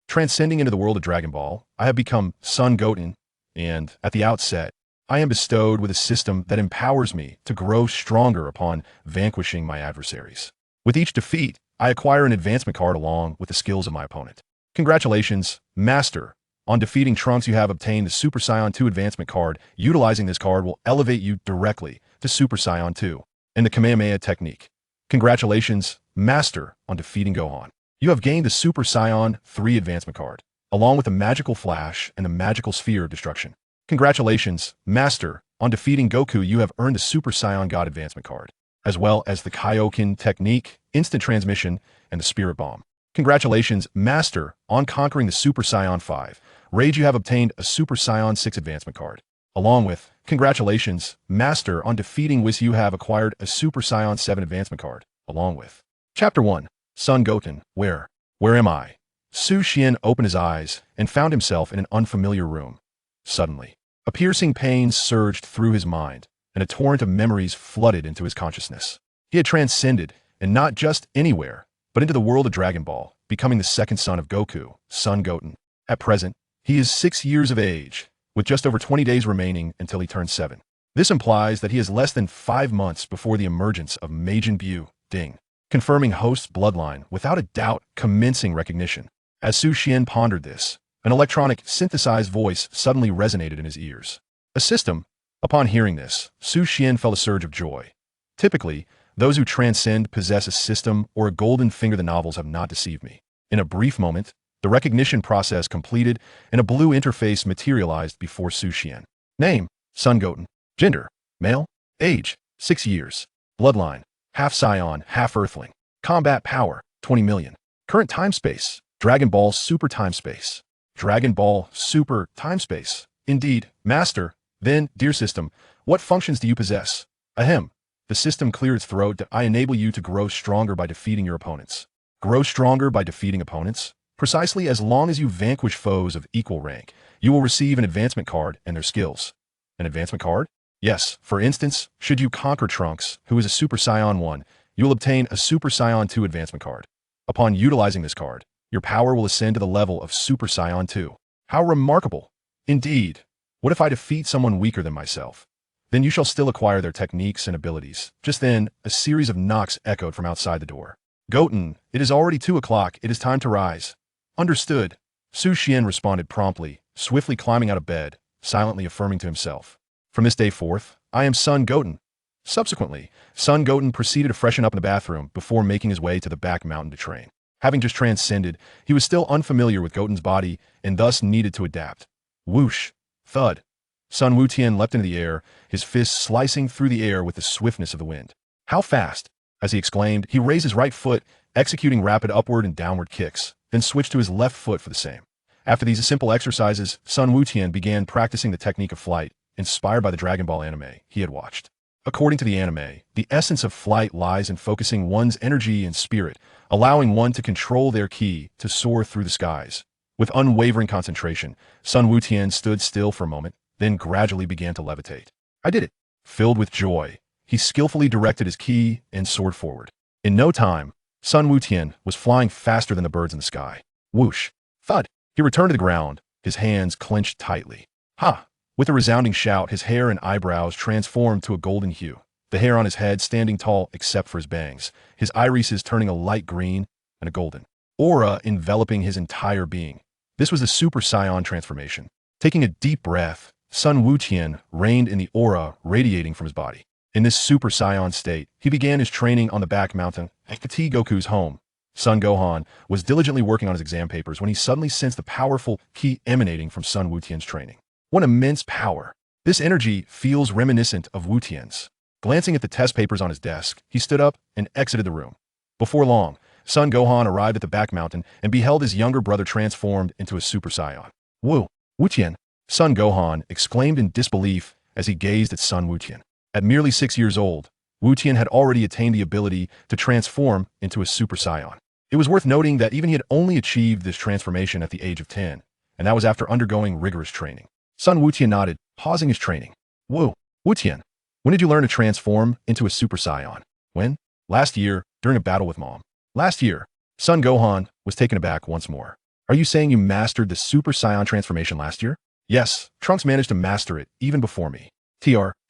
Transcending into the world of Dragon Ball, I have become Son Goten, and, at the outset, I am bestowed with a system that empowers me to grow stronger upon vanquishing my adversaries. With each defeat, I acquire an advancement card along with the skills of my opponent. Congratulations, Master! On defeating Trunks, you have obtained the Super Saiyan 2 advancement card. Utilizing this card will elevate you directly to Super Saiyan 2 and the Kamehameha technique. Congratulations, Master, on defeating Gohan. You have gained the Super Saiyan 3 advancement card, along with the Magical Flash and the Magical Sphere of Destruction. Congratulations, Master, on defeating Goku. You have earned the Super Saiyan God advancement card, as well as the Kaioken technique, instant transmission, and the Spirit Bomb. Congratulations, Master, on conquering the Super Saiyan 5 Rage. You have obtained a Super Saiyan 6 advancement card. Along with, congratulations, Master, on defeating Whis. You have acquired a Super Saiyan 7 advancement card. Along with, Chapter 1, Son Goten, Where am I? Su Xian opened his eyes and found himself in an unfamiliar room. Suddenly, a piercing pain surged through his mind, and a torrent of memories flooded into his consciousness. He had transcended, and not just anywhere, but into the world of Dragon Ball, becoming the second son of Goku, Son Goten. At present, he is 6 years of age, with just over 20 days remaining until he turns 7. This implies that he is less than 5 months before the emergence of Majin Buu, Ding, confirming host's bloodline without a doubt, commencing recognition. As Su Xian pondered this, an electronic, synthesized voice suddenly resonated in his ears. A system. Upon hearing this, Su Xian felt a surge of joy. Typically, those who transcend possess a system or a golden finger. The novels have not deceived me. In a brief moment, the recognition process completed and a blue interface materialized before Su Xian. Name, Son Goten. Gender, male. Age, 6 years. Bloodline, half Saiyan, half Earthling. Combat power, 20 million. Current time space, Dragon Ball Super Time Space. Dragon Ball Super Time Space. Indeed, Master. Then, dear system, what functions do you possess? Ahem. The system cleared its throat. I enable you to grow stronger by defeating your opponents. Grow stronger by defeating opponents? Precisely. As long as you vanquish foes of equal rank, you will receive an advancement card and their skills. An advancement card? Yes. For instance, should you conquer Trunks, who is a Super Saiyan 1, you will obtain a Super Saiyan 2 advancement card. Upon utilizing this card, your power will ascend to the level of Super Saiyan 2. How remarkable! Indeed. What if I defeat someone weaker than myself? Then you shall still acquire their techniques and abilities. Just then, a series of knocks echoed from outside the door. Goten, it is already 2 o'clock. It is time to rise. Understood. Su Xian responded promptly, swiftly climbing out of bed, silently affirming to himself. From this day forth, I am Son Goten. Subsequently, Son Goten proceeded to freshen up in the bathroom before making his way to the back mountain to train. Having just transcended, he was still unfamiliar with Goten's body and thus needed to adapt. Whoosh! Thud! Sun Wutian leapt into the air, his fists slicing through the air with the swiftness of the wind. How fast! As he exclaimed, he raised his right foot, executing rapid upward and downward kicks, then switched to his left foot for the same. After these simple exercises, Sun Wutian began practicing the technique of flight, inspired by the Dragon Ball anime he had watched. According to the anime, the essence of flight lies in focusing one's energy and spirit, allowing one to control their ki to soar through the skies. With unwavering concentration, Sun Wutian stood still for a moment, then gradually began to levitate. I did it! Filled with joy, he skillfully directed his ki and soared forward. In no time, Sun Wutian was flying faster than the birds in the sky. Whoosh! Thud! He returned to the ground, his hands clenched tightly. Ha! With a resounding shout, his hair and eyebrows transformed to a golden hue, the hair on his head standing tall except for his bangs, his irises turning a light green and a golden aura enveloping his entire being. This was the Super Saiyan transformation. Taking a deep breath, Sun Wutian reigned in the aura radiating from his body. In this Super Saiyan state, he began his training on the back mountain at Goku's home. Son Gohan was diligently working on his exam papers when he suddenly sensed the powerful ki emanating from Sun Wutian's training. What immense power! This energy feels reminiscent of Wutian's. Glancing at the test papers on his desk, he stood up and exited the room. Before long, Son Gohan arrived at the back mountain and beheld his younger brother transformed into a Super Saiyan. Whoa! Wutian! Son Gohan exclaimed in disbelief as he gazed at Sun Wutian. At merely 6 years old, Wutian had already attained the ability to transform into a Super Saiyan. It was worth noting that even he had only achieved this transformation at the age of 10, and that was after undergoing rigorous training. Sun Wutian nodded, pausing his training. Whoa, Wutian, when did you learn to transform into a Super Saiyan? When? Last year, during a battle with Mom. Last year, Son Gohan was taken aback once more. Are you saying you mastered the Super Saiyan transformation last year? Yes, Trunks managed to master it even before me.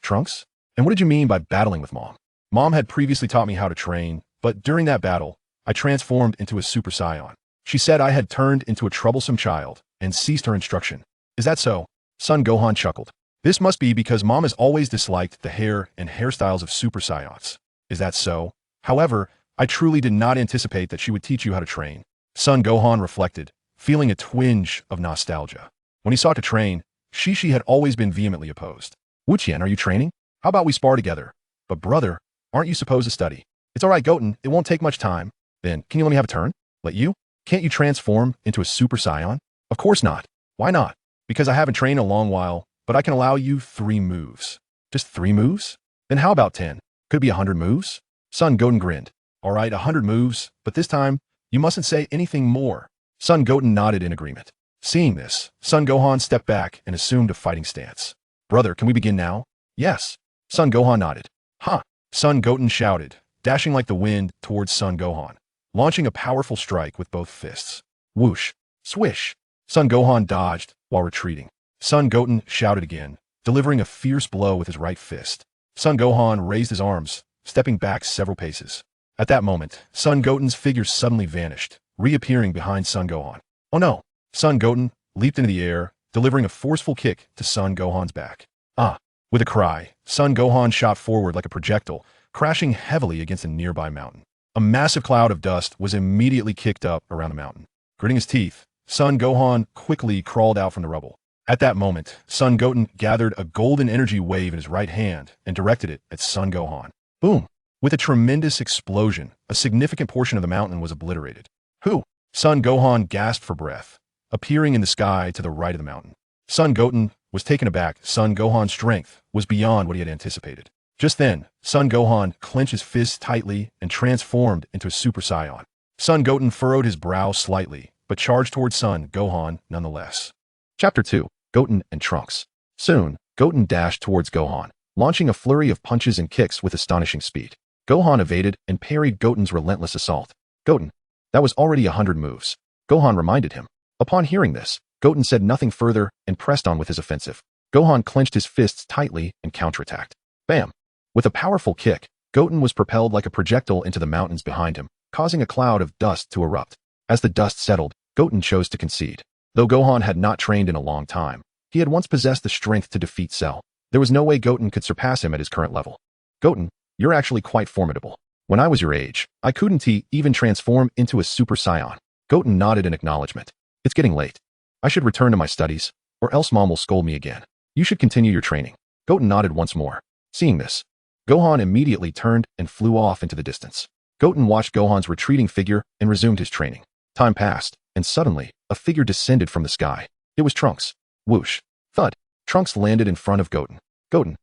Trunks? And what did you mean by battling with Mom? Mom had previously taught me how to train, but during that battle, I transformed into a Super Saiyan. She said I had turned into a troublesome child and ceased her instruction. Is that so? Son Gohan chuckled. This must be because Mom has always disliked the hair and hairstyles of Super Saiyans. Is that so? However, I truly did not anticipate that she would teach you how to train. Son Gohan reflected, feeling a twinge of nostalgia. When he sought to train, Shishi had always been vehemently opposed. Wuqian, are you training? How about we spar together? But brother, aren't you supposed to study? It's all right, Goten, it won't take much time. Then, can you let me have a turn? Let you? Can't you transform into a Super Saiyan? Of course not. Why not? Because I haven't trained in a long while, but I can allow you 3 moves. Just 3 moves? Then how about 10? Could it be 100 moves? Son Goten grinned. All right, 100 moves, but this time, you mustn't say anything more. Son Goten nodded in agreement. Seeing this, Son Gohan stepped back and assumed a fighting stance. Brother, can we begin now? Yes. Son Gohan nodded. Huh. Son Goten shouted, dashing like the wind towards Son Gohan, launching a powerful strike with both fists. Whoosh. Swish. Son Gohan dodged while retreating. Son Goten shouted again, delivering a fierce blow with his right fist. Son Gohan raised his arms, stepping back several paces. At that moment, Son Goten's figure suddenly vanished, reappearing behind Son Gohan. Oh no! Son Goten leaped into the air, delivering a forceful kick to Son Gohan's back. Ah! With a cry, Son Gohan shot forward like a projectile, crashing heavily against a nearby mountain. A massive cloud of dust was immediately kicked up around the mountain. Gritting his teeth, Son Gohan quickly crawled out from the rubble. At that moment, Son Goten gathered a golden energy wave in his right hand and directed it at Son Gohan. Boom! With a tremendous explosion, a significant portion of the mountain was obliterated. Who? Son Gohan gasped for breath, appearing in the sky to the right of the mountain. Son Goten was taken aback. Son Gohan's strength was beyond what he had anticipated. Just then, Son Gohan clenched his fists tightly and transformed into a Super Saiyan. Son Goten furrowed his brow slightly, but charged towards Son Gohan nonetheless. Chapter 2. Goten and Trunks. Soon, Goten dashed towards Gohan, launching a flurry of punches and kicks with astonishing speed. Gohan evaded and parried Goten's relentless assault. Goten, that was already 100 moves. Gohan reminded him. Upon hearing this, Goten said nothing further and pressed on with his offensive. Gohan clenched his fists tightly and counterattacked. Bam! With a powerful kick, Goten was propelled like a projectile into the mountains behind him, causing a cloud of dust to erupt. As the dust settled, Goten chose to concede. Though Gohan had not trained in a long time, he had once possessed the strength to defeat Cell. There was no way Goten could surpass him at his current level. Goten, you're actually quite formidable. When I was your age, I couldn't even transform into a Super Saiyan. Goten nodded in acknowledgement. It's getting late. I should return to my studies, or else Mom will scold me again. You should continue your training. Goten nodded once more. Seeing this, Gohan immediately turned and flew off into the distance. Goten watched Gohan's retreating figure and resumed his training. Time passed, and suddenly, a figure descended from the sky. It was Trunks. Whoosh. Thud. Trunks landed in front of Goten. Goten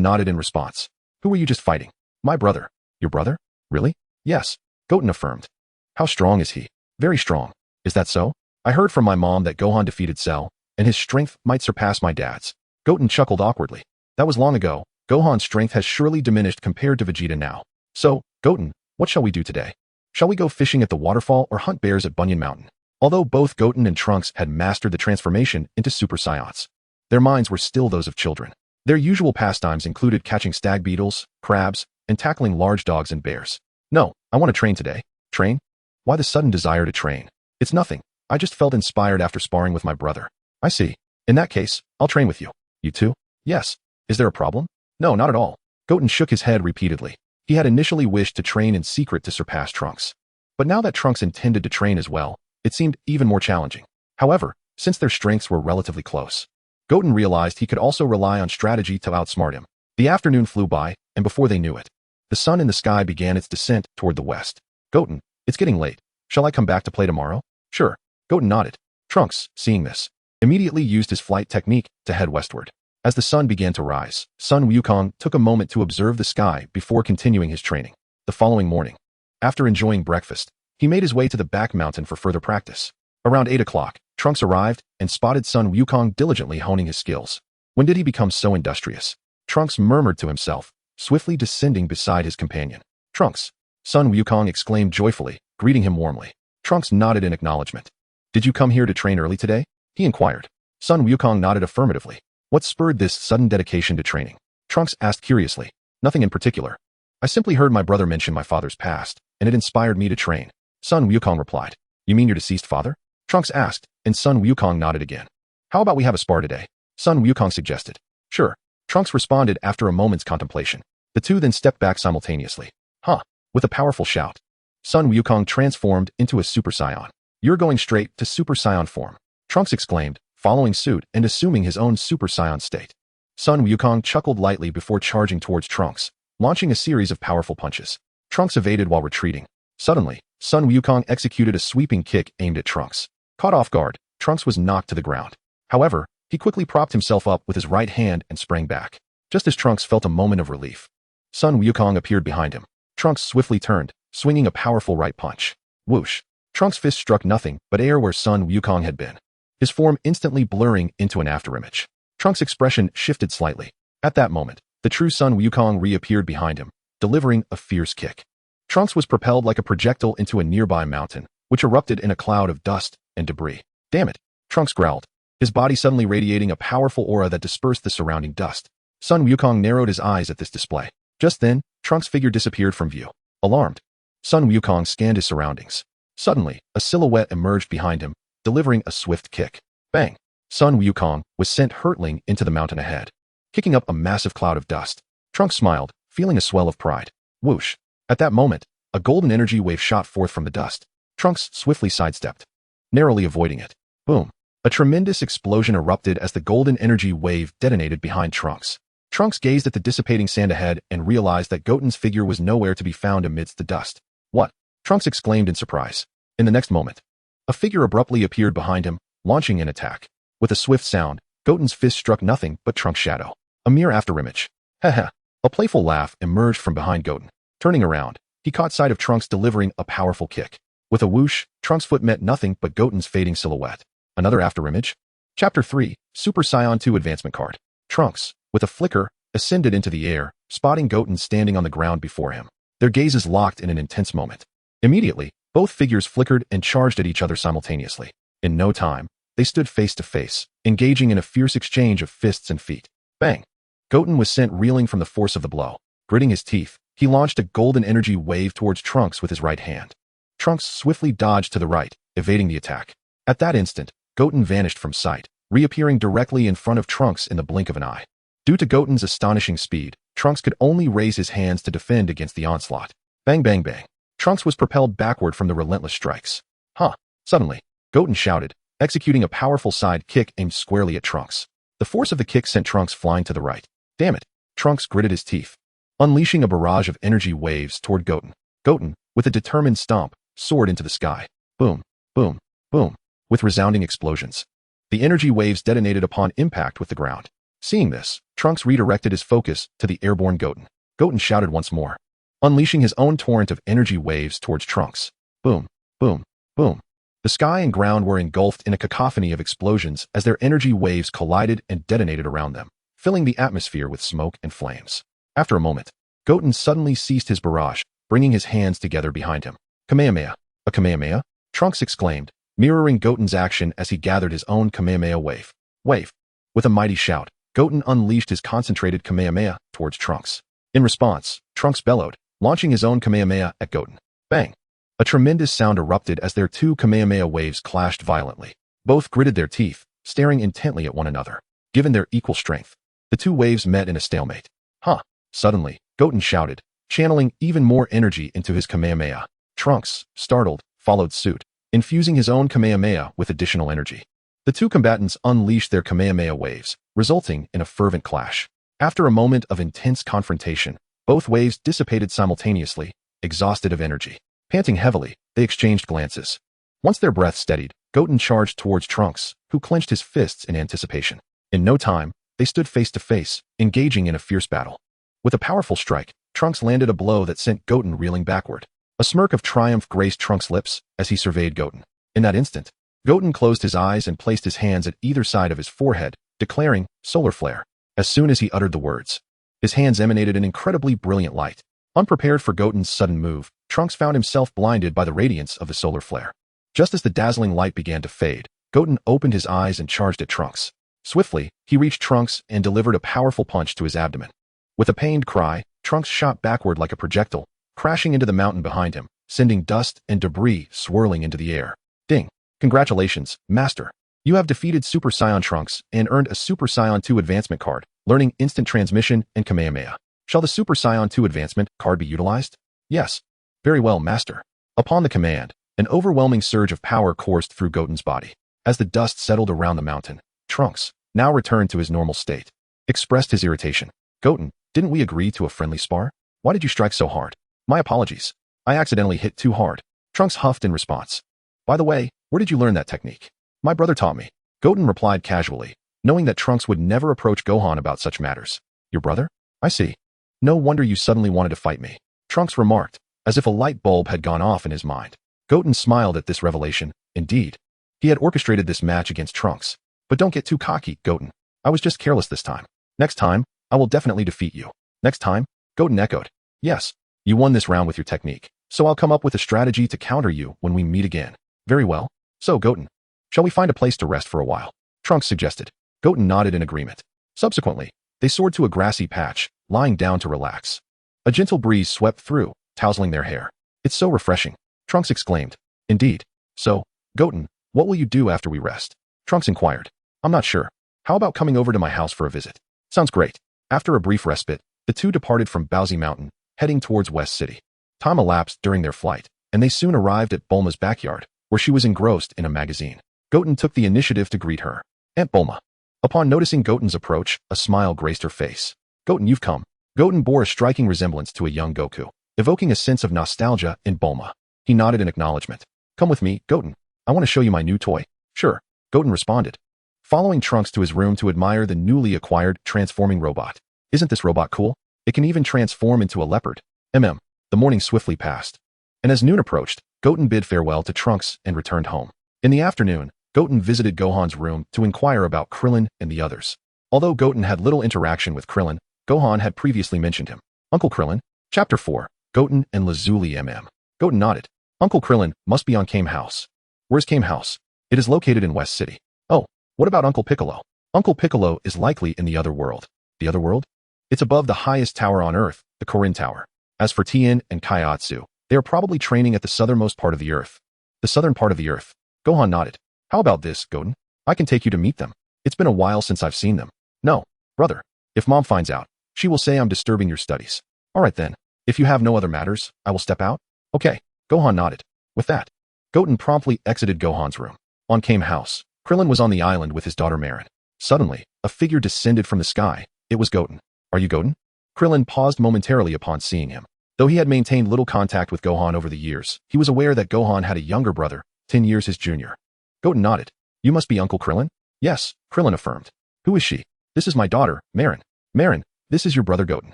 nodded in response. Who were you just fighting? My brother. Your brother? Really? Yes. Goten affirmed. How strong is he? Very strong. Is that so? I heard from my mom that Gohan defeated Cell, and his strength might surpass my dad's. Goten chuckled awkwardly. That was long ago. Gohan's strength has surely diminished compared to Vegeta now. So, Goten, what shall we do today? Shall we go fishing at the waterfall or hunt bears at Bunyan Mountain? Although both Goten and Trunks had mastered the transformation into Super Saiyans, their minds were still those of children. Their usual pastimes included catching stag beetles, crabs, and tackling large dogs and bears. No, I want to train today. Train? Why the sudden desire to train? It's nothing. I just felt inspired after sparring with my brother. I see. In that case, I'll train with you. You too? Yes. Is there a problem? No, not at all. Goten shook his head repeatedly. He had initially wished to train in secret to surpass Trunks. But now that Trunks intended to train as well, it seemed even more challenging. However, since their strengths were relatively close, Goten realized he could also rely on strategy to outsmart him. The afternoon flew by, and before they knew it, the sun in the sky began its descent toward the west. Goten, it's getting late. Shall I come back to play tomorrow? Sure. Goten nodded. Trunks, seeing this, immediately used his flight technique to head westward. As the sun began to rise, Sun Wukong took a moment to observe the sky before continuing his training. The following morning, after enjoying breakfast, he made his way to the back mountain for further practice. Around 8 o'clock, Trunks arrived and spotted Sun Wukong diligently honing his skills. When did he become so industrious? Trunks murmured to himself, swiftly descending beside his companion. Trunks! Sun Wukong exclaimed joyfully, greeting him warmly. Trunks nodded in acknowledgement. Did you come here to train early today? He inquired. Sun Wukong nodded affirmatively. What spurred this sudden dedication to training? Trunks asked curiously. Nothing in particular. I simply heard my brother mention my father's past, and it inspired me to train. Sun Wukong replied. You mean your deceased father? Trunks asked, and Sun Wukong nodded again. How about we have a spar today? Sun Wukong suggested. Sure. Trunks responded after a moment's contemplation. The two then stepped back simultaneously. Huh. With a powerful shout, Sun Wukong transformed into a Super Saiyan. You're going straight to Super Saiyan form. Trunks exclaimed, following suit and assuming his own Super Saiyan state. Sun Wukong chuckled lightly before charging towards Trunks, launching a series of powerful punches. Trunks evaded while retreating. Suddenly, Sun Wukong executed a sweeping kick aimed at Trunks. Caught off guard, Trunks was knocked to the ground. However, he quickly propped himself up with his right hand and sprang back. Just as Trunks felt a moment of relief, Sun Wukong appeared behind him. Trunks swiftly turned, swinging a powerful right punch. Whoosh! Trunks' fist struck nothing but air where Sun Wukong had been, his form instantly blurring into an afterimage. Trunks' expression shifted slightly. At that moment, the true Sun Wukong reappeared behind him, delivering a fierce kick. Trunks was propelled like a projectile into a nearby mountain, which erupted in a cloud of dust and debris. Damn it! Trunks growled, his body suddenly radiating a powerful aura that dispersed the surrounding dust. Sun Wukong narrowed his eyes at this display. Just then, Trunks' figure disappeared from view. Alarmed, Sun Wukong scanned his surroundings. Suddenly, a silhouette emerged behind him, delivering a swift kick. Bang! Sun Wukong was sent hurtling into the mountain ahead, kicking up a massive cloud of dust. Trunks smiled, feeling a swell of pride. Whoosh! At that moment, a golden energy wave shot forth from the dust. Trunks swiftly sidestepped, narrowly avoiding it. Boom! A tremendous explosion erupted as the golden energy wave detonated behind Trunks. Trunks gazed at the dissipating sand ahead and realized that Goten's figure was nowhere to be found amidst the dust. What? Trunks exclaimed in surprise. In the next moment, a figure abruptly appeared behind him, launching an attack. With a swift sound, Goten's fist struck nothing but Trunks' shadow. A mere afterimage. Haha. A playful laugh emerged from behind Goten. Turning around, he caught sight of Trunks delivering a powerful kick. With a whoosh, Trunks' foot met nothing but Goten's fading silhouette. Another afterimage? Chapter 3, Super Saiyan 2 Advancement Card. Trunks, with a flicker, ascended into the air, spotting Goten standing on the ground before him. Their gazes locked in an intense moment. Immediately, both figures flickered and charged at each other simultaneously. In no time, they stood face to face, engaging in a fierce exchange of fists and feet. Bang! Goten was sent reeling from the force of the blow. Gritting his teeth, he launched a golden energy wave towards Trunks with his right hand. Trunks swiftly dodged to the right, evading the attack. At that instant, Goten vanished from sight, reappearing directly in front of Trunks in the blink of an eye. Due to Goten's astonishing speed, Trunks could only raise his hands to defend against the onslaught. Bang bang bang. Trunks was propelled backward from the relentless strikes. Huh. Suddenly, Goten shouted, executing a powerful side kick aimed squarely at Trunks. The force of the kick sent Trunks flying to the right. Damn it. Trunks gritted his teeth, unleashing a barrage of energy waves toward Goten. Goten, with a determined stomp, soared into the sky. Boom, boom, boom. With resounding explosions, the energy waves detonated upon impact with the ground. Seeing this, Trunks redirected his focus to the airborne Goten. Goten shouted once more, unleashing his own torrent of energy waves towards Trunks. Boom, boom, boom. The sky and ground were engulfed in a cacophony of explosions as their energy waves collided and detonated around them, filling the atmosphere with smoke and flames. After a moment, Goten suddenly ceased his barrage, bringing his hands together behind him. Kamehameha! A Kamehameha? Trunks exclaimed, mirroring Goten's action as he gathered his own Kamehameha wave. Wave! With a mighty shout, Goten unleashed his concentrated Kamehameha towards Trunks. In response, Trunks bellowed, launching his own Kamehameha at Goten. Bang! A tremendous sound erupted as their two Kamehameha waves clashed violently. Both gritted their teeth, staring intently at one another. Given their equal strength, the two waves met in a stalemate. Huh! Suddenly, Goten shouted, channeling even more energy into his Kamehameha. Trunks, startled, followed suit, infusing his own Kamehameha with additional energy. The two combatants unleashed their Kamehameha waves, resulting in a fervent clash. After a moment of intense confrontation, both waves dissipated simultaneously, exhausted of energy. Panting heavily, they exchanged glances. Once their breath steadied, Goten charged towards Trunks, who clenched his fists in anticipation. In no time, they stood face to face, engaging in a fierce battle. With a powerful strike, Trunks landed a blow that sent Goten reeling backward. A smirk of triumph graced Trunks' lips as he surveyed Goten. In that instant, Goten closed his eyes and placed his hands at either side of his forehead, declaring, "Solar flare." As soon as he uttered the words, his hands emanated an incredibly brilliant light. Unprepared for Goten's sudden move, Trunks found himself blinded by the radiance of the solar flare. Just as the dazzling light began to fade, Goten opened his eyes and charged at Trunks. Swiftly, he reached Trunks and delivered a powerful punch to his abdomen. With a pained cry, Trunks shot backward like a projectile, crashing into the mountain behind him, sending dust and debris swirling into the air. Ding! Congratulations, Master! You have defeated Super Saiyan Trunks and earned a Super Saiyan 2 advancement card, learning instant transmission and Kamehameha. Shall the Super Saiyan 2 advancement card be utilized? Yes. Very well, Master. Upon the command, an overwhelming surge of power coursed through Goten's body. As the dust settled around the mountain, Trunks, now returned to his normal state, expressed his irritation. Goten, didn't we agree to a friendly spar? Why did you strike so hard? My apologies. I accidentally hit too hard. Trunks huffed in response. By the way, where did you learn that technique? My brother taught me. Goten replied casually, knowing that Trunks would never approach Gohan about such matters. Your brother? I see. No wonder you suddenly wanted to fight me. Trunks remarked, as if a light bulb had gone off in his mind. Goten smiled at this revelation. Indeed, he had orchestrated this match against Trunks. But don't get too cocky, Goten. I was just careless this time. Next time, I will definitely defeat you. Next time? Goten echoed. Yes, you won this round with your technique, so I'll come up with a strategy to counter you when we meet again. Very well. So, Goten, shall we find a place to rest for a while? Trunks suggested. Goten nodded in agreement. Subsequently, they soared to a grassy patch, lying down to relax. A gentle breeze swept through, tousling their hair. It's so refreshing, Trunks exclaimed. Indeed. So, Goten, what will you do after we rest? Trunks inquired. I'm not sure. How about coming over to my house for a visit? Sounds great. After a brief respite, the two departed from Bowsy Mountain, heading towards West City. Time elapsed during their flight, and they soon arrived at Bulma's backyard, where she was engrossed in a magazine. Goten took the initiative to greet her. Aunt Bulma. Upon noticing Goten's approach, a smile graced her face. Goten, you've come. Goten bore a striking resemblance to a young Goku, evoking a sense of nostalgia in Bulma. He nodded in acknowledgement. Come with me, Goten. I want to show you my new toy. Sure, Goten responded, following Trunks to his room to admire the newly acquired transforming robot. Isn't this robot cool? It can even transform into a leopard. The morning swiftly passed, and as noon approached, Goten bid farewell to Trunks and returned home. In the afternoon, Goten visited Gohan's room to inquire about Krillin and the others. Although Goten had little interaction with Krillin, Gohan had previously mentioned him. Uncle Krillin. Chapter 4. Goten and Lazuli MM. Goten nodded. Uncle Krillin must be on Kame House. Where's Kame House? It is located in West City. Oh, what about Uncle Piccolo? Uncle Piccolo is likely in the other world. The other world? It's above the highest tower on Earth, the Korin Tower. As for Tien and Kaiatsu, they are probably training at the southernmost part of the Earth. The southern part of the Earth. Gohan nodded. How about this, Goten? I can take you to meet them. It's been a while since I've seen them. No, brother. If Mom finds out, she will say I'm disturbing your studies. All right then. If you have no other matters, I will step out. Okay. Gohan nodded. With that, Goten promptly exited Gohan's room. On Kame House, Krillin was on the island with his daughter Marin. Suddenly, a figure descended from the sky. It was Goten. Are you Goten? Krillin paused momentarily upon seeing him. Though he had maintained little contact with Gohan over the years, he was aware that Gohan had a younger brother, 10 years his junior. Goten nodded. You must be Uncle Krillin? Yes, Krillin affirmed. Who is she? This is my daughter, Marin. Marin, this is your brother Goten.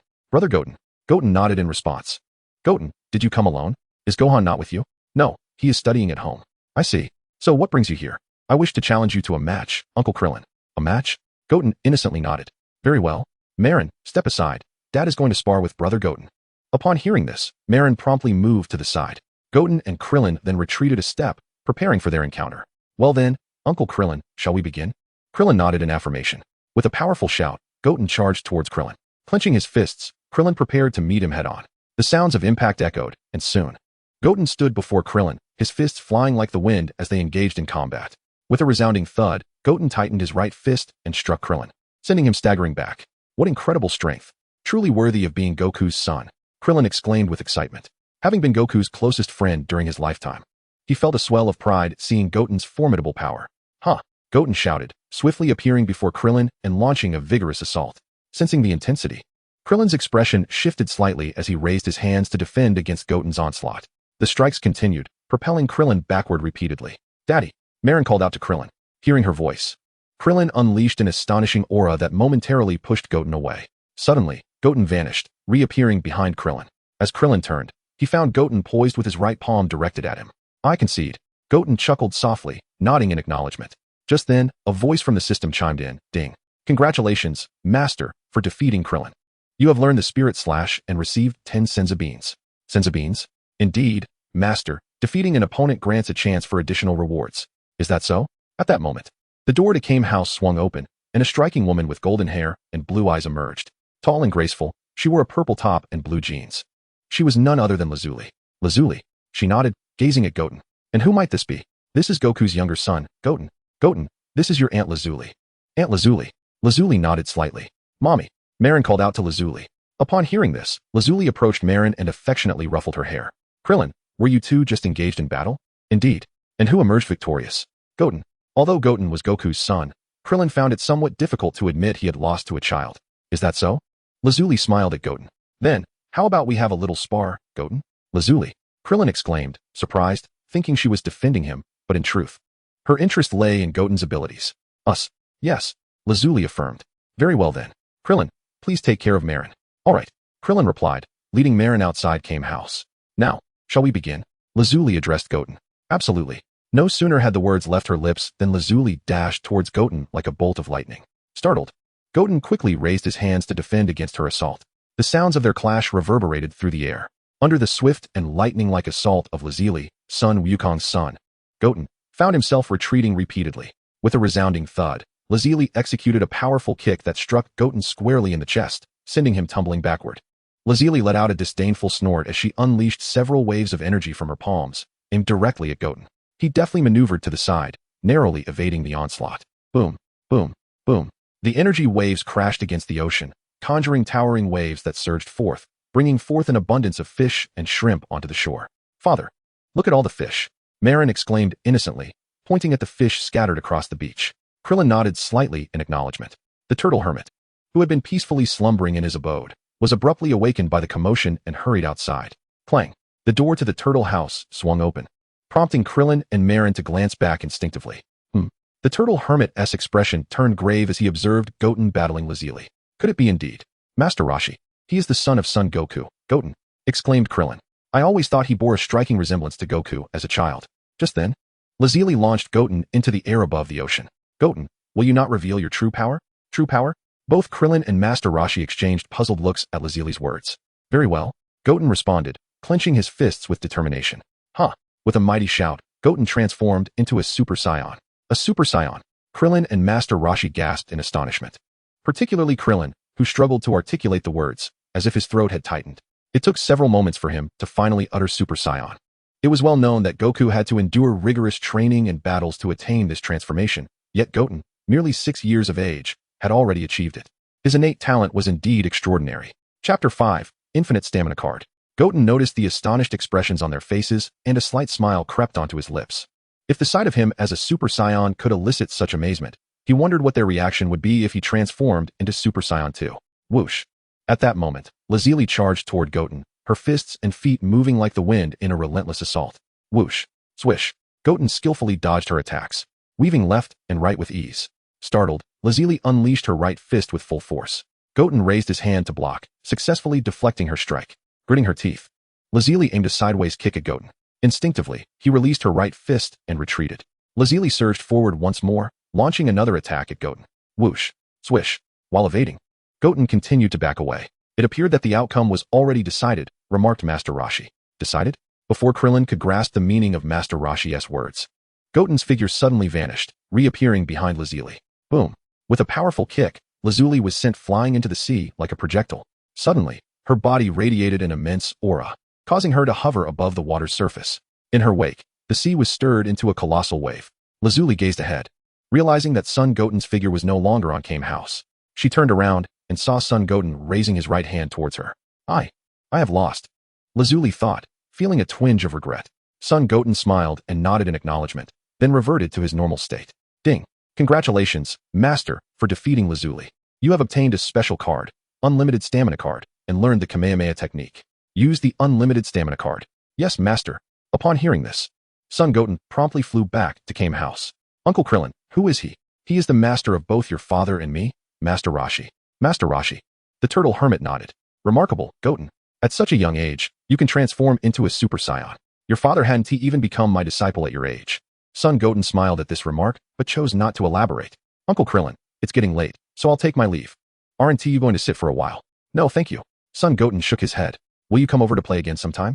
Brother Goten. Goten nodded in response. Goten, did you come alone? Is Gohan not with you? No, he is studying at home. I see. So what brings you here? I wish to challenge you to a match, Uncle Krillin. A match? Goten innocently nodded. Very well. Marin, step aside. Dad is going to spar with brother Goten. Upon hearing this, Marin promptly moved to the side. Goten and Krillin then retreated a step, preparing for their encounter. Well then, Uncle Krillin, shall we begin? Krillin nodded in affirmation. With a powerful shout, Goten charged towards Krillin. Clenching his fists, Krillin prepared to meet him head-on. The sounds of impact echoed, and soon, Goten stood before Krillin, his fists flying like the wind as they engaged in combat. With a resounding thud, Goten tightened his right fist and struck Krillin, sending him staggering back. What incredible strength! Truly worthy of being Goku's son, Krillin exclaimed with excitement. Having been Goku's closest friend during his lifetime, he felt a swell of pride seeing Goten's formidable power. Huh! Goten shouted, swiftly appearing before Krillin and launching a vigorous assault. Sensing the intensity, Krillin's expression shifted slightly as he raised his hands to defend against Goten's onslaught. The strikes continued, propelling Krillin backward repeatedly. Daddy! Marin called out to Krillin. Hearing her voice, Krillin unleashed an astonishing aura that momentarily pushed Goten away. Suddenly, Goten vanished, reappearing behind Krillin. As Krillin turned, he found Goten poised with his right palm directed at him. I concede. Goten chuckled softly, nodding in acknowledgement. Just then, a voice from the system chimed in. Ding. Congratulations, Master, for defeating Krillin. You have learned the Spirit Slash and received 10 Senza Beans. Senza Beans? Indeed, Master, Defeating an opponent grants a chance for additional rewards. Is that so? At that moment, the door to Kame House swung open, and a striking woman with golden hair and blue eyes emerged. Tall and graceful, she wore a purple top and blue jeans. She was none other than Lazuli. Lazuli, she nodded, gazing at Goten. And who might this be? This is Goku's younger son, Goten. Goten, this is your Aunt Lazuli. Aunt Lazuli. Lazuli nodded slightly. Mommy. Marin called out to Lazuli. Upon hearing this, Lazuli approached Marin and affectionately ruffled her hair. Krillin, were you two just engaged in battle? Indeed. And who emerged victorious? Goten. Although Goten was Goku's son, Krillin found it somewhat difficult to admit he had lost to a child. Is that so? Lazuli smiled at Goten. Then, how about we have a little spar, Goten? Lazuli. Krillin exclaimed, surprised, thinking she was defending him, but in truth, her interest lay in Goten's abilities. Us. Yes. Lazuli affirmed. Very well then. Krillin, please take care of Marin. All right. Krillin replied, leading Marin outside Kame House. Now, shall we begin? Lazuli addressed Goten. Absolutely. No sooner had the words left her lips than Lazuli dashed towards Goten like a bolt of lightning. Startled, Goten quickly raised his hands to defend against her assault. The sounds of their clash reverberated through the air. Under the swift and lightning-like assault of Lazuli, Sun Wukong's son, Goten found himself retreating repeatedly. With a resounding thud, Lazuli executed a powerful kick that struck Goten squarely in the chest, sending him tumbling backward. Lazuli let out a disdainful snort as she unleashed several waves of energy from her palms, aimed directly at Goten. He deftly maneuvered to the side, narrowly evading the onslaught. Boom, boom, boom. The energy waves crashed against the ocean, conjuring towering waves that surged forth, bringing forth an abundance of fish and shrimp onto the shore. Father, look at all the fish, Marin exclaimed innocently, pointing at the fish scattered across the beach. Krillin nodded slightly in acknowledgement. The turtle hermit, who had been peacefully slumbering in his abode, was abruptly awakened by the commotion and hurried outside. Clang. The door to the turtle house swung open, prompting Krillin and Marin to glance back instinctively. The turtle hermit's expression turned grave as he observed Goten battling Lazuli. Could it be indeed Master Roshi? He is the son of Son Goku. Goten, exclaimed Krillin. I always thought he bore a striking resemblance to Goku as a child. Just then, Lazuli launched Goten into the air above the ocean. Goten, will you not reveal your true power? True power? Both Krillin and Master Roshi exchanged puzzled looks at Lazuli's words. Very well, Goten responded, clenching his fists with determination. Huh. With a mighty shout, Goten transformed into a Super Saiyan. A Super Saiyan. Krillin and Master Roshi gasped in astonishment. Particularly Krillin, who struggled to articulate the words, as if his throat had tightened. It took several moments for him to finally utter Super Saiyan. It was well known that Goku had to endure rigorous training and battles to attain this transformation, yet Goten, merely 6 years of age, had already achieved it. His innate talent was indeed extraordinary. Chapter 5, Infinite Stamina Card. Goten noticed the astonished expressions on their faces, and a slight smile crept onto his lips. If the sight of him as a Super Saiyan could elicit such amazement, he wondered what their reaction would be if he transformed into Super Saiyan 2. Whoosh. At that moment, Lazuli charged toward Goten, her fists and feet moving like the wind in a relentless assault. Whoosh. Swish. Goten skillfully dodged her attacks, weaving left and right with ease. Startled, Lazuli unleashed her right fist with full force. Goten raised his hand to block, successfully deflecting her strike. Gritting her teeth, Lazuli aimed a sideways kick at Goten. Instinctively, he released her right fist and retreated. Lazuli surged forward once more, launching another attack at Goten. Whoosh. Swish. While evading, Goten continued to back away. It appeared that the outcome was already decided, remarked Master Roshi. Decided? Before Krillin could grasp the meaning of Master Roshi's words, Goten's figure suddenly vanished, reappearing behind Lazuli. Boom. With a powerful kick, Lazuli was sent flying into the sea like a projectile. Suddenly, her body radiated an immense aura, causing her to hover above the water's surface. In her wake, the sea was stirred into a colossal wave. Lazuli gazed ahead, realizing that Son Goten's figure was no longer on Kame House. She turned around and saw Son Goten raising his right hand towards her. I have lost, Lazuli thought, feeling a twinge of regret. Son Goten smiled and nodded in acknowledgement, then reverted to his normal state. Ding. Congratulations, Master, for defeating Lazuli. You have obtained a special card, Unlimited Stamina Card, and learned the Kamehameha technique. Use the Unlimited Stamina Card. Yes, Master. Upon hearing this, Son Goten promptly flew back to Kame House. Uncle Krillin, who is he? He is the master of both your father and me, Master Roshi. Master Roshi. The turtle hermit nodded. Remarkable, Goten. At such a young age, you can transform into a Super Saiyan. Your father hadn't even become my disciple at your age. Son Goten smiled at this remark, but chose not to elaborate. Uncle Krillin, it's getting late, so I'll take my leave. Aren't you going to sit for a while? No, thank you. Son Goten shook his head. Will you come over to play again sometime?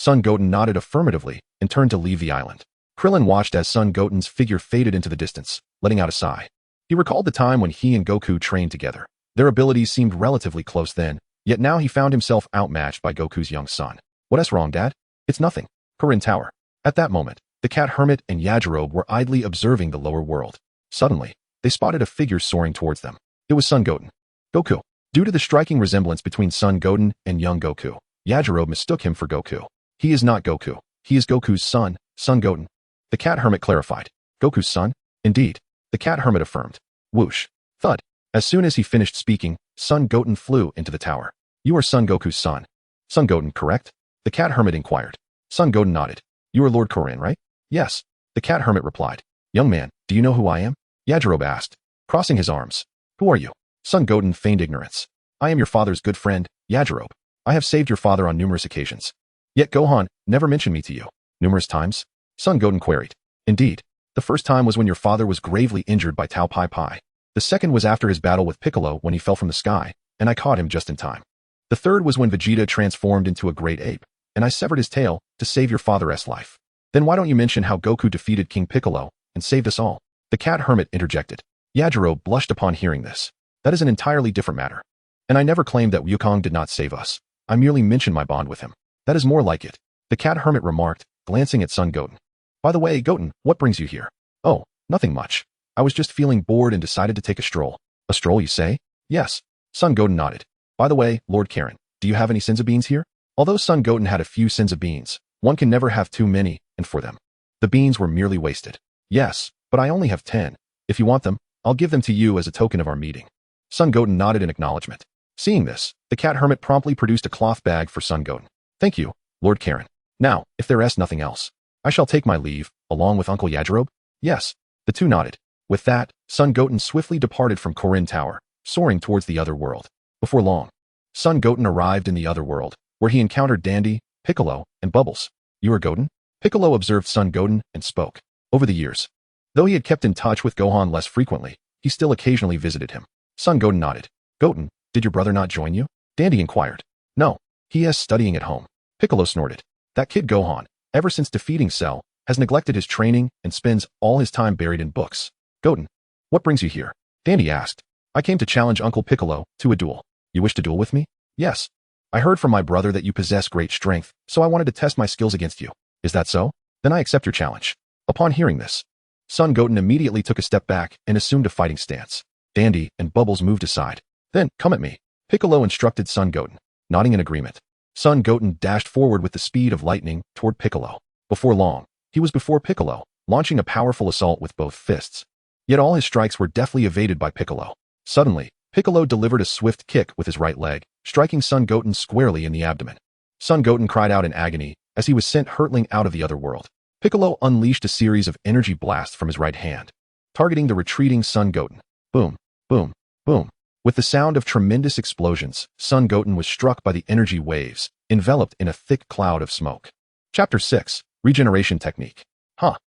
Son Goten nodded affirmatively and turned to leave the island. Krillin watched as Son Goten's figure faded into the distance, letting out a sigh. He recalled the time when he and Goku trained together. Their abilities seemed relatively close then, yet now he found himself outmatched by Goku's young son. What's wrong, Dad? It's nothing. Korin Tower. At that moment, the cat hermit and Yajirobe were idly observing the lower world. Suddenly, they spotted a figure soaring towards them. It was Son Goten. Goku. Due to the striking resemblance between Son Goten and young Goku, Yajirobe mistook him for Goku. He is not Goku. He is Goku's son, Son Goten. The cat hermit clarified. Goku's son? Indeed. The cat hermit affirmed. Whoosh. Thud. As soon as he finished speaking, Son Goten flew into the tower. You are Son Goku's son. Son Goten, correct? The cat hermit inquired. Son Goten nodded. You are Lord Korin, right? Yes. The cat hermit replied. Young man, do you know who I am? Yajirobe asked, crossing his arms. Who are you? Son Goten feigned ignorance. I am your father's good friend, Yajirobe. I have saved your father on numerous occasions. Yet Gohan never mentioned me to you. Numerous times? Son Goten queried. Indeed. The first time was when your father was gravely injured by Tao Pai Pai. The second was after his battle with Piccolo when he fell from the sky, and I caught him just in time. The third was when Vegeta transformed into a great ape, and I severed his tail to save your father's life. Then why don't you mention how Goku defeated King Piccolo and saved us all? The cat hermit interjected. Yajirobe blushed upon hearing this. That is an entirely different matter. And I never claimed that Wukong did not save us. I merely mentioned my bond with him. That is more like it. The cat hermit remarked, glancing at Son Goten. By the way, Goten, what brings you here? Oh, nothing much. I was just feeling bored and decided to take a stroll. A stroll, you say? Yes. Son Goten nodded. By the way, Lord Karen, do you have any senzu beans here? Although Son Goten had a few senzu beans, one can never have too many, and for them. The beans were merely wasted. Yes, but I only have 10. If you want them, I'll give them to you as a token of our meeting. Son Goten nodded in acknowledgement. Seeing this, the cat hermit promptly produced a cloth bag for Son Goten. Thank you, Lord Karen. Now, if there is nothing else, I shall take my leave, along with Uncle Yajirobe? Yes. The two nodded. With that, Son Goten swiftly departed from Korin Tower, soaring towards the other world. Before long, Son Goten arrived in the other world, where he encountered Dandy, Piccolo, and Bubbles. You are Goten? Piccolo observed Son Goten and spoke. Over the years, though he had kept in touch with Gohan less frequently, he still occasionally visited him. Son Goten nodded. Goten, did your brother not join you? Dandy inquired. No, he is studying at home. Piccolo snorted. That kid Gohan, ever since defeating Cell, has neglected his training and spends all his time buried in books. Goten, what brings you here? Dandy asked. I came to challenge Uncle Piccolo to a duel. You wish to duel with me? Yes. I heard from my brother that you possess great strength, so I wanted to test my skills against you. Is that so? Then I accept your challenge. Upon hearing this, Son Goten immediately took a step back and assumed a fighting stance. Dandy and Bubbles moved aside. Then, come at me. Piccolo instructed Son Goten. Nodding in agreement, Son Goten dashed forward with the speed of lightning toward Piccolo. Before long, he was before Piccolo, launching a powerful assault with both fists. Yet all his strikes were deftly evaded by Piccolo. Suddenly, Piccolo delivered a swift kick with his right leg, striking Son Goten squarely in the abdomen. Son Goten cried out in agony as he was sent hurtling out of the other world. Piccolo unleashed a series of energy blasts from his right hand, targeting the retreating Son Goten. Boom, boom, boom. With the sound of tremendous explosions, Son Goten was struck by the energy waves, enveloped in a thick cloud of smoke. Chapter 6. Regeneration Technique.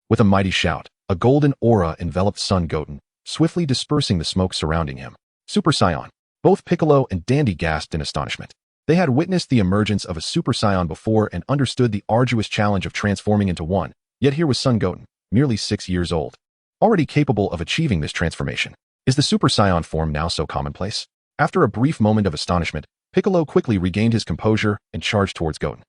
With a mighty shout, a golden aura enveloped Son Goten, swiftly dispersing the smoke surrounding him. Super Saiyan. Both Piccolo and Dandy gasped in astonishment. They had witnessed the emergence of a Super Saiyan before and understood the arduous challenge of transforming into one, yet here was Son Goten, merely 6 years old, already capable of achieving this transformation. Is the Super Saiyan form now so commonplace? After a brief moment of astonishment, Piccolo quickly regained his composure and charged towards Goten.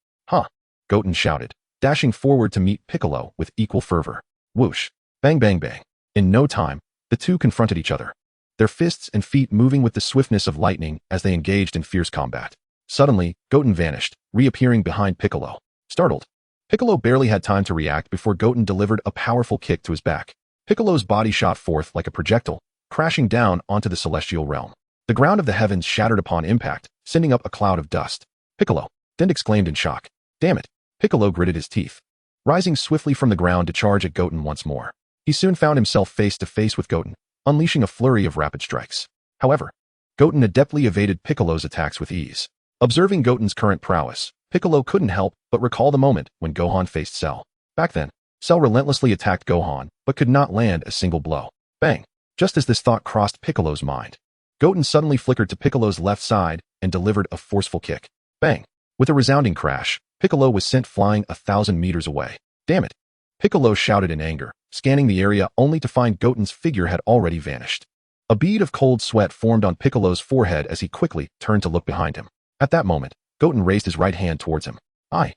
Goten shouted, dashing forward to meet Piccolo with equal fervor. Whoosh! Bang bang bang. In no time, the two confronted each other, their fists and feet moving with the swiftness of lightning as they engaged in fierce combat. Suddenly, Goten vanished, reappearing behind Piccolo. Startled, Piccolo barely had time to react before Goten delivered a powerful kick to his back. Piccolo's body shot forth like a projectile, crashing down onto the celestial realm. The ground of the heavens shattered upon impact, sending up a cloud of dust. Piccolo! Dent exclaimed in shock. Damn it! Piccolo gritted his teeth, rising swiftly from the ground to charge at Goten once more. He soon found himself face to face with Goten, unleashing a flurry of rapid strikes. However, Goten adeptly evaded Piccolo's attacks with ease. Observing Goten's current prowess, Piccolo couldn't help but recall the moment when Gohan faced Cell. Back then, Cell relentlessly attacked Gohan, but could not land a single blow. Bang! Just as this thought crossed Piccolo's mind, Goten suddenly flickered to Piccolo's left side and delivered a forceful kick. Bang! With a resounding crash, Piccolo was sent flying 1,000 meters away. Damn it! Piccolo shouted in anger, scanning the area only to find Goten's figure had already vanished. A bead of cold sweat formed on Piccolo's forehead as he quickly turned to look behind him. At that moment, Goten raised his right hand towards him. I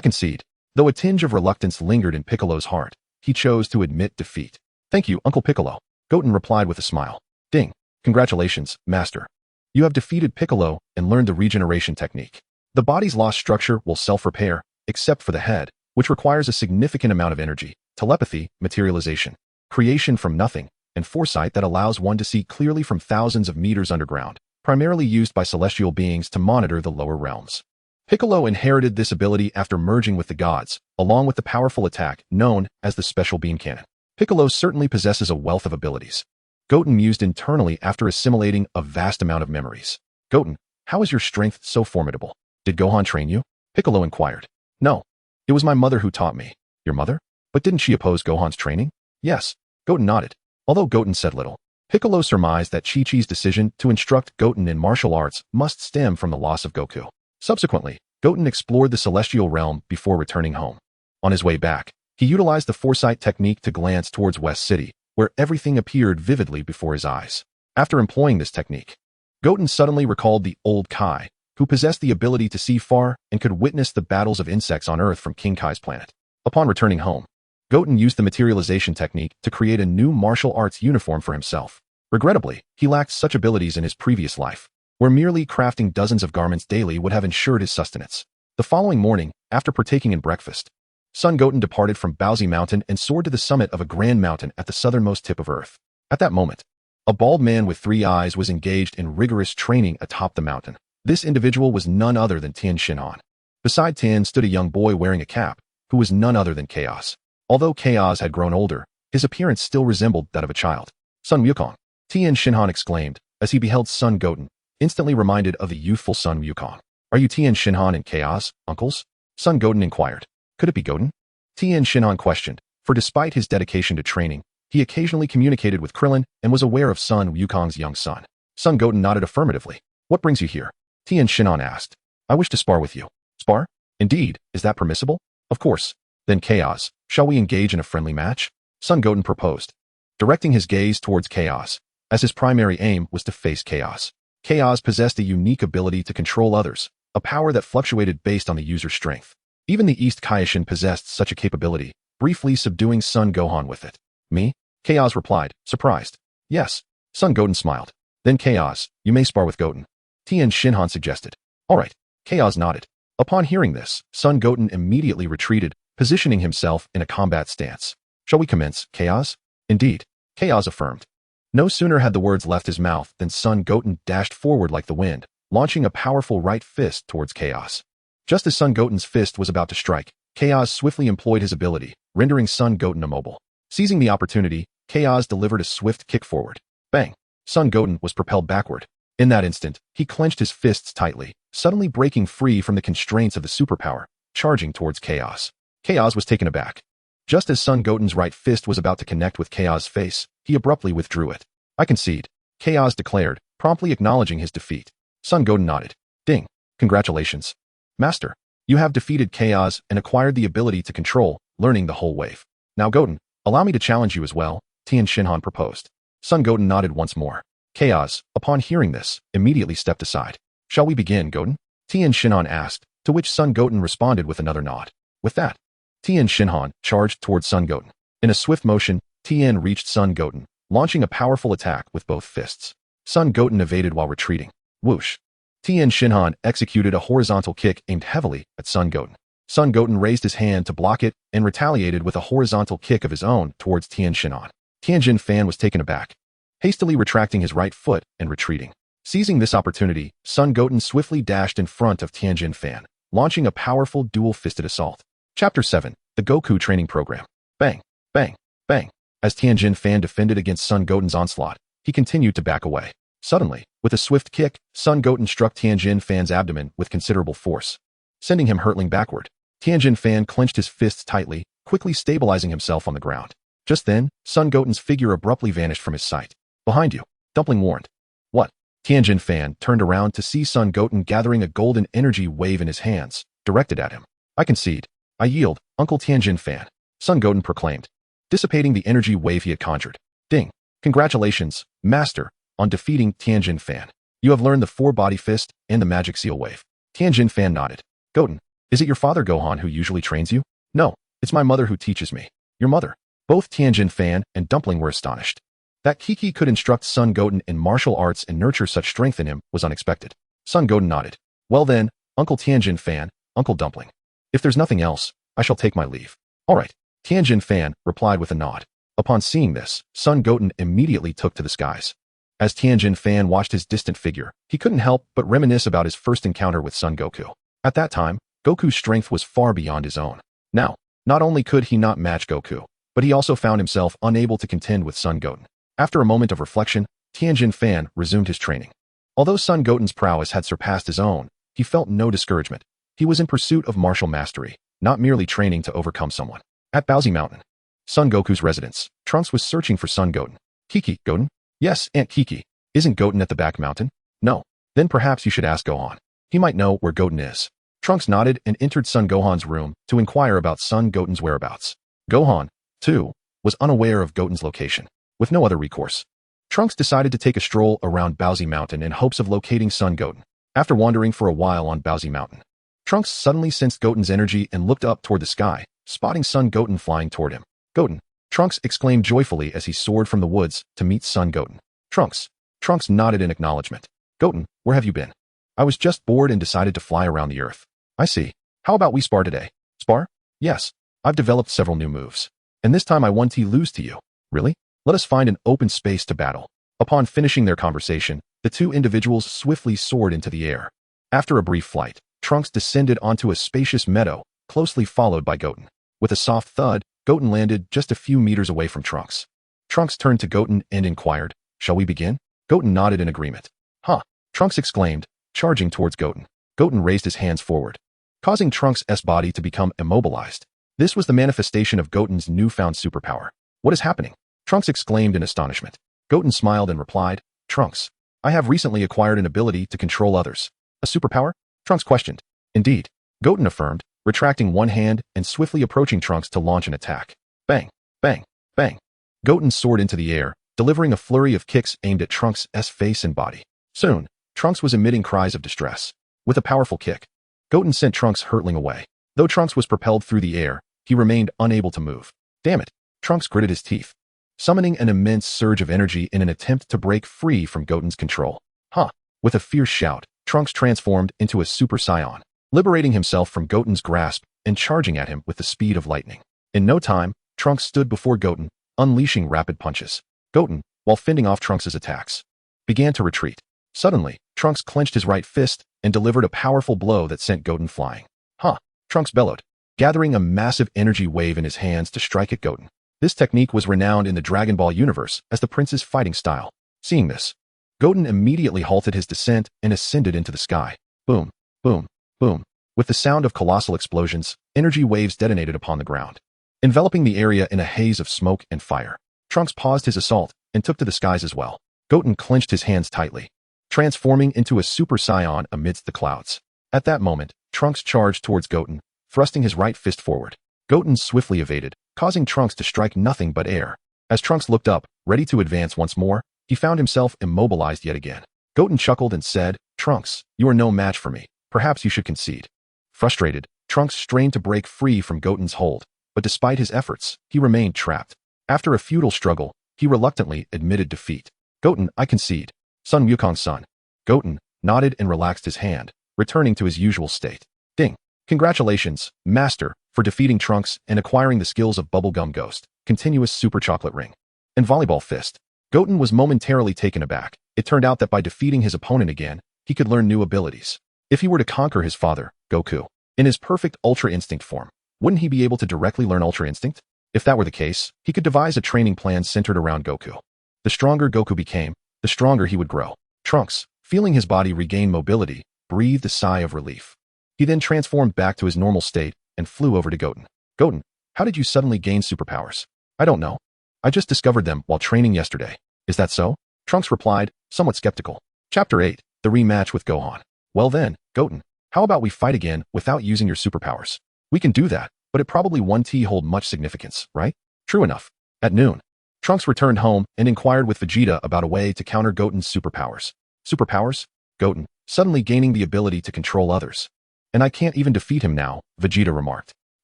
concede. Though a tinge of reluctance lingered in Piccolo's heart, he chose to admit defeat. Thank you, Uncle Piccolo, Goten replied with a smile. Ding. Congratulations, Master. You have defeated Piccolo and learned the regeneration technique. The body's lost structure will self-repair, except for the head, which requires a significant amount of energy, telepathy, materialization, creation from nothing, and foresight that allows one to see clearly from thousands of meters underground, primarily used by celestial beings to monitor the lower realms. Piccolo inherited this ability after merging with the gods, along with the powerful attack known as the Special Beam Cannon. Piccolo certainly possesses a wealth of abilities. Goten mused internally after assimilating a vast amount of memories. Goten, how is your strength so formidable? Did Gohan train you? Piccolo inquired. No. It was my mother who taught me. Your mother? But didn't she oppose Gohan's training? Yes. Goten nodded. Although Goten said little, Piccolo surmised that Chi-Chi's decision to instruct Goten in martial arts must stem from the loss of Goku. Subsequently, Goten explored the celestial realm before returning home. On his way back, he utilized the foresight technique to glance towards West City, where everything appeared vividly before his eyes. After employing this technique, Goten suddenly recalled the old Kai, who possessed the ability to see far and could witness the battles of insects on Earth from King Kai's planet. Upon returning home, Goten used the materialization technique to create a new martial arts uniform for himself. Regrettably, he lacked such abilities in his previous life, where merely crafting dozens of garments daily would have ensured his sustenance. The following morning, after partaking in breakfast, Son Goten departed from Baozi Mountain and soared to the summit of a grand mountain at the southernmost tip of Earth. At that moment, a bald man with 3 eyes was engaged in rigorous training atop the mountain. This individual was none other than Tien Shinhan. Beside Tien stood a young boy wearing a cap, who was none other than Chaos. Although Chaos had grown older, his appearance still resembled that of a child. Son Wukong, Tien Shinhan exclaimed, as he beheld Son Goten, instantly reminded of the youthful Son Wukong. Are you Tien Shinhan and Chaos, uncles? Son Goten inquired. Could it be Goten? Tien Shinhan questioned, for despite his dedication to training, he occasionally communicated with Krillin and was aware of Son Wukong's young son. Son Goten nodded affirmatively. What brings you here? Tien Shinhan asked. I wish to spar with you. Spar? Indeed, is that permissible? Of course. Then Chaos, shall we engage in a friendly match? Son Goten proposed, directing his gaze towards Chaos, as his primary aim was to face Chaos. Chaos possessed a unique ability to control others, a power that fluctuated based on the user's strength. Even the East Kaishin possessed such a capability, briefly subduing Son Gohan with it. Me? Chaos replied, surprised. Yes. Son Goten smiled. Then Chaos, you may spar with Goten. Tien Shinhan suggested. Alright. Chaos nodded. Upon hearing this, Son Goten immediately retreated, positioning himself in a combat stance. Shall we commence, Chaos? Indeed. Chaos affirmed. No sooner had the words left his mouth than Son Goten dashed forward like the wind, launching a powerful right fist towards Chaos. Just as Son Goten's fist was about to strike, Chaos swiftly employed his ability, rendering Son Goten immobile. Seizing the opportunity, Chaos delivered a swift kick forward. Bang! Son Goten was propelled backward. In that instant, he clenched his fists tightly, suddenly breaking free from the constraints of the superpower, charging towards Chaos. Chaos was taken aback. Just as Son Goten's right fist was about to connect with Chaos' face, he abruptly withdrew it. I concede. Chaos declared, promptly acknowledging his defeat. Son Goten nodded. Ding. Congratulations. Master, you have defeated Chaos and acquired the ability to control, learning the whole wave. Now Goten, allow me to challenge you as well, Tien Shinhan proposed. Son Goten nodded once more. Chaos, upon hearing this, immediately stepped aside. Shall we begin, Goten? Tien Shinhan asked, to which Son Goten responded with another nod. With that, Tien Shinhan charged towards Son Goten. In a swift motion, Tien reached Son Goten, launching a powerful attack with both fists. Son Goten evaded while retreating. Whoosh! Tien Shinhan executed a horizontal kick aimed heavily at Son Goten. Son Goten raised his hand to block it and retaliated with a horizontal kick of his own towards Tien Shinhan. Tianjin Fan was taken aback, hastily retracting his right foot and retreating. Seizing this opportunity, Son Goten swiftly dashed in front of Tianjin Fan, launching a powerful dual-fisted assault. Chapter 7, The Goku Training Program. Bang, bang, bang. As Tianjin Fan defended against Son Goten's onslaught, he continued to back away. Suddenly, with a swift kick, Son Goten struck Tianjin Fan's abdomen with considerable force, sending him hurtling backward. Tianjin Fan clenched his fists tightly, quickly stabilizing himself on the ground. Just then, Son Goten's figure abruptly vanished from his sight. Behind you, Dumpling warned. What? Tianjin Fan turned around to see Son Goten gathering a golden energy wave in his hands, directed at him. I concede. I yield, Uncle Tianjin fan. Son Goten proclaimed, dissipating the energy wave he had conjured. Ding. Congratulations, Master, on defeating Tianjin fan. You have learned the four-body fist and the magic seal wave. Tianjin fan nodded. Goten, is it your father Gohan who usually trains you? No, it's my mother who teaches me. Your mother. Both Tianjin fan and Dumpling were astonished. That Kiki could instruct Son Goten in martial arts and nurture such strength in him was unexpected. Son Goten nodded. Well then, Uncle Tianjin fan, Uncle Dumpling. If there's nothing else, I shall take my leave. All right. Tianjin fan replied with a nod. Upon seeing this, Son Goten immediately took to the skies. As Tianjin fan watched his distant figure, he couldn't help but reminisce about his first encounter with Son Goku. At that time, Goku's strength was far beyond his own. Now, not only could he not match Goku, but he also found himself unable to contend with Son Goten. After a moment of reflection, Tianjin fan resumed his training. Although Son Goten's prowess had surpassed his own, he felt no discouragement. He was in pursuit of martial mastery, not merely training to overcome someone. At Baozi Mountain, Son Goku's residence, Trunks was searching for Son Goten. Kiki, Goten? Yes, Aunt Kiki. Isn't Goten at the back mountain? No. Then perhaps you should ask Gohan. He might know where Goten is. Trunks nodded and entered Son Gohan's room to inquire about Son Goten's whereabouts. Gohan, too, was unaware of Goten's location. With no other recourse, Trunks decided to take a stroll around Baozi Mountain in hopes of locating Son Goten. After wandering for a while on Baozi Mountain, Trunks suddenly sensed Goten's energy and looked up toward the sky, spotting Son Goten flying toward him. Goten! Trunks exclaimed joyfully as he soared from the woods to meet Son Goten. Trunks! Trunks nodded in acknowledgement. Goten, where have you been? I was just bored and decided to fly around the earth. I see. How about we spar today? Spar? Yes. I've developed several new moves. And this time I won to lose to you. Really? Let us find an open space to battle. Upon finishing their conversation, the two individuals swiftly soared into the air. After a brief flight, Trunks descended onto a spacious meadow, closely followed by Goten. With a soft thud, Goten landed just a few meters away from Trunks. Trunks turned to Goten and inquired, shall we begin? Goten nodded in agreement. Huh! Trunks exclaimed, charging towards Goten. Goten raised his hands forward, causing Trunks' body to become immobilized. This was the manifestation of Goten's newfound superpower. What is happening? Trunks exclaimed in astonishment. Goten smiled and replied, Trunks, I have recently acquired an ability to control others. A superpower? Trunks questioned. Indeed. Goten affirmed, retracting one hand and swiftly approaching Trunks to launch an attack. Bang! Bang! Bang! Goten soared into the air, delivering a flurry of kicks aimed at Trunks' face and body. Soon, Trunks was emitting cries of distress. With a powerful kick, Goten sent Trunks hurtling away. Though Trunks was propelled through the air, he remained unable to move. Damn it! Trunks gritted his teeth, summoning an immense surge of energy in an attempt to break free from Goten's control. Huh! With a fierce shout, Trunks transformed into a Super Saiyan, liberating himself from Goten's grasp and charging at him with the speed of lightning. In no time, Trunks stood before Goten, unleashing rapid punches. Goten, while fending off Trunks' attacks, began to retreat. Suddenly, Trunks clenched his right fist and delivered a powerful blow that sent Goten flying. Huh! Trunks bellowed, gathering a massive energy wave in his hands to strike at Goten. This technique was renowned in the Dragon Ball universe as the Prince's fighting style. Seeing this, Goten immediately halted his descent and ascended into the sky. Boom, boom, boom. With the sound of colossal explosions, energy waves detonated upon the ground, enveloping the area in a haze of smoke and fire. Trunks paused his assault and took to the skies as well. Goten clenched his hands tightly, transforming into a Super Saiyan amidst the clouds. At that moment, Trunks charged towards Goten, thrusting his right fist forward. Goten swiftly evaded, causing Trunks to strike nothing but air. As Trunks looked up, ready to advance once more, he found himself immobilized yet again. Goten chuckled and said, Trunks, you are no match for me. Perhaps you should concede. Frustrated, Trunks strained to break free from Goten's hold, but despite his efforts, he remained trapped. After a futile struggle, he reluctantly admitted defeat. Goten, I concede. Sun Wukong's son. Goten nodded and relaxed his hand, returning to his usual state. Ding. Congratulations, Master, for defeating Trunks and acquiring the skills of Bubblegum Ghost, Continuous Super Chocolate Ring, and Volleyball Fist. Goten was momentarily taken aback. It turned out that by defeating his opponent again, he could learn new abilities. If he were to conquer his father, Goku, in his perfect Ultra Instinct form, wouldn't he be able to directly learn Ultra Instinct? If that were the case, he could devise a training plan centered around Goku. The stronger Goku became, the stronger he would grow. Trunks, feeling his body regain mobility, breathed a sigh of relief. He then transformed back to his normal state and flew over to Goten. Goten, how did you suddenly gain superpowers? I don't know. I just discovered them while training yesterday. Is that so? Trunks replied, somewhat skeptical. Chapter 8, the rematch with Gohan. Well then, Goten, how about we fight again without using your superpowers? We can do that, but it probably won't hold much significance, right? True enough. At noon, Trunks returned home and inquired with Vegeta about a way to counter Goten's superpowers. Superpowers? Goten, suddenly gaining the ability to control others. And I can't even defeat him now, Vegeta remarked.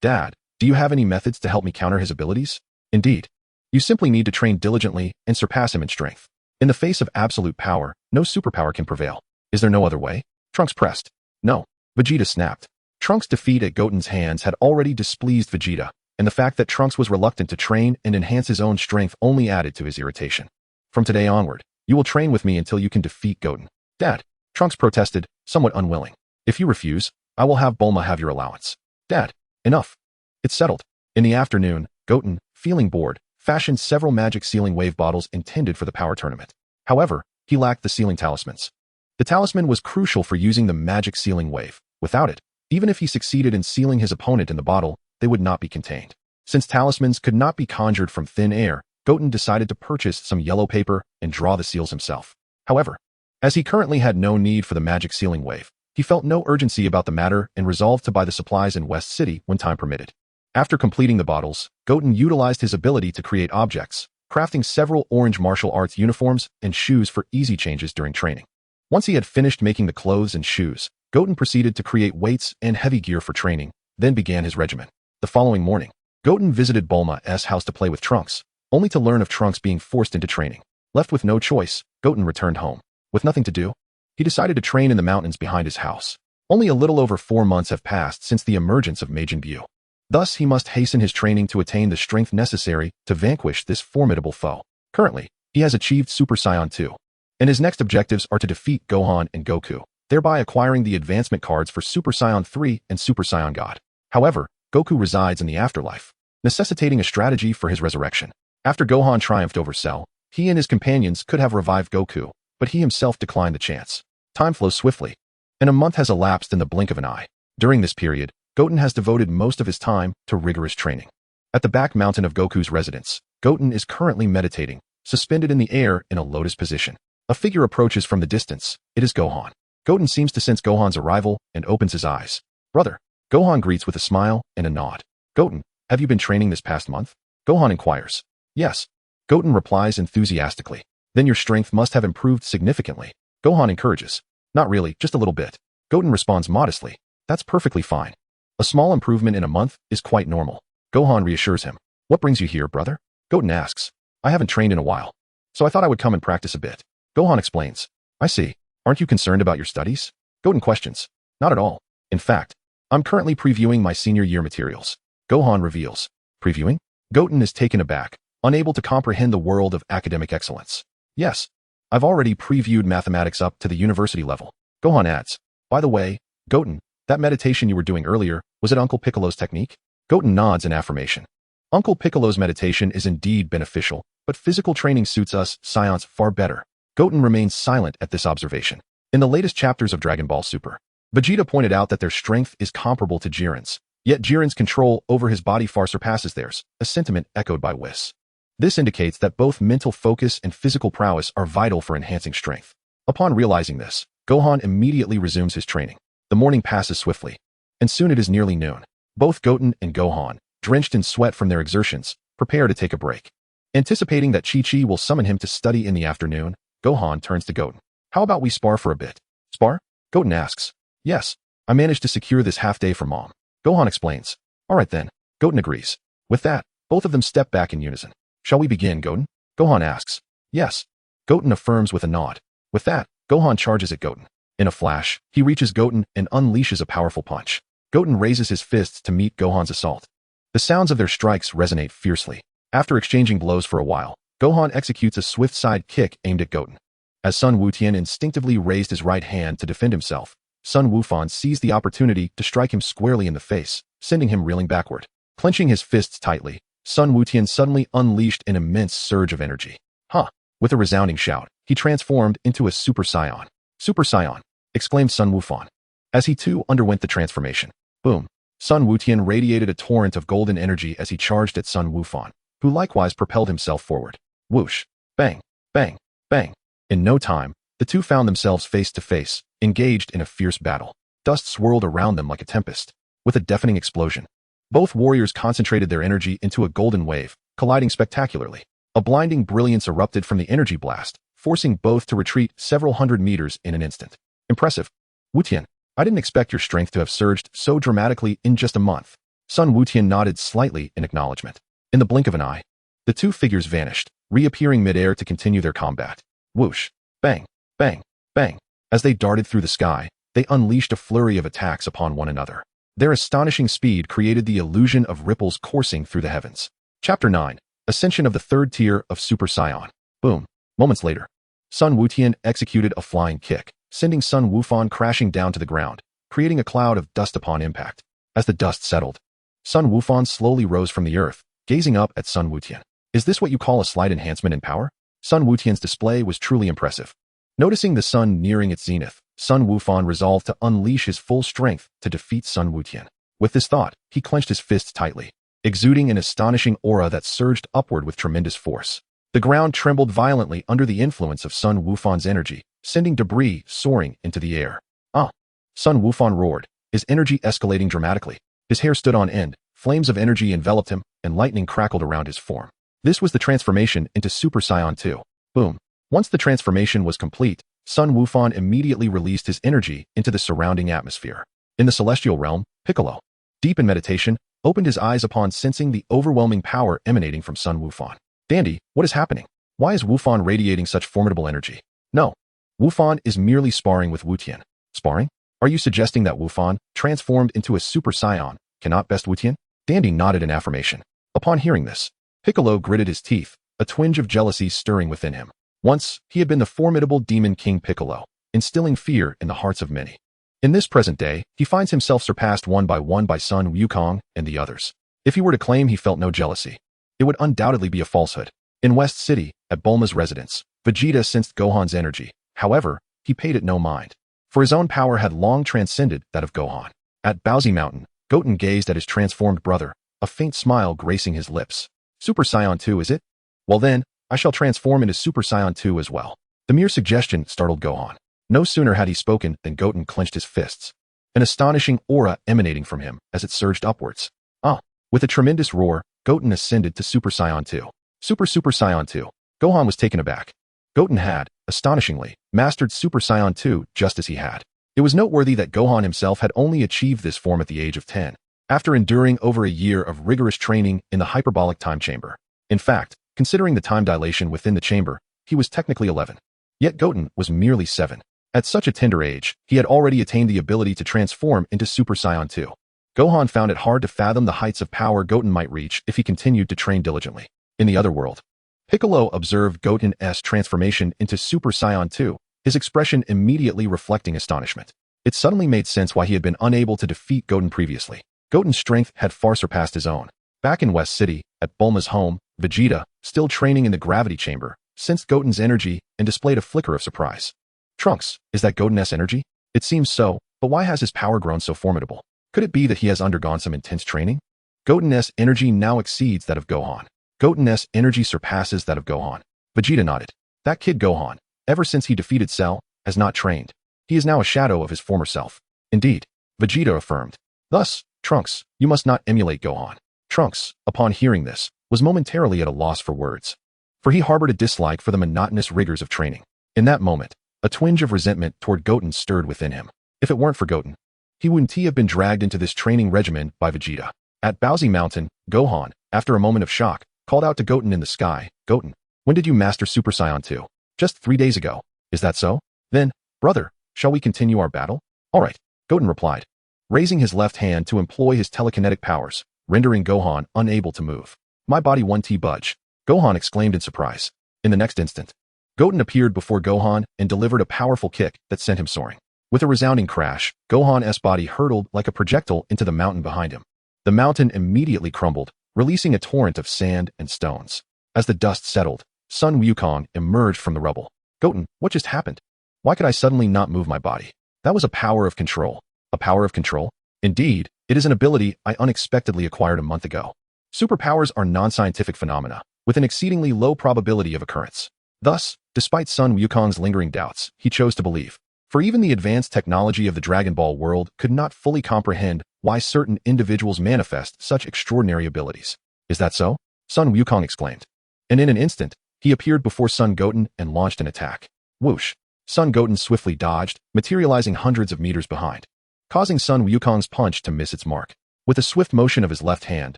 Dad, do you have any methods to help me counter his abilities? Indeed. You simply need to train diligently and surpass him in strength. In the face of absolute power, no superpower can prevail. Is there no other way? Trunks pressed. No. Vegeta snapped. Trunks' defeat at Goten's hands had already displeased Vegeta, and the fact that Trunks was reluctant to train and enhance his own strength only added to his irritation. From today onward, you will train with me until you can defeat Goten. Dad, Trunks protested, somewhat unwilling. If you refuse, I will have Bulma have your allowance. Dad, enough. It's settled. In the afternoon, Goten, feeling bored, fashioned several magic sealing wave bottles intended for the power tournament. However, he lacked the sealing talismans. The talisman was crucial for using the magic sealing wave. Without it, even if he succeeded in sealing his opponent in the bottle, they would not be contained. Since talismans could not be conjured from thin air, Goten decided to purchase some yellow paper and draw the seals himself. However, as he currently had no need for the magic sealing wave, he felt no urgency about the matter and resolved to buy the supplies in West City when time permitted. After completing the bottles, Goten utilized his ability to create objects, crafting several orange martial arts uniforms and shoes for easy changes during training. Once he had finished making the clothes and shoes, Goten proceeded to create weights and heavy gear for training, then began his regimen. The following morning, Goten visited Bulma's house to play with Trunks, only to learn of Trunks being forced into training. Left with no choice, Goten returned home. With nothing to do, he decided to train in the mountains behind his house. Only a little over 4 months have passed since the emergence of Majin Buu. Thus, he must hasten his training to attain the strength necessary to vanquish this formidable foe. Currently, he has achieved Super Saiyan 2, and his next objectives are to defeat Gohan and Goku, thereby acquiring the advancement cards for Super Saiyan 3 and Super Saiyan God. However, Goku resides in the afterlife, necessitating a strategy for his resurrection. After Gohan triumphed over Cell, he and his companions could have revived Goku, but he himself declined the chance. Time flows swiftly, and a month has elapsed in the blink of an eye. During this period, Goten has devoted most of his time to rigorous training. At the back mountain of Goku's residence, Goten is currently meditating, suspended in the air in a lotus position. A figure approaches from the distance. It is Gohan. Goten seems to sense Gohan's arrival and opens his eyes. Brother. Gohan greets with a smile and a nod. Goten, have you been training this past month? Gohan inquires. Yes. Goten replies enthusiastically. Then your strength must have improved significantly. Gohan encourages. Not really, just a little bit. Goten responds modestly. That's perfectly fine. A small improvement in a month is quite normal. Gohan reassures him. What brings you here, brother? Goten asks. I haven't trained in a while, so I thought I would come and practice a bit. Gohan explains. I see. Aren't you concerned about your studies? Goten questions. Not at all. In fact, I'm currently previewing my senior year materials. Gohan reveals. Previewing? Goten is taken aback, unable to comprehend the world of academic excellence. Yes, I've already previewed mathematics up to the university level. Gohan adds. By the way, Goten, that meditation you were doing earlier, was it Uncle Piccolo's technique? Goten nods in affirmation. Uncle Piccolo's meditation is indeed beneficial, but physical training suits us Saiyans far better. Goten remains silent at this observation. In the latest chapters of Dragon Ball Super, Vegeta pointed out that their strength is comparable to Jiren's, yet Jiren's control over his body far surpasses theirs, a sentiment echoed by Whis. This indicates that both mental focus and physical prowess are vital for enhancing strength. Upon realizing this, Gohan immediately resumes his training. The morning passes swiftly, and soon it is nearly noon. Both Goten and Gohan, drenched in sweat from their exertions, prepare to take a break. Anticipating that Chi-Chi will summon him to study in the afternoon, Gohan turns to Goten. How about we spar for a bit? Spar? Goten asks. Yes, I managed to secure this half-day for Mom. Gohan explains. All right then, Goten agrees. With that, both of them step back in unison. Shall we begin, Goten? Gohan asks. Yes. Goten affirms with a nod. With that, Gohan charges at Goten. In a flash, he reaches Goten and unleashes a powerful punch. Goten raises his fists to meet Gohan's assault. The sounds of their strikes resonate fiercely. After exchanging blows for a while, Gohan executes a swift side kick aimed at Goten. As Sun Wutian instinctively raised his right hand to defend himself, Sun Wufan seized the opportunity to strike him squarely in the face, sending him reeling backward. Clenching his fists tightly, Sun Wutian suddenly unleashed an immense surge of energy. Huh! With a resounding shout, he transformed into a Super Saiyan. Super Saiyan! Exclaimed Sun Wufan. As he too underwent the transformation. Boom! Sun Wutian radiated a torrent of golden energy as he charged at Sun Wufan, who likewise propelled himself forward. Whoosh! Bang! Bang! Bang! In no time, the two found themselves face to face, engaged in a fierce battle. Dust swirled around them like a tempest. With a deafening explosion, Both warriors concentrated their energy into a golden wave, colliding spectacularly. A blinding brilliance erupted from the energy blast, forcing both to retreat several hundred meters in an instant. Impressive. Wutian, I didn't expect your strength to have surged so dramatically in just a month. Sun Wutian nodded slightly in acknowledgement. In the blink of an eye, the two figures vanished, reappearing midair to continue their combat. Whoosh, bang, bang, bang. As they darted through the sky, they unleashed a flurry of attacks upon one another. Their astonishing speed created the illusion of ripples coursing through the heavens. Chapter 9. Ascension of the third tier of Super Saiyan. Boom. Moments later, Sun Wutian executed a flying kick, sending Sun Wufan crashing down to the ground, creating a cloud of dust upon impact. As the dust settled, Sun Wufan slowly rose from the earth, gazing up at Sun Wutian. Is this what you call a slight enhancement in power? Sun Wutian's display was truly impressive. Noticing the sun nearing its zenith, Sun Wufan resolved to unleash his full strength to defeat Sun Wutian. With this thought, he clenched his fists tightly, exuding an astonishing aura that surged upward with tremendous force. The ground trembled violently under the influence of Sun Wufan's energy, sending debris soaring into the air. Ah! Sun Wufan roared, his energy escalating dramatically. His hair stood on end, flames of energy enveloped him, and lightning crackled around his form. This was the transformation into Super Saiyan 2. Boom. Once the transformation was complete, Sun Wufan immediately released his energy into the surrounding atmosphere. In the celestial realm, Piccolo, deep in meditation, opened his eyes upon sensing the overwhelming power emanating from Sun Wufan. Dandy, what is happening? Why is Wufan radiating such formidable energy? No. Wufan is merely sparring with Wutian. Sparring? Are you suggesting that Wufan, transformed into a Super Saiyan, cannot best Wutian? Dandy nodded in affirmation. Upon hearing this, Piccolo gritted his teeth, a twinge of jealousy stirring within him. Once, he had been the formidable Demon King Piccolo, instilling fear in the hearts of many. In this present day, he finds himself surpassed one by Sun Wukong and the others. If he were to claim he felt no jealousy, it would undoubtedly be a falsehood. In West City, at Bulma's residence, Vegeta sensed Gohan's energy. However, he paid it no mind, for his own power had long transcended that of Gohan. At Bowsy Mountain, Goten gazed at his transformed brother, a faint smile gracing his lips. Super Saiyan 2, is it? Well then, I shall transform into Super Saiyan 2 as well. The mere suggestion startled Gohan. No sooner had he spoken than Goten clenched his fists, an astonishing aura emanating from him as it surged upwards. Ah! With a tremendous roar, Goten ascended to Super Saiyan 2. Super Saiyan 2. Gohan was taken aback. Goten had, astonishingly, mastered Super Saiyan 2 just as he had. It was noteworthy that Gohan himself had only achieved this form at the age of 10, after enduring over a year of rigorous training in the hyperbolic time chamber. In fact, considering the time dilation within the chamber, he was technically 11. Yet Goten was merely 7. At such a tender age, he had already attained the ability to transform into Super Saiyan 2. Gohan found it hard to fathom the heights of power Goten might reach if he continued to train diligently. In the other world, Piccolo observed Goten's transformation into Super Saiyan 2, his expression immediately reflecting astonishment. It suddenly made sense why he had been unable to defeat Goten previously. Goten's strength had far surpassed his own. Back in West City, at Bulma's home, Vegeta, still training in the gravity chamber, sensed Goten's energy and displayed a flicker of surprise. Trunks, is that Goten's energy? It seems so, but why has his power grown so formidable? Could it be that he has undergone some intense training? Goten's energy now exceeds that of Gohan. Goten's energy surpasses that of Gohan. Vegeta nodded. That kid Gohan, ever since he defeated Cell, has not trained. He is now a shadow of his former self. Indeed, Vegeta affirmed. Thus, Trunks, you must not emulate Gohan. Trunks, upon hearing this, was momentarily at a loss for words, for he harbored a dislike for the monotonous rigors of training. In that moment, a twinge of resentment toward Goten stirred within him. If it weren't for Goten, he wouldn't have been dragged into this training regimen by Vegeta. At Bowsy Mountain, Gohan, after a moment of shock, called out to Goten in the sky, Goten, when did you master Super Saiyan 2? Just 3 days ago. Is that so? Then, brother, shall we continue our battle? All right, Goten replied, raising his left hand to employ his telekinetic powers, rendering Gohan unable to move. My body won't budge, Gohan exclaimed in surprise. In the next instant, Goten appeared before Gohan and delivered a powerful kick that sent him soaring. With a resounding crash, Gohan's body hurtled like a projectile into the mountain behind him. The mountain immediately crumbled, releasing a torrent of sand and stones. As the dust settled, Sun Wukong emerged from the rubble. Goten, what just happened? Why could I suddenly not move my body? That was a power of control. A power of control? Indeed, it is an ability I unexpectedly acquired a month ago. Superpowers are non-scientific phenomena, with an exceedingly low probability of occurrence. Thus, despite Sun Wukong's lingering doubts, he chose to believe. For even the advanced technology of the Dragon Ball world could not fully comprehend why certain individuals manifest such extraordinary abilities. Is that so? Sun Wukong exclaimed. And in an instant, he appeared before Sun Goten and launched an attack. Whoosh! Sun Goten swiftly dodged, materializing hundreds of meters behind, causing Sun Wukong's punch to miss its mark. With a swift motion of his left hand,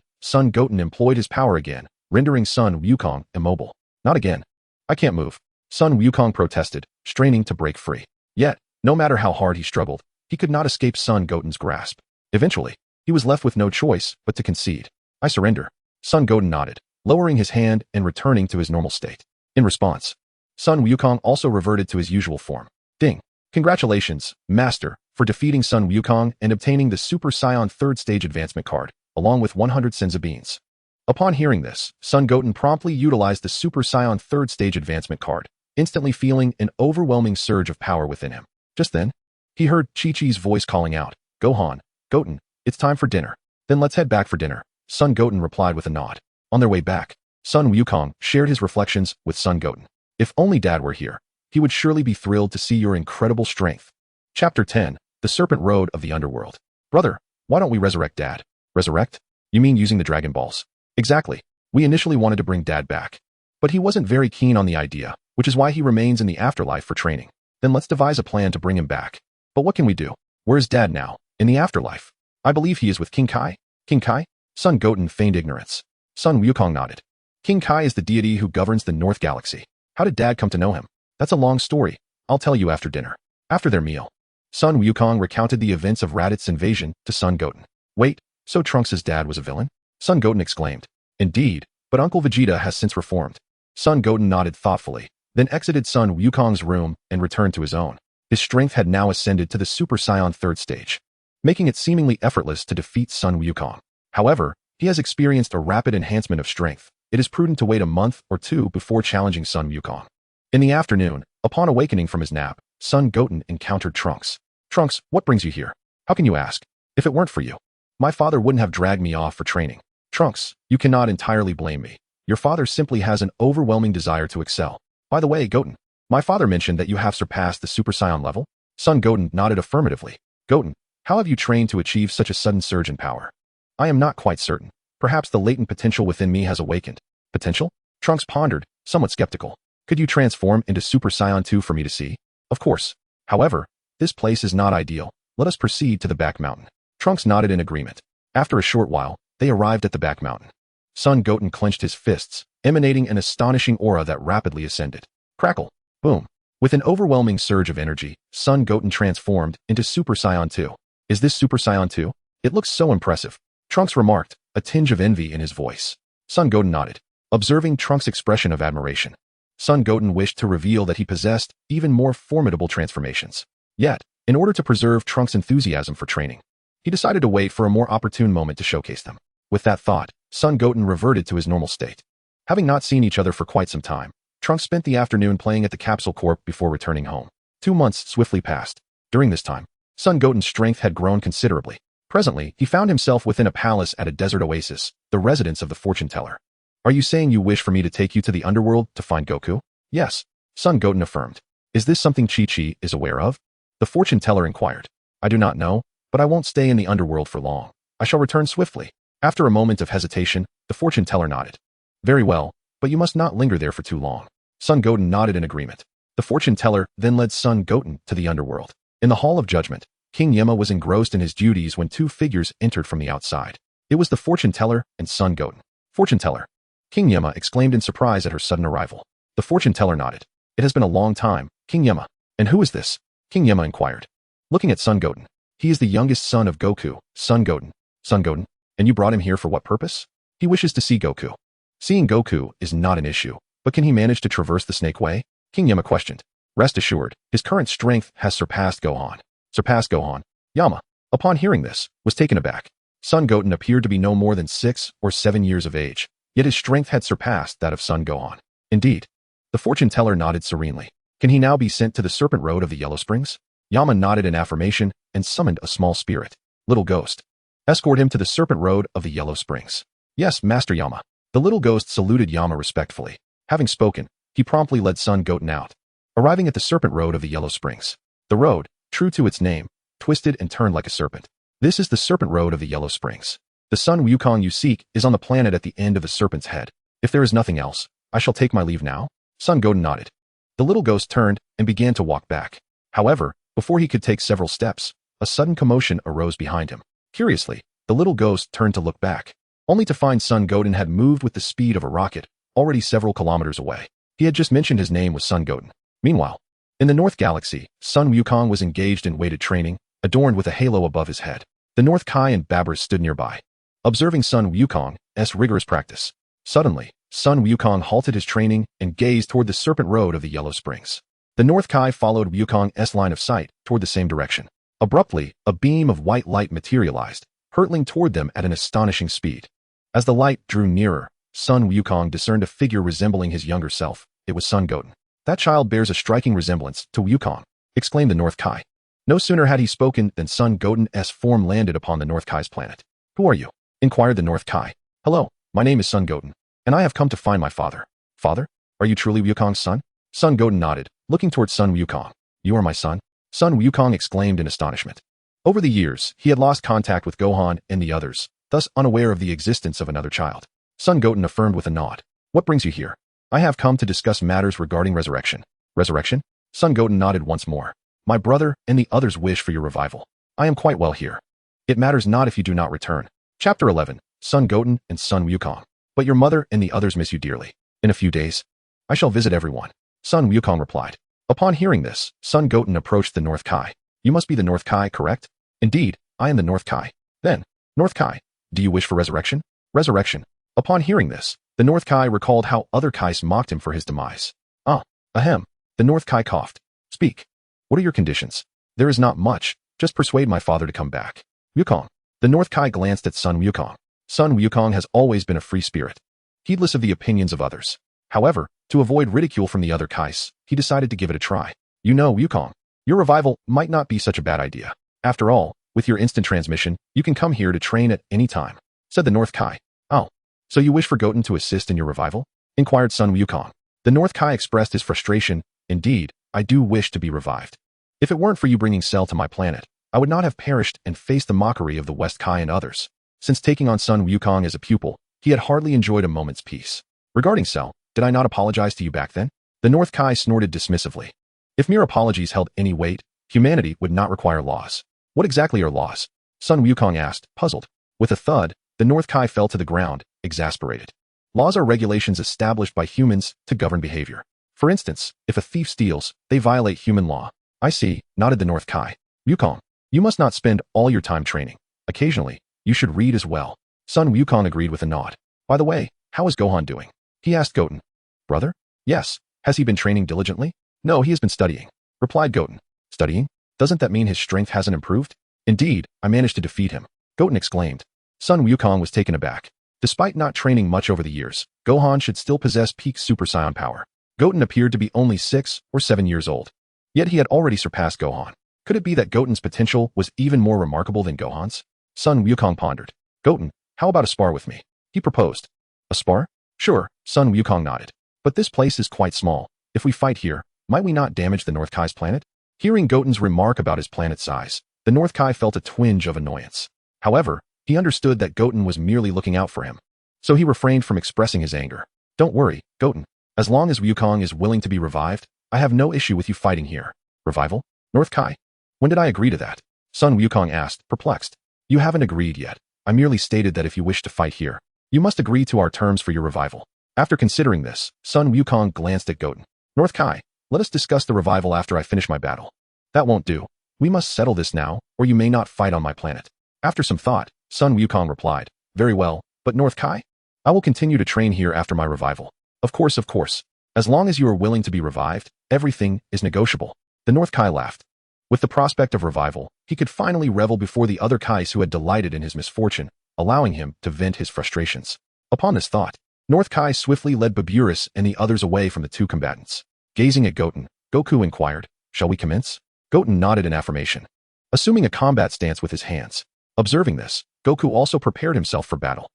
Sun Goten employed his power again, rendering Sun Wukong immobile. Not again. I can't move. Sun Wukong protested, straining to break free. Yet, no matter how hard he struggled, he could not escape Sun Goten's grasp. Eventually, he was left with no choice but to concede. I surrender. Sun Goten nodded, lowering his hand and returning to his normal state. In response, Sun Wukong also reverted to his usual form. Ding! Congratulations, Master, for defeating Sun Wukong and obtaining the Super Saiyan 3rd Stage Advancement card, along with 100 Senza Beans. Upon hearing this, Sun Goten promptly utilized the Super Saiyan 3rd Stage Advancement card, instantly feeling an overwhelming surge of power within him. Just then, he heard Chi-Chi's voice calling out, Gohan, Goten, it's time for dinner. Then let's head back for dinner. Sun Goten replied with a nod. On their way back, Sun Wukong shared his reflections with Sun Goten. If only Dad were here, he would surely be thrilled to see your incredible strength. Chapter 10, The Serpent Road of the Underworld. Brother, why don't we resurrect Dad? Resurrect? You mean using the Dragon Balls? Exactly. We initially wanted to bring Dad back, but he wasn't very keen on the idea, which is why he remains in the afterlife for training. Then let's devise a plan to bring him back. But what can we do? Where's Dad now? In the afterlife. I believe he is with King Kai. King Kai? Sun Goten feigned ignorance. Sun Wukong nodded. King Kai is the deity who governs the North Galaxy. How did Dad come to know him? That's a long story. I'll tell you after dinner. After their meal, Sun Wukong recounted the events of Raditz invasion to Sun Goten. Wait, so Trunks' dad was a villain? Sun Goten exclaimed. Indeed, but Uncle Vegeta has since reformed. Sun Goten nodded thoughtfully, then exited Sun Wukong's room and returned to his own. His strength had now ascended to the Super Saiyan 3rd stage, making it seemingly effortless to defeat Sun Wukong. However, he has experienced a rapid enhancement of strength. It is prudent to wait a month or two before challenging Sun Wukong. In the afternoon, upon awakening from his nap, Sun Goten encountered Trunks. Trunks, what brings you here? How can you ask? If it weren't for you, my father wouldn't have dragged me off for training. Trunks, you cannot entirely blame me. Your father simply has an overwhelming desire to excel. By the way, Goten, my father mentioned that you have surpassed the Super Saiyan level? Sun Goten nodded affirmatively. Goten, how have you trained to achieve such a sudden surge in power? I am not quite certain. Perhaps the latent potential within me has awakened. Potential? Trunks pondered, somewhat skeptical. Could you transform into Super Saiyan 2 for me to see? Of course. However, this place is not ideal. Let us proceed to the back mountain. Trunks nodded in agreement. After a short while, they arrived at the back mountain. Sun Goten clenched his fists, emanating an astonishing aura that rapidly ascended. Crackle. Boom. With an overwhelming surge of energy, Sun Goten transformed into Super Saiyan 2. Is this Super Saiyan 2? It looks so impressive. Trunks remarked, a tinge of envy in his voice. Sun Goten nodded, observing Trunks' expression of admiration. Sun Goten wished to reveal that he possessed even more formidable transformations. Yet, in order to preserve Trunks' enthusiasm for training, he decided to wait for a more opportune moment to showcase them. With that thought, Sun Goten reverted to his normal state. Having not seen each other for quite some time, Trunks spent the afternoon playing at the Capsule Corp before returning home. 2 months swiftly passed. During this time, Sun Goten's strength had grown considerably. Presently, he found himself within a palace at a desert oasis, the residence of the fortune teller. Are you saying you wish for me to take you to the underworld to find Goku? Yes, Sun Goten affirmed. Is this something Chi-Chi is aware of? The fortune teller inquired. I do not know, but I won't stay in the underworld for long. I shall return swiftly. After a moment of hesitation, the fortune teller nodded. Very well, but you must not linger there for too long. Sun Goten nodded in agreement. The fortune teller then led Sun Goten to the underworld. In the Hall of Judgment, King Yema was engrossed in his duties when 2 figures entered from the outside. It was the fortune teller and Sun Goten. Fortune teller. King Yema exclaimed in surprise at her sudden arrival. The fortune teller nodded. It has been a long time, King Yema. And who is this? King Yema inquired. Looking at Sun Goten. He is the youngest son of Goku, Sun Goten. Sun Goten, and you brought him here for what purpose? He wishes to see Goku. Seeing Goku is not an issue, but can he manage to traverse the Snake Way? King Yema questioned. Rest assured, his current strength has surpassed Gohan. Surpassed Gohan. Yama, upon hearing this, was taken aback. Sun Goten appeared to be no more than 6 or 7 years of age, yet his strength had surpassed that of Sun Gohan. Indeed. The fortune teller nodded serenely. Can he now be sent to the Serpent Road of the Yellow Springs? Yama nodded in affirmation and summoned a small spirit. Little ghost. Escort him to the Serpent Road of the Yellow Springs. Yes, Master Yama. The little ghost saluted Yama respectfully. Having spoken, he promptly led Sun Goten out. Arriving at the Serpent Road of the Yellow Springs. The road, true to its name, twisted and turned like a serpent. This is the Serpent Road of the Yellow Springs. The Sun Wukong you seek is on the planet at the end of the Serpent's Head. If there is nothing else, I shall take my leave now." Son Goten nodded. The little ghost turned and began to walk back. However, before he could take several steps, a sudden commotion arose behind him. Curiously, the little ghost turned to look back, only to find Son Goten had moved with the speed of a rocket, already several kilometers away. He had just mentioned his name was Son Goten. Meanwhile, in the North Galaxy, Sun Wukong was engaged in weighted training, adorned with a halo above his head. The North Kai and Babbers stood nearby, observing Sun Wukong's rigorous practice. Suddenly, Sun Wukong halted his training and gazed toward the Serpent Road of the Yellow Springs. The North Kai followed Wukong's line of sight toward the same direction. Abruptly, a beam of white light materialized, hurtling toward them at an astonishing speed. As the light drew nearer, Sun Wukong discerned a figure resembling his younger self. It was Son Goten. "That child bears a striking resemblance to Wukong," exclaimed the North Kai. No sooner had he spoken than Son Goten's form landed upon the North Kai's planet. "Who are you?" inquired the North Kai. "Hello, my name is Son Goten, and I have come to find my father." "Father? Are you truly Wukong's son?" Son Goten nodded, looking towards Sun Wukong. "You are my son?" Sun Wukong exclaimed in astonishment. Over the years, he had lost contact with Gohan and the others, thus unaware of the existence of another child. Son Goten affirmed with a nod. "What brings you here?" "I have come to discuss matters regarding resurrection." "Resurrection?" Son Goten nodded once more. "My brother and the others wish for your revival. I am quite well here. It matters not if you do not return." Chapter 11. Son Goten and Sun Wukong. "But your mother and the others miss you dearly. In a few days, I shall visit everyone." Sun Wukong replied. Upon hearing this, Son Goten approached the North Kai. "You must be the North Kai, correct?" "Indeed, I am the North Kai." "Then, North Kai, do you wish for resurrection?" "Resurrection." Upon hearing this, the North Kai recalled how other Kais mocked him for his demise. Ahem. The North Kai coughed. "Speak. What are your conditions?" "There is not much, just persuade my father to come back." "Wukong." The North Kai glanced at Sun Wukong. Sun Wukong has always been a free spirit, heedless of the opinions of others. However, to avoid ridicule from the other Kais, he decided to give it a try. "You know, Wukong, your revival might not be such a bad idea. After all, with your instant transmission, you can come here to train at any time," said the North Kai. "Oh, so you wish for Goten to assist in your revival?" inquired Sun Wukong. The North Kai expressed his frustration. "Indeed, I do wish to be revived. If it weren't for you bringing Cell to my planet, I would not have perished and faced the mockery of the West Kai and others." Since taking on Sun Wukong as a pupil, he had hardly enjoyed a moment's peace. "Regarding Cell, did I not apologize to you back then?" The North Kai snorted dismissively. If mere apologies held any weight, humanity would not require laws. "What exactly are laws?" Sun Wukong asked, puzzled. With a thud, the North Kai fell to the ground, exasperated. Laws are regulations established by humans to govern behavior. For instance, if a thief steals, they violate human law. "I see," nodded the North Kai. "Wukong, you must not spend all your time training. Occasionally, you should read as well." Sun Wukong agreed with a nod. "By the way, how is Gohan doing?" he asked Goten. "Brother?" "Yes. Has he been training diligently?" "No, he has been studying," replied Goten. "Studying? Doesn't that mean his strength hasn't improved?" "Indeed, I managed to defeat him," Goten exclaimed. Sun Wukong was taken aback. Despite not training much over the years, Gohan should still possess peak Super Saiyan power. Goten appeared to be only 6 or 7 years old. Yet he had already surpassed Gohan. Could it be that Goten's potential was even more remarkable than Gohan's? Sun Wukong pondered. "Goten, how about a spar with me?" he proposed. "A spar? Sure," Sun Wukong nodded. "But this place is quite small. If we fight here, might we not damage the North Kai's planet?" Hearing Goten's remark about his planet's size, the North Kai felt a twinge of annoyance. However, he understood that Goten was merely looking out for him, so he refrained from expressing his anger. "Don't worry, Goten. As long as Wukong is willing to be revived, I have no issue with you fighting here." "Revival? North Kai? When did I agree to that?" Sun Wukong asked, perplexed. "You haven't agreed yet. I merely stated that if you wish to fight here, you must agree to our terms for your revival." After considering this, Sun Wukong glanced at Goten. "North Kai, let us discuss the revival after I finish my battle." "That won't do. We must settle this now, or you may not fight on my planet." After some thought, Sun Wukong replied, "Very well, but North Kai? I will continue to train here after my revival." Of course. As long as you are willing to be revived, everything is negotiable." The North Kai laughed. With the prospect of revival, he could finally revel before the other Kais who had delighted in his misfortune, allowing him to vent his frustrations. Upon this thought, North Kai swiftly led Baburus and the others away from the two combatants. Gazing at Goten, Goku inquired, "Shall we commence?" Goten nodded in affirmation, assuming a combat stance with his hands. Observing this, Goku also prepared himself for battle.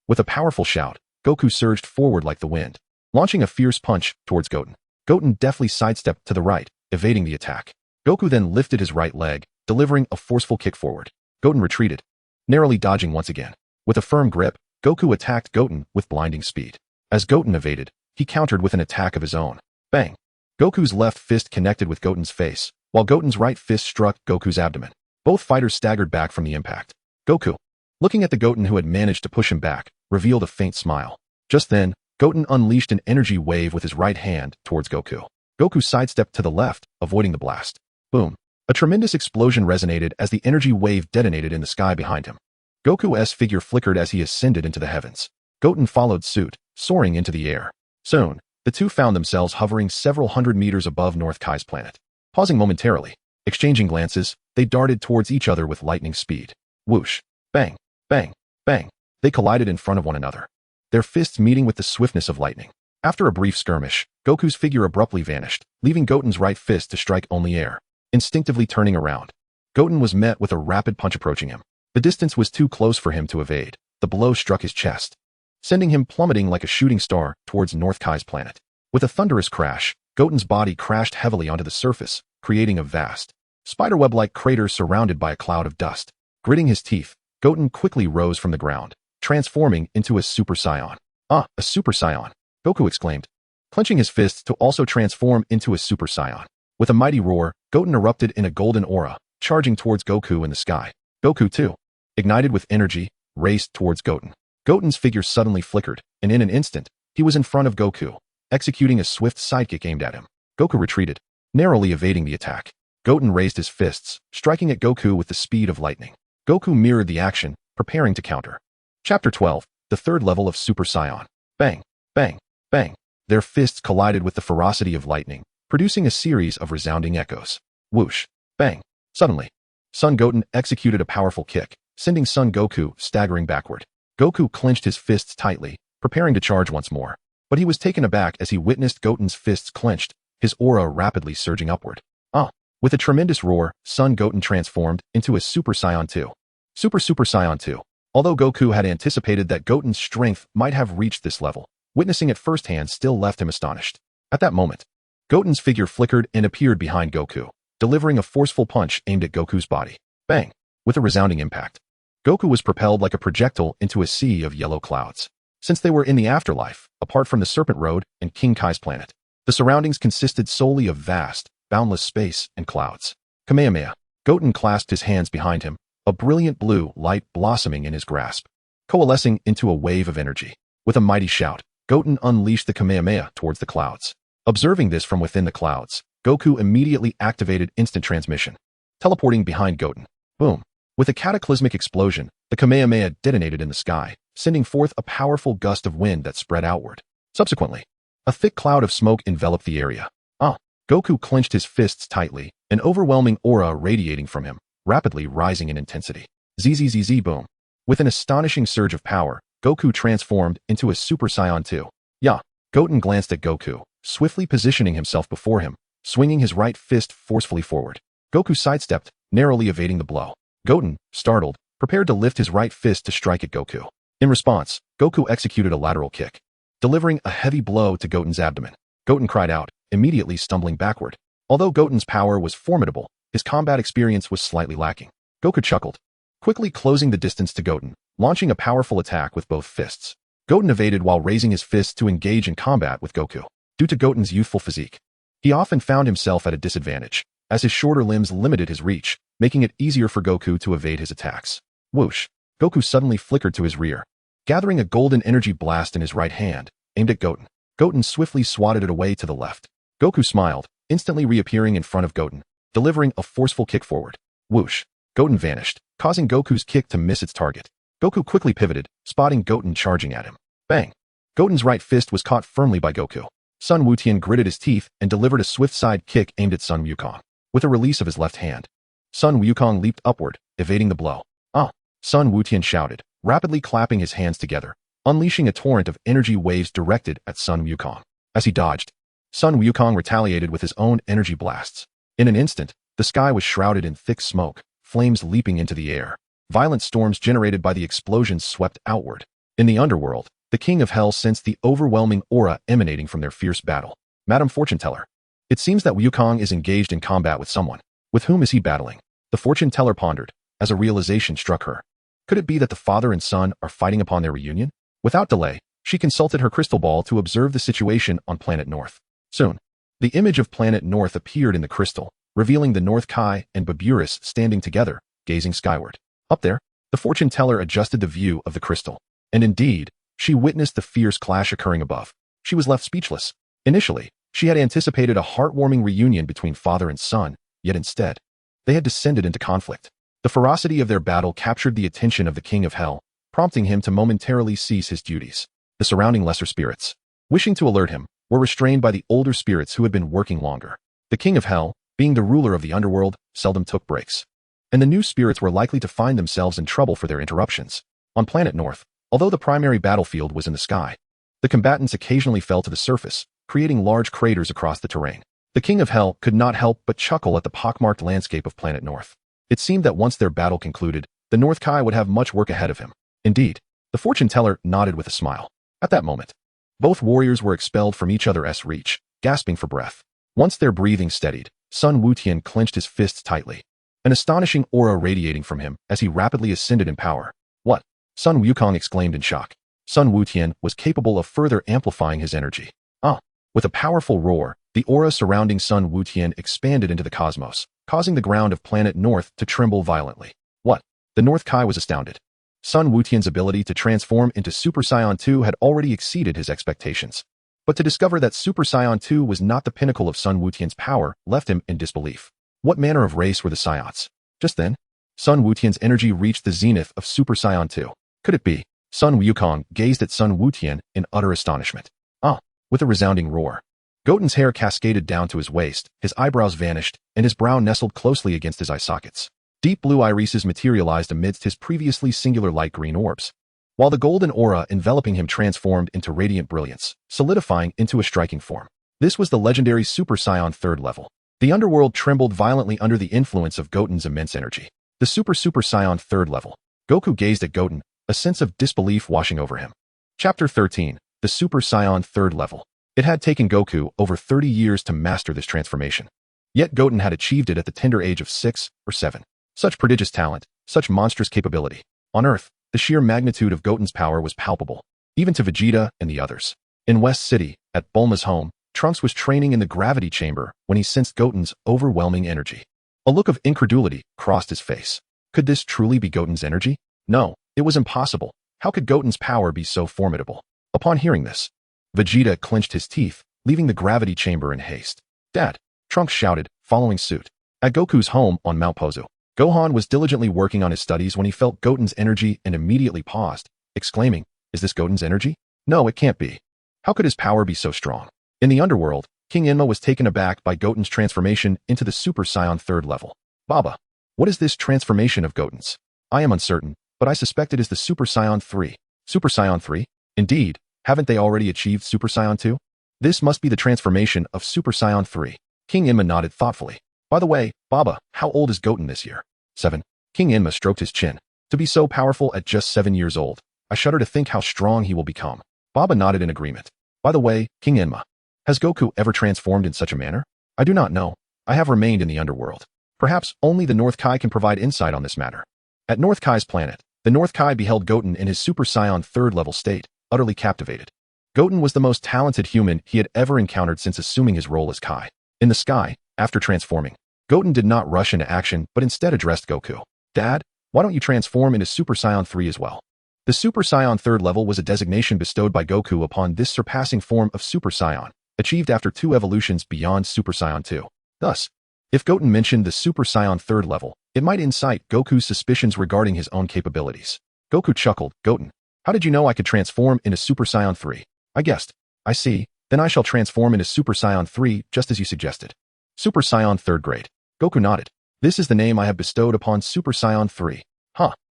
With a powerful shout, Goku surged forward like the wind, launching a fierce punch towards Goten. Goten deftly sidestepped to the right, evading the attack. Goku then lifted his right leg, delivering a forceful kick forward. Goten retreated, narrowly dodging once again. With a firm grip, Goku attacked Goten with blinding speed. As Goten evaded, he countered with an attack of his own. Bang! Goku's left fist connected with Goten's face, while Goten's right fist struck Goku's abdomen. Both fighters staggered back from the impact. Goku, looking at the Goten who had managed to push him back, revealed a faint smile. Just then, Goten unleashed an energy wave with his right hand towards Goku. Goku sidestepped to the left, avoiding the blast. Boom! A tremendous explosion resonated as the energy wave detonated in the sky behind him. Goku's figure flickered as he ascended into the heavens. Goten followed suit, soaring into the air. Soon, the two found themselves hovering several hundred meters above North Kai's planet. Pausing momentarily, exchanging glances, they darted towards each other with lightning speed. Whoosh! Bang! Bang! Bang! They collided in front of one another, their fists meeting with the swiftness of lightning. After a brief skirmish, Goku's figure abruptly vanished, leaving Goten's right fist to strike only air. Instinctively turning around, Goten was met with a rapid punch approaching him. The distance was too close for him to evade. The blow struck his chest, sending him plummeting like a shooting star towards North Kai's planet. With a thunderous crash, Goten's body crashed heavily onto the surface, creating a vast, spiderweb-like crater surrounded by a cloud of dust. Gritting his teeth, Goten quickly rose from the ground, transforming into a Super Saiyan. Ah, a Super Saiyan! Goku exclaimed, clenching his fists to also transform into a Super Saiyan. With a mighty roar, Goten erupted in a golden aura, charging towards Goku in the sky. Goku, too, ignited with energy, raced towards Goten. Goten's figure suddenly flickered, and in an instant, he was in front of Goku, executing a swift sidekick aimed at him. Goku retreated, narrowly evading the attack. Goten raised his fists, striking at Goku with the speed of lightning. Goku mirrored the action, preparing to counter. Chapter 12, the third level of Super Saiyan. Bang! Bang! Bang! Their fists collided with the ferocity of lightning, producing a series of resounding echoes. Whoosh! Bang! Suddenly, Son Goten executed a powerful kick, sending Son Goku staggering backward. Goku clenched his fists tightly, preparing to charge once more. But he was taken aback as he witnessed Goten's fists clenched, his aura rapidly surging upward. With a tremendous roar, Son Goten transformed into a Super Saiyan 2. Super Saiyan 2. Although Goku had anticipated that Goten's strength might have reached this level, witnessing it firsthand still left him astonished. At that moment, Goten's figure flickered and appeared behind Goku, delivering a forceful punch aimed at Goku's body. Bang! With a resounding impact, Goku was propelled like a projectile into a sea of yellow clouds. Since they were in the afterlife, apart from the Serpent Road and King Kai's planet, the surroundings consisted solely of vast, boundless space and clouds. Kamehameha. Goten clasped his hands behind him, a brilliant blue light blossoming in his grasp, coalescing into a wave of energy. With a mighty shout, Goten unleashed the Kamehameha towards the clouds. Observing this from within the clouds, Goku immediately activated instant transmission, teleporting behind Goten. Boom! With a cataclysmic explosion, the Kamehameha detonated in the sky, sending forth a powerful gust of wind that spread outward. Subsequently, a thick cloud of smoke enveloped the area. Goku clenched his fists tightly, an overwhelming aura radiating from him, rapidly rising in intensity. Zzz boom. With an astonishing surge of power, Goku transformed into a Super Saiyan 2. Goten glanced at Goku, swiftly positioning himself before him, swinging his right fist forcefully forward. Goku sidestepped, narrowly evading the blow. Goten, startled, prepared to lift his right fist to strike at Goku. In response, Goku executed a lateral kick, delivering a heavy blow to Goten's abdomen. Goten cried out, immediately stumbling backward. Although Goten's power was formidable, his combat experience was slightly lacking. Goku chuckled, quickly closing the distance to Goten, launching a powerful attack with both fists. Goten evaded while raising his fists to engage in combat with Goku. Due to Goten's youthful physique, he often found himself at a disadvantage, as his shorter limbs limited his reach, making it easier for Goku to evade his attacks. Whoosh! Goku suddenly flickered to his rear, gathering a golden energy blast in his right hand, aimed at Goten. Goten swiftly swatted it away to the left. Goku smiled, instantly reappearing in front of Goten, delivering a forceful kick forward. Whoosh! Goten vanished, causing Goku's kick to miss its target. Goku quickly pivoted, spotting Goten charging at him. Bang! Goten's right fist was caught firmly by Goku. Sun Wutian gritted his teeth and delivered a swift side kick aimed at Sun Wukong. With a release of his left hand, Sun Wukong leaped upward, evading the blow. Sun Wutian shouted, rapidly clapping his hands together, unleashing a torrent of energy waves directed at Sun Wukong. As he dodged, Sun Wukong retaliated with his own energy blasts. In an instant, the sky was shrouded in thick smoke, flames leaping into the air. Violent storms generated by the explosions swept outward. In the underworld, the King of Hell sensed the overwhelming aura emanating from their fierce battle. Madam Fortune Teller. It seems that Wukong is engaged in combat with someone. With whom is he battling? The fortune teller pondered, as a realization struck her. Could it be that the father and son are fighting upon their reunion? Without delay, she consulted her crystal ball to observe the situation on Planet North. Soon, the image of Planet North appeared in the crystal, revealing the North Kai and Baburis standing together, gazing skyward. Up there, the fortune teller adjusted the view of the crystal, and indeed, she witnessed the fierce clash occurring above. She was left speechless. Initially, she had anticipated a heartwarming reunion between father and son, yet instead, they had descended into conflict. The ferocity of their battle captured the attention of the King of Hell, prompting him to momentarily cease his duties. The surrounding lesser spirits, wishing to alert him, were restrained by the older spirits who had been working longer. The King of Hell, being the ruler of the underworld, seldom took breaks, and the new spirits were likely to find themselves in trouble for their interruptions. On Planet North, although the primary battlefield was in the sky, the combatants occasionally fell to the surface, creating large craters across the terrain. The King of Hell could not help but chuckle at the pockmarked landscape of Planet North. It seemed that once their battle concluded, the North Kai would have much work ahead of him. Indeed, the fortune teller nodded with a smile. At that moment, both warriors were expelled from each other's reach, gasping for breath. Once their breathing steadied, Sun Wutian clenched his fists tightly, an astonishing aura radiating from him as he rapidly ascended in power. What? Sun Wukong exclaimed in shock. Sun Wutian was capable of further amplifying his energy. With a powerful roar, the aura surrounding Sun Wutian expanded into the cosmos, causing the ground of Planet North to tremble violently. What? The North Kai was astounded. Sun Wutian's ability to transform into Super Saiyan 2 had already exceeded his expectations. But to discover that Super Saiyan 2 was not the pinnacle of Sun Wutian's power left him in disbelief. What manner of race were the Saiyans? Just then, Sun Wutian's energy reached the zenith of Super Saiyan 2. Could it be? Sun Wukong gazed at Sun Wutian in utter astonishment. With a resounding roar, Goten's hair cascaded down to his waist, his eyebrows vanished, and his brow nestled closely against his eye sockets. Deep blue irises materialized amidst his previously singular light green orbs, while the golden aura enveloping him transformed into radiant brilliance, solidifying into a striking form. This was the legendary Super Saiyan 3rd level. The underworld trembled violently under the influence of Goten's immense energy. The Super Saiyan 3rd level. Goku gazed at Goten, a sense of disbelief washing over him. Chapter 13. The Super Saiyan 3rd level. It had taken Goku over 30 years to master this transformation. Yet Goten had achieved it at the tender age of 6 or 7. Such prodigious talent, such monstrous capability. On Earth, the sheer magnitude of Goten's power was palpable, even to Vegeta and the others. In West City, at Bulma's home, Trunks was training in the gravity chamber when he sensed Goten's overwhelming energy. A look of incredulity crossed his face. Could this truly be Goten's energy? No, it was impossible. How could Goten's power be so formidable? Upon hearing this, Vegeta clenched his teeth, leaving the gravity chamber in haste. Dad! Trunks shouted, following suit. At Goku's home on Mount Pozu, Gohan was diligently working on his studies when he felt Goten's energy and immediately paused, exclaiming, "Is this Goten's energy? No, it can't be. How could his power be so strong?" In the underworld, King Enma was taken aback by Goten's transformation into the Super Saiyan 3rd level. Baba, what is this transformation of Goten's? I am uncertain, but I suspect it is the Super Saiyan 3. Super Saiyan 3? Indeed, haven't they already achieved Super Saiyan 2? This must be the transformation of Super Saiyan 3. King Enma nodded thoughtfully. By the way, Baba, how old is Goten this year? 7. King Enma stroked his chin. To be so powerful at just 7 years old, I shudder to think how strong he will become. Baba nodded in agreement. By the way, King Enma, has Goku ever transformed in such a manner? I do not know. I have remained in the underworld. Perhaps only the North Kai can provide insight on this matter. At North Kai's planet, the North Kai beheld Goten in his Super Saiyan 3rd level state, utterly captivated. Goten was the most talented human he had ever encountered since assuming his role as Kai. In the sky, after transforming, Goten did not rush into action but instead addressed Goku. Dad, why don't you transform into Super Saiyan 3 as well? The Super Saiyan 3rd level was a designation bestowed by Goku upon this surpassing form of Super Saiyan, achieved after 2 evolutions beyond Super Saiyan 2. Thus, if Goten mentioned the Super Saiyan 3rd level, it might incite Goku's suspicions regarding his own capabilities. Goku chuckled. Goten, how did you know I could transform into Super Saiyan 3? I guessed. I see. Then I shall transform into Super Saiyan 3 just as you suggested. Super Saiyan 3rd grade. Goku nodded. This is the name I have bestowed upon Super Saiyan 3.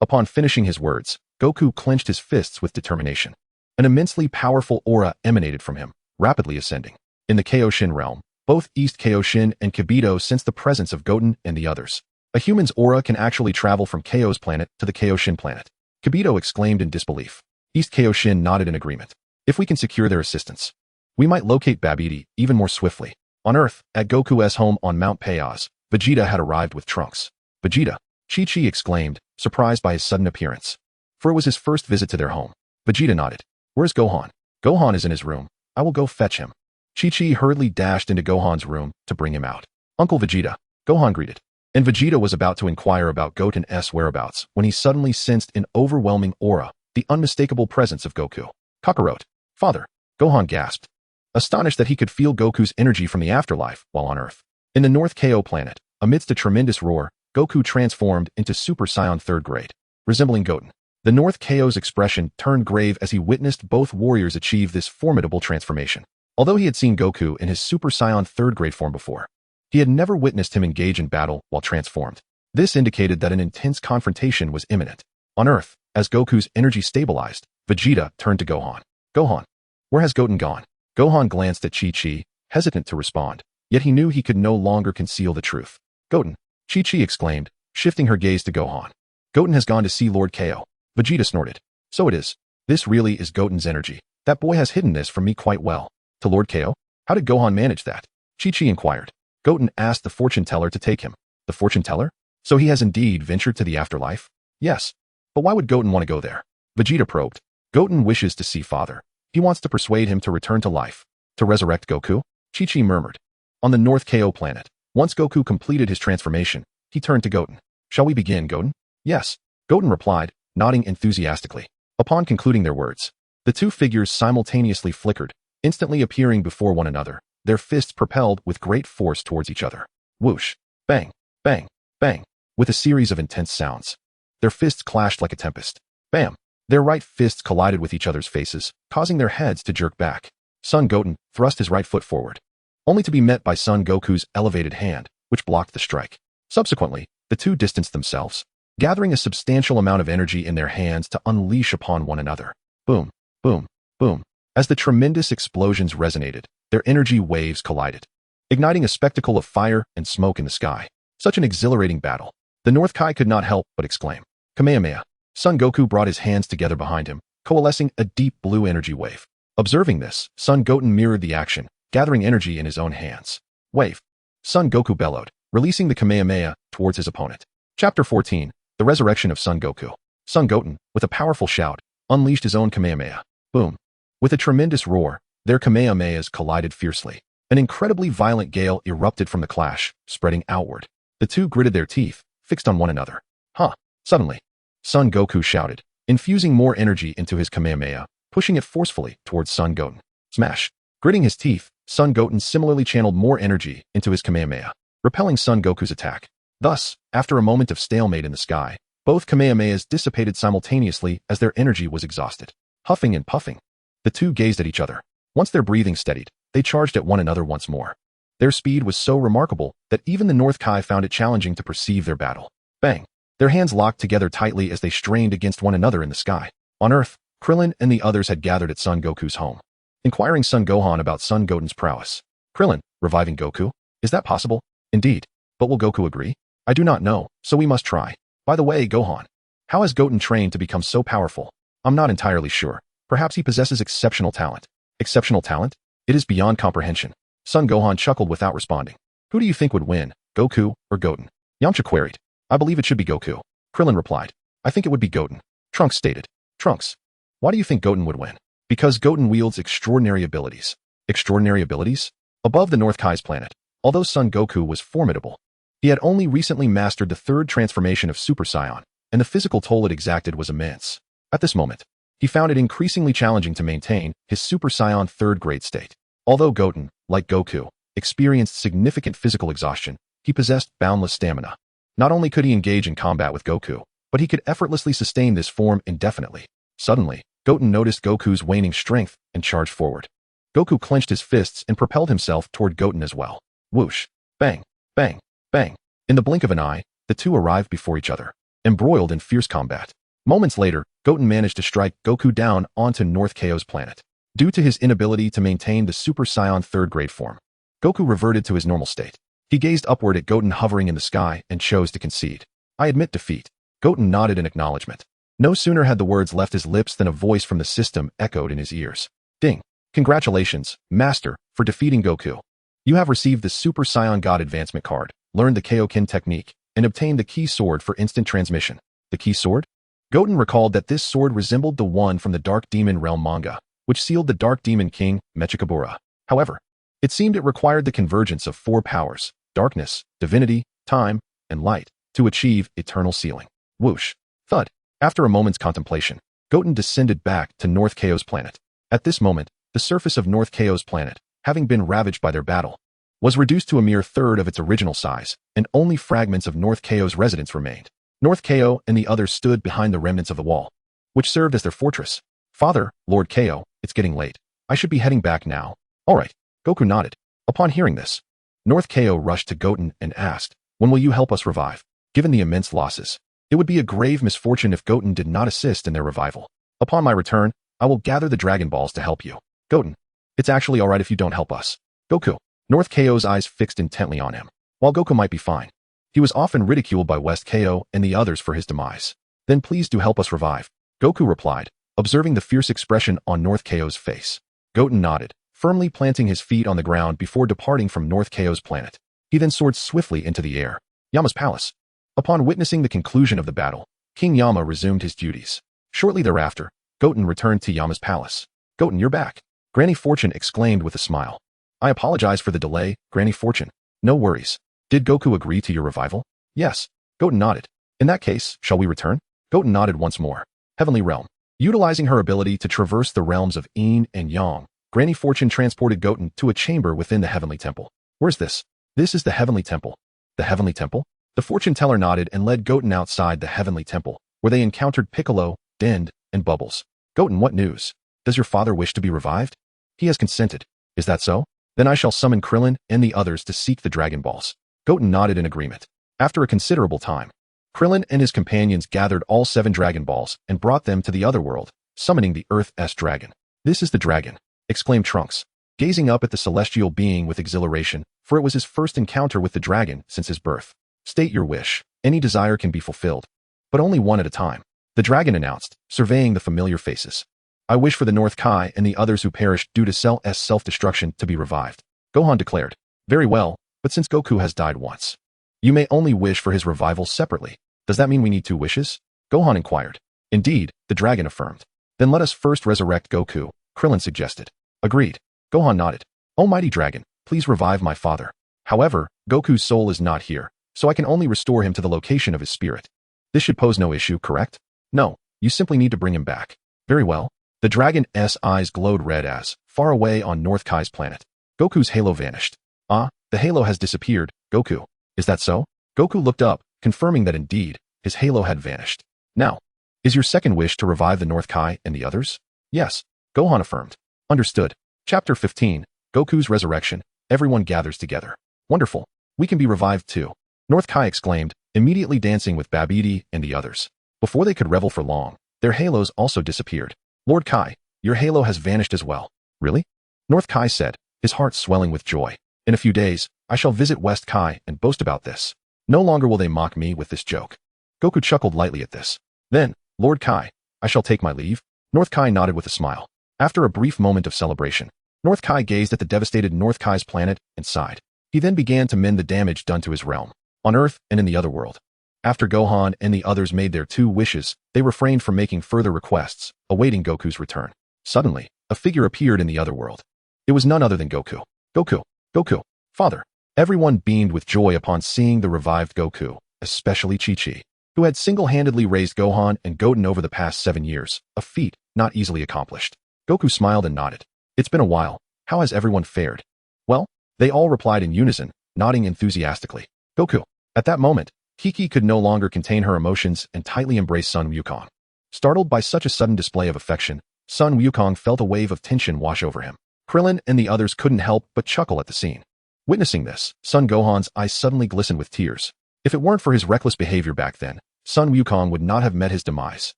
Upon finishing his words, Goku clenched his fists with determination. An immensely powerful aura emanated from him, rapidly ascending. In the Kaioshin realm, both East Kaioshin and Kibito sensed the presence of Goten and the others. A human's aura can actually travel from Kaio's planet to the Kaioshin planet. Kibito exclaimed in disbelief. East Kaioshin nodded in agreement. If we can secure their assistance, we might locate Babidi even more swiftly. On Earth, at Goku's home on Mount Payaz, Vegeta had arrived with Trunks. Vegeta, Chi-Chi exclaimed, surprised by his sudden appearance. For it was his first visit to their home. Vegeta nodded. Where's Gohan? Gohan is in his room. I will go fetch him. Chi-Chi hurriedly dashed into Gohan's room to bring him out. Uncle Vegeta, Gohan greeted. And Vegeta was about to inquire about Goten's whereabouts when he suddenly sensed an overwhelming aura, the unmistakable presence of Goku. Kakarot. Father. Gohan gasped, astonished that he could feel Goku's energy from the afterlife while on Earth. In the North KO planet, amidst a tremendous roar, Goku transformed into Super Saiyan 3rd grade, resembling Goten. The North KO's expression turned grave as he witnessed both warriors achieve this formidable transformation. Although he had seen Goku in his Super Saiyan 3rd grade form before, he had never witnessed him engage in battle while transformed. This indicated that an intense confrontation was imminent. On Earth, as Goku's energy stabilized, Vegeta turned to Gohan. Gohan, where has Goten gone? Gohan glanced at Chi-Chi, hesitant to respond, yet he knew he could no longer conceal the truth. Goten, Chi-Chi exclaimed, shifting her gaze to Gohan. Goten has gone to see Lord KO. Vegeta snorted. So it is. This really is Goten's energy. That boy has hidden this from me quite well. To Lord KO? How did Gohan manage that? Chi-Chi inquired. Goten asked the fortune teller to take him. The fortune teller? So he has indeed ventured to the afterlife? Yes. But why would Goten want to go there? Vegeta probed. Goten wishes to see Father. He wants to persuade him to return to life. To resurrect Goku? Chi-Chi murmured. On the North KO planet, once Goku completed his transformation, he turned to Goten. Shall we begin, Goten? Yes. Goten replied, nodding enthusiastically. Upon concluding their words, the two figures simultaneously flickered, instantly appearing before one another, their fists propelled with great force towards each other. Whoosh. Bang. Bang. Bang. With a series of intense sounds. Their fists clashed like a tempest. Bam. Their right fists collided with each other's faces, causing their heads to jerk back. Son Goten thrust his right foot forward, only to be met by Son Goku's elevated hand, which blocked the strike. Subsequently, the two distanced themselves, gathering a substantial amount of energy in their hands to unleash upon one another. Boom, boom, boom. As the tremendous explosions resonated, their energy waves collided, igniting a spectacle of fire and smoke in the sky. Such an exhilarating battle. The North Kai could not help but exclaim, Kamehameha. Son Goku brought his hands together behind him, coalescing a deep blue energy wave. Observing this, Son Goten mirrored the action, gathering energy in his own hands. Wave. Son Goku bellowed, releasing the Kamehameha towards his opponent. Chapter 14. The Resurrection of Son Goku. Son Goten, with a powerful shout, unleashed his own Kamehameha. Boom. With a tremendous roar, their Kamehamehas collided fiercely. An incredibly violent gale erupted from the clash, spreading outward. The two gritted their teeth, fixed on one another. Huh. Suddenly, Son Goku shouted, infusing more energy into his Kamehameha, pushing it forcefully towards Son Goten. Smash. Gritting his teeth, Son Goten similarly channeled more energy into his Kamehameha, repelling Son Goku's attack. Thus, after a moment of stalemate in the sky, both Kamehamehas dissipated simultaneously as their energy was exhausted. Huffing and puffing, the two gazed at each other. Once their breathing steadied, they charged at one another once more. Their speed was so remarkable that even the North Kai found it challenging to perceive their battle. Bang. Their hands locked together tightly as they strained against one another in the sky. On Earth, Krillin and the others had gathered at Son Goku's home, inquiring Son Gohan about Son Goten's prowess. Krillin, reviving Goku? Is that possible? Indeed. But will Goku agree? I do not know, so we must try. By the way, Gohan, how has Goten trained to become so powerful? I'm not entirely sure. Perhaps he possesses exceptional talent. Exceptional talent? It is beyond comprehension. Son Gohan chuckled without responding. Who do you think would win, Goku or Goten? Yamcha queried. I believe it should be Goku. Krillin replied. I think it would be Goten. Trunks stated. Trunks, why do you think Goten would win? Because Goten wields extraordinary abilities. Extraordinary abilities? Above the North Kai's planet, although Son Goku was formidable, he had only recently mastered the third transformation of Super Saiyan, and the physical toll it exacted was immense. At this moment, he found it increasingly challenging to maintain his Super Saiyan 3rd grade state. Although Goten, like Goku, experienced significant physical exhaustion, he possessed boundless stamina. Not only could he engage in combat with Goku, but he could effortlessly sustain this form indefinitely. Suddenly, Goten noticed Goku's waning strength and charged forward. Goku clenched his fists and propelled himself toward Goten as well. Whoosh. Bang. Bang. Bang. In the blink of an eye, the two arrived before each other, embroiled in fierce combat. Moments later, Goten managed to strike Goku down onto North KO's planet. Due to his inability to maintain the Super Saiyan 3rd grade form, Goku reverted to his normal state. He gazed upward at Goten hovering in the sky and chose to concede. I admit defeat. Goten nodded in acknowledgement. No sooner had the words left his lips than a voice from the system echoed in his ears. Ding. Congratulations, Master, for defeating Goku. You have received the Super Saiyan God advancement card, learned the Kaioken technique, and obtained the key sword for instant transmission. The key sword? Goten recalled that this sword resembled the one from the Dark Demon Realm manga, which sealed the Dark Demon King, Mechikabura. However, it seemed it required the convergence of 4 powers, darkness, divinity, time, and light, to achieve eternal sealing. Whoosh. Thud. After a moment's contemplation, Goten descended back to North Chaos planet. At this moment, the surface of North Chaos planet, having been ravaged by their battle, was reduced to a mere third of its original size, and only fragments of North Chaos residents remained. North Chaos and the others stood behind the remnants of the wall, which served as their fortress. Father, Lord Chaos, it's getting late. I should be heading back now. All right. Goku nodded. Upon hearing this, North Chaos rushed to Goten and asked, when will you help us revive? Given the immense losses, it would be a grave misfortune if Goten did not assist in their revival. Upon my return, I will gather the Dragon Balls to help you. Goten, it's actually alright if you don't help us. Goku. North Chaos' eyes fixed intently on him. While Goku might be fine, he was often ridiculed by West Chaos and the others for his demise. Then please do help us revive. Goku replied, observing the fierce expression on North Chaos' face. Goten nodded, firmly planting his feet on the ground before departing from North Chaos planet. He then soared swiftly into the air. Yama's palace. Upon witnessing the conclusion of the battle, King Yama resumed his duties. Shortly thereafter, Goten returned to Yama's palace. Goten, you're back. Granny Fortune exclaimed with a smile. I apologize for the delay, Granny Fortune. No worries. Did Goku agree to your revival? Yes. Goten nodded. In that case, shall we return? Goten nodded once more. Heavenly Realm. Utilizing her ability to traverse the realms of Yin and Yang, Granny Fortune transported Goten to a chamber within the Heavenly Temple. Where's this? This is the Heavenly Temple. The Heavenly Temple? The fortune teller nodded and led Goten outside the Heavenly Temple, where they encountered Piccolo, Dend, and Bubbles. Goten, what news? Does your father wish to be revived? He has consented. Is that so? Then I shall summon Krillin and the others to seek the Dragon Balls. Goten nodded in agreement. After a considerable time, Krillin and his companions gathered all 7 Dragon Balls and brought them to the other world, summoning the Earth's dragon. This is the dragon, exclaimed Trunks, gazing up at the celestial being with exhilaration, for it was his first encounter with the dragon since his birth. State your wish. Any desire can be fulfilled, but only one at a time. The dragon announced, surveying the familiar faces. I wish for the North Kai and the others who perished due to Cell's self-destruction to be revived. Gohan declared. Very well, but since Goku has died once, you may only wish for his revival separately. Does that mean we need 2 wishes? Gohan inquired. Indeed, the dragon affirmed. Then let us first resurrect Goku, Krillin suggested. Agreed. Gohan nodded. Almighty dragon, please revive my father. However, Goku's soul is not here, so I can only restore him to the location of his spirit. This should pose no issue, correct? No, you simply need to bring him back. Very well. The dragon's eyes glowed red as, far away on North Kai's planet, Goku's halo vanished. Ah, the halo has disappeared, Goku. Is that so? Goku looked up, confirming that indeed, his halo had vanished. Now, is your second wish to revive the North Kai and the others? Yes, Gohan affirmed. Understood. Chapter 15, Goku's Resurrection. Everyone gathers together. Wonderful. We can be revived too. North Kai exclaimed, immediately dancing with Babidi and the others. Before they could revel for long, their halos also disappeared. Lord Kai, your halo has vanished as well. Really? North Kai said, his heart swelling with joy. In a few days, I shall visit West Kai and boast about this. No longer will they mock me with this joke. Goku chuckled lightly at this. Then, Lord Kai, I shall take my leave. North Kai nodded with a smile. After a brief moment of celebration, North Kai gazed at the devastated North Kai's planet and sighed. He then began to mend the damage done to his realm, on Earth and in the other world. After Gohan and the others made their 2 wishes, they refrained from making further requests, awaiting Goku's return. Suddenly, a figure appeared in the other world. It was none other than Goku. Goku. Goku. Father. Everyone beamed with joy upon seeing the revived Goku, especially Chi-Chi, who had single-handedly raised Gohan and Goten over the past 7 years, a feat not easily accomplished. Goku smiled and nodded. It's been a while. How has everyone fared? Well, they all replied in unison, nodding enthusiastically. Goku. At that moment, Kiki could no longer contain her emotions and tightly embraced Sun Wukong. Startled by such a sudden display of affection, Sun Wukong felt a wave of tension wash over him. Krillin and the others couldn't help but chuckle at the scene. Witnessing this, Sun Gohan's eyes suddenly glistened with tears. If it weren't for his reckless behavior back then, Sun Wukong would not have met his demise.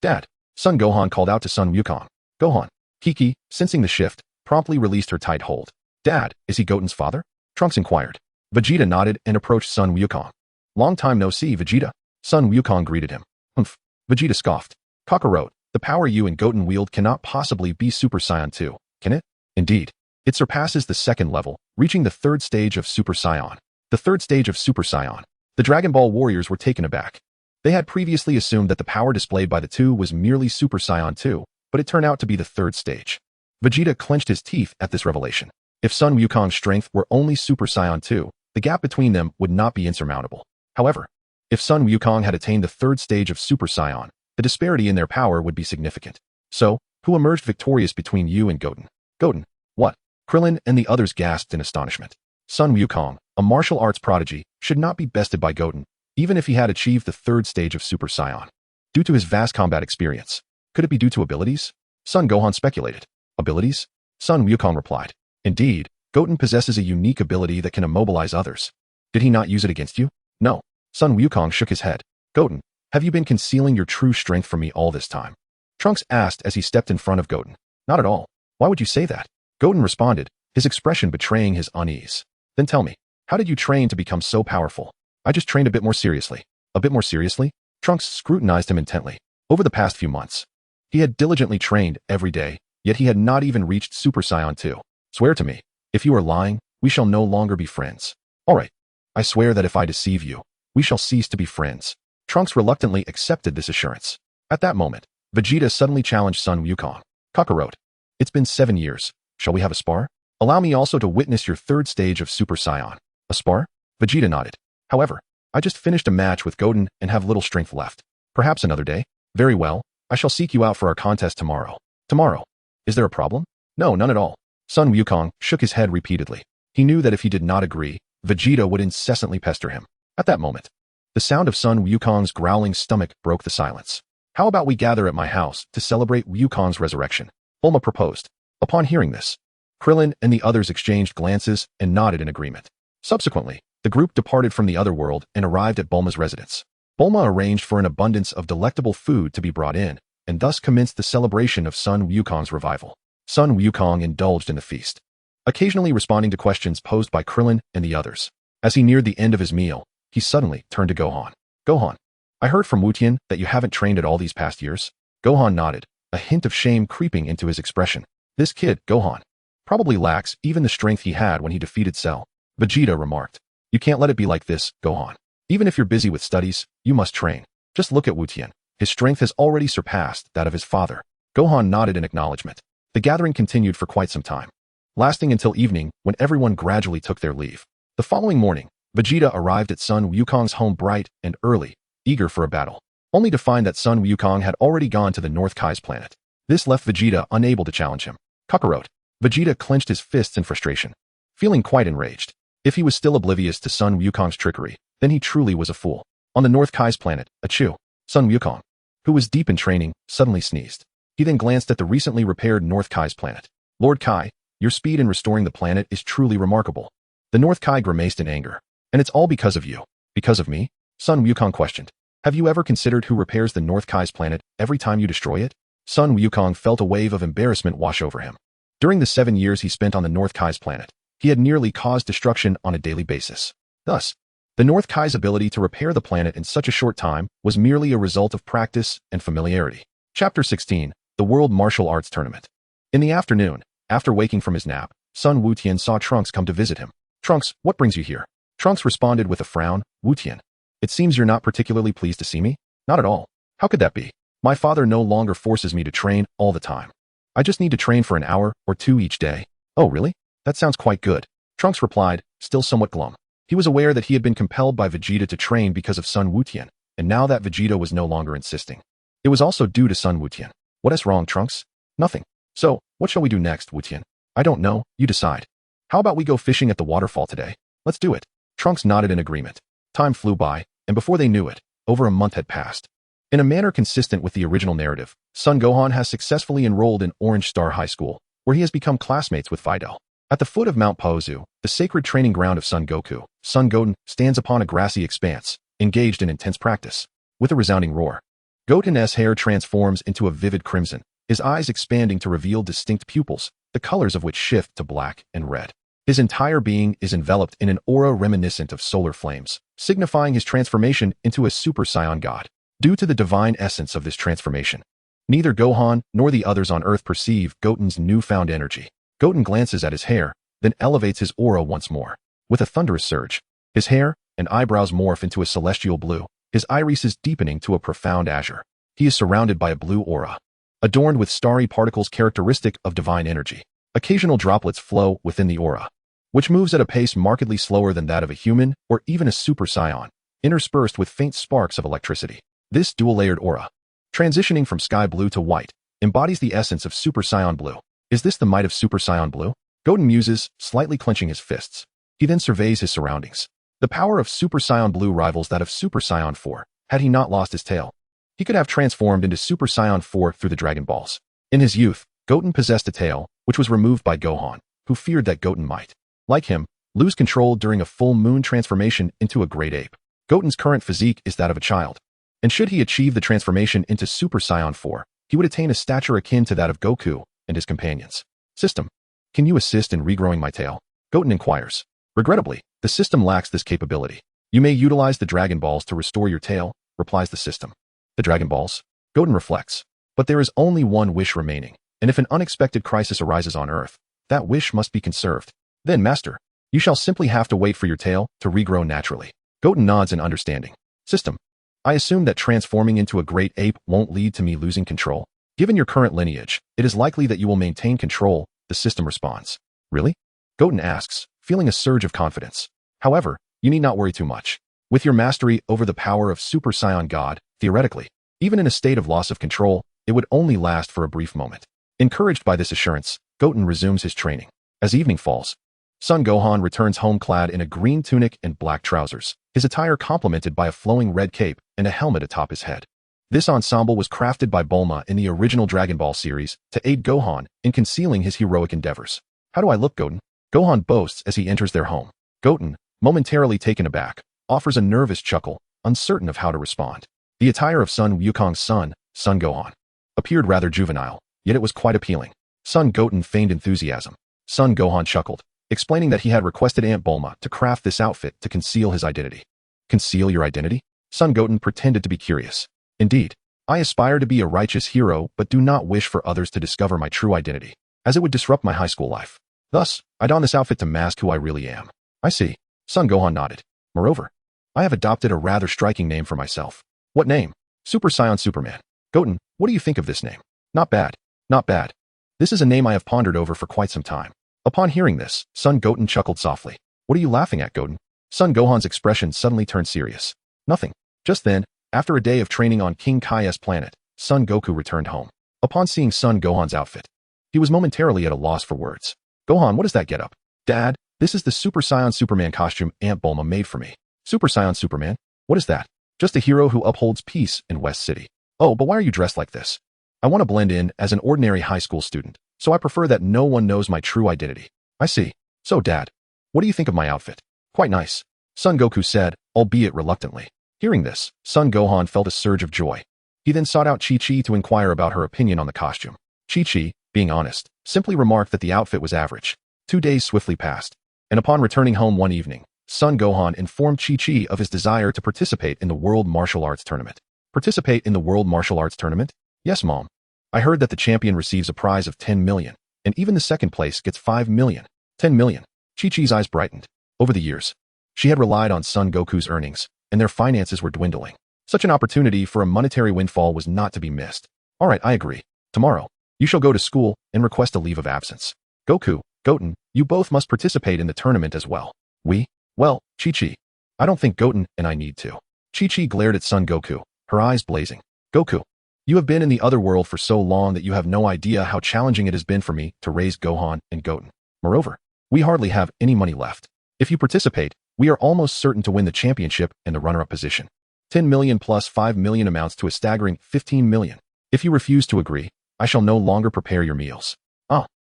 Dad. Sun Gohan called out to Sun Wukong. Gohan. Kiki, sensing the shift, promptly released her tight hold. Dad, is he Goten's father? Trunks inquired. Vegeta nodded and approached Sun Wukong. Long time no see, Vegeta. Sun Wukong greeted him. Humph. Vegeta scoffed. Kakarot, the power you and Goten wield cannot possibly be Super Saiyan 2, can it? Indeed. It surpasses the 2nd level, reaching the 3rd stage of Super Saiyan. The 3rd stage of Super Saiyan, The Dragon Ball warriors were taken aback. They had previously assumed that the power displayed by the two was merely Super Saiyan 2, but it turned out to be the third stage. Vegeta clenched his teeth at this revelation. If Sun Wukong's strength were only Super Saiyan 2, the gap between them would not be insurmountable. However, if Sun Wukong had attained the third stage of Super Saiyan, the disparity in their power would be significant. So, who emerged victorious between you and Goten? Goten? What? Krillin and the others gasped in astonishment. Sun Wukong, a martial arts prodigy, should not be bested by Goten, even if he had achieved the third stage of Super Saiyan. Due to his vast combat experience. Could it be due to abilities? Son Gohan speculated. Abilities? Sun Wukong replied. Indeed, Goten possesses a unique ability that can immobilize others. Did he not use it against you? No. Sun Wukong shook his head. Goten, have you been concealing your true strength from me all this time? Trunks asked as he stepped in front of Goten. Not at all. Why would you say that? Goten responded, his expression betraying his unease. Then tell me, how did you train to become so powerful? I just trained a bit more seriously. A bit more seriously? Trunks scrutinized him intently. Over the past few months, he had diligently trained every day, yet he had not even reached Super Saiyan 2. Swear to me. If you are lying, we shall no longer be friends. All right. I swear that if I deceive you, we shall cease to be friends. Trunks reluctantly accepted this assurance. At that moment, Vegeta suddenly challenged Sun Wukong. Kakarot. It's been 7 years. Shall we have a spar? Allow me also to witness your third stage of Super Saiyan. A spar? Vegeta nodded. However, I just finished a match with Goten and have little strength left. Perhaps another day? Very well. I shall seek you out for our contest tomorrow. Tomorrow. Is there a problem? No, none at all. Sun Wukong shook his head repeatedly. He knew that if he did not agree, Vegeta would incessantly pester him. At that moment, the sound of Sun Wukong's growling stomach broke the silence. How about we gather at my house to celebrate Wukong's resurrection? Bulma proposed. Upon hearing this, Krillin and the others exchanged glances and nodded in agreement. Subsequently, the group departed from the other world and arrived at Bulma's residence. Bulma arranged for an abundance of delectable food to be brought in, and thus commenced the celebration of Sun Wukong's revival. Sun Wukong indulged in the feast, occasionally responding to questions posed by Krillin and the others. As he neared the end of his meal, he suddenly turned to Gohan. Gohan, I heard from Wutian that you haven't trained at all these past years. Gohan nodded, a hint of shame creeping into his expression. This kid, Gohan, probably lacks even the strength he had when he defeated Cell. Vegeta remarked. You can't let it be like this, Gohan. Even if you're busy with studies, you must train. Just look at Wutian. His strength has already surpassed that of his father. Gohan nodded in acknowledgement. The gathering continued for quite some time, lasting until evening when everyone gradually took their leave. The following morning, Vegeta arrived at Sun Wukong's home bright and early, eager for a battle, only to find that Sun Wukong had already gone to the North Kai's planet. This left Vegeta unable to challenge him. Kakarot. Vegeta clenched his fists in frustration, feeling quite enraged. If he was still oblivious to Sun Wukong's trickery, then he truly was a fool. On the North Kai's planet, Achu, Sun Wukong, who was deep in training, suddenly sneezed. He then glanced at the recently repaired North Kai's planet. Lord Kai, your speed in restoring the planet is truly remarkable. The North Kai grimaced in anger. And it's all because of you. Because of me? Sun Wukong questioned. Have you ever considered who repairs the North Kai's planet every time you destroy it? Sun Wukong felt a wave of embarrassment wash over him. During the 7 years he spent on the North Kai's planet, he had nearly caused destruction on a daily basis. Thus, the North Kai's ability to repair the planet in such a short time was merely a result of practice and familiarity. Chapter 16. The World Martial Arts Tournament. In the afternoon, after waking from his nap, Sun Wutian saw Trunks come to visit him. Trunks, what brings you here? Trunks responded with a frown. Wutian, it seems you're not particularly pleased to see me? Not at all. How could that be? My father no longer forces me to train all the time. I just need to train for an hour or two each day. Oh, really? That sounds quite good. Trunks replied, still somewhat glum. He was aware that he had been compelled by Vegeta to train because of Sun Wutian, and now that Vegeta was no longer insisting, it was also due to Sun Wutian. What is wrong, Trunks? Nothing. So, what shall we do next, Wutian? I don't know, you decide. How about we go fishing at the waterfall today? Let's do it. Trunks nodded in agreement. Time flew by, and before they knew it, over a month had passed. In a manner consistent with the original narrative, Son Gohan has successfully enrolled in Orange Star High School, where he has become classmates with Videl. At the foot of Mount Paozu, the sacred training ground of Son Goku, Son Goten stands upon a grassy expanse, engaged in intense practice. With a resounding roar, Goten's hair transforms into a vivid crimson, his eyes expanding to reveal distinct pupils, the colors of which shift to black and red. His entire being is enveloped in an aura reminiscent of solar flames, signifying his transformation into a Super Saiyan God. Due to the divine essence of this transformation, neither Gohan nor the others on Earth perceive Goten's newfound energy. Goten glances at his hair, then elevates his aura once more. With a thunderous surge, his hair, and eyebrows morph into a celestial blue, his irises deepening to a profound azure. He is surrounded by a blue aura, adorned with starry particles characteristic of divine energy. Occasional droplets flow within the aura, which moves at a pace markedly slower than that of a human or even a Super Saiyan, interspersed with faint sparks of electricity. This dual-layered aura, transitioning from sky blue to white, embodies the essence of Super Saiyan Blue. Is this the might of Super Saiyan Blue? Goten muses, slightly clenching his fists. He then surveys his surroundings. The power of Super Saiyan Blue rivals that of Super Saiyan 4. Had he not lost his tail, he could have transformed into Super Saiyan 4 through the Dragon Balls. In his youth, Goten possessed a tail, which was removed by Gohan, who feared that Goten might, like him, lose control during a full moon transformation into a great ape. Goten's current physique is that of a child, and should he achieve the transformation into Super Saiyan 4, he would attain a stature akin to that of Goku and his companions. System, can you assist in regrowing my tail? Goten inquires. Regrettably, the system lacks this capability. You may utilize the Dragon Balls to restore your tail, replies the system. The Dragon Balls? Goten reflects. But there is only one wish remaining, and if an unexpected crisis arises on Earth, that wish must be conserved. Then, Master, you shall simply have to wait for your tail to regrow naturally. Goten nods in understanding. System, I assume that transforming into a great ape won't lead to me losing control. Given your current lineage, it is likely that you will maintain control, the system responds. Really? Goten asks, feeling a surge of confidence. However, you need not worry too much. With your mastery over the power of Super Saiyan God, theoretically, even in a state of loss of control, it would only last for a brief moment. Encouraged by this assurance, Goten resumes his training. As evening falls, Son Gohan returns home clad in a green tunic and black trousers, his attire complemented by a flowing red cape and a helmet atop his head. This ensemble was crafted by Bulma in the original Dragon Ball series to aid Gohan in concealing his heroic endeavors. How do I look, Goten? Gohan boasts as he enters their home. Goten, momentarily taken aback, offers a nervous chuckle, uncertain of how to respond. The attire of Son Wukong's son, Son Gohan, appeared rather juvenile, yet it was quite appealing. Son Goten feigned enthusiasm. Son Gohan chuckled, explaining that he had requested Aunt Bulma to craft this outfit to conceal his identity. Conceal your identity? Son Goten pretended to be curious. Indeed, I aspire to be a righteous hero but do not wish for others to discover my true identity, as it would disrupt my high school life. Thus, I don this outfit to mask who I really am. I see. Son Gohan nodded. Moreover, I have adopted a rather striking name for myself. What name? Super Saiyan Superman. Goten, what do you think of this name? Not bad. Not bad. This is a name I have pondered over for quite some time. Upon hearing this, Son Goten chuckled softly. What are you laughing at, Goten? Son Gohan's expression suddenly turned serious. Nothing. Just then, after a day of training on King Kai's planet, Son Goku returned home. Upon seeing Son Gohan's outfit, he was momentarily at a loss for words. Gohan, what is that getup? Dad, this is the Super Saiyan Superman costume Aunt Bulma made for me. Super Saiyan Superman? What is that? Just a hero who upholds peace in West City. Oh, but why are you dressed like this? I want to blend in as an ordinary high school student, so I prefer that no one knows my true identity. I see. So, Dad, what do you think of my outfit? Quite nice. Son Goku said, albeit reluctantly. Hearing this, Son Gohan felt a surge of joy. He then sought out Chi-Chi to inquire about her opinion on the costume. Chi-Chi, being honest, simply remarked that the outfit was average. 2 days swiftly passed, and upon returning home one evening, Son Gohan informed Chi-Chi of his desire to participate in the World Martial Arts Tournament. Participate in the World Martial Arts Tournament? Yes, Mom. I heard that the champion receives a prize of 10 million, and even the second place gets 5 million. 10 million. Chi-Chi's eyes brightened. Over the years, she had relied on Son Goku's earnings, and their finances were dwindling. Such an opportunity for a monetary windfall was not to be missed. All right, I agree. Tomorrow, you shall go to school and request a leave of absence. Goku, Goten, you both must participate in the tournament as well. We? Well, Chi-Chi. I don't think Goten and I need to. Chi-Chi glared at Son Goku, her eyes blazing. Goku, you have been in the other world for so long that you have no idea how challenging it has been for me to raise Gohan and Goten. Moreover, we hardly have any money left. If you participate, we are almost certain to win the championship and the runner-up position. 10 million plus 5 million amounts to a staggering 15 million. If you refuse to agree, I shall no longer prepare your meals.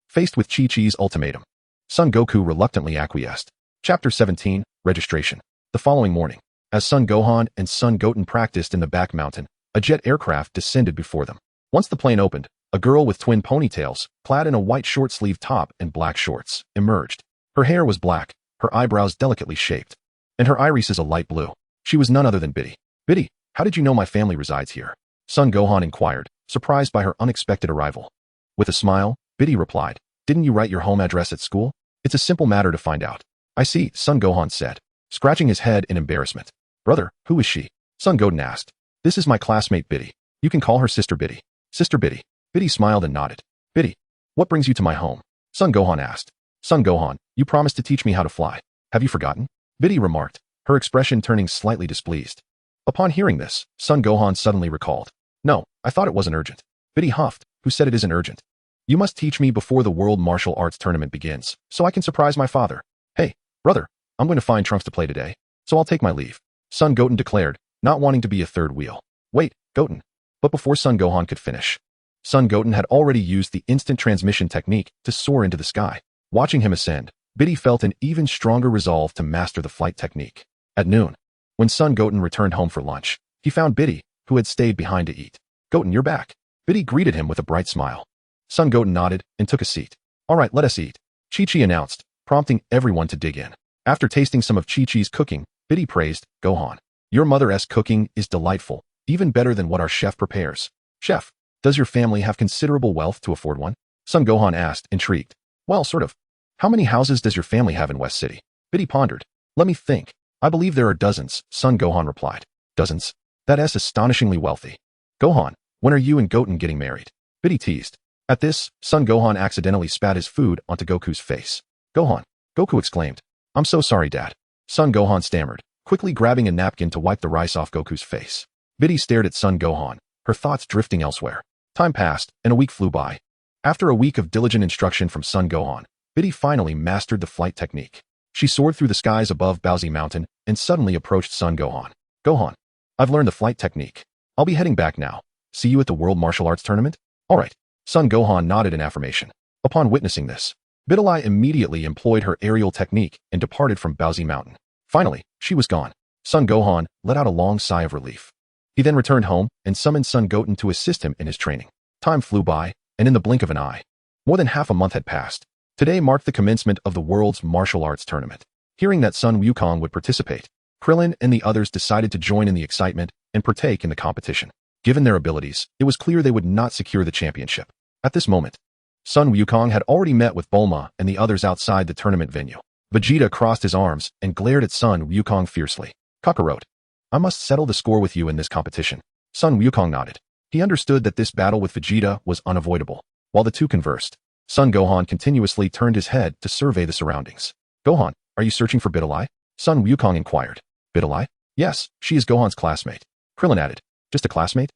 Faced with Chi-Chi's ultimatum, Son Goku reluctantly acquiesced. Chapter 17, Registration. The following morning, as Son Gohan and Son Goten practiced in the back mountain, a jet aircraft descended before them. Once the plane opened, a girl with twin ponytails, clad in a white short-sleeved top and black shorts, emerged. Her hair was black, her eyebrows delicately shaped, and her irises a light blue. She was none other than Biddy. Biddy, how did you know my family resides here? Son Gohan inquired, surprised by her unexpected arrival. With a smile, Biddy replied, didn't you write your home address at school? It's a simple matter to find out. I see, Son Gohan said. scratching his head in embarrassment. Brother, who is she? Son Goten asked. This is my classmate Biddy. You can call her Sister Biddy. Sister Biddy. Biddy smiled and nodded. Biddy, what brings you to my home? Son Gohan asked. Son Gohan, you promised to teach me how to fly. Have you forgotten? Biddy remarked, her expression turning slightly displeased. Upon hearing this, Son Gohan suddenly recalled. No, I thought it wasn't urgent. Biddy huffed. Who said it isn't urgent? You must teach me before the World Martial Arts Tournament begins, so I can surprise my father. Hey, brother, I'm going to find Trunks to play today, so I'll take my leave. Son Goten declared, not wanting to be a third wheel. Wait, Goten. But before Son Gohan could finish, Son Goten had already used the instant transmission technique to soar into the sky. Watching him ascend, Biddy felt an even stronger resolve to master the flight technique. At noon, when Son Goten returned home for lunch, he found Biddy, who had stayed behind to eat. Goten, you're back. Biddy greeted him with a bright smile. Son Goten nodded and took a seat. All right, let us eat, Chi-Chi announced, prompting everyone to dig in. After tasting some of Chi-Chi's cooking, Biddy praised, Gohan, your mother's cooking is delightful, even better than what our chef prepares. Chef, does your family have considerable wealth to afford one? Son Gohan asked, intrigued. Well, sort of. How many houses does your family have in West City? Biddy pondered. Let me think. I believe there are dozens, Son Gohan replied. Dozens? That's astonishingly wealthy. Gohan, when are you and Goten getting married? Biddy teased. At this, Son Gohan accidentally spat his food onto Goku's face. Gohan, Goku exclaimed. I'm so sorry, Dad. Son Gohan stammered, quickly grabbing a napkin to wipe the rice off Goku's face. Biddy stared at Son Gohan, her thoughts drifting elsewhere. Time passed, and a week flew by. After a week of diligent instruction from Son Gohan, Biddy finally mastered the flight technique. She soared through the skies above Baozi Mountain and suddenly approached Son Gohan. Gohan, I've learned the flight technique. I'll be heading back now. See you at the World Martial Arts Tournament? All right. Son Gohan nodded in affirmation. Upon witnessing this, Biddy immediately employed her aerial technique and departed from Baozi Mountain. Finally, she was gone. Son Gohan let out a long sigh of relief. He then returned home and summoned Son Goten to assist him in his training. Time flew by, and in the blink of an eye, more than half a month had passed. Today marked the commencement of the World's Martial Arts Tournament. Hearing that Sun Wukong would participate, Krillin and the others decided to join in the excitement and partake in the competition. Given their abilities, it was clear they would not secure the championship. At this moment, Sun Wukong had already met with Bulma and the others outside the tournament venue. Vegeta crossed his arms and glared at Sun Wukong fiercely. Kakarot, I must settle the score with you in this competition. Sun Wukong nodded. He understood that this battle with Vegeta was unavoidable. While the two conversed, Son Gohan continuously turned his head to survey the surroundings. Gohan, are you searching for Biddy? Sun Wukong inquired. Biddy? Yes, she is Gohan's classmate. Krillin added. Just a classmate?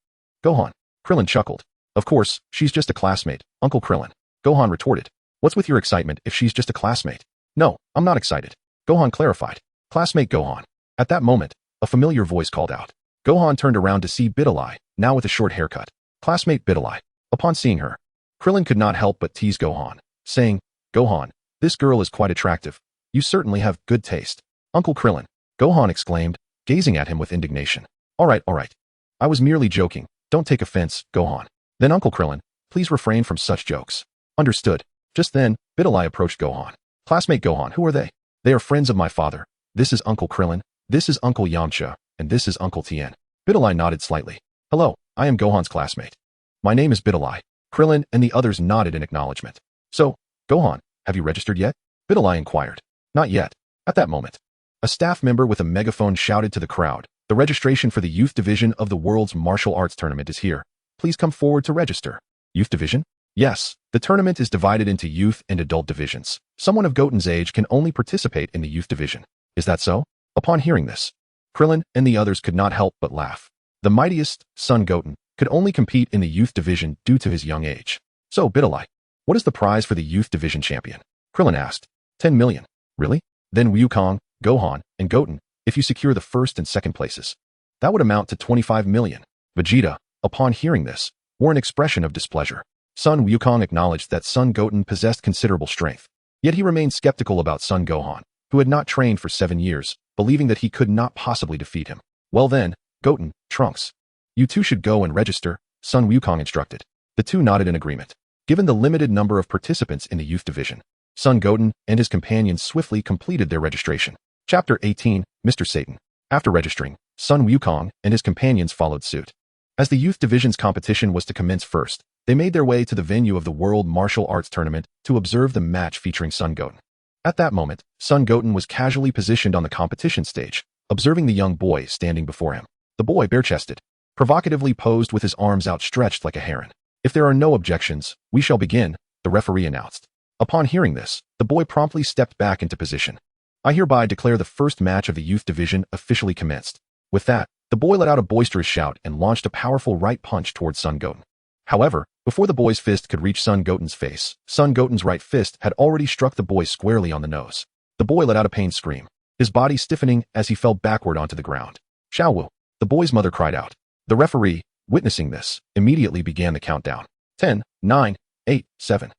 Gohan. Krillin chuckled. Of course, she's just a classmate, Uncle Krillin. Gohan retorted. What's with your excitement if she's just a classmate? No, I'm not excited. Gohan clarified. Classmate Gohan. At that moment, a familiar voice called out. Gohan turned around to see Biddy, now with a short haircut. Classmate Biddy. Upon seeing her, Krillin could not help but tease Gohan, saying, Gohan, this girl is quite attractive. You certainly have good taste. Uncle Krillin, Gohan exclaimed, gazing at him with indignation. All right. I was merely joking. Don't take offense, Gohan. Then Uncle Krillin, please refrain from such jokes. Understood. Just then, Biddy approached Gohan. Classmate Gohan, who are they? They are friends of my father. This is Uncle Krillin, this is Uncle Yamcha, and this is Uncle Tien. Biddy nodded slightly. Hello, I am Gohan's classmate. My name is Biddy. Krillin and the others nodded in acknowledgement. So, Gohan, have you registered yet? Biddy inquired. Not yet. At that moment, a staff member with a megaphone shouted to the crowd, the registration for the youth division of the World's Martial Arts Tournament is here. Please come forward to register. Youth division? Yes, the tournament is divided into youth and adult divisions. Someone of Goten's age can only participate in the youth division. Is that so? Upon hearing this, Krillin and the others could not help but laugh. The mightiest, Son Goten, could only compete in the youth division due to his young age. So, Biddy, what is the prize for the youth division champion? Krillin asked. 10 million. Really? Then Wukong, Gohan, and Goten, if you secure the first and second places. That would amount to 25 million. Vegeta, upon hearing this, wore an expression of displeasure. Son Wukong acknowledged that Son Goten possessed considerable strength. Yet he remained skeptical about Son Gohan, who had not trained for 7 years, believing that he could not possibly defeat him. Well then, Goten, Trunks. You two should go and register, Son Wukong instructed. The two nodded in agreement. Given the limited number of participants in the youth division, Son Goten and his companions swiftly completed their registration. Chapter 18, Mr. Satan. After registering, Son Wukong and his companions followed suit. As the youth division's competition was to commence first, they made their way to the venue of the World Martial Arts Tournament to observe the match featuring Son Goten. At that moment, Son Goten was casually positioned on the competition stage, observing the young boy standing before him. The boy, bare-chested, provocatively posed with his arms outstretched like a heron. "If there are no objections, we shall begin," the referee announced. Upon hearing this, the boy promptly stepped back into position. "I hereby declare the first match of the youth division officially commenced." With that, the boy let out a boisterous shout and launched a powerful right punch towards Son Goten. However, before the boy's fist could reach Son Goten's face, Son Goten's right fist had already struck the boy squarely on the nose. The boy let out a pained scream, his body stiffening as he fell backward onto the ground. "Xiaowu," the boy's mother cried out. The referee, witnessing this, immediately began the countdown. 10, 9, 8, 7.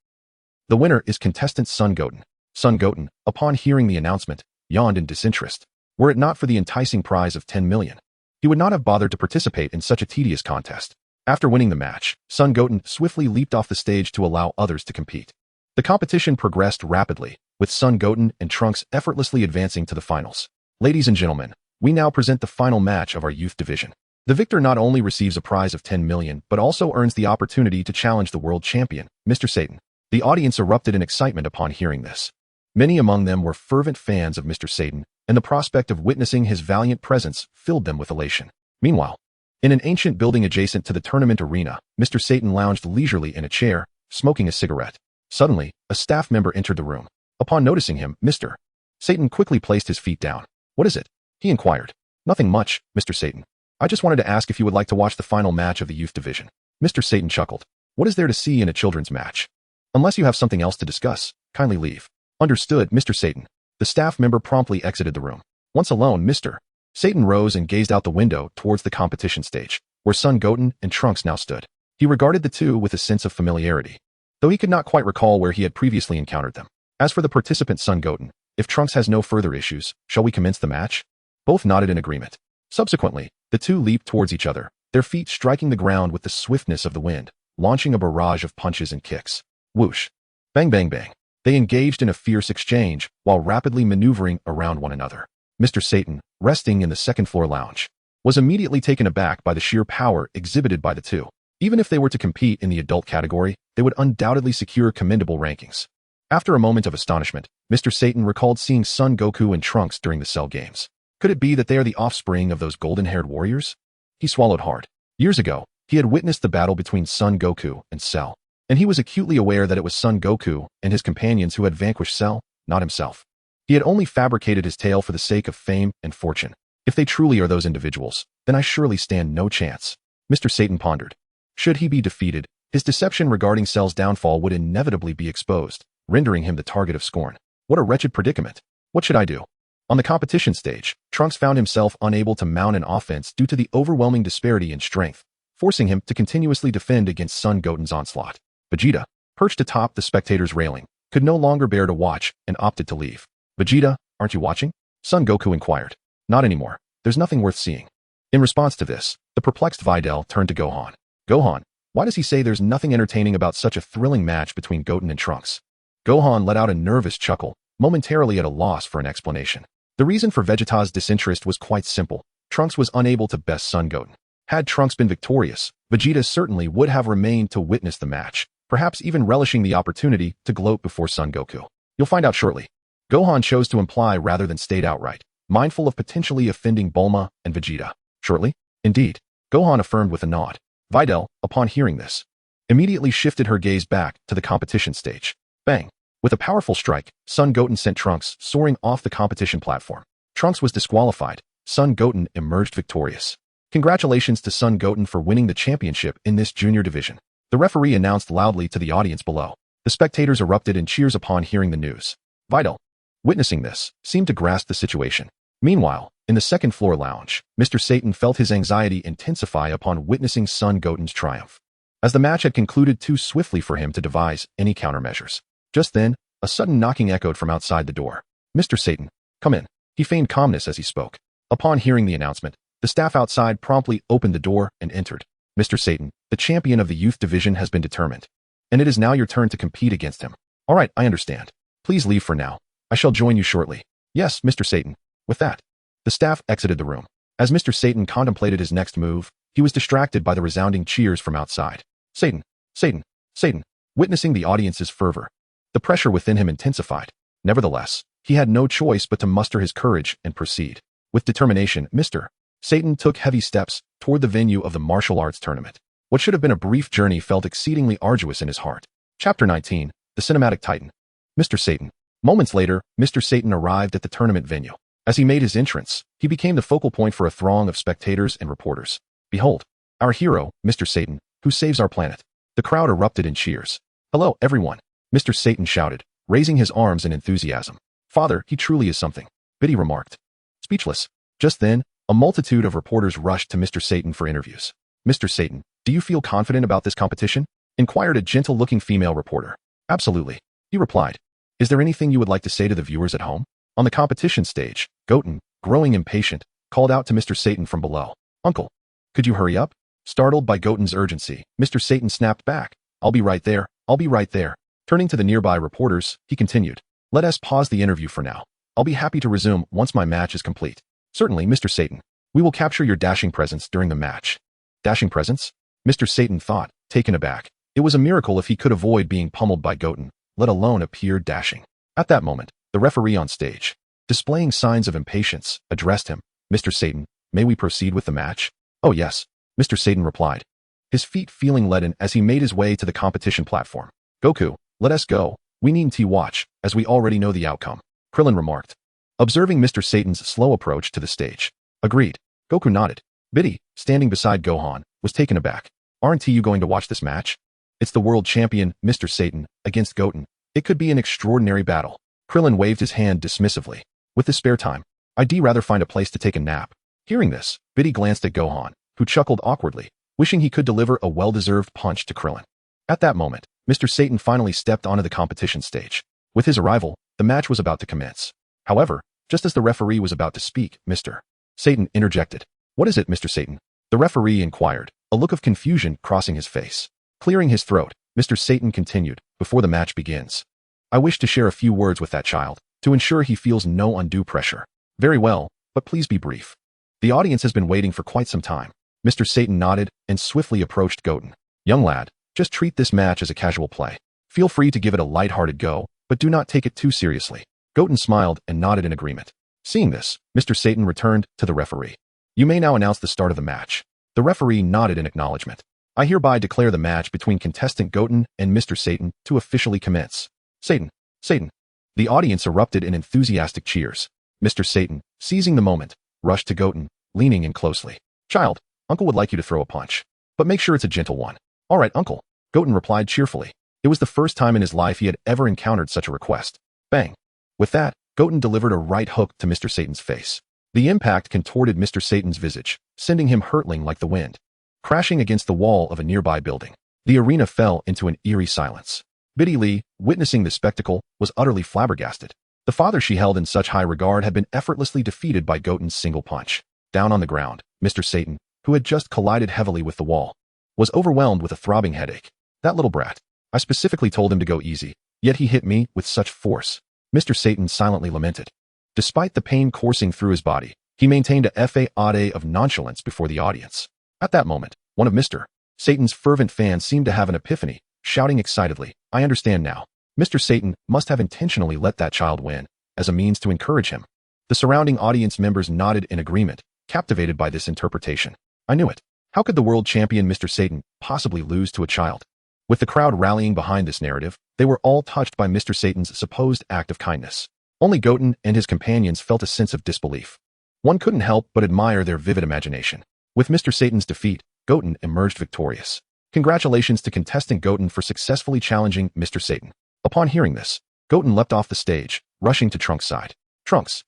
The winner is contestant Son Goten. Son Goten, upon hearing the announcement, yawned in disinterest. Were it not for the enticing prize of 10 million, he would not have bothered to participate in such a tedious contest. After winning the match, Son Goten swiftly leaped off the stage to allow others to compete. The competition progressed rapidly, with Son Goten and Trunks effortlessly advancing to the finals. Ladies and gentlemen, we now present the final match of our youth division. The victor not only receives a prize of 10 million, but also earns the opportunity to challenge the world champion, Mr. Satan. The audience erupted in excitement upon hearing this. Many among them were fervent fans of Mr. Satan, and the prospect of witnessing his valiant presence filled them with elation. Meanwhile, in an ancient building adjacent to the tournament arena, Mr. Satan lounged leisurely in a chair, smoking a cigarette. Suddenly, a staff member entered the room. Upon noticing him, Mr. Satan quickly placed his feet down. "What is it?" he inquired. "Nothing much, Mr. Satan. I just wanted to ask if you would like to watch the final match of the youth division." Mr. Satan chuckled. "What is there to see in a children's match? Unless you have something else to discuss, kindly leave." "Understood, Mr. Satan." The staff member promptly exited the room. Once alone, Mr. Satan rose and gazed out the window towards the competition stage, where Son Goten and Trunks now stood. He regarded the two with a sense of familiarity, though he could not quite recall where he had previously encountered them. As for the participant Son Goten, "If Trunks has no further issues, shall we commence the match?" Both nodded in agreement. Subsequently, the two leaped towards each other, their feet striking the ground with the swiftness of the wind, launching a barrage of punches and kicks. Whoosh! Bang bang bang! They engaged in a fierce exchange while rapidly maneuvering around one another. Mr. Satan, resting in the second-floor lounge, was immediately taken aback by the sheer power exhibited by the two. Even if they were to compete in the adult category, they would undoubtedly secure commendable rankings. After a moment of astonishment, Mr. Satan recalled seeing Son Goku and Trunks during the Cell games. Could it be that they are the offspring of those golden-haired warriors? He swallowed hard. Years ago, he had witnessed the battle between Son Goku and Cell, and he was acutely aware that it was Son Goku and his companions who had vanquished Cell, not himself. He had only fabricated his tale for the sake of fame and fortune. If they truly are those individuals, then I surely stand no chance. Mr. Satan pondered. Should he be defeated, his deception regarding Cell's downfall would inevitably be exposed, rendering him the target of scorn. What a wretched predicament. What should I do? On the competition stage, Trunks found himself unable to mount an offense due to the overwhelming disparity in strength, forcing him to continuously defend against Son Goten's onslaught. Vegeta, perched atop the spectator's railing, could no longer bear to watch and opted to leave. "Vegeta, aren't you watching?" Son Goku inquired. "Not anymore. There's nothing worth seeing." In response to this, the perplexed Videl turned to Gohan. "Gohan, why does he say there's nothing entertaining about such a thrilling match between Goten and Trunks?" Gohan let out a nervous chuckle, momentarily at a loss for an explanation. The reason for Vegeta's disinterest was quite simple. Trunks was unable to best Son Goten. Had Trunks been victorious, Vegeta certainly would have remained to witness the match, perhaps even relishing the opportunity to gloat before Son Goku. "You'll find out shortly." Gohan chose to imply rather than state outright, mindful of potentially offending Bulma and Vegeta. "Shortly?" "Indeed," Gohan affirmed with a nod. Videl, upon hearing this, immediately shifted her gaze back to the competition stage. Bang! With a powerful strike, Son Goten sent Trunks soaring off the competition platform. Trunks was disqualified. Son Goten emerged victorious. Congratulations to Son Goten for winning the championship in this junior division. The referee announced loudly to the audience below. The spectators erupted in cheers upon hearing the news. Videl, witnessing this, seemed to grasp the situation. Meanwhile, in the second-floor lounge, Mr. Satan felt his anxiety intensify upon witnessing Son Goten's triumph, as the match had concluded too swiftly for him to devise any countermeasures. Just then, a sudden knocking echoed from outside the door. "Mr. Satan, come in." He feigned calmness as he spoke. Upon hearing the announcement, the staff outside promptly opened the door and entered. "Mr. Satan, the champion of the youth division has been determined, and it is now your turn to compete against him." "All right, I understand. Please leave for now. I shall join you shortly." "Yes, Mr. Satan." With that, the staff exited the room. As Mr. Satan contemplated his next move, he was distracted by the resounding cheers from outside. "Satan! Satan! Satan!" Witnessing the audience's fervor, the pressure within him intensified. Nevertheless, he had no choice but to muster his courage and proceed. With determination, Mr. Satan took heavy steps toward the venue of the martial arts tournament. What should have been a brief journey felt exceedingly arduous in his heart. Chapter 19, The Cinematic Titan. Mr. Satan. Moments later, Mr. Satan arrived at the tournament venue. As he made his entrance, he became the focal point for a throng of spectators and reporters. Behold, our hero, Mr. Satan, who saves our planet. The crowd erupted in cheers. Hello, everyone, Mr. Satan shouted, raising his arms in enthusiasm. Father, he truly is something, Biddy remarked. Speechless. Just then, a multitude of reporters rushed to Mr. Satan for interviews. Mr. Satan, do you feel confident about this competition? Inquired a gentle-looking female reporter. Absolutely, he replied. Is there anything you would like to say to the viewers at home? On the competition stage, Goten, growing impatient, called out to Mr. Satan from below. Uncle, could you hurry up? Startled by Goten's urgency, Mr. Satan snapped back. I'll be right there, I'll be right there. Turning to the nearby reporters, he continued. Let us pause the interview for now. I'll be happy to resume once my match is complete. Certainly, Mr. Satan. We will capture your dashing presence during the match. Dashing presence? Mr. Satan thought, taken aback. It was a miracle if he could avoid being pummeled by Goten, let alone appear dashing. At that moment, the referee on stage, displaying signs of impatience, addressed him. Mr. Satan, may we proceed with the match? Oh yes, Mr. Satan replied, his feet feeling leaden as he made his way to the competition platform. Goku, let us go. We needn't watch, as we already know the outcome, Krillin remarked, observing Mr. Satan's slow approach to the stage. Agreed. Goku nodded. Biddy, standing beside Gohan, was taken aback. Aren't you going to watch this match? It's the world champion, Mr. Satan, against Goten. It could be an extraordinary battle. Krillin waved his hand dismissively. With the spare time, I'd rather find a place to take a nap. Hearing this, Biddy glanced at Gohan, who chuckled awkwardly, wishing he could deliver a well-deserved punch to Krillin. At that moment, Mr. Satan finally stepped onto the competition stage. With his arrival, the match was about to commence. However, just as the referee was about to speak, Mr. Satan interjected. What is it, Mr. Satan? The referee inquired, a look of confusion crossing his face. Clearing his throat, Mr. Satan continued, before the match begins. I wish to share a few words with that child, to ensure he feels no undue pressure. Very well, but please be brief. The audience has been waiting for quite some time. Mr. Satan nodded and swiftly approached Goten. Young lad, just treat this match as a casual play. Feel free to give it a light-hearted go, but do not take it too seriously. Goten smiled and nodded in agreement. Seeing this, Mr. Satan returned to the referee. You may now announce the start of the match. The referee nodded in acknowledgement. I hereby declare the match between contestant Goten and Mr. Satan to officially commence. Satan, Satan. The audience erupted in enthusiastic cheers. Mr. Satan, seizing the moment, rushed to Goten, leaning in closely. Child, Uncle would like you to throw a punch. But make sure it's a gentle one. All right, Uncle. Goten replied cheerfully. It was the first time in his life he had ever encountered such a request. Bang. With that, Goten delivered a right hook to Mr. Satan's face. The impact contorted Mr. Satan's visage, sending him hurtling like the wind. Crashing against the wall of a nearby building, the arena fell into an eerie silence. Biddy Lee, witnessing the spectacle, was utterly flabbergasted. The father she held in such high regard had been effortlessly defeated by Goten's single punch. Down on the ground, Mr. Satan, who had just collided heavily with the wall, was overwhelmed with a throbbing headache. That little brat. I specifically told him to go easy, yet he hit me with such force. Mr. Satan silently lamented. Despite the pain coursing through his body, he maintained a facade of nonchalance before the audience. At that moment, one of Mr. Satan's fervent fans seemed to have an epiphany, shouting excitedly, I understand now. Mr. Satan must have intentionally let that child win, as a means to encourage him. The surrounding audience members nodded in agreement, captivated by this interpretation. I knew it. How could the world champion Mr. Satan possibly lose to a child? With the crowd rallying behind this narrative, they were all touched by Mr. Satan's supposed act of kindness. Only Goten and his companions felt a sense of disbelief. One couldn't help but admire their vivid imagination. With Mr. Satan's defeat, Goten emerged victorious. Congratulations to contestant Goten for successfully challenging Mr. Satan. Upon hearing this, Goten leapt off the stage, rushing to Trunks' side. Trunks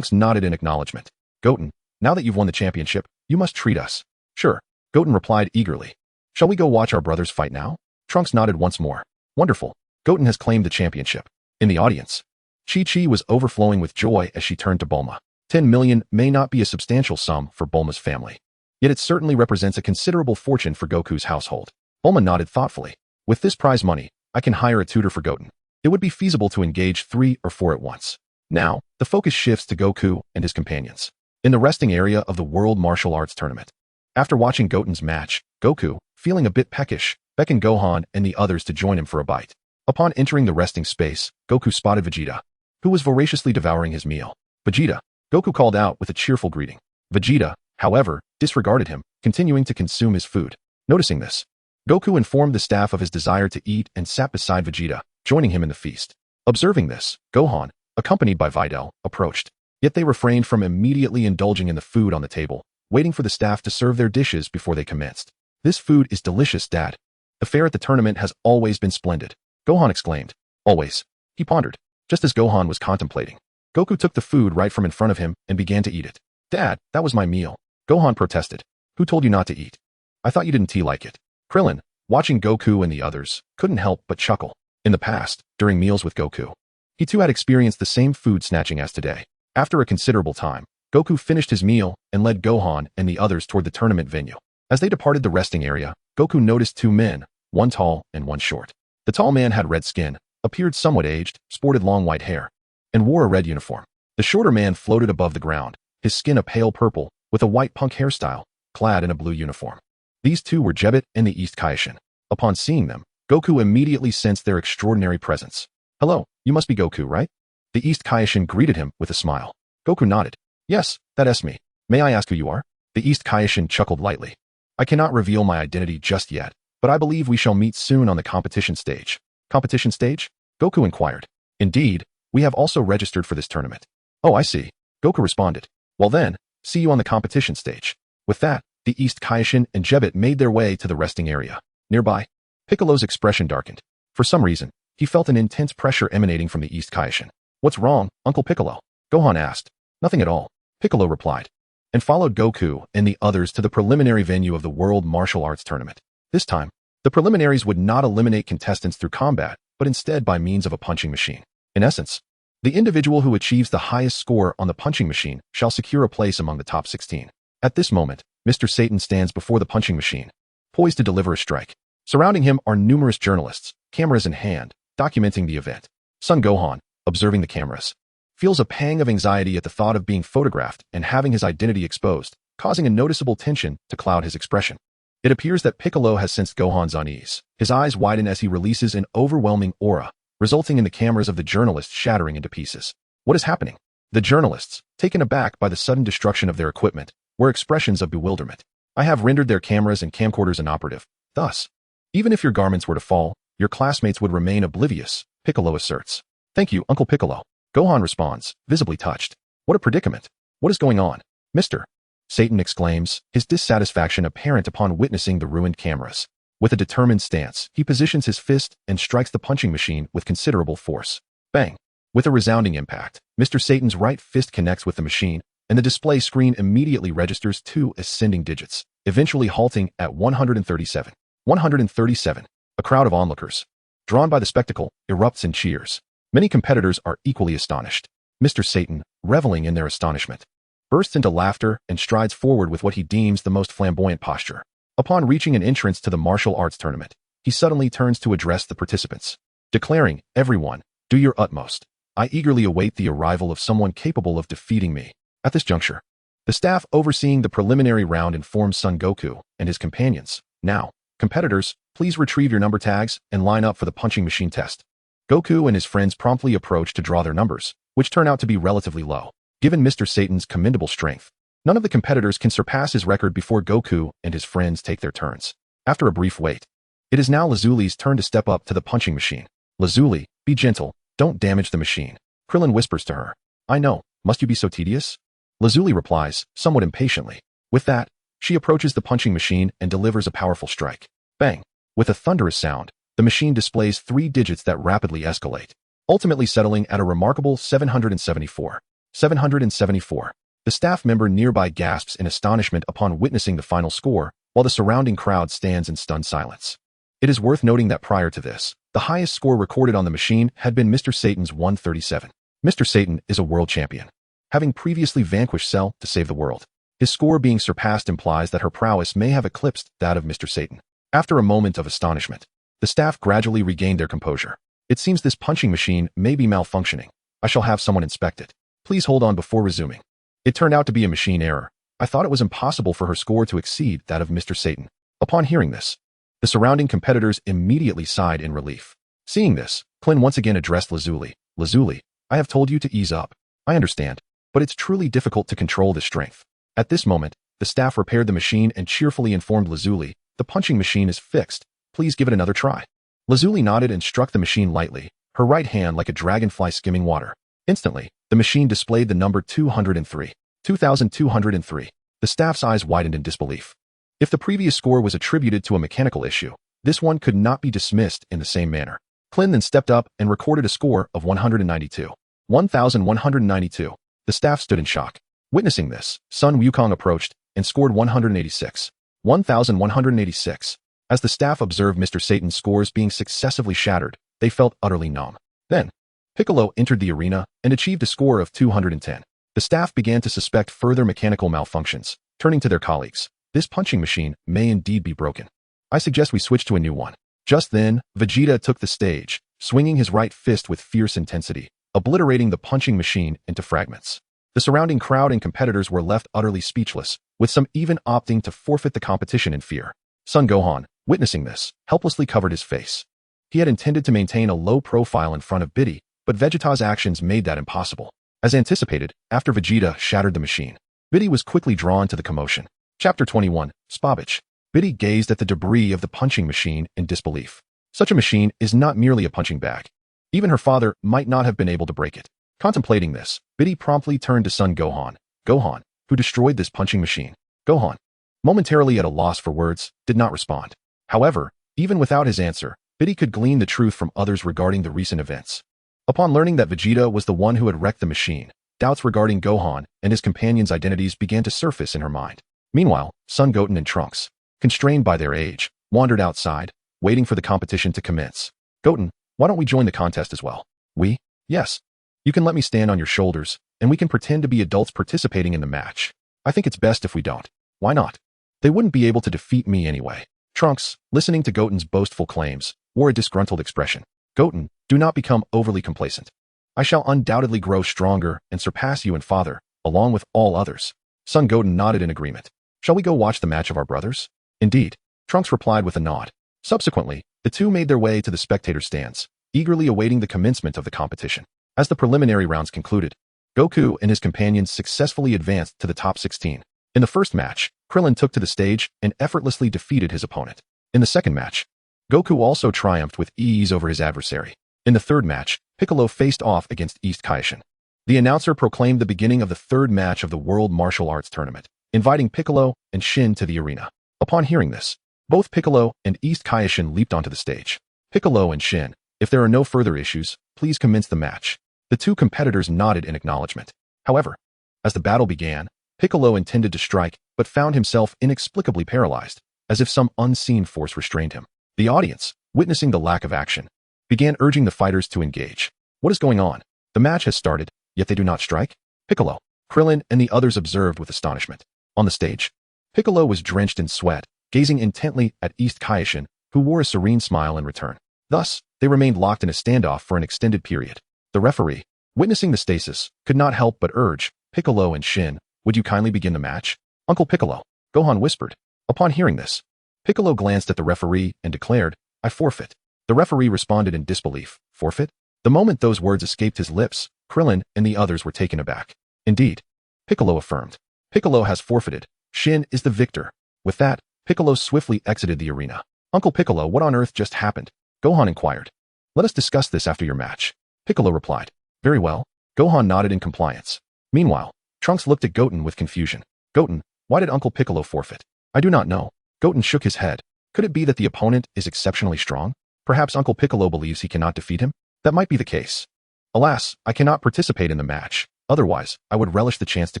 nodded in acknowledgement. Goten, now that you've won the championship, you must treat us. Sure, Goten replied eagerly. Shall we go watch our brothers fight now? Trunks nodded once more. Wonderful. Goten has claimed the championship. In the audience, Chi-Chi was overflowing with joy as she turned to Bulma. 10 million may not be a substantial sum for Bulma's family, yet it certainly represents a considerable fortune for Goku's household. Bulma nodded thoughtfully. With this prize money, I can hire a tutor for Goten. It would be feasible to engage 3 or 4 at once. Now, the focus shifts to Goku and his companions in the resting area of the World Martial Arts Tournament. After watching Goten's match, Goku, feeling a bit peckish, beckoned Gohan and the others to join him for a bite. Upon entering the resting space, Goku spotted Vegeta, who was voraciously devouring his meal. Vegeta, Goku called out with a cheerful greeting. Vegeta, however, disregarded him, continuing to consume his food. Noticing this, Goku informed the staff of his desire to eat and sat beside Vegeta, joining him in the feast. Observing this, Gohan, accompanied by Videl, approached. Yet they refrained from immediately indulging in the food on the table, waiting for the staff to serve their dishes before they commenced. This food is delicious, Dad. The fare at the tournament has always been splendid. Gohan exclaimed. Always. He pondered. Just as Gohan was contemplating, Goku took the food right from in front of him and began to eat it. Dad, that was my meal. Gohan protested. Who told you not to eat? I thought you didn't like it. Krillin, watching Goku and the others, couldn't help but chuckle. In the past, during meals with Goku, he too had experienced the same food snatching as today. After a considerable time, Goku finished his meal and led Gohan and the others toward the tournament venue. As they departed the resting area, Goku noticed two men, one tall and one short. The tall man had red skin, appeared somewhat aged, sported long white hair, and wore a red uniform. The shorter man floated above the ground, his skin a pale purple, with a white punk hairstyle, clad in a blue uniform. These two were Jebet and the East Kaishin. Upon seeing them, Goku immediately sensed their extraordinary presence. Hello, you must be Goku, right? The East Kaishin greeted him with a smile. Goku nodded. Yes, that's me. May I ask who you are? The East Kaishin chuckled lightly. I cannot reveal my identity just yet, but I believe we shall meet soon on the competition stage. Competition stage? Goku inquired. Indeed, we have also registered for this tournament. Oh, I see. Goku responded. Well then, see you on the competition stage. With that, the East Kaishin and Jebet made their way to the resting area. Nearby, Piccolo's expression darkened. For some reason, he felt an intense pressure emanating from the East Kaishin. What's wrong, Uncle Piccolo? Gohan asked. Nothing at all, Piccolo replied, and followed Goku and the others to the preliminary venue of the World Martial Arts Tournament. This time, the preliminaries would not eliminate contestants through combat, but instead by means of a punching machine. In essence, the individual who achieves the highest score on the punching machine shall secure a place among the top 16. At this moment, Mr. Satan stands before the punching machine, poised to deliver a strike. Surrounding him are numerous journalists, cameras in hand, documenting the event. Son Gohan, observing the cameras, feels a pang of anxiety at the thought of being photographed and having his identity exposed, causing a noticeable tension to cloud his expression. It appears that Piccolo has sensed Gohan's unease. His eyes widen as he releases an overwhelming aura, resulting in the cameras of the journalists shattering into pieces. What is happening? The journalists, taken aback by the sudden destruction of their equipment, were expressions of bewilderment. I have rendered their cameras and camcorders inoperative. Thus, even if your garments were to fall, your classmates would remain oblivious, Piccolo asserts. Thank you, Uncle Piccolo. Gohan responds, visibly touched. What a predicament. What is going on? Mr. Satan exclaims, his dissatisfaction apparent upon witnessing the ruined cameras. With a determined stance, he positions his fist and strikes the punching machine with considerable force. Bang! With a resounding impact, Mr. Satan's right fist connects with the machine, and the display screen immediately registers two ascending digits, eventually halting at 137. 137. A crowd of onlookers, drawn by the spectacle, erupts in cheers. Many competitors are equally astonished. Mr. Satan, reveling in their astonishment, bursts into laughter and strides forward with what he deems the most flamboyant posture. Upon reaching an entrance to the martial arts tournament, he suddenly turns to address the participants, declaring, everyone, do your utmost. I eagerly await the arrival of someone capable of defeating me. At this juncture, the staff overseeing the preliminary round informs Son Goku and his companions, now, competitors, please retrieve your number tags and line up for the punching machine test. Goku and his friends promptly approach to draw their numbers, which turn out to be relatively low. Given Mr. Satan's commendable strength, none of the competitors can surpass his record before Goku and his friends take their turns. After a brief wait, it is now Lazuli's turn to step up to the punching machine. Lazuli, be gentle, don't damage the machine. Krillin whispers to her. I know, must you be so tedious? Lazuli replies, somewhat impatiently. With that, she approaches the punching machine and delivers a powerful strike. Bang! With a thunderous sound, the machine displays 3 digits that rapidly escalate, ultimately settling at a remarkable 774. 774. The staff member nearby gasps in astonishment upon witnessing the final score, while the surrounding crowd stands in stunned silence. It is worth noting that prior to this, the highest score recorded on the machine had been Mr. Satan's 137. Mr. Satan is a world champion, having previously vanquished Cell to save the world. His score being surpassed implies that her prowess may have eclipsed that of Mr. Satan. After a moment of astonishment, the staff gradually regained their composure. It seems this punching machine may be malfunctioning. I shall have someone inspect it. Please hold on before resuming. It turned out to be a machine error. I thought it was impossible for her score to exceed that of Mr. Satan. Upon hearing this, the surrounding competitors immediately sighed in relief. Seeing this, Klin once again addressed Lazuli. Lazuli, I have told you to ease up. I understand, but it's truly difficult to control this strength. At this moment, the staff repaired the machine and cheerfully informed Lazuli, the punching machine is fixed. Please give it another try. Lazuli nodded and struck the machine lightly, her right hand like a dragonfly skimming water. Instantly, the machine displayed the number 203. 2203. The staff's eyes widened in disbelief. If the previous score was attributed to a mechanical issue, this one could not be dismissed in the same manner. Clin then stepped up and recorded a score of 192. 1192. The staff stood in shock. Witnessing this, Sun Wukong approached and scored 186. 1186. As the staff observed Mr. Satan's scores being successively shattered, they felt utterly numb. Then, Piccolo entered the arena and achieved a score of 210. The staff began to suspect further mechanical malfunctions, turning to their colleagues. This punching machine may indeed be broken. I suggest we switch to a new one. Just then, Vegeta took the stage, swinging his right fist with fierce intensity, obliterating the punching machine into fragments. The surrounding crowd and competitors were left utterly speechless, with some even opting to forfeit the competition in fear. Son Gohan, witnessing this, helplessly covered his face. He had intended to maintain a low profile in front of Biddy, but Vegeta's actions made that impossible. As anticipated, after Vegeta shattered the machine, Biddy was quickly drawn to the commotion. Chapter 21, Spabich. Biddy gazed at the debris of the punching machine in disbelief. Such a machine is not merely a punching bag. Even her father might not have been able to break it. Contemplating this, Biddy promptly turned to son Gohan. Gohan, who destroyed this punching machine. Gohan, momentarily at a loss for words, did not respond. However, even without his answer, Biddy could glean the truth from others regarding the recent events. Upon learning that Vegeta was the one who had wrecked the machine, doubts regarding Gohan and his companions' identities began to surface in her mind. Meanwhile, Son Goten and Trunks, constrained by their age, wandered outside, waiting for the competition to commence. Goten, why don't we join the contest as well? We? Yes. You can let me stand on your shoulders, and we can pretend to be adults participating in the match. I think it's best if we don't. Why not? They wouldn't be able to defeat me anyway. Trunks, listening to Goten's boastful claims, wore a disgruntled expression. Goten, do not become overly complacent. I shall undoubtedly grow stronger and surpass you in father, along with all others. Son Goten nodded in agreement. Shall we go watch the match of our brothers? Indeed. Trunks replied with a nod. Subsequently, the two made their way to the spectator stands, eagerly awaiting the commencement of the competition. As the preliminary rounds concluded, Goku and his companions successfully advanced to the top 16. In the first match, Krillin took to the stage and effortlessly defeated his opponent. In the second match, Goku also triumphed with ease over his adversary. In the third match, Piccolo faced off against East Kaishin. The announcer proclaimed the beginning of the third match of the World Martial Arts Tournament, inviting Piccolo and Shin to the arena. Upon hearing this, both Piccolo and East Kaishin leaped onto the stage. Piccolo and Shin, if there are no further issues, please commence the match. The two competitors nodded in acknowledgement. However, as the battle began, Piccolo intended to strike, but found himself inexplicably paralyzed, as if some unseen force restrained him. The audience, witnessing the lack of action, began urging the fighters to engage. What is going on? The match has started, yet they do not strike? Piccolo, Krillin, and the others observed with astonishment. On the stage, Piccolo was drenched in sweat, gazing intently at East Kaishin, who wore a serene smile in return. Thus, they remained locked in a standoff for an extended period. The referee, witnessing the stasis, could not help but urge, Piccolo and Shin, would you kindly begin the match? Uncle Piccolo, Gohan whispered. Upon hearing this, Piccolo glanced at the referee and declared, I forfeit. The referee responded in disbelief. Forfeit? The moment those words escaped his lips, Krillin and the others were taken aback. Indeed, Piccolo affirmed. Piccolo has forfeited. Shin is the victor. With that, Piccolo swiftly exited the arena. Uncle Piccolo, what on earth just happened? Gohan inquired. Let us discuss this after your match. Piccolo replied. Very well. Gohan nodded in compliance. Meanwhile, Trunks looked at Goten with confusion. Goten, why did Uncle Piccolo forfeit? I do not know. Goten shook his head. Could it be that the opponent is exceptionally strong? Perhaps Uncle Piccolo believes he cannot defeat him? That might be the case. Alas, I cannot participate in the match. Otherwise, I would relish the chance to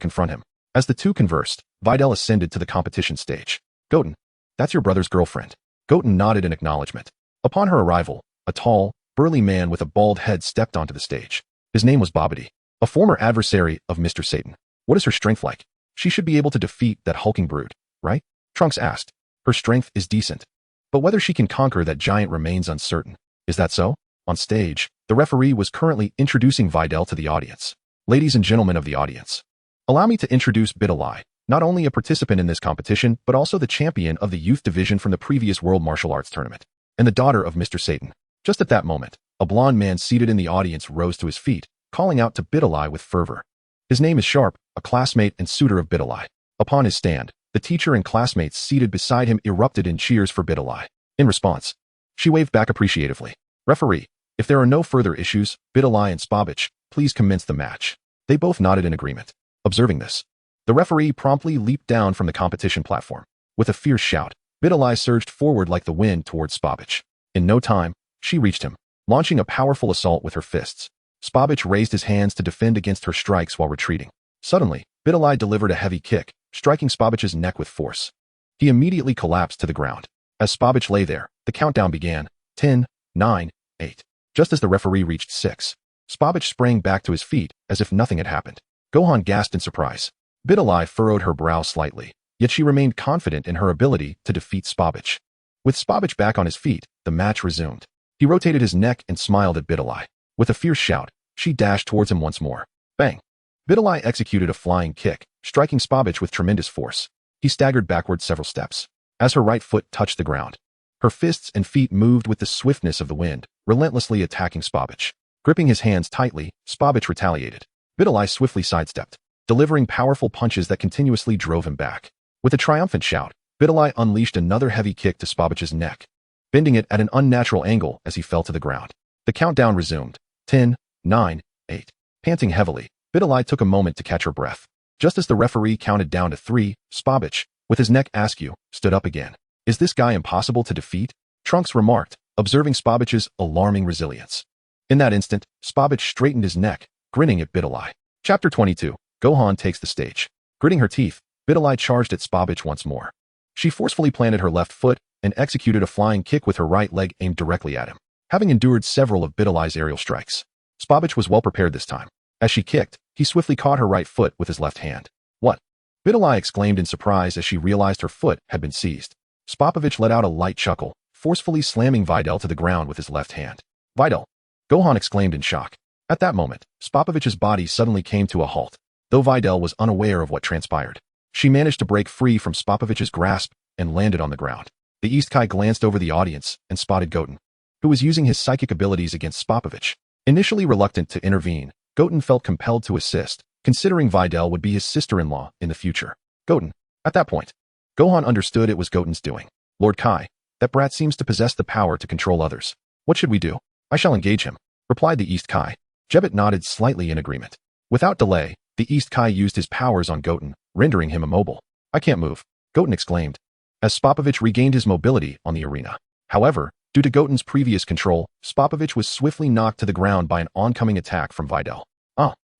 confront him. As the two conversed, Videl ascended to the competition stage. Goten, that's your brother's girlfriend. Goten nodded in acknowledgement. Upon her arrival, a tall, burly man with a bald head stepped onto the stage. His name was Babidi, a former adversary of Mr. Satan. What is her strength like? She should be able to defeat that hulking brute, right? Trunks asked. Her strength is decent, but whether she can conquer that giant remains uncertain. Is that so? On stage, the referee was currently introducing Videl to the audience. Ladies and gentlemen of the audience, allow me to introduce Bidalai, not only a participant in this competition, but also the champion of the youth division from the previous World Martial Arts Tournament, and the daughter of Mr. Satan. Just at that moment, a blond man seated in the audience rose to his feet, calling out to Bidalai with fervor. His name is Sharp, a classmate and suitor of Bidalai. Upon his stand, the teacher and classmates seated beside him erupted in cheers for Bidalai. In response, she waved back appreciatively. Referee, if there are no further issues, Bidalai and Spavich, please commence the match. They both nodded in agreement. Observing this, the referee promptly leaped down from the competition platform. With a fierce shout, Bidalai surged forward like the wind towards Spavich. In no time, she reached him, launching a powerful assault with her fists. Spavich raised his hands to defend against her strikes while retreating. Suddenly, Bidalai delivered a heavy kick, striking Spavich's neck with force. He immediately collapsed to the ground. As Spavich lay there, the countdown began. 10, 9, 8. Just as the referee reached 6, Spavich sprang back to his feet as if nothing had happened. Gohan gasped in surprise. Bidalai furrowed her brow slightly, yet she remained confident in her ability to defeat Spavich. With Spavich back on his feet, the match resumed. He rotated his neck and smiled at Bidalai. With a fierce shout, she dashed towards him once more. Bang! Bidalai executed a flying kick, striking Spavich with tremendous force. He staggered backward several steps. As her right foot touched the ground, her fists and feet moved with the swiftness of the wind, relentlessly attacking Spavich. Gripping his hands tightly, Spavich retaliated. Bidalai swiftly sidestepped, delivering powerful punches that continuously drove him back. With a triumphant shout, Bidalai unleashed another heavy kick to Spavich's neck, bending it at an unnatural angle as he fell to the ground. The countdown resumed. 10, 9, 8. Panting heavily, Bidalai took a moment to catch her breath. Just as the referee counted down to 3, Spavich, with his neck askew, stood up again. Is this guy impossible to defeat? Trunks remarked, observing Spavich's alarming resilience. In that instant, Spavich straightened his neck, grinning at Bidalai. Chapter 22. Gohan takes the stage. Gritting her teeth, Bidalai charged at Spavich once more. She forcefully planted her left foot and executed a flying kick with her right leg aimed directly at him. Having endured several of Bidalai's aerial strikes, Spavich was well prepared this time. As she kicked, he swiftly caught her right foot with his left hand. What? Bidalai exclaimed in surprise as she realized her foot had been seized. Spavich let out a light chuckle, forcefully slamming Videl to the ground with his left hand. Videl! Gohan exclaimed in shock. At that moment, Spavich's body suddenly came to a halt, though Videl was unaware of what transpired. She managed to break free from Spavich's grasp and landed on the ground. The East Kai glanced over the audience and spotted Goten, who was using his psychic abilities against Spavich. Initially reluctant to intervene, Goten felt compelled to assist, considering Videl would be his sister-in-law in the future. Goten. At that point, Gohan understood it was Goten's doing. Lord Kai, that brat seems to possess the power to control others. What should we do? I shall engage him, replied the East Kai. Jebet nodded slightly in agreement. Without delay, the East Kai used his powers on Goten, rendering him immobile. I can't move, Goten exclaimed, as Spavich regained his mobility on the arena. However, due to Goten's previous control, Spavich was swiftly knocked to the ground by an oncoming attack from Videl.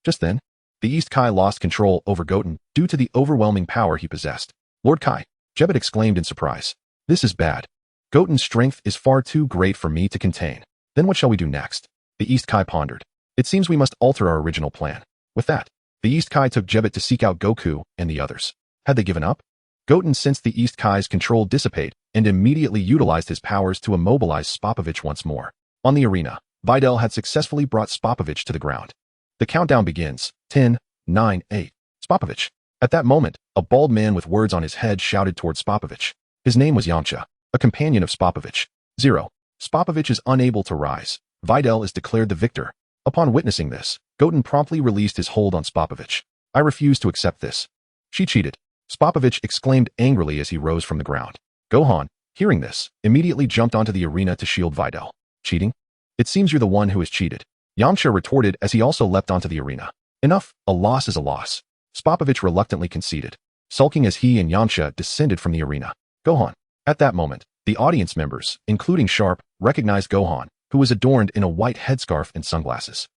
Just then, the East Kai lost control over Goten due to the overwhelming power he possessed. Lord Kai, Jebet exclaimed in surprise. This is bad. Goten's strength is far too great for me to contain. Then what shall we do next? The East Kai pondered. It seems we must alter our original plan. With that, the East Kai took Jebet to seek out Goku and the others. Had they given up? Goten sensed the East Kai's control dissipate and immediately utilized his powers to immobilize Spavich once more. On the arena, Videl had successfully brought Spavich to the ground. The countdown begins. 10, 9, 8. Spavich. At that moment, a bald man with words on his head shouted toward Spavich. His name was Yamcha, a companion of Spavich. 0. Spavich is unable to rise. Videl is declared the victor. Upon witnessing this, Goten promptly released his hold on Spavich. I refuse to accept this. She cheated. Spavich exclaimed angrily as he rose from the ground. Gohan, hearing this, immediately jumped onto the arena to shield Videl. Cheating? It seems you're the one who has cheated. Yamcha retorted as he also leapt onto the arena. Enough, a loss is a loss. Spavich reluctantly conceded, sulking as he and Yamcha descended from the arena. Gohan. At that moment, the audience members, including Sharp, recognized Gohan, who was adorned in a white headscarf and sunglasses.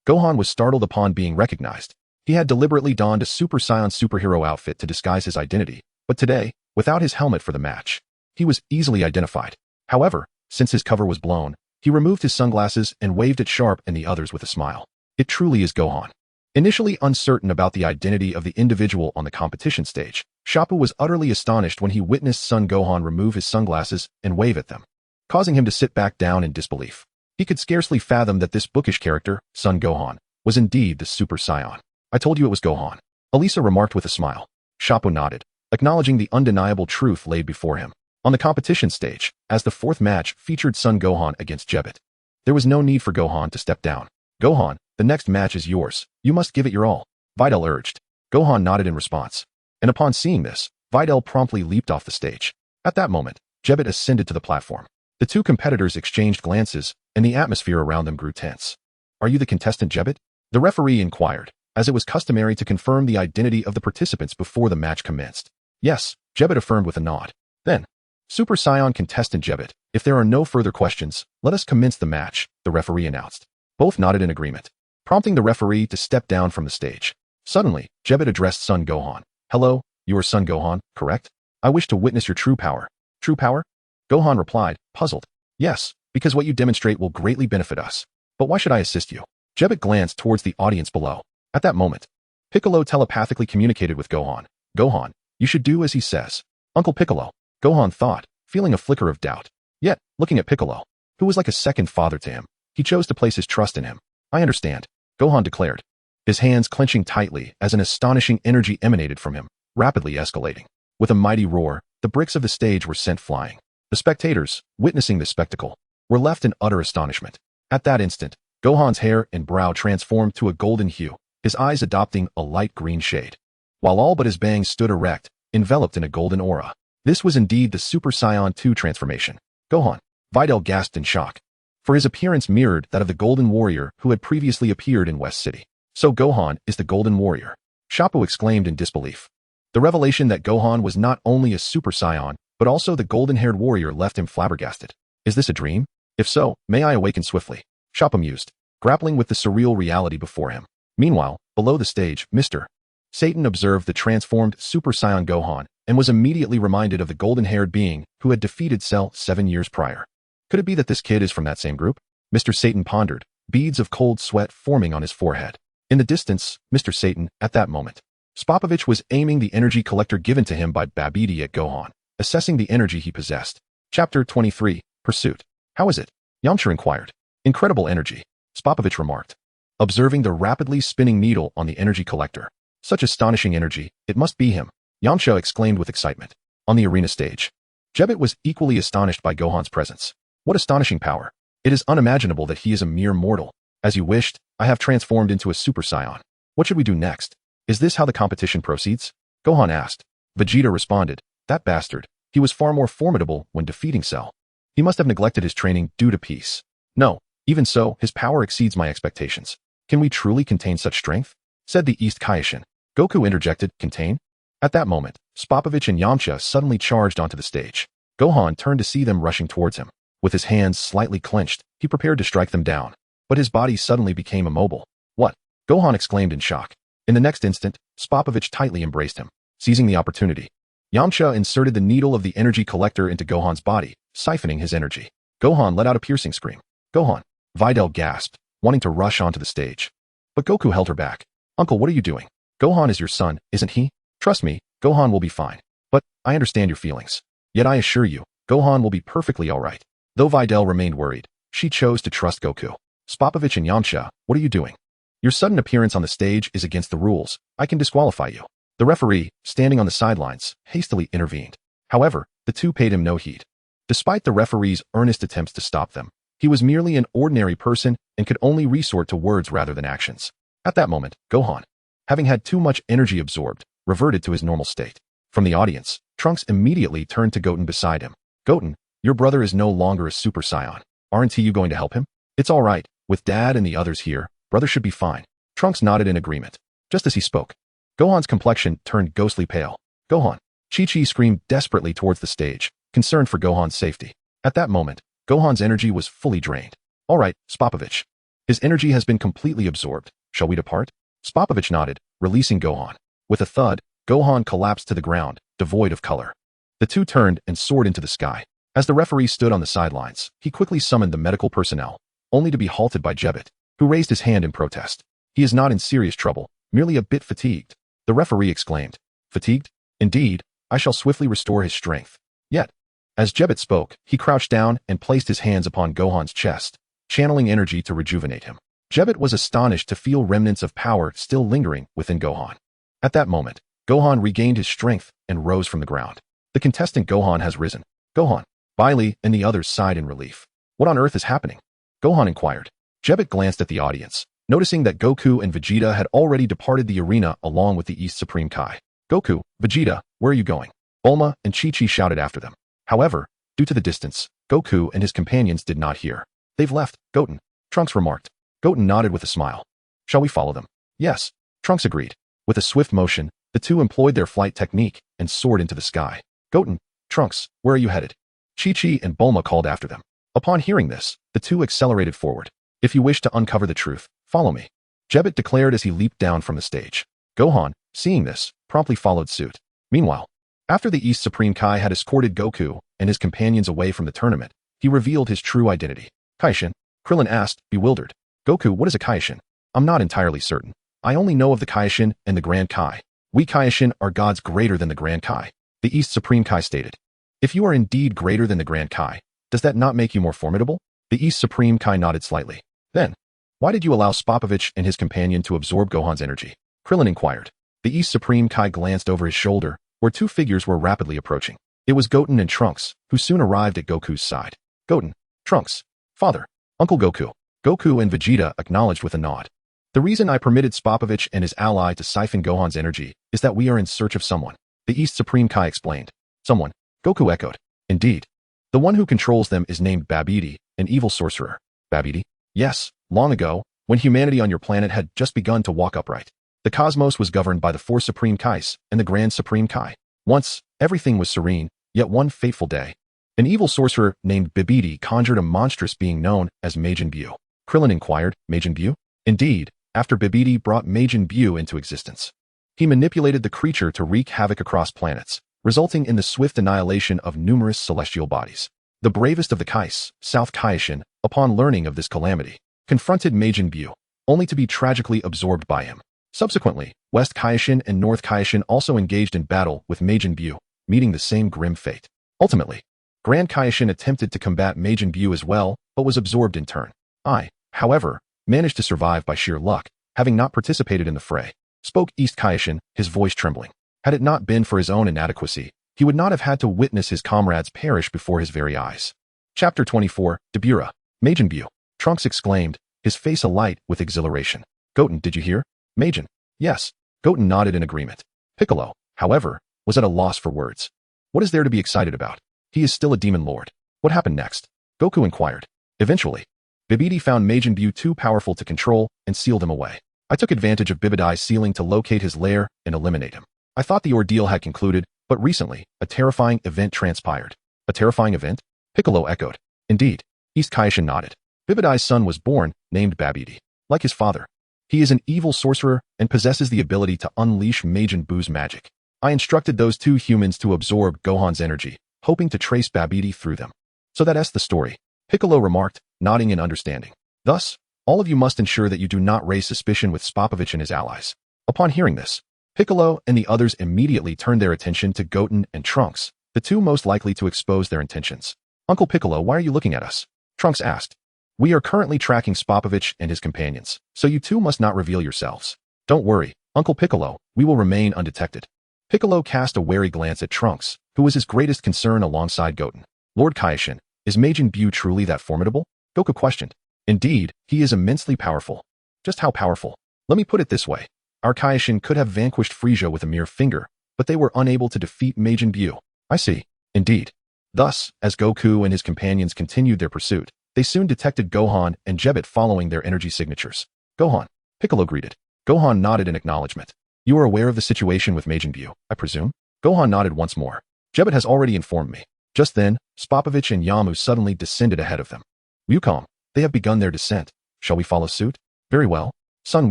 Gohan was startled upon being recognized. He had deliberately donned a Super Saiyan superhero outfit to disguise his identity, but today, without his helmet for the match, he was easily identified. However, since his cover was blown, he removed his sunglasses and waved at Sharp and the others with a smile. It truly is Gohan. Initially uncertain about the identity of the individual on the competition stage, Shappu was utterly astonished when he witnessed Son Gohan remove his sunglasses and wave at them, causing him to sit back down in disbelief. He could scarcely fathom that this bookish character, Son Gohan, was indeed the Super Saiyan. I told you it was Gohan, Elisa remarked with a smile. Shappu nodded, acknowledging the undeniable truth laid before him. On the competition stage, as the fourth match featured Son Gohan against Jebet, there was no need for Gohan to step down. Gohan, The next match is yours. You must give it your all, Videl urged. Gohan nodded in response. And upon seeing this, Videl promptly leaped off the stage. At that moment, Jebbet ascended to the platform. The two competitors exchanged glances, and the atmosphere around them grew tense. Are you the contestant, Jebbet? The referee inquired, as it was customary to confirm the identity of the participants before the match commenced. Yes, Jebbet affirmed with a nod. Then, Super Saiyan contestant Jebbet, if there are no further questions, let us commence the match, the referee announced. Both nodded in agreement, prompting the referee to step down from the stage. Suddenly, Jebbet addressed Son Gohan. Hello, you are Son Gohan, correct? I wish to witness your true power. True power? Gohan replied, puzzled. Yes, because what you demonstrate will greatly benefit us. But why should I assist you? Jebbet glanced towards the audience below. At that moment, Piccolo telepathically communicated with Gohan. Gohan, you should do as he says. Uncle Piccolo, Gohan thought, feeling a flicker of doubt. Yet, looking at Piccolo, who was like a second father to him, he chose to place his trust in him. I understand, Gohan declared, his hands clenching tightly as an astonishing energy emanated from him, rapidly escalating. With a mighty roar, the bricks of the stage were sent flying. The spectators, witnessing this spectacle, were left in utter astonishment. At that instant, Gohan's hair and brow transformed to a golden hue, his eyes adopting a light green shade, while all but his bangs stood erect, enveloped in a golden aura. This was indeed the Super Saiyan 2 transformation. Gohan, Videl gasped in shock, for his appearance mirrored that of the Golden Warrior who had previously appeared in West City. So Gohan is the Golden Warrior, Shappo exclaimed in disbelief. The revelation that Gohan was not only a Super Saiyan, but also the golden-haired warrior left him flabbergasted. Is this a dream? If so, may I awaken swiftly? Shappo mused, grappling with the surreal reality before him. Meanwhile, below the stage, Mr. Satan observed the transformed Super Saiyan Gohan and was immediately reminded of the golden-haired being who had defeated Cell 7 years prior. Could it be that this kid is from that same group? Mr. Satan pondered, beads of cold sweat forming on his forehead. In the distance, Mr. Satan, at that moment, Spopovich was aiming the energy collector given to him by Babidi at Gohan, assessing the energy he possessed. Chapter 23, Pursuit. How is it? Yamcha inquired. Incredible energy, Spopovich remarked, observing the rapidly spinning needle on the energy collector. Such astonishing energy, it must be him, Yamcha exclaimed with excitement. On the arena stage, Jebbet was equally astonished by Gohan's presence. What astonishing power. It is unimaginable that he is a mere mortal. As you wished, I have transformed into a Super Saiyan. What should we do next? Is this how the competition proceeds? Gohan asked. Vegeta responded, that bastard. He was far more formidable when defeating Cell. He must have neglected his training due to peace. No, even so, his power exceeds my expectations. Can we truly contain such strength? Said the East Kaioshin. Goku interjected, contain? At that moment, Spopovich and Yamcha suddenly charged onto the stage. Gohan turned to see them rushing towards him. With his hands slightly clenched, he prepared to strike them down. But his body suddenly became immobile. What? Gohan exclaimed in shock. In the next instant, Spopovich tightly embraced him. Seizing the opportunity, Yamcha inserted the needle of the energy collector into Gohan's body, siphoning his energy. Gohan let out a piercing scream. Gohan, Videl gasped, wanting to rush onto the stage. But Goku held her back. Uncle, what are you doing? Gohan is your son, isn't he? Trust me, Gohan will be fine. But, I understand your feelings. Yet I assure you, Gohan will be perfectly alright. Though Videl remained worried, she chose to trust Goku. Spopovich and Yamcha, what are you doing? Your sudden appearance on the stage is against the rules. I can disqualify you. The referee, standing on the sidelines, hastily intervened. However, the two paid him no heed. Despite the referee's earnest attempts to stop them, he was merely an ordinary person and could only resort to words rather than actions. At that moment, Gohan, having had too much energy absorbed, reverted to his normal state. From the audience, Trunks immediately turned to Goten beside him. Goten, your brother is no longer a Super Saiyan. Aren't you going to help him? It's all right. With Dad and the others here, brother should be fine. Trunks nodded in agreement. Just as he spoke, Gohan's complexion turned ghostly pale. Gohan. Chi-Chi screamed desperately towards the stage, concerned for Gohan's safety. At that moment, Gohan's energy was fully drained. All right, Spopovich. His energy has been completely absorbed. Shall we depart? Spopovich nodded, releasing Gohan. With a thud, Gohan collapsed to the ground, devoid of color. The two turned and soared into the sky. As the referee stood on the sidelines, he quickly summoned the medical personnel, only to be halted by Jebbet, who raised his hand in protest. He is not in serious trouble, merely a bit fatigued. The referee exclaimed. Fatigued? Indeed, I shall swiftly restore his strength. Yet, as Jebbet spoke, he crouched down and placed his hands upon Gohan's chest, channeling energy to rejuvenate him. Jebbet was astonished to feel remnants of power still lingering within Gohan. At that moment, Gohan regained his strength and rose from the ground. The contestant Gohan has risen. Gohan. Bailey and the others sighed in relief. What on earth is happening? Gohan inquired. Jebbet glanced at the audience, noticing that Goku and Vegeta had already departed the arena along with the East Supreme Kai. Goku, Vegeta, where are you going? Bulma and Chi-Chi shouted after them. However, due to the distance, Goku and his companions did not hear. They've left, Goten, Trunks remarked. Goten nodded with a smile. Shall we follow them? Yes, Trunks agreed. With a swift motion, the two employed their flight technique and soared into the sky. Goten, Trunks, where are you headed? Chi-Chi and Bulma called after them. Upon hearing this, the two accelerated forward. If you wish to uncover the truth, follow me, Jebbet declared as he leaped down from the stage. Gohan, seeing this, promptly followed suit. Meanwhile, after the East Supreme Kai had escorted Goku and his companions away from the tournament, he revealed his true identity. Kaishin? Krillin asked, bewildered. Goku, what is a Kaishin? I'm not entirely certain. I only know of the Kaishin and the Grand Kai. We Kaishin are gods greater than the Grand Kai, the East Supreme Kai stated. If you are indeed greater than the Grand Kai, does that not make you more formidable? The East Supreme Kai nodded slightly. Then, why did you allow Spopovich and his companion to absorb Gohan's energy? Krillin inquired. The East Supreme Kai glanced over his shoulder, where two figures were rapidly approaching. It was Goten and Trunks, who soon arrived at Goku's side. Goten, Trunks, Father, Uncle Goku. Goku and Vegeta acknowledged with a nod. The reason I permitted Spopovich and his ally to siphon Gohan's energy is that we are in search of someone, the East Supreme Kai explained. Someone, Goku echoed. Indeed. The one who controls them is named Babidi, an evil sorcerer. Babidi? Yes, long ago, when humanity on your planet had just begun to walk upright. The cosmos was governed by the four Supreme Kais and the Grand Supreme Kai. Once, everything was serene, yet one fateful day, an evil sorcerer named Babidi conjured a monstrous being known as Majin Buu. Krillin inquired, Majin Buu? Indeed, after Babidi brought Majin Buu into existence. He manipulated the creature to wreak havoc across planets, resulting in the swift annihilation of numerous celestial bodies. The bravest of the Kais, South Kaishin, upon learning of this calamity, confronted Majin Buu, only to be tragically absorbed by him. Subsequently, West Kaishin and North Kaishin also engaged in battle with Majin Buu, meeting the same grim fate. Ultimately, Grand Kaishin attempted to combat Majin Buu as well, but was absorbed in turn. I, however, managed to survive by sheer luck, having not participated in the fray. Spoke East Kaishin, his voice trembling. Had it not been for his own inadequacy, he would not have had to witness his comrades perish before his very eyes. Chapter 24, Dabura. Majin Buu. Trunks exclaimed, his face alight with exhilaration. Goten, did you hear? Majin. Yes. Goten nodded in agreement. Piccolo, however, was at a loss for words. What is there to be excited about? He is still a demon lord. What happened next? Goku inquired. Eventually, Babidi found Majin Buu too powerful to control and sealed him away. I took advantage of Bibidai's sealing to locate his lair and eliminate him. I thought the ordeal had concluded, but recently, a terrifying event transpired. A terrifying event? Piccolo echoed. Indeed. East Kaishin nodded. Bibidai's son was born, named Babidi. Like his father, he is an evil sorcerer and possesses the ability to unleash Majin Buu's magic. I instructed those two humans to absorb Gohan's energy, hoping to trace Babidi through them. So that's the story, Piccolo remarked, nodding in understanding. Thus, all of you must ensure that you do not raise suspicion with Spopovich and his allies. Upon hearing this, Piccolo and the others immediately turned their attention to Goten and Trunks, the two most likely to expose their intentions. Uncle Piccolo, why are you looking at us? Trunks asked. We are currently tracking Spopovich and his companions, so you two must not reveal yourselves. Don't worry, Uncle Piccolo, we will remain undetected. Piccolo cast a wary glance at Trunks, who was his greatest concern alongside Goten. Lord Kaishin, is Majin Buu truly that formidable? Goku questioned. Indeed, he is immensely powerful. Just how powerful? Let me put it this way. Our Kaishin could have vanquished Frieza with a mere finger, but they were unable to defeat Majin Buu. I see. Indeed. Thus, as Goku and his companions continued their pursuit, they soon detected Gohan and Jebbet following their energy signatures. Gohan, Piccolo greeted. Gohan nodded in acknowledgement. You are aware of the situation with Majin Buu, I presume? Gohan nodded once more. Jebbet has already informed me. Just then, Spopovich and Yamu suddenly descended ahead of them. Wukong, they have begun their descent. Shall we follow suit? Very well. Son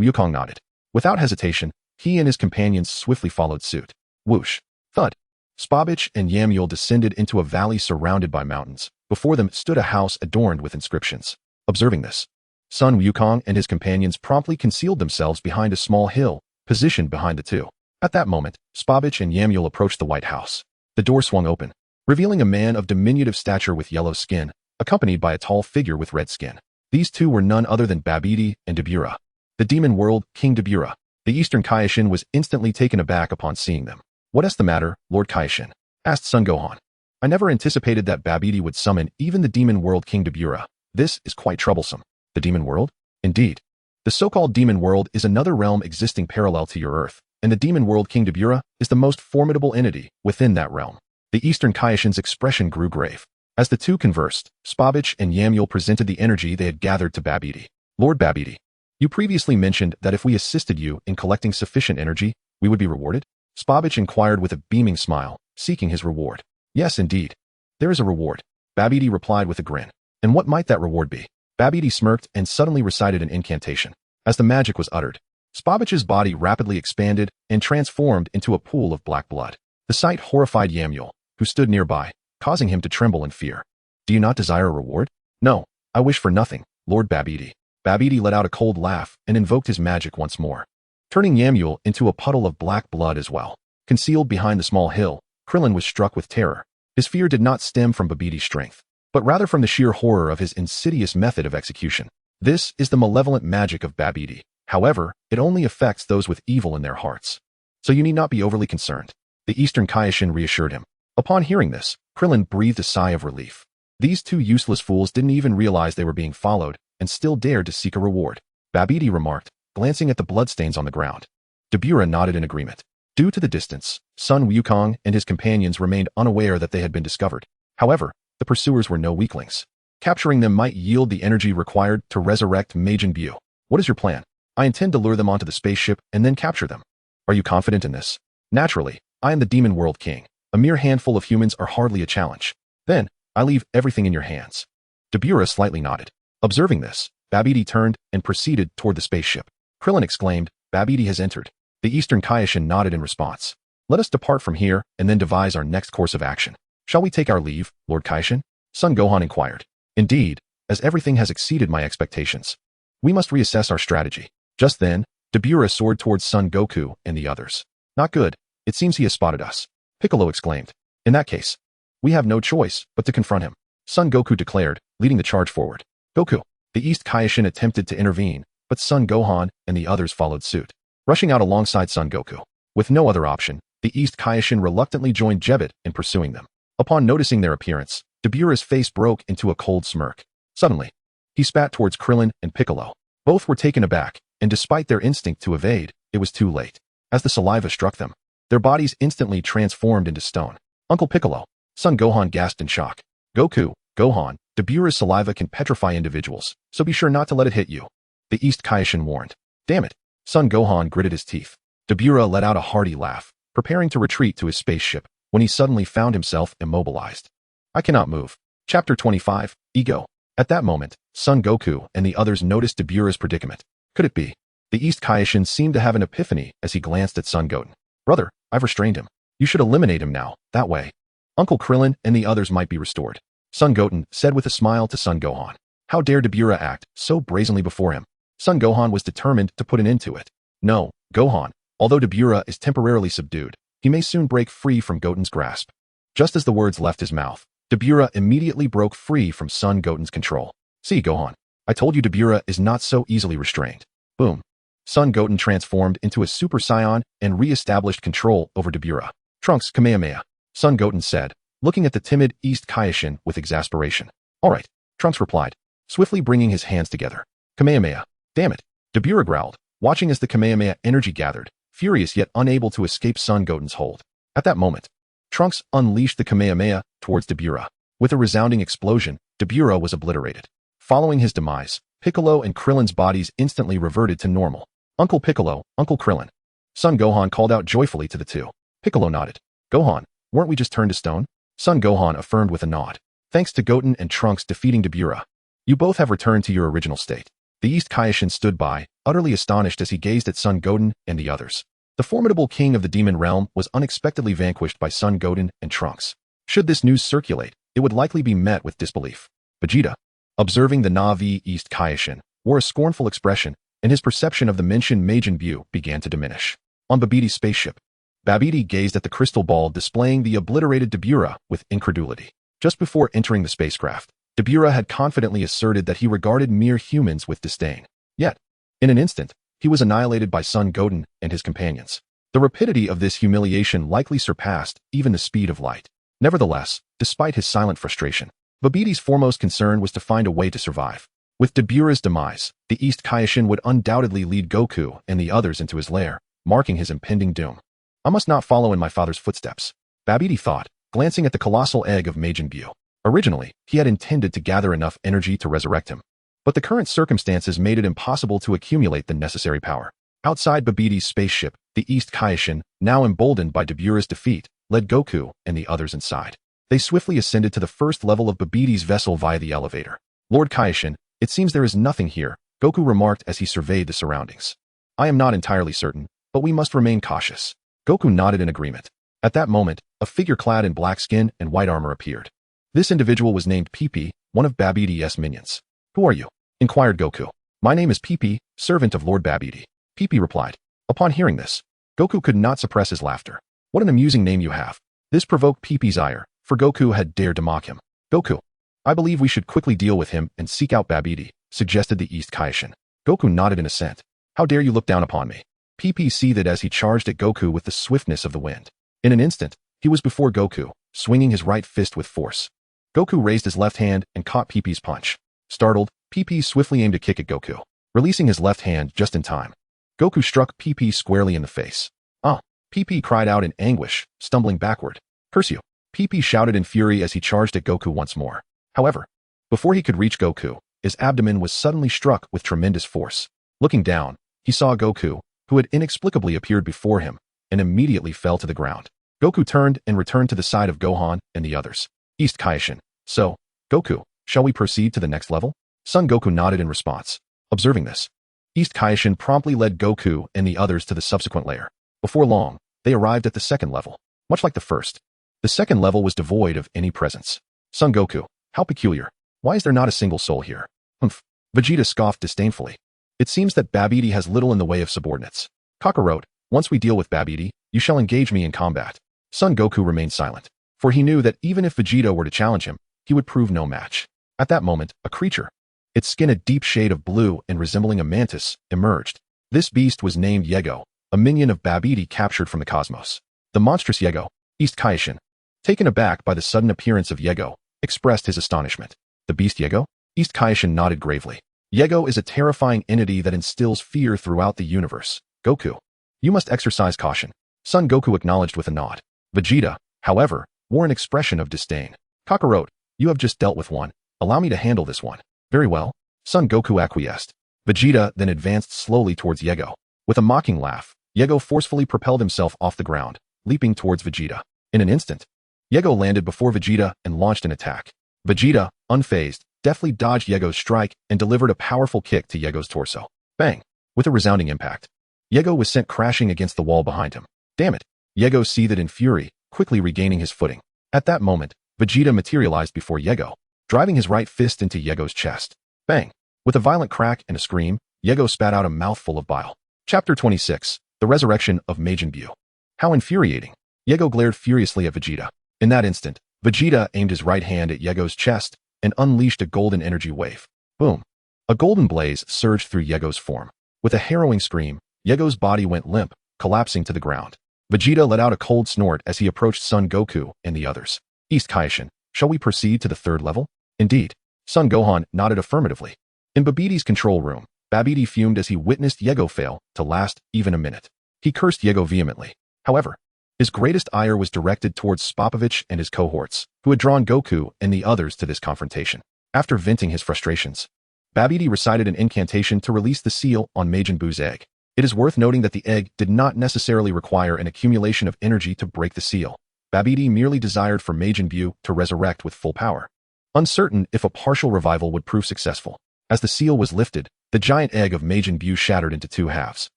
Wukong nodded. Without hesitation, he and his companions swiftly followed suit. Whoosh. Thud. Spopovich and Yamule descended into a valley surrounded by mountains. Before them stood a house adorned with inscriptions. Observing this, Son Wukong and his companions promptly concealed themselves behind a small hill, positioned behind the two. At that moment, Spopovich and Yamule approached the White House. The door swung open, revealing a man of diminutive stature with yellow skin, accompanied by a tall figure with red skin. These two were none other than Babidi and Dabura. The demon world, King Dabura. The Eastern Kaishin was instantly taken aback upon seeing them. What is the matter, Lord Kaishin? Asked Son Gohan. I never anticipated that Babidi would summon even the demon world King Dabura. This is quite troublesome. The demon world? Indeed. The so-called demon world is another realm existing parallel to your Earth, and the demon world King Dabura is the most formidable entity within that realm. The Eastern Kaioshin's expression grew grave. As the two conversed, Spabich and Yamul presented the energy they had gathered to Babidi. Lord Babidi, you previously mentioned that if we assisted you in collecting sufficient energy, we would be rewarded? Spabich inquired with a beaming smile, seeking his reward. Yes, indeed. There is a reward. Babidi replied with a grin. And what might that reward be? Babidi smirked and suddenly recited an incantation. As the magic was uttered, Spabich's body rapidly expanded and transformed into a pool of black blood. The sight horrified Yamul, who stood nearby, causing him to tremble in fear. Do you not desire a reward? No, I wish for nothing, Lord Babidi. Babidi let out a cold laugh and invoked his magic once more, turning Yamul into a puddle of black blood as well. Concealed behind the small hill, Krillin was struck with terror. His fear did not stem from Babidi's strength, but rather from the sheer horror of his insidious method of execution. This is the malevolent magic of Babidi. However, it only affects those with evil in their hearts. So you need not be overly concerned. The Eastern Kaioshin reassured him. Upon hearing this, Krillin breathed a sigh of relief. These two useless fools didn't even realize they were being followed and still dared to seek a reward. Babidi remarked, glancing at the bloodstains on the ground. Dabura nodded in agreement. Due to the distance, Sun Wukong and his companions remained unaware that they had been discovered. However, the pursuers were no weaklings. Capturing them might yield the energy required to resurrect Majin Buu. What is your plan? I intend to lure them onto the spaceship and then capture them. Are you confident in this? Naturally, I am the Demon World King. A mere handful of humans are hardly a challenge. Then, I leave everything in your hands. Dabura slightly nodded. Observing this, Babidi turned and proceeded toward the spaceship. Krillin exclaimed, Babidi has entered. The Eastern Kaioshin nodded in response. Let us depart from here and then devise our next course of action. Shall we take our leave, Lord Kaioshin? Son Gohan inquired. Indeed, as everything has exceeded my expectations. We must reassess our strategy. Just then, Dabura soared towards Son Goku and the others. Not good. It seems he has spotted us. Piccolo exclaimed. In that case, we have no choice but to confront him. Son Goku declared, leading the charge forward. Goku. The East Kaioshin attempted to intervene, but Son Gohan and the others followed suit, rushing out alongside Son Goku. With no other option, the East Kaioshin reluctantly joined Jebet in pursuing them. Upon noticing their appearance, Dabura's face broke into a cold smirk. Suddenly, he spat towards Krillin and Piccolo. Both were taken aback, and despite their instinct to evade, it was too late. As the saliva struck them, their bodies instantly transformed into stone. Uncle Piccolo. Son Gohan gasped in shock. Goku, Gohan, Dabura's saliva can petrify individuals, so be sure not to let it hit you. The East Kaioshin warned. Damn it. Son Gohan gritted his teeth. Dabura let out a hearty laugh, preparing to retreat to his spaceship, when he suddenly found himself immobilized. I cannot move. Chapter 25, Ego. At that moment, Son Goku and the others noticed Dabura's predicament. Could it be? The East Kaioshin seemed to have an epiphany as he glanced at Son Goten. Brother, I've restrained him. You should eliminate him now, that way Uncle Krillin and the others might be restored. Son Goten said with a smile to Son Gohan. How dare Dabura act so brazenly before him? Son Gohan was determined to put an end to it. No, Gohan, although Dabura is temporarily subdued, he may soon break free from Goten's grasp. Just as the words left his mouth, Dabura immediately broke free from Son Goten's control. See, Gohan, I told you Dabura is not so easily restrained. Boom. Son Goten transformed into a Super Saiyan and re-established control over Dabura. Trunks Kamehameha. Son Goten said, looking at the timid East Kaioshin with exasperation. All right, Trunks replied, swiftly bringing his hands together. Kamehameha. Damn it. Dabura growled, watching as the Kamehameha energy gathered, furious yet unable to escape Son Goten's hold. At that moment, Trunks unleashed the Kamehameha towards Dabura. With a resounding explosion, Dabura was obliterated. Following his demise, Piccolo and Krillin's bodies instantly reverted to normal. Uncle Piccolo, Uncle Krillin. Son Gohan called out joyfully to the two. Piccolo nodded. Gohan, weren't we just turned to stone? Son Gohan affirmed with a nod. Thanks to Goten and Trunks defeating Dabura, you both have returned to your original state. The East Kaioshin stood by, utterly astonished as he gazed at Son Goten and the others. The formidable king of the demon realm was unexpectedly vanquished by Son Goten and Trunks. Should this news circulate, it would likely be met with disbelief. Vegeta, observing the Na'vi East Kaioshin, wore a scornful expression, and his perception of the mentioned Majin Buu began to diminish. On Babidi's spaceship, Babidi gazed at the crystal ball displaying the obliterated Dabura with incredulity. Just before entering the spacecraft, Dabura had confidently asserted that he regarded mere humans with disdain. Yet, in an instant, he was annihilated by Son Goten and his companions. The rapidity of this humiliation likely surpassed even the speed of light. Nevertheless, despite his silent frustration, Babidi's foremost concern was to find a way to survive. With Dabura's demise, the East Kaioshin would undoubtedly lead Goku and the others into his lair, marking his impending doom. I must not follow in my father's footsteps, Babidi thought, glancing at the colossal egg of Majin Buu. Originally, he had intended to gather enough energy to resurrect him, but the current circumstances made it impossible to accumulate the necessary power. Outside Babidi's spaceship, the East Kaioshin, now emboldened by Dabura's defeat, led Goku and the others inside. They swiftly ascended to the first level of Babidi's vessel via the elevator. Lord Kaioshin, it seems there is nothing here, Goku remarked as he surveyed the surroundings. I am not entirely certain, but we must remain cautious. Goku nodded in agreement. At that moment, a figure clad in black skin and white armor appeared. This individual was named Pipi, one of Babidi's minions. Who are you? Inquired Goku. My name is Pipi, servant of Lord Babidi. Pipi replied. Upon hearing this, Goku could not suppress his laughter. What an amusing name you have. This provoked Pipi's ire, for Goku had dared to mock him. Goku, I believe we should quickly deal with him and seek out Babidi, suggested the East Kaioshin. Goku nodded in assent. How dare you look down upon me? Pipi seethed as he charged at Goku with the swiftness of the wind. In an instant, he was before Goku, swinging his right fist with force. Goku raised his left hand and caught Pipi's punch. Startled, Pipi swiftly aimed a kick at Goku, releasing his left hand just in time. Goku struck Pipi squarely in the face. Ah! Pipi cried out in anguish, stumbling backward. Curse you! Pipi shouted in fury as he charged at Goku once more. However, before he could reach Goku, his abdomen was suddenly struck with tremendous force. Looking down, he saw Goku, who had inexplicably appeared before him, and immediately fell to the ground. Goku turned and returned to the side of Gohan and the others. East Kaioshin. So, Goku, shall we proceed to the next level? Son Goku nodded in response. Observing this, East Kaioshin promptly led Goku and the others to the subsequent layer. Before long, they arrived at the second level. Much like the first, the second level was devoid of any presence. Son Goku, how peculiar. Why is there not a single soul here? Humph. Vegeta scoffed disdainfully. It seems that Babidi has little in the way of subordinates. Kakarot, once we deal with Babidi, you shall engage me in combat. Son Goku remained silent, for he knew that even if Vegeta were to challenge him, he would prove no match. At that moment, a creature, its skin a deep shade of blue and resembling a mantis, emerged. This beast was named Yego, a minion of Babidi captured from the cosmos. The monstrous Yego, East Kaioshin, taken aback by the sudden appearance of Yego, expressed his astonishment. The beast Yego? East Kaioshin nodded gravely. Yego is a terrifying entity that instills fear throughout the universe. Goku, you must exercise caution. Son Goku acknowledged with a nod. Vegeta, however, wore an expression of disdain. Kakarot, you have just dealt with one. Allow me to handle this one. Very well. Son Goku acquiesced. Vegeta then advanced slowly towards Yego. With a mocking laugh, Yego forcefully propelled himself off the ground, leaping towards Vegeta. In an instant, Yego landed before Vegeta and launched an attack. Vegeta, unfazed, deftly dodged Yego's strike and delivered a powerful kick to Yego's torso. Bang! With a resounding impact, Yego was sent crashing against the wall behind him. Damn it! Yego seethed in fury, quickly regaining his footing. At that moment, Vegeta materialized before Yego, driving his right fist into Yego's chest. Bang! With a violent crack and a scream, Yego spat out a mouthful of bile. Chapter 26, The Resurrection of Majin Buu. How infuriating! Yego glared furiously at Vegeta. In that instant, Vegeta aimed his right hand at Yego's chest and unleashed a golden energy wave. Boom! A golden blaze surged through Yego's form. With a harrowing scream, Yego's body went limp, collapsing to the ground. Vegeta let out a cold snort as he approached Son Goku and the others. East Kaioshin, shall we proceed to the third level? Indeed. Son Gohan nodded affirmatively. In Babidi's control room, Babidi fumed as he witnessed Yego fail to last even a minute. He cursed Yego vehemently. However, his greatest ire was directed towards Spopovich and his cohorts, who had drawn Goku and the others to this confrontation. After venting his frustrations, Babidi recited an incantation to release the seal on Majin Buu's egg. It is worth noting that the egg did not necessarily require an accumulation of energy to break the seal. Babidi merely desired for Majin Buu to resurrect with full power. Uncertain if a partial revival would prove successful, as the seal was lifted, the giant egg of Majin Buu shattered into two halves.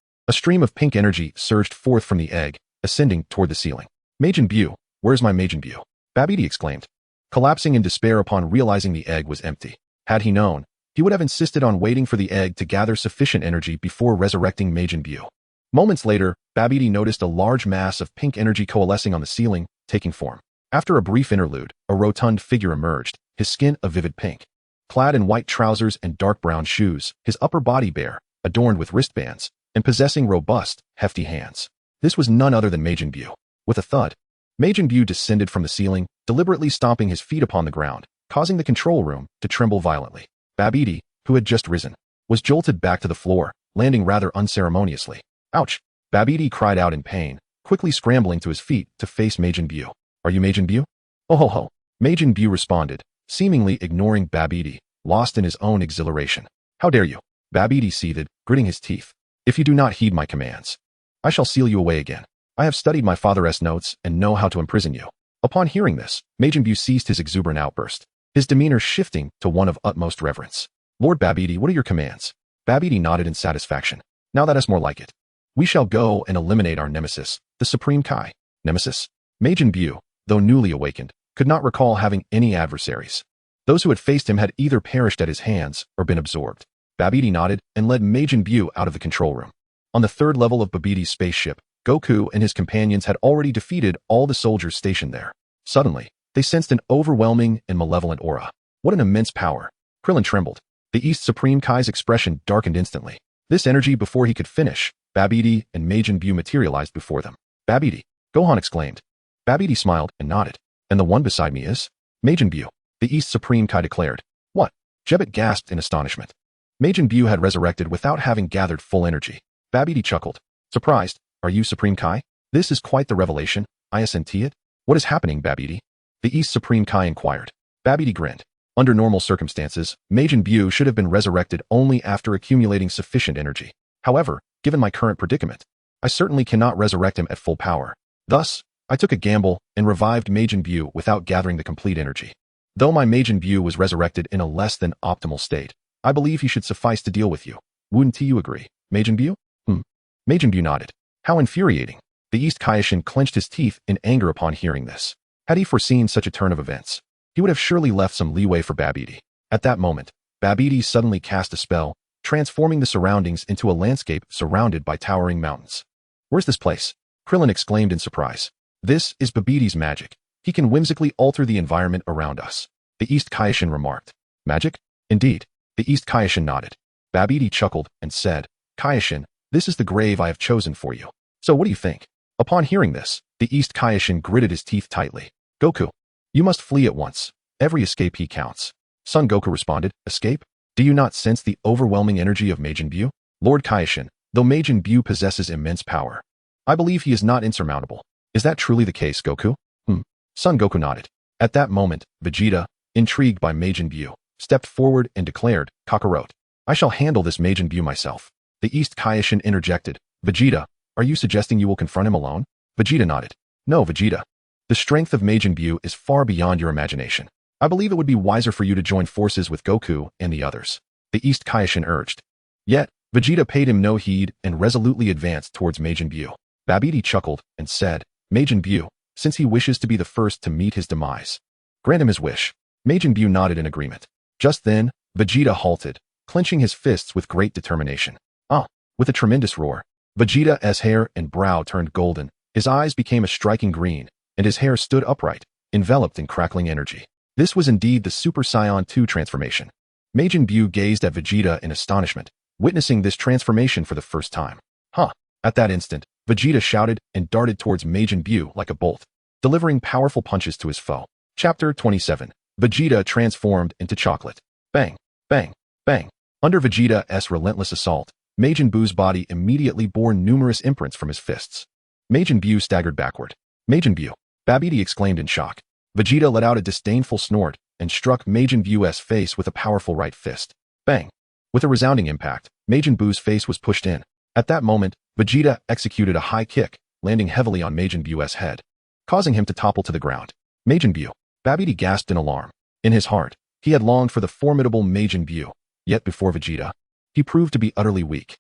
A stream of pink energy surged forth from the egg, ascending toward the ceiling. Majin Buu, where's my Majin Buu? Babidi exclaimed, collapsing in despair upon realizing the egg was empty. Had he known, he would have insisted on waiting for the egg to gather sufficient energy before resurrecting Majin Buu. Moments later, Babidi noticed a large mass of pink energy coalescing on the ceiling, taking form. After a brief interlude, a rotund figure emerged, his skin a vivid pink. Clad in white trousers and dark brown shoes, his upper body bare, adorned with wristbands, and possessing robust, hefty hands. This was none other than Majin Buu. With a thud, Majin Buu descended from the ceiling, deliberately stomping his feet upon the ground, causing the control room to tremble violently. Babidi, who had just risen, was jolted back to the floor, landing rather unceremoniously. Ouch! Babidi cried out in pain, quickly scrambling to his feet to face Majin Buu. Are you Majin Buu? Oh ho ho! Majin Buu responded, seemingly ignoring Babidi, lost in his own exhilaration. How dare you? Babidi seethed, gritting his teeth. If you do not heed my commands, I shall seal you away again. I have studied my father's notes and know how to imprison you. Upon hearing this, Majin Buu ceased his exuberant outburst, his demeanor shifting to one of utmost reverence. Lord Babidi, what are your commands? Babidi nodded in satisfaction. Now that is more like it. We shall go and eliminate our nemesis, the Supreme Kai. Nemesis? Majin Buu, though newly awakened, could not recall having any adversaries. Those who had faced him had either perished at his hands or been absorbed. Babidi nodded and led Majin Buu out of the control room. On the third level of Babidi's spaceship, Goku and his companions had already defeated all the soldiers stationed there. Suddenly, they sensed an overwhelming and malevolent aura. What an immense power! Krillin trembled. The East Supreme Kai's expression darkened instantly. This energy, before he could finish, Babidi and Majin Buu materialized before them. Babidi! Gohan exclaimed. Babidi smiled and nodded. And the one beside me is? Majin Buu, the East Supreme Kai declared. What? Jebbet gasped in astonishment. Majin Buu had resurrected without having gathered full energy. Babidi chuckled. Surprised? Are you Supreme Kai? This is quite the revelation, isn't it? What is happening, Babidi? The East Supreme Kai inquired. Babidi grinned. Under normal circumstances, Majin Buu should have been resurrected only after accumulating sufficient energy. However, given my current predicament, I certainly cannot resurrect him at full power. Thus, I took a gamble and revived Majin Buu without gathering the complete energy. Though my Majin Buu was resurrected in a less than optimal state, I believe he should suffice to deal with you. Wouldn't you agree, Majin Buu? Majin Buu nodded. How infuriating. The East Kaioshin clenched his teeth in anger upon hearing this. Had he foreseen such a turn of events, he would have surely left some leeway for Babidi. At that moment, Babidi suddenly cast a spell, transforming the surroundings into a landscape surrounded by towering mountains. Where's this place? Krillin exclaimed in surprise. This is Babidi's magic. He can whimsically alter the environment around us. The East Kaioshin remarked. Magic? Indeed. The East Kaioshin nodded. Babidi chuckled and said, Kaioshin, this is the grave I have chosen for you. So what do you think? Upon hearing this, the East Kaioshin gritted his teeth tightly. Goku, you must flee at once. Every escape he counts. Son Goku responded, escape? Do you not sense the overwhelming energy of Majin Buu? Lord Kaioshin, though Majin Buu possesses immense power, I believe he is not insurmountable. Is that truly the case, Goku? Son Goku nodded. At that moment, Vegeta, intrigued by Majin Buu, stepped forward and declared, Kakarot, I shall handle this Majin Buu myself. The East Kaioshin interjected. Vegeta, are you suggesting you will confront him alone? Vegeta nodded. No, Vegeta. The strength of Majin Buu is far beyond your imagination. I believe it would be wiser for you to join forces with Goku and the others. The East Kaioshin urged. Yet, Vegeta paid him no heed and resolutely advanced towards Majin Buu. Babidi chuckled and said, Majin Buu, since he wishes to be the first to meet his demise, grant him his wish. Majin Buu nodded in agreement. Just then, Vegeta halted, clenching his fists with great determination. With a tremendous roar, Vegeta's hair and brow turned golden, his eyes became a striking green, and his hair stood upright, enveloped in crackling energy. This was indeed the Super Saiyan 2 transformation. Majin Buu gazed at Vegeta in astonishment, witnessing this transformation for the first time. At that instant, Vegeta shouted and darted towards Majin Buu like a bolt, delivering powerful punches to his foe. Chapter 27. Vegeta transformed into chocolate. Bang, bang, bang. Under Vegeta's relentless assault, Majin Buu's body immediately bore numerous imprints from his fists. Majin Buu staggered backward. Majin Buu! Babidi exclaimed in shock. Vegeta let out a disdainful snort and struck Majin Buu's face with a powerful right fist. Bang! With a resounding impact, Majin Buu's face was pushed in. At that moment, Vegeta executed a high kick, landing heavily on Majin Buu's head, causing him to topple to the ground. Majin Buu! Babidi gasped in alarm. In his heart, he had longed for the formidable Majin Buu, yet before Vegeta, he proved to be utterly weak.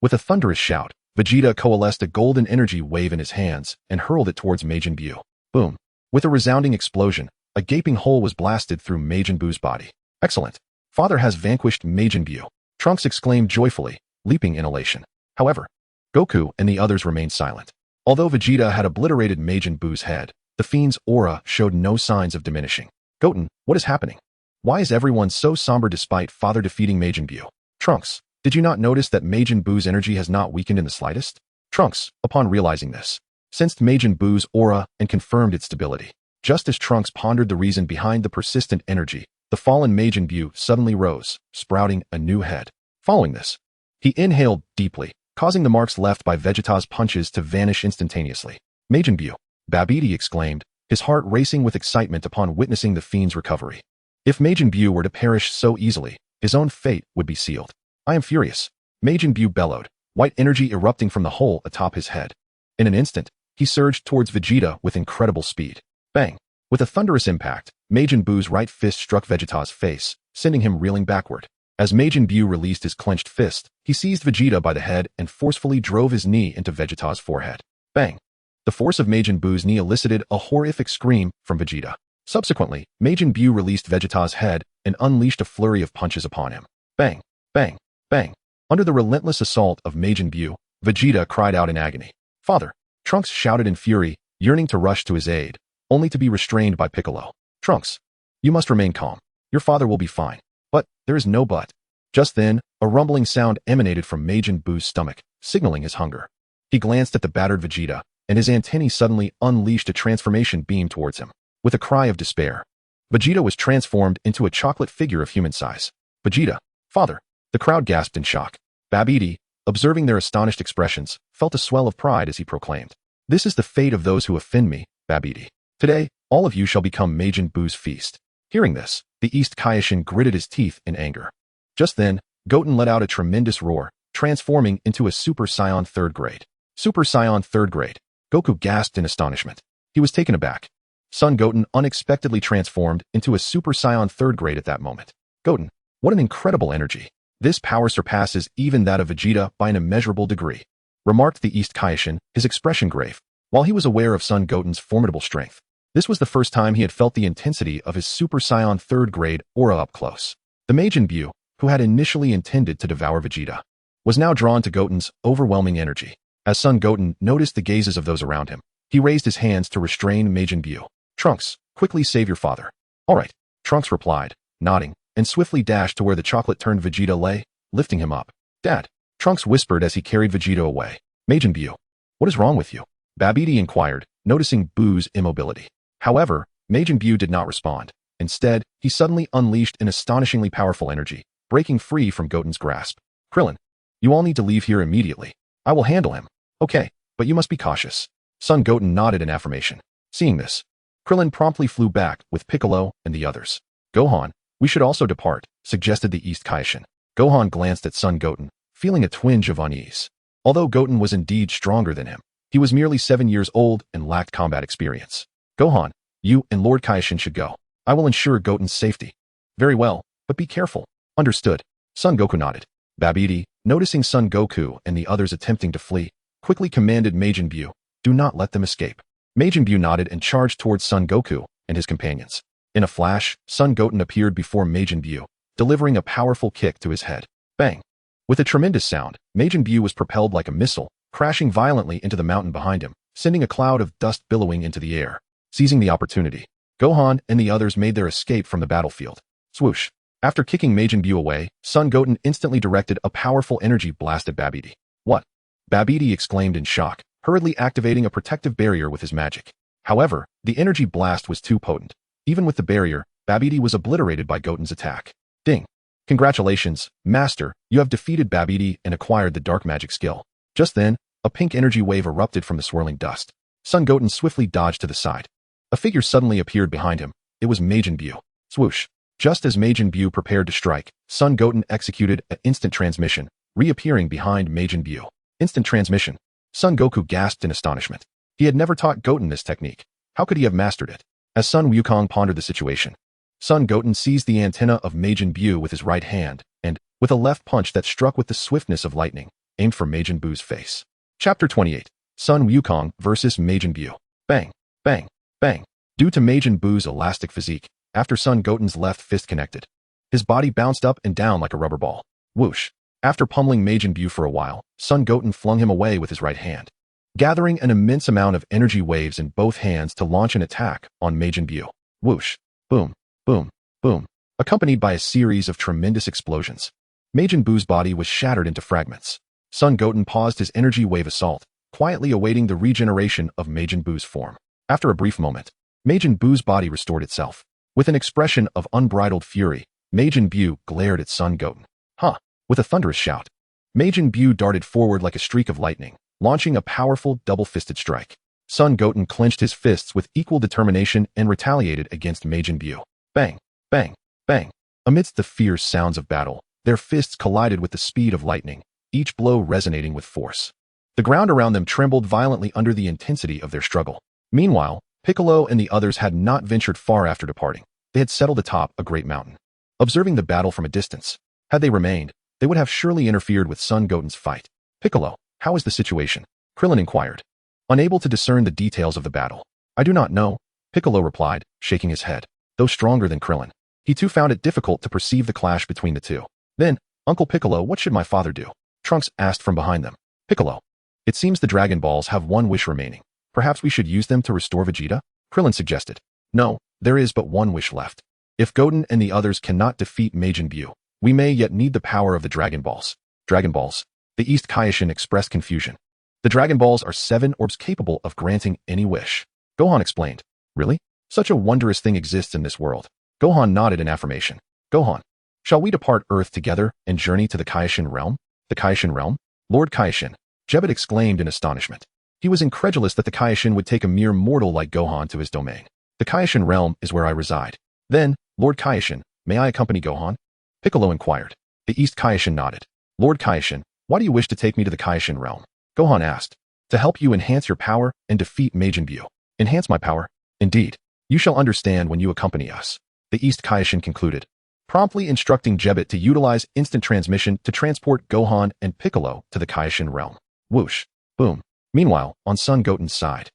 With a thunderous shout, Vegeta coalesced a golden energy wave in his hands and hurled it towards Majin Buu. Boom! With a resounding explosion, a gaping hole was blasted through Majin Buu's body. Excellent! Father has vanquished Majin Buu. Trunks exclaimed joyfully, leaping in elation. However, Goku and the others remained silent. Although Vegeta had obliterated Majin Buu's head, the fiend's aura showed no signs of diminishing. Goten, what is happening? Why is everyone so somber despite Father defeating Majin Buu? Trunks, did you not notice that Majin Buu's energy has not weakened in the slightest? Trunks, upon realizing this, sensed Majin Buu's aura and confirmed its stability. Just as Trunks pondered the reason behind the persistent energy, The fallen Majin Buu suddenly rose, sprouting a new head. Following this, he inhaled deeply, causing the marks left by Vegeta's punches to vanish instantaneously. Majin Buu, Babidi exclaimed, his heart racing with excitement upon witnessing the fiend's recovery. If Majin Buu were to perish so easily, his own fate would be sealed. I am furious. Majin Buu bellowed, white energy erupting from the hole atop his head. In an instant, he surged towards Vegeta with incredible speed. Bang! With a thunderous impact, Majin Buu's right fist struck Vegeta's face, sending him reeling backward. As Majin Buu released his clenched fist, he seized Vegeta by the head and forcefully drove his knee into Vegeta's forehead. Bang! The force of Majin Buu's knee elicited a horrific scream from Vegeta. Subsequently, Majin Buu released Vegeta's head and unleashed a flurry of punches upon him. Bang! Bang! Bang! Under the relentless assault of Majin Buu, Vegeta cried out in agony. Father! Trunks shouted in fury, yearning to rush to his aid, only to be restrained by Piccolo. Trunks, you must remain calm. Your father will be fine. But there is no but. Just then, a rumbling sound emanated from Majin Buu's stomach, signaling his hunger. He glanced at the battered Vegeta, and his antennae suddenly unleashed a transformation beam towards him. With a cry of despair, Vegeta was transformed into a chocolate figure of human size. Vegeta, father! The crowd gasped in shock. Babidi, observing their astonished expressions, felt a swell of pride as he proclaimed, "This is the fate of those who offend me, Babidi. Today, all of you shall become Majin Buu's feast." Hearing this, the East Kaioshin gritted his teeth in anger. Just then, Goten let out a tremendous roar, transforming into a Super Saiyan 3rd grade. Super Saiyan 3rd grade. Goku gasped in astonishment. He was taken aback. Son Goten unexpectedly transformed into a Super Saiyan 3rd grade at that moment. Goten, what an incredible energy. This power surpasses even that of Vegeta by an immeasurable degree, remarked the East Kaioshin, his expression grave. While he was aware of Son Goten's formidable strength, this was the first time he had felt the intensity of his Super Saiyan 3rd grade aura up close. The Majin Buu, who had initially intended to devour Vegeta, was now drawn to Goten's overwhelming energy. As Son Goten noticed the gazes of those around him, he raised his hands to restrain Majin Buu. Trunks, quickly save your father. All right, Trunks replied, nodding, and swiftly dashed to where the chocolate-turned Vegeta lay, lifting him up. Dad, Trunks whispered as he carried Vegeta away. Majin Buu, what is wrong with you? Babidi inquired, noticing Buu's immobility. However, Majin Buu did not respond. Instead, he suddenly unleashed an astonishingly powerful energy, breaking free from Goten's grasp. Krillin, you all need to leave here immediately. I will handle him. Okay, but you must be cautious. Son Goten nodded in affirmation. Seeing this, Krillin promptly flew back with Piccolo and the others. Gohan, we should also depart, suggested the East Kaioshin. Gohan glanced at Son Goten, feeling a twinge of unease. Although Goten was indeed stronger than him, he was merely 7 years old and lacked combat experience. Gohan, you and Lord Kaioshin should go. I will ensure Goten's safety. Very well, but be careful. Understood. Son Goku nodded. Babidi, noticing Son Goku and the others attempting to flee, quickly commanded Majin Buu, do not let them escape. Majin Buu nodded and charged towards Son Goku and his companions. In a flash, Son Goten appeared before Majin Buu, delivering a powerful kick to his head. Bang! With a tremendous sound, Majin Buu was propelled like a missile, crashing violently into the mountain behind him, sending a cloud of dust billowing into the air. Seizing the opportunity, Gohan and the others made their escape from the battlefield. Swoosh! After kicking Majin Buu away, Son Goten instantly directed a powerful energy blast at Babidi. What? Babidi exclaimed in shock, hurriedly activating a protective barrier with his magic. However, the energy blast was too potent. Even with the barrier, Babidi was obliterated by Goten's attack. Ding! Congratulations, Master, you have defeated Babidi and acquired the dark magic skill. Just then, a pink energy wave erupted from the swirling dust. Son Goten swiftly dodged to the side. A figure suddenly appeared behind him. It was Majin Buu. Swoosh! Just as Majin Buu prepared to strike, Son Goten executed an instant transmission, reappearing behind Majin Buu. Instant transmission. Son Goku gasped in astonishment. He had never taught Goten this technique. How could he have mastered it? As Son Wukong pondered the situation, Son Goten seized the antenna of Majin Buu with his right hand, and, with a left punch that struck with the swiftness of lightning, aimed for Majin Buu's face. Chapter 28. Son Wukong versus Majin Buu. Bang! Bang! Bang! Due to Majin Buu's elastic physique, after Son Goten's left fist connected, his body bounced up and down like a rubber ball. Whoosh! After pummeling Majin Buu for a while, Son Goten flung him away with his right hand, gathering an immense amount of energy waves in both hands to launch an attack on Majin Buu. Whoosh! Boom! Boom! Boom! Accompanied by a series of tremendous explosions. Majin Buu's body was shattered into fragments. Son Goten paused his energy wave assault, quietly awaiting the regeneration of Majin Buu's form. After a brief moment, Majin Buu's body restored itself. With an expression of unbridled fury, Majin Buu glared at Son Goten. Huh! With a thunderous shout, Majin Buu darted forward like a streak of lightning, launching a powerful double-fisted strike. Son Goten clenched his fists with equal determination and retaliated against Majin Buu. Bang! Bang! Bang! Amidst the fierce sounds of battle, their fists collided with the speed of lightning, each blow resonating with force. The ground around them trembled violently under the intensity of their struggle. Meanwhile, Piccolo and the others had not ventured far after departing. They had settled atop a great mountain. Observing the battle from a distance, had they remained, they would have surely interfered with Son Goten's fight. Piccolo, how is the situation? Krillin inquired, unable to discern the details of the battle. I do not know, Piccolo replied, shaking his head. Though stronger than Krillin, he too found it difficult to perceive the clash between the two. Then, Uncle Piccolo, what should my father do? Trunks asked from behind them. Piccolo, it seems the Dragon Balls have one wish remaining. Perhaps we should use them to restore Vegeta? Krillin suggested. No, there is but one wish left. If Goten and the others cannot defeat Majin Buu, we may yet need the power of the Dragon Balls. Dragon Balls? The East Kaishin expressed confusion. The Dragon Balls are 7 orbs capable of granting any wish. Gohan explained. Really? Such a wondrous thing exists in this world. Gohan nodded in affirmation. Gohan, shall we depart Earth together and journey to the Kaishin realm? The Kaishin realm? Lord Kaishin, Jebbet exclaimed in astonishment. He was incredulous that the Kaishin would take a mere mortal like Gohan to his domain. The Kaishin realm is where I reside. Then, Lord Kaishin, may I accompany Gohan? Piccolo inquired. The East Kaishin nodded. Lord Kaishin, why do you wish to take me to the Kaishin realm? Gohan asked. To help you enhance your power and defeat Majin Buu. Enhance my power? Indeed. You shall understand when you accompany us. The East Kaishin concluded, promptly instructing Jebbet to utilize instant transmission to transport Gohan and Piccolo to the Kaishin realm. Whoosh. Boom. Meanwhile, on Son Goten's side.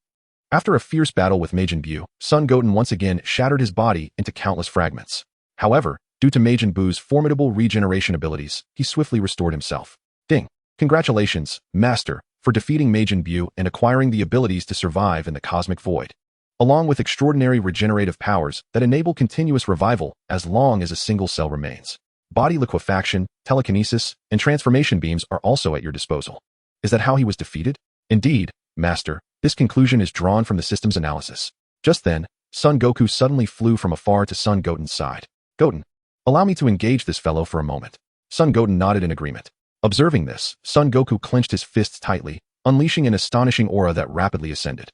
After a fierce battle with Majin Buu, Son Goten once again shattered his body into countless fragments. However, due to Majin Buu's formidable regeneration abilities, he swiftly restored himself. Ding! Congratulations, Master, for defeating Majin Buu and acquiring the abilities to survive in the cosmic void, along with extraordinary regenerative powers that enable continuous revival as long as a single cell remains. Body liquefaction, telekinesis, and transformation beams are also at your disposal. Is that how he was defeated? Indeed, Master, this conclusion is drawn from the system's analysis. Just then, Son Goku suddenly flew from afar to Son Goten's side. Goten, allow me to engage this fellow for a moment. Son Goten nodded in agreement. Observing this, Son Goku clenched his fists tightly, unleashing an astonishing aura that rapidly ascended.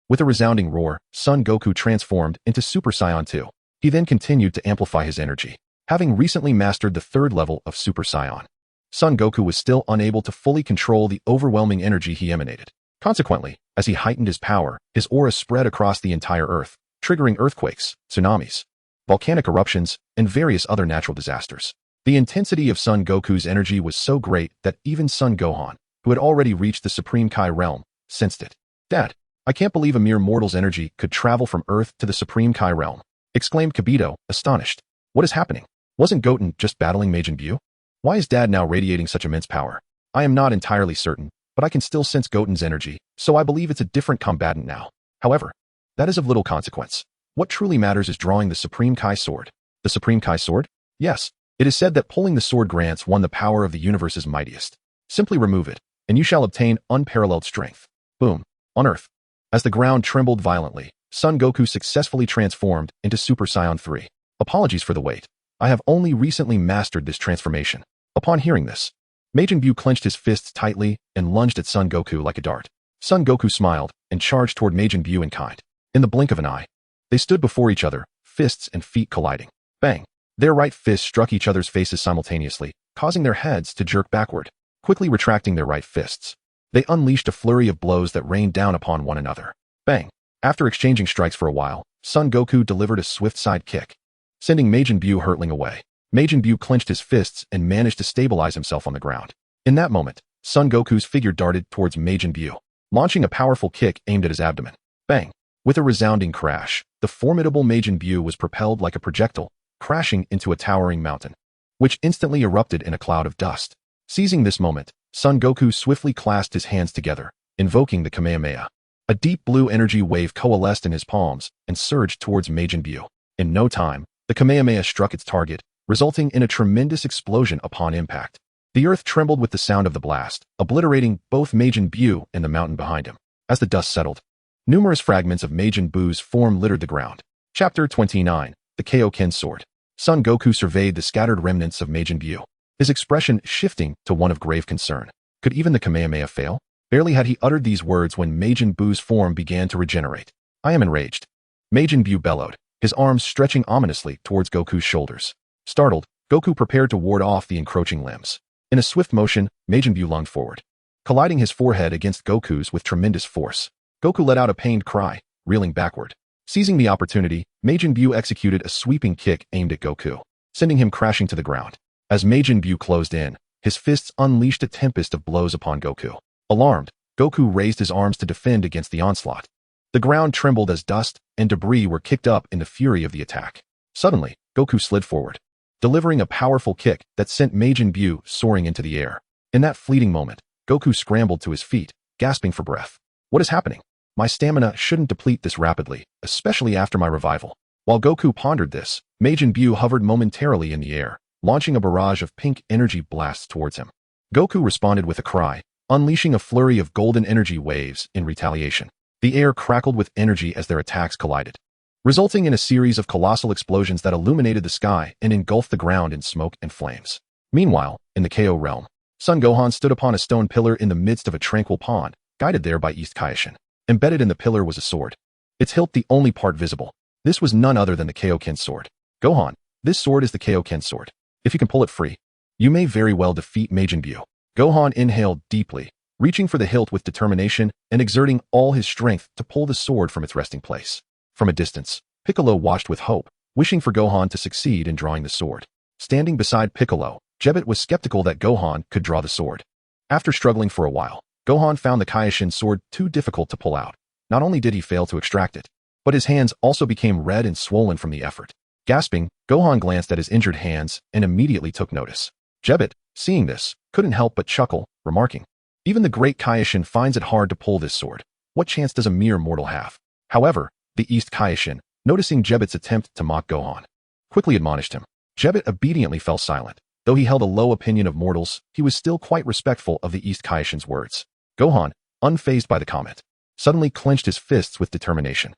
With a resounding roar, Son Goku transformed into Super Saiyan 2. He then continued to amplify his energy, having recently mastered the 3rd level of Super Saiyan. Son Goku was still unable to fully control the overwhelming energy he emanated. Consequently, as he heightened his power, his aura spread across the entire Earth, triggering earthquakes, tsunamis, volcanic eruptions, and various other natural disasters. The intensity of Son Goku's energy was so great that even Son Gohan, who had already reached the Supreme Kai realm, sensed it. Dad, I can't believe a mere mortal's energy could travel from Earth to the Supreme Kai realm, exclaimed Kibito, astonished. What is happening? Wasn't Goten just battling Majin Buu? Why is Dad now radiating such immense power? I am not entirely certain, but I can still sense Goten's energy, so I believe it's a different combatant now. However, that is of little consequence. What truly matters is drawing the Supreme Kai sword. The Supreme Kai sword? Yes. It is said that pulling the sword grants one the power of the universe's mightiest. Simply remove it, and you shall obtain unparalleled strength. Boom. On Earth. As the ground trembled violently, Son Goku successfully transformed into Super Saiyan 3. Apologies for the wait. I have only recently mastered this transformation. Upon hearing this, Majin Buu clenched his fists tightly and lunged at Son Goku like a dart. Son Goku smiled and charged toward Majin Buu in kind. In the blink of an eye, they stood before each other, fists and feet colliding. Bang! Their right fists struck each other's faces simultaneously, causing their heads to jerk backward. Quickly retracting their right fists, they unleashed a flurry of blows that rained down upon one another. Bang! After exchanging strikes for a while, Son Goku delivered a swift side kick, sending Majin Buu hurtling away. Majin Buu clenched his fists and managed to stabilize himself on the ground. In that moment, Son Goku's figure darted towards Majin Buu, launching a powerful kick aimed at his abdomen. Bang! With a resounding crash, the formidable Majin Buu was propelled like a projectile, crashing into a towering mountain, which instantly erupted in a cloud of dust. Seizing this moment, Son Goku swiftly clasped his hands together, invoking the Kamehameha. A deep blue energy wave coalesced in his palms and surged towards Majin Buu. In no time, the Kamehameha struck its target, resulting in a tremendous explosion upon impact. The earth trembled with the sound of the blast, obliterating both Majin Buu and the mountain behind him. As the dust settled, numerous fragments of Majin Buu's form littered the ground. Chapter 29. the Kaioken sword. Son Goku surveyed the scattered remnants of Majin Buu, his expression shifting to one of grave concern. Could even the Kamehameha fail? Barely had he uttered these words when Majin Buu's form began to regenerate. I am enraged. Majin Buu bellowed, his arms stretching ominously towards Goku's shoulders. Startled, Goku prepared to ward off the encroaching limbs. In a swift motion, Majin Buu lunged forward, colliding his forehead against Goku's with tremendous force. Goku let out a pained cry, reeling backward. Seizing the opportunity, Majin Buu executed a sweeping kick aimed at Goku, sending him crashing to the ground. As Majin Buu closed in, his fists unleashed a tempest of blows upon Goku. Alarmed, Goku raised his arms to defend against the onslaught. The ground trembled as dust and debris were kicked up in the fury of the attack. Suddenly, Goku slid forward, delivering a powerful kick that sent Majin Buu soaring into the air. In that fleeting moment, Goku scrambled to his feet, gasping for breath. What is happening? My stamina shouldn't deplete this rapidly, especially after my revival. While Goku pondered this, Majin Buu hovered momentarily in the air, launching a barrage of pink energy blasts towards him. Goku responded with a cry, unleashing a flurry of golden energy waves in retaliation. The air crackled with energy as their attacks collided, resulting in a series of colossal explosions that illuminated the sky and engulfed the ground in smoke and flames. Meanwhile, in the KO realm, Son Gohan stood upon a stone pillar in the midst of a tranquil pond, guided there by East Kaishin. Embedded in the pillar was a sword, its hilt the only part visible. This was none other than the Kaioken sword. Gohan, this sword is the Kaioken sword. If you can pull it free, you may very well defeat Majin Buu. Gohan inhaled deeply, reaching for the hilt with determination and exerting all his strength to pull the sword from its resting place. From a distance, Piccolo watched with hope, wishing for Gohan to succeed in drawing the sword. Standing beside Piccolo, Jebet was skeptical that Gohan could draw the sword. After struggling for a while, Gohan found the Kaishin sword too difficult to pull out. Not only did he fail to extract it, but his hands also became red and swollen from the effort. Gasping, Gohan glanced at his injured hands and immediately took notice. Jebet, seeing this, couldn't help but chuckle, remarking, even the great Kaishin finds it hard to pull this sword. What chance does a mere mortal have? However, the East Kaishin, noticing Jebet's attempt to mock Gohan, quickly admonished him. Jebet obediently fell silent. Though he held a low opinion of mortals, he was still quite respectful of the East Kaishin's words. Gohan, unfazed by the comment, suddenly clenched his fists with determination.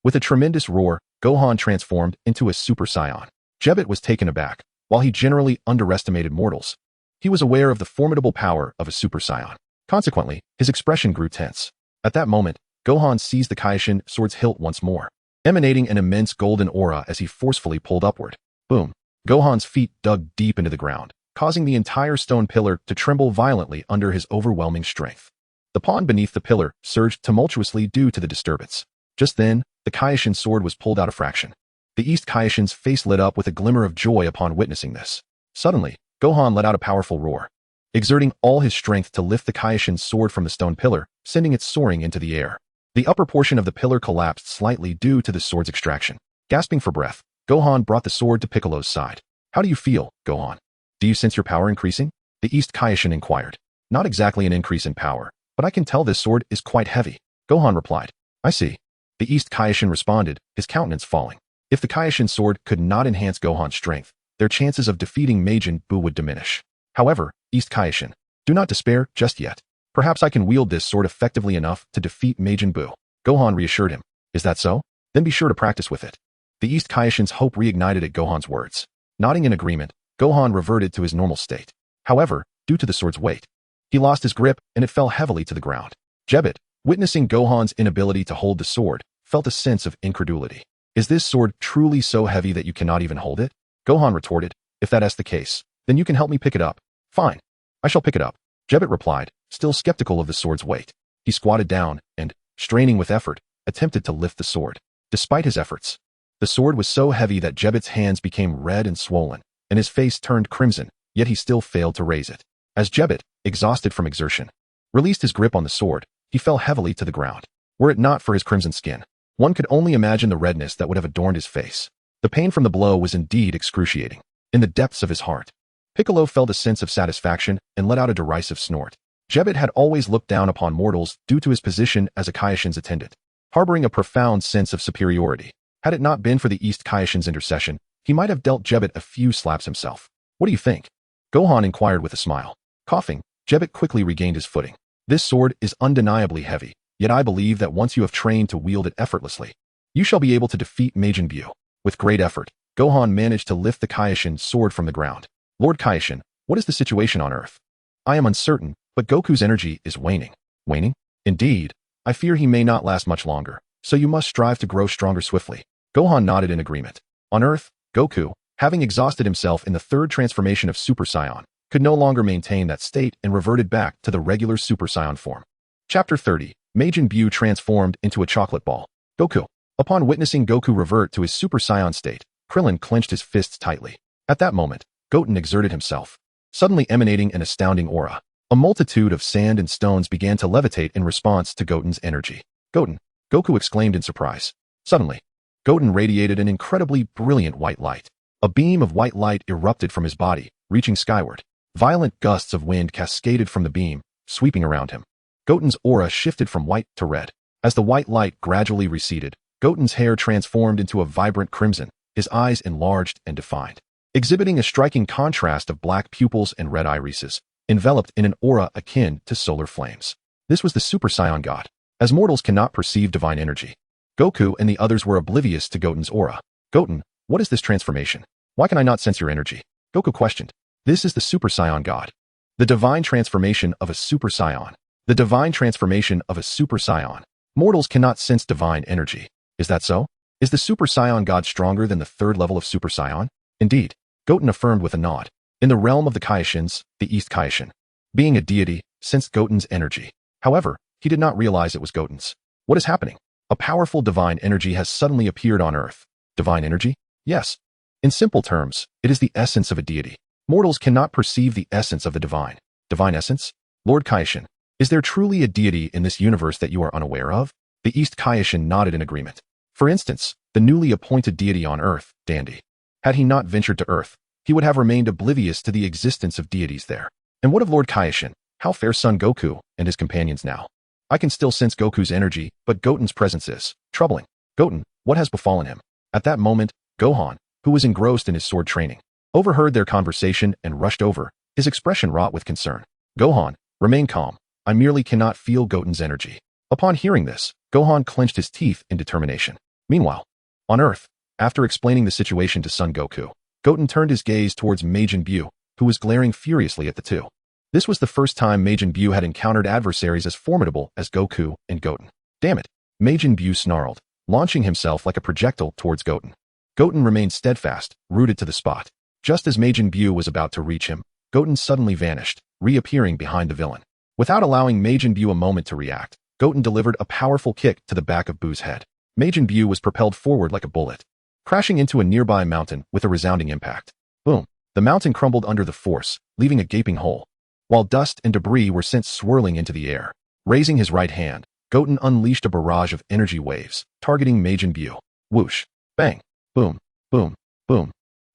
With a tremendous roar, Gohan transformed into a Super Saiyan. Jebet was taken aback. While he generally underestimated mortals, he was aware of the formidable power of a Super Saiyan. Consequently, his expression grew tense. At that moment, Gohan seized the Kaishin sword's hilt once more, emanating an immense golden aura as he forcefully pulled upward. Boom! Gohan's feet dug deep into the ground, causing the entire stone pillar to tremble violently under his overwhelming strength. The pond beneath the pillar surged tumultuously due to the disturbance. Just then, the Kaishin sword was pulled out a fraction. The East Kaishin's face lit up with a glimmer of joy upon witnessing this. Suddenly, Gohan let out a powerful roar, exerting all his strength to lift the Kaishin sword from the stone pillar, sending it soaring into the air. The upper portion of the pillar collapsed slightly due to the sword's extraction. Gasping for breath, Gohan brought the sword to Piccolo's side. How do you feel, Gohan? Do you sense your power increasing? The East Kaishin inquired. Not exactly an increase in power, but I can tell this sword is quite heavy. Gohan replied. I see. The East Kaishin responded, his countenance falling. If the Kaishin sword could not enhance Gohan's strength, their chances of defeating Majin Buu would diminish. However, East Kaishin, do not despair just yet. Perhaps I can wield this sword effectively enough to defeat Majin Buu. Gohan reassured him. Is that so? Then be sure to practice with it. The East Kaishin's hope reignited at Gohan's words. Nodding in agreement, Gohan reverted to his normal state. However, due to the sword's weight, he lost his grip and it fell heavily to the ground. Jebet, witnessing Gohan's inability to hold the sword, felt a sense of incredulity. Is this sword truly so heavy that you cannot even hold it? Gohan retorted, if that is the case, then you can help me pick it up. Fine. I shall pick it up. Jebet replied, still skeptical of the sword's weight. He squatted down and, straining with effort, attempted to lift the sword. Despite his efforts, the sword was so heavy that Jebet's hands became red and swollen, and his face turned crimson, yet he still failed to raise it. As Jebet, exhausted from exertion, released his grip on the sword, he fell heavily to the ground. Were it not for his crimson skin, one could only imagine the redness that would have adorned his face. The pain from the blow was indeed excruciating. In the depths of his heart, Piccolo felt a sense of satisfaction and let out a derisive snort. Jebet had always looked down upon mortals due to his position as a Kaishin's attendant, harboring a profound sense of superiority. Had it not been for the East Kaishin's intercession, he might have dealt Jebet a few slaps himself. What do you think? Gohan inquired with a smile. Coughing, Jebet quickly regained his footing. This sword is undeniably heavy, yet I believe that once you have trained to wield it effortlessly, you shall be able to defeat Majin Buu. With great effort, Gohan managed to lift the Kaioshin sword from the ground. Lord Kaioshin, what is the situation on Earth? I am uncertain, but Goku's energy is waning. Waning? Indeed. I fear he may not last much longer, so you must strive to grow stronger swiftly. Gohan nodded in agreement. On Earth, Goku, having exhausted himself in the third transformation of Super Saiyan, could no longer maintain that state and reverted back to the regular Super Saiyan form. Chapter 30. Majin Buu transformed into a chocolate ball. Goku. Upon witnessing Goku revert to his Super Saiyan state, Krillin clenched his fists tightly. At that moment, Goten exerted himself, suddenly emanating an astounding aura. A multitude of sand and stones began to levitate in response to Goten's energy. Goten, Goku exclaimed in surprise. Suddenly, Goten radiated an incredibly brilliant white light. A beam of white light erupted from his body, reaching skyward. Violent gusts of wind cascaded from the beam, sweeping around him. Goten's aura shifted from white to red. As the white light gradually receded, Goten's hair transformed into a vibrant crimson, his eyes enlarged and defined, exhibiting a striking contrast of black pupils and red irises, enveloped in an aura akin to solar flames. This was the Super Saiyan God. As mortals cannot perceive divine energy, Goku and the others were oblivious to Goten's aura. Goten, what is this transformation? Why can I not sense your energy? Goku questioned. This is the Super Saiyan God. The divine transformation of a Super Saiyan. The divine transformation of a Super Saiyan. Mortals cannot sense divine energy. Is that so? Is the Super Saiyan God stronger than the third level of Super Saiyan? Indeed, Goten affirmed with a nod. In the realm of the Kaioshins, the East Kaioshin, being a deity, sensed Goten's energy. However, he did not realize it was Goten's. What is happening? A powerful divine energy has suddenly appeared on Earth. Divine energy? Yes. In simple terms, it is the essence of a deity. Mortals cannot perceive the essence of the divine. Divine essence? Lord Kaioshin, is there truly a deity in this universe that you are unaware of? The East Kaioshin nodded in agreement. For instance, the newly appointed deity on Earth, Dandy. Had he not ventured to Earth, he would have remained oblivious to the existence of deities there. And what of Lord Kaioshin? How fares Son Goku and his companions now? I can still sense Goku's energy, but Goten's presence is troubling. Goten, what has befallen him? At that moment, Gohan, who was engrossed in his sword training, overheard their conversation and rushed over, his expression wrought with concern. Gohan, remain calm. I merely cannot feel Goten's energy. Upon hearing this, Gohan clenched his teeth in determination. Meanwhile, on Earth, after explaining the situation to Son Goku, Goten turned his gaze towards Majin Buu, who was glaring furiously at the two. This was the first time Majin Buu had encountered adversaries as formidable as Goku and Goten. Damn it! Majin Buu snarled, launching himself like a projectile towards Goten. Goten remained steadfast, rooted to the spot. Just as Majin Buu was about to reach him, Goten suddenly vanished, reappearing behind the villain. Without allowing Majin Buu a moment to react, Goten delivered a powerful kick to the back of Buu's head. Majin Buu was propelled forward like a bullet, crashing into a nearby mountain with a resounding impact. Boom! The mountain crumbled under the force, leaving a gaping hole, while dust and debris were sent swirling into the air. Raising his right hand, Goten unleashed a barrage of energy waves, targeting Majin Buu. Whoosh! Bang! Boom! Boom! Boom!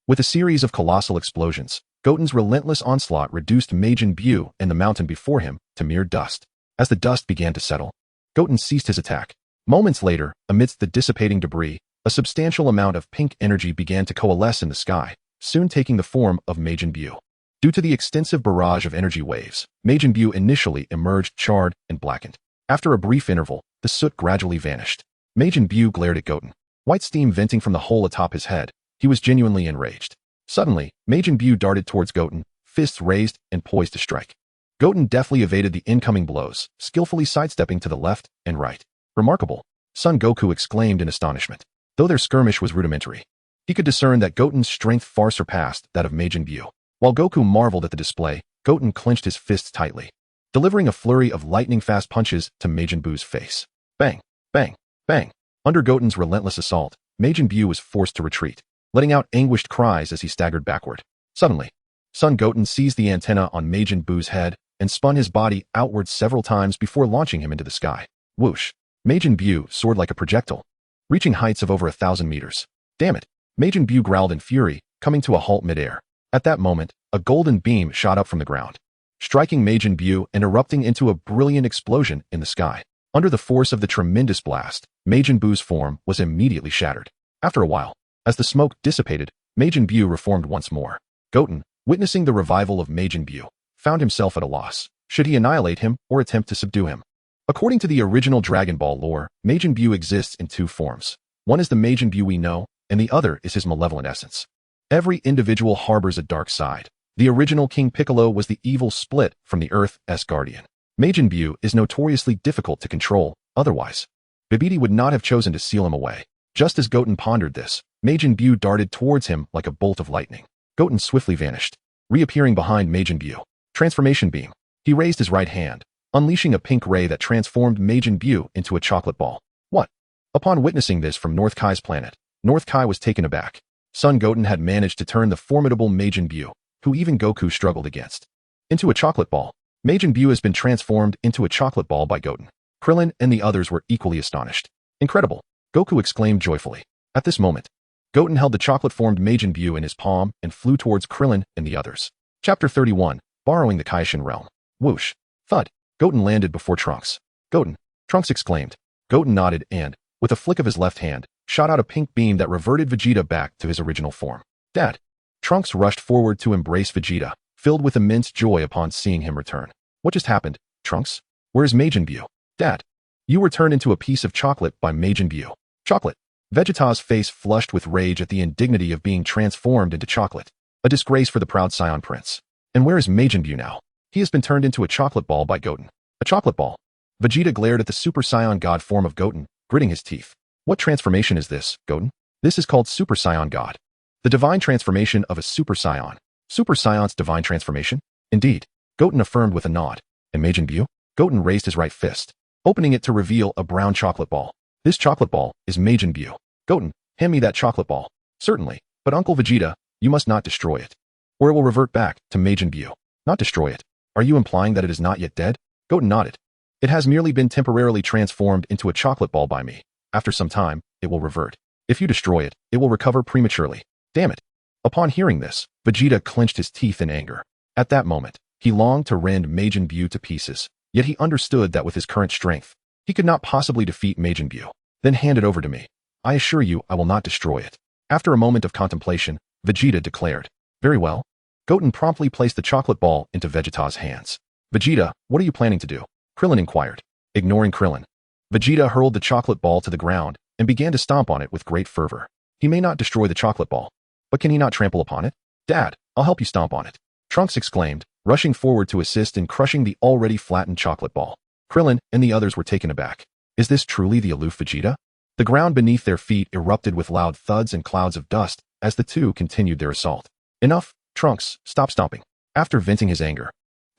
With a series of colossal explosions, Goten's relentless onslaught reduced Majin Buu and the mountain before him to mere dust. As the dust began to settle, Goten ceased his attack. Moments later, amidst the dissipating debris, a substantial amount of pink energy began to coalesce in the sky, soon taking the form of Majin Buu. Due to the extensive barrage of energy waves, Majin Buu initially emerged charred and blackened. After a brief interval, the soot gradually vanished. Majin Buu glared at Goten, white steam venting from the hole atop his head. He was genuinely enraged. Suddenly, Majin Buu darted towards Goten, fists raised and poised to strike. Goten deftly evaded the incoming blows, skillfully sidestepping to the left and right. Remarkable! Son Goku exclaimed in astonishment. Though their skirmish was rudimentary, he could discern that Goten's strength far surpassed that of Majin Buu. While Goku marveled at the display, Goten clenched his fists tightly, delivering a flurry of lightning-fast punches to Majin Buu's face. Bang! Bang! Bang! Under Goten's relentless assault, Majin Buu was forced to retreat, letting out anguished cries as he staggered backward. Suddenly, Son Goten seized the antenna on Majin Buu's head and spun his body outward several times before launching him into the sky. Whoosh! Majin Buu soared like a projectile, reaching heights of over 1,000 meters. Damn it! Majin Buu growled in fury, coming to a halt midair. At that moment, a golden beam shot up from the ground, striking Majin Buu and erupting into a brilliant explosion in the sky. Under the force of the tremendous blast, Majin Buu's form was immediately shattered. After a while, as the smoke dissipated, Majin Buu reformed once more. Goten, witnessing the revival of Majin Buu, found himself at a loss. Should he annihilate him or attempt to subdue him? According to the original Dragon Ball lore, Majin Buu exists in two forms. One is the Majin Buu we know, and the other is his malevolent essence. Every individual harbors a dark side. The original King Piccolo was the evil split from the Earth's guardian. Majin Buu is notoriously difficult to control, otherwise Bibidi would not have chosen to seal him away. Just as Goten pondered this, Majin Buu darted towards him like a bolt of lightning. Goten swiftly vanished, reappearing behind Majin Buu. Transformation beam. He raised his right hand, unleashing a pink ray that transformed Majin Buu into a chocolate ball. What? Upon witnessing this from North Kai's planet, North Kai was taken aback. Son Goten had managed to turn the formidable Majin Buu, who even Goku struggled against, into a chocolate ball. Majin Buu has been transformed into a chocolate ball by Goten. Krillin and the others were equally astonished. Incredible! Goku exclaimed joyfully. At this moment, Goten held the chocolate-formed Majin Buu in his palm and flew towards Krillin and the others. Chapter 31, Borrowing the Kaishin Realm. Whoosh! Thud! Goten landed before Trunks. Goten! Trunks exclaimed. Goten nodded and, with a flick of his left hand, shot out a pink beam that reverted Vegeta back to his original form. Dad! Trunks rushed forward to embrace Vegeta, filled with immense joy upon seeing him return. What just happened, Trunks? Where's Majin Buu? Dad! You were turned into a piece of chocolate by Majin Buu. Chocolate! Vegeta's face flushed with rage at the indignity of being transformed into chocolate. A disgrace for the proud Saiyan Prince. And where is Majin Buu now? He has been turned into a chocolate ball by Goten. A chocolate ball? Vegeta glared at the Super Saiyan God form of Goten, gritting his teeth. What transformation is this, Goten? This is called Super Saiyan God. The divine transformation of a Super Saiyan. Super Saiyan's divine transformation? Indeed. Goten affirmed with a nod. And Majin Buu? Goten raised his right fist, opening it to reveal a brown chocolate ball. This chocolate ball is Majin Buu. Goten, hand me that chocolate ball. Certainly, but Uncle Vegeta, you must not destroy it, or it will revert back to Majin Buu. Not destroy it. Are you implying that it is not yet dead? Goten nodded. It has merely been temporarily transformed into a chocolate ball by me. After some time, it will revert. If you destroy it, it will recover prematurely. Damn it. Upon hearing this, Vegeta clenched his teeth in anger. At that moment, he longed to rend Majin Buu to pieces, yet he understood that with his current strength, he could not possibly defeat Majin Buu. Then hand it over to me. I assure you I will not destroy it. After a moment of contemplation, Vegeta declared. Very well. Goten promptly placed the chocolate ball into Vegeta's hands. Vegeta, what are you planning to do? Krillin inquired. Ignoring Krillin, Vegeta hurled the chocolate ball to the ground and began to stomp on it with great fervor. He may not destroy the chocolate ball, but can he not trample upon it? Dad, I'll help you stomp on it. Trunks exclaimed, rushing forward to assist in crushing the already flattened chocolate ball. Krillin and the others were taken aback. Is this truly the aloof Vegeta? The ground beneath their feet erupted with loud thuds and clouds of dust as the two continued their assault. Enough, Trunks, stop stomping. After venting his anger,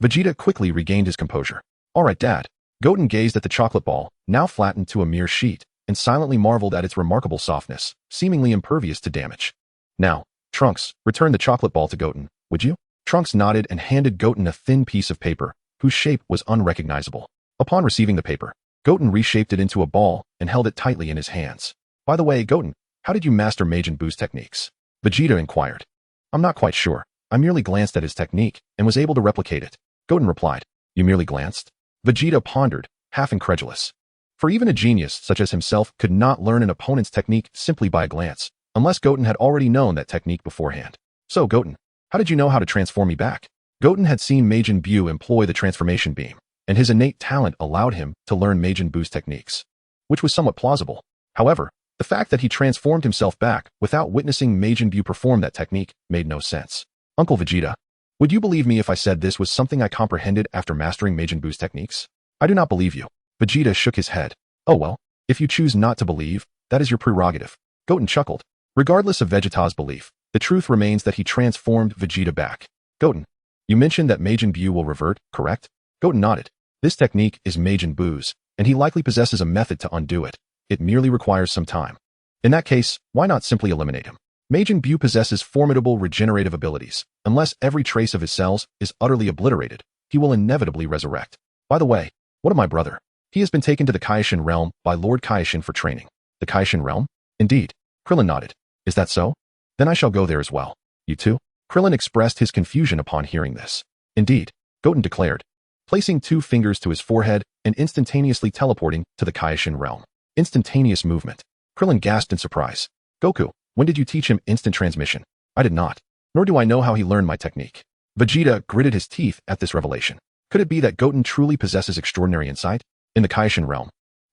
Vegeta quickly regained his composure. All right, Dad. Goten gazed at the chocolate ball, now flattened to a mere sheet, and silently marveled at its remarkable softness, seemingly impervious to damage. Now, Trunks, return the chocolate ball to Goten, would you? Trunks nodded and handed Goten a thin piece of paper, whose shape was unrecognizable. Upon receiving the paper, Goten reshaped it into a ball and held it tightly in his hands. By the way, Goten, how did you master Majin Buu's techniques? Vegeta inquired. I'm not quite sure. I merely glanced at his technique and was able to replicate it. Goten replied. You merely glanced? Vegeta pondered, half incredulous. For even a genius such as himself could not learn an opponent's technique simply by a glance, unless Goten had already known that technique beforehand. So, Goten, how did you know how to transform me back? Goten had seen Majin Buu employ the transformation beam, and his innate talent allowed him to learn Majin Buu's techniques, which was somewhat plausible. However, the fact that he transformed himself back without witnessing Majin Buu perform that technique made no sense. Uncle Vegeta, would you believe me if I said this was something I comprehended after mastering Majin Buu's techniques? I do not believe you. Vegeta shook his head. Oh well, if you choose not to believe, that is your prerogative. Goten chuckled. Regardless of Vegeta's belief, the truth remains that he transformed Vegeta back. Goten, you mentioned that Majin Buu will revert, correct? Goten nodded. This technique is Majin Buu's, and he likely possesses a method to undo it. It merely requires some time. In that case, why not simply eliminate him? Majin Buu possesses formidable regenerative abilities. Unless every trace of his cells is utterly obliterated, he will inevitably resurrect. By the way, what of my brother? He has been taken to the Kaishin realm by Lord Kaishin for training. The Kaishin realm? Indeed. Krillin nodded. Is that so? Then I shall go there as well. You too? Krillin expressed his confusion upon hearing this. Indeed. Goten declared, placing 2 fingers to his forehead and instantaneously teleporting to the Kaishin realm. Instantaneous movement. Krillin gasped in surprise. Goku, when did you teach him instant transmission? I did not. Nor do I know how he learned my technique. Vegeta gritted his teeth at this revelation. Could it be that Goten truly possesses extraordinary insight? In the Kaishin realm,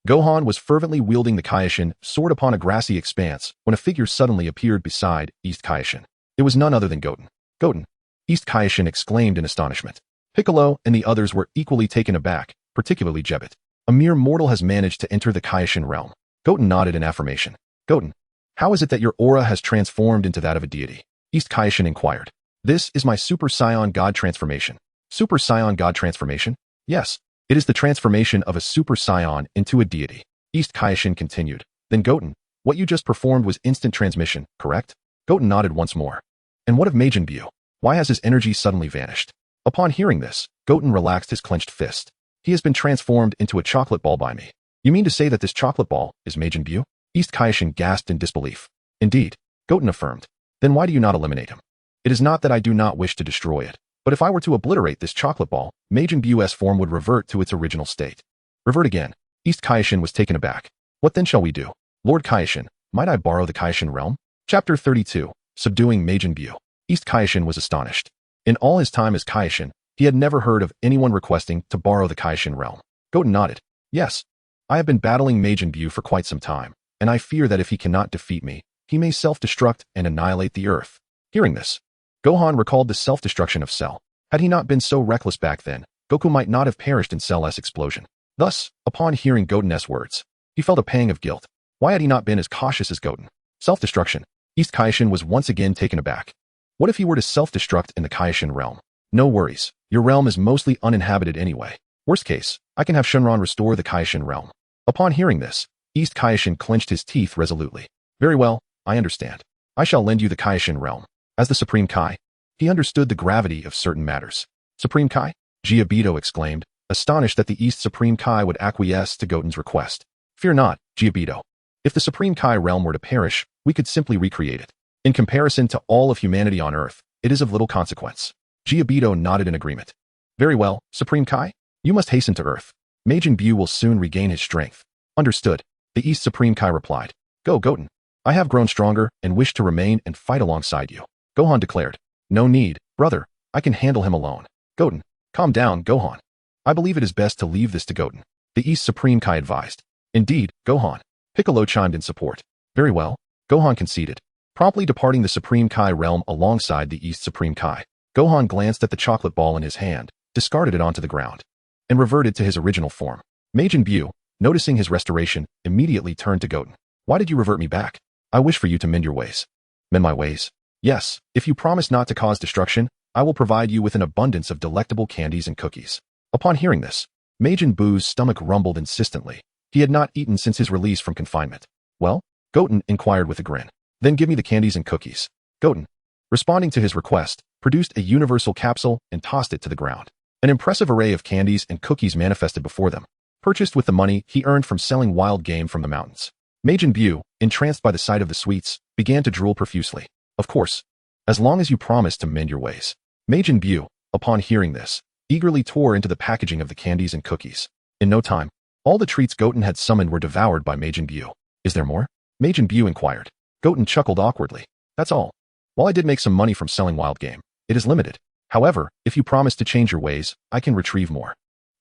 Gohan was fervently wielding the Kaioshin sword upon a grassy expanse when a figure suddenly appeared beside East Kaioshin. It was none other than Goten. Goten! East Kaioshin exclaimed in astonishment. Piccolo and the others were equally taken aback, particularly Jebet. A mere mortal has managed to enter the Kaioshin realm. Goten nodded in affirmation. Goten, how is it that your aura has transformed into that of a deity? East Kaioshin inquired. This is my Super Saiyan God transformation. Super Saiyan God transformation? Yes, it is the transformation of a Super Saiyan into a deity. East Kaioshin continued. Then Goten, what you just performed was instant transmission, correct? Goten nodded once more. And what of Majin Buu? Why has his energy suddenly vanished? Upon hearing this, Goten relaxed his clenched fist. He has been transformed into a chocolate ball by me. You mean to say that this chocolate ball is Majin Buu? East Kaioshin gasped in disbelief. Indeed, Goten affirmed. Then why do you not eliminate him? It is not that I do not wish to destroy it, but if I were to obliterate this chocolate ball, Majin Buu's form would revert to its original state. Revert again. East Kaioshin was taken aback. What then shall we do? Lord Kaioshin, might I borrow the Kaioshin realm? Chapter 32, Subduing Majin Buu. East Kaioshin was astonished. In all his time as Kaioshin, he had never heard of anyone requesting to borrow the Kaioshin realm. Goten nodded. Yes, I have been battling Majin Buu for quite some time, and I fear that if he cannot defeat me, he may self-destruct and annihilate the earth. Hearing this, Gohan recalled the self-destruction of Cell. Had he not been so reckless back then, Goku might not have perished in Cell's explosion. Thus, upon hearing Goten's words, he felt a pang of guilt. Why had he not been as cautious as Goten? Self-destruction. East Kaioshin was once again taken aback. What if he were to self-destruct in the Kaioshin realm? No worries, your realm is mostly uninhabited anyway. Worst case, I can have Shenron restore the Kaioshin realm. Upon hearing this, East Kaioshin clenched his teeth resolutely. Very well, I understand. I shall lend you the Kaioshin realm. As the Supreme Kai, he understood the gravity of certain matters. Supreme Kai? Giobito exclaimed, astonished that the East Supreme Kai would acquiesce to Goten's request. Fear not, Giobito. If the Supreme Kai realm were to perish, we could simply recreate it. In comparison to all of humanity on Earth, it is of little consequence. Giobito nodded in agreement. Very well, Supreme Kai, you must hasten to Earth. Majin Buu will soon regain his strength. Understood, the East Supreme Kai replied. Go, Goten. I have grown stronger and wish to remain and fight alongside you. Gohan declared. No need, brother, I can handle him alone. Goten, calm down, Gohan. I believe it is best to leave this to Goten. The East Supreme Kai advised. Indeed, Gohan. Piccolo chimed in support. Very well, Gohan conceded, promptly departing the Supreme Kai realm alongside the East Supreme Kai. Gohan glanced at the chocolate ball in his hand, discarded it onto the ground, and reverted to his original form. Majin Buu, noticing his restoration, immediately turned to Goten. Why did you revert me back? I wish for you to mend your ways. Mend my ways? Yes, if you promise not to cause destruction, I will provide you with an abundance of delectable candies and cookies. Upon hearing this, Majin Buu's stomach rumbled insistently. He had not eaten since his release from confinement. Well? Goten inquired with a grin. Then give me the candies and cookies. Goten, responding to his request, produced a universal capsule and tossed it to the ground. An impressive array of candies and cookies manifested before them, purchased with the money he earned from selling wild game from the mountains. Majin Buu, entranced by the sight of the sweets, began to drool profusely. Of course, as long as you promise to mend your ways. Majin Buu, upon hearing this, eagerly tore into the packaging of the candies and cookies. In no time, all the treats Goten had summoned were devoured by Majin Buu. Is there more? Majin Buu inquired. Goten chuckled awkwardly. That's all. While I did make some money from selling wild game, it is limited. However, if you promise to change your ways, I can retrieve more.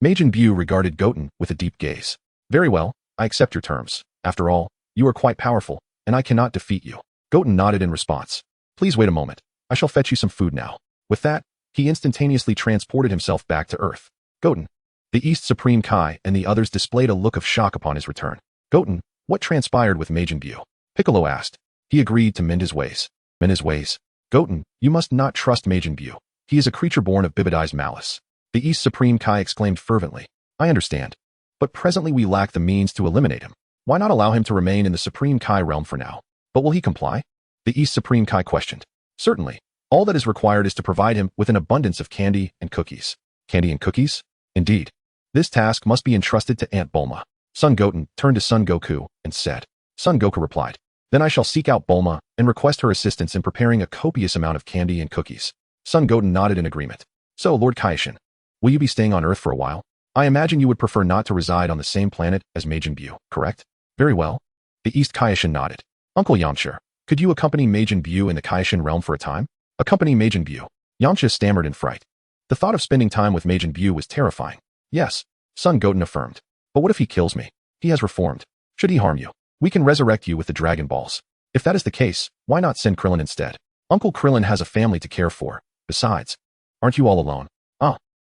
Majin Buu regarded Goten with a deep gaze. Very well, I accept your terms. After all, you are quite powerful, and I cannot defeat you. Goten nodded in response. Please wait a moment. I shall fetch you some food now. With that, he instantaneously transported himself back to Earth. Goten. The East Supreme Kai and the others displayed a look of shock upon his return. Goten, what transpired with Majin Buu? Piccolo asked. He agreed to mend his ways. Mend his ways? Goten, you must not trust Majin Buu. He is a creature born of Bibidai's malice. The East Supreme Kai exclaimed fervently. I understand. But presently we lack the means to eliminate him. Why not allow him to remain in the Supreme Kai realm for now? But will he comply? The East Supreme Kai questioned. Certainly. All that is required is to provide him with an abundance of candy and cookies. Candy and cookies? Indeed. This task must be entrusted to Aunt Bulma. Son Goten turned to Son Goku and said. Son Goku replied. Then I shall seek out Bulma and request her assistance in preparing a copious amount of candy and cookies. Son Goten nodded in agreement. So, Lord Kaioshin, will you be staying on Earth for a while? I imagine you would prefer not to reside on the same planet as Majin Buu, correct? Very well. The East Kaioshin nodded. Uncle Yamcha, could you accompany Majin Buu in the Kaioshin realm for a time? Accompany Majin Buu. Yamcha stammered in fright. The thought of spending time with Majin Buu was terrifying. Yes, Son Goten affirmed. But what if he kills me? He has reformed. Should he harm you, we can resurrect you with the Dragon Balls. If that is the case, why not send Krillin instead? Uncle Krillin has a family to care for. Besides, aren't you all alone?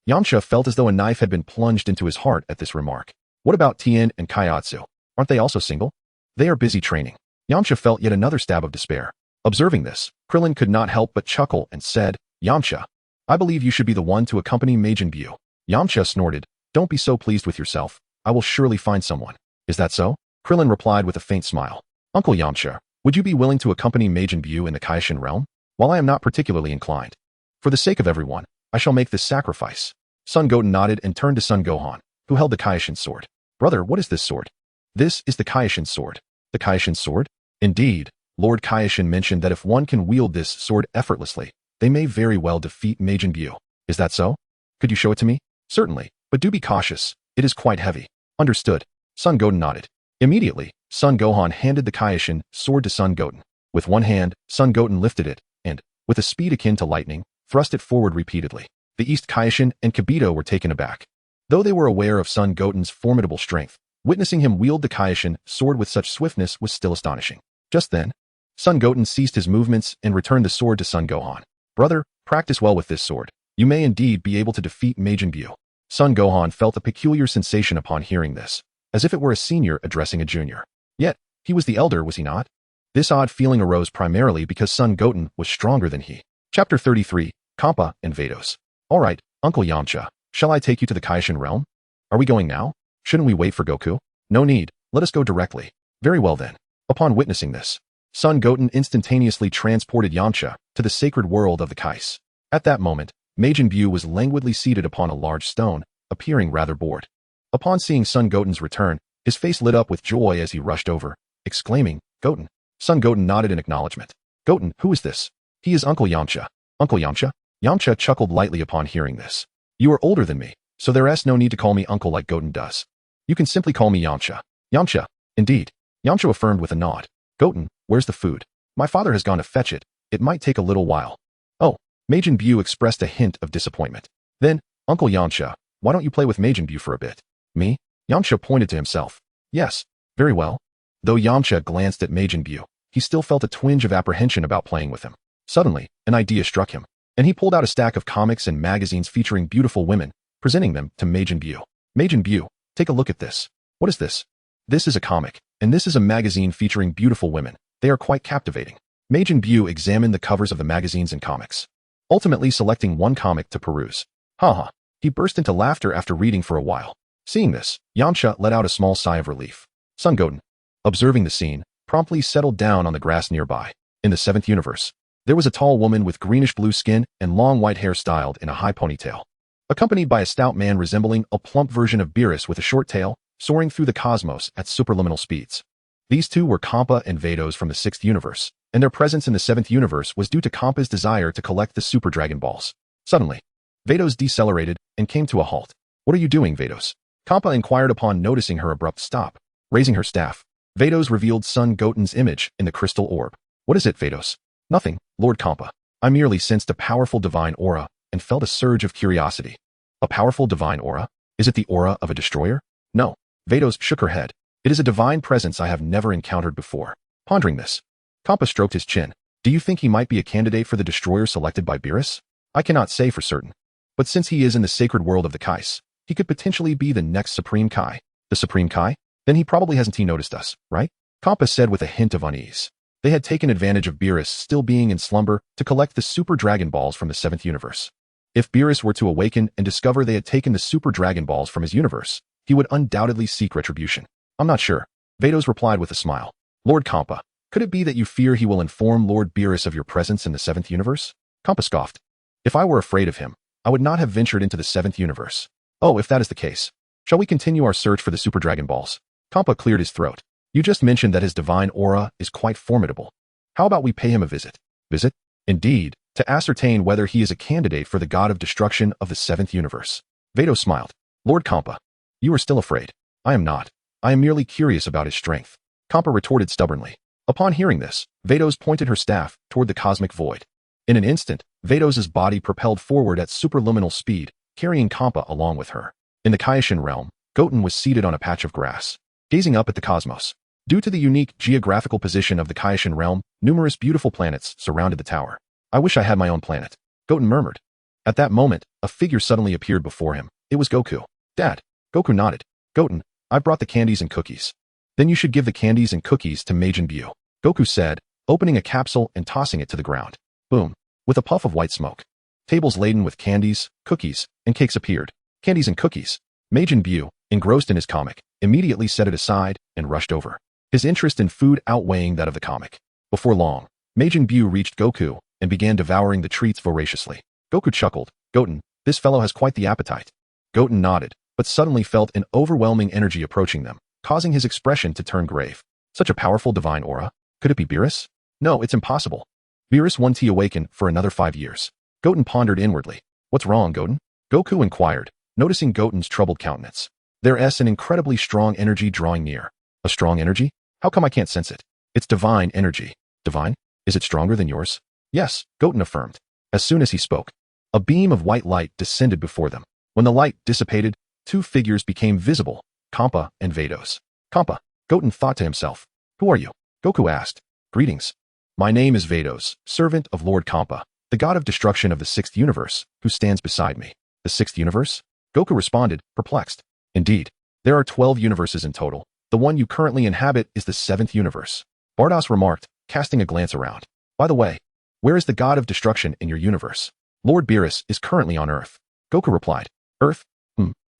Yamcha felt as though a knife had been plunged into his heart at this remark. What about Tien and Kaiatsu? Aren't they also single? They are busy training. Yamcha felt yet another stab of despair. Observing this, Krillin could not help but chuckle and said, Yamcha, I believe you should be the one to accompany Majin Buu. Yamcha snorted, don't be so pleased with yourself. I will surely find someone. Is that so? Krillin replied with a faint smile. Uncle Yamcha, would you be willing to accompany Majin Buu in the Kaishin realm? While I am not particularly inclined. For the sake of everyone, I shall make this sacrifice. Son Goten nodded and turned to Son Gohan, who held the Kaishin sword. Brother, what is this sword? This is the Kaishin sword. The Kaishin sword? Indeed, Lord Kaishin mentioned that if one can wield this sword effortlessly, they may very well defeat Majin Buu. Is that so? Could you show it to me? Certainly, but do be cautious. It is quite heavy. Understood. Son Goten nodded. Immediately, Son Gohan handed the Kaishin sword to Son Goten. With one hand, Son Goten lifted it, and, with a speed akin to lightning, thrust it forward repeatedly. The East Kaishin and Kibito were taken aback. Though they were aware of Son Goten's formidable strength, witnessing him wield the Kaishin sword with such swiftness was still astonishing. Just then, Son Goten ceased his movements and returned the sword to Son Gohan. Brother, practice well with this sword. You may indeed be able to defeat Majin Buu. Son Gohan felt a peculiar sensation upon hearing this, as if it were a senior addressing a junior. Yet, he was the elder, was he not? This odd feeling arose primarily because Son Goten was stronger than he. Chapter 33, Kampa and Vados. All right, Uncle Yamcha, shall I take you to the Kaishin realm? Are we going now? Shouldn't we wait for Goku? No need, let us go directly. Very well then. Upon witnessing this, Son Goten instantaneously transported Yamcha to the sacred world of the Kais. At that moment, Majin Buu was languidly seated upon a large stone, appearing rather bored. Upon seeing Son Goten's return, his face lit up with joy as he rushed over, exclaiming, Goten. Son Goten nodded in acknowledgement. Goten, who is this? He is Uncle Yamcha. Uncle Yamcha? Yamcha chuckled lightly upon hearing this. You are older than me, so there's no need to call me uncle like Goten does. You can simply call me Yamcha. Yamcha, indeed. Yamcha affirmed with a nod. Goten, where's the food? My father has gone to fetch it. It might take a little while. Oh, Majin Buu expressed a hint of disappointment. Then, Uncle Yamcha, why don't you play with Majin Buu for a bit? Me? Yamcha pointed to himself. Yes, very well. Though Yamcha glanced at Majin Buu, he still felt a twinge of apprehension about playing with him. Suddenly, an idea struck him, and he pulled out a stack of comics and magazines featuring beautiful women, presenting them to Majin Buu. Majin Buu, take a look at this. What is this? This is a comic, and this is a magazine featuring beautiful women. They are quite captivating. Majin Buu examined the covers of the magazines and comics, ultimately selecting one comic to peruse. Haha. He burst into laughter after reading for a while. Seeing this, Yamcha let out a small sigh of relief. Son Goten, observing the scene, promptly settled down on the grass nearby. In the 7th universe, there was a tall woman with greenish-blue skin and long white hair styled in a high ponytail, accompanied by a stout man resembling a plump version of Beerus with a short tail, soaring through the cosmos at superluminal speeds. These two were Kampa and Vados from the 6th universe, and their presence in the 7th universe was due to Kampa's desire to collect the Super Dragon Balls. Suddenly, Vados decelerated and came to a halt. What are you doing, Vados? Kampa inquired upon noticing her abrupt stop. Raising her staff, Vados revealed Son Goten's image in the crystal orb. What is it, Vados? Nothing, Lord Kampa. I merely sensed a powerful divine aura and felt a surge of curiosity. A powerful divine aura? Is it the aura of a destroyer? No. Vados shook her head. It is a divine presence I have never encountered before. Pondering this, Kampa stroked his chin. Do you think he might be a candidate for the destroyer selected by Beerus? I cannot say for certain. But since he is in the sacred world of the Kais, he could potentially be the next Supreme Kai. The Supreme Kai? Then he probably hasn't noticed us, right? Kampa said with a hint of unease. They had taken advantage of Beerus still being in slumber to collect the Super Dragon Balls from the 7th universe. If Beerus were to awaken and discover they had taken the Super Dragon Balls from his universe, he would undoubtedly seek retribution. I'm not sure. Vados replied with a smile. Lord Kampa, could it be that you fear he will inform Lord Beerus of your presence in the 7th universe? Kampa scoffed. If I were afraid of him, I would not have ventured into the 7th universe. Oh, if that is the case, shall we continue our search for the Super Dragon Balls? Kampa cleared his throat. You just mentioned that his divine aura is quite formidable. How about we pay him a visit? Visit? Indeed, to ascertain whether he is a candidate for the god of destruction of the 7th universe. Vados smiled. Lord Kampa, you are still afraid. I am not. I am merely curious about his strength. Kampa retorted stubbornly. Upon hearing this, Vados pointed her staff toward the cosmic void. In an instant, Vados' body propelled forward at superluminal speed, carrying Kampa along with her. In the Kaishin realm, Goten was seated on a patch of grass. gazing up at the cosmos. Due to the unique geographical position of the Kaioshin realm, numerous beautiful planets surrounded the tower. I wish I had my own planet, Goten murmured. At that moment, a figure suddenly appeared before him. It was Goku. Dad. Goku nodded. Goten, I brought the candies and cookies. Then you should give the candies and cookies to Majin Buu, Goku said, opening a capsule and tossing it to the ground. Boom. With a puff of white smoke. Tables laden with candies, cookies, and cakes appeared. Candies and cookies. Majin Buu, engrossed in his comic, immediately set it aside and rushed over, his interest in food outweighing that of the comic. Before long, Majin Buu reached Goku and began devouring the treats voraciously. Goku chuckled. Goten, this fellow has quite the appetite. Goten nodded, but suddenly felt an overwhelming energy approaching them, causing his expression to turn grave. Such a powerful divine aura? Could it be Beerus? No, it's impossible. Beerus won't awaken for another 5 years. Goten pondered inwardly. What's wrong, Goten? Goku inquired, noticing Goten's troubled countenance. There's an incredibly strong energy drawing near. A strong energy? How come I can't sense it? It's divine energy. Divine? Is it stronger than yours? Yes, Goten affirmed. As soon as he spoke, a beam of white light descended before them. When the light dissipated, two figures became visible, Kampa and Vados. Kampa, Goten thought to himself. Who are you? Goku asked. Greetings. My name is Vados, servant of Lord Kampa, the god of destruction of the 6th universe, who stands beside me. The 6th universe? Goku responded, perplexed. Indeed, there are 12 universes in total. The one you currently inhabit is the 7th universe. Bardos remarked, casting a glance around. By the way, where is the god of destruction in your universe? Lord Beerus is currently on Earth. Goku replied. Earth?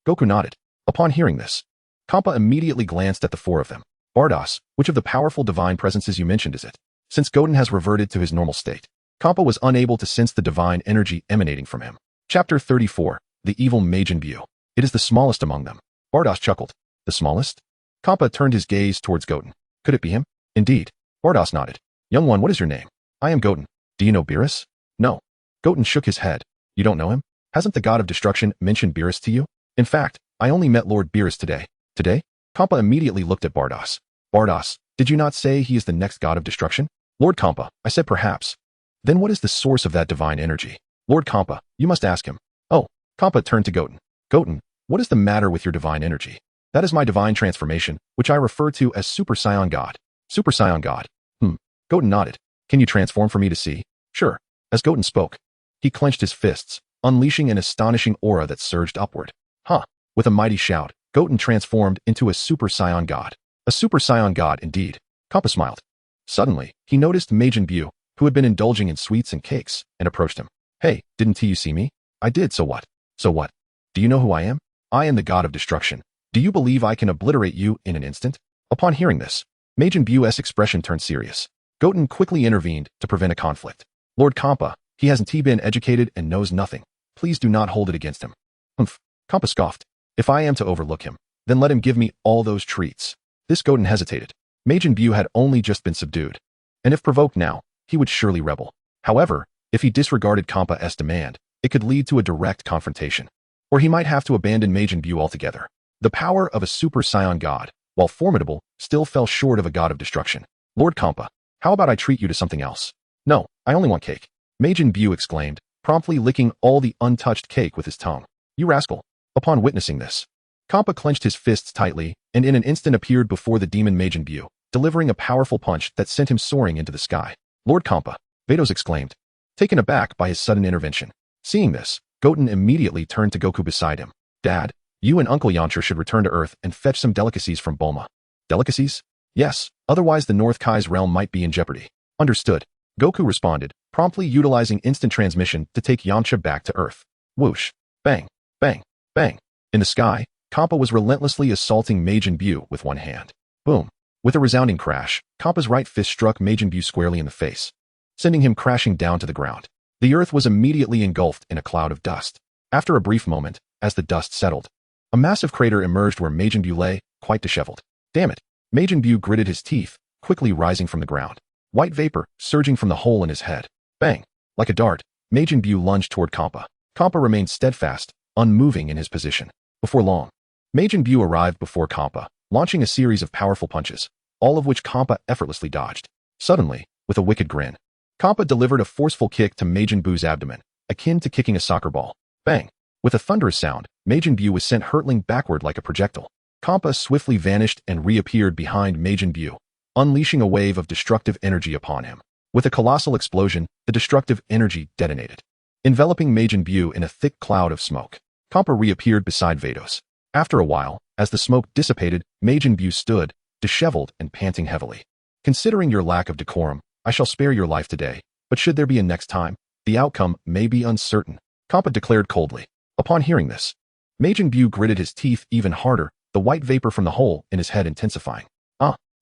Goku nodded. Upon hearing this, Kampa immediately glanced at the four of them. Bardos, which of the powerful divine presences you mentioned is it? Since Goten has reverted to his normal state, Kampa was unable to sense the divine energy emanating from him. Chapter 34, The Evil Majin Buu. It is the smallest among them. Bardos chuckled. The smallest? Kampa turned his gaze towards Goten. Could it be him? Indeed. Bardos nodded. Young one, what is your name? I am Goten. Do you know Beerus? No. Goten shook his head. You don't know him? Hasn't the god of destruction mentioned Beerus to you? In fact, I only met Lord Beerus today. Today? Kampa immediately looked at Bardos. Bardos, did you not say he is the next god of destruction? Lord Kampa, I said perhaps. Then what is the source of that divine energy? Lord Kampa, you must ask him. Oh, Kampa turned to Goten. Goten, what is the matter with your divine energy? That is my divine transformation, which I refer to as Super Saiyan God. Super Saiyan God. Goten nodded. Can you transform for me to see? Sure. As Goten spoke, he clenched his fists, unleashing an astonishing aura that surged upward. With a mighty shout, Goten transformed into a Super Saiyan God. A Super Saiyan God indeed. Kampa smiled. Suddenly, he noticed Majin Buu, who had been indulging in sweets and cakes, and approached him. Hey, didn't you see me? I did, so what? So what? Do you know who I am? I am the god of destruction. Do you believe I can obliterate you in an instant? Upon hearing this, Majin Buu's expression turned serious. Goten quickly intervened to prevent a conflict. Lord Kampa, he hasn't been educated and knows nothing. Please do not hold it against him. Kampa scoffed. If I am to overlook him, then let him give me all those treats. This Goten hesitated. Majin Buu had only just been subdued, and if provoked now, he would surely rebel. However, if he disregarded Kampa's demand, it could lead to a direct confrontation, or he might have to abandon Majin Buu altogether. The power of a Super Saiyan God, while formidable, still fell short of a god of destruction. Lord Kampa, how about I treat you to something else? No, I only want cake. Majin Buu exclaimed, promptly licking all the untouched cake with his tongue. You rascal. Upon witnessing this, Kampa clenched his fists tightly and in an instant appeared before the demon Majin Buu, delivering a powerful punch that sent him soaring into the sky. Lord Kampa, Vados exclaimed, taken aback by his sudden intervention. Seeing this, Goten immediately turned to Goku beside him. Dad, you and Uncle Yamcha should return to Earth and fetch some delicacies from Bulma. Delicacies? Yes, otherwise the North Kai's realm might be in jeopardy. Understood. Goku responded, promptly utilizing instant transmission to take Yamcha back to Earth. Whoosh. Bang. Bang. Bang. In the sky, Kampa was relentlessly assaulting Majin Buu with one hand. Boom. With a resounding crash, Kampa's right fist struck Majin Buu squarely in the face, sending him crashing down to the ground. The earth was immediately engulfed in a cloud of dust. After a brief moment, as the dust settled, a massive crater emerged where Majin Buu lay, quite disheveled. Damn it. Majin Buu gritted his teeth, quickly rising from the ground. White vapor surging from the hole in his head. Bang. Like a dart, Majin Buu lunged toward Kampa. Kampa remained steadfast, unmoving in his position. Before long, Majin Buu arrived before Kampa, launching a series of powerful punches, all of which Kampa effortlessly dodged. Suddenly, with a wicked grin, Kampa delivered a forceful kick to Majin Buu's abdomen, akin to kicking a soccer ball. Bang! With a thunderous sound, Majin Buu was sent hurtling backward like a projectile. Kampa swiftly vanished and reappeared behind Majin Buu, unleashing a wave of destructive energy upon him. With a colossal explosion, the destructive energy detonated, enveloping Majin Buu in a thick cloud of smoke. Kampa reappeared beside Vados. After a while, as the smoke dissipated, Majin Buu stood, disheveled and panting heavily. Considering your lack of decorum, I shall spare your life today, but should there be a next time, the outcome may be uncertain, Kampa declared coldly. Upon hearing this, Majin Buu gritted his teeth even harder, the white vapor from the hole in his head intensifying.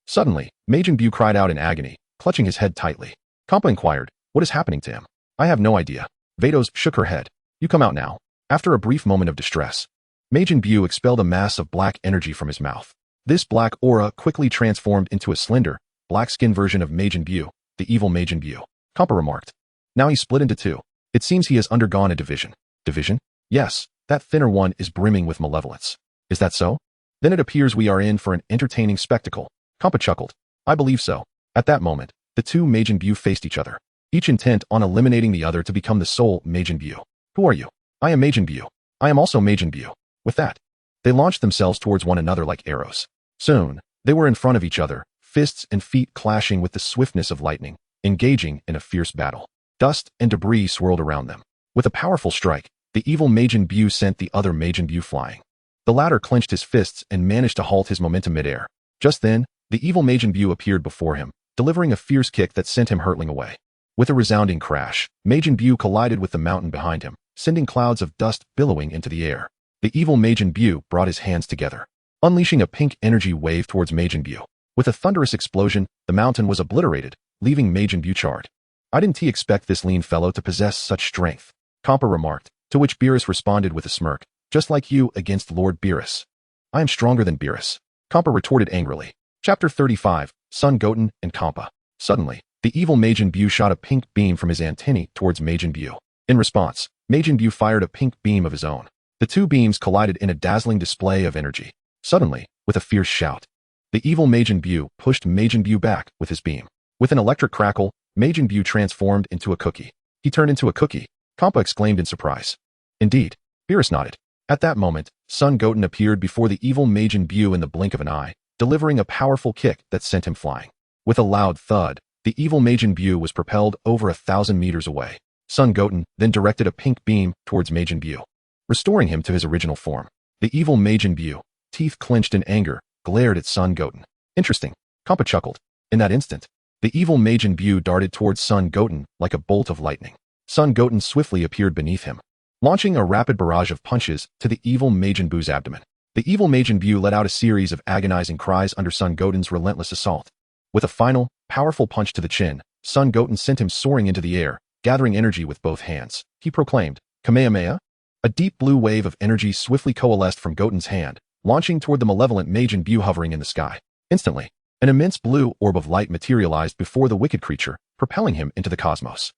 Suddenly, Majin Buu cried out in agony, clutching his head tightly. Kampa inquired, what is happening to him? I have no idea. Vados shook her head. You come out now. After a brief moment of distress, Majin Buu expelled a mass of black energy from his mouth. This black aura quickly transformed into a slender, black-skinned version of Majin Buu, the evil Majin Buu. Kampa remarked. Now he's split into two. It seems he has undergone a division. Division? Yes, that thinner one is brimming with malevolence. Is that so? Then it appears we are in for an entertaining spectacle. Kampa chuckled. I believe so. At that moment, the two Majin Buu faced each other, each intent on eliminating the other to become the sole Majin Buu. Who are you? I am Majin Buu. I am also Majin Buu. With that, they launched themselves towards one another like arrows. Soon, they were in front of each other, fists and feet clashing with the swiftness of lightning, engaging in a fierce battle. Dust and debris swirled around them. With a powerful strike, the evil Majin Buu sent the other Majin Buu flying. The latter clenched his fists and managed to halt his momentum midair. Just then, the evil Majin Buu appeared before him, delivering a fierce kick that sent him hurtling away. With a resounding crash, Majin Buu collided with the mountain behind him, sending clouds of dust billowing into the air. The evil Majin Buu brought his hands together, unleashing a pink energy wave towards Majin Buu. With a thunderous explosion, the mountain was obliterated, leaving Majin Buu charred. I didn't expect this lean fellow to possess such strength, Kampa remarked, to which Beerus responded with a smirk. Just like you against Lord Beerus. I am stronger than Beerus, Kampa retorted angrily. Chapter 35, Son Goten and Kampa. Suddenly, the evil Majin Buu shot a pink beam from his antennae towards Majin Buu. In response, Majin Buu fired a pink beam of his own. The two beams collided in a dazzling display of energy. Suddenly, with a fierce shout, the evil Majin Buu pushed Majin Buu back with his beam. With an electric crackle, Majin Buu transformed into a cookie. He turned into a cookie, Kampa exclaimed in surprise. Indeed, Beerus nodded. At that moment, Son Goten appeared before the evil Majin Buu in the blink of an eye, delivering a powerful kick that sent him flying. With a loud thud, the evil Majin Buu was propelled over 1,000 meters away. Son Goten then directed a pink beam towards Majin Buu, restoring him to his original form. The evil Majin Buu, teeth clenched in anger, glared at Son Goten. Interesting, Kampa chuckled. In that instant, the evil Majin Buu darted towards Son Goten like a bolt of lightning. Son Goten swiftly appeared beneath him, launching a rapid barrage of punches to the evil Majin Buu's abdomen. The evil Majin Buu let out a series of agonizing cries under Son Goten's relentless assault. With a final, powerful punch to the chin, Son Goten sent him soaring into the air, gathering energy with both hands. He proclaimed, Kamehameha? A deep blue wave of energy swiftly coalesced from Goten's hand, launching toward the malevolent Majin Buu hovering in the sky. Instantly, an immense blue orb of light materialized before the wicked creature, propelling him into the cosmos.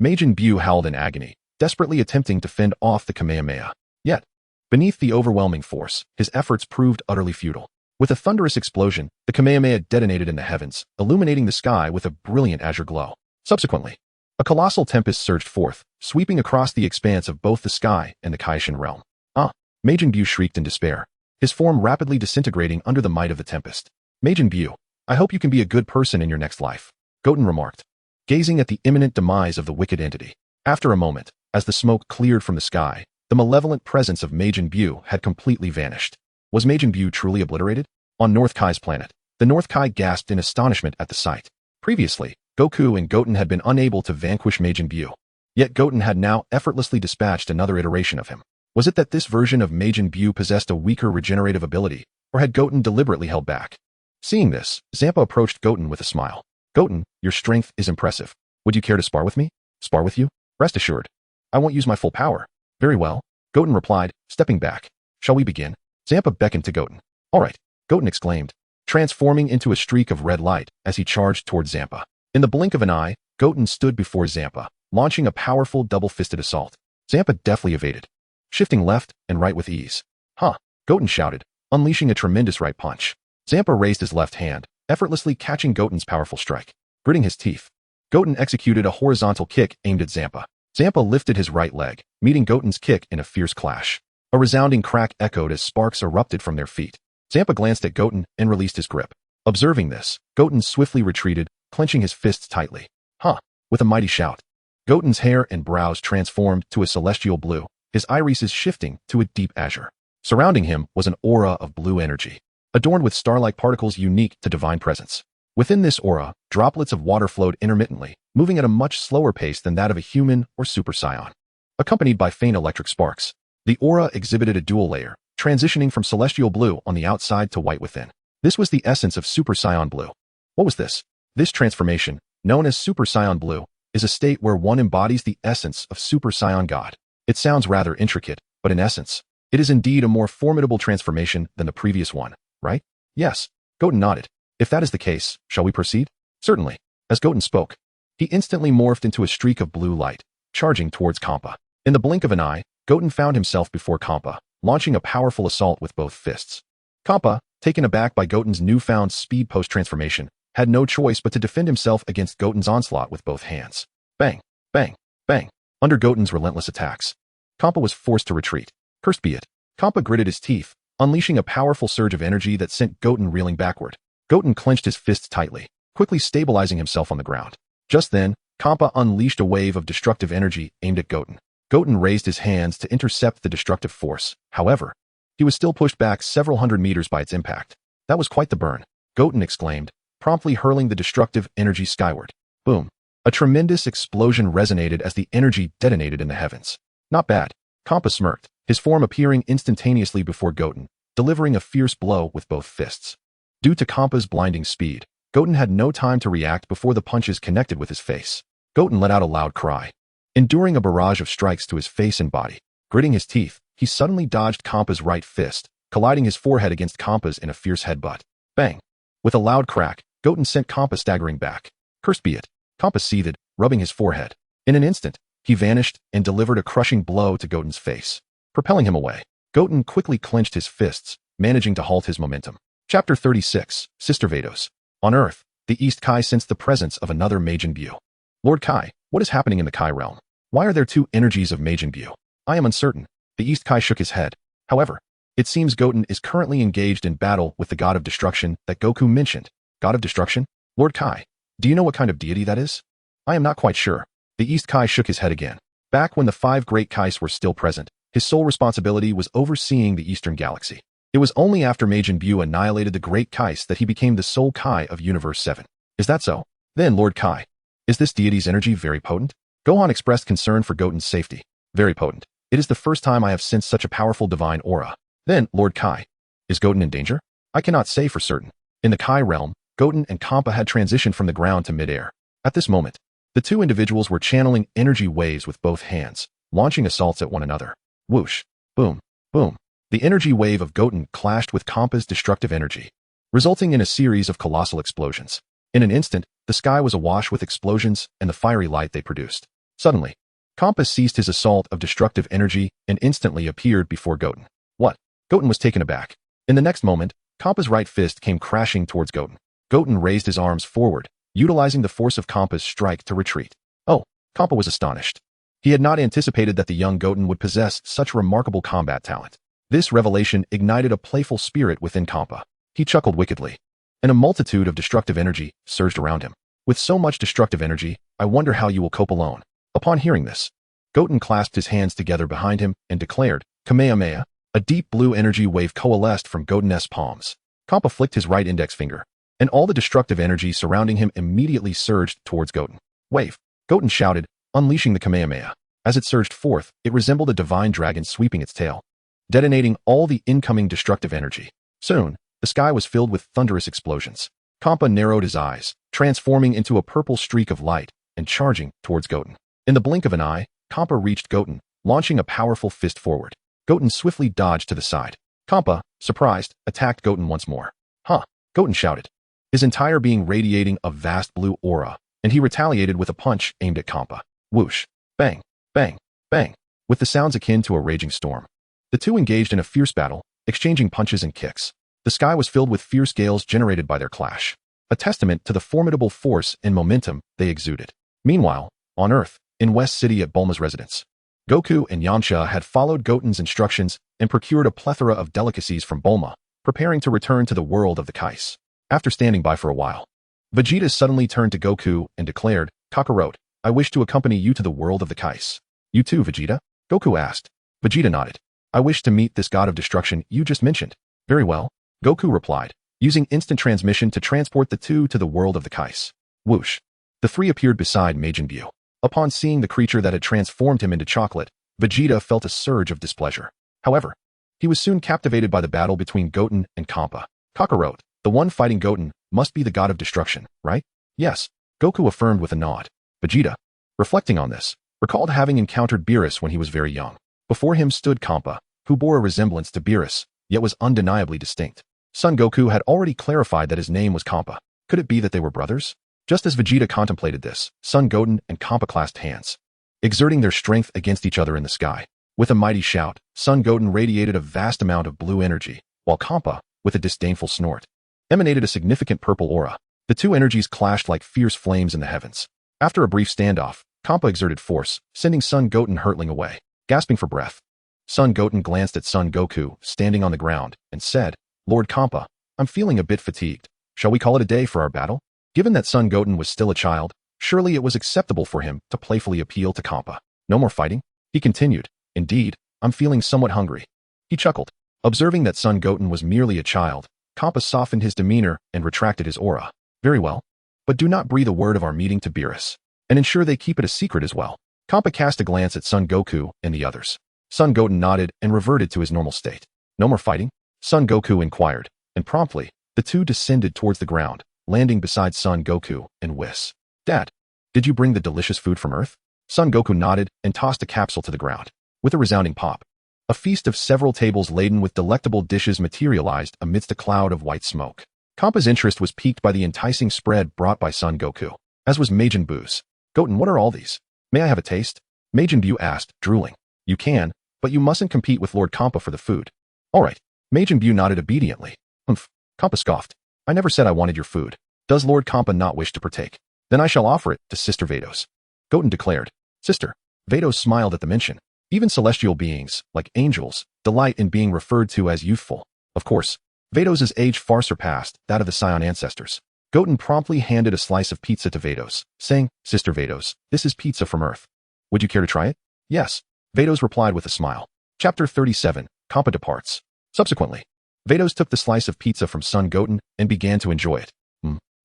Majin Buu howled in agony, desperately attempting to fend off the Kamehameha. Yet, beneath the overwhelming force, his efforts proved utterly futile. With a thunderous explosion, the Kamehameha detonated in the heavens, illuminating the sky with a brilliant azure glow. Subsequently, a colossal tempest surged forth, sweeping across the expanse of both the sky and the Kaishin realm. Majin Buu shrieked in despair, his form rapidly disintegrating under the might of the tempest. Majin Buu, I hope you can be a good person in your next life, Goten remarked, gazing at the imminent demise of the wicked entity. After a moment, as the smoke cleared from the sky, the malevolent presence of Majin Buu had completely vanished. Was Majin Buu truly obliterated? On North Kai's planet, the North Kai gasped in astonishment at the sight. Previously, Goku and Goten had been unable to vanquish Majin Buu. Yet Goten had now effortlessly dispatched another iteration of him. Was it that this version of Majin Buu possessed a weaker regenerative ability, or had Goten deliberately held back? Seeing this, Zampa approached Goten with a smile. Goten, your strength is impressive. Would you care to spar with me? Spar with you? Rest assured, I won't use my full power. Very well, Goten replied, stepping back. Shall we begin? Zampa beckoned to Goten. All right, Goten exclaimed, transforming into a streak of red light as he charged towards Zampa. In the blink of an eye, Goten stood before Zampa, launching a powerful double-fisted assault. Zampa deftly evaded, shifting left and right with ease. Goten shouted, unleashing a tremendous right punch. Zampa raised his left hand, effortlessly catching Goten's powerful strike. Gritting his teeth, Goten executed a horizontal kick aimed at Zampa. Zampa lifted his right leg, meeting Goten's kick in a fierce clash. A resounding crack echoed as sparks erupted from their feet. Zampa glanced at Goten and released his grip. Observing this, Goten swiftly retreated, clenching his fists tightly. Huh! With a mighty shout. Goten's hair and brows transformed to a celestial blue, his irises shifting to a deep azure. Surrounding him was an aura of blue energy, adorned with star-like particles unique to divine presence. Within this aura, droplets of water flowed intermittently, moving at a much slower pace than that of a human or Super Saiyan. Accompanied by faint electric sparks, the aura exhibited a dual layer, transitioning from celestial blue on the outside to white within. This was the essence of Super Saiyan Blue. What was this? This transformation, known as Super Saiyan Blue, is a state where one embodies the essence of Super Saiyan God. It sounds rather intricate, but in essence, it is indeed a more formidable transformation than the previous one, right? Yes. Goten nodded. If that is the case, shall we proceed? Certainly. As Goten spoke, he instantly morphed into a streak of blue light, charging towards Kampa. In the blink of an eye, Goten found himself before Kampa, launching a powerful assault with both fists. Kampa, taken aback by Goten's newfound speed post-transformation, had no choice but to defend himself against Goten's onslaught with both hands. Bang, bang, bang. Under Goten's relentless attacks, Kampa was forced to retreat. Cursed be it. Kampa gritted his teeth, unleashing a powerful surge of energy that sent Goten reeling backward. Goten clenched his fists tightly, quickly stabilizing himself on the ground. Just then, Kampa unleashed a wave of destructive energy aimed at Goten. Goten raised his hands to intercept the destructive force. However, he was still pushed back several hundred meters by its impact. That was quite the burn, Goten exclaimed, promptly hurling the destructive energy skyward. Boom. A tremendous explosion resonated as the energy detonated in the heavens. Not bad. Kampa smirked, his form appearing instantaneously before Goten, delivering a fierce blow with both fists. Due to Kampa's blinding speed, Goten had no time to react before the punches connected with his face. Goten let out a loud cry. Enduring a barrage of strikes to his face and body, gritting his teeth, he suddenly dodged Kampa's right fist, colliding his forehead against Kampa's in a fierce headbutt. Bang! With a loud crack, Goten sent Kampa staggering back. Cursed be it. Kampa seethed, rubbing his forehead. In an instant, he vanished and delivered a crushing blow to Goten's face, propelling him away. Goten quickly clenched his fists, managing to halt his momentum. Chapter 36, Sister Vados. On Earth, the East Kai sensed the presence of another Majin Buu. Lord Kai, what is happening in the Kai realm? Why are there two energies of Majin Buu? I am uncertain. The East Kai shook his head. However, it seems Goten is currently engaged in battle with the God of Destruction that Goku mentioned. God of Destruction? Lord Kai, do you know what kind of deity that is? I am not quite sure. The East Kai shook his head again. Back when the 5 great Kais were still present, his sole responsibility was overseeing the Eastern Galaxy. It was only after Majin Buu annihilated the great Kais that he became the sole Kai of Universe 7. Is that so? Then, Lord Kai, is this deity's energy very potent? Gohan expressed concern for Goten's safety. Very potent. It is the first time I have sensed such a powerful divine aura. Then, Lord Kai, is Goten in danger? I cannot say for certain. In the Kai realm, Goten and Kampa had transitioned from the ground to midair. At this moment, the two individuals were channeling energy waves with both hands, launching assaults at one another. Whoosh, boom, boom. The energy wave of Goten clashed with Kampa's destructive energy, resulting in a series of colossal explosions. In an instant, the sky was awash with explosions and the fiery light they produced. Suddenly, Kampa ceased his assault of destructive energy and instantly appeared before Goten. What? Goten was taken aback. In the next moment, Kampa's right fist came crashing towards Goten. Goten raised his arms forward, utilizing the force of Kampa's strike to retreat. Oh, Kampa was astonished. He had not anticipated that the young Goten would possess such remarkable combat talent. This revelation ignited a playful spirit within Kampa. He chuckled wickedly, and a multitude of destructive energy surged around him. With so much destructive energy, I wonder how you will cope alone. Upon hearing this, Goten clasped his hands together behind him and declared, Kamehameha. A deep blue energy wave coalesced from Goten's palms. Kampa flicked his right index finger, and all the destructive energy surrounding him immediately surged towards Goten. Wave! Goten shouted, unleashing the Kamehameha. As it surged forth, it resembled a divine dragon sweeping its tail, detonating all the incoming destructive energy. Soon, the sky was filled with thunderous explosions. Kampa narrowed his eyes, transforming into a purple streak of light and charging towards Goten. In the blink of an eye, Kampa reached Goten, launching a powerful fist forward. Goten swiftly dodged to the side. Kampa, surprised, attacked Goten once more. Huh! Goten shouted, his entire being radiating a vast blue aura, and he retaliated with a punch aimed at Kampa. Whoosh! Bang! Bang! Bang! With the sounds akin to a raging storm. The two engaged in a fierce battle, exchanging punches and kicks. The sky was filled with fierce gales generated by their clash, a testament to the formidable force and momentum they exuded. Meanwhile, on Earth, in West City at Bulma's residence, Goku and Yamcha had followed Goten's instructions and procured a plethora of delicacies from Bulma, preparing to return to the world of the Kais. After standing by for a while, Vegeta suddenly turned to Goku and declared, Kakarot, I wish to accompany you to the world of the Kais. You too, Vegeta? Goku asked. Vegeta nodded. I wish to meet this god of destruction you just mentioned. Very well, Goku replied, using instant transmission to transport the two to the world of the Kais. Whoosh. The three appeared beside Majin Buu. Upon seeing the creature that had transformed him into chocolate, Vegeta felt a surge of displeasure. However, he was soon captivated by the battle between Goten and Kampa. Kakarot, the one fighting Goten, must be the god of destruction, right? Yes, Goku affirmed with a nod. Vegeta, reflecting on this, recalled having encountered Beerus when he was very young. Before him stood Kampa, who bore a resemblance to Beerus, yet was undeniably distinct. Son Goku had already clarified that his name was Kampa. Could it be that they were brothers? Just as Vegeta contemplated this, Son Goten and Kampa clasped hands, exerting their strength against each other in the sky. With a mighty shout, Son Goten radiated a vast amount of blue energy, while Kampa, with a disdainful snort, emanated a significant purple aura. The two energies clashed like fierce flames in the heavens. After a brief standoff, Kampa exerted force, sending Son Goten hurtling away. Gasping for breath, Son Goten glanced at Son Goku, standing on the ground, and said, Lord Kampa, I'm feeling a bit fatigued. Shall we call it a day for our battle? Given that Son Goten was still a child, surely it was acceptable for him to playfully appeal to Kampa. No more fighting? He continued. Indeed, I'm feeling somewhat hungry. He chuckled. Observing that Son Goten was merely a child, Kampa softened his demeanor and retracted his aura. Very well. But do not breathe a word of our meeting to Beerus, and ensure they keep it a secret as well. Kampa cast a glance at Son Goku and the others. Son Goten nodded and reverted to his normal state. No more fighting? Son Goku inquired, and promptly, the two descended towards the ground, landing beside Son Goku and Whis. Dad, did you bring the delicious food from Earth? Son Goku nodded and tossed a capsule to the ground. With a resounding pop, a feast of several tables laden with delectable dishes materialized amidst a cloud of white smoke. Kampa's interest was piqued by the enticing spread brought by Son Goku, as was Majin Buu's. Goten, what are all these? May I have a taste? Majin Buu asked, drooling. You can, but you mustn't compete with Lord Kampa for the food. All right. Majin Buu nodded obediently. Humph. Kampa scoffed. I never said I wanted your food. Does Lord Kampa not wish to partake? Then I shall offer it to Sister Vados. Goten declared. Sister. Vados smiled at the mention. Even celestial beings, like angels, delight in being referred to as youthful. Of course, Vados' age far surpassed that of the Saiyan ancestors. Goten promptly handed a slice of pizza to Vados, saying, Sister Vados, this is pizza from Earth. Would you care to try it? Yes. Vados replied with a smile. Chapter 37, Kampa departs. Subsequently, Vados took the slice of pizza from Son Goten and began to enjoy it.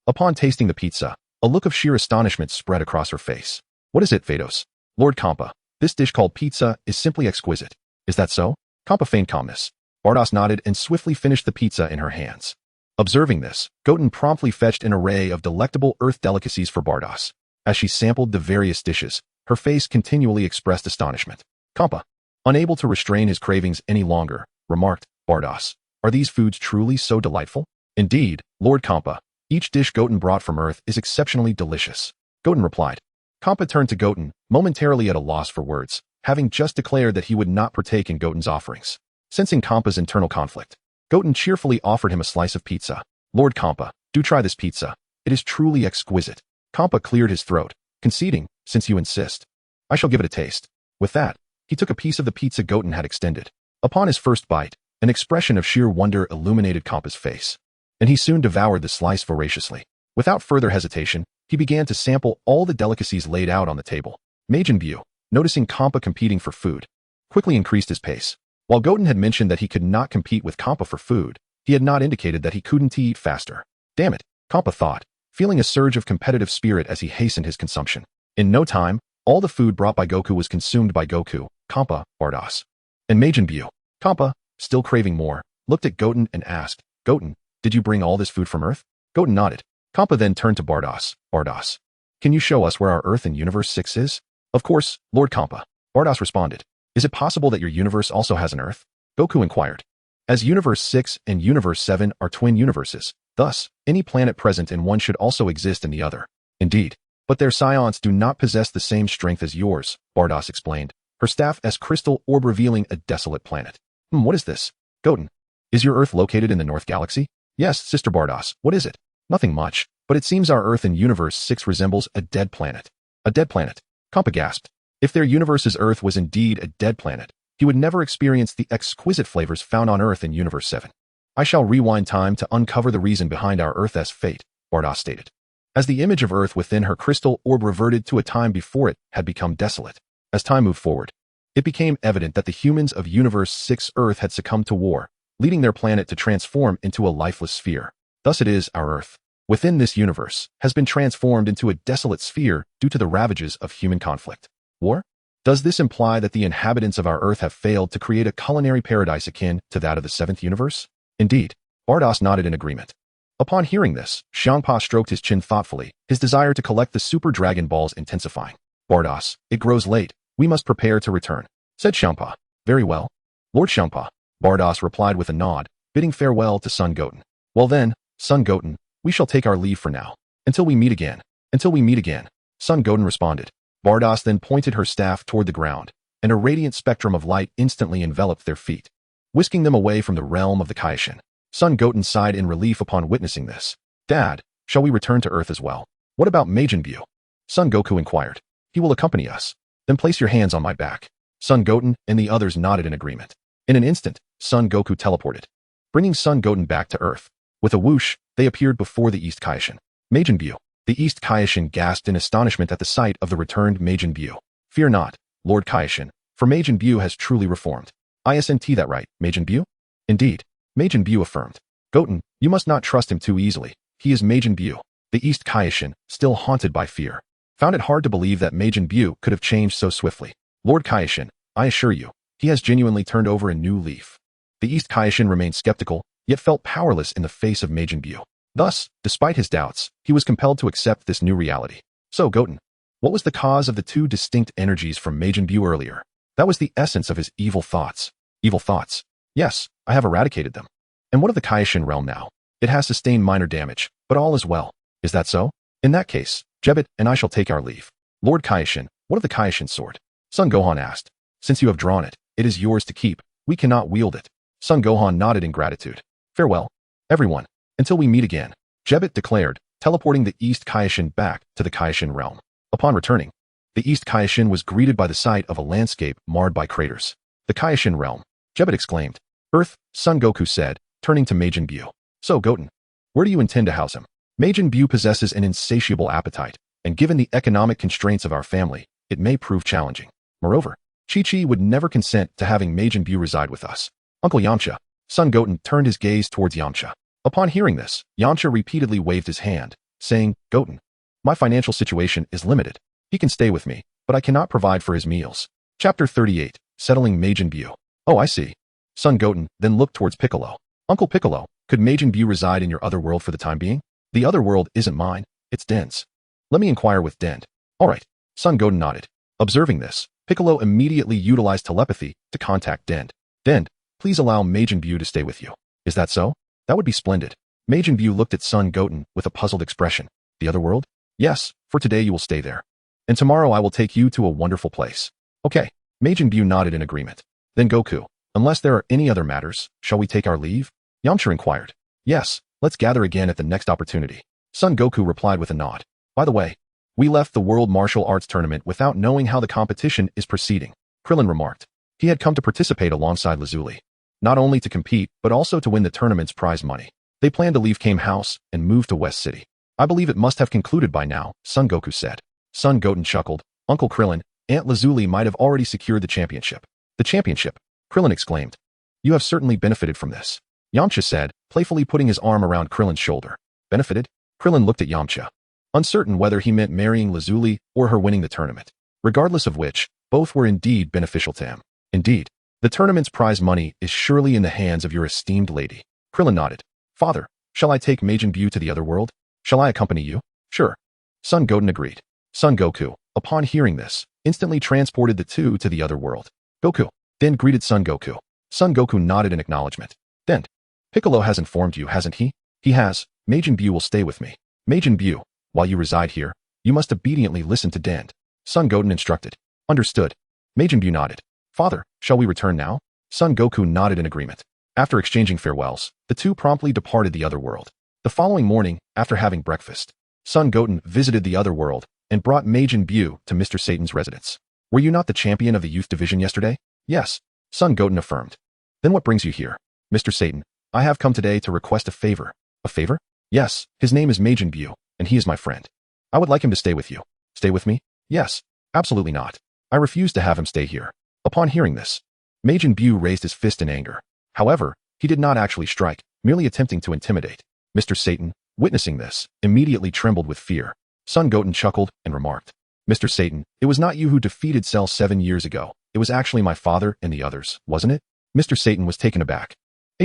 Upon tasting the pizza, a look of sheer astonishment spread across her face. What is it, Vados? Lord Kampa, this dish called pizza is simply exquisite. Is that so? Kampa feigned calmness. Bardos nodded and swiftly finished the pizza in her hands. Observing this, Goten promptly fetched an array of delectable earth delicacies for Bardos. As she sampled the various dishes, her face continually expressed astonishment. Kampa, unable to restrain his cravings any longer, remarked, Bardos, are these foods truly so delightful? Indeed, Lord Kampa, each dish Goten brought from Earth is exceptionally delicious. Goten replied. Kampa turned to Goten, momentarily at a loss for words, having just declared that he would not partake in Goten's offerings. Sensing Kampa's internal conflict, Goten cheerfully offered him a slice of pizza. Lord Kampa, do try this pizza. It is truly exquisite. Kampa cleared his throat, conceding, since you insist. I shall give it a taste. With that, he took a piece of the pizza Goten had extended. Upon his first bite, an expression of sheer wonder illuminated Kampa's face, and he soon devoured the slice voraciously. Without further hesitation, he began to sample all the delicacies laid out on the table. Majin Buu, noticing Kampa competing for food, quickly increased his pace. While Goten had mentioned that he could not compete with Kampa for food, he had not indicated that he couldn't eat faster. Damn it, Kampa thought, feeling a surge of competitive spirit as he hastened his consumption. In no time, all the food brought by Goku was consumed by Goku, Kampa, Bardos, and Majin Buu. Kampa, still craving more, looked at Goten and asked, Goten, did you bring all this food from Earth? Goten nodded. Kampa then turned to Bardos. Bardos, can you show us where our Earth in Universe 6 is? Of course, Lord Kampa. Bardos responded. Is it possible that your universe also has an Earth? Goku inquired. As Universe 6 and Universe 7 are twin universes, thus, any planet present in one should also exist in the other. Indeed. But their scions do not possess the same strength as yours, Bardos explained, her staff as crystal orb revealing a desolate planet. What is this? Goten, is your Earth located in the North Galaxy? Yes, Sister Bardos, what is it? Nothing much, but it seems our Earth in Universe 6 resembles a dead planet. A dead planet? Kampa gasped. If their universe's Earth was indeed a dead planet, he would never experience the exquisite flavors found on Earth in Universe 7. I shall rewind time to uncover the reason behind our Earth's fate, Bardos stated. As the image of Earth within her crystal orb reverted to a time before it had become desolate. As time moved forward, it became evident that the humans of Universe 6 Earth had succumbed to war, leading their planet to transform into a lifeless sphere. Thus it is our Earth, within this universe, has been transformed into a desolate sphere due to the ravages of human conflict. War? Does this imply that the inhabitants of our Earth have failed to create a culinary paradise akin to that of the 7th universe? Indeed, Bardos nodded in agreement. Upon hearing this, Xiangpa stroked his chin thoughtfully, his desire to collect the Super Dragon Balls intensifying. Bardos, it grows late. We must prepare to return, said Xiangpa. Very well. Lord Xiangpa, Bardos replied with a nod, bidding farewell to son Goten. Well then, son Goten, we shall take our leave for now. Until we meet again. Until we meet again, son Goten responded. Bardos then pointed her staff toward the ground, and a radiant spectrum of light instantly enveloped their feet, whisking them away from the realm of the Kaishin. Son Goten sighed in relief upon witnessing this. Dad, shall we return to Earth as well? What about Majin Buu? Son Goku inquired. He will accompany us. Then place your hands on my back. Son Goten and the others nodded in agreement. In an instant, Son Goku teleported, bringing Son Goten back to Earth. With a whoosh, they appeared before the East Kaishin. Majin Buu. The East Kaishin gasped in astonishment at the sight of the returned Majin Buu. Fear not, Lord Kaishin, for Majin Buu has truly reformed. Isn't that right, Majin Buu? Indeed, Majin Buu affirmed. Goten, you must not trust him too easily. He is Majin Buu. The East Kaishin, still haunted by fear, found it hard to believe that Majin Buu could have changed so swiftly. Lord Kaishin, I assure you, he has genuinely turned over a new leaf. The East Kaishin remained skeptical, yet felt powerless in the face of Majin Buu. Thus, despite his doubts, he was compelled to accept this new reality. So Goten, what was the cause of the two distinct energies from Majin Buu earlier? That was the essence of his evil thoughts. Evil thoughts. Yes, I have eradicated them. And what of the Kaishin realm now? It has sustained minor damage, but all is well. Is that so? In that case, Jebet and I shall take our leave. Lord Kaishin, what of the Kaishin sword? Son Gohan asked. Since you have drawn it, it is yours to keep. We cannot wield it. Son Gohan nodded in gratitude. Farewell, everyone. Until we meet again, Jebet declared, teleporting the East Kaishin back to the Kaishin realm. Upon returning, the East Kaishin was greeted by the sight of a landscape marred by craters. The Kaishin realm, Jebet exclaimed. Earth, Son Goku said, turning to Majin Buu. So Goten, where do you intend to house him? Majin Buu possesses an insatiable appetite, and given the economic constraints of our family, it may prove challenging. Moreover, Chi-Chi would never consent to having Majin Buu reside with us. Uncle Yamcha, Son Goten turned his gaze towards Yamcha. Upon hearing this, Yamcha repeatedly waved his hand, saying, Goten, my financial situation is limited. He can stay with me, but I cannot provide for his meals. Chapter 38, Settling Majin Buu. Oh, I see. Son Goten then looked towards Piccolo. Uncle Piccolo, could Majin Buu reside in your other world for the time being? The other world isn't mine, it's Den's. Let me inquire with Den. All right. Son Goten nodded. Observing this, Piccolo immediately utilized telepathy to contact Den. Den, please allow Majin Buu to stay with you. Is that so? That would be splendid. Majin Buu looked at Son Goten with a puzzled expression. The other world? Yes, for today you will stay there. And tomorrow I will take you to a wonderful place. Okay. Majin Buu nodded in agreement. Then Goku, unless there are any other matters, shall we take our leave? Yamcha inquired. Yes, let's gather again at the next opportunity. Son Goku replied with a nod. By the way, we left the World Martial Arts Tournament without knowing how the competition is proceeding, Krillin remarked. He had come to participate alongside Lazuli, not only to compete, but also to win the tournament's prize money. They planned to leave Kame House and move to West City. I believe it must have concluded by now, Son Goku said. Son Goten chuckled. Uncle Krillin, Aunt Lazuli might have already secured the championship. The championship? Krillin exclaimed. You have certainly benefited from this. Yamcha said, playfully putting his arm around Krillin's shoulder. Benefited? Krillin looked at Yamcha, uncertain whether he meant marrying Lazuli or her winning the tournament. Regardless of which, both were indeed beneficial to him. Indeed, the tournament's prize money is surely in the hands of your esteemed lady. Krillin nodded. Father, shall I take Majin Buu to the other world? Shall I accompany you? Sure. Son Goten agreed. Son Goku, upon hearing this, instantly transported the two to the other world. Goku then greeted Son Goku. Son Goku nodded in acknowledgement. Then, Piccolo has informed you, hasn't he? He has. Majin Buu will stay with me. Majin Buu, while you reside here, you must obediently listen to Den. Son Goten instructed. Understood. Majin Buu nodded. Father, shall we return now? Son Goku nodded in agreement. After exchanging farewells, the two promptly departed the other world. The following morning, after having breakfast, Son Goten visited the other world and brought Majin Buu to Mr. Satan's residence. Were you not the champion of the youth division yesterday? Yes. Son Goten affirmed. Then what brings you here? Mr. Satan, I have come today to request a favor. A favor? Yes, his name is Majin Buu, and he is my friend. I would like him to stay with you. Stay with me? Yes. Absolutely not. I refuse to have him stay here. Upon hearing this, Majin Buu raised his fist in anger. However, he did not actually strike, merely attempting to intimidate. Mr. Satan, witnessing this, immediately trembled with fear. Son Goten chuckled and remarked, Mr. Satan, it was not you who defeated Cell 7 years ago. It was actually my father and the others, wasn't it? Mr. Satan was taken aback.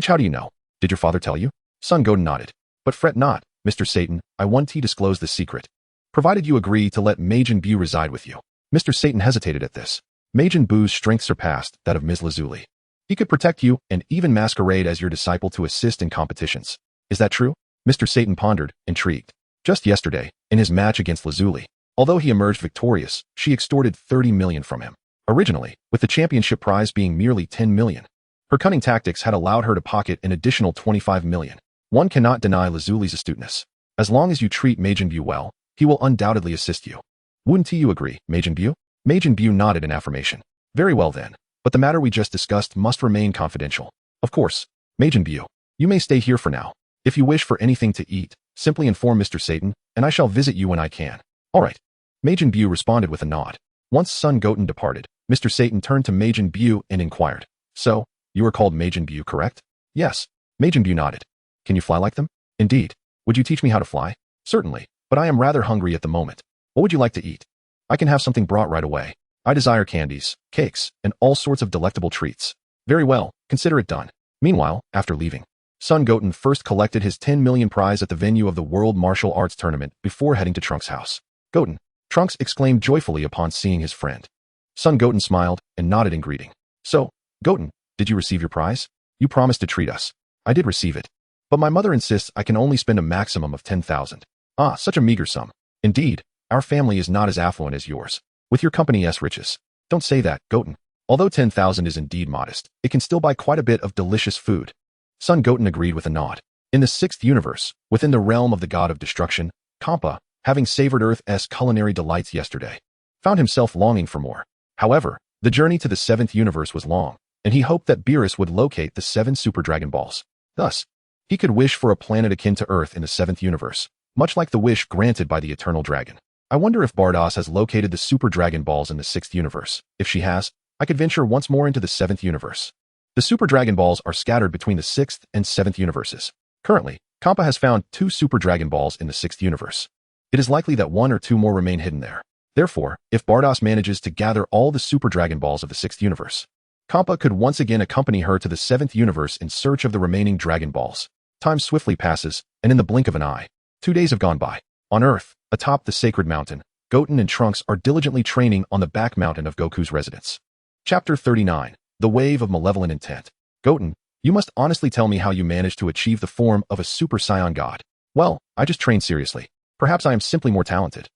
How do you know? Did your father tell you? Son Goten nodded. But fret not, Mr. Satan, I want to disclose the secret. Provided you agree to let Majin Buu reside with you. Mr. Satan hesitated at this. Majin Buu's strength surpassed that of Ms. Lazuli. He could protect you and even masquerade as your disciple to assist in competitions. Is that true? Mr. Satan pondered, intrigued. Just yesterday, in his match against Lazuli, although he emerged victorious, she extorted 30 million from him. Originally, with the championship prize being merely 10 million. Her cunning tactics had allowed her to pocket an additional 25 million. One cannot deny Lazuli's astuteness. As long as you treat Majin Buu well, he will undoubtedly assist you. Wouldn't you agree, Majin Buu? Majin Buu nodded in affirmation. Very well then, but the matter we just discussed must remain confidential. Of course, Majin Buu, you may stay here for now. If you wish for anything to eat, simply inform Mr. Satan, and I shall visit you when I can. All right. Majin Buu responded with a nod. Once Son Goten departed, Mr. Satan turned to Majin Buu and inquired, So, you are called Majin Buu, correct? Yes. Majin Buu nodded. Can you fly like them? Indeed. Would you teach me how to fly? Certainly, but I am rather hungry at the moment. What would you like to eat? I can have something brought right away. I desire candies, cakes, and all sorts of delectable treats. Very well, consider it done. Meanwhile, after leaving, Son Goten first collected his 10 million prize at the venue of the World Martial Arts Tournament before heading to Trunks' house. Goten, Trunks exclaimed joyfully upon seeing his friend. Son Goten smiled and nodded in greeting. So, Goten, did you receive your prize? You promised to treat us. I did receive it. But my mother insists I can only spend a maximum of 10,000. Ah, such a meager sum. Indeed, our family is not as affluent as yours. With your company's riches. Don't say that, Goten. Although 10,000 is indeed modest, it can still buy quite a bit of delicious food. Son Goten agreed with a nod. In the 6th universe, within the realm of the god of destruction, Kampa, having savored Earth's culinary delights yesterday, found himself longing for more. However, the journey to the 7th universe was long, and he hoped that Beerus would locate the 7 Super Dragon Balls. Thus, he could wish for a planet akin to Earth in the 7th universe, much like the wish granted by the Eternal Dragon. I wonder if Bardos has located the Super Dragon Balls in the 6th universe. If she has, I could venture once more into the 7th universe. The Super Dragon Balls are scattered between the 6th and 7th universes. Currently, Kampa has found 2 Super Dragon Balls in the 6th universe. It is likely that 1 or 2 more remain hidden there. Therefore, if Bardos manages to gather all the Super Dragon Balls of the 6th universe, Kampa could once again accompany her to the 7th universe in search of the remaining Dragon Balls. Time swiftly passes, and in the blink of an eye, 2 days have gone by. On Earth, atop the sacred mountain, Goten and Trunks are diligently training on the back mountain of Goku's residence. Chapter 39. The Wave of Malevolent Intent. Goten, you must honestly tell me how you managed to achieve the form of a Super Saiyan God. Well, I just trained seriously. Perhaps I am simply more talented.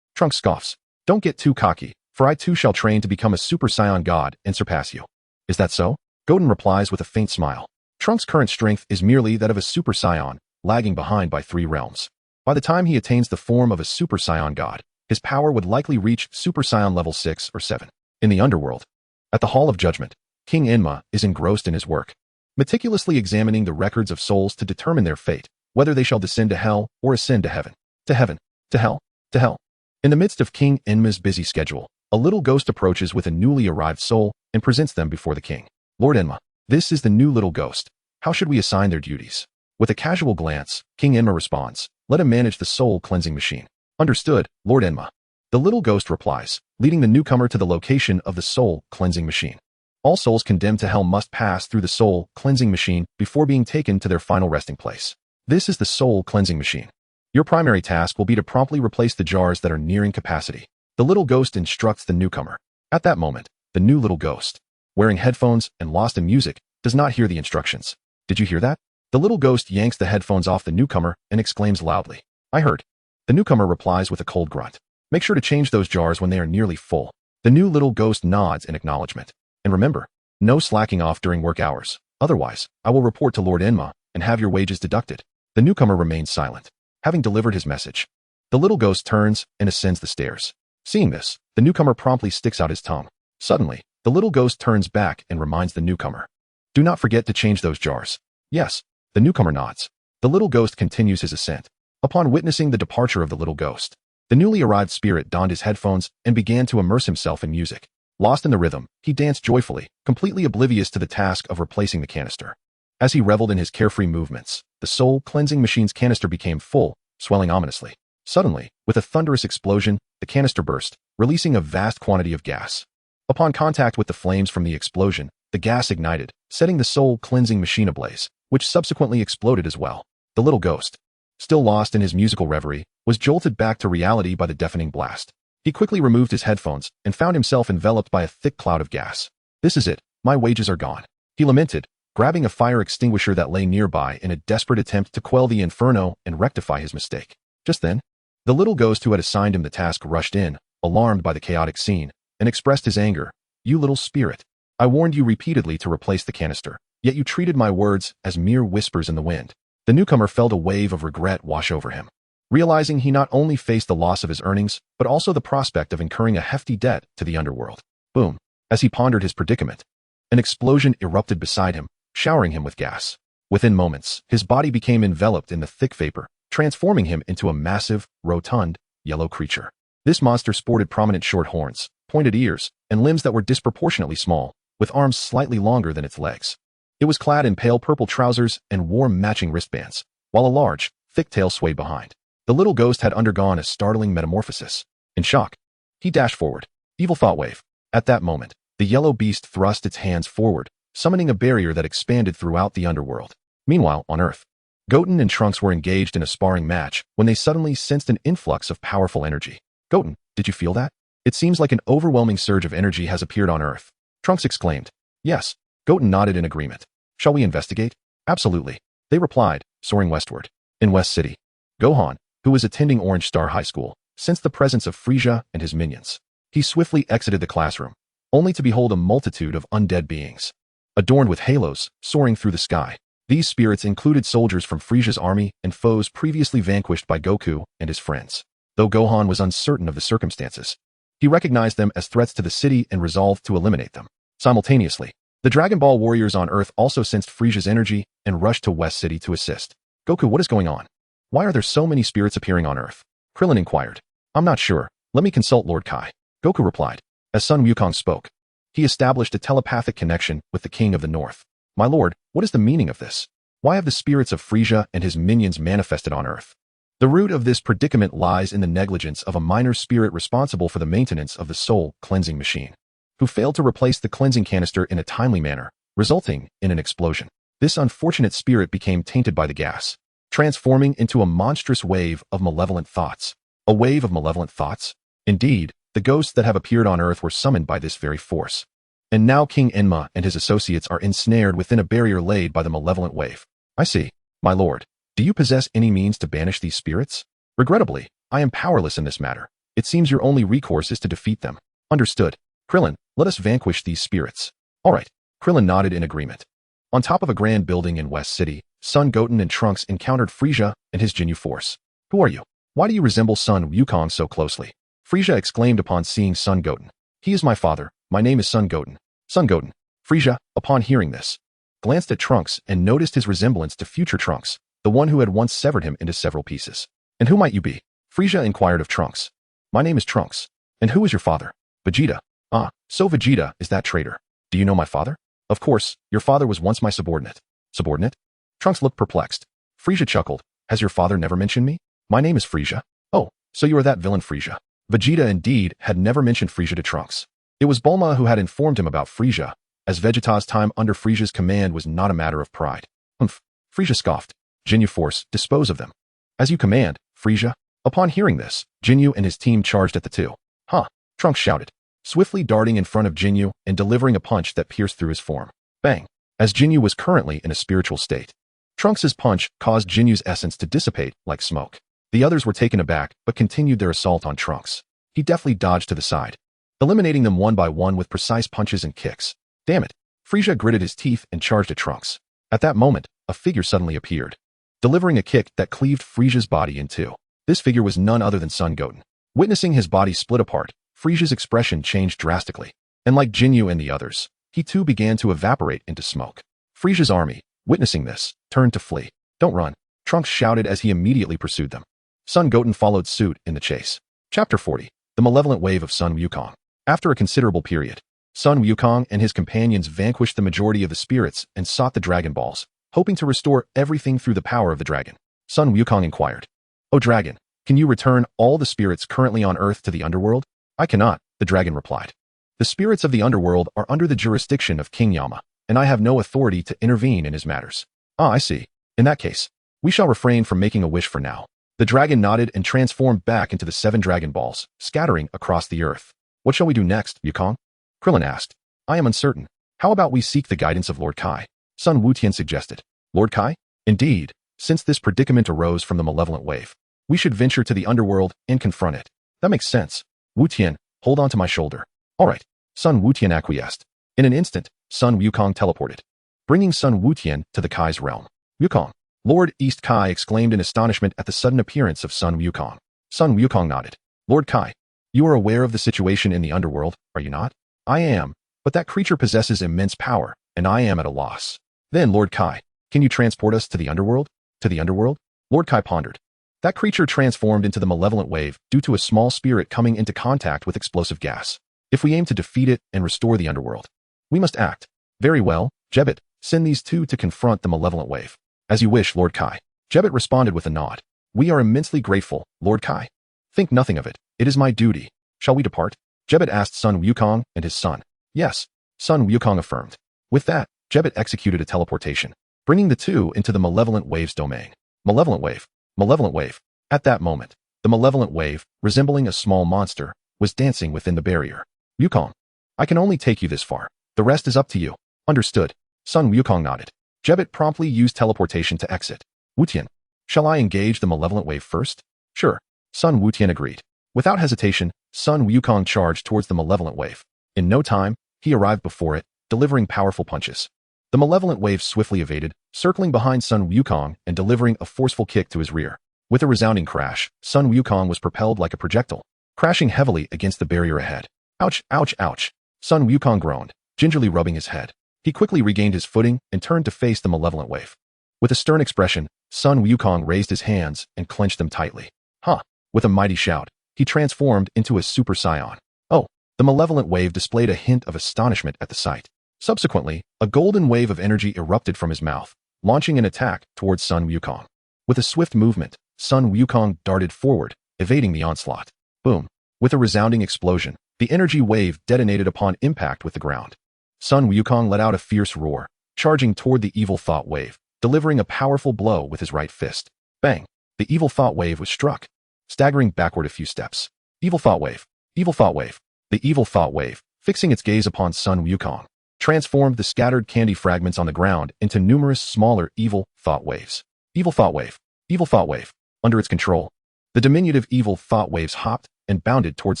Trunks scoffs. Don't get too cocky, for I too shall train to become a Super Saiyan God and surpass you. Is that so? Goten replies with a faint smile. Trunks' current strength is merely that of a Super Saiyan, lagging behind by 3 realms. By the time he attains the form of a Super Saiyan God, his power would likely reach Super Saiyan level 6 or 7. In the underworld, at the Hall of Judgment, King Enma is engrossed in his work, meticulously examining the records of souls to determine their fate, whether they shall descend to hell or ascend to heaven. To heaven, to hell, to hell. In the midst of King Enma's busy schedule, a little ghost approaches with a newly arrived soul and presents them before the king. Lord Enma, this is the new little ghost. How should we assign their duties? With a casual glance, King Enma responds, let him manage the soul cleansing machine. Understood, Lord Enma. The little ghost replies, leading the newcomer to the location of the soul cleansing machine. All souls condemned to hell must pass through the soul cleansing machine before being taken to their final resting place. This is the soul cleansing machine. Your primary task will be to promptly replace the jars that are nearing capacity. The little ghost instructs the newcomer. At that moment, the new little ghost, wearing headphones and lost in music, does not hear the instructions. Did you hear that? The little ghost yanks the headphones off the newcomer and exclaims loudly, I heard. The newcomer replies with a cold grunt. Make sure to change those jars when they are nearly full. The new little ghost nods in acknowledgement. And remember, no slacking off during work hours. Otherwise, I will report to Lord Enma and have your wages deducted. The newcomer remains silent, having delivered his message. The little ghost turns and ascends the stairs. Seeing this, the newcomer promptly sticks out his tongue. Suddenly, the little ghost turns back and reminds the newcomer. Do not forget to change those jars. Yes. The newcomer nods. The little ghost continues his ascent. Upon witnessing the departure of the little ghost, the newly arrived spirit donned his headphones and began to immerse himself in music. Lost in the rhythm, he danced joyfully, completely oblivious to the task of replacing the canister. As he reveled in his carefree movements, the soul cleansing machine's canister became full, swelling ominously. Suddenly, with a thunderous explosion, the canister burst, releasing a vast quantity of gas. Upon contact with the flames from the explosion, the gas ignited, setting the soul cleansing machine ablaze, which subsequently exploded as well. The little ghost, still lost in his musical reverie, was jolted back to reality by the deafening blast. He quickly removed his headphones and found himself enveloped by a thick cloud of gas. This is it, my wages are gone. He lamented, grabbing a fire extinguisher that lay nearby in a desperate attempt to quell the inferno and rectify his mistake. Just then, the little ghost who had assigned him the task rushed in, alarmed by the chaotic scene, and expressed his anger. You little spirit. I warned you repeatedly to replace the canister, yet you treated my words as mere whispers in the wind. The newcomer felt a wave of regret wash over him, realizing he not only faced the loss of his earnings, but also the prospect of incurring a hefty debt to the underworld. Boom. As he pondered his predicament, an explosion erupted beside him, showering him with gas. Within moments, his body became enveloped in the thick vapor, transforming him into a massive, rotund, yellow creature. This monster sported prominent short horns, pointed ears, and limbs that were disproportionately small, with arms slightly longer than its legs. It was clad in pale purple trousers and wore matching wristbands, while a large, thick tail swayed behind. The little ghost had undergone a startling metamorphosis. In shock, he dashed forward. Evil thought wave. At that moment, the yellow beast thrust its hands forward, summoning a barrier that expanded throughout the underworld. Meanwhile, on Earth, Goten and Trunks were engaged in a sparring match when they suddenly sensed an influx of powerful energy. Goten, did you feel that? It seems like an overwhelming surge of energy has appeared on Earth. Trunks exclaimed. Yes. Goten nodded in agreement. Shall we investigate? Absolutely. They replied, soaring westward. In West City, Gohan, who was attending Orange Star High School, sensed the presence of Frieza and his minions. He swiftly exited the classroom, only to behold a multitude of undead beings, adorned with halos, soaring through the sky. These spirits included soldiers from Frieza's army and foes previously vanquished by Goku and his friends. Though Gohan was uncertain of the circumstances, he recognized them as threats to the city and resolved to eliminate them. Simultaneously, the Dragon Ball warriors on Earth also sensed Frieza's energy and rushed to West City to assist. Goku, what is going on? Why are there so many spirits appearing on Earth? Krillin inquired. I'm not sure. Let me consult Lord Kai. Goku replied. As Sun Wukong spoke, he established a telepathic connection with the King of the North. My lord, what is the meaning of this? Why have the spirits of Frieza and his minions manifested on Earth? The root of this predicament lies in the negligence of a minor spirit responsible for the maintenance of the soul cleansing machine, who failed to replace the cleansing canister in a timely manner, resulting in an explosion. This unfortunate spirit became tainted by the gas, transforming into a monstrous wave of malevolent thoughts. A wave of malevolent thoughts? Indeed, the ghosts that have appeared on Earth were summoned by this very force. And now King Enma and his associates are ensnared within a barrier laid by the malevolent wave. I see. My lord, do you possess any means to banish these spirits? Regrettably, I am powerless in this matter. It seems your only recourse is to defeat them. Understood. Krillin, let us vanquish these spirits. All right. Krillin nodded in agreement. On top of a grand building in West City, Son Goten and Trunks encountered Frieza and his Jinyu force. Who are you? Why do you resemble Son Wukong so closely? Frieza exclaimed upon seeing Son Goten. He is my father. My name is Son Goten. Son Goten. Frieza, upon hearing this, glanced at Trunks and noticed his resemblance to future Trunks, the one who had once severed him into several pieces. And who might you be? Frieza inquired of Trunks. My name is Trunks. And who is your father? Vegeta. Ah, so Vegeta is that traitor. Do you know my father? Of course, your father was once my subordinate. Subordinate? Trunks looked perplexed. Frieza chuckled. Has your father never mentioned me? My name is Frieza. Oh, so you are that villain Frieza. Vegeta indeed had never mentioned Frieza to Trunks. It was Bulma who had informed him about Frieza, as Vegeta's time under Frieza's command was not a matter of pride. Humph. Frieza scoffed. Jinyu Force, dispose of them. As you command, Frieza. Upon hearing this, Jinyu and his team charged at the two. Huh. Trunks shouted, swiftly darting in front of Jinyu and delivering a punch that pierced through his form. Bang. As Jinyu was currently in a spiritual state, Trunks' punch caused Jinyu's essence to dissipate like smoke. The others were taken aback but continued their assault on Trunks. He deftly dodged to the side, eliminating them one by one with precise punches and kicks. Damn it. Frieza gritted his teeth and charged at Trunks. At that moment, a figure suddenly appeared, delivering a kick that cleaved Frieza's body in two. This figure was none other than Son Goten. Witnessing his body split apart, Frieza's expression changed drastically, and like Jinyu and the others, he too began to evaporate into smoke. Frieza's army, witnessing this, turned to flee. "Don't run," Trunks shouted as he immediately pursued them. Son Goten followed suit in the chase. Chapter 40. The Malevolent Wave of Sun Wukong. After a considerable period, Sun Wukong and his companions vanquished the majority of the spirits and sought the Dragon Balls, hoping to restore everything through the power of the dragon. Sun Wukong inquired, "O dragon, can you return all the spirits currently on Earth to the underworld?" "I cannot," the dragon replied. "The spirits of the underworld are under the jurisdiction of King Yama, and I have no authority to intervene in his matters." "Ah, I see. In that case, we shall refrain from making a wish for now." The dragon nodded and transformed back into the 7 Dragon Balls, scattering across the earth. "What shall we do next, Wukong?" Krillin asked. "I am uncertain. How about we seek the guidance of Lord Kai?" Sun Wutian suggested. "Lord Kai? Indeed, since this predicament arose from the malevolent wave, we should venture to the underworld and confront it." "That makes sense. Wutian, hold on to my shoulder." "All right." Sun Wutian acquiesced. In an instant, Sun Wukong teleported, bringing Sun Wutian to the Kai's realm. "Wukong!" Lord East Kai exclaimed in astonishment at the sudden appearance of Sun Wukong. Sun Wukong nodded. "Lord Kai, you are aware of the situation in the underworld, are you not?" "I am, but that creature possesses immense power, and I am at a loss." "Then, Lord Kai, can you transport us to the underworld?" "To the underworld?" Lord Kai pondered. "That creature transformed into the malevolent wave due to a small spirit coming into contact with explosive gas. If we aim to defeat it and restore the underworld, we must act." "Very well, Jebet, send these 2 to confront the malevolent wave." "As you wish, Lord Kai." Jebet responded with a nod. "We are immensely grateful, Lord Kai." "Think nothing of it. It is my duty. Shall we depart?" Jebet asked Sun Wukong and his son. "Yes," Sun Wukong affirmed. With that, Jebet executed a teleportation, bringing the 2 into the malevolent wave's domain. Malevolent wave. Malevolent wave. At that moment, the malevolent wave, resembling a small monster, was dancing within the barrier. "Wukong, I can only take you this far. The rest is up to you." "Understood." Sun Wukong nodded. Jebet promptly used teleportation to exit. "Wutian, shall I engage the malevolent wave first?" "Sure." Sun Wutian agreed. Without hesitation, Sun Wukong charged towards the malevolent wave. In no time, he arrived before it, delivering powerful punches. The malevolent wave swiftly evaded, circling behind Sun Wukong and delivering a forceful kick to his rear. With a resounding crash, Sun Wukong was propelled like a projectile, crashing heavily against the barrier ahead. "Ouch, ouch, ouch." Sun Wukong groaned, gingerly rubbing his head. He quickly regained his footing and turned to face the malevolent wave. With a stern expression, Sun Wukong raised his hands and clenched them tightly. "Huh!" With a mighty shout, he transformed into a Super Saiyan. "Oh!" The malevolent wave displayed a hint of astonishment at the sight. Subsequently, a golden wave of energy erupted from his mouth, launching an attack towards Sun Wukong. With a swift movement, Sun Wukong darted forward, evading the onslaught. Boom! With a resounding explosion, the energy wave detonated upon impact with the ground. Sun Wukong let out a fierce roar, charging toward the evil thought wave, delivering a powerful blow with his right fist. Bang! The evil thought wave was struck, staggering backward a few steps. Evil thought wave! Evil thought wave! The evil thought wave, fixing its gaze upon Sun Wukong, transformed the scattered candy fragments on the ground into numerous smaller evil thought waves. Evil thought wave! Evil thought wave! Under its control, the diminutive evil thought waves hopped and bounded towards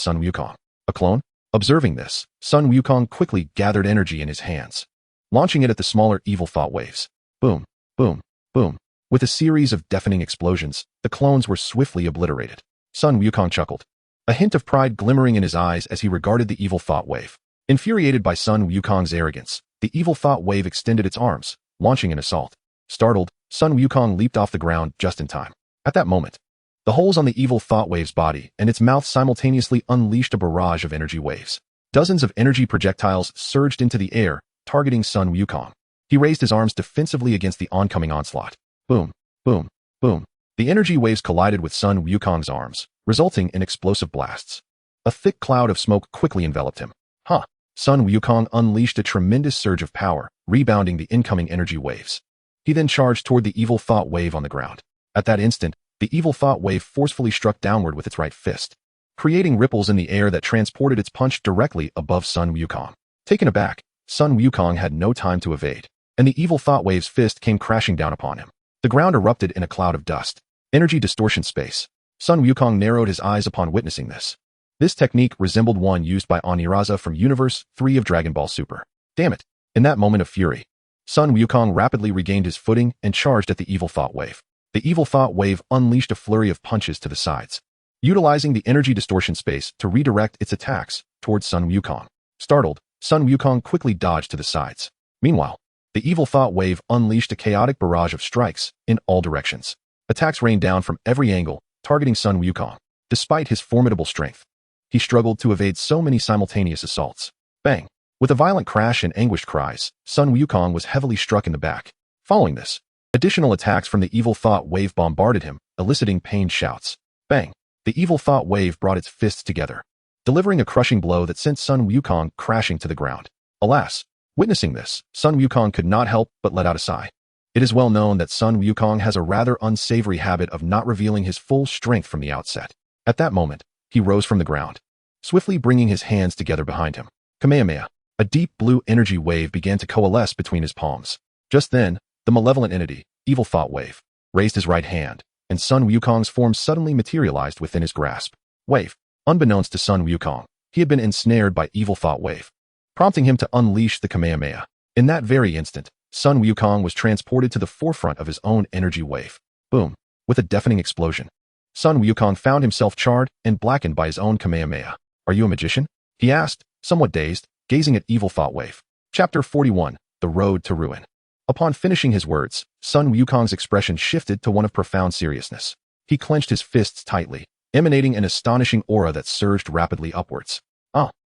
Sun Wukong. A clone? Observing this, Sun Wukong quickly gathered energy in his hands, launching it at the smaller evil thought waves. Boom, boom, boom. With a series of deafening explosions, the clones were swiftly obliterated. Sun Wukong chuckled, a hint of pride glimmering in his eyes as he regarded the evil thought wave. Infuriated by Sun Wukong's arrogance, the evil thought wave extended its arms, launching an assault. Startled, Sun Wukong leaped off the ground just in time. At that moment, the holes on the evil thought wave's body and its mouth simultaneously unleashed a barrage of energy waves. Dozens of energy projectiles surged into the air, targeting Sun Wukong. He raised his arms defensively against the oncoming onslaught. Boom, boom, boom. The energy waves collided with Sun Wukong's arms, resulting in explosive blasts. A thick cloud of smoke quickly enveloped him. Huh! Sun Wukong unleashed a tremendous surge of power, rebounding the incoming energy waves. He then charged toward the evil thought wave on the ground. At that instant, the evil thought wave forcefully struck downward with its right fist, creating ripples in the air that transported its punch directly above Sun Wukong. Taken aback, Sun Wukong had no time to evade, and the evil thought wave's fist came crashing down upon him. The ground erupted in a cloud of dust. Energy distortion space. Sun Wukong narrowed his eyes upon witnessing this. This technique resembled one used by Oniraza from Universe 3 of Dragon Ball Super. Damn it! In that moment of fury, Sun Wukong rapidly regained his footing and charged at the evil thought wave. The evil thought wave unleashed a flurry of punches to the sides, utilizing the energy distortion space to redirect its attacks towards Sun Wukong. Startled, Sun Wukong quickly dodged to the sides. Meanwhile, The evil thought wave unleashed a chaotic barrage of strikes in all directions. Attacks rained down from every angle, targeting Sun Wukong. Despite his formidable strength, he struggled to evade so many simultaneous assaults. Bang! With a violent crash and anguished cries, Sun Wukong was heavily struck in the back. Following this, additional attacks from the evil thought wave bombarded him, eliciting pained shouts. Bang! The evil thought wave brought its fists together, delivering a crushing blow that sent Sun Wukong crashing to the ground. Alas, witnessing this, Sun Wukong could not help but let out a sigh. It is well known that Sun Wukong has a rather unsavory habit of not revealing his full strength from the outset. At that moment, he rose from the ground, swiftly bringing his hands together behind him. Kamehameha. A deep blue energy wave began to coalesce between his palms. Just then, the malevolent entity, Evil Thought Wave, raised his right hand, and Sun Wukong's form suddenly materialized within his grasp. Wave. Unbeknownst to Sun Wukong, he had been ensnared by Evil Thought Wave, prompting him to unleash the Kamehameha. In that very instant, Sun Wukong was transported to the forefront of his own energy wave. Boom. With a deafening explosion, Sun Wukong found himself charred and blackened by his own Kamehameha. Are you a magician? He asked, somewhat dazed, gazing at Evil Thought Wave. Chapter 41. The Road to Ruin. Upon finishing his words, Sun Wukong's expression shifted to one of profound seriousness. He clenched his fists tightly, emanating an astonishing aura that surged rapidly upwards.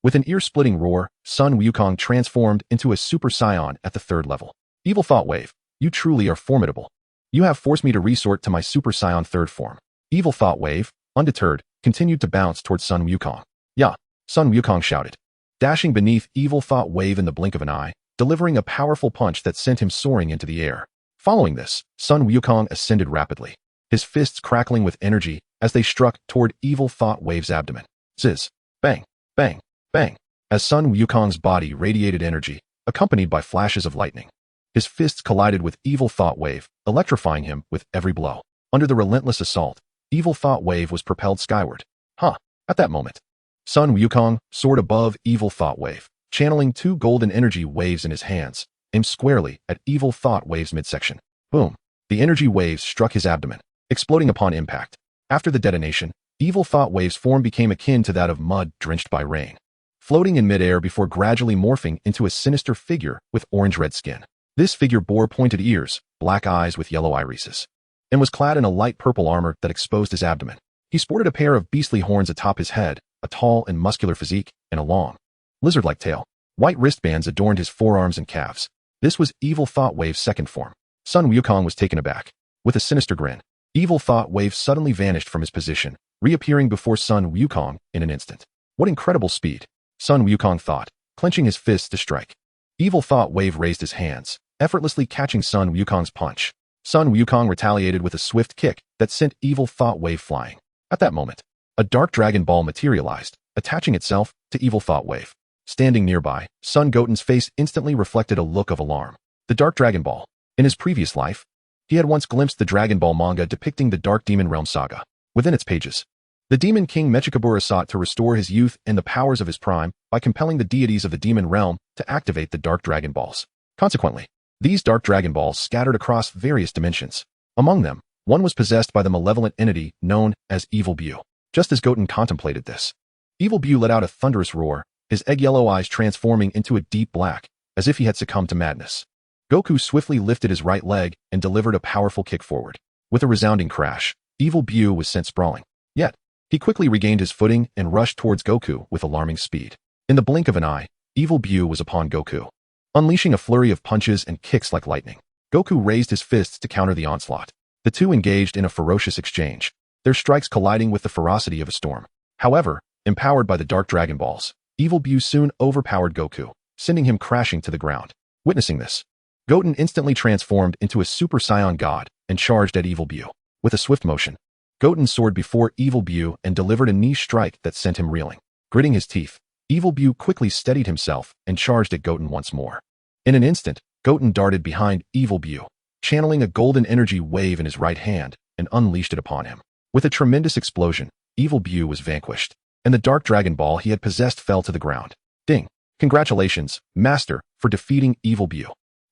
With an ear-splitting roar, Sun Wukong transformed into a Super Saiyan at the 3rd level. Evil Thought Wave, you truly are formidable. You have forced me to resort to my Super Saiyan 3rd form. Evil Thought Wave, undeterred, continued to bounce towards Sun Wukong. Yeah, Sun Wukong shouted, dashing beneath Evil Thought Wave in the blink of an eye, delivering a powerful punch that sent him soaring into the air. Following this, Sun Wukong ascended rapidly, his fists crackling with energy as they struck toward Evil Thought Wave's abdomen. Ziz. Bang. Bang. Bang. As Sun Wukong's body radiated energy, accompanied by flashes of lightning, his fists collided with Evil Thought Wave, electrifying him with every blow. Under the relentless assault, Evil Thought Wave was propelled skyward. At that moment, Sun Wukong soared above Evil Thought Wave, channeling 2 golden energy waves in his hands, aimed squarely at Evil Thought Wave's midsection. Boom. The energy waves struck his abdomen, exploding upon impact. After the detonation, Evil Thought Wave's form became akin to that of mud drenched by rain, floating in midair before gradually morphing into a sinister figure with orange-red skin. This figure bore pointed ears, black eyes with yellow irises, and was clad in a light purple armor that exposed his abdomen. He sported a pair of beastly horns atop his head, a tall and muscular physique, and a long, lizard-like tail. White wristbands adorned his forearms and calves. This was Evil Thought Wave's 2nd form. Sun Wukong was taken aback. With a sinister grin, Evil Thought Wave suddenly vanished from his position, reappearing before Sun Wukong in an instant. What incredible speed! Sun Wukong thought, clenching his fists to strike. Evil Thought Wave raised his hands, effortlessly catching Sun Wukong's punch. Sun Wukong retaliated with a swift kick that sent Evil Thought Wave flying. At that moment, a dark Dragon Ball materialized, attaching itself to Evil Thought Wave. Standing nearby, Sun Goten's face instantly reflected a look of alarm. The Dark Dragon Ball. In his previous life, he had once glimpsed the Dragon Ball manga depicting the Dark Demon Realm saga. Within its pages, the Demon King Mechikabura sought to restore his youth and the powers of his prime by compelling the deities of the Demon Realm to activate the Dark Dragon Balls. Consequently, these Dark Dragon Balls scattered across various dimensions. Among them, one was possessed by the malevolent entity known as Evil Bu. Just as Goten contemplated this, Evil Bu let out a thunderous roar, his egg-yellow eyes transforming into a deep black, as if he had succumbed to madness. Goku swiftly lifted his right leg and delivered a powerful kick forward. With a resounding crash, Evil Bu was sent sprawling. Yet, he quickly regained his footing and rushed towards Goku with alarming speed. In the blink of an eye, Evil Bu was upon Goku, unleashing a flurry of punches and kicks like lightning. Goku raised his fists to counter the onslaught. The two engaged in a ferocious exchange, their strikes colliding with the ferocity of a storm. However, empowered by the Dark Dragon Balls, Evil Bu soon overpowered Goku, sending him crashing to the ground. Witnessing this, Goten instantly transformed into a Super Saiyan God and charged at Evil Bu. With a swift motion, Goten soared before Evil Bu and delivered a knee strike that sent him reeling. Gritting his teeth, Evil Bu quickly steadied himself and charged at Goten once more. In an instant, Goten darted behind Evil Bu, channeling a golden energy wave in his right hand and unleashed it upon him. With a tremendous explosion, Evil Bu was vanquished, and the Dark Dragon Ball he had possessed fell to the ground. Ding! Congratulations, Master, for defeating Evil Bu.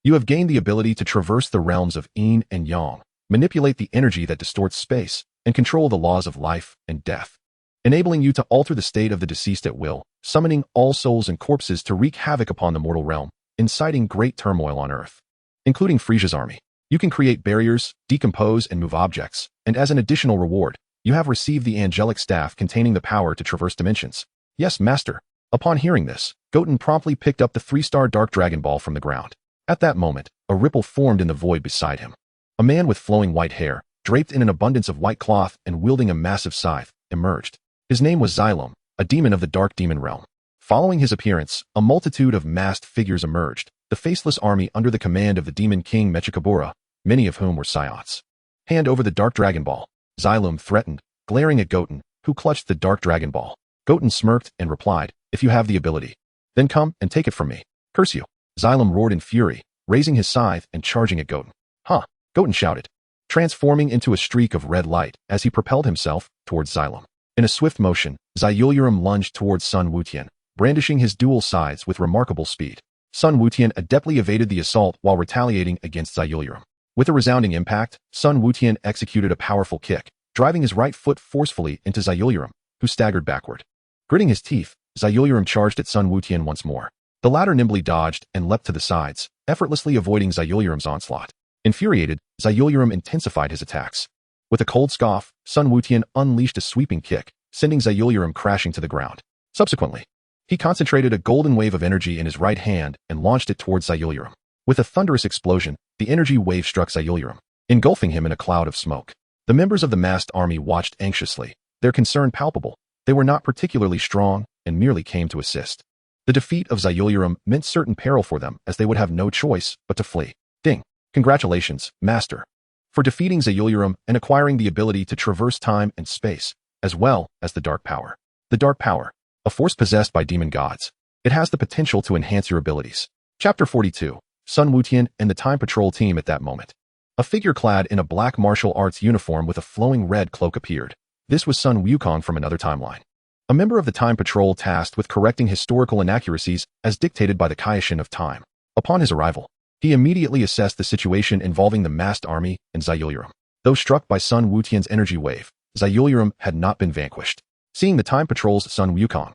You have gained the ability to traverse the realms of Yin and Yang, manipulate the energy that distorts space, and control the laws of life and death, enabling you to alter the state of the deceased at will, summoning all souls and corpses to wreak havoc upon the mortal realm, inciting great turmoil on Earth. including Frisia's army. You can create barriers, decompose, and move objects, and as an additional reward, you have received the angelic staff containing the power to traverse dimensions. Yes, master. Upon hearing this, Goten promptly picked up the 3-star Dark Dragon Ball from the ground. At that moment, a ripple formed in the void beside him. A man with flowing white hair, draped in an abundance of white cloth and wielding a massive scythe, emerged. His name was Xylem, a demon of the Dark Demon realm. Following his appearance, a multitude of masked figures emerged, the faceless army under the command of the Demon King Mechikabura, many of whom were Psyots. Hand over the Dark Dragon Ball, Xylem threatened, glaring at Goten, who clutched the Dark Dragon Ball. Goten smirked and replied, "If you have the ability, then come and take it from me. Curse you." Xylem roared in fury, raising his scythe and charging at Goten. "Huh!" Goten shouted, transforming into a streak of red light as he propelled himself towards Xylem. In a swift motion, Xylem lunged towards Sun Wutian, brandishing his dual scythes with remarkable speed. Sun Wutian adeptly evaded the assault while retaliating against Xylem. With a resounding impact, Sun Wutian executed a powerful kick, driving his right foot forcefully into Xylem, who staggered backward. Gritting his teeth, Xylem charged at Sun Wutian once more. The latter nimbly dodged and leapt to the sides, effortlessly avoiding Xylem's onslaught. Infuriated, Xylem intensified his attacks. With a cold scoff, Sun Wutian unleashed a sweeping kick, sending Xylem crashing to the ground. Subsequently, he concentrated a golden wave of energy in his right hand and launched it towards Xylem. With a thunderous explosion, the energy wave struck Xylem, engulfing him in a cloud of smoke. The members of the masked army watched anxiously, their concern palpable. They were not particularly strong and merely came to assist. The defeat of Xylem meant certain peril for them as they would have no choice but to flee. Ding! Congratulations, Master, for defeating Xylem and acquiring the ability to traverse time and space, as well as the Dark Power. The Dark Power, a force possessed by demon gods. It has the potential to enhance your abilities. Chapter 42, Sun Wutian and the Time Patrol team. At that moment, a figure clad in a black martial arts uniform with a flowing red cloak appeared. This was Sun Wukong from another timeline. A member of the Time Patrol tasked with correcting historical inaccuracies as dictated by the Kaioshin of Time. Upon his arrival, he immediately assessed the situation involving the masked army and Xylem. Though struck by Sun Wutian's energy wave, Xylem had not been vanquished. Seeing the Time Patrol's Sun Wukong,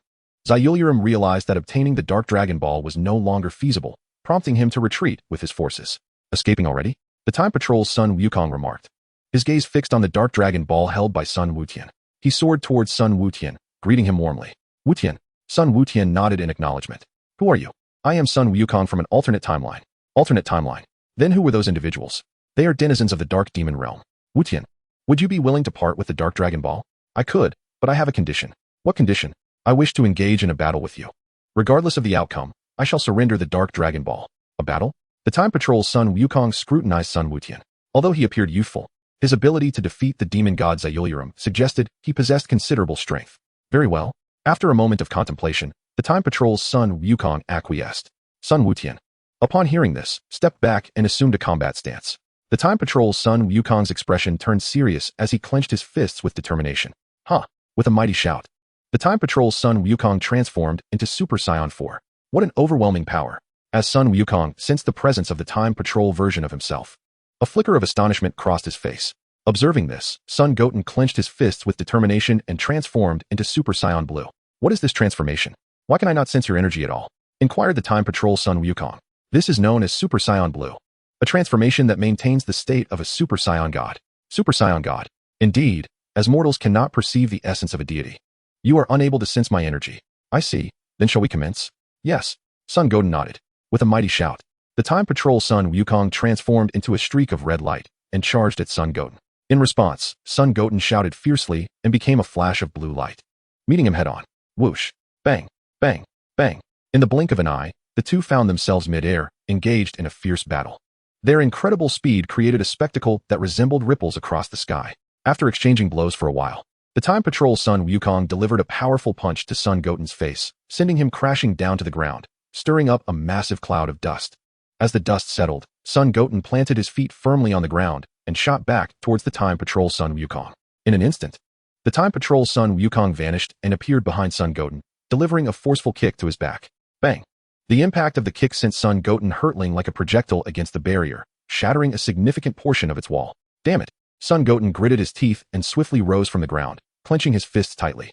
Xylem realized that obtaining the Dark Dragon Ball was no longer feasible, prompting him to retreat with his forces. Escaping already? The Time Patrol's Sun Wukong remarked. His gaze fixed on the Dark Dragon Ball held by Sun Wutian. He soared towards Sun Wutian, greeting him warmly. Wutian. Sun Wutian nodded in acknowledgement. Who are you? I am Sun Wukong from an alternate timeline. Alternate timeline. Then who were those individuals? They are denizens of the Dark Demon realm. Wutian. Would you be willing to part with the Dark Dragon Ball? I could, but I have a condition. What condition? I wish to engage in a battle with you. Regardless of the outcome, I shall surrender the Dark Dragon Ball. A battle? The Time Patrol's Sun Wukong scrutinized Sun Wutian. Although he appeared youthful, his ability to defeat the demon god Xylem suggested he possessed considerable strength. Very well. After a moment of contemplation, the Time Patrol's Sun Wukong acquiesced. Sun Wutian, upon hearing this, stepped back and assumed a combat stance. The Time Patrol's Sun Wukong's expression turned serious as he clenched his fists with determination. Huh! With a mighty shout, the Time Patrol's Sun Wukong transformed into Super Saiyan 4. What an overwhelming power! As Sun Wukong sensed the presence of the Time Patrol version of himself, a flicker of astonishment crossed his face. Observing this, Sun Goten clenched his fists with determination and transformed into Super Saiyan Blue. What is this transformation? Why can I not sense your energy at all? Inquired the Time Patrol Sun Wukong. This is known as Super Saiyan Blue, a transformation that maintains the state of a Super Saiyan God. Super Saiyan God. Indeed, as mortals cannot perceive the essence of a deity. You are unable to sense my energy. I see. Then shall we commence? Yes. Sun Goten nodded. With a mighty shout, the Time Patrol Sun Wukong transformed into a streak of red light and charged at Sun Goten. In response, Sun Goten shouted fiercely and became a flash of blue light, meeting him head-on. Whoosh! Bang! Bang! Bang! In the blink of an eye, the two found themselves mid-air, engaged in a fierce battle. Their incredible speed created a spectacle that resembled ripples across the sky. After exchanging blows for a while, the Time Patrol Sun Wukong delivered a powerful punch to Sun Goten's face, sending him crashing down to the ground, stirring up a massive cloud of dust. As the dust settled, Sun Goten planted his feet firmly on the ground and shot back towards the Time Patrol Sun Wukong. In an instant, the Time Patrol Sun Wukong vanished and appeared behind Sun Goten, delivering a forceful kick to his back. Bang! The impact of the kick sent Sun Goten hurtling like a projectile against the barrier, shattering a significant portion of its wall. Damn it! Sun Goten gritted his teeth and swiftly rose from the ground, clenching his fists tightly.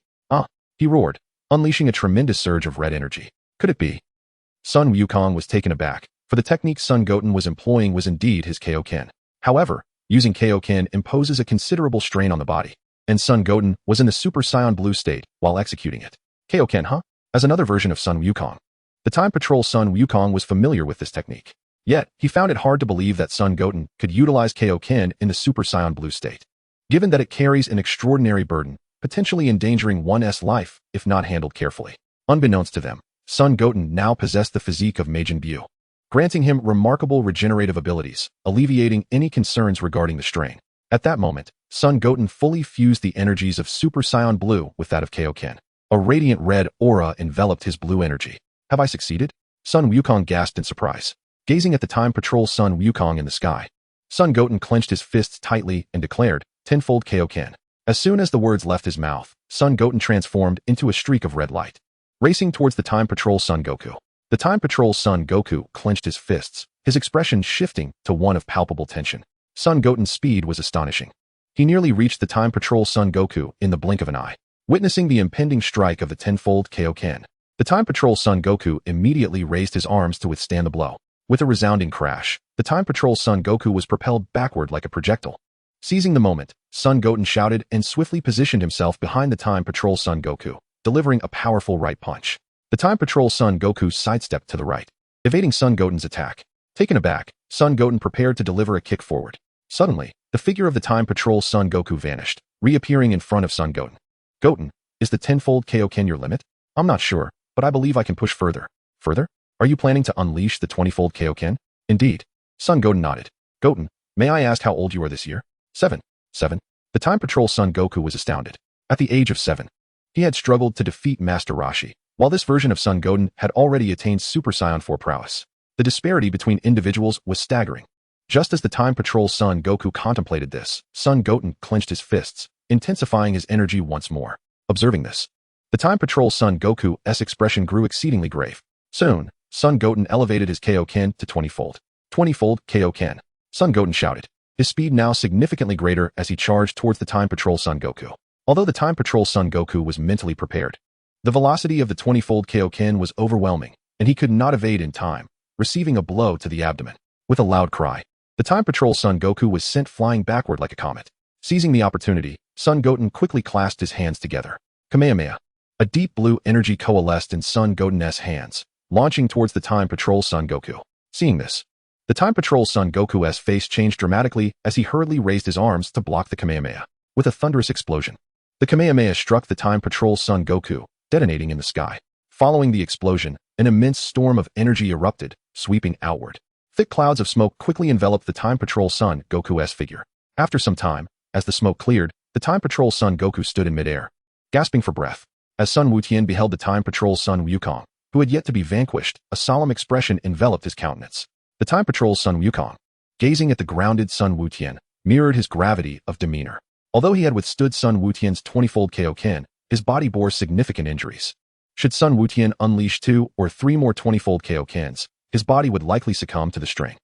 He roared, unleashing a tremendous surge of red energy. Could it be? Sun Wukong was taken aback, for the technique Son Goten was employing was indeed his Kaioken. However, using Kaioken imposes a considerable strain on the body, and Son Goten was in the Super Saiyan Blue state while executing it. Kaioken, huh? As another version of Sun Wukong. The Time Patrol Sun Wukong was familiar with this technique. Yet, he found it hard to believe that Son Goten could utilize Kaioken in the Super Saiyan Blue state, given that it carries an extraordinary burden, potentially endangering one's life if not handled carefully. Unbeknownst to them, Son Goten now possessed the physique of Majin Buu, granting him remarkable regenerative abilities, alleviating any concerns regarding the strain. At that moment, Son Goten fully fused the energies of Super Saiyan Blue with that of Kaioken. A radiant red aura enveloped his blue energy. Have I succeeded? Sun Wukong gasped in surprise, gazing at the Time Patrol Sun Wukong in the sky. Son Goten clenched his fists tightly and declared, "Tenfold Kaioken." As soon as the words left his mouth, Son Goten transformed into a streak of red light, racing towards the Time Patrol Son Goku. The Time Patrol Son Goku clenched his fists, his expression shifting to one of palpable tension. Son Goten's speed was astonishing. He nearly reached the Time Patrol Son Goku in the blink of an eye. Witnessing the impending strike of the tenfold Kaioken, the Time Patrol Son Goku immediately raised his arms to withstand the blow. With a resounding crash, the Time Patrol Son Goku was propelled backward like a projectile. Seizing the moment, Son Goten shouted and swiftly positioned himself behind the Time Patrol Son Goku, delivering a powerful right punch. The Time Patrol Son Goku sidestepped to the right, evading Son Goten's attack. Taken aback, Son Goten prepared to deliver a kick forward. Suddenly, the figure of the Time Patrol Son Goku vanished, reappearing in front of Son Goten. Goten, is the tenfold Kaioken your limit? I'm not sure, but I believe I can push further. Further? Are you planning to unleash the 20-fold Kaioken? Indeed. Son Goten nodded. Goten, may I ask how old you are this year? 7. 7. The Time Patrol Son Goku was astounded. At the age of 7, he had struggled to defeat Master Roshi, while this version of Son Goten had already attained Super Saiyan 4 prowess. The disparity between individuals was staggering. Just as the Time Patrol Son Goku contemplated this, Son Goten clenched his fists, intensifying his energy once more. Observing this, the Time Patrol Son Goku's expression grew exceedingly grave. Soon, Son Goten elevated his Kaioken to 20-fold. 20-fold Kaioken. Son Goten shouted, his speed now significantly greater as he charged towards the Time Patrol Son Goku. Although the Time Patrol Son Goku was mentally prepared, the velocity of the 20-fold Kaioken was overwhelming, and he could not evade in time, receiving a blow to the abdomen. With a loud cry, the Time Patrol Son Goku was sent flying backward like a comet. Seizing the opportunity, Son Goten quickly clasped his hands together. Kamehameha. A deep blue energy coalesced in Son Goten's hands, launching towards the Time Patrol Son Goku. Seeing this, the Time Patrol Son Goku's face changed dramatically as he hurriedly raised his arms to block the Kamehameha. With a thunderous explosion, the Kamehameha struck the Time Patrol Son Goku, detonating in the sky. Following the explosion, an immense storm of energy erupted, sweeping outward. Thick clouds of smoke quickly enveloped the Time Patrol Son Goku's figure. After some time, as the smoke cleared, the Time Patrol Son Goku stood in midair, gasping for breath. As Sun Wutian beheld the Time Patrol Sun Wukong, who had yet to be vanquished, a solemn expression enveloped his countenance. The Time Patrol Sun Wukong, gazing at the grounded Sun Wutian, mirrored his gravity of demeanor. Although he had withstood Sun Wutian's 20-fold Kaioken, his body bore significant injuries. Should Sun Wutian unleash 2 or 3 more 20-fold Kaiokens, his body would likely succumb to the strain.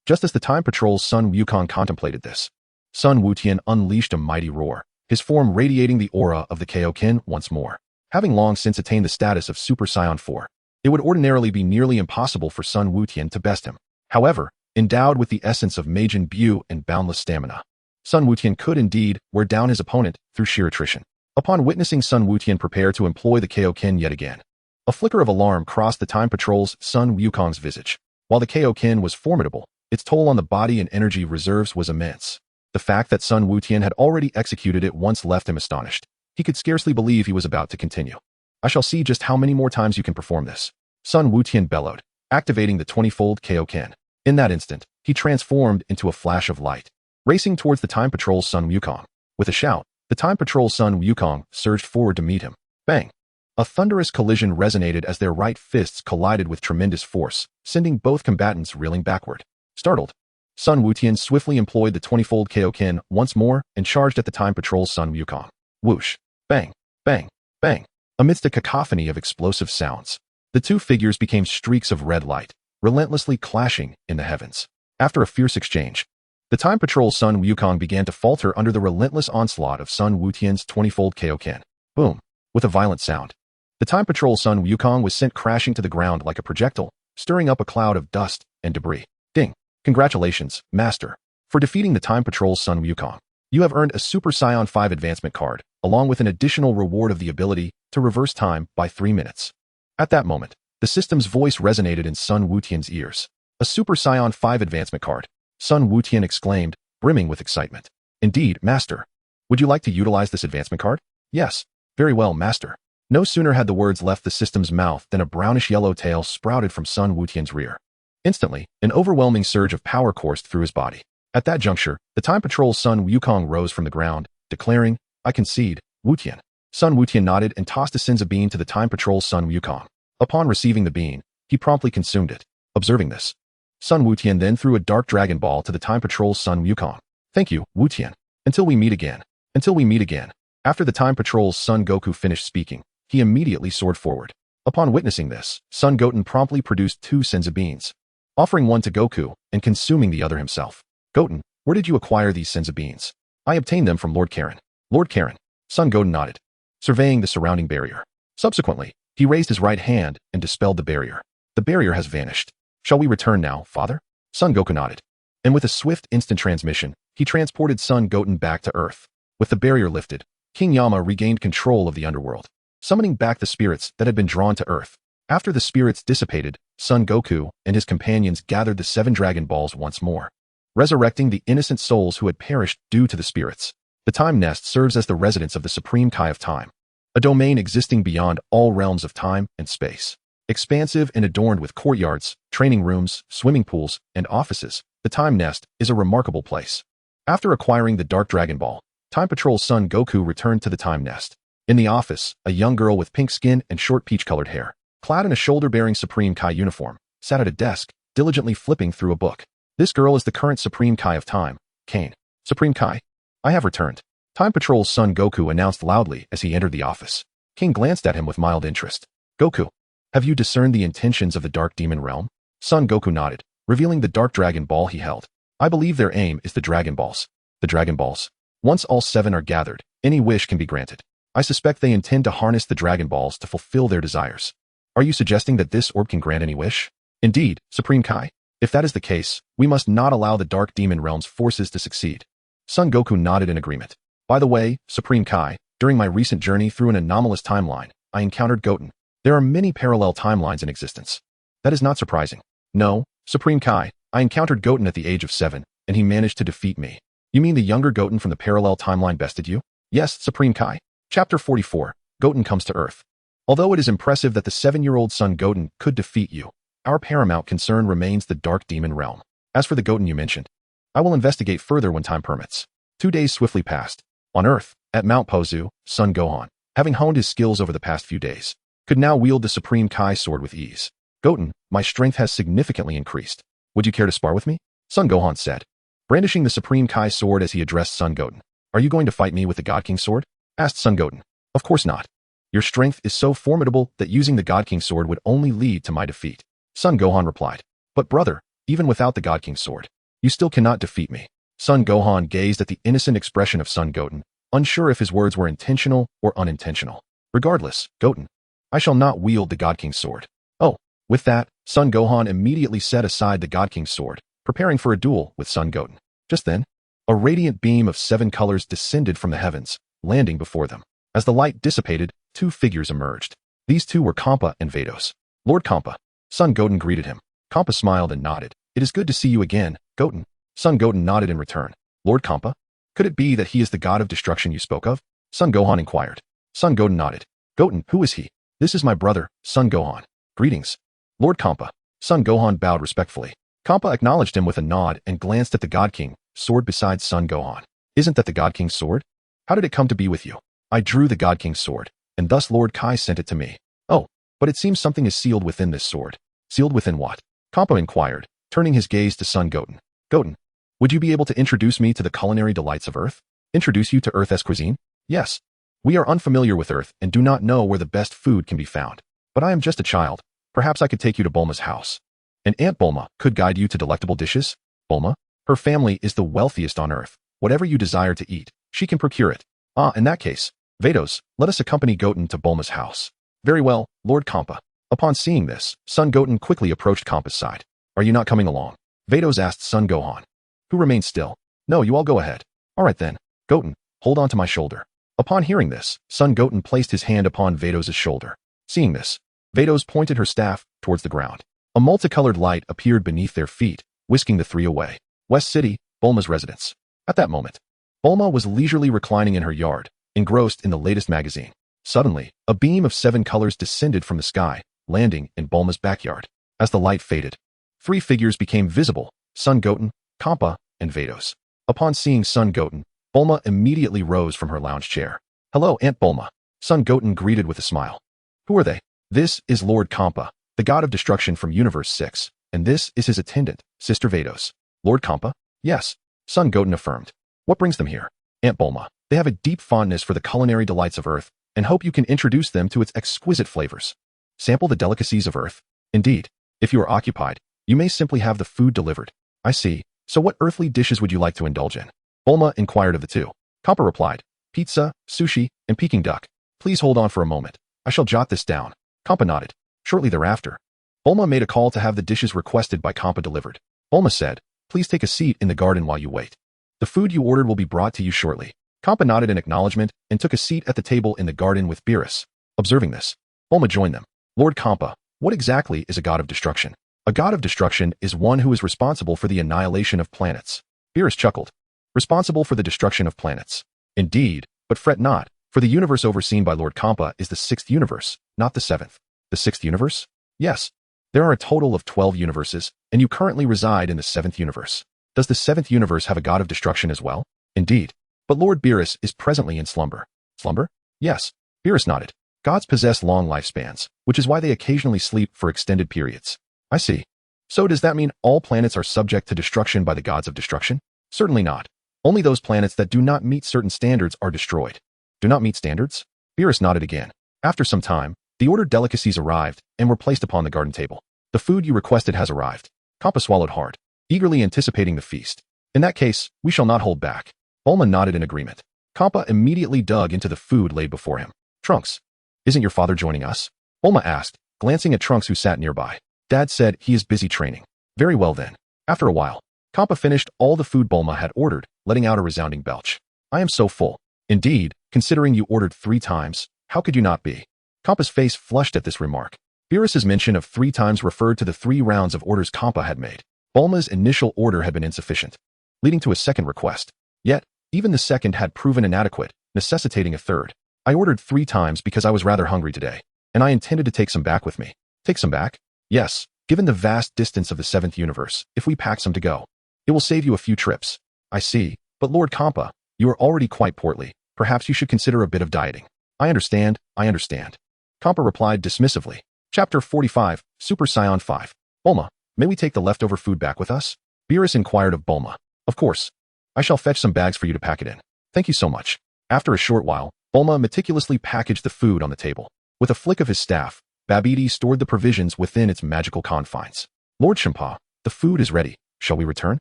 Just as the Time Patrol's Sun Wukong contemplated this, Sun Wutian unleashed a mighty roar, his form radiating the aura of the Kaioken once more. Having long since attained the status of Super Saiyan 4, it would ordinarily be nearly impossible for Sun Wutian to best him. However, endowed with the essence of Majin Buu and boundless stamina, Sun Wutian could indeed wear down his opponent through sheer attrition. Upon witnessing Sun Wutian prepare to employ the Kaioken yet again, a flicker of alarm crossed the Time Patrol's Sun Wukong's visage. While the Kaioken was formidable, its toll on the body and energy reserves was immense. The fact that Sun Wutian had already executed it once left him astonished. He could scarcely believe he was about to continue. I shall see just how many more times you can perform this. Sun Wutian bellowed, activating the 20-fold Kaioken. In that instant, he transformed into a flash of light, racing towards the Time Patrol's Sun Wukong. With a shout, the Time Patrol's Sun Wukong surged forward to meet him. Bang! A thunderous collision resonated as their right fists collided with tremendous force, sending both combatants reeling backward. Startled, Sun Wutian swiftly employed the 20-fold Kaioken once more and charged at the Time Patrol's Sun Wukong. Whoosh! Bang! Bang! Bang! Amidst a cacophony of explosive sounds, the two figures became streaks of red light, relentlessly clashing in the heavens. After a fierce exchange, the Time Patrol's Sun Wukong began to falter under the relentless onslaught of Sun Wutian's 20-fold Kaioken. Boom! With a violent sound, the Time Patrol's Sun Wukong was sent crashing to the ground like a projectile, stirring up a cloud of dust and debris. Ding. Congratulations, Master, for defeating the Time Patrol's Sun Wukong. You have earned a Super Saiyan 5 advancement card, along with an additional reward of the ability to reverse time by 3 minutes. At that moment, the system's voice resonated in Sun Wutian's ears. A Super Saiyan 5 advancement card, Sun Wutian exclaimed, brimming with excitement. Indeed, Master. Would you like to utilize this advancement card? Yes. Very well, Master. No sooner had the words left the system's mouth than a brownish-yellow tail sprouted from Sun Wutian's rear. Instantly, an overwhelming surge of power coursed through his body. At that juncture, the Time Patrol's Sun Wukong rose from the ground, declaring, I concede, Wutian. Sun Wutian nodded and tossed a Senza bean to the Time Patrol's Sun Wukong. Upon receiving the bean, he promptly consumed it. Observing this, Sun Wutian then threw a Dark Dragon Ball to the Time Patrol's Sun Wukong. Thank you, Wutian. Until we meet again. Until we meet again. After the Time Patrol's Son Goku finished speaking, he immediately soared forward. Upon witnessing this, Son Goten promptly produced 2 Senza beans, offering one to Goku and consuming the other himself. Goten, where did you acquire these Senza beans? I obtained them from Lord Karen. Lord Karen. Son Goten nodded, surveying the surrounding barrier. Subsequently, he raised his right hand and dispelled the barrier. The barrier has vanished. Shall we return now, father? Son Goku nodded. And with a swift instant transmission, he transported Son Goten back to Earth. With the barrier lifted, King Yama regained control of the underworld, summoning back the spirits that had been drawn to Earth. After the spirits dissipated, Son Goku and his companions gathered the 7 Dragon Balls once more, resurrecting the innocent souls who had perished due to the spirits. The Time Nest serves as the residence of the Supreme Kai of Time, a domain existing beyond all realms of time and space. Expansive and adorned with courtyards, training rooms, swimming pools, and offices, the Time Nest is a remarkable place. After acquiring the Dark Dragon Ball, Time Patrol's Son Goku returned to the Time Nest. In the office, a young girl with pink skin and short peach-colored hair, clad in a shoulder-bearing Supreme Kai uniform, sat at a desk, diligently flipping through a book. This girl is the current Supreme Kai of Time, Kane. Supreme Kai, I have returned. Time Patrol's Son Goku announced loudly as he entered the office. King glanced at him with mild interest. Goku, have you discerned the intentions of the Dark Demon Realm? Son Goku nodded, revealing the Dark Dragon Ball he held. I believe their aim is the Dragon Balls. The Dragon Balls. Once all 7 are gathered, any wish can be granted. I suspect they intend to harness the Dragon Balls to fulfill their desires. Are you suggesting that this orb can grant any wish? Indeed, Supreme Kai. If that is the case, we must not allow the Dark Demon Realm's forces to succeed. Son Goku nodded in agreement. By the way, Supreme Kai, during my recent journey through an anomalous timeline, I encountered Goten. There are many parallel timelines in existence. That is not surprising. No, Supreme Kai, I encountered Goten at the age of 7, and he managed to defeat me. You mean the younger Goten from the parallel timeline bested you? Yes, Supreme Kai. Chapter 44, Goten comes to Earth. Although it is impressive that the 7-year-old son Goten could defeat you, our paramount concern remains the Dark Demon Realm. As for the Goten you mentioned, I will investigate further when time permits. 2 days swiftly passed. On Earth, at Mount Pozu, Son Gohan, having honed his skills over the past few days, could now wield the Supreme Kai sword with ease. Goten, my strength has significantly increased. Would you care to spar with me? Son Gohan said, brandishing the Supreme Kai sword as he addressed Son Goten. Are you going to fight me with the God King sword? Asked Son Goten. Of course not. Your strength is so formidable that using the God King sword would only lead to my defeat. Son Gohan replied. But brother, even without the God King sword, you still cannot defeat me. Son Gohan gazed at the innocent expression of Son Goten, unsure if his words were intentional or unintentional. Regardless, Goten, I shall not wield the God King's sword. Oh, with that, Son Gohan immediately set aside the God King's sword, preparing for a duel with Son Goten. Just then, a radiant beam of 7 colors descended from the heavens, landing before them. As the light dissipated, 2 figures emerged. These 2 were Kampa and Vados. Lord Kampa. Son Goten greeted him. Kampa smiled and nodded. It is good to see you again, Goten. Son Goten nodded in return. Lord Kampa? Could it be that he is the god of destruction you spoke of? Son Gohan inquired. Son Goten nodded. Goten, who is he? This is my brother, Son Gohan. Greetings. Lord Kampa. Son Gohan bowed respectfully. Kampa acknowledged him with a nod and glanced at the God King, sword beside Son Gohan. Isn't that the God King's sword? How did it come to be with you? I drew the God King's sword, and thus Lord Kai sent it to me. Oh, but it seems something is sealed within this sword. Sealed within what? Kampa inquired, turning his gaze to Son Goten. Goten, would you be able to introduce me to the culinary delights of Earth? Introduce you to Earth's cuisine? Yes. We are unfamiliar with Earth and do not know where the best food can be found. But I am just a child. Perhaps I could take you to Bulma's house. And Aunt Bulma could guide you to delectable dishes? Bulma? Her family is the wealthiest on Earth. Whatever you desire to eat, she can procure it. Ah, in that case, Vados, let us accompany Goten to Bulma's house. Very well, Lord Kampa. Upon seeing this, Son Goten quickly approached Kampa's side. Are you not coming along? Vados asked Son Gohan, who remained still. No, you all go ahead. All right then. Goten, hold on to my shoulder. Upon hearing this, Son Goten placed his hand upon Vados' shoulder. Seeing this, Vados pointed her staff towards the ground. A multicolored light appeared beneath their feet, whisking the three away. West City, Bulma's residence. At that moment, Bulma was leisurely reclining in her yard, engrossed in the latest magazine. Suddenly, a beam of 7 colors descended from the sky, landing in Bulma's backyard. As the light faded, 3 figures became visible: Son Goten, Kampa, and Vados. Upon seeing Son Goten, Bulma immediately rose from her lounge chair. Hello, Aunt Bulma. Son Goten greeted with a smile. Who are they? This is Lord Kampa, the god of destruction from Universe 6, and this is his attendant, Sister Vados. Lord Kampa? Yes, Son Goten affirmed. What brings them here? Aunt Bulma. They have a deep fondness for the culinary delights of Earth, and hope you can introduce them to its exquisite flavors. Sample the delicacies of Earth. Indeed, if you are occupied, you may simply have the food delivered. I see. So what earthly dishes would you like to indulge in? Bulma inquired of the two. Kampa replied, pizza, sushi, and Peking duck. Please hold on for a moment. I shall jot this down. Kampa nodded. Shortly thereafter, Bulma made a call to have the dishes requested by Kampa delivered. Bulma said, please take a seat in the garden while you wait. The food you ordered will be brought to you shortly. Kampa nodded in acknowledgement and took a seat at the table in the garden with Beerus. Observing this, Bulma joined them. Lord Kampa, what exactly is a god of destruction? A god of destruction is one who is responsible for the annihilation of planets. Beerus chuckled. Responsible for the destruction of planets. Indeed, but fret not, for the universe overseen by Lord Kampa is the 6th universe, not the 7th. The 6th universe? Yes. There are a total of 12 universes, and you currently reside in the 7th universe. Does the 7th universe have a god of destruction as well? Indeed. But Lord Beerus is presently in slumber. Slumber? Yes. Beerus nodded. Gods possess long lifespans, which is why they occasionally sleep for extended periods. I see. So does that mean all planets are subject to destruction by the gods of destruction? Certainly not. Only those planets that do not meet certain standards are destroyed. Do not meet standards? Beerus nodded again. After some time, the ordered delicacies arrived and were placed upon the garden table. The food you requested has arrived. Kampa swallowed hard, eagerly anticipating the feast. In that case, we shall not hold back. Bulma nodded in agreement. Kampa immediately dug into the food laid before him. Trunks, isn't your father joining us? Bulma asked, glancing at Trunks who sat nearby. Dad said he is busy training. Very well then. After a while, Kampa finished all the food Bulma had ordered, letting out a resounding belch. I am so full. Indeed, considering you ordered 3 times, how could you not be? Kampa's face flushed at this remark. Beerus's mention of 3 times referred to the 3 rounds of orders Kampa had made. Bulma's initial order had been insufficient, leading to a second request. Yet, even the second had proven inadequate, necessitating a third. I ordered 3 times because I was rather hungry today, and I intended to take some back with me. Take some back? Yes, given the vast distance of the 7th universe, if we pack some to go, it will save you a few trips. I see, but Lord Kampa, you are already quite portly. Perhaps you should consider a bit of dieting. I understand. Kampa replied dismissively. Chapter 45, Super Saiyan 5. Bulma, may we take the leftover food back with us? Beerus inquired of Bulma. Of course. I shall fetch some bags for you to pack it in. Thank you so much. After a short while, Bulma meticulously packaged the food on the table. With a flick of his staff, Babidi stored the provisions within its magical confines. Lord Champa, the food is ready. Shall we return?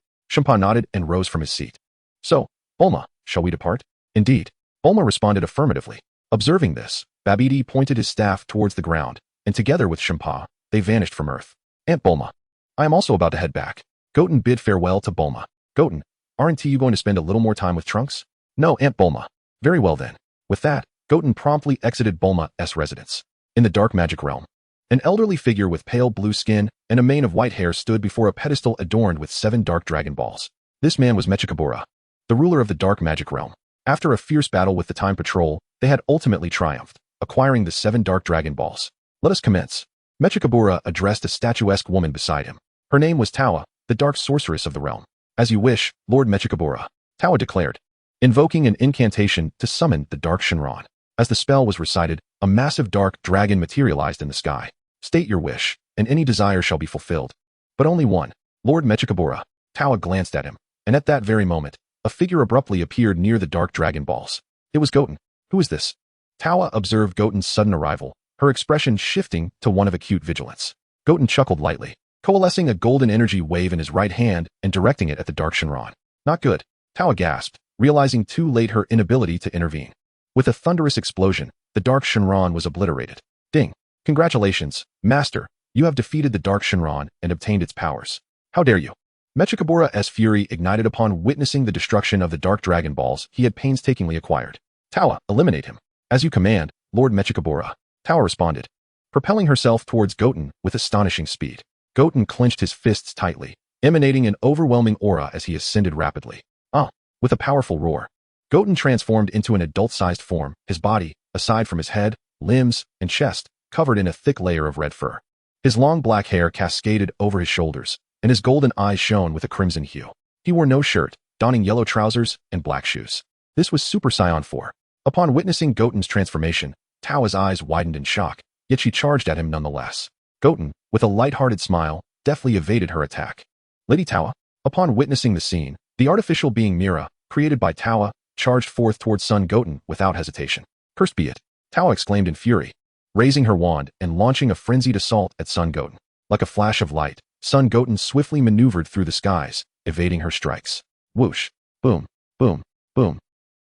Champa nodded and rose from his seat. So, Bulma, shall we depart? Indeed. Bulma responded affirmatively. Observing this, Babidi pointed his staff towards the ground, and together with Champa, they vanished from Earth. Aunt Bulma, I am also about to head back. Goten bid farewell to Bulma. Goten, aren't you going to spend a little more time with Trunks? No, Aunt Bulma. Very well then. With that, Goten promptly exited Bulma's residence. In the dark magic realm, an elderly figure with pale blue skin and a mane of white hair stood before a pedestal adorned with 7 dark dragon balls. This man was Mechikabura, the ruler of the dark magic realm. After a fierce battle with the Time Patrol, they had ultimately triumphed, acquiring the 7 dark dragon balls. Let us commence. Mechikabura addressed a statuesque woman beside him. Her name was Tawa, the dark sorceress of the realm. As you wish, Lord Mechikabura, Tawa declared, invoking an incantation to summon the dark Shinran. As the spell was recited, a massive dark dragon materialized in the sky. State your wish, and any desire shall be fulfilled. But only one. Lord Mechikabura. Tawa glanced at him, and at that very moment, a figure abruptly appeared near the dark dragon balls. It was Goten. Who is this? Tawa observed Goten's sudden arrival, her expression shifting to one of acute vigilance. Goten chuckled lightly, coalescing a golden energy wave in his right hand and directing it at the dark Shinran. Not good. Tawa gasped, realizing too late her inability to intervene. With a thunderous explosion, the dark Shinran was obliterated. Ding! Congratulations, Master. You have defeated the Dark Shinran and obtained its powers. How dare you? Mechikabura's fury ignited upon witnessing the destruction of the Dark Dragon Balls he had painstakingly acquired. Tawa, eliminate him. As you command, Lord Mechikabura. Tawa responded, propelling herself towards Goten with astonishing speed. Goten clenched his fists tightly, emanating an overwhelming aura as he ascended rapidly. With a powerful roar, Goten transformed into an adult-sized form, his body, aside from his head, limbs, and chest, covered in a thick layer of red fur. His long black hair cascaded over his shoulders, and his golden eyes shone with a crimson hue. He wore no shirt, donning yellow trousers and black shoes. This was Super Saiyan 4. Upon witnessing Goten's transformation, Tawa's eyes widened in shock, yet she charged at him nonetheless. Goten, with a light-hearted smile, deftly evaded her attack. Lady Tawa, upon witnessing the scene, the artificial being Mira, created by Tawa, charged forth towards Son Goten without hesitation. Cursed be it! Tawa exclaimed in fury, raising her wand and launching a frenzied assault at Son Goten. Like a flash of light, Son Goten swiftly maneuvered through the skies, evading her strikes. Whoosh! Boom! Boom! Boom!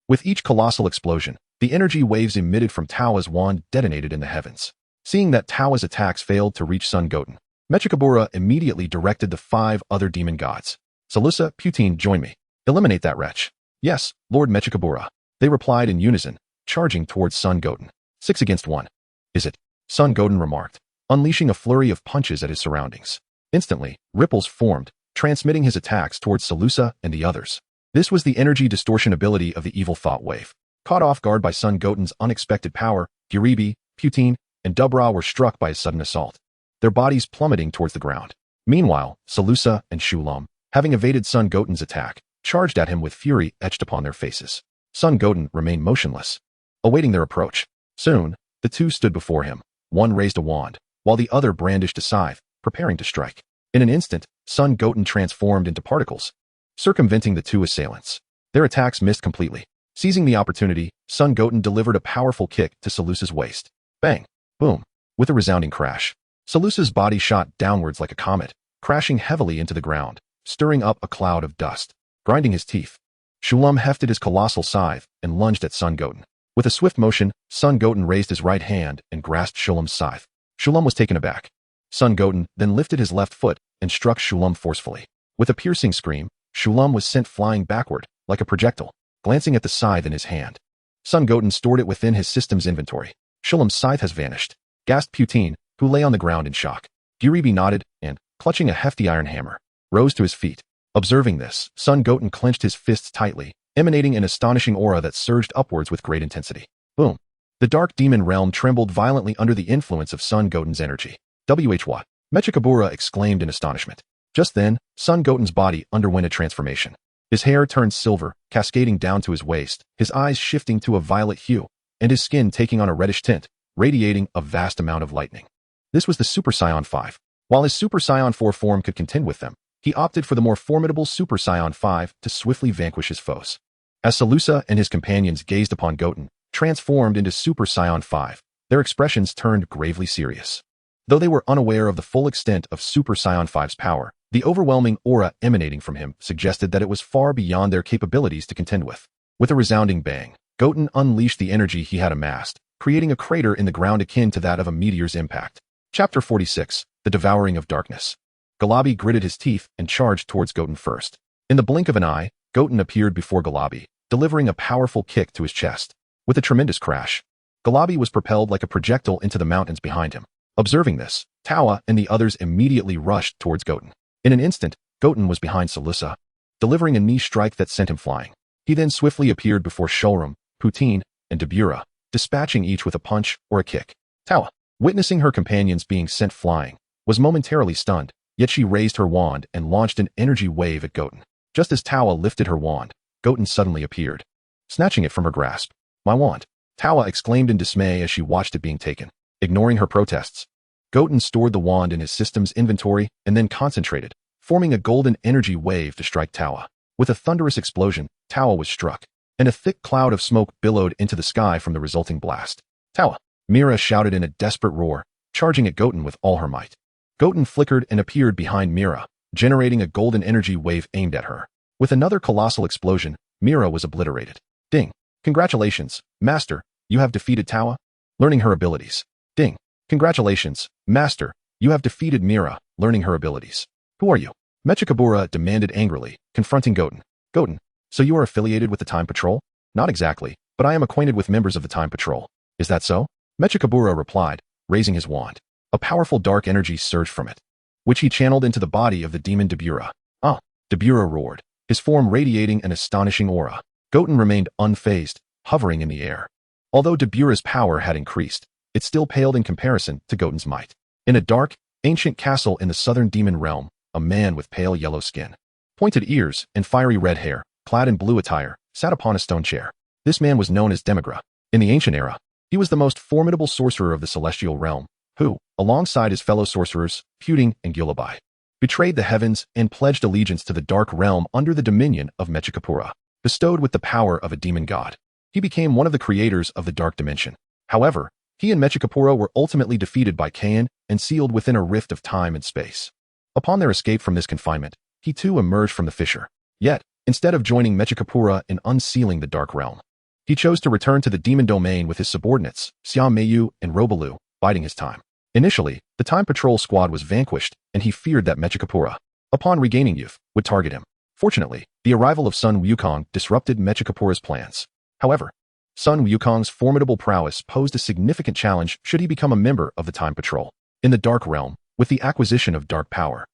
With each colossal explosion, the energy waves emitted from Tawa's wand detonated in the heavens. Seeing that Tawa's attacks failed to reach Son Goten, Mechikabura immediately directed the 5 other demon gods. Salusa, Putine, join me. Eliminate that wretch. Yes, Lord Mechikabura. They replied in unison, charging towards Son Goten. 6 against 1. Is it? Son Goten remarked, unleashing a flurry of punches at his surroundings. Instantly, ripples formed, transmitting his attacks towards Salusa and the others. This was the energy distortion ability of the evil thought wave. Caught off guard by Son Goten's unexpected power, Giribi, Putine, and Dubra were struck by his sudden assault, their bodies plummeting towards the ground. Meanwhile, Salusa and Shulam, having evaded Son Goten's attack, charged at him with fury etched upon their faces. Son Goten remained motionless, awaiting their approach. Soon, the two stood before him. One raised a wand, while the other brandished a scythe, preparing to strike. In an instant, Son Goten transformed into particles, circumventing the two assailants. Their attacks missed completely. Seizing the opportunity, Son Goten delivered a powerful kick to Salusa's waist. Bang! Boom! With a resounding crash, Salusa's body shot downwards like a comet, crashing heavily into the ground, stirring up a cloud of dust. Grinding his teeth, Shulam hefted his colossal scythe and lunged at Son Goten. With a swift motion, Son Goten raised his right hand and grasped Shulam's scythe. Shulam was taken aback. Son Goten then lifted his left foot and struck Shulam forcefully. With a piercing scream, Shulam was sent flying backward, like a projectile, glancing at the scythe in his hand. Son Goten stored it within his system's inventory. Shulam's scythe has vanished, gasped Putine, who lay on the ground in shock. Giribi nodded and, clutching a hefty iron hammer, rose to his feet. Observing this, Son Goten clenched his fists tightly, emanating an astonishing aura that surged upwards with great intensity. Boom! The dark demon realm trembled violently under the influence of Son Goten's energy. What? Mechikabura exclaimed in astonishment. Just then, Son Goten's body underwent a transformation. His hair turned silver, cascading down to his waist, his eyes shifting to a violet hue, and his skin taking on a reddish tint, radiating a vast amount of lightning. This was the Super Saiyan 5. While his Super Saiyan 4 form could contend with them, he opted for the more formidable Super Saiyan 5 to swiftly vanquish his foes. As Salusa and his companions gazed upon Goten, transformed into Super Saiyan 5, their expressions turned gravely serious. Though they were unaware of the full extent of Super Saiyan 5's power, the overwhelming aura emanating from him suggested that it was far beyond their capabilities to contend with. With a resounding bang, Goten unleashed the energy he had amassed, creating a crater in the ground akin to that of a meteor's impact. Chapter 46, The Devouring of Darkness. Galabi gritted his teeth and charged towards Goten first. In the blink of an eye, Goten appeared before Galabi, delivering a powerful kick to his chest. With a tremendous crash, Galabi was propelled like a projectile into the mountains behind him. Observing this, Tawa and the others immediately rushed towards Goten. In an instant, Goten was behind Salusa, delivering a knee strike that sent him flying. He then swiftly appeared before Shulram, Putine, and Debura, dispatching each with a punch or a kick. Tawa, witnessing her companions being sent flying, was momentarily stunned, yet she raised her wand and launched an energy wave at Goten. Just as Tawa lifted her wand, Goten suddenly appeared, snatching it from her grasp. My wand! Tawa exclaimed in dismay as she watched it being taken. Ignoring her protests, Goten stored the wand in his system's inventory and then concentrated, forming a golden energy wave to strike Tawa. With a thunderous explosion, Tawa was struck, and a thick cloud of smoke billowed into the sky from the resulting blast. Tawa! Mira shouted in a desperate roar, charging at Goten with all her might. Goten flickered and appeared behind Mira, generating a golden energy wave aimed at her. With another colossal explosion, Mira was obliterated. Ding! Congratulations, Master, you have defeated Tawa. Learning her abilities. Ding! Congratulations, Master. You have defeated Mira, learning her abilities. Who are you? Mechikabura demanded angrily, confronting Goten. Goten, so you are affiliated with the Time Patrol? Not exactly, but I am acquainted with members of the Time Patrol. Is that so? Mechikabura replied, raising his wand. A powerful dark energy surged from it, which he channeled into the body of the demon Dabura. Ah! Dabura roared, his form radiating an astonishing aura. Goten remained unfazed, hovering in the air. Although Dabura's power had increased, it still paled in comparison to Goten's might. In a dark, ancient castle in the southern demon realm, a man with pale yellow skin, pointed ears, and fiery red hair, clad in blue attire, sat upon a stone chair. This man was known as Demigra. In the ancient era, he was the most formidable sorcerer of the celestial realm, who, alongside his fellow sorcerers, Puting and Gyulabai, betrayed the heavens and pledged allegiance to the dark realm under the dominion of Mechikabura. Bestowed with the power of a demon god, he became one of the creators of the dark dimension. However, he and Mechikabura were ultimately defeated by Kain and sealed within a rift of time and space. Upon their escape from this confinement, he too emerged from the fissure. Yet, instead of joining Mechikabura in unsealing the dark realm, he chose to return to the demon domain with his subordinates, Xiaomeyu and Robalu, biding his time. Initially, the Time Patrol squad was vanquished, and he feared that Mechikabura, upon regaining youth, would target him. Fortunately, the arrival of Sun Wukong disrupted Mechikabura's plans. However, Sun Wukong's formidable prowess posed a significant challenge should he become a member of the Time Patrol. In the Dark Realm, with the acquisition of dark power,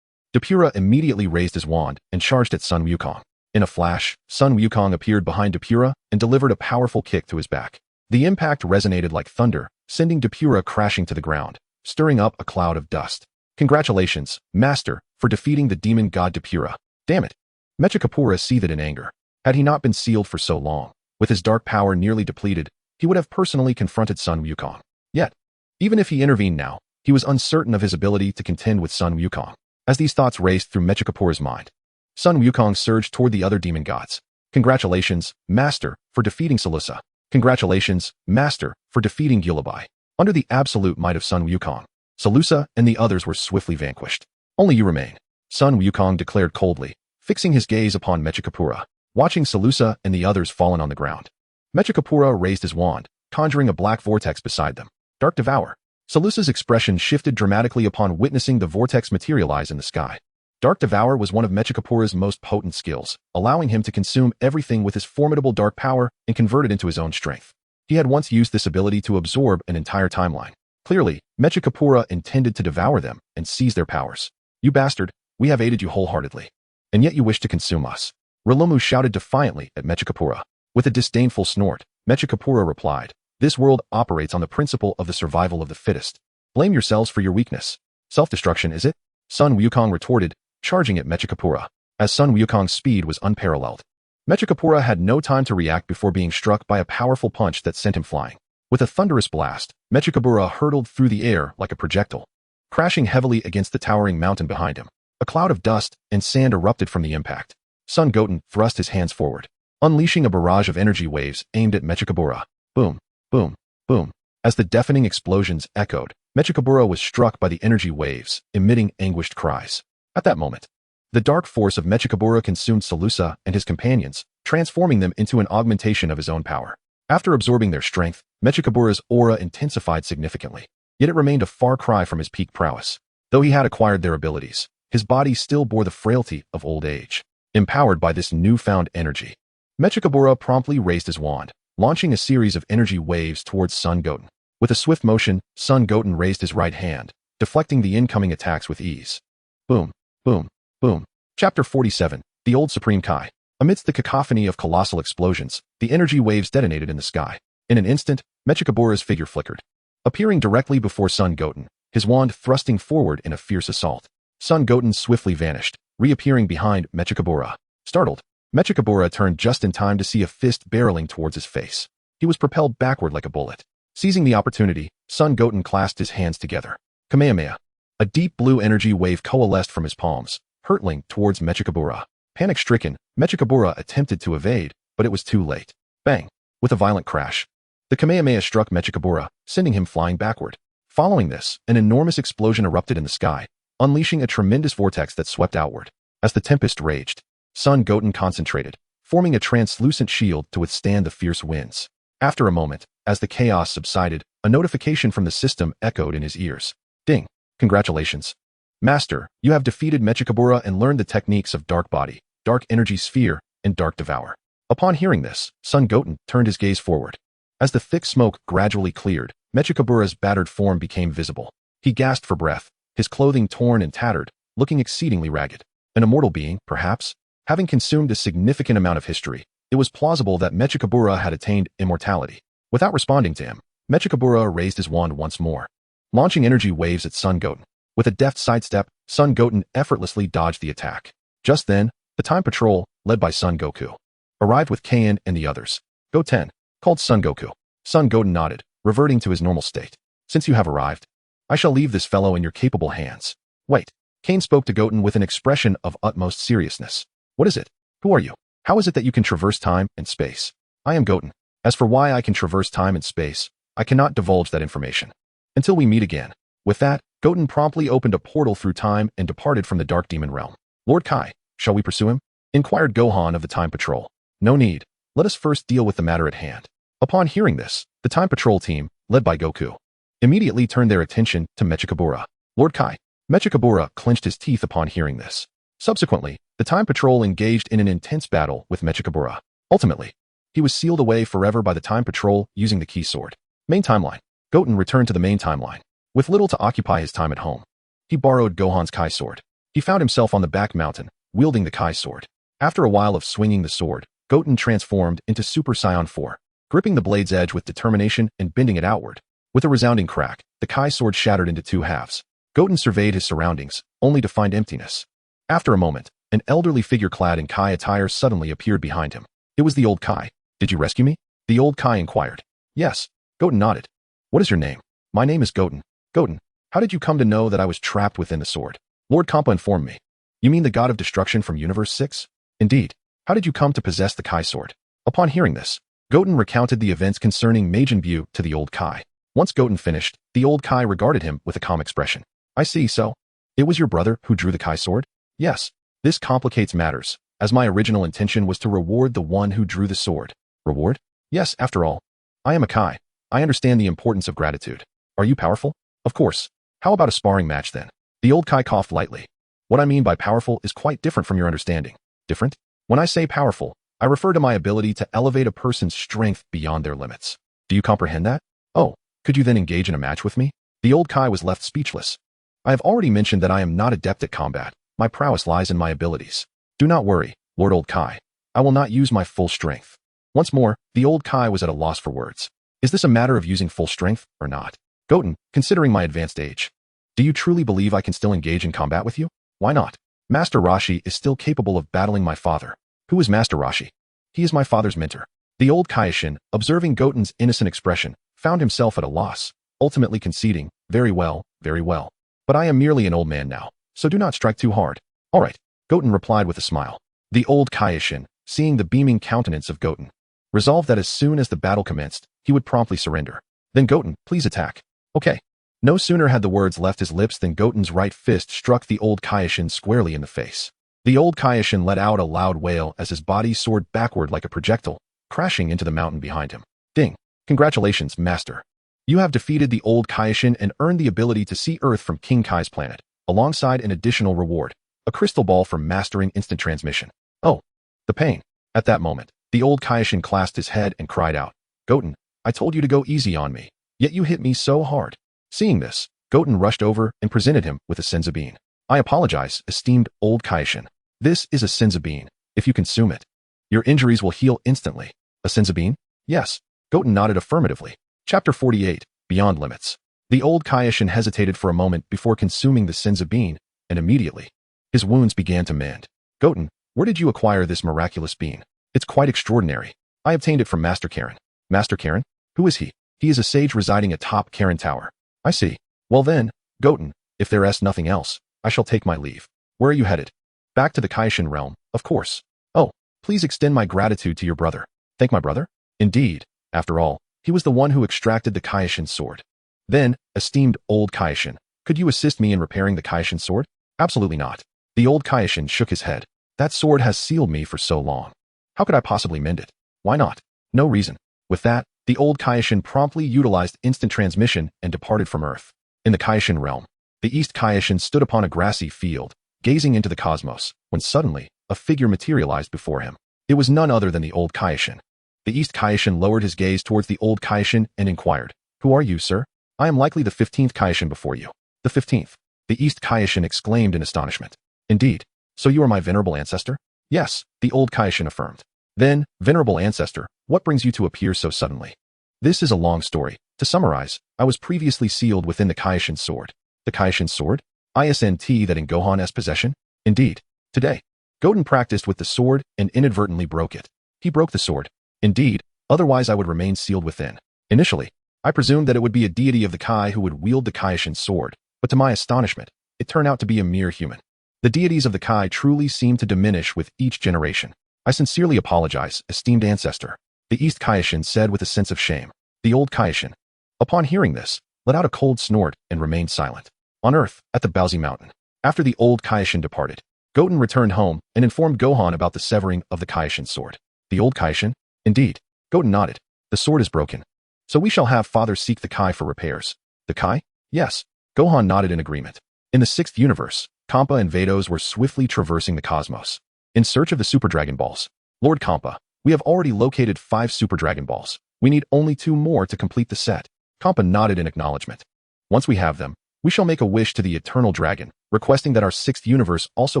Dabura immediately raised his wand and charged at Sun Wukong. In a flash, Sun Wukong appeared behind Dabura and delivered a powerful kick to his back. The impact resonated like thunder, sending Dabura crashing to the ground, stirring up a cloud of dust. Congratulations, Master, for defeating the demon god Dabura. Damn it. Mechikabura seethed in anger. Had he not been sealed for so long, with his dark power nearly depleted, he would have personally confronted Sun Wukong. Yet, even if he intervened now, he was uncertain of his ability to contend with Sun Wukong. As these thoughts raced through Mechikabura's mind, Sun Wukong surged toward the other demon gods. Congratulations, Master, for defeating Salusa. Congratulations, Master, for defeating Gyulabai. Under the absolute might of Sun Wukong, Salusa and the others were swiftly vanquished. Only you remain, Sun Wukong declared coldly, fixing his gaze upon Mechikabura, watching Salusa and the others fallen on the ground. Mechikabura raised his wand, conjuring a black vortex beside them. Dark Devour. Salusa's expression shifted dramatically upon witnessing the vortex materialize in the sky. Dark Devour was one of Mechikabura's most potent skills, allowing him to consume everything with his formidable dark power and convert it into his own strength. He had once used this ability to absorb an entire timeline. Clearly, Mechikabura intended to devour them and seize their powers. You bastard, we have aided you wholeheartedly. And yet you wish to consume us. Rilomu shouted defiantly at Mechikabura. With a disdainful snort, Mechikabura replied, this world operates on the principle of the survival of the fittest. Blame yourselves for your weakness. Self-destruction, is it? Sun Wukong retorted, charging at Mechikabura, as Sun Wukong's speed was unparalleled. Mechikabura had no time to react before being struck by a powerful punch that sent him flying. With a thunderous blast, Mechikabura hurtled through the air like a projectile, crashing heavily against the towering mountain behind him. A cloud of dust and sand erupted from the impact. Sun Goten thrust his hands forward, unleashing a barrage of energy waves aimed at Mechikabura. Boom, boom, boom. As the deafening explosions echoed, Mechikabura was struck by the energy waves, emitting anguished cries. At that moment, the dark force of Mechikabura consumed Salusa and his companions, transforming them into an augmentation of his own power. After absorbing their strength, Mechikabura's aura intensified significantly, yet it remained a far cry from his peak prowess. Though he had acquired their abilities, his body still bore the frailty of old age. Empowered by this newfound energy, Mechikabura promptly raised his wand, launching a series of energy waves towards Sun Goten. With a swift motion, Sun Goten raised his right hand, deflecting the incoming attacks with ease. Boom, boom, boom. Chapter 47, The Old Supreme Kai. Amidst the cacophony of colossal explosions, the energy waves detonated in the sky. In an instant, Mechikabura's figure flickered, appearing directly before Sun Goten, his wand thrusting forward in a fierce assault. Sun Goten swiftly vanished, reappearing behind Mechikabura. Startled, Mechikabura turned just in time to see a fist barreling towards his face. He was propelled backward like a bullet. Seizing the opportunity, Sun Goten clasped his hands together. Kamehameha. A deep blue energy wave coalesced from his palms, hurtling towards Mechikabura. Panic-stricken, Mechikabura attempted to evade, but it was too late. Bang! With a violent crash, the Kamehameha struck Mechikabura, sending him flying backward. Following this, an enormous explosion erupted in the sky, unleashing a tremendous vortex that swept outward. As the tempest raged, Sun Goten concentrated, forming a translucent shield to withstand the fierce winds. After a moment, as the chaos subsided, A notification from the system echoed in his ears. Ding. Congratulations. Master, you have defeated Mechikabura and learned the techniques of Dark Body, Dark Energy Sphere, and Dark Devour. Upon hearing this, Son Goten turned his gaze forward. As the thick smoke gradually cleared, Mechikabura's battered form became visible. He gasped for breath, his clothing torn and tattered, looking exceedingly ragged. An immortal being, perhaps? Having consumed a significant amount of history, it was plausible that Mechikabura had attained immortality. Without responding to him, Mechikabura raised his wand once more, launching energy waves at Son Goten. With a deft sidestep, Son Goten effortlessly dodged the attack. Just then, the Time Patrol, led by Son Goku, arrived with Kain and the others. Goten, called Son Goku. Son Goten nodded, reverting to his normal state. Since you have arrived, I shall leave this fellow in your capable hands. Wait. Kain spoke to Goten with an expression of utmost seriousness. What is it? Who are you? How is it that you can traverse time and space? I am Goten. As for why I can traverse time and space, I cannot divulge that information. Until we meet again. With that, Goten promptly opened a portal through time and departed from the Dark Demon realm. Lord Kai, shall we pursue him? Inquired Gohan of the Time Patrol. No need. Let us first deal with the matter at hand. Upon hearing this, the Time Patrol team, led by Goku, immediately turned their attention to Mechikabura. Lord Kai. Mechikabura clenched his teeth upon hearing this. Subsequently, the Time Patrol engaged in an intense battle with Mechikabura. Ultimately, he was sealed away forever by the Time Patrol using the Key Sword. Main timeline. Goten returned to the main timeline. With little to occupy his time at home, he borrowed Gohan's Kai Sword. He found himself on the back mountain, wielding the Kai Sword. After a while of swinging the sword, Goten transformed into Super Saiyan 4, gripping the blade's edge with determination and bending it outward. With a resounding crack, the Kai Sword shattered into two halves. Goten surveyed his surroundings, only to find emptiness. After a moment, an elderly figure clad in Kai attire suddenly appeared behind him. It was the old Kai. Did you rescue me? The old Kai inquired. Yes. Goten nodded. What is your name? My name is Goten. Goten, how did you come to know that I was trapped within the sword? Lord Kampa informed me. You mean the god of destruction from Universe 6? Indeed. How did you come to possess the Kai Sword? Upon hearing this, Goten recounted the events concerning Majin Buu to the old Kai. Once Goten finished, the old Kai regarded him with a calm expression. I see, so. It was your brother who drew the Kai Sword? Yes. This complicates matters, as my original intention was to reward the one who drew the sword. Reward? Yes, after all. I am a Kai. I understand the importance of gratitude. Are you powerful? Of course. How about a sparring match then? The old Kai coughed lightly. What I mean by powerful is quite different from your understanding. Different? When I say powerful, I refer to my ability to elevate a person's strength beyond their limits. Do you comprehend that? Oh, could you then engage in a match with me? The old Kai was left speechless. I have already mentioned that I am not adept at combat. My prowess lies in my abilities. Do not worry, Lord Old Kai. I will not use my full strength. Once more, the old Kai was at a loss for words. Is this a matter of using full strength or not? Goten, considering my advanced age, do you truly believe I can still engage in combat with you? Why not? Master Roshi is still capable of battling my father. Who is Master Roshi? He is my father's mentor. The old Kaioshin, observing Goten's innocent expression, found himself at a loss, ultimately conceding, very well, very well. But I am merely an old man now, so do not strike too hard. All right, Goten replied with a smile. The old Kaioshin, seeing the beaming countenance of Goten, resolved that as soon as the battle commenced, he would promptly surrender. Then Goten, please attack. Okay. No sooner had the words left his lips than Goten's right fist struck the old Kaioshin squarely in the face. The old Kaioshin let out a loud wail as his body soared backward like a projectile, crashing into the mountain behind him. Ding. Congratulations, Master. You have defeated the old Kaioshin and earned the ability to see Earth from King Kai's planet, alongside an additional reward, a crystal ball for mastering instant transmission. Oh, the pain. At that moment, the old Kaioshin clasped his head and cried out, Goten, I told you to go easy on me, yet you hit me so hard. Seeing this, Goten rushed over and presented him with a senzu bean. I apologize, esteemed old Kaioshin. This is a senzu bean. If you consume it, your injuries will heal instantly. A senzu bean? Yes. Goten nodded affirmatively. Chapter 48, Beyond Limits. The old Kaioshin hesitated for a moment before consuming the senzu bean, and immediately, his wounds began to mend. Goten, where did you acquire this miraculous bean? It's quite extraordinary. I obtained it from Master Karen. Master Karen? Who is he? He is a sage residing atop Karen Tower. I see. Well then, Goten, if there is nothing else, I shall take my leave. Where are you headed? Back to the Kaioshin realm, of course. Oh, please extend my gratitude to your brother. Thank my brother? Indeed. After all, he was the one who extracted the Kaioshin sword. Then, esteemed old Kaioshin, could you assist me in repairing the Kaioshin sword? Absolutely not. The old Kaioshin shook his head. That sword has sealed me for so long. How could I possibly mend it? Why not? No reason. With that, The old Kaioshin promptly utilized instant transmission and departed from Earth. In the Kaioshin realm, the East Kaioshin stood upon a grassy field, gazing into the cosmos, when suddenly, a figure materialized before him. It was none other than the old Kaioshin. The East Kaioshin lowered his gaze towards the old Kaioshin and inquired, "Who are you, sir?" "I am likely the 15th Kaioshin before you." "The 15th? The East Kaioshin exclaimed in astonishment. "Indeed. So you are my venerable ancestor?" "Yes," the old Kaioshin affirmed. "Then, venerable ancestor, what brings you to appear so suddenly?" "This is a long story. To summarize, I was previously sealed within the Kaioshin sword." "The Kaioshin sword? Isn't that in Gohan's possession?" "Indeed. Today, Goten practiced with the sword and inadvertently broke it. He broke the sword. Indeed, otherwise I would remain sealed within. Initially, I presumed that it would be a deity of the Kai who would wield the Kaioshin sword, but to my astonishment, it turned out to be a mere human. The deities of the Kai truly seem to diminish with each generation. I sincerely apologize, esteemed ancestor," the East Kaioshin said with a sense of shame. The old Kaioshin, upon hearing this, let out a cold snort and remained silent. On Earth, at the Baozi Mountain, after the old Kaioshin departed, Goten returned home and informed Gohan about the severing of the Kaioshin sword. "The old Kaioshin?" "Indeed." Goten nodded. "The sword is broken. So we shall have father seek the Kai for repairs." "The Kai?" "Yes." Gohan nodded in agreement. In the 6th universe, Kampa and Vados were swiftly traversing the cosmos, in search of the Super Dragon Balls. "Lord Kampa, we have already located 5 Super Dragon Balls. We need only 2 more to complete the set." Kampa nodded in acknowledgement. "Once we have them, we shall make a wish to the Eternal Dragon, requesting that our 6th universe also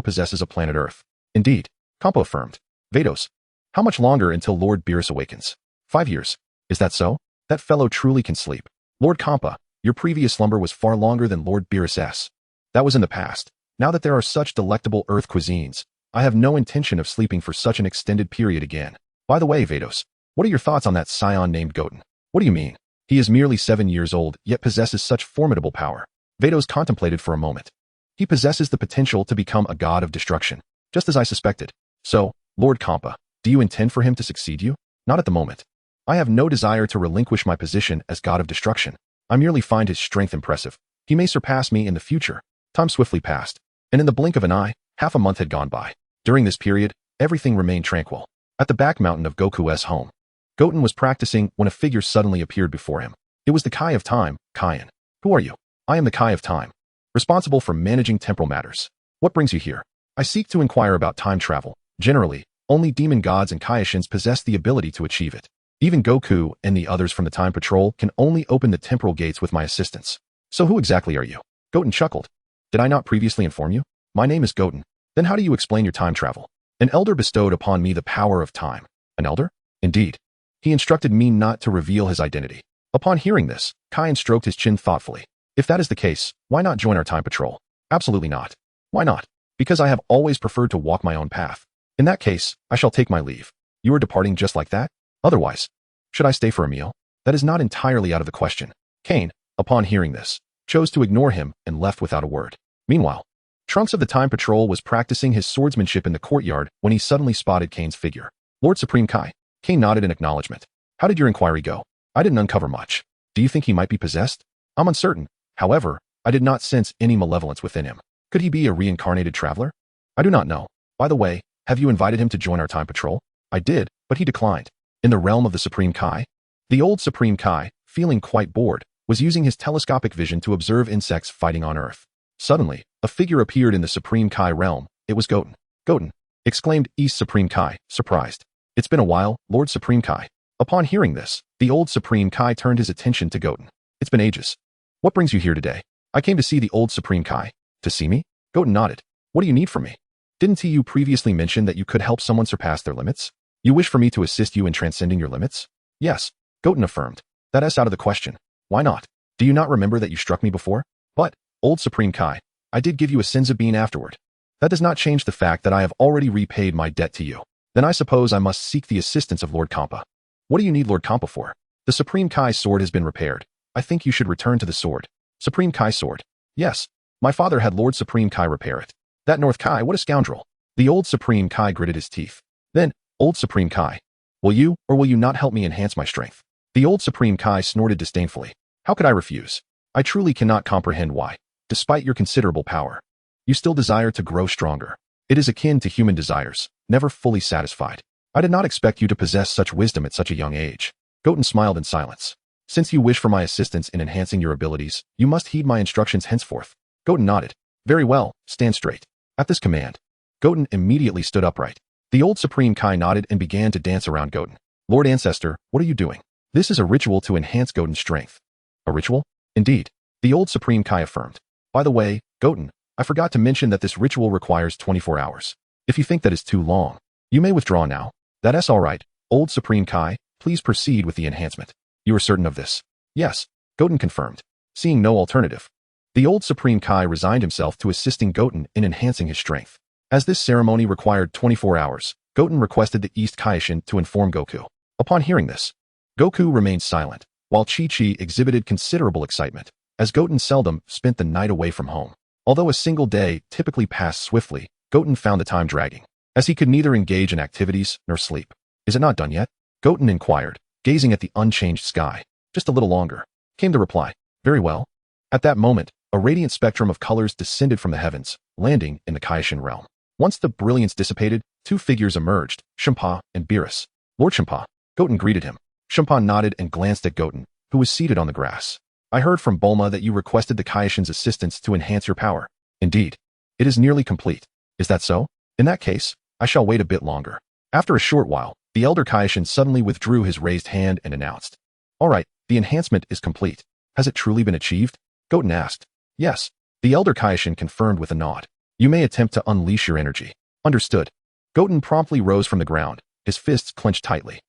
possesses a planet Earth." "Indeed," Kampa affirmed. "Vados, how much longer until Lord Beerus awakens?" 5 years. "Is that so? That fellow truly can sleep." "Lord Kampa, your previous slumber was far longer than Lord Beerus's. That was in the past. Now that there are such delectable Earth cuisines, I have no intention of sleeping for such an extended period again. By the way, Vados, what are your thoughts on that scion named Goten?" "What do you mean? He is merely 7 years old, yet possesses such formidable power." Vados contemplated for a moment. "He possesses the potential to become a god of destruction, just as I suspected. So, Lord Kampa, do you intend for him to succeed you?" "Not at the moment. I have no desire to relinquish my position as god of destruction. I merely find his strength impressive. He may surpass me in the future." Time swiftly passed, and in the blink of an eye, half a month had gone by. During this period, everything remained tranquil. At the back mountain of Goku's home, Goten was practicing when a figure suddenly appeared before him. It was the Kai of Time, Kaion. "Who are you?" "I am the Kai of Time, responsible for managing temporal matters." "What brings you here?" "I seek to inquire about time travel. Generally, only demon gods and Kaioshins possess the ability to achieve it. Even Goku and the others from the Time Patrol can only open the temporal gates with my assistance." "So who exactly are you?" Goten chuckled. "Did I not previously inform you? My name is Goten. Then how do you explain your time travel?" "An elder bestowed upon me the power of time." "An elder?" "Indeed. He instructed me not to reveal his identity." Upon hearing this, Kaion stroked his chin thoughtfully. "If that is the case, why not join our Time Patrol?" "Absolutely not." "Why not?" "Because I have always preferred to walk my own path." "In that case, I shall take my leave." "You are departing just like that?" "Otherwise, should I stay for a meal?" "That is not entirely out of the question." Kane, upon hearing this, chose to ignore him and left without a word. Meanwhile, Trunks of the Time Patrol was practicing his swordsmanship in the courtyard when he suddenly spotted Kane's figure. "Lord Supreme Kai." Kane nodded in acknowledgement. "How did your inquiry go?" "I didn't uncover much." "Do you think he might be possessed?" "I'm uncertain. However, I did not sense any malevolence within him. Could he be a reincarnated traveler?" "I do not know. By the way, have you invited him to join our Time Patrol?" "I did, but he declined." "In the realm of the Supreme Kai?" The old Supreme Kai, feeling quite bored, was using his telescopic vision to observe insects fighting on Earth. Suddenly, a figure appeared in the Supreme Kai realm. It was Goten. "Goten!" exclaimed East Supreme Kai, surprised. "It's been a while, Lord Supreme Kai." Upon hearing this, the old Supreme Kai turned his attention to Goten. "It's been ages. What brings you here today?" "I came to see the old Supreme Kai." "To see me?" Goten nodded. "What do you need from me?" "Didn't you previously mention that you could help someone surpass their limits? You wish for me to assist you in transcending your limits?" "Yes," Goten affirmed. "That is out of the question. Why not? Do you not remember that you struck me before?" "But, old Supreme Kai, I did give you a Senzu bean afterward." "That does not change the fact that I have already repaid my debt to you. Then I suppose I must seek the assistance of Lord Kampa." "What do you need Lord Kampa for?" "The Supreme Kai sword has been repaired. I think you should return to the sword." "Supreme Kai sword?" "Yes. My father had Lord Supreme Kai repair it." "That North Kai, what a scoundrel." The old Supreme Kai gritted his teeth. Then, "Old Supreme Kai, will you or will you not help me enhance my strength?" The old Supreme Kai snorted disdainfully. "How could I refuse? I truly cannot comprehend why, despite your considerable power, you still desire to grow stronger. It is akin to human desires, never fully satisfied. I did not expect you to possess such wisdom at such a young age." Goten smiled in silence. Since you wish for my assistance in enhancing your abilities, you must heed my instructions henceforth. Goten nodded. Very well, stand straight. At this command, Goten immediately stood upright. The old Supreme Kai nodded and began to dance around Goten. Lord Ancestor, what are you doing? This is a ritual to enhance Goten's strength. A ritual? Indeed. The old Supreme Kai affirmed. By the way, Goten, I forgot to mention that this ritual requires 24 hours. If you think that is too long, you may withdraw now. That's all right. Old Supreme Kai, please proceed with the enhancement. You are certain of this? Yes, Goten confirmed. Seeing no alternative, the old Supreme Kai resigned himself to assisting Goten in enhancing his strength. As this ceremony required 24 hours, Goten requested the East Kaishin to inform Goku. Upon hearing this, Goku remained silent, while Chi-Chi exhibited considerable excitement, as Goten seldom spent the night away from home. Although a single day typically passed swiftly, Goten found the time dragging, as he could neither engage in activities nor sleep. Is it not done yet? Goten inquired, gazing at the unchanged sky. Just a little longer, came the reply. Very well. At that moment, a radiant spectrum of colors descended from the heavens, landing in the Kaishin realm. Once the brilliance dissipated, two figures emerged, Shimpa and Beerus. Lord Shimpa. Goten greeted him. Shimpa nodded and glanced at Goten, who was seated on the grass. I heard from Bulma that you requested the Kaishin's assistance to enhance your power. Indeed. It is nearly complete. Is that so? In that case, I shall wait a bit longer. After a short while, the Elder Kaishin suddenly withdrew his raised hand and announced. All right, the enhancement is complete. Has it truly been achieved? Goten asked. Yes. The Elder Kaishin confirmed with a nod. You may attempt to unleash your energy. Understood. Goten promptly rose from the ground, his fists clenched tightly.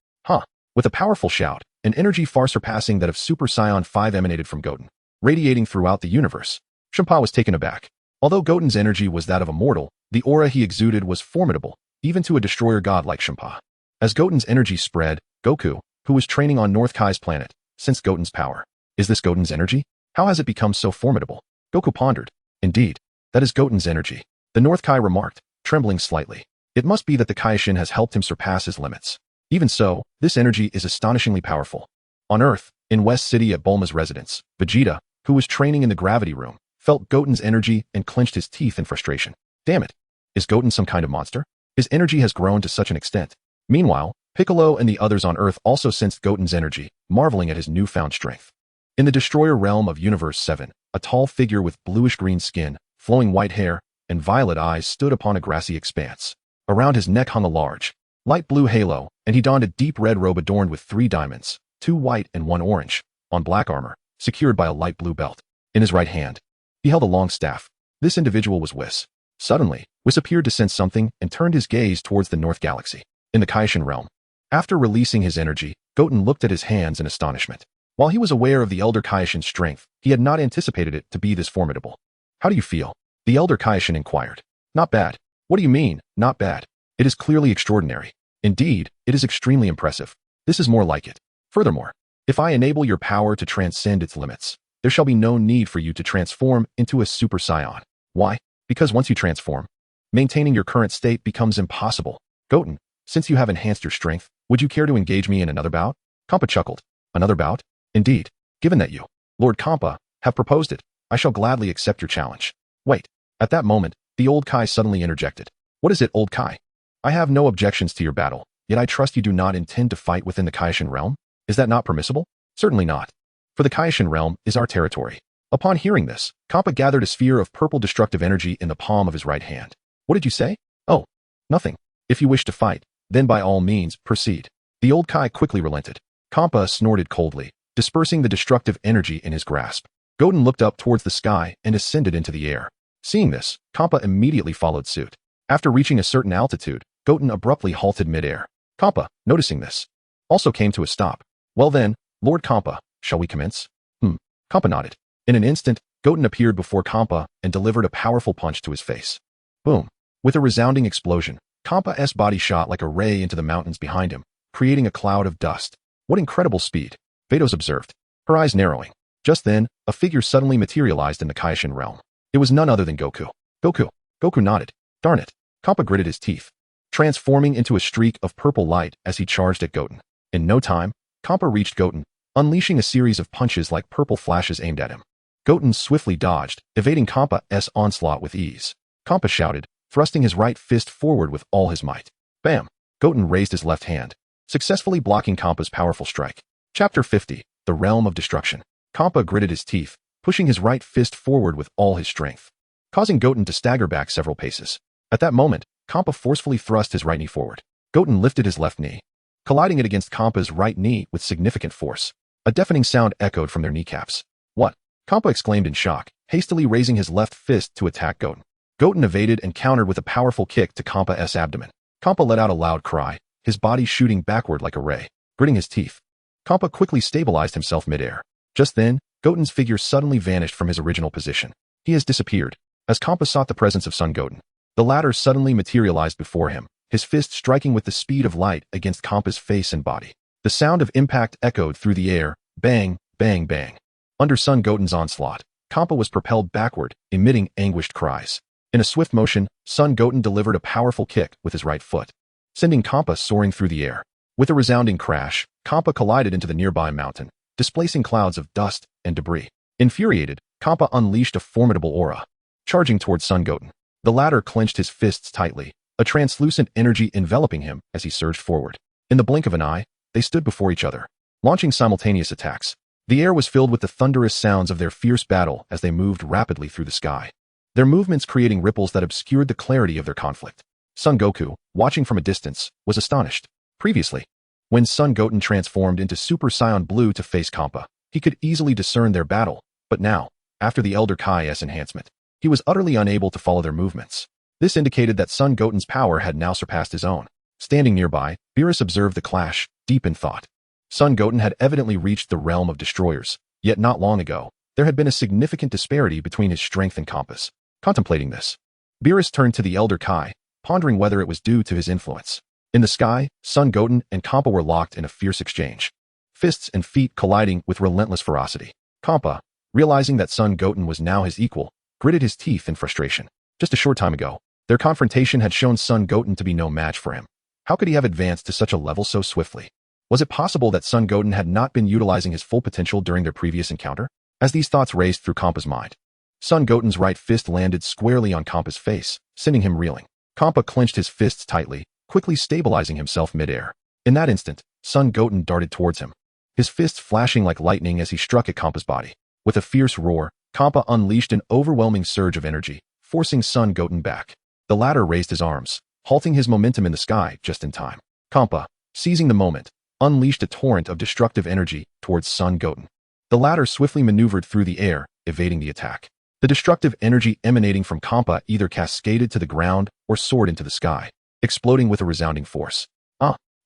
With a powerful shout, an energy far surpassing that of Super Saiyan 5 emanated from Goten, radiating throughout the universe. Shimpa was taken aback. Although Goten's energy was that of a mortal, the aura he exuded was formidable, even to a destroyer god like Shimpa. As Goten's energy spread, Goku, who was training on North Kai's planet, sensed Goten's power. Is this Goten's energy? How has it become so formidable? Goku pondered. Indeed, that is Goten's energy. The North Kai remarked, trembling slightly. It must be that the Kaishin has helped him surpass his limits. Even so, this energy is astonishingly powerful. On Earth, in West City at Bulma's residence, Vegeta, who was training in the gravity room, felt Goten's energy and clenched his teeth in frustration. Damn it! Is Goten some kind of monster? His energy has grown to such an extent. Meanwhile, Piccolo and the others on Earth also sensed Goten's energy, marveling at his newfound strength. In the Destroyer realm of Universe 7, a tall figure with bluish-green skin, flowing white hair, and violet eyes stood upon a grassy expanse. Around his neck hung a large, light blue halo, and he donned a deep red robe adorned with 3 diamonds, 2 white and 1 orange, on black armor, secured by a light blue belt. In his right hand, he held a long staff. This individual was Whis. Suddenly, Whis appeared to sense something and turned his gaze towards the North Galaxy. In the Kaishin realm, after releasing his energy, Goten looked at his hands in astonishment. While he was aware of the Elder Kaishin's strength, he had not anticipated it to be this formidable. How do you feel? The Elder Kaishin inquired. Not bad. What do you mean, not bad? It is clearly extraordinary. Indeed, it is extremely impressive. This is more like it. Furthermore, if I enable your power to transcend its limits, there shall be no need for you to transform into a Super Saiyan. Why? Because once you transform, maintaining your current state becomes impossible. Goten, since you have enhanced your strength, would you care to engage me in another bout? Kampa chuckled. Another bout? Indeed. Given that you, Lord Kampa, have proposed it, I shall gladly accept your challenge. Wait. At that moment, the old Kai suddenly interjected. What is it, old Kai? I have no objections to your battle, yet I trust you do not intend to fight within the Kaishin realm? Is that not permissible? Certainly not. For the Kaishin realm is our territory. Upon hearing this, Kampa gathered a sphere of purple destructive energy in the palm of his right hand. What did you say? Oh, nothing. If you wish to fight, then by all means, proceed. The old Kai quickly relented. Kampa snorted coldly, dispersing the destructive energy in his grasp. Goten looked up towards the sky and ascended into the air. Seeing this, Kampa immediately followed suit. After reaching a certain altitude, Goten abruptly halted mid-air. Kampa, noticing this, also came to a stop. Well then, Lord Kampa, shall we commence? Kampa nodded. In an instant, Goten appeared before Kampa and delivered a powerful punch to his face. Boom. With a resounding explosion, Kampa's body shot like a ray into the mountains behind him, creating a cloud of dust. What incredible speed, Vados observed, her eyes narrowing. Just then, a figure suddenly materialized in the Kaishin realm. It was none other than Goku. Goku nodded. Darn it. Kampa gritted his teeth, transforming into a streak of purple light as he charged at Goten. In no time, Kampa reached Goten, unleashing a series of punches like purple flashes aimed at him. Goten swiftly dodged, evading Kampa's onslaught with ease. Kampa shouted, thrusting his right fist forward with all his might. Bam! Goten raised his left hand, successfully blocking Kampa's powerful strike. Chapter 50. The Realm of Destruction. Kampa gritted his teeth, pushing his right fist forward with all his strength, causing Goten to stagger back several paces. At that moment, Kampa forcefully thrust his right knee forward. Goten lifted his left knee, colliding it against Kampa's right knee with significant force. A deafening sound echoed from their kneecaps. What? Kampa exclaimed in shock, hastily raising his left fist to attack Goten. Goten evaded and countered with a powerful kick to Kampa's abdomen. Kampa let out a loud cry, his body shooting backward like a ray. Gritting his teeth, Kampa quickly stabilized himself midair. Just then, Goten's figure suddenly vanished from his original position. He has disappeared. As Kampa sought the presence of Son Goten, the latter suddenly materialized before him, his fist striking with the speed of light against Kampa's face and body. The sound of impact echoed through the air, bang, bang, bang. Under Son Goten's onslaught, Kampa was propelled backward, emitting anguished cries. In a swift motion, Son Goten delivered a powerful kick with his right foot, sending Kampa soaring through the air. With a resounding crash, Kampa collided into the nearby mountain, displacing clouds of dust and debris. Infuriated, Kampa unleashed a formidable aura, charging towards Son Goten. The latter clenched his fists tightly, a translucent energy enveloping him as he surged forward. In the blink of an eye, they stood before each other, launching simultaneous attacks. The air was filled with the thunderous sounds of their fierce battle as they moved rapidly through the sky, their movements creating ripples that obscured the clarity of their conflict. Son Goku, watching from a distance, was astonished. Previously, when Son Goten transformed into Super Saiyan Blue to face Kampa, he could easily discern their battle, but now, after the Elder Kai's enhancement, he was utterly unable to follow their movements. This indicated that Son Goten's power had now surpassed his own. Standing nearby, Beerus observed the clash, deep in thought. Son Goten had evidently reached the realm of destroyers, yet not long ago, there had been a significant disparity between his strength and Kampa's. Contemplating this, Beerus turned to the Elder Kai, pondering whether it was due to his influence. In the sky, Son Goten and Kampa were locked in a fierce exchange, fists and feet colliding with relentless ferocity. Kampa, realizing that Son Goten was now his equal, gritted his teeth in frustration. Just a short time ago, their confrontation had shown Son Goten to be no match for him. How could he have advanced to such a level so swiftly? Was it possible that Son Goten had not been utilizing his full potential during their previous encounter? As these thoughts raced through Kampa's mind, Son Goten's right fist landed squarely on Kampa's face, sending him reeling. Kampa clenched his fists tightly, quickly stabilizing himself midair. In that instant, Son Goten darted towards him, his fists flashing like lightning as he struck at Kampa's body. With a fierce roar, Kampa unleashed an overwhelming surge of energy, forcing Son Goten back. The latter raised his arms, halting his momentum in the sky just in time. Kampa, seizing the moment, unleashed a torrent of destructive energy towards Son Goten. The latter swiftly maneuvered through the air, evading the attack. The destructive energy emanating from Kampa either cascaded to the ground or soared into the sky, exploding with a resounding force.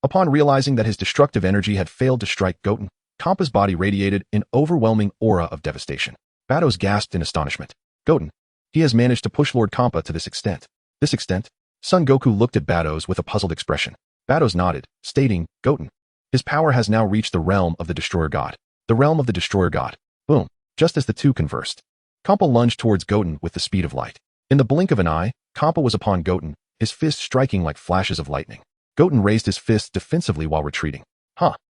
Upon realizing that his destructive energy had failed to strike Goten, Kampa's body radiated an overwhelming aura of devastation. Batos gasped in astonishment. Goten, he has managed to push Lord Kampa to this extent. This extent? Son Goku looked at Batos with a puzzled expression. Batos nodded, stating, Goten, his power has now reached the realm of the Destroyer God. The realm of the Destroyer God. Boom. Just as the two conversed, Kampa lunged towards Goten with the speed of light. In the blink of an eye, Kampa was upon Goten, his fist striking like flashes of lightning. Goten raised his fist defensively while retreating.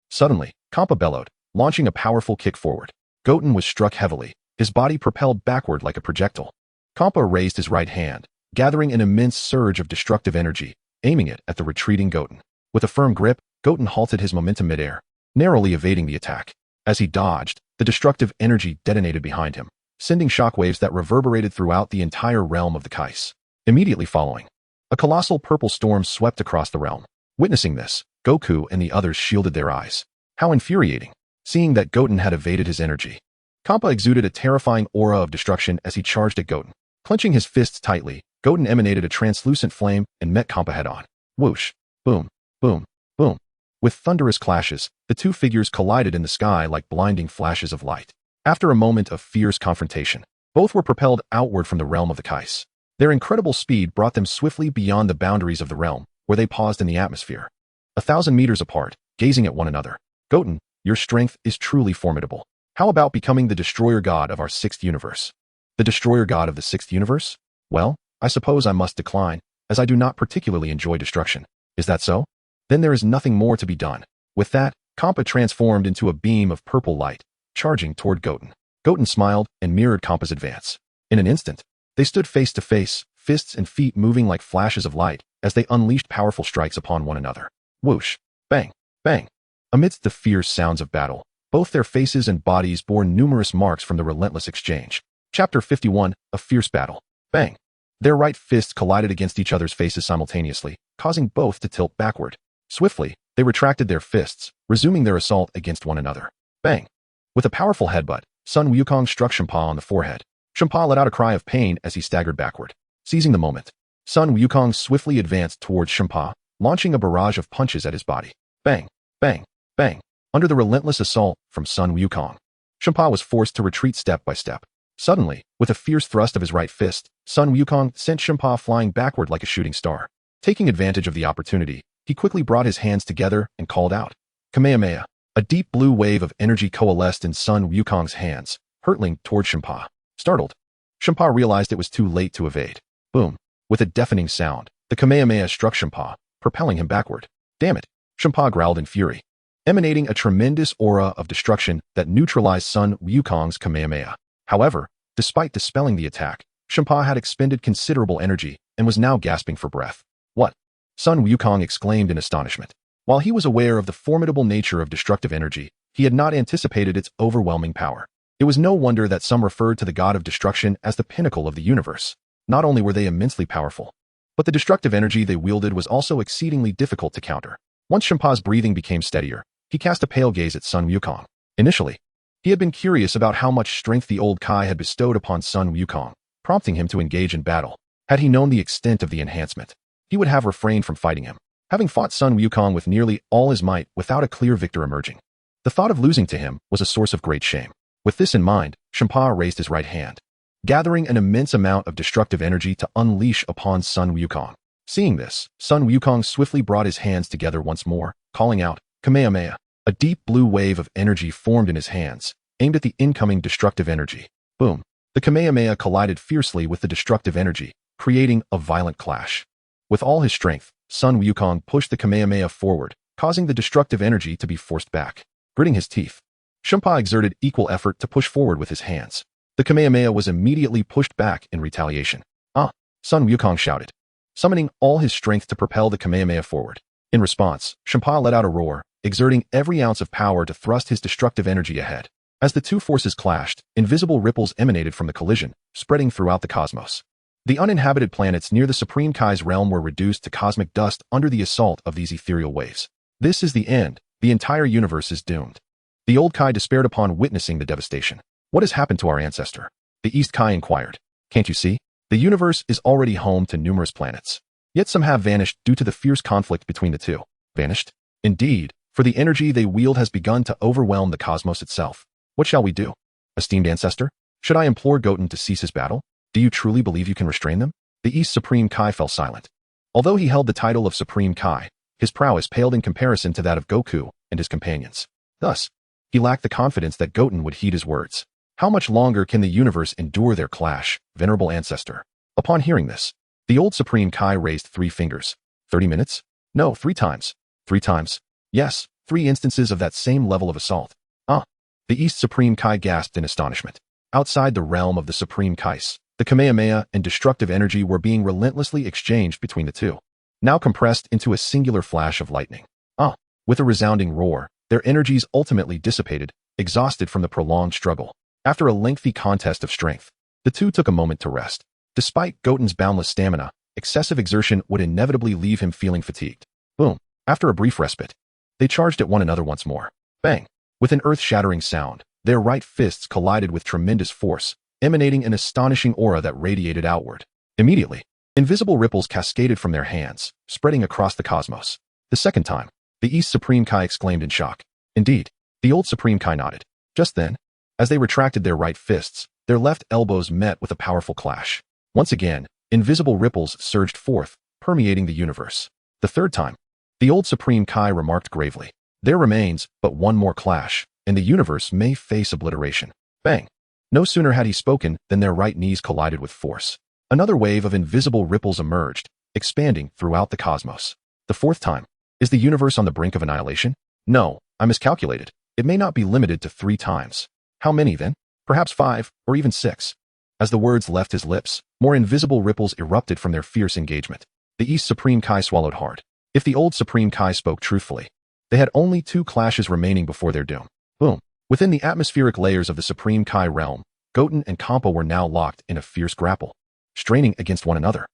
Suddenly, Kampa bellowed, launching a powerful kick forward. Goten was struck heavily, his body propelled backward like a projectile. Kampa raised his right hand, gathering an immense surge of destructive energy, aiming it at the retreating Goten. With a firm grip, Goten halted his momentum midair, narrowly evading the attack. As he dodged, the destructive energy detonated behind him, sending shockwaves that reverberated throughout the entire realm of the Kais. Immediately following, a colossal purple storm swept across the realm. Witnessing this, Goku and the others shielded their eyes. How infuriating, seeing that Goten had evaded his energy. Kampa exuded a terrifying aura of destruction as he charged at Goten. Clenching his fists tightly, Goten emanated a translucent flame and met Kampa head-on. Whoosh! Boom! Boom! Boom! With thunderous clashes, the two figures collided in the sky like blinding flashes of light. After a moment of fierce confrontation, both were propelled outward from the realm of the Kais. Their incredible speed brought them swiftly beyond the boundaries of the realm, where they paused in the atmosphere. 1,000 meters apart, gazing at one another. Goten, your strength is truly formidable. How about becoming the Destroyer God of our 6th universe? The Destroyer God of the 6th universe? Well, I suppose I must decline, as I do not particularly enjoy destruction. Is that so? Then there is nothing more to be done. With that, Kampa transformed into a beam of purple light, charging toward Goten. Goten smiled and mirrored Kampa's advance. In an instant, they stood face to face, fists and feet moving like flashes of light as they unleashed powerful strikes upon one another. Whoosh! Bang! Bang! Amidst the fierce sounds of battle, Both their faces and bodies bore numerous marks from the relentless exchange. Chapter 51, A Fierce Battle. Bang! Their right fists collided against each other's faces simultaneously, causing both to tilt backward. Swiftly, they retracted their fists, resuming their assault against one another. Bang! With a powerful headbutt, Sun Wukong struck Shimpa on the forehead. Shimpa let out a cry of pain as he staggered backward. Seizing the moment, Sun Wukong swiftly advanced towards Shimpa, launching a barrage of punches at his body. Bang! Bang! Bang! Under the relentless assault from Sun Wukong, Shimpa was forced to retreat step by step. Suddenly, with a fierce thrust of his right fist, Sun Wukong sent Shimpa flying backward like a shooting star. Taking advantage of the opportunity, he quickly brought his hands together and called out, Kamehameha! A deep blue wave of energy coalesced in Sun Wukong's hands, hurtling toward Shimpa. Startled, Shimpa realized it was too late to evade. Boom! With a deafening sound, the Kamehameha struck Shimpa, propelling him backward. Damn it! Shimpa growled in fury, emanating a tremendous aura of destruction that neutralized Sun Wukong's Kamehameha. However, despite dispelling the attack, Shimpa had expended considerable energy and was now gasping for breath. What? Sun Wukong exclaimed in astonishment. While he was aware of the formidable nature of destructive energy, he had not anticipated its overwhelming power. It was no wonder that some referred to the god of destruction as the pinnacle of the universe. Not only were they immensely powerful, but the destructive energy they wielded was also exceedingly difficult to counter. Once Shimpa's breathing became steadier, he cast a pale gaze at Sun Wukong. Initially, he had been curious about how much strength the old Kai had bestowed upon Sun Wukong, prompting him to engage in battle. Had he known the extent of the enhancement, he would have refrained from fighting him, having fought Sun Wukong with nearly all his might without a clear victor emerging. The thought of losing to him was a source of great shame. With this in mind, Shimpa raised his right hand, gathering an immense amount of destructive energy to unleash upon Sun Wukong. Seeing this, Sun Wukong swiftly brought his hands together once more, calling out, Kamehameha! A deep blue wave of energy formed in his hands, aimed at the incoming destructive energy. Boom! The Kamehameha collided fiercely with the destructive energy, creating a violent clash. With all his strength, Sun Wukong pushed the Kamehameha forward, causing the destructive energy to be forced back. Gritting his teeth, Shimpa exerted equal effort to push forward with his hands. The Kamehameha was immediately pushed back in retaliation. Ah! Sun Wukong shouted, summoning all his strength to propel the Kamehameha forward. In response, Shimpa let out a roar, exerting every ounce of power to thrust his destructive energy ahead. As the two forces clashed, invisible ripples emanated from the collision, spreading throughout the cosmos. The uninhabited planets near the Supreme Kai's realm were reduced to cosmic dust under the assault of these ethereal waves. This is the end. The entire universe is doomed. The old Kai despaired upon witnessing the devastation. What has happened to our ancestor? The East Kai inquired. Can't you see? The universe is already home to numerous planets. Yet some have vanished due to the fierce conflict between the two. Vanished? Indeed, for the energy they wield has begun to overwhelm the cosmos itself. What shall we do? Esteemed ancestor, should I implore Goten to cease his battle? Do you truly believe you can restrain them? The East Supreme Kai fell silent. Although he held the title of Supreme Kai, his prowess paled in comparison to that of Goku and his companions. Thus, he lacked the confidence that Goten would heed his words. How much longer can the universe endure their clash, venerable ancestor? Upon hearing this, the old Supreme Kai raised 3 fingers. 30 minutes? No, 3 times. 3 times. Yes, 3 instances of that same level of assault. Ah! The East Supreme Kai gasped in astonishment. Outside the realm of the Supreme Kais, the Kamehameha and destructive energy were being relentlessly exchanged between the two, now compressed into a singular flash of lightning. Ah! With a resounding roar, their energies ultimately dissipated, exhausted from the prolonged struggle. After a lengthy contest of strength, the two took a moment to rest. Despite Goten's boundless stamina, excessive exertion would inevitably leave him feeling fatigued. Boom! After a brief respite, they charged at one another once more. Bang! With an earth-shattering sound, their right fists collided with tremendous force, emanating an astonishing aura that radiated outward. Immediately, invisible ripples cascaded from their hands, spreading across the cosmos. The second time, the East Supreme Kai exclaimed in shock. Indeed, the old Supreme Kai nodded. Just then, as they retracted their right fists, their left elbows met with a powerful clash. Once again, invisible ripples surged forth, permeating the universe. The third time, the old Supreme Kai remarked gravely, there remains but one more clash, and the universe may face obliteration. Bang! No sooner had he spoken than their right knees collided with force. Another wave of invisible ripples emerged, expanding throughout the cosmos. The fourth time, is the universe on the brink of annihilation? No, I miscalculated. It may not be limited to 3 times. How many then? Perhaps 5, or even 6. As the words left his lips, more invisible ripples erupted from their fierce engagement. The East Supreme Kai swallowed hard. If the old Supreme Kai spoke truthfully, they had only 2 clashes remaining before their doom. Boom! Within the atmospheric layers of the Supreme Kai realm, Goten and Kampa were now locked in a fierce grapple, straining against one another.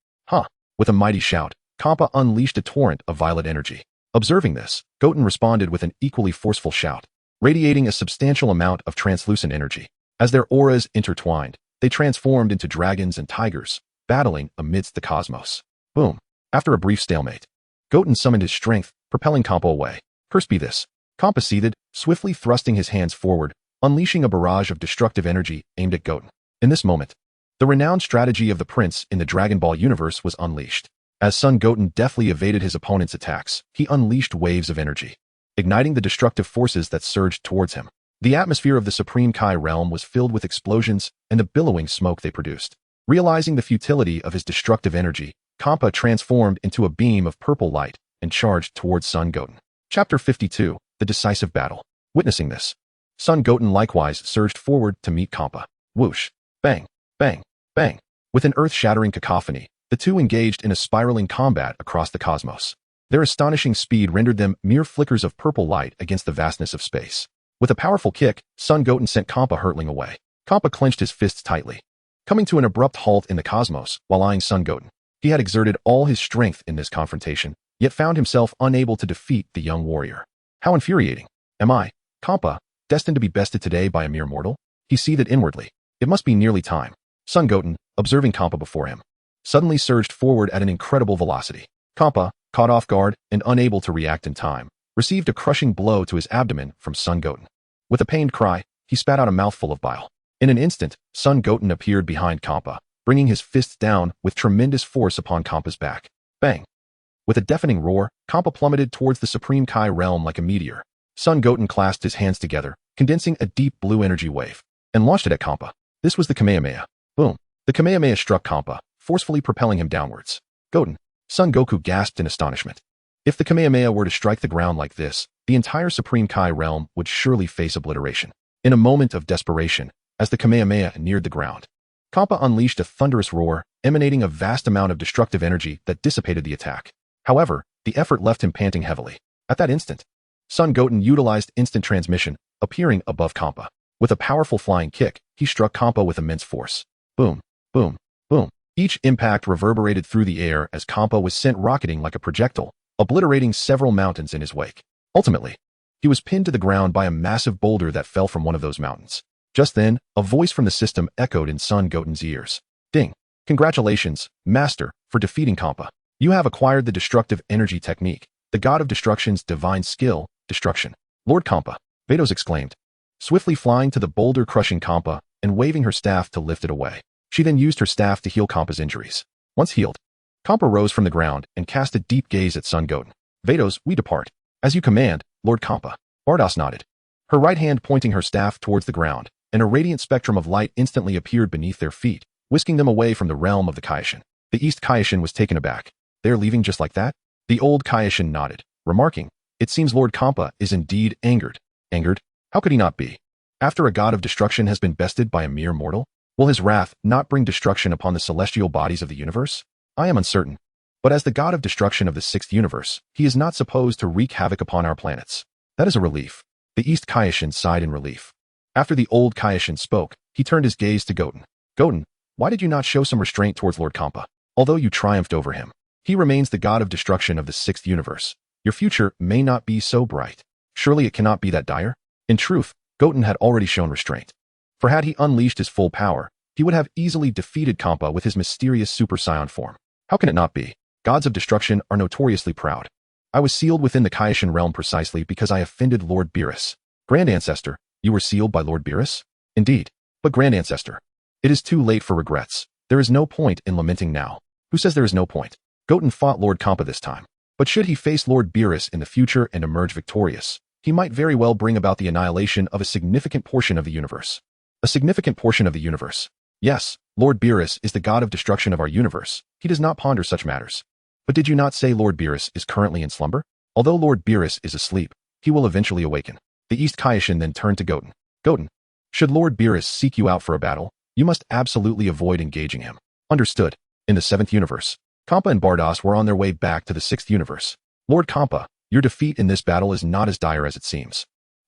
With a mighty shout, Kampa unleashed a torrent of violet energy. Observing this, Goten responded with an equally forceful shout, radiating a substantial amount of translucent energy. As their auras intertwined, they transformed into dragons and tigers, battling amidst the cosmos. Boom. After a brief stalemate, Goten summoned his strength, propelling Kampa away. Cursed be this. Kampa seethed, swiftly thrusting his hands forward, unleashing a barrage of destructive energy aimed at Goten. In this moment, the renowned strategy of the prince in the Dragon Ball universe was unleashed. As Son Goten deftly evaded his opponent's attacks, he unleashed waves of energy, igniting the destructive forces that surged towards him. The atmosphere of the Supreme Kai realm was filled with explosions and the billowing smoke they produced. Realizing the futility of his destructive energy, Kampa transformed into a beam of purple light and charged towards Son Goten. Chapter 52, The Decisive Battle. Witnessing this, Son Goten likewise surged forward to meet Kampa. Whoosh! Bang! Bang! Bang! With an earth-shattering cacophony, the two engaged in a spiraling combat across the cosmos. Their astonishing speed rendered them mere flickers of purple light against the vastness of space. With a powerful kick, Son Goten sent Kampa hurtling away. Kampa clenched his fists tightly, coming to an abrupt halt in the cosmos while eyeing Son Goten. He had exerted all his strength in this confrontation, yet found himself unable to defeat the young warrior. How infuriating. Am I, Kampa, destined to be bested today by a mere mortal? He seethed inwardly. It must be nearly time. Son Goten, observing Kampa before him, suddenly surged forward at an incredible velocity. Kampa, caught off guard and unable to react in time, received a crushing blow to his abdomen from Son Goten. With a pained cry, he spat out a mouthful of bile. In an instant, Son Goten appeared behind Kampa, bringing his fists down with tremendous force upon Kampa's back. Bang! With a deafening roar, Kampa plummeted towards the Supreme Kai realm like a meteor. Son Goten clasped his hands together, condensing a deep blue energy wave, and launched it at Kampa. This was the Kamehameha. Boom! The Kamehameha struck Kampa, forcefully propelling him downwards. Goten! Son Goku gasped in astonishment. If the Kamehameha were to strike the ground like this, the entire Supreme Kai realm would surely face obliteration. In a moment of desperation, as the Kamehameha neared the ground, Kampa unleashed a thunderous roar, emanating a vast amount of destructive energy that dissipated the attack. However, the effort left him panting heavily. At that instant, Son Goten utilized instant transmission, appearing above Kampa. With a powerful flying kick, he struck Kampa with immense force. Boom, boom, boom. Each impact reverberated through the air as Kampa was sent rocketing like a projectile, obliterating several mountains in his wake. Ultimately, he was pinned to the ground by a massive boulder that fell from one of those mountains. Just then, a voice from the system echoed in Son Goten's ears. Ding! Congratulations, Master, for defeating Kampa. You have acquired the destructive energy technique, the God of Destruction's divine skill, destruction. Lord Kampa, Vados exclaimed, swiftly flying to the boulder crushing Kampa and waving her staff to lift it away. She then used her staff to heal Kampa's injuries. Once healed, Kampa rose from the ground and cast a deep gaze at Son Goten. Vados, we depart. As you command, Lord Kampa. Bardos nodded, her right hand pointing her staff towards the ground, and a radiant spectrum of light instantly appeared beneath their feet, whisking them away from the realm of the Kaioshin. The East Kaioshin was taken aback. They're leaving just like that? The old Kaioshin nodded, remarking, it seems Lord Kampa is indeed angered. Angered? How could he not be? After a god of destruction has been bested by a mere mortal? Will his wrath not bring destruction upon the celestial bodies of the universe? I am uncertain. But as the god of destruction of the sixth universe, he is not supposed to wreak havoc upon our planets. That is a relief. The East Kaioshin sighed in relief. After the old Kaioshin spoke, he turned his gaze to Goten. Goten, why did you not show some restraint towards Lord Kampa? Although you triumphed over him, he remains the god of destruction of the sixth universe. Your future may not be so bright. Surely it cannot be that dire? In truth, Goten had already shown restraint. For had he unleashed his full power, he would have easily defeated Kampa with his mysterious Super Saiyan form. How can it not be? Gods of destruction are notoriously proud. I was sealed within the Kaioshin realm precisely because I offended Lord Beerus. Grand Ancestor, you were sealed by Lord Beerus? Indeed. But Grand Ancestor, it is too late for regrets. There is no point in lamenting now. Who says there is no point? Goten fought Lord Kampa this time. But should he face Lord Beerus in the future and emerge victorious, he might very well bring about the annihilation of a significant portion of the universe. A significant portion of the universe. Yes, Lord Beerus is the god of destruction of our universe. He does not ponder such matters. But did you not say Lord Beerus is currently in slumber? Although Lord Beerus is asleep, he will eventually awaken. The East Kaioshin then turned to Goten. Goten, should Lord Beerus seek you out for a battle, you must absolutely avoid engaging him. Understood. In the seventh universe, Kampa and Bardos were on their way back to the sixth universe. Lord Kampa, your defeat in this battle is not as dire as it seems.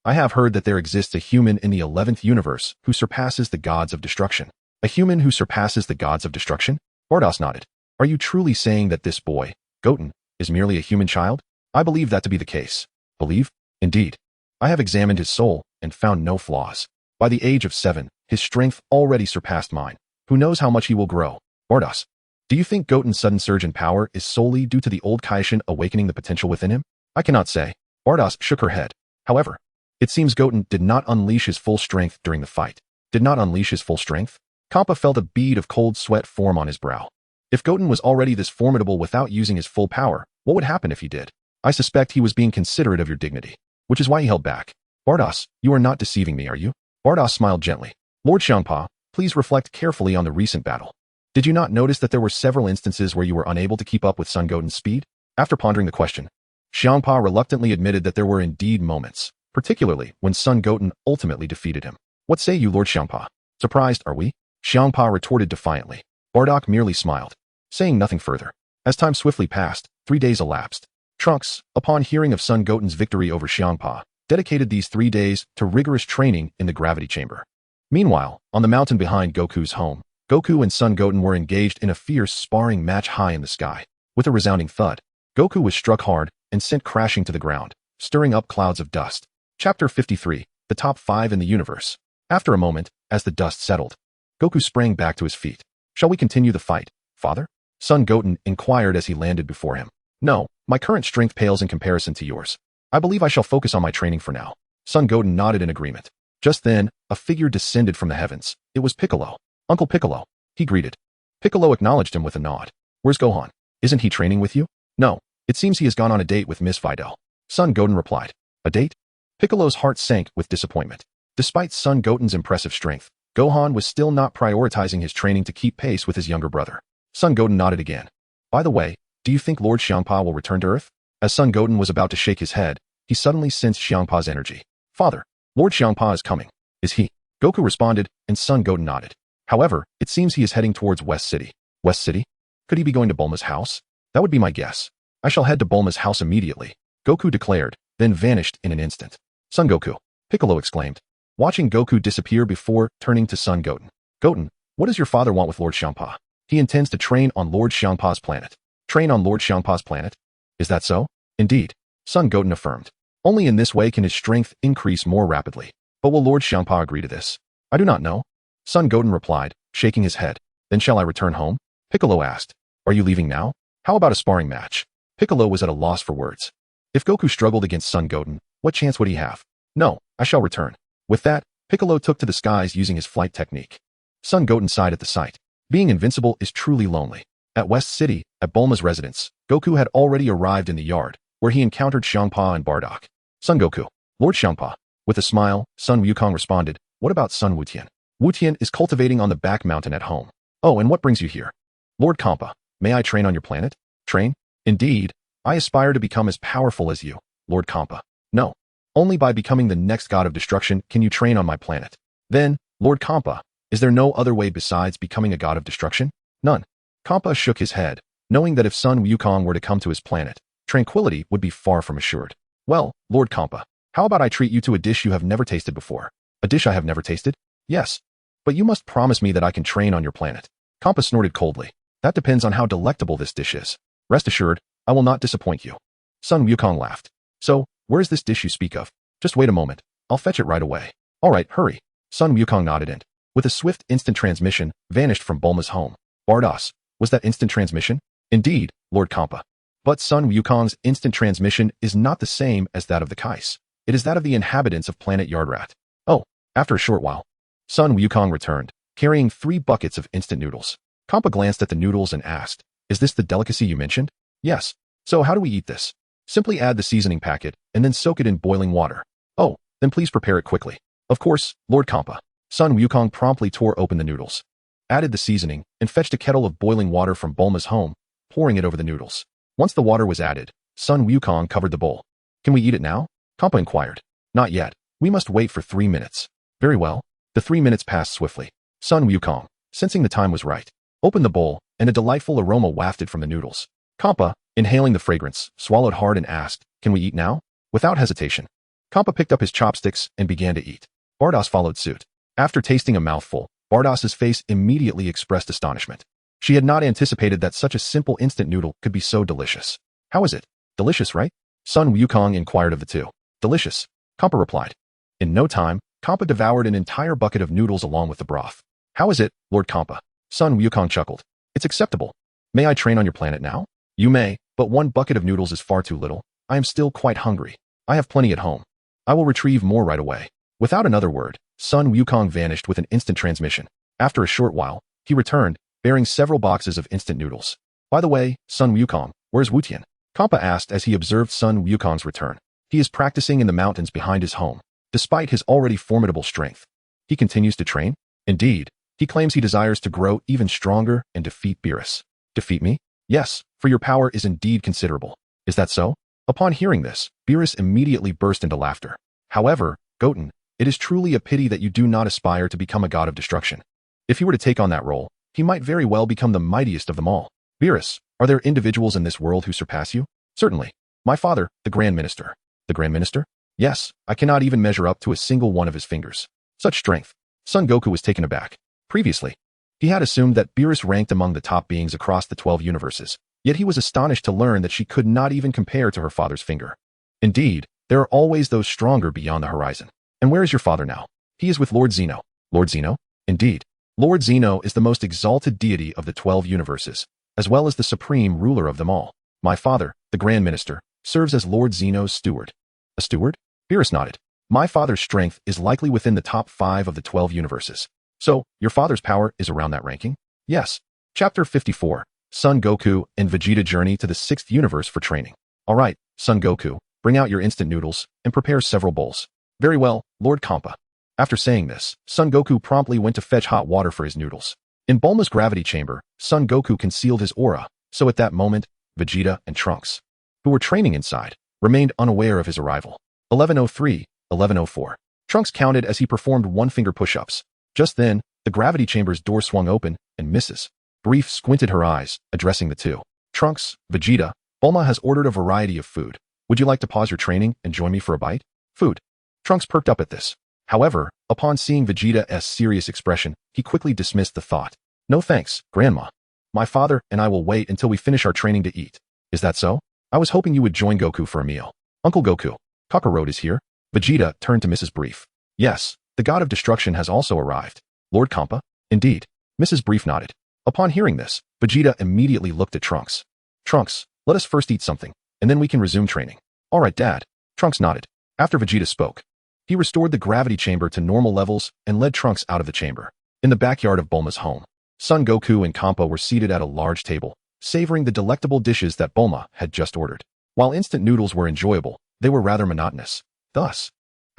I have heard that there exists a human in the 11th universe who surpasses the gods of destruction. A human who surpasses the gods of destruction? Bardos nodded. Are you truly saying that this boy, Goten, is merely a human child? I believe that to be the case. Believe? Indeed. I have examined his soul and found no flaws. By the age of 7, his strength already surpassed mine. Who knows how much he will grow? Bardos. Do you think Goten's sudden surge in power is solely due to the old Kaishin awakening the potential within him? I cannot say. Bardos shook her head. However, it seems Goten did not unleash his full strength during the fight. Did not unleash his full strength? Kappa felt a bead of cold sweat form on his brow. If Goten was already this formidable without using his full power, what would happen if he did? I suspect he was being considerate of your dignity, which is why he held back. Bardos, you are not deceiving me, are you? Bardos smiled gently. Lord Xiangpa, please reflect carefully on the recent battle. Did you not notice that there were several instances where you were unable to keep up with Son Goten's speed? After pondering the question, Xiangpa reluctantly admitted that there were indeed moments, particularly when Son Goten ultimately defeated him. What say you, Lord Xiangpa? Surprised, are we? Xiangpa retorted defiantly. Bardock merely smiled, saying nothing further. As time swiftly passed, 3 days elapsed. Trunks, upon hearing of Son Goten's victory over Xiangpa, dedicated these 3 days to rigorous training in the gravity chamber. Meanwhile, on the mountain behind Goku's home, Goku and Son Goten were engaged in a fierce sparring match high in the sky. With a resounding thud, Goku was struck hard and sent crashing to the ground, stirring up clouds of dust. Chapter 53, The Top 5 in the Universe. After a moment, as the dust settled, Goku sprang back to his feet. Shall we continue the fight, father? Son Goten inquired as he landed before him. No, my current strength pales in comparison to yours. I believe I shall focus on my training for now. Son Goten nodded in agreement. Just then, a figure descended from the heavens. It was Piccolo. Uncle Piccolo, he greeted. Piccolo acknowledged him with a nod. Where's Gohan? Isn't he training with you? No, it seems he has gone on a date with Miss Videl. Son Goten replied. A date? Piccolo's heart sank with disappointment. Despite Son Goten's impressive strength, Gohan was still not prioritizing his training to keep pace with his younger brother. Son Goten nodded again. By the way, do you think Lord Xiangpa will return to Earth? As Son Goten was about to shake his head, he suddenly sensed Xiangpa's energy. Father, Lord Xiangpa is coming. Is he? Goku responded, and Son Goten nodded. However, it seems he is heading towards West City. West City? Could he be going to Bulma's house? That would be my guess. I shall head to Bulma's house immediately, Goku declared, then vanished in an instant. Son Goku, Piccolo exclaimed, watching Goku disappear before turning to Son Goten. Goten, what does your father want with Lord Xiangpa? He intends to train on Lord Xiangpa's planet. Train on Lord Xiangpa's planet? Is that so? Indeed, Son Goten affirmed. Only in this way can his strength increase more rapidly. But will Lord Xiangpa agree to this? I do not know. Son Goten replied, shaking his head. Then shall I return home? Piccolo asked. Are you leaving now? How about a sparring match? Piccolo was at a loss for words. If Goku struggled against Son Goten, what chance would he have? No, I shall return. With that, Piccolo took to the skies using his flight technique. Son Goten sighed at the sight. Being invincible is truly lonely. At West City, at Bulma's residence, Goku had already arrived in the yard, where he encountered Xiangpa and Bardock. Son Goku, Lord Xiangpa. With a smile, Son Wukong responded, what about Son Wutian? Wutian is cultivating on the back mountain at home. Oh, and what brings you here? Lord Kampa, may I train on your planet? Train? Indeed, I aspire to become as powerful as you, Lord Kampa. No, only by becoming the next god of destruction can you train on my planet. Then, Lord Kampa, is there no other way besides becoming a god of destruction? None. Kampa shook his head, knowing that if Son Wukong were to come to his planet, tranquility would be far from assured. Well, Lord Kampa, how about I treat you to a dish you have never tasted before? A dish I have never tasted? Yes. But you must promise me that I can train on your planet. Kampa snorted coldly. That depends on how delectable this dish is. Rest assured, I will not disappoint you. Son Wukong laughed. So, where is this dish you speak of? Just wait a moment. I'll fetch it right away. All right, hurry. Son Wukong nodded and, with a swift instant transmission, vanished from Bulma's home. Bardos, was that instant transmission? Indeed, Lord Kampa. But Son Wukong's instant transmission is not the same as that of the Kais. It is that of the inhabitants of planet Yardrat. Oh, after a short while, Son Wukong returned, carrying 3 buckets of instant noodles. Kampa glanced at the noodles and asked, is this the delicacy you mentioned? Yes. So how do we eat this? Simply add the seasoning packet, and then soak it in boiling water. Oh, then please prepare it quickly. Of course, Lord Kampa. Son Wukong promptly tore open the noodles, added the seasoning, and fetched a kettle of boiling water from Bulma's home, pouring it over the noodles. Once the water was added, Son Wukong covered the bowl. Can we eat it now? Kampa inquired. Not yet. We must wait for 3 minutes. Very well. The 3 minutes passed swiftly. Son Wukong, sensing the time was right, opened the bowl, and a delightful aroma wafted from the noodles. Kampa, inhaling the fragrance, swallowed hard and asked, can we eat now? Without hesitation. Kampa picked up his chopsticks and began to eat. Bardos followed suit. After tasting a mouthful, Bardos's face immediately expressed astonishment. She had not anticipated that such a simple instant noodle could be so delicious. How is it? Delicious, right? Sun Wukong inquired of the two. Delicious, Kampa replied. In no time, Kampa devoured an entire bucket of noodles along with the broth. How is it, Lord Kampa? Sun Wukong chuckled. It's acceptable. May I train on your planet now? You may, but one bucket of noodles is far too little. I am still quite hungry. I have plenty at home. I will retrieve more right away. Without another word, Sun Wukong vanished with an instant transmission. After a short while, he returned, bearing several boxes of instant noodles. By the way, Sun Wukong, where's Wutian? Kampa asked as he observed Sun Wukong's return. He is practicing in the mountains behind his home. Despite his already formidable strength, he continues to train? Indeed, he claims he desires to grow even stronger and defeat Beerus. Defeat me? Yes, for your power is indeed considerable. Is that so? Upon hearing this, Beerus immediately burst into laughter. However, Goten, it is truly a pity that you do not aspire to become a god of destruction. If he were to take on that role, he might very well become the mightiest of them all. Beerus, are there individuals in this world who surpass you? Certainly. My father, the Grand Minister. The Grand Minister? Yes, I cannot even measure up to a single one of his fingers. Such strength. Son Goku was taken aback. Previously, he had assumed that Beerus ranked among the top beings across the 12 universes, yet he was astonished to learn that she could not even compare to her father's finger. Indeed, there are always those stronger beyond the horizon. And where is your father now? He is with Lord Zeno. Lord Zeno? Indeed. Lord Zeno is the most exalted deity of the 12 universes, as well as the supreme ruler of them all. My father, the Grand Minister, serves as Lord Zeno's steward. A steward? Beerus nodded. My father's strength is likely within the top 5 of the 12 universes. So, your father's power is around that ranking? Yes. Chapter 54. Son Goku and Vegeta journey to the 6th universe for training. Alright, Son Goku, bring out your instant noodles and prepare several bowls. Very well, Lord Kampa. After saying this, Son Goku promptly went to fetch hot water for his noodles. In Bulma's gravity chamber, Son Goku concealed his aura, so at that moment, Vegeta and Trunks, who were training inside, remained unaware of his arrival. 1103, 1104. Trunks counted as he performed one-finger push-ups. Just then, the gravity chamber's door swung open, and Mrs. Brief squinted her eyes, addressing the two. Trunks, Vegeta, Bulma has ordered a variety of food. Would you like to pause your training and join me for a bite? Food. Trunks perked up at this. However, upon seeing Vegeta's serious expression, he quickly dismissed the thought. No thanks, Grandma. My father and I will wait until we finish our training to eat. Is that so? I was hoping you would join Goku for a meal. Uncle Goku, Kakarot is here? Vegeta turned to Mrs. Brief. Yes, the god of destruction has also arrived. Lord Kampa? Indeed. Mrs. Brief nodded. Upon hearing this, Vegeta immediately looked at Trunks. Trunks, let us first eat something, and then we can resume training. All right, Dad. Trunks nodded. After Vegeta spoke, he restored the gravity chamber to normal levels and led Trunks out of the chamber. In the backyard of Bulma's home, Son Goku and Kampa were seated at a large table, savoring the delectable dishes that Bulma had just ordered. While instant noodles were enjoyable, they were rather monotonous. Thus,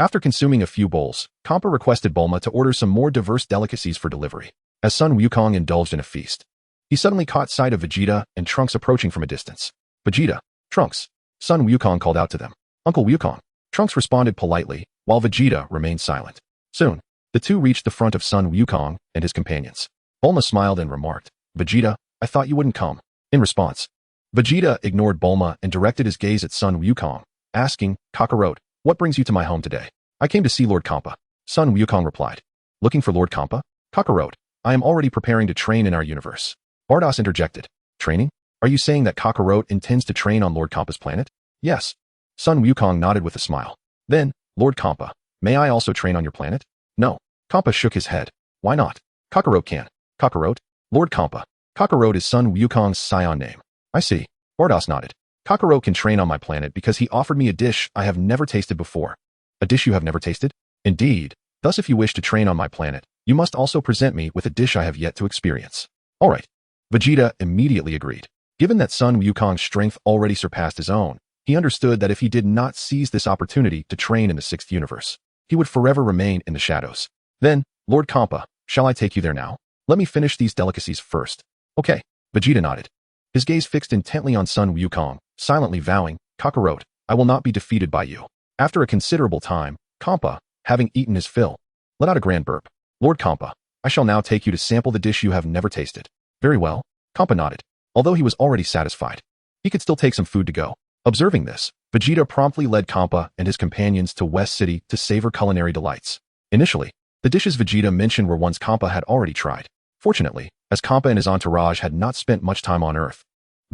after consuming a few bowls, Kampa requested Bulma to order some more diverse delicacies for delivery. As Sun Wukong indulged in a feast, he suddenly caught sight of Vegeta and Trunks approaching from a distance. Vegeta, Trunks, Sun Wukong called out to them. Uncle Wukong. Trunks responded politely, while Vegeta remained silent. Soon, the two reached the front of Sun Wukong and his companions. Bulma smiled and remarked, Vegeta, I thought you wouldn't come. In response, Vegeta ignored Bulma and directed his gaze at Sun Wukong, asking, Kakarot, what brings you to my home today? I came to see Lord Kampa. Sun Wukong replied. Looking for Lord Kampa? Kakarot, I am already preparing to train in our universe. Bardos interjected. Training? Are you saying that Kakarot intends to train on Lord Kampa's planet? Yes. Sun Wukong nodded with a smile. Then, Lord Kampa, may I also train on your planet? No. Kampa shook his head. Why not? Kakarot can. Kakarot? Lord Kampa. Kakarot is Sun Wukong's scion name. I see. Bardos nodded. Kakarot can train on my planet because he offered me a dish I have never tasted before. A dish you have never tasted? Indeed. Thus if you wish to train on my planet, you must also present me with a dish I have yet to experience. All right. Vegeta immediately agreed. Given that Sun Wukong's strength already surpassed his own, he understood that if he did not seize this opportunity to train in the 6th universe, he would forever remain in the shadows. Then, Lord Kampa, shall I take you there now? Let me finish these delicacies first. Okay. Vegeta nodded. His gaze fixed intently on Sun Wukong, silently vowing, Kakarot, I will not be defeated by you. After a considerable time, Kampa, having eaten his fill, let out a grand burp. Lord Kampa, I shall now take you to sample the dish you have never tasted. Very well. Kampa nodded. Although he was already satisfied, he could still take some food to go. Observing this, Vegeta promptly led Kampa and his companions to West City to savor culinary delights. Initially, the dishes Vegeta mentioned were ones Kampa had already tried. Fortunately, as Kampa and his entourage had not spent much time on Earth,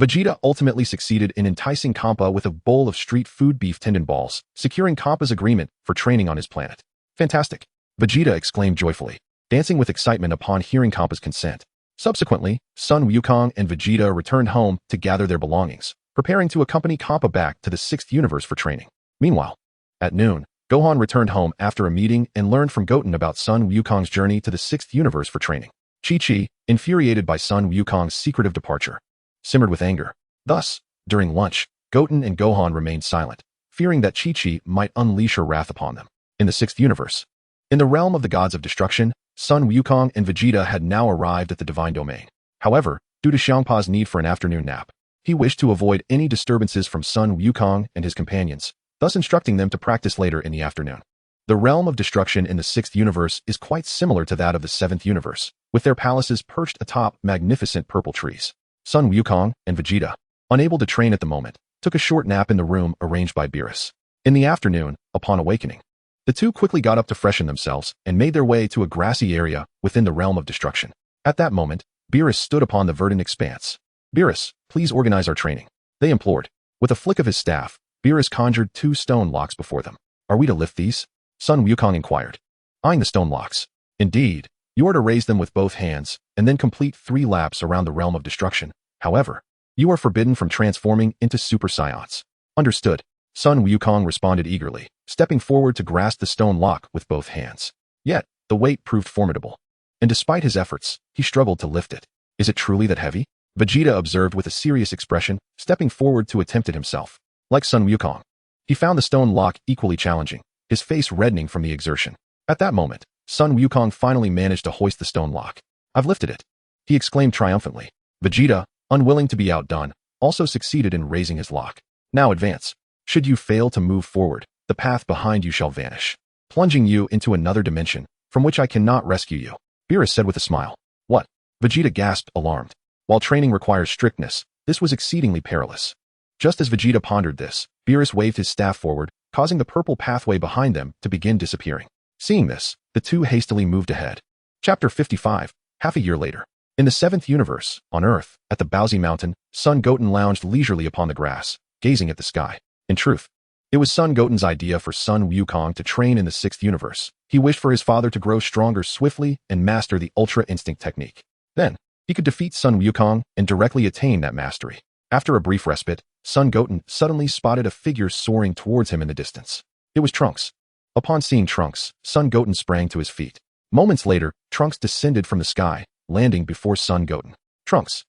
Vegeta ultimately succeeded in enticing Kampa with a bowl of street food beef tendon balls, securing Kampa's agreement for training on his planet. Fantastic! Vegeta exclaimed joyfully, dancing with excitement upon hearing Kampa's consent. Subsequently, Son Wukong and Vegeta returned home to gather their belongings, preparing to accompany Kampa back to the 6th universe for training. Meanwhile, at noon, Gohan returned home after a meeting and learned from Goten about Son Wukong's journey to the 6th universe for training. Chi-Chi, infuriated by Son Wukong's secretive departure, simmered with anger. Thus, during lunch, Goten and Gohan remained silent, fearing that Chi-Chi might unleash her wrath upon them. In the 6th universe, in the realm of the gods of destruction, Son Wukong and Vegeta had now arrived at the divine domain. However, due to Xiangpa's need for an afternoon nap, he wished to avoid any disturbances from Son Wukong and his companions, thus instructing them to practice later in the afternoon. The realm of destruction in the 6th universe is quite similar to that of the 7th universe, with their palaces perched atop magnificent purple trees. Son Wukong and Vegeta, unable to train at the moment, took a short nap in the room arranged by Beerus. In the afternoon, upon awakening, the two quickly got up to freshen themselves and made their way to a grassy area within the realm of destruction. At that moment, Beerus stood upon the verdant expanse. Beerus, please organize our training, they implored. With a flick of his staff, Beerus conjured 2 stone locks before them. Are we to lift these? Son Wukong inquired, eyeing the stone locks. Indeed, you are to raise them with both hands and then complete 3 laps around the realm of destruction. However, you are forbidden from transforming into Super Saiyans. Understood. Son Wukong responded eagerly, stepping forward to grasp the stone lock with both hands. Yet, the weight proved formidable, and despite his efforts, he struggled to lift it. Is it truly that heavy? Vegeta observed with a serious expression, stepping forward to attempt it himself. Like Son Wukong, he found the stone lock equally challenging, his face reddening from the exertion. At that moment, Son Wukong finally managed to hoist the stone lock. I've lifted it, he exclaimed triumphantly. Vegeta, unwilling to be outdone, also succeeded in raising his lock. Now advance. Should you fail to move forward, the path behind you shall vanish, plunging you into another dimension, from which I cannot rescue you, Beerus said with a smile. What? Vegeta gasped, alarmed. While training requires strictness, this was exceedingly perilous. Just as Vegeta pondered this, Beerus waved his staff forward, causing the purple pathway behind them to begin disappearing. Seeing this, the two hastily moved ahead. Chapter 55, half a year later. In the 7th universe, on Earth, at the Baozi Mountain, Son Goten lounged leisurely upon the grass, gazing at the sky. In truth, it was Son Goten's idea for Son Wukong to train in the 6th universe. He wished for his father to grow stronger swiftly and master the Ultra Instinct technique. Then, he could defeat Son Wukong and directly attain that mastery. After a brief respite, Son Goten suddenly spotted a figure soaring towards him in the distance. It was Trunks. Upon seeing Trunks, Son Goten sprang to his feet. Moments later, Trunks descended from the sky, landing before Son Goten. Trunks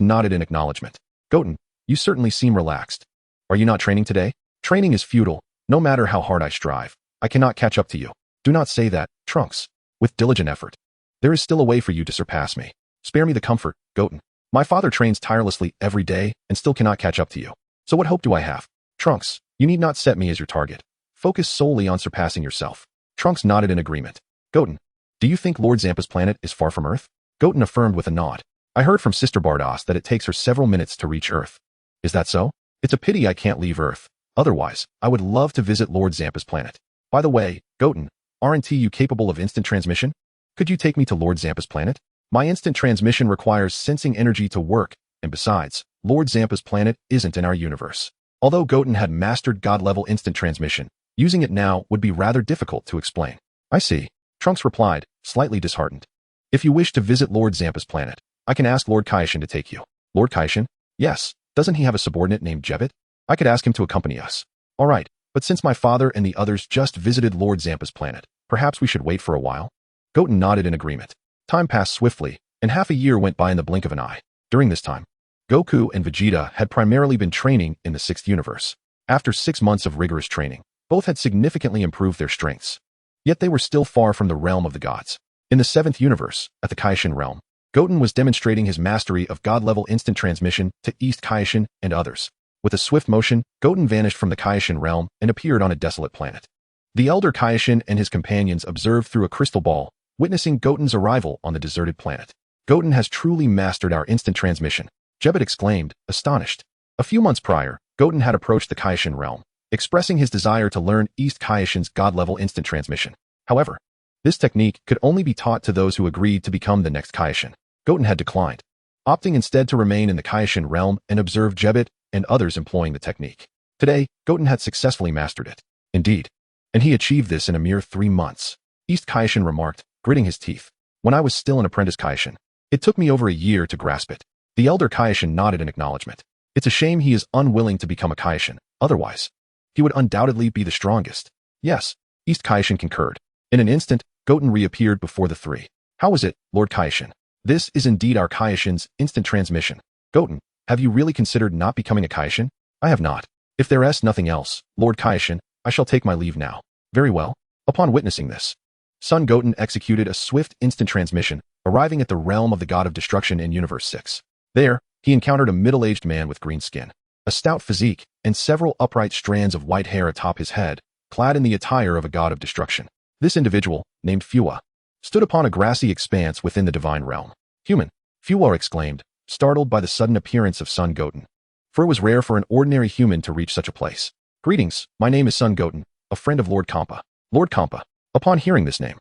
nodded in acknowledgement. Goten, you certainly seem relaxed. Are you not training today? Training is futile. No matter how hard I strive, I cannot catch up to you. Do not say that, Trunks. With diligent effort, there is still a way for you to surpass me. Spare me the comfort, Goten. My father trains tirelessly every day and still cannot catch up to you. So what hope do I have? Trunks, you need not set me as your target. Focus solely on surpassing yourself. Trunks nodded in agreement. Goten, do you think Lord Zampa's planet is far from Earth? Goten affirmed with a nod. I heard from Sister Bardos that it takes her several minutes to reach Earth. Is that so? It's a pity I can't leave Earth. Otherwise, I would love to visit Lord Zampa's planet. By the way, Goten, aren't you capable of instant transmission? Could you take me to Lord Zampa's planet? My instant transmission requires sensing energy to work, and besides, Lord Zampa's planet isn't in our universe. Although Goten had mastered God-level instant transmission, using it now would be rather difficult to explain. I see, Trunks replied, slightly disheartened. If you wish to visit Lord Zampa's planet, I can ask Lord Kaishin to take you. Lord Kaishin? Yes. Doesn't he have a subordinate named Jebit? I could ask him to accompany us. All right, but since my father and the others just visited Lord Zampa's planet, perhaps we should wait for a while? Goten nodded in agreement. Time passed swiftly, and half a year went by in the blink of an eye. During this time, Goku and Vegeta had primarily been training in the 6th universe. After 6 months of rigorous training, both had significantly improved their strengths. Yet they were still far from the realm of the gods. In the 7th universe, at the Kaishin realm, Goten was demonstrating his mastery of God-level instant transmission to East Kaishin and others. With a swift motion, Goten vanished from the Kaishin realm and appeared on a desolate planet. The elder Kaishin and his companions observed through a crystal ball, witnessing Goten's arrival on the deserted planet. Goten has truly mastered our instant transmission, Jebet exclaimed, astonished. A few months prior, Goten had approached the Kaishin realm, expressing his desire to learn East Kaishin's god-level instant transmission. However, this technique could only be taught to those who agreed to become the next Kaishin. Goten had declined, opting instead to remain in the Kaishin realm and observe Jebit and others employing the technique. Today, Goten had successfully mastered it. Indeed, and he achieved this in a mere 3 months. East Kaishin remarked, gritting his teeth. When I was still an apprentice Kaishin, it took me over a year to grasp it. The elder Kaishin nodded in acknowledgement. It's a shame he is unwilling to become a Kaishin, otherwise, he would undoubtedly be the strongest. Yes, East Kaishin concurred. In an instant, Goten reappeared before the three. How was it, Lord Kaishin? This is indeed our Kaishin's instant transmission. Goten, have you really considered not becoming a Kaishin? I have not. If there is nothing else, Lord Kaishin, I shall take my leave now. Very well. Upon witnessing this, Son Goten executed a swift instant transmission, arriving at the realm of the god of destruction in Universe 6. There, he encountered a middle-aged man with green skin, a stout physique, and several upright strands of white hair atop his head, clad in the attire of a god of destruction. This individual, named Fua, stood upon a grassy expanse within the divine realm. Human, Fua exclaimed, startled by the sudden appearance of Son Goten. For it was rare for an ordinary human to reach such a place. Greetings, my name is Son Goten, a friend of Lord Kampa. Lord Kampa. Upon hearing this name,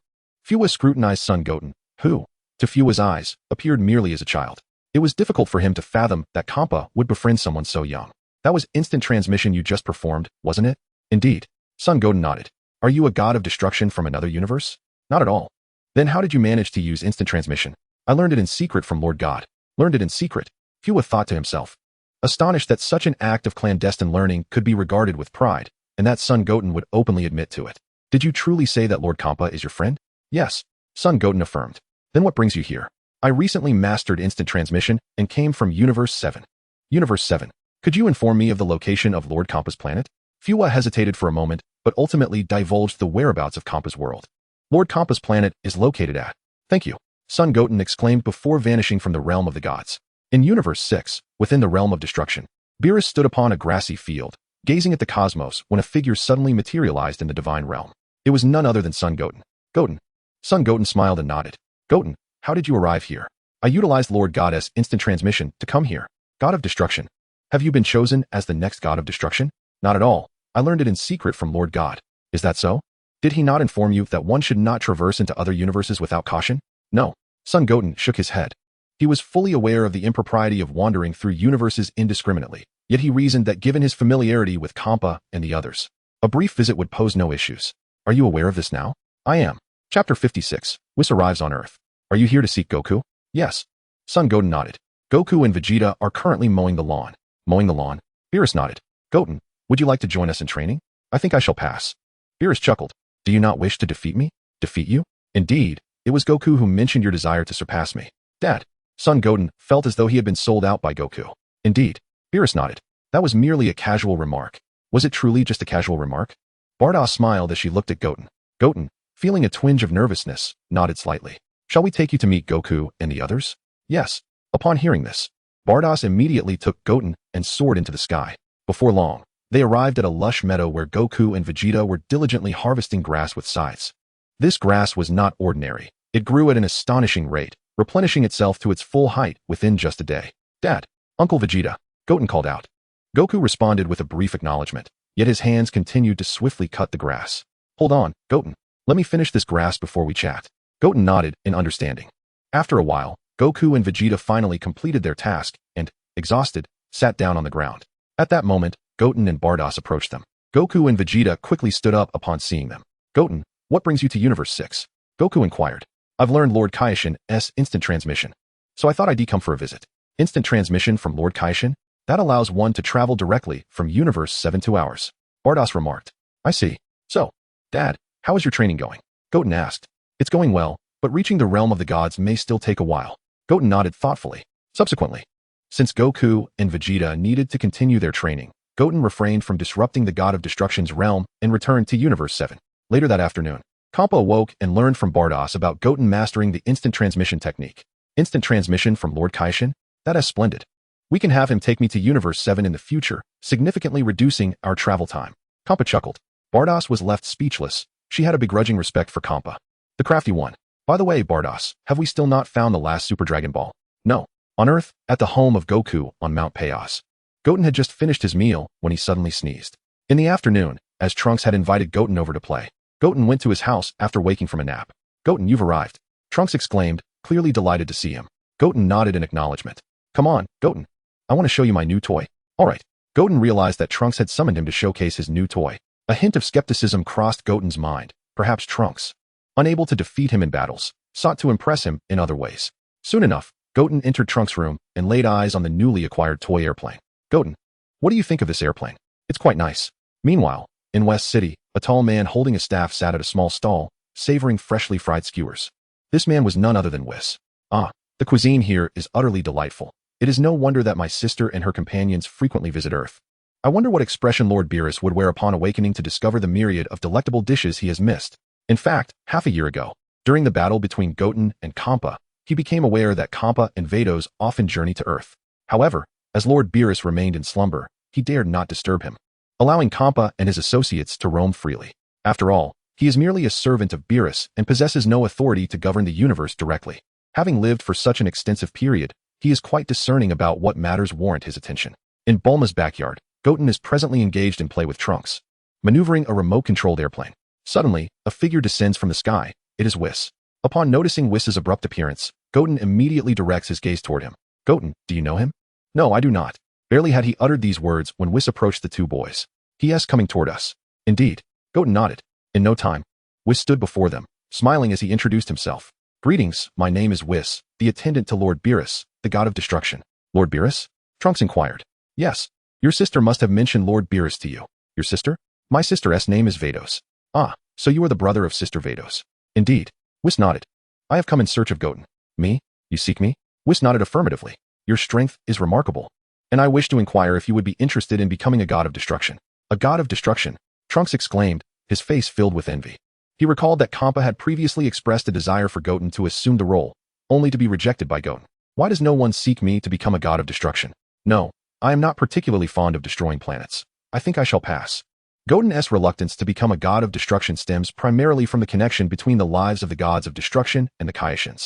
Fua scrutinized Son Goten, who, to Fua's eyes, appeared merely as a child. It was difficult for him to fathom that Kampa would befriend someone so young. That was instant transmission you just performed, wasn't it? Indeed. Son Goten nodded. Are you a god of destruction from another universe? Not at all. Then how did you manage to use instant transmission? I learned it in secret from Lord God. Learned it in secret, Fua thought to himself, astonished that such an act of clandestine learning could be regarded with pride, and that Son Goten would openly admit to it. Did you truly say that Lord Kampa is your friend? Yes, Son Goten affirmed. Then what brings you here? I recently mastered instant transmission and came from Universe 7. Universe 7. Could you inform me of the location of Lord Kampa's planet? Fua hesitated for a moment, but ultimately divulged the whereabouts of Kampa's world. Lord Kampa's planet is located at. Thank you, Son Goten exclaimed before vanishing from the realm of the gods. In Universe 6, within the realm of destruction, Beerus stood upon a grassy field, gazing at the cosmos when a figure suddenly materialized in the divine realm. It was none other than Son Goten. Goten. Son Goten smiled and nodded. Goten, how did you arrive here? I utilized Lord Goddess instant transmission to come here. God of destruction. Have you been chosen as the next god of destruction? Not at all. I learned it in secret from Lord God. Is that so? Did he not inform you that one should not traverse into other universes without caution? No. Son Goten shook his head. He was fully aware of the impropriety of wandering through universes indiscriminately, yet he reasoned that given his familiarity with Kampa and the others, a brief visit would pose no issues. Are you aware of this now? I am. Chapter 56. Whis arrives on Earth. Are you here to seek Goku? Yes. Son Goten nodded. Goku and Vegeta are currently mowing the lawn. Mowing the lawn? Beerus nodded. Goten, would you like to join us in training? I think I shall pass. Beerus chuckled. Do you not wish to defeat me? Defeat you? Indeed, it was Goku who mentioned your desire to surpass me. Dad. Son Goten felt as though he had been sold out by Goku. Indeed. Beerus nodded. That was merely a casual remark. Was it truly just a casual remark? Bardoss smiled as she looked at Goten. Goten, feeling a twinge of nervousness, nodded slightly. Shall we take you to meet Goku and the others? Yes. Upon hearing this, Bardoss immediately took Goten and soared into the sky. Before long, they arrived at a lush meadow where Goku and Vegeta were diligently harvesting grass with scythes. This grass was not ordinary. It grew at an astonishing rate, replenishing itself to its full height within just a day. Dad, Uncle Vegeta, Goten called out. Goku responded with a brief acknowledgement, yet his hands continued to swiftly cut the grass. Hold on, Goten. Let me finish this grass before we chat. Goten nodded in understanding. After a while, Goku and Vegeta finally completed their task and, exhausted, sat down on the ground. At that moment, Goten and Bardoss approached them. Goku and Vegeta quickly stood up upon seeing them. Goten, what brings you to Universe 6? Goku inquired. I've learned Lord Kaishin's instant transmission, so I thought I'd come for a visit. Instant transmission from Lord Kaishin? That allows one to travel directly from Universe 7 to ours. Bardoss remarked. I see. So, Dad, how is your training going? Goten asked. It's going well, but reaching the realm of the gods may still take a while. Goten nodded thoughtfully. Subsequently, since Goku and Vegeta needed to continue their training, Goten refrained from disrupting the god of destruction's realm and returned to Universe 7. Later that afternoon, Kampa awoke and learned from Bardoss about Goten mastering the instant transmission technique. Instant transmission from Lord Kaishin? That is splendid. We can have him take me to Universe 7 in the future, significantly reducing our travel time. Kampa chuckled. Bardoss was left speechless. She had a begrudging respect for Kampa. The crafty one. By the way, Bardoss, have we still not found the last Super Dragon Ball? No. On Earth, at the home of Goku on Mount Payos. Goten had just finished his meal when he suddenly sneezed. In the afternoon, as Trunks had invited Goten over to play, Goten went to his house after waking from a nap. "Goten, you've arrived," Trunks exclaimed, clearly delighted to see him. Goten nodded in acknowledgement. "Come on, Goten. I want to show you my new toy." "All right." Goten realized that Trunks had summoned him to showcase his new toy. A hint of skepticism crossed Goten's mind. Perhaps Trunks, unable to defeat him in battles, sought to impress him in other ways. Soon enough, Goten entered Trunks' room and laid eyes on the newly acquired toy airplane. "Goten, what do you think of this airplane? It's quite nice." Meanwhile, in West City, a tall man holding a staff sat at a small stall, savoring freshly fried skewers. This man was none other than Whis. "Ah, the cuisine here is utterly delightful. It is no wonder that my sister and her companions frequently visit Earth. I wonder what expression Lord Beerus would wear upon awakening to discover the myriad of delectable dishes he has missed." In fact, half a year ago, during the battle between Goten and Kampa, he became aware that Kampa and Vados often journey to Earth. However, as Lord Beerus remained in slumber, he dared not disturb him, allowing Kampa and his associates to roam freely. After all, he is merely a servant of Beerus and possesses no authority to govern the universe directly. Having lived for such an extensive period, he is quite discerning about what matters warrant his attention. In Bulma's backyard, Goten is presently engaged in play with Trunks, maneuvering a remote-controlled airplane. Suddenly, a figure descends from the sky. It is Whis. Upon noticing Whis's abrupt appearance, Goten immediately directs his gaze toward him. "Goten, do you know him?" "No, I do not." Barely had he uttered these words when Whis approached the two boys. "He is coming toward us." "Indeed." Goten nodded. In no time, Whis stood before them, smiling as he introduced himself. "Greetings, my name is Whis, the attendant to Lord Beerus, the god of destruction." "Lord Beerus?" Trunks inquired. "Yes. Your sister must have mentioned Lord Beerus to you." "Your sister?" "My sister's name is Vados." "Ah, so you are the brother of Sister Vados." "Indeed." Whis nodded. "I have come in search of Goten." "Me? You seek me?" Whis nodded affirmatively. "Your strength is remarkable, and I wish to inquire if you would be interested in becoming a god of destruction." "A god of destruction?" Trunks exclaimed, his face filled with envy. He recalled that Kampa had previously expressed a desire for Goten to assume the role, only to be rejected by Goten. "Why does no one seek me to become a god of destruction?" "No, I am not particularly fond of destroying planets. I think I shall pass." Goten's reluctance to become a god of destruction stems primarily from the connection between the lives of the gods of destruction and the Kaioshin.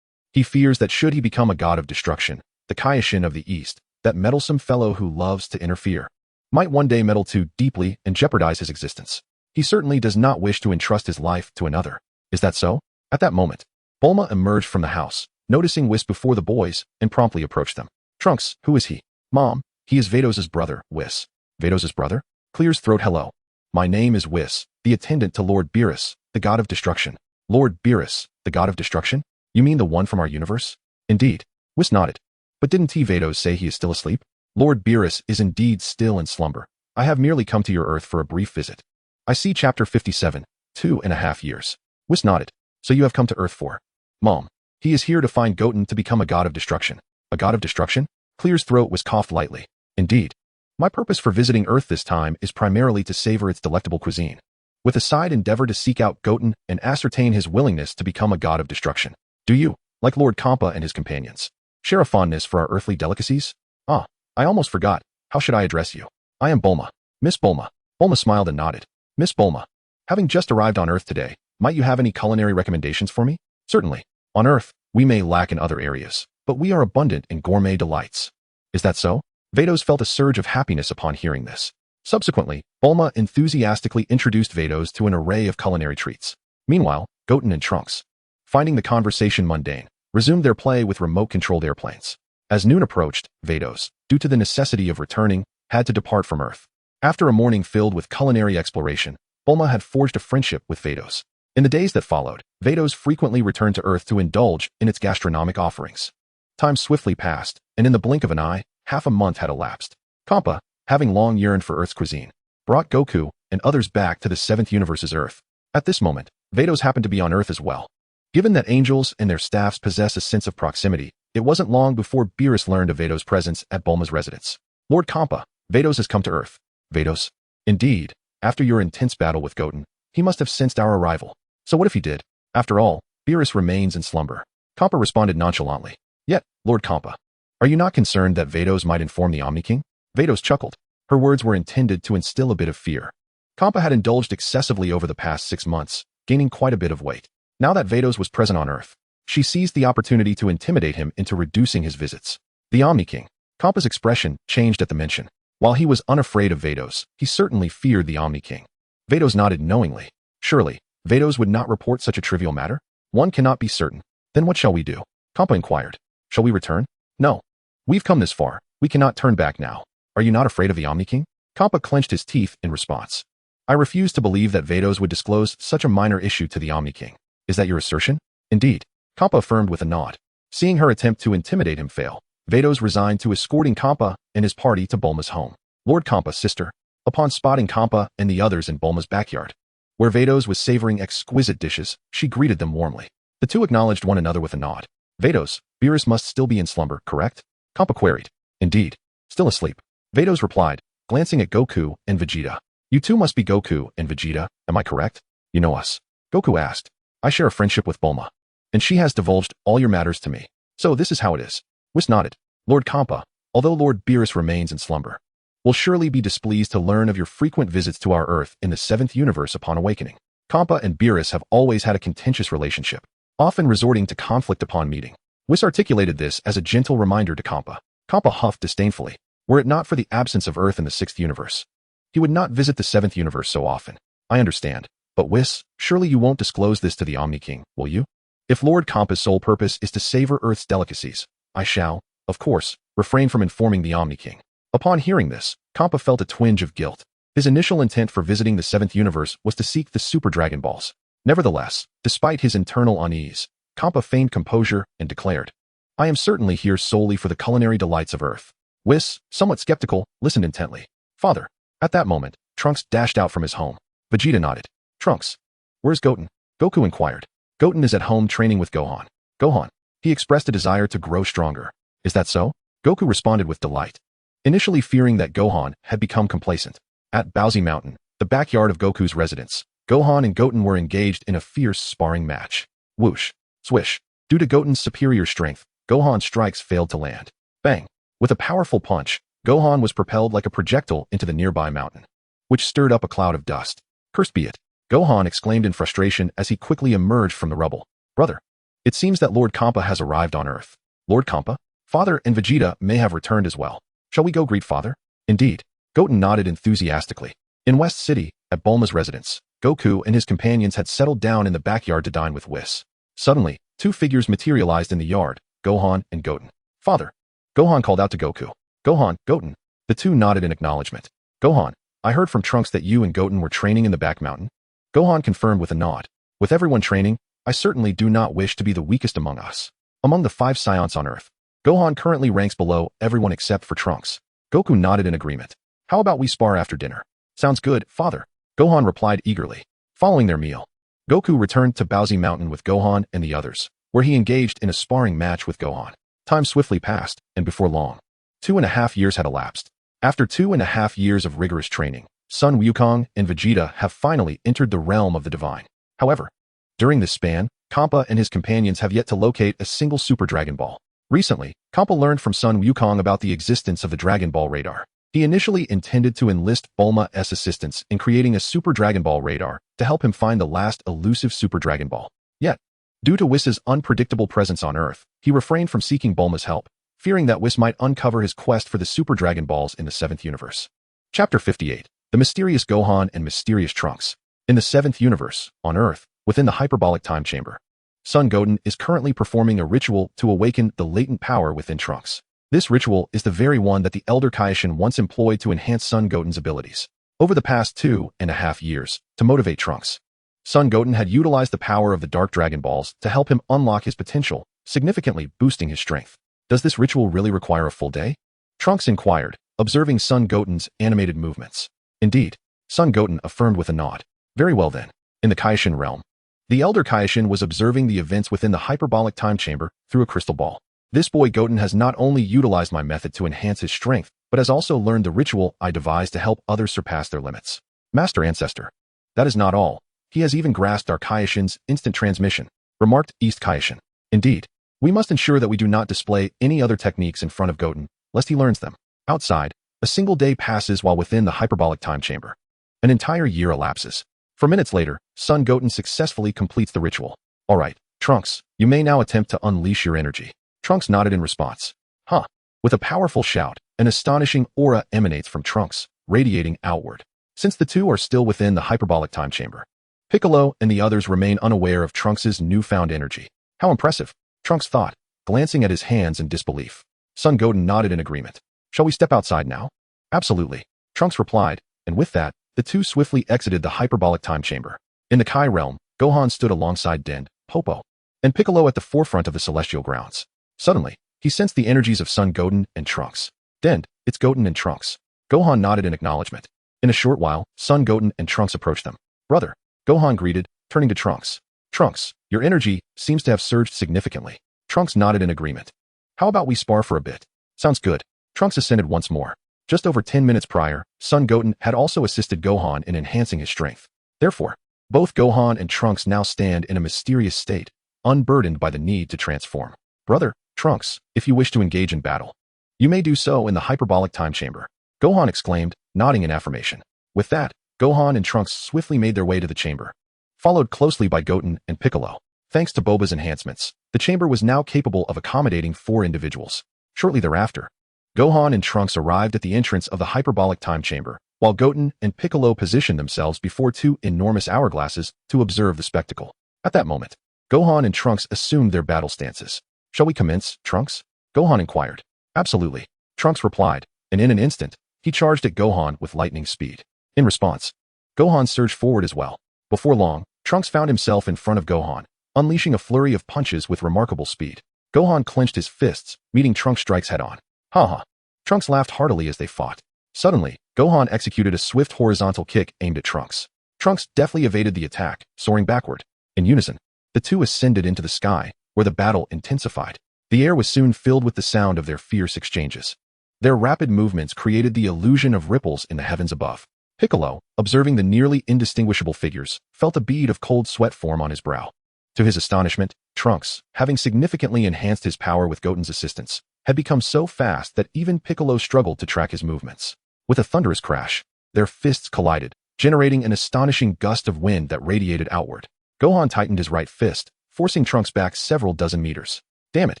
He fears that should he become a god of destruction, the Kaioshin of the East, that meddlesome fellow who loves to interfere, might one day meddle too deeply and jeopardize his existence. He certainly does not wish to entrust his life to another. Is that so? At that moment, Bulma emerged from the house, noticing Whis before the boys, and promptly approached them. "Trunks, who is he?" "Mom, he is Vados' brother, Whis." "Vados' brother?" Clear's throat. "Hello. My name is Whis, the attendant to Lord Beerus, the god of destruction." "Lord Beerus, the god of destruction? You mean the one from our universe?" "Indeed." Whis nodded. "But didn't T. Vados say he is still asleep?" "Lord Beerus is indeed still in slumber. I have merely come to your Earth for a brief visit." "I see chapter 57, 2.5 years. Whis nodded. "So you have come to Earth for?" "Mom, he is here to find Goten to become a god of destruction." "A god of destruction?" Clear's throat was coughed lightly. "Indeed. My purpose for visiting Earth this time is primarily to savor its delectable cuisine, with a side endeavor to seek out Goten and ascertain his willingness to become a god of destruction. Do you, like Lord Kampa and his companions, share a fondness for our earthly delicacies?" "Ah, I almost forgot. How should I address you?" "I am Bulma." "Miss Bulma." Bulma smiled and nodded. "Miss Bulma, having just arrived on Earth today, might you have any culinary recommendations for me?" "Certainly. On Earth, we may lack in other areas, but we are abundant in gourmet delights." "Is that so?" Vados felt a surge of happiness upon hearing this. Subsequently, Bulma enthusiastically introduced Vados to an array of culinary treats. Meanwhile, Goten and Trunks, finding the conversation mundane, resumed their play with remote-controlled airplanes. As noon approached, Vados, due to the necessity of returning, had to depart from Earth. After a morning filled with culinary exploration, Bulma had forged a friendship with Vados. In the days that followed, Vados frequently returned to Earth to indulge in its gastronomic offerings. Time swiftly passed, and in the blink of an eye, half a month had elapsed. Kampa, having long yearned for Earth's cuisine, brought Goku and others back to the 7th universe's Earth. At this moment, Vados happened to be on Earth as well. Given that angels and their staffs possess a sense of proximity, it wasn't long before Beerus learned of Vados' presence at Bulma's residence. "Lord Kampa, Vados has come to Earth." "Vados?" "Indeed. After your intense battle with Goten, he must have sensed our arrival. So what if he did? After all, Beerus remains in slumber." Kampa responded nonchalantly. "Yet, Lord Kampa, are you not concerned that Vados might inform the Omni King?" Vados chuckled. Her words were intended to instill a bit of fear. Kampa had indulged excessively over the past 6 months, gaining quite a bit of weight. Now that Vados was present on Earth, she seized the opportunity to intimidate him into reducing his visits. "The Omni King." Kampa's expression changed at the mention. While he was unafraid of Vados, he certainly feared the Omni King. Vados nodded knowingly. Surely, Vados would not report such a trivial matter? One cannot be certain. Then what shall we do? Kampa inquired. Shall we return? No. We've come this far. We cannot turn back now. Are you not afraid of the Omni King? Kampa clenched his teeth in response. I refuse to believe that Vados would disclose such a minor issue to the Omni King. Is that your assertion? Indeed. Kampa affirmed with a nod. Seeing her attempt to intimidate him fail, Vados resigned to escorting Kampa and his party to Bulma's home. Lord Kampa's sister, upon spotting Kampa and the others in Bulma's backyard, where Vados was savoring exquisite dishes, she greeted them warmly. The two acknowledged one another with a nod. Vados, Beerus must still be in slumber, correct? Kampa queried. Indeed. Still asleep. Vados replied, glancing at Goku and Vegeta. You two must be Goku and Vegeta, am I correct? You know us. Goku asked. I share a friendship with Bulma, and she has divulged all your matters to me. So this is how it is. Whis nodded. Lord Kampa, although Lord Beerus remains in slumber, will surely be displeased to learn of your frequent visits to our Earth in the 7th universe upon awakening. Kampa and Beerus have always had a contentious relationship, often resorting to conflict upon meeting. Whis articulated this as a gentle reminder to Kampa. Kampa huffed disdainfully. Were it not for the absence of Earth in the 6th universe, he would not visit the 7th universe so often. I understand. But Whis, surely you won't disclose this to the Omni King, will you? If Lord Kampa's sole purpose is to savor Earth's delicacies, I shall, of course, refrain from informing the Omni King. Upon hearing this, Kampa felt a twinge of guilt. His initial intent for visiting the 7th universe was to seek the Super Dragon Balls. Nevertheless, despite his internal unease, Kampa feigned composure and declared, I am certainly here solely for the culinary delights of Earth. Whis, somewhat skeptical, listened intently. Father. At that moment, Trunks dashed out from his home. Vegeta nodded. Trunks. Where's Goten? Goku inquired. Goten is at home training with Gohan. Gohan. He expressed a desire to grow stronger. Is that so? Goku responded with delight. Initially fearing that Gohan had become complacent. At Bowsy Mountain, the backyard of Goku's residence, Gohan and Goten were engaged in a fierce sparring match. Whoosh. Swish. Due to Goten's superior strength, Gohan's strikes failed to land. Bang. With a powerful punch, Gohan was propelled like a projectile into the nearby mountain, which stirred up a cloud of dust. Cursed be it. Gohan exclaimed in frustration as he quickly emerged from the rubble. Brother. It seems that Lord Kampa has arrived on Earth. Lord Kampa? Father and Vegeta may have returned as well. Shall we go greet Father? Indeed. Goten nodded enthusiastically. In West City, at Bulma's residence, Goku and his companions had settled down in the backyard to dine with Whis. Suddenly, two figures materialized in the yard, Gohan and Goten. Father. Gohan called out to Goku. Gohan, Goten. The two nodded in acknowledgement. Gohan, I heard from Trunks that you and Goten were training in the back mountain. Gohan confirmed with a nod. With everyone training, I certainly do not wish to be the weakest among us. Among the 5 Saiyans on Earth, Gohan currently ranks below everyone except for Trunks. Goku nodded in agreement. How about we spar after dinner? Sounds good, Father. Gohan replied eagerly. Following their meal, Goku returned to Bowsy Mountain with Gohan and the others, where he engaged in a sparring match with Gohan. Time swiftly passed, and before long, 2.5 years had elapsed. After 2.5 years of rigorous training, Sun Wukong and Vegeta have finally entered the realm of the divine. However, during this span, Kampa and his companions have yet to locate a single Super Dragon Ball. Recently, Kampa learned from Sun Wukong about the existence of the Dragon Ball radar. He initially intended to enlist Bulma's assistance in creating a Super Dragon Ball radar to help him find the last elusive Super Dragon Ball. Yet, due to Whis' unpredictable presence on Earth, he refrained from seeking Bulma's help, fearing that Whis might uncover his quest for the Super Dragon Balls in the 7th universe. Chapter 58. The Mysterious Gohan and Mysterious Trunks. In the 7th universe, on Earth, within the hyperbolic time chamber, Son Goten is currently performing a ritual to awaken the latent power within Trunks. This ritual is the very one that the Elder Kaioshin once employed to enhance Son Goten's abilities. Over the past 2.5 years, to motivate Trunks, Son Goten had utilized the power of the Dark Dragon Balls to help him unlock his potential, significantly boosting his strength. Does this ritual really require a full day? Trunks inquired, observing Son Goten's animated movements. Indeed, Son Goten affirmed with a nod. Very well then. In the Kaioshin realm, the Elder Kaioshin was observing the events within the hyperbolic time chamber through a crystal ball. This boy Goten has not only utilized my method to enhance his strength, but has also learned the ritual I devised to help others surpass their limits. Master Ancestor. That is not all. He has even grasped our Kaioshin's instant transmission, remarked East Kaioshin. Indeed, we must ensure that we do not display any other techniques in front of Goten, lest he learns them. Outside, a single day passes while within the hyperbolic time chamber. An entire year elapses. 4 minutes later, Son Goten successfully completes the ritual. All right, Trunks, you may now attempt to unleash your energy. Trunks nodded in response. Huh. With a powerful shout, an astonishing aura emanates from Trunks, radiating outward. Since the two are still within the hyperbolic time chamber, Piccolo and the others remain unaware of Trunks' newfound energy. How impressive, Trunks thought, glancing at his hands in disbelief. Son Goten nodded in agreement. Shall we step outside now? Absolutely, Trunks replied, and with that, the two swiftly exited the hyperbolic time chamber. In the Kai realm, Gohan stood alongside Den, Popo, and Piccolo at the forefront of the celestial grounds. Suddenly, he sensed the energies of Son Goten and Trunks. Den, it's Goten and Trunks. Gohan nodded in acknowledgement. In a short while, Son Goten and Trunks approached them. Brother, Gohan greeted, turning to Trunks. Trunks, your energy seems to have surged significantly. Trunks nodded in agreement. How about we spar for a bit? Sounds good. Trunks assented once more. Just over 10 minutes prior, Son Goten had also assisted Gohan in enhancing his strength. Therefore, both Gohan and Trunks now stand in a mysterious state, unburdened by the need to transform. Brother, Trunks, if you wish to engage in battle, you may do so in the hyperbolic time chamber, Gohan exclaimed, nodding in affirmation. With that, Gohan and Trunks swiftly made their way to the chamber, followed closely by Goten and Piccolo. Thanks to Boba's enhancements, the chamber was now capable of accommodating 4 individuals. Shortly thereafter, Gohan and Trunks arrived at the entrance of the hyperbolic time chamber, while Goten and Piccolo positioned themselves before 2 enormous hourglasses to observe the spectacle. At that moment, Gohan and Trunks assumed their battle stances. Shall we commence, Trunks? Gohan inquired. Absolutely, Trunks replied, and in an instant, he charged at Gohan with lightning speed. In response, Gohan surged forward as well. Before long, Trunks found himself in front of Gohan, unleashing a flurry of punches with remarkable speed. Gohan clenched his fists, meeting Trunks' strikes head-on. Ha! Trunks laughed heartily as they fought. Suddenly, Gohan executed a swift horizontal kick aimed at Trunks. Trunks deftly evaded the attack, soaring backward. In unison, the two ascended into the sky, where the battle intensified. The air was soon filled with the sound of their fierce exchanges. Their rapid movements created the illusion of ripples in the heavens above. Piccolo, observing the nearly indistinguishable figures, felt a bead of cold sweat form on his brow. To his astonishment, Trunks, having significantly enhanced his power with Goten's assistance, had become so fast that even Piccolo struggled to track his movements. With a thunderous crash, their fists collided, generating an astonishing gust of wind that radiated outward. Gohan tightened his right fist, forcing Trunks back several dozen meters. Damn it!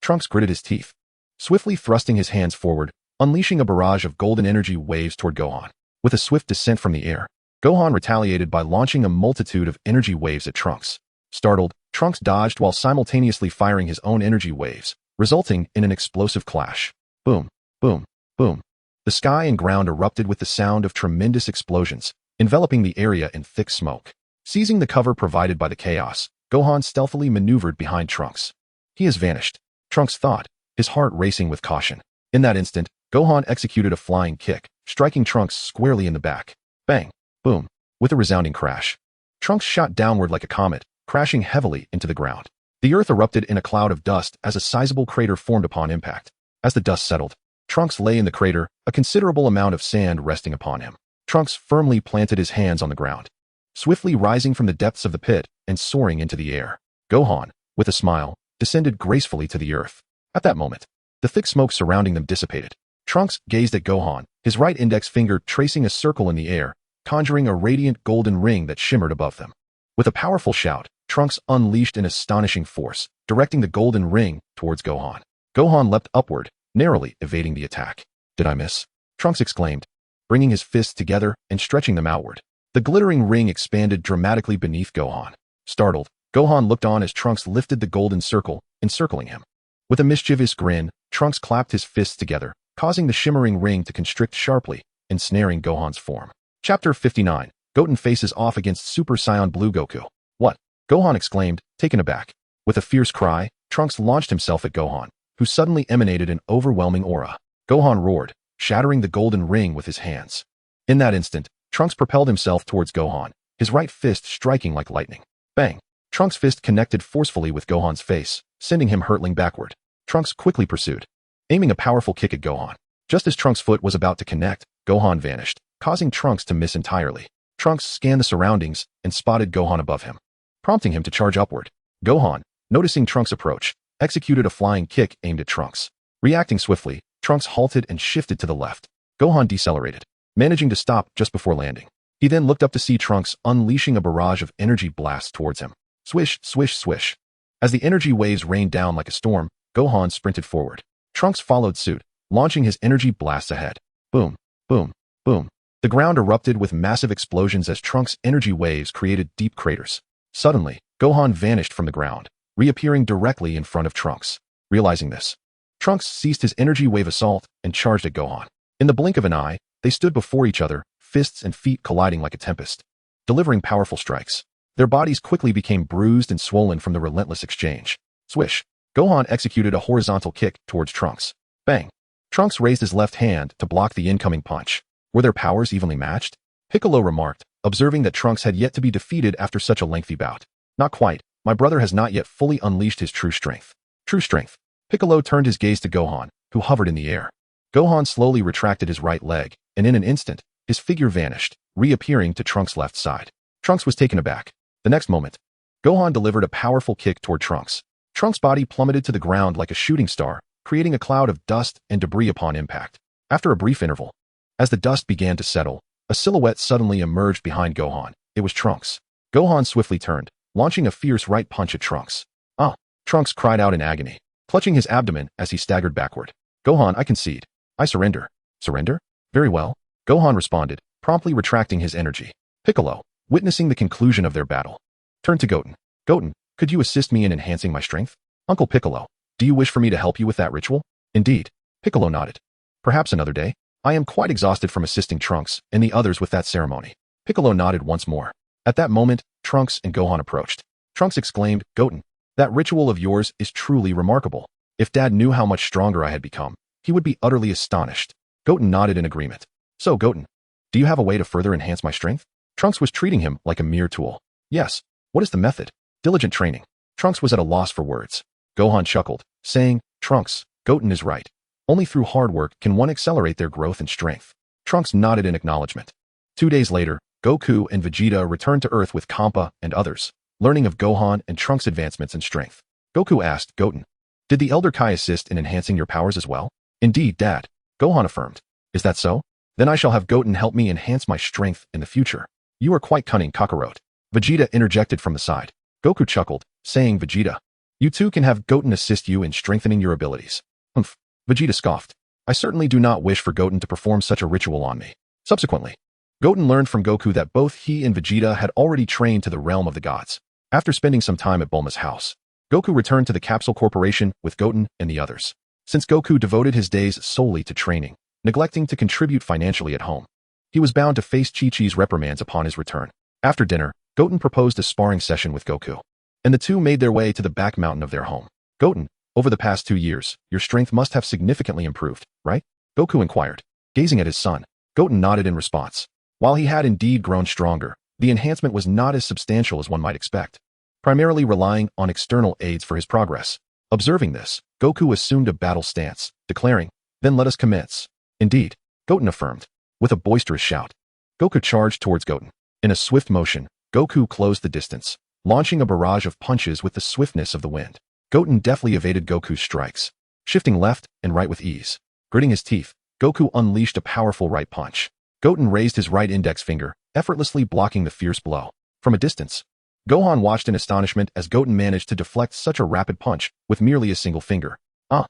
Trunks gritted his teeth, swiftly thrusting his hands forward, unleashing a barrage of golden energy waves toward Gohan. With a swift descent from the air, Gohan retaliated by launching a multitude of energy waves at Trunks. Startled, Trunks dodged while simultaneously firing his own energy waves, resulting in an explosive clash. Boom, boom, boom. The sky and ground erupted with the sound of tremendous explosions, enveloping the area in thick smoke. Seizing the cover provided by the chaos, Gohan stealthily maneuvered behind Trunks. He has vanished, Trunks thought, his heart racing with caution. In that instant, Gohan executed a flying kick, striking Trunks squarely in the back. Bang! Boom! With a resounding crash, Trunks shot downward like a comet, crashing heavily into the ground. The earth erupted in a cloud of dust as a sizable crater formed upon impact. As the dust settled, Trunks lay in the crater, a considerable amount of sand resting upon him. Trunks firmly planted his hands on the ground, swiftly rising from the depths of the pit and soaring into the air. Gohan, with a smile, descended gracefully to the earth. At that moment, the thick smoke surrounding them dissipated. Trunks gazed at Gohan, his right index finger tracing a circle in the air, conjuring a radiant golden ring that shimmered above them. With a powerful shout, Trunks unleashed an astonishing force, directing the golden ring towards Gohan. Gohan leapt upward, narrowly evading the attack. Did I miss? Trunks exclaimed, bringing his fists together and stretching them outward. The glittering ring expanded dramatically beneath Gohan. Startled, Gohan looked on as Trunks lifted the golden circle, encircling him. With a mischievous grin, Trunks clapped his fists together, causing the shimmering ring to constrict sharply, ensnaring Gohan's form. Chapter 59. Goten faces off against Super Saiyan Blue Goku. What? Gohan exclaimed, taken aback. With a fierce cry, Trunks launched himself at Gohan, who suddenly emanated an overwhelming aura. Gohan roared, shattering the golden ring with his hands. In that instant, Trunks propelled himself towards Gohan, his right fist striking like lightning. Bang! Trunks' fist connected forcefully with Gohan's face, sending him hurtling backward. Trunks quickly pursued, aiming a powerful kick at Gohan. Just as Trunks' foot was about to connect, Gohan vanished, causing Trunks to miss entirely. Trunks scanned the surroundings and spotted Gohan above him, prompting him to charge upward. Gohan, noticing Trunks' approach, executed a flying kick aimed at Trunks. Reacting swiftly, Trunks halted and shifted to the left. Gohan decelerated, managing to stop just before landing. He then looked up to see Trunks unleashing a barrage of energy blasts towards him. Swish, swish, swish. As the energy waves rained down like a storm, Gohan sprinted forward. Trunks followed suit, launching his energy blasts ahead. Boom, boom, boom. The ground erupted with massive explosions as Trunks' energy waves created deep craters. Suddenly, Gohan vanished from the ground, reappearing directly in front of Trunks. Realizing this, Trunks ceased his energy wave assault and charged at Gohan. In the blink of an eye, they stood before each other, fists and feet colliding like a tempest, delivering powerful strikes. Their bodies quickly became bruised and swollen from the relentless exchange. Swish! Gohan executed a horizontal kick towards Trunks. Bang! Trunks raised his left hand to block the incoming punch. Were their powers evenly matched? Piccolo remarked, observing that Trunks had yet to be defeated after such a lengthy bout. Not quite. My brother has not yet fully unleashed his true strength. True strength. Piccolo turned his gaze to Gohan, who hovered in the air. Gohan slowly retracted his right leg, and in an instant, his figure vanished, reappearing to Trunks' left side. Trunks was taken aback. The next moment, Gohan delivered a powerful kick toward Trunks. Trunks' body plummeted to the ground like a shooting star, creating a cloud of dust and debris upon impact. After a brief interval, as the dust began to settle, a silhouette suddenly emerged behind Gohan. It was Trunks. Gohan swiftly turned, launching a fierce right punch at Trunks. Ah! Trunks cried out in agony, clutching his abdomen as he staggered backward. Gohan, I concede. I surrender. Surrender? Very well. Gohan responded, promptly retracting his energy. Piccolo, witnessing the conclusion of their battle, turned to Goten. Goten, could you assist me in enhancing my strength? Uncle Piccolo, do you wish for me to help you with that ritual? Indeed. Piccolo nodded. Perhaps another day? I am quite exhausted from assisting Trunks and the others with that ceremony. Piccolo nodded once more. At that moment, Trunks and Gohan approached. Trunks exclaimed, Goten, that ritual of yours is truly remarkable. If Dad knew how much stronger I had become, he would be utterly astonished. Goten nodded in agreement. So, Goten, do you have a way to further enhance my strength? Trunks was treating him like a mere tool. Yes. What is the method? Diligent training. Trunks was at a loss for words. Gohan chuckled, saying, Trunks, Goten is right. Only through hard work can one accelerate their growth and strength. Trunks nodded in acknowledgement. 2 days later, Goku and Vegeta returned to Earth with Kampa and others, learning of Gohan and Trunks' advancements in strength. Goku asked, Goten, did the Elder Kai assist in enhancing your powers as well? Indeed, Dad. Gohan affirmed. Is that so? Then I shall have Goten help me enhance my strength in the future. You are quite cunning, Kakarot. Vegeta interjected from the side. Goku chuckled, saying, Vegeta, you too can have Goten assist you in strengthening your abilities. Humph. Vegeta scoffed. I certainly do not wish for Goten to perform such a ritual on me. Subsequently, Goten learned from Goku that both he and Vegeta had already trained to the realm of the gods. After spending some time at Bulma's house, Goku returned to the Capsule Corporation with Goten and the others. Since Goku devoted his days solely to training, neglecting to contribute financially at home, he was bound to face Chi-Chi's reprimands upon his return. After dinner, Goten proposed a sparring session with Goku, and the two made their way to the back mountain of their home. Goten, over the past 2 years, your strength must have significantly improved, right? Goku inquired. Gazing at his son, Goten nodded in response. While he had indeed grown stronger, the enhancement was not as substantial as one might expect, primarily relying on external aids for his progress. Observing this, Goku assumed a battle stance, declaring, Then let us commence. Indeed, Goten affirmed. With a boisterous shout, Goku charged towards Goten. In a swift motion, Goku closed the distance, launching a barrage of punches with the swiftness of the wind. Goten deftly evaded Goku's strikes, shifting left and right with ease. Gritting his teeth, Goku unleashed a powerful right punch. Goten raised his right index finger, effortlessly blocking the fierce blow. From a distance, Gohan watched in astonishment as Goten managed to deflect such a rapid punch with merely a single finger. Ah!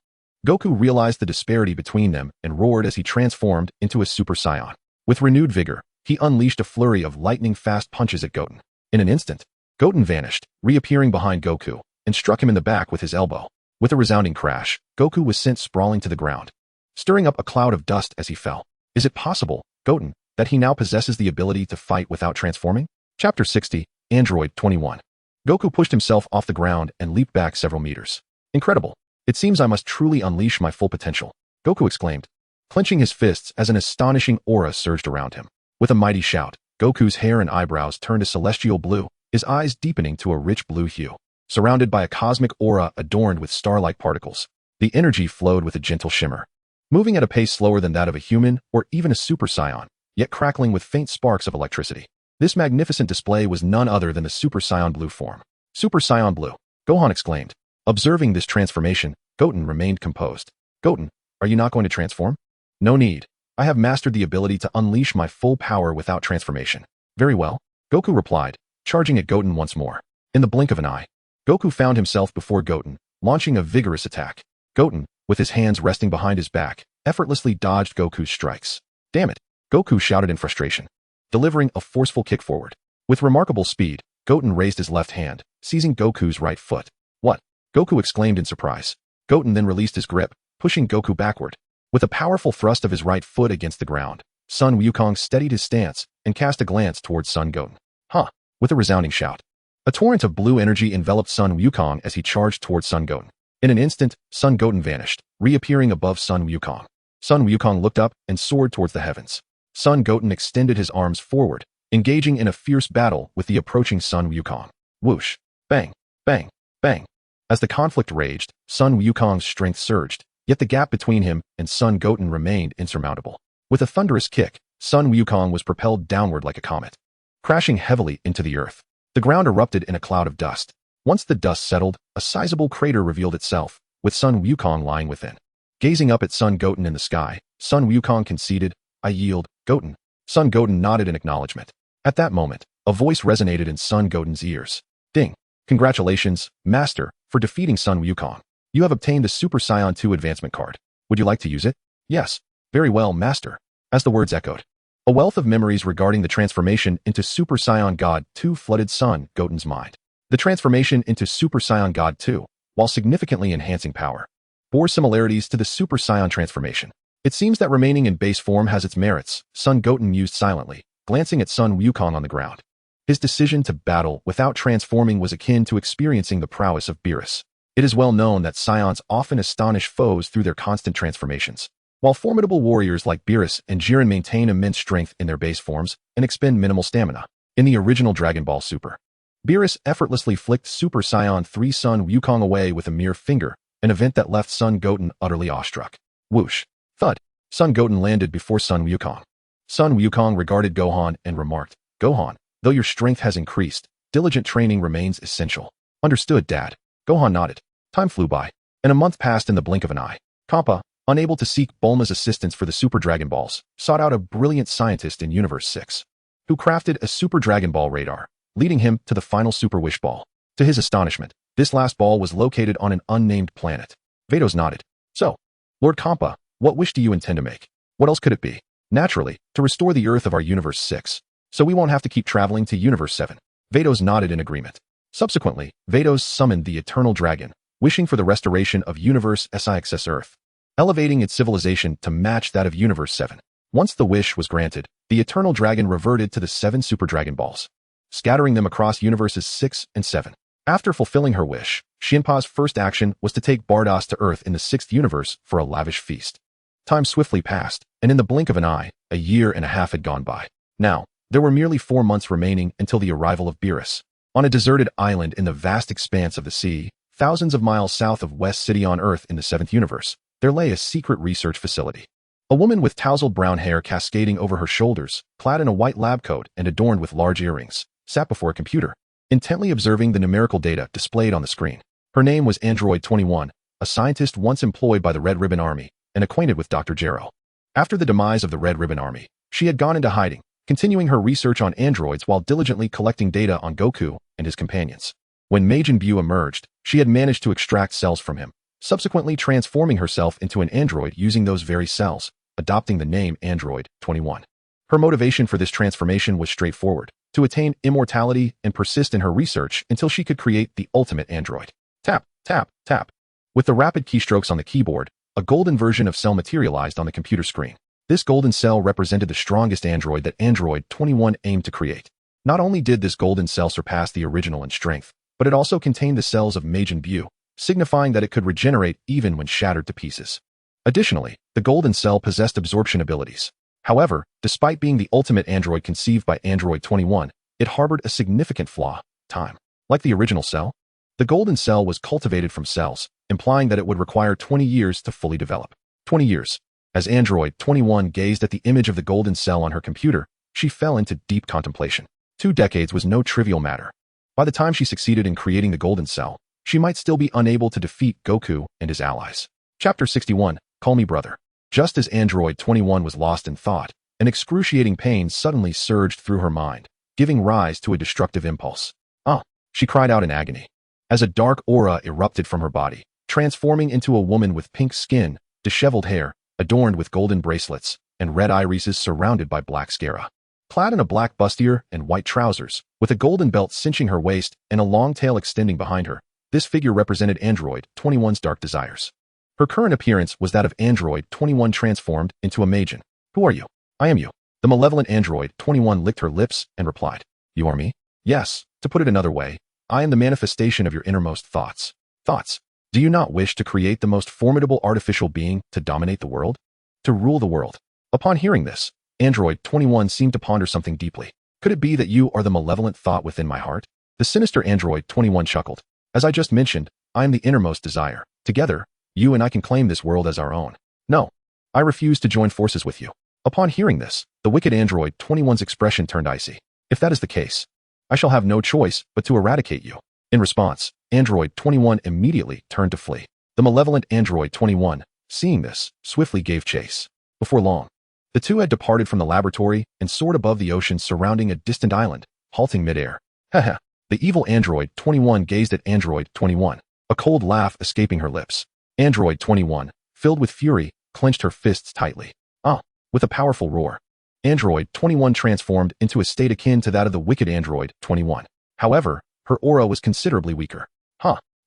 Goku realized the disparity between them and roared as he transformed into a Super Saiyan. With renewed vigor, he unleashed a flurry of lightning-fast punches at Goten. In an instant, Goten vanished, reappearing behind Goku, and struck him in the back with his elbow. With a resounding crash, Goku was sent sprawling to the ground, stirring up a cloud of dust as he fell. Is it possible, Goten, that he now possesses the ability to fight without transforming? Chapter 60, Android 21. Goku pushed himself off the ground and leaped back several meters. Incredible. It seems I must truly unleash my full potential, Goku exclaimed, clenching his fists as an astonishing aura surged around him. With a mighty shout, Goku's hair and eyebrows turned a celestial blue, his eyes deepening to a rich blue hue. Surrounded by a cosmic aura adorned with star-like particles, the energy flowed with a gentle shimmer, moving at a pace slower than that of a human or even a Super Saiyan, yet crackling with faint sparks of electricity. This magnificent display was none other than the Super Saiyan Blue form. Super Saiyan Blue, Gohan exclaimed. Observing this transformation, Goten remained composed. Goten, are you not going to transform? No need. I have mastered the ability to unleash my full power without transformation. Very well, Goku replied, charging at Goten once more. In the blink of an eye, Goku found himself before Goten, launching a vigorous attack. Goten, with his hands resting behind his back, effortlessly dodged Goku's strikes. Damn it! Goku shouted in frustration, delivering a forceful kick forward. With remarkable speed, Goten raised his left hand, seizing Goku's right foot. What? Goku exclaimed in surprise. Goten then released his grip, pushing Goku backward. With a powerful thrust of his right foot against the ground, Sun Wukong steadied his stance and cast a glance towards Son Goten. Huh! With a resounding shout. A torrent of blue energy enveloped Sun Wukong as he charged towards Son Goten. In an instant, Son Goten vanished, reappearing above Sun Wukong. Sun Wukong looked up and soared towards the heavens. Son Goten extended his arms forward, engaging in a fierce battle with the approaching Sun Wukong. Whoosh! Bang! Bang! Bang! As the conflict raged, Sun Wukong's strength surged, yet the gap between him and Son Goten remained insurmountable. With a thunderous kick, Sun Wukong was propelled downward like a comet, crashing heavily into the earth. The ground erupted in a cloud of dust. Once the dust settled, a sizable crater revealed itself, with Sun Wukong lying within. Gazing up at Son Goten in the sky, Sun Wukong conceded, "I yield, Goten." Son Goten nodded in acknowledgement. At that moment, a voice resonated in Son Goten's ears. Ding! Congratulations, Master, for defeating Sun Wukong. You have obtained the Super Saiyan 2 advancement card. Would you like to use it? Yes. Very well, Master. As the words echoed, a wealth of memories regarding the transformation into Super Saiyan God 2 flooded Son Goten's mind. The transformation into Super Saiyan God 2, while significantly enhancing power, bore similarities to the Super Saiyan transformation. It seems that remaining in base form has its merits, Son Goten mused silently, glancing at Sun Wukong on the ground. His decision to battle without transforming was akin to experiencing the prowess of Beerus. It is well known that Saiyans often astonish foes through their constant transformations. While formidable warriors like Beerus and Jiren maintain immense strength in their base forms and expend minimal stamina. In the original Dragon Ball Super, Beerus effortlessly flicked Super Saiyan 3 Sun Wukong away with a mere finger, an event that left Son Goten utterly awestruck. Whoosh! Thud! Son Goten landed before Sun Wukong. Sun Wukong regarded Gohan and remarked, "Gohan, though your strength has increased, diligent training remains essential." Understood, Dad. Gohan nodded. Time flew by, and a month passed in the blink of an eye. Kappa, unable to seek Bulma's assistance for the Super Dragon Balls, sought out a brilliant scientist in Universe 6, who crafted a Super Dragon Ball radar, leading him to the final Super Wish Ball. To his astonishment, this last ball was located on an unnamed planet. Vados nodded. So, Lord Kampa, what wish do you intend to make? What else could it be? Naturally, to restore the Earth of our Universe 6, so we won't have to keep traveling to Universe 7. Vados nodded in agreement. Subsequently, Vados summoned the Eternal Dragon, wishing for the restoration of Universe 6 Earth, elevating its civilization to match that of Universe 7. Once the wish was granted, the Eternal Dragon reverted to the 7 Super Dragon Balls, scattering them across Universes 6 and 7. After fulfilling her wish, Shinpa's first action was to take Bardos to Earth in the 6th universe for a lavish feast. Time swiftly passed, and in the blink of an eye, a year and a half had gone by. Now, there were merely 4 months remaining until the arrival of Beerus. On a deserted island in the vast expanse of the sea, thousands of miles south of West City on Earth in the 7th universe, there lay a secret research facility. A woman with tousled brown hair cascading over her shoulders, clad in a white lab coat and adorned with large earrings, sat before a computer, intently observing the numerical data displayed on the screen. Her name was Android 21, a scientist once employed by the Red Ribbon Army and acquainted with Dr. Gero. After the demise of the Red Ribbon Army, she had gone into hiding, continuing her research on androids while diligently collecting data on Goku and his companions. When Majin Buu emerged, she had managed to extract cells from him, subsequently transforming herself into an android using those very cells, adopting the name Android 21. Her motivation for this transformation was straightforward: to attain immortality and persist in her research until she could create the ultimate android. Tap, tap, tap. With the rapid keystrokes on the keyboard, a golden version of cell materialized on the computer screen. This golden cell represented the strongest android that Android 21 aimed to create. Not only did this golden cell surpass the original in strength, but it also contained the cells of Majin Buu, signifying that it could regenerate even when shattered to pieces. Additionally, the golden cell possessed absorption abilities. However, despite being the ultimate android conceived by Android 21, it harbored a significant flaw: time. Like the original cell, the golden cell was cultivated from cells, implying that it would require 20 years to fully develop. 20 years. As Android 21 gazed at the image of the golden cell on her computer, she fell into deep contemplation. 2 decades was no trivial matter. By the time she succeeded in creating the golden cell, she might still be unable to defeat Goku and his allies. Chapter 61, Call Me Brother. Just as Android 21 was lost in thought, an excruciating pain suddenly surged through her mind, giving rise to a destructive impulse. "Ah!" she cried out in agony. As a dark aura erupted from her body, transforming into a woman with pink skin, disheveled hair, adorned with golden bracelets and red irises surrounded by black scara. Clad in a black bustier and white trousers, with a golden belt cinching her waist and a long tail extending behind her, this figure represented Android 21's dark desires. Her current appearance was that of Android 21 transformed into a Magen. Who are you? I am you. The malevolent Android 21 licked her lips and replied, You are me? Yes, to put it another way, I am the manifestation of your innermost thoughts. Thoughts. Do you not wish to create the most formidable artificial being to dominate the world? To rule the world? Upon hearing this, Android 21 seemed to ponder something deeply. Could it be that you are the malevolent thought within my heart? The sinister Android 21 chuckled. As I just mentioned, I am the innermost desire. Together, you and I can claim this world as our own. No, I refuse to join forces with you. Upon hearing this, the wicked Android 21's expression turned icy. If that is the case, I shall have no choice but to eradicate you. In response, Android 21 immediately turned to flee. The malevolent Android 21, seeing this, swiftly gave chase. Before long, the two had departed from the laboratory and soared above the ocean surrounding a distant island, halting midair. Haha. The evil Android 21 gazed at Android 21, a cold laugh escaping her lips. Android 21, filled with fury, clenched her fists tightly. With a powerful roar, Android 21 transformed into a state akin to that of the wicked Android 21. However, her aura was considerably weaker.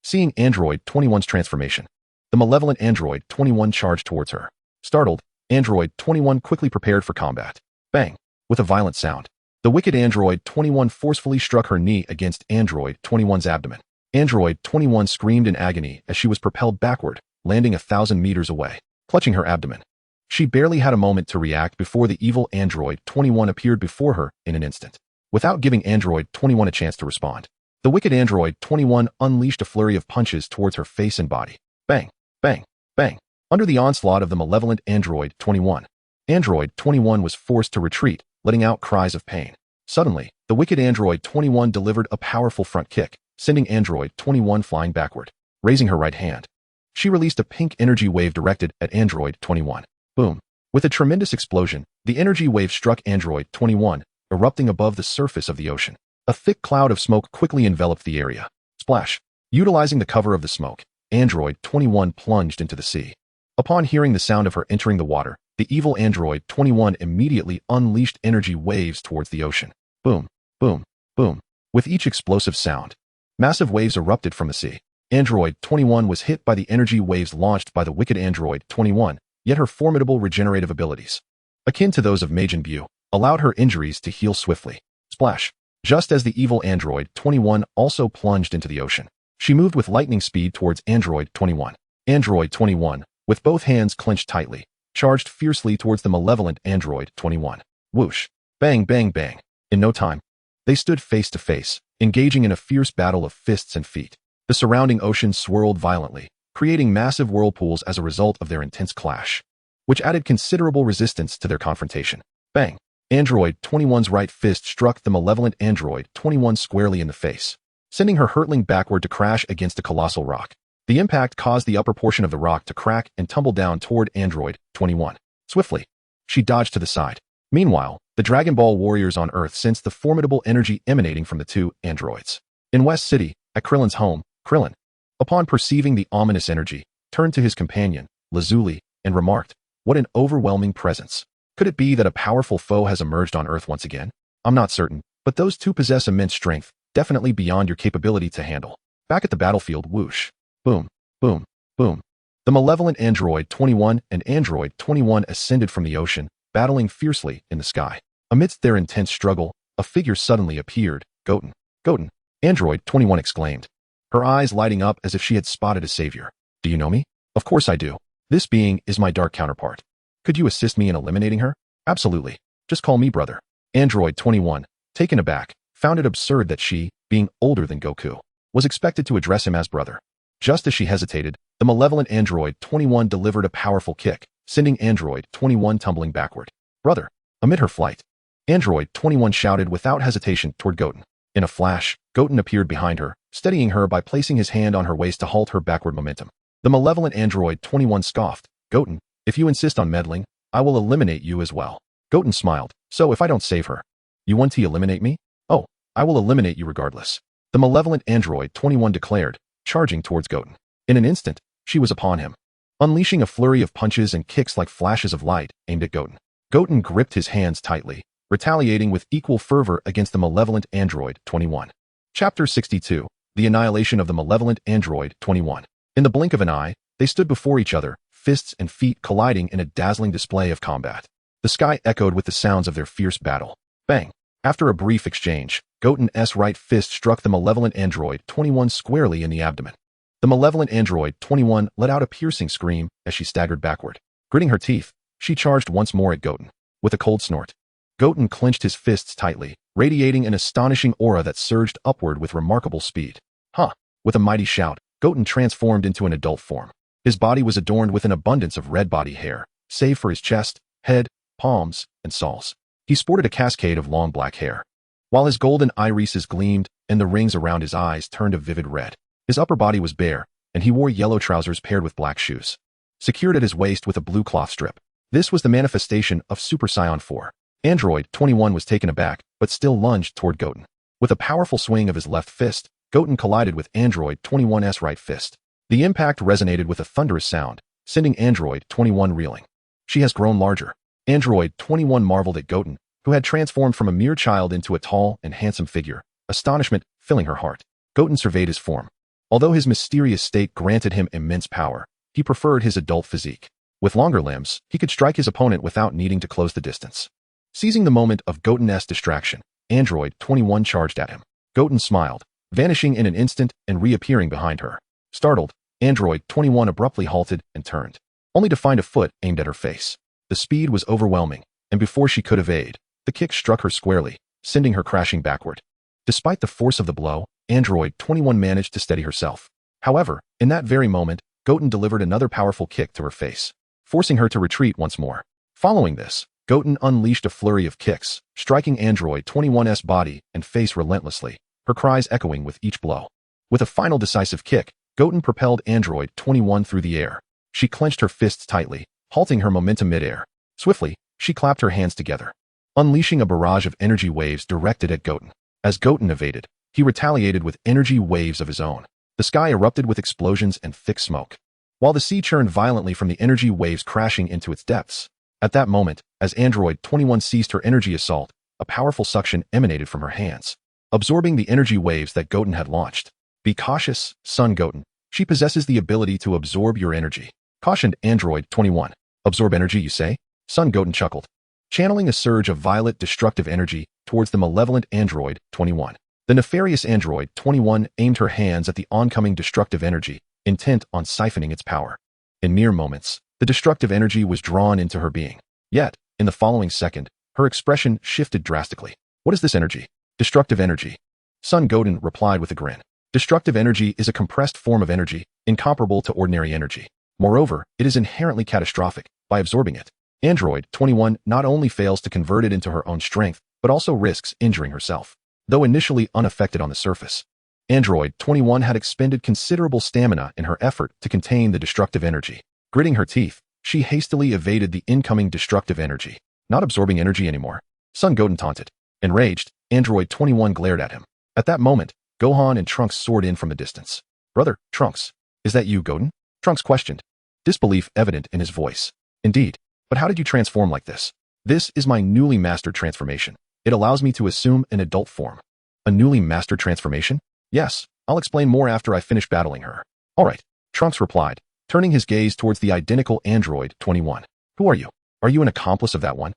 Seeing Android 21's transformation, the malevolent Android 21 charged towards her. Startled, Android 21 quickly prepared for combat. Bang! With a violent sound, the wicked Android 21 forcefully struck her knee against Android 21's abdomen. Android 21 screamed in agony as she was propelled backward, landing 1,000 meters away. Clutching her abdomen, she barely had a moment to react before the evil Android 21 appeared before her in an instant. Without giving Android 21 a chance to respond, the wicked Android 21 unleashed a flurry of punches towards her face and body. Bang! Bang! Bang! Under the onslaught of the malevolent Android 21, Android 21 was forced to retreat, letting out cries of pain. Suddenly, the wicked Android 21 delivered a powerful front kick, sending Android 21 flying backward. Raising her right hand, she released a pink energy wave directed at Android 21. Boom. With a tremendous explosion, the energy wave struck Android 21, erupting above the surface of the ocean. A thick cloud of smoke quickly enveloped the area. Splash. Utilizing the cover of the smoke, Android 21 plunged into the sea. Upon hearing the sound of her entering the water, the evil Android 21 immediately unleashed energy waves towards the ocean. Boom, boom, boom. With each explosive sound, massive waves erupted from the sea. Android 21 was hit by the energy waves launched by the wicked Android 21, yet her formidable regenerative abilities, akin to those of Majin Buu, allowed her injuries to heal swiftly. Splash. Just as the evil Android 21 also plunged into the ocean, she moved with lightning speed towards Android 21. Android 21, with both hands clenched tightly, charged fiercely towards the malevolent Android 21. Whoosh. Bang, bang, bang. In no time, they stood face to face, engaging in a fierce battle of fists and feet. The surrounding ocean swirled violently, creating massive whirlpools as a result of their intense clash, which added considerable resistance to their confrontation. Bang! Android 21's right fist struck the malevolent Android 21 squarely in the face, sending her hurtling backward to crash against a colossal rock. The impact caused the upper portion of the rock to crack and tumble down toward Android 21. Swiftly, she dodged to the side. Meanwhile, the Dragon Ball warriors on Earth sensed the formidable energy emanating from the two androids. In West City, at Krillin's home, Krillin, upon perceiving the ominous energy, turned to his companion, Lazuli, and remarked, What an overwhelming presence. Could it be that a powerful foe has emerged on Earth once again? I'm not certain, but those two possess immense strength, definitely beyond your capability to handle. Back at the battlefield, whoosh. Boom, boom, boom. The malevolent Android 21 and Android 21 ascended from the ocean, battling fiercely in the sky. Amidst their intense struggle, a figure suddenly appeared. Goten. Goten. Android 21 exclaimed, her eyes lighting up as if she had spotted a savior. Do you know me? Of course I do. This being is my dark counterpart. Could you assist me in eliminating her? Absolutely. Just call me brother. Android 21, taken aback, found it absurd that she, being older than Goku, was expected to address him as brother. Just as she hesitated, the malevolent Android 21 delivered a powerful kick, sending Android 21 tumbling backward. Brother. Amid her flight, Android 21 shouted without hesitation toward Goten. In a flash, Goten appeared behind her, steadying her by placing his hand on her waist to halt her backward momentum. The malevolent Android 21 scoffed, Goten, if you insist on meddling, I will eliminate you as well. Goten smiled, so if I don't save her, you want to eliminate me? Oh, I will eliminate you regardless. The malevolent Android 21 declared, charging towards Goten. In an instant, she was upon him. unleashing a flurry of punches and kicks like flashes of light aimed at Goten. Goten gripped his hands tightly, retaliating with equal fervor against the malevolent android 21. Chapter 62. The Annihilation of the Malevolent Android 21. In the blink of an eye, they stood before each other, fists and feet colliding in a dazzling display of combat. The sky echoed with the sounds of their fierce battle. Bang! After a brief exchange, Goten's right fist struck the malevolent android 21 squarely in the abdomen. The malevolent android 21 let out a piercing scream as she staggered backward. Gritting her teeth, she charged once more at Goten. With a cold snort, Goten clenched his fists tightly, radiating an astonishing aura that surged upward with remarkable speed. Huh! With a mighty shout, Goten transformed into an adult form. His body was adorned with an abundance of red body hair, save for his chest, head, palms, and soles. He sported a cascade of long black hair, while his golden irises gleamed and the rings around his eyes turned a vivid red. His upper body was bare, and he wore yellow trousers paired with black shoes, secured at his waist with a blue cloth strip. This was the manifestation of Super Saiyan 4. Android 21 was taken aback, but still lunged toward Goten. With a powerful swing of his left fist, Goten collided with Android 21's right fist. The impact resonated with a thunderous sound, sending Android 21 reeling. She has grown larger. Android 21 marveled at Goten, who had transformed from a mere child into a tall and handsome figure, astonishment filling her heart. Goten surveyed his form. Although his mysterious state granted him immense power, he preferred his adult physique. With longer limbs, he could strike his opponent without needing to close the distance. Seizing the moment of Goten's distraction, Android 21 charged at him. Goten smiled, vanishing in an instant and reappearing behind her. Startled, Android 21 abruptly halted and turned, only to find a foot aimed at her face. The speed was overwhelming, and before she could evade, the kick struck her squarely, sending her crashing backward. Despite the force of the blow, Android 21 managed to steady herself. However, in that very moment, Goten delivered another powerful kick to her face, forcing her to retreat once more. Following this, Goten unleashed a flurry of kicks, striking Android 21's body and face relentlessly, her cries echoing with each blow. With a final decisive kick, Goten propelled Android 21 through the air. She clenched her fists tightly, halting her momentum mid-air. Swiftly, she clapped her hands together, unleashing a barrage of energy waves directed at Goten. As Goten evaded, he retaliated with energy waves of his own. The sky erupted with explosions and thick smoke, while the sea churned violently from the energy waves crashing into its depths. At that moment, as Android 21 ceased her energy assault, a powerful suction emanated from her hands, absorbing the energy waves that Goten had launched. Be cautious, son Goten. She possesses the ability to absorb your energy, cautioned Android 21. Absorb energy, you say? Son Goten chuckled, channeling a surge of violet destructive energy towards the malevolent Android 21. The nefarious Android 21 aimed her hands at the oncoming destructive energy, intent on siphoning its power. In mere moments, the destructive energy was drawn into her being. Yet, in the following second, her expression shifted drastically. What is this energy? Destructive energy. Son Goten replied with a grin. Destructive energy is a compressed form of energy, incomparable to ordinary energy. Moreover, it is inherently catastrophic. By absorbing it, Android 21 not only fails to convert it into her own strength, but also risks injuring herself. Though initially unaffected on the surface, Android 21 had expended considerable stamina in her effort to contain the destructive energy. Gritting her teeth, she hastily evaded the incoming destructive energy. Not absorbing energy anymore, Son Goten taunted. Enraged, Android 21 glared at him. At that moment, Gohan and Trunks soared in from the distance. Brother, Trunks, is that you, Goten? Trunks questioned, disbelief evident in his voice. Indeed, but how did you transform like this? This is my newly mastered transformation. It allows me to assume an adult form. A newly mastered transformation? Yes, I'll explain more after I finish battling her. All right, Trunks replied, turning his gaze towards the identical Android 21. Who are you? Are you an accomplice of that one?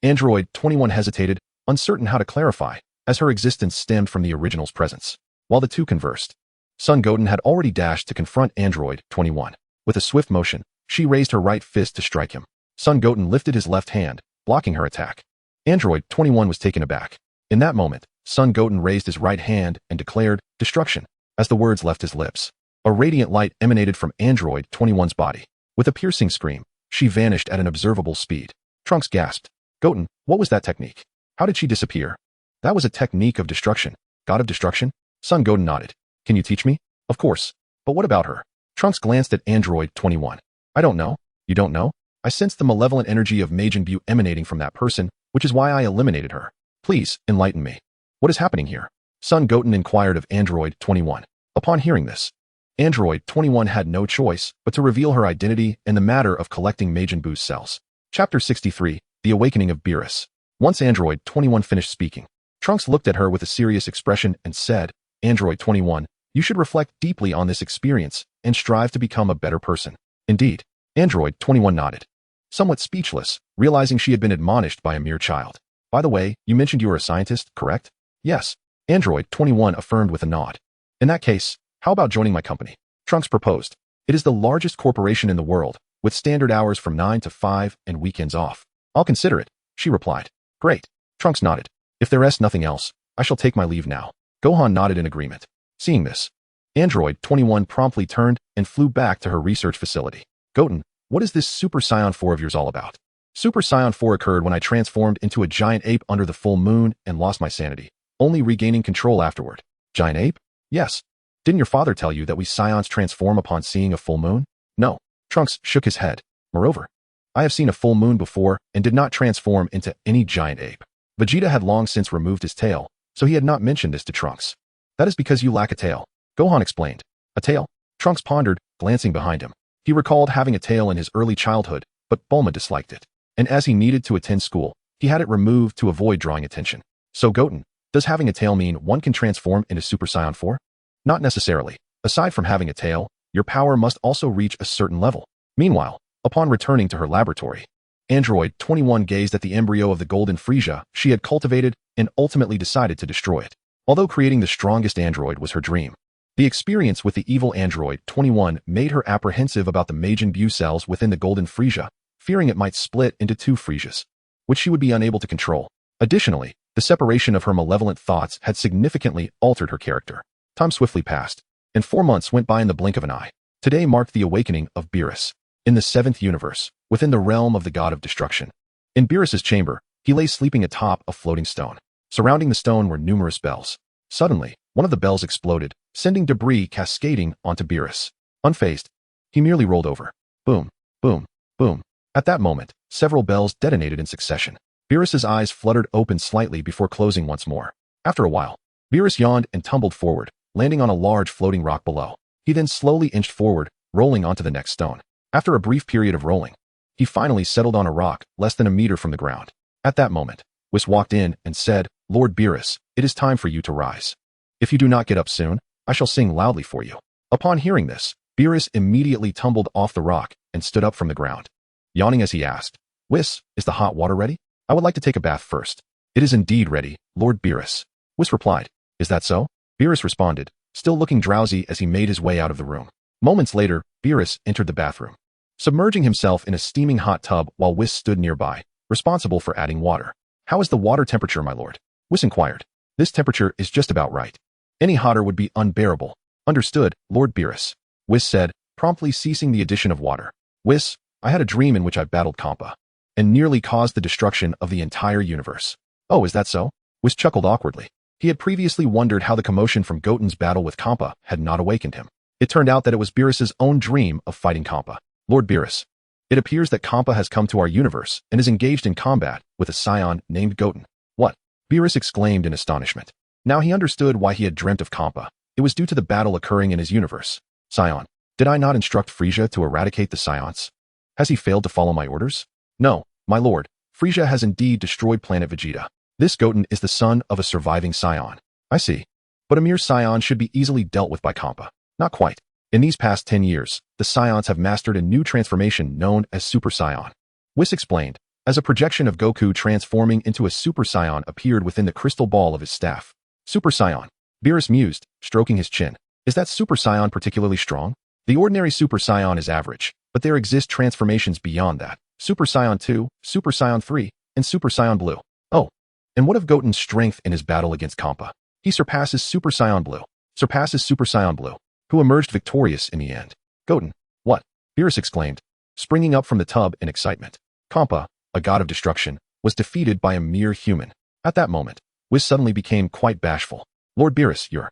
Android 21 hesitated, uncertain how to clarify, as her existence stemmed from the original's presence. While the two conversed, Son Goten had already dashed to confront Android 21. With a swift motion, she raised her right fist to strike him. Son Goten lifted his left hand, blocking her attack. Android 21 was taken aback. In that moment, Son Goten raised his right hand and declared, "Destruction," as the words left his lips. A radiant light emanated from Android 21's body. With a piercing scream, she vanished at an observable speed. Trunks gasped. Goten, what was that technique? How did she disappear? That was a technique of destruction. God of destruction? Son Goten nodded. Can you teach me? Of course. But what about her? Trunks glanced at Android 21. I don't know. You don't know? I sensed the malevolent energy of Majin Buu emanating from that person, which is why I eliminated her. Please, enlighten me. What is happening here? Son Goten inquired of Android 21. Upon hearing this, Android 21 had no choice but to reveal her identity in the matter of collecting Majin Buu's cells. Chapter 63, The Awakening of Beerus. Once Android 21 finished speaking, Trunks looked at her with a serious expression and said, Android 21, you should reflect deeply on this experience and strive to become a better person. Indeed. Android 21 nodded, somewhat speechless, realizing she had been admonished by a mere child. By the way, you mentioned you were a scientist, correct? Yes. Android 21 affirmed with a nod. In that case, how about joining my company? Trunks proposed. It is the largest corporation in the world, with standard hours from 9 to 5 and weekends off. I'll consider it, she replied. Great. Trunks nodded. If there is nothing else, I shall take my leave now. Gohan nodded in agreement. Seeing this, Android 21 promptly turned and flew back to her research facility. Goten, what is this Super Saiyan 4 of yours all about? Super Saiyan 4 occurred when I transformed into a giant ape under the full moon and lost my sanity, only regaining control afterward. Giant ape? Yes. Didn't your father tell you that we Saiyans transform upon seeing a full moon? No. Trunks shook his head. Moreover, I have seen a full moon before and did not transform into any giant ape. Vegeta had long since removed his tail, so he had not mentioned this to Trunks. That is because you lack a tail, Gohan explained. A tail? Trunks pondered, glancing behind him. He recalled having a tail in his early childhood, but Bulma disliked it. And as he needed to attend school, he had it removed to avoid drawing attention. So Goten, does having a tail mean one can transform into Super Saiyan 4? Not necessarily. Aside from having a tail, your power must also reach a certain level. Meanwhile, upon returning to her laboratory, Android 21 gazed at the embryo of the golden Frieza she had cultivated and ultimately decided to destroy it. Although creating the strongest android was her dream, the experience with the evil Android 21 made her apprehensive about the Majin Buu cells within the golden Frieza, fearing it might split into two Friezas, which she would be unable to control. Additionally, the separation of her malevolent thoughts had significantly altered her character. Time swiftly passed, and 4 months went by in the blink of an eye. Today marked the awakening of Beerus, in the 7th universe, within the realm of the god of destruction. In Beerus's chamber, he lay sleeping atop a floating stone. Surrounding the stone were numerous bells. Suddenly, one of the bells exploded, sending debris cascading onto Beerus. Unfazed, he merely rolled over. Boom, boom, boom. At that moment, several bells detonated in succession. Beerus's eyes fluttered open slightly before closing once more. After a while, Beerus yawned and tumbled forward, landing on a large floating rock below. He then slowly inched forward, rolling onto the next stone. After a brief period of rolling, he finally settled on a rock less than a meter from the ground. At that moment, Whis walked in and said, Lord Beerus, it is time for you to rise. If you do not get up soon, I shall sing loudly for you. Upon hearing this, Beerus immediately tumbled off the rock and stood up from the ground. Yawning as he asked, Whis, is the hot water ready? I would like to take a bath first. It is indeed ready, Lord Beerus. Whis replied, Is that so? Beerus responded, still looking drowsy as he made his way out of the room. Moments later, Beerus entered the bathroom, submerging himself in a steaming hot tub while Whis stood nearby, responsible for adding water. How is the water temperature, my lord? Whis inquired. This temperature is just about right. Any hotter would be unbearable. Understood, Lord Beerus. Whis said, promptly ceasing the addition of water. Whis, I had a dream in which I battled Kampa, and nearly caused the destruction of the entire universe. Oh, is that so? Whis chuckled awkwardly. He had previously wondered how the commotion from Goten's battle with Kampa had not awakened him. It turned out that it was Beerus's own dream of fighting Kampa. Lord Beerus, it appears that Kampa has come to our universe and is engaged in combat with a Saiyan named Goten. What? Beerus exclaimed in astonishment. Now he understood why he had dreamt of Kampa. It was due to the battle occurring in his universe. Saiyan, did I not instruct Frieza to eradicate the Saiyans? Has he failed to follow my orders? No, my lord. Frieza has indeed destroyed planet Vegeta. This Goten is the son of a surviving Saiyan. I see. But a mere Saiyan should be easily dealt with by Kampa. Not quite. In these past 10 years, the Saiyans have mastered a new transformation known as Super Saiyan. Whis explained, as a projection of Goku transforming into a Super Saiyan appeared within the crystal ball of his staff. Super Saiyan. Beerus mused, stroking his chin. Is that Super Saiyan particularly strong? The ordinary Super Saiyan is average, but there exist transformations beyond that. Super Saiyan 2, Super Saiyan 3, and Super Saiyan Blue. Oh. And what of Goten's strength in his battle against Kampa? He surpasses Super Saiyan Blue. Surpasses Super Saiyan Blue, who emerged victorious in the end. Goten. What? Beerus exclaimed, springing up from the tub in excitement. Kampa, a god of destruction, was defeated by a mere human. At that moment, Whis suddenly became quite bashful. Lord Beerus, your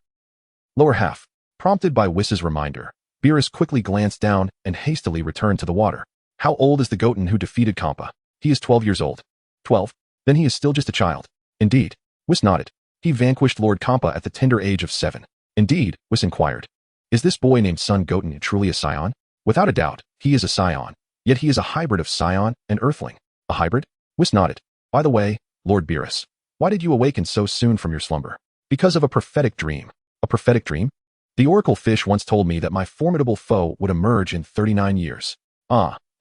lower half. Prompted by Whis's reminder, Beerus quickly glanced down and hastily returned to the water. How old is the Goten who defeated Kampa? He is 12 years old. 12? Then he is still just a child. Indeed. Whis nodded. He vanquished Lord Kampa at the tender age of 7. Indeed, Whis inquired. Is this boy named Son Goten truly a Saiyan? Without a doubt, he is a Saiyan. Yet he is a hybrid of Saiyan and Earthling. A hybrid? Whis nodded. By the way, Lord Beerus, why did you awaken so soon from your slumber? Because of a prophetic dream. A prophetic dream? The oracle fish once told me that my formidable foe would emerge in 39 years.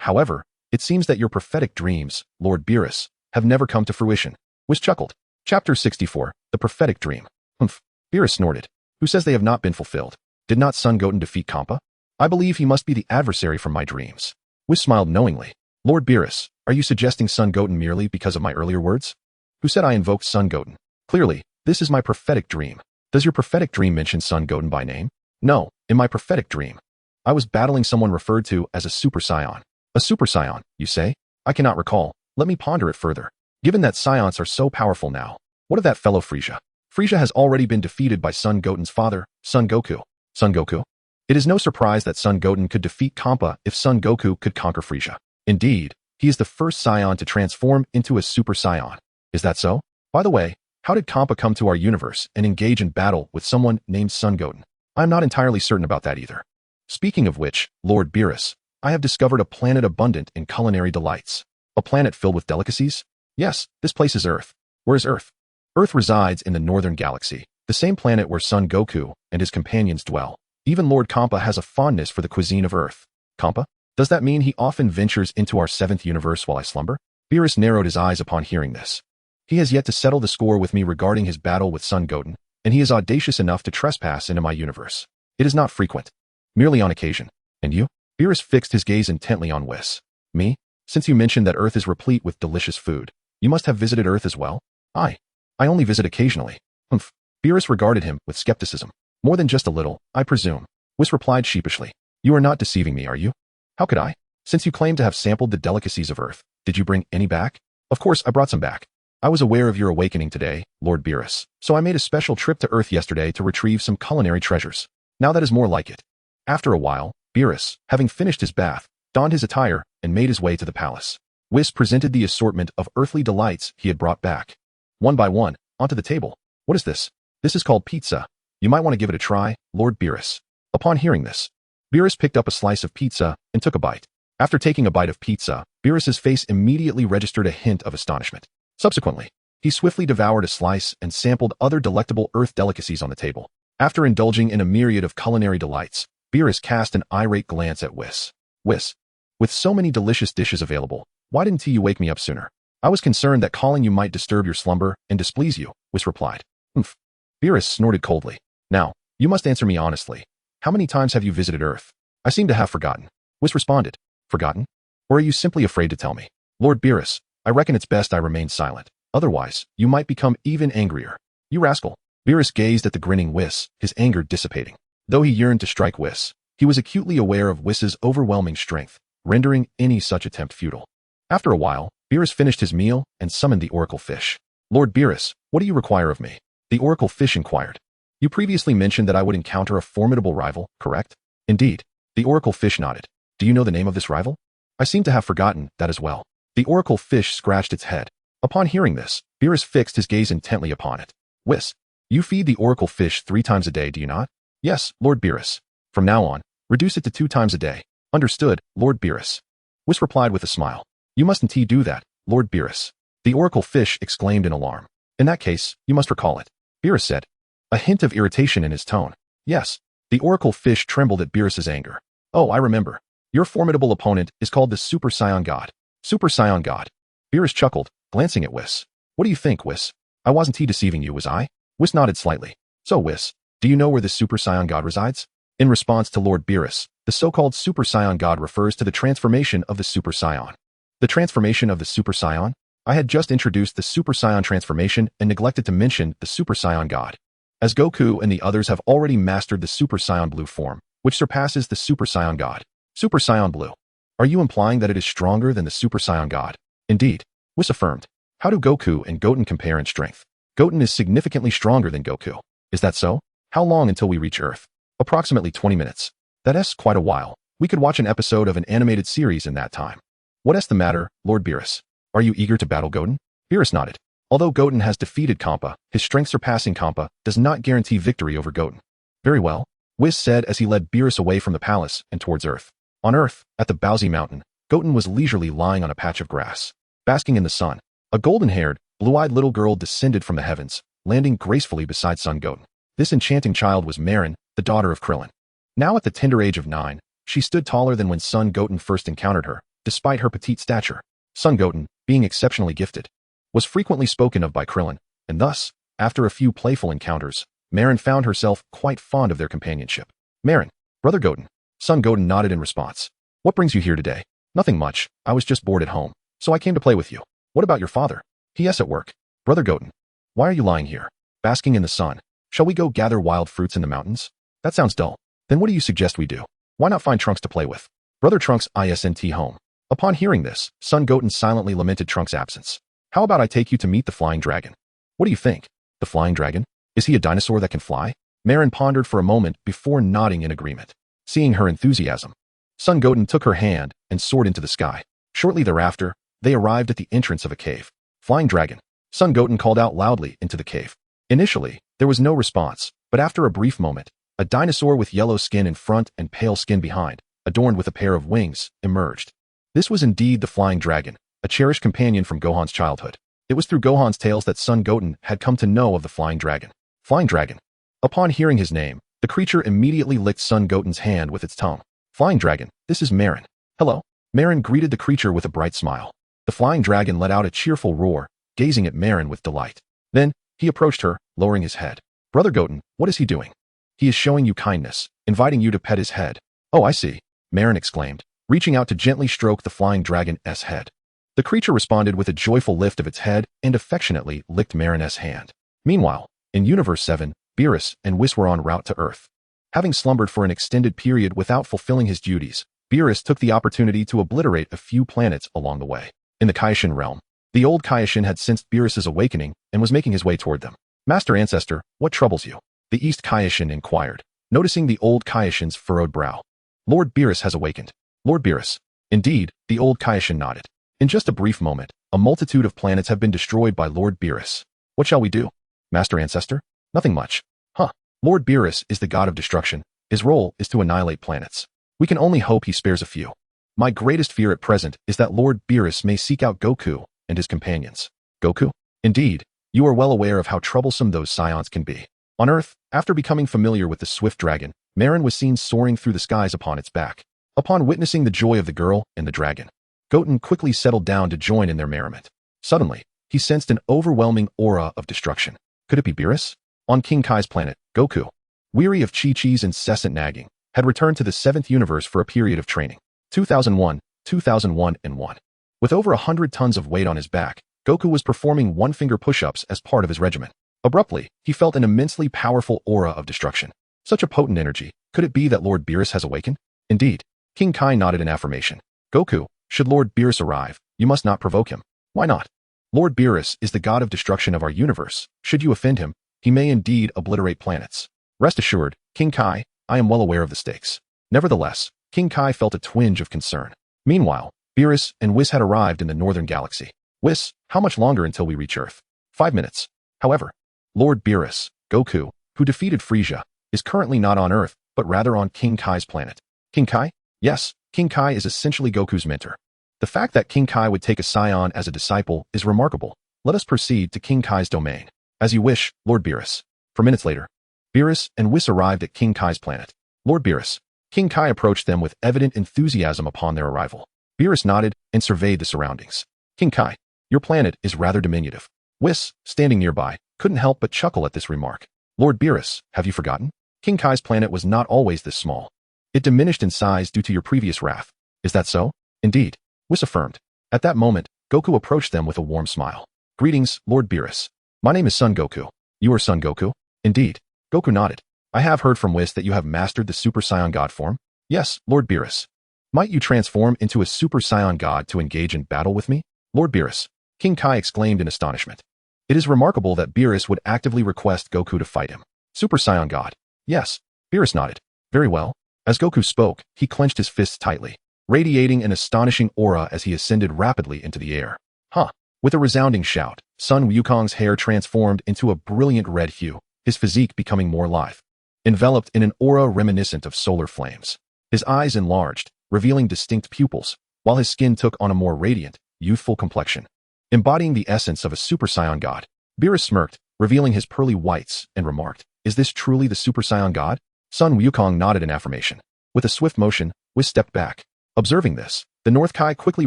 However, it seems that your prophetic dreams, Lord Beerus, have never come to fruition. Whis chuckled. Chapter 64, The Prophetic Dream. Humph. Beerus snorted. Who says they have not been fulfilled? Did not Son Goten defeat Kampa? I believe he must be the adversary from my dreams. Whis smiled knowingly. Lord Beerus, are you suggesting Son Goten merely because of my earlier words? Who said I invoked Son Goten? Clearly, this is my prophetic dream. Does your prophetic dream mention Son Goten by name? No, in my prophetic dream, I was battling someone referred to as a Super Saiyan. A Super Saiyan, you say? I cannot recall. Let me ponder it further. Given that Saiyans are so powerful now, what of that fellow Frieza? Frieza has already been defeated by Son Goten's father, Son Goku. Son Goku? It is no surprise that Son Goten could defeat Kampa if Son Goku could conquer Frieza. Indeed, he is the first Saiyan to transform into a Super Saiyan. Is that so? By the way, how did Kampa come to our universe and engage in battle with someone named Son Goten? I am not entirely certain about that either. Speaking of which, Lord Beerus, I have discovered a planet abundant in culinary delights. A planet filled with delicacies? Yes, this place is Earth. Where is Earth? Earth resides in the northern galaxy, the same planet where Son Goku and his companions dwell. Even Lord Kampa has a fondness for the cuisine of Earth. Kampa? Does that mean he often ventures into our seventh universe while I slumber? Beerus narrowed his eyes upon hearing this. He has yet to settle the score with me regarding his battle with Son Goten, and he is audacious enough to trespass into my universe. It is not frequent. Merely on occasion. And you? Beerus fixed his gaze intently on Whis. Me? Since you mentioned that Earth is replete with delicious food, you must have visited Earth as well? I only visit occasionally. Humph. Beerus regarded him with skepticism. More than just a little, I presume. Whis replied sheepishly. You are not deceiving me, are you? How could I? Since you claim to have sampled the delicacies of Earth, did you bring any back? Of course, I brought some back. I was aware of your awakening today, Lord Beerus, so I made a special trip to Earth yesterday to retrieve some culinary treasures. Now that is more like it. After a while, Beerus, having finished his bath, donned his attire, and made his way to the palace. Whis presented the assortment of earthly delights he had brought back. One by one, onto the table. What is this? This is called pizza. You might want to give it a try, Lord Beerus. Upon hearing this, Beerus picked up a slice of pizza and took a bite. After taking a bite of pizza, Beerus's face immediately registered a hint of astonishment. Subsequently, he swiftly devoured a slice and sampled other delectable Earth delicacies on the table. After indulging in a myriad of culinary delights, Beerus cast an irate glance at Whis. Whis, with so many delicious dishes available, why didn't you wake me up sooner? I was concerned that calling you might disturb your slumber and displease you, Whis replied. Humph. Beerus snorted coldly. Now, you must answer me honestly. How many times have you visited Earth? I seem to have forgotten. Whis responded. Forgotten? Or are you simply afraid to tell me? Lord Beerus, I reckon it's best I remain silent. Otherwise, you might become even angrier. You rascal. Beerus gazed at the grinning Whis, his anger dissipating. Though he yearned to strike Whis, he was acutely aware of Whis's overwhelming strength, rendering any such attempt futile. After a while, Beerus finished his meal and summoned the oracle fish. Lord Beerus, what do you require of me? The oracle fish inquired. You previously mentioned that I would encounter a formidable rival, correct? Indeed. The oracle fish nodded. Do you know the name of this rival? I seem to have forgotten that as well. The oracle fish scratched its head. Upon hearing this, Beerus fixed his gaze intently upon it. Whis, you feed the oracle fish 3 times a day, do you not? Yes, Lord Beerus. From now on, reduce it to 2 times a day. Understood, Lord Beerus. Whis replied with a smile. You must indeed do that, Lord Beerus. The oracle fish exclaimed in alarm. In that case, you must recall it. Beerus said. A hint of irritation in his tone. Yes. The oracle fish trembled at Beerus's anger. Oh, I remember. Your formidable opponent is called the Super Saiyan God. Super Saiyan God. Beerus chuckled, glancing at Whis. What do you think, Whis? I wasn't deceiving you, was I? Whis nodded slightly. So, Whis, do you know where the Super Saiyan God resides? In response to Lord Beerus, the so-called Super Saiyan God refers to the transformation of the Super Saiyan. The transformation of the Super Saiyan? I had just introduced the Super Saiyan transformation and neglected to mention the Super Saiyan God. As Goku and the others have already mastered the Super Saiyan Blue form, which surpasses the Super Saiyan God. Super Saiyan Blue. Are you implying that it is stronger than the Super Saiyan God? Indeed. Whis affirmed. How do Goku and Goten compare in strength? Goten is significantly stronger than Goku. Is that so? How long until we reach Earth? Approximately 20 minutes. That's quite a while. We could watch an episode of an animated series in that time. What's the matter, Lord Beerus? Are you eager to battle Goten? Beerus nodded. Although Goten has defeated Kampa, his strength surpassing Kampa does not guarantee victory over Goten. Very well. Whis said as he led Beerus away from the palace and towards Earth. On Earth, at the Bowsy Mountain, Goten was leisurely lying on a patch of grass, basking in the sun. A golden-haired, blue-eyed little girl descended from the heavens, landing gracefully beside son Goten. This enchanting child was Marin, the daughter of Krillin. Now at the tender age of 9, she stood taller than when son Goten first encountered her, despite her petite stature. Son Goten, being exceptionally gifted, was frequently spoken of by Krillin, and thus, after a few playful encounters, Marin found herself quite fond of their companionship. Marin, brother Goten. Son Goten nodded in response. What brings you here today? Nothing much, I was just bored at home, so I came to play with you. What about your father? He is at work. Brother Goten. Why are you lying here, basking in the sun? Shall we go gather wild fruits in the mountains? That sounds dull. Then what do you suggest we do? Why not find Trunks to play with? Brother Trunks isn't home. Upon hearing this, son Goten silently lamented Trunks' absence. How about I take you to meet the flying dragon? What do you think? The flying dragon? Is he a dinosaur that can fly? Marin pondered for a moment before nodding in agreement. Seeing her enthusiasm, son Goten took her hand and soared into the sky. Shortly thereafter, they arrived at the entrance of a cave. Flying dragon. Son Goten called out loudly into the cave. Initially, there was no response, but after a brief moment, a dinosaur with yellow skin in front and pale skin behind, adorned with a pair of wings, emerged. This was indeed the flying dragon, a cherished companion from Gohan's childhood. It was through Gohan's tales that son Goten had come to know of the flying dragon. Flying dragon. Upon hearing his name, the creature immediately licked son Goten's hand with its tongue. Flying dragon, this is Marin. Hello. Marin greeted the creature with a bright smile. The flying dragon let out a cheerful roar, gazing at Marin with delight. Then, he approached her, lowering his head. Brother Goten, what is he doing? He is showing you kindness, inviting you to pet his head. Oh, I see, Marin exclaimed, reaching out to gently stroke the flying dragon's head. The creature responded with a joyful lift of its head and affectionately licked Marin's hand. Meanwhile, in Universe 7, Beerus and Whis were en route to Earth. Having slumbered for an extended period without fulfilling his duties, Beerus took the opportunity to obliterate a few planets along the way. In the Kaishin realm, the old Kaishin had sensed Beerus's awakening and was making his way toward them. Master Ancestor, what troubles you? The East Kaishin inquired, noticing the old Kaishin's furrowed brow. Lord Beerus has awakened. Lord Beerus. Indeed, the old Kaishin nodded. In just a brief moment, a multitude of planets have been destroyed by Lord Beerus. What shall we do? Master Ancestor? Nothing much. Huh. Lord Beerus is the god of destruction. His role is to annihilate planets. We can only hope he spares a few. My greatest fear at present is that Lord Beerus may seek out Goku and his companions. Goku? Indeed, you are well aware of how troublesome those Saiyans can be. On Earth, after becoming familiar with the swift dragon, Marin was seen soaring through the skies upon its back. Upon witnessing the joy of the girl and the dragon, Goten quickly settled down to join in their merriment. Suddenly, he sensed an overwhelming aura of destruction. Could it be Beerus? On King Kai's planet, Goku, weary of Chi-Chi's incessant nagging, had returned to the 7th universe for a period of training. 2001, 2001. With over 100 tons of weight on his back, Goku was performing one-finger push-ups as part of his regimen. Abruptly, he felt an immensely powerful aura of destruction. Such a potent energy. Could it be that Lord Beerus has awakened? Indeed. King Kai nodded in affirmation. Goku, should Lord Beerus arrive, you must not provoke him. Why not? Lord Beerus is the god of destruction of our universe. Should you offend him, he may indeed obliterate planets. Rest assured, King Kai, I am well aware of the stakes. Nevertheless, King Kai felt a twinge of concern. Meanwhile, Beerus and Whis had arrived in the northern galaxy. Whis, how much longer until we reach Earth? 5 minutes. However, Lord Beerus, Goku, who defeated Frieza, is currently not on Earth, but rather on King Kai's planet. King Kai? Yes, King Kai is essentially Goku's mentor. The fact that King Kai would take a Saiyan as a disciple is remarkable. Let us proceed to King Kai's domain. As you wish, Lord Beerus. 4 minutes later, Beerus and Whis arrived at King Kai's planet. Lord Beerus. King Kai approached them with evident enthusiasm upon their arrival. Beerus nodded and surveyed the surroundings. King Kai, your planet is rather diminutive. Whis, standing nearby, couldn't help but chuckle at this remark. Lord Beerus, have you forgotten? King Kai's planet was not always this small. It diminished in size due to your previous wrath. Is that so? Indeed. Whis affirmed. At that moment, Goku approached them with a warm smile. Greetings, Lord Beerus. My name is Son Goku. You are Son Goku? Indeed. Goku nodded. I have heard from Whis that you have mastered the Super Saiyan God form. Yes, Lord Beerus. Might you transform into a Super Saiyan God to engage in battle with me? Lord Beerus. King Kai exclaimed in astonishment. It is remarkable that Beerus would actively request Goku to fight him. Super Saiyan God. Yes. Beerus nodded. Very well. As Goku spoke, he clenched his fists tightly, radiating an astonishing aura as he ascended rapidly into the air. Huh. With a resounding shout, Sun Wukong's hair transformed into a brilliant red hue, his physique becoming more lithe. enveloped in an aura reminiscent of solar flames. His eyes enlarged, revealing distinct pupils, while his skin took on a more radiant, youthful complexion. Embodying the essence of a Super Saiyan God, Beerus smirked, revealing his pearly whites, and remarked, "Is this truly the Super Saiyan God?" Sun Wukong nodded in affirmation. With a swift motion, Whis stepped back. Observing this, the North Kai quickly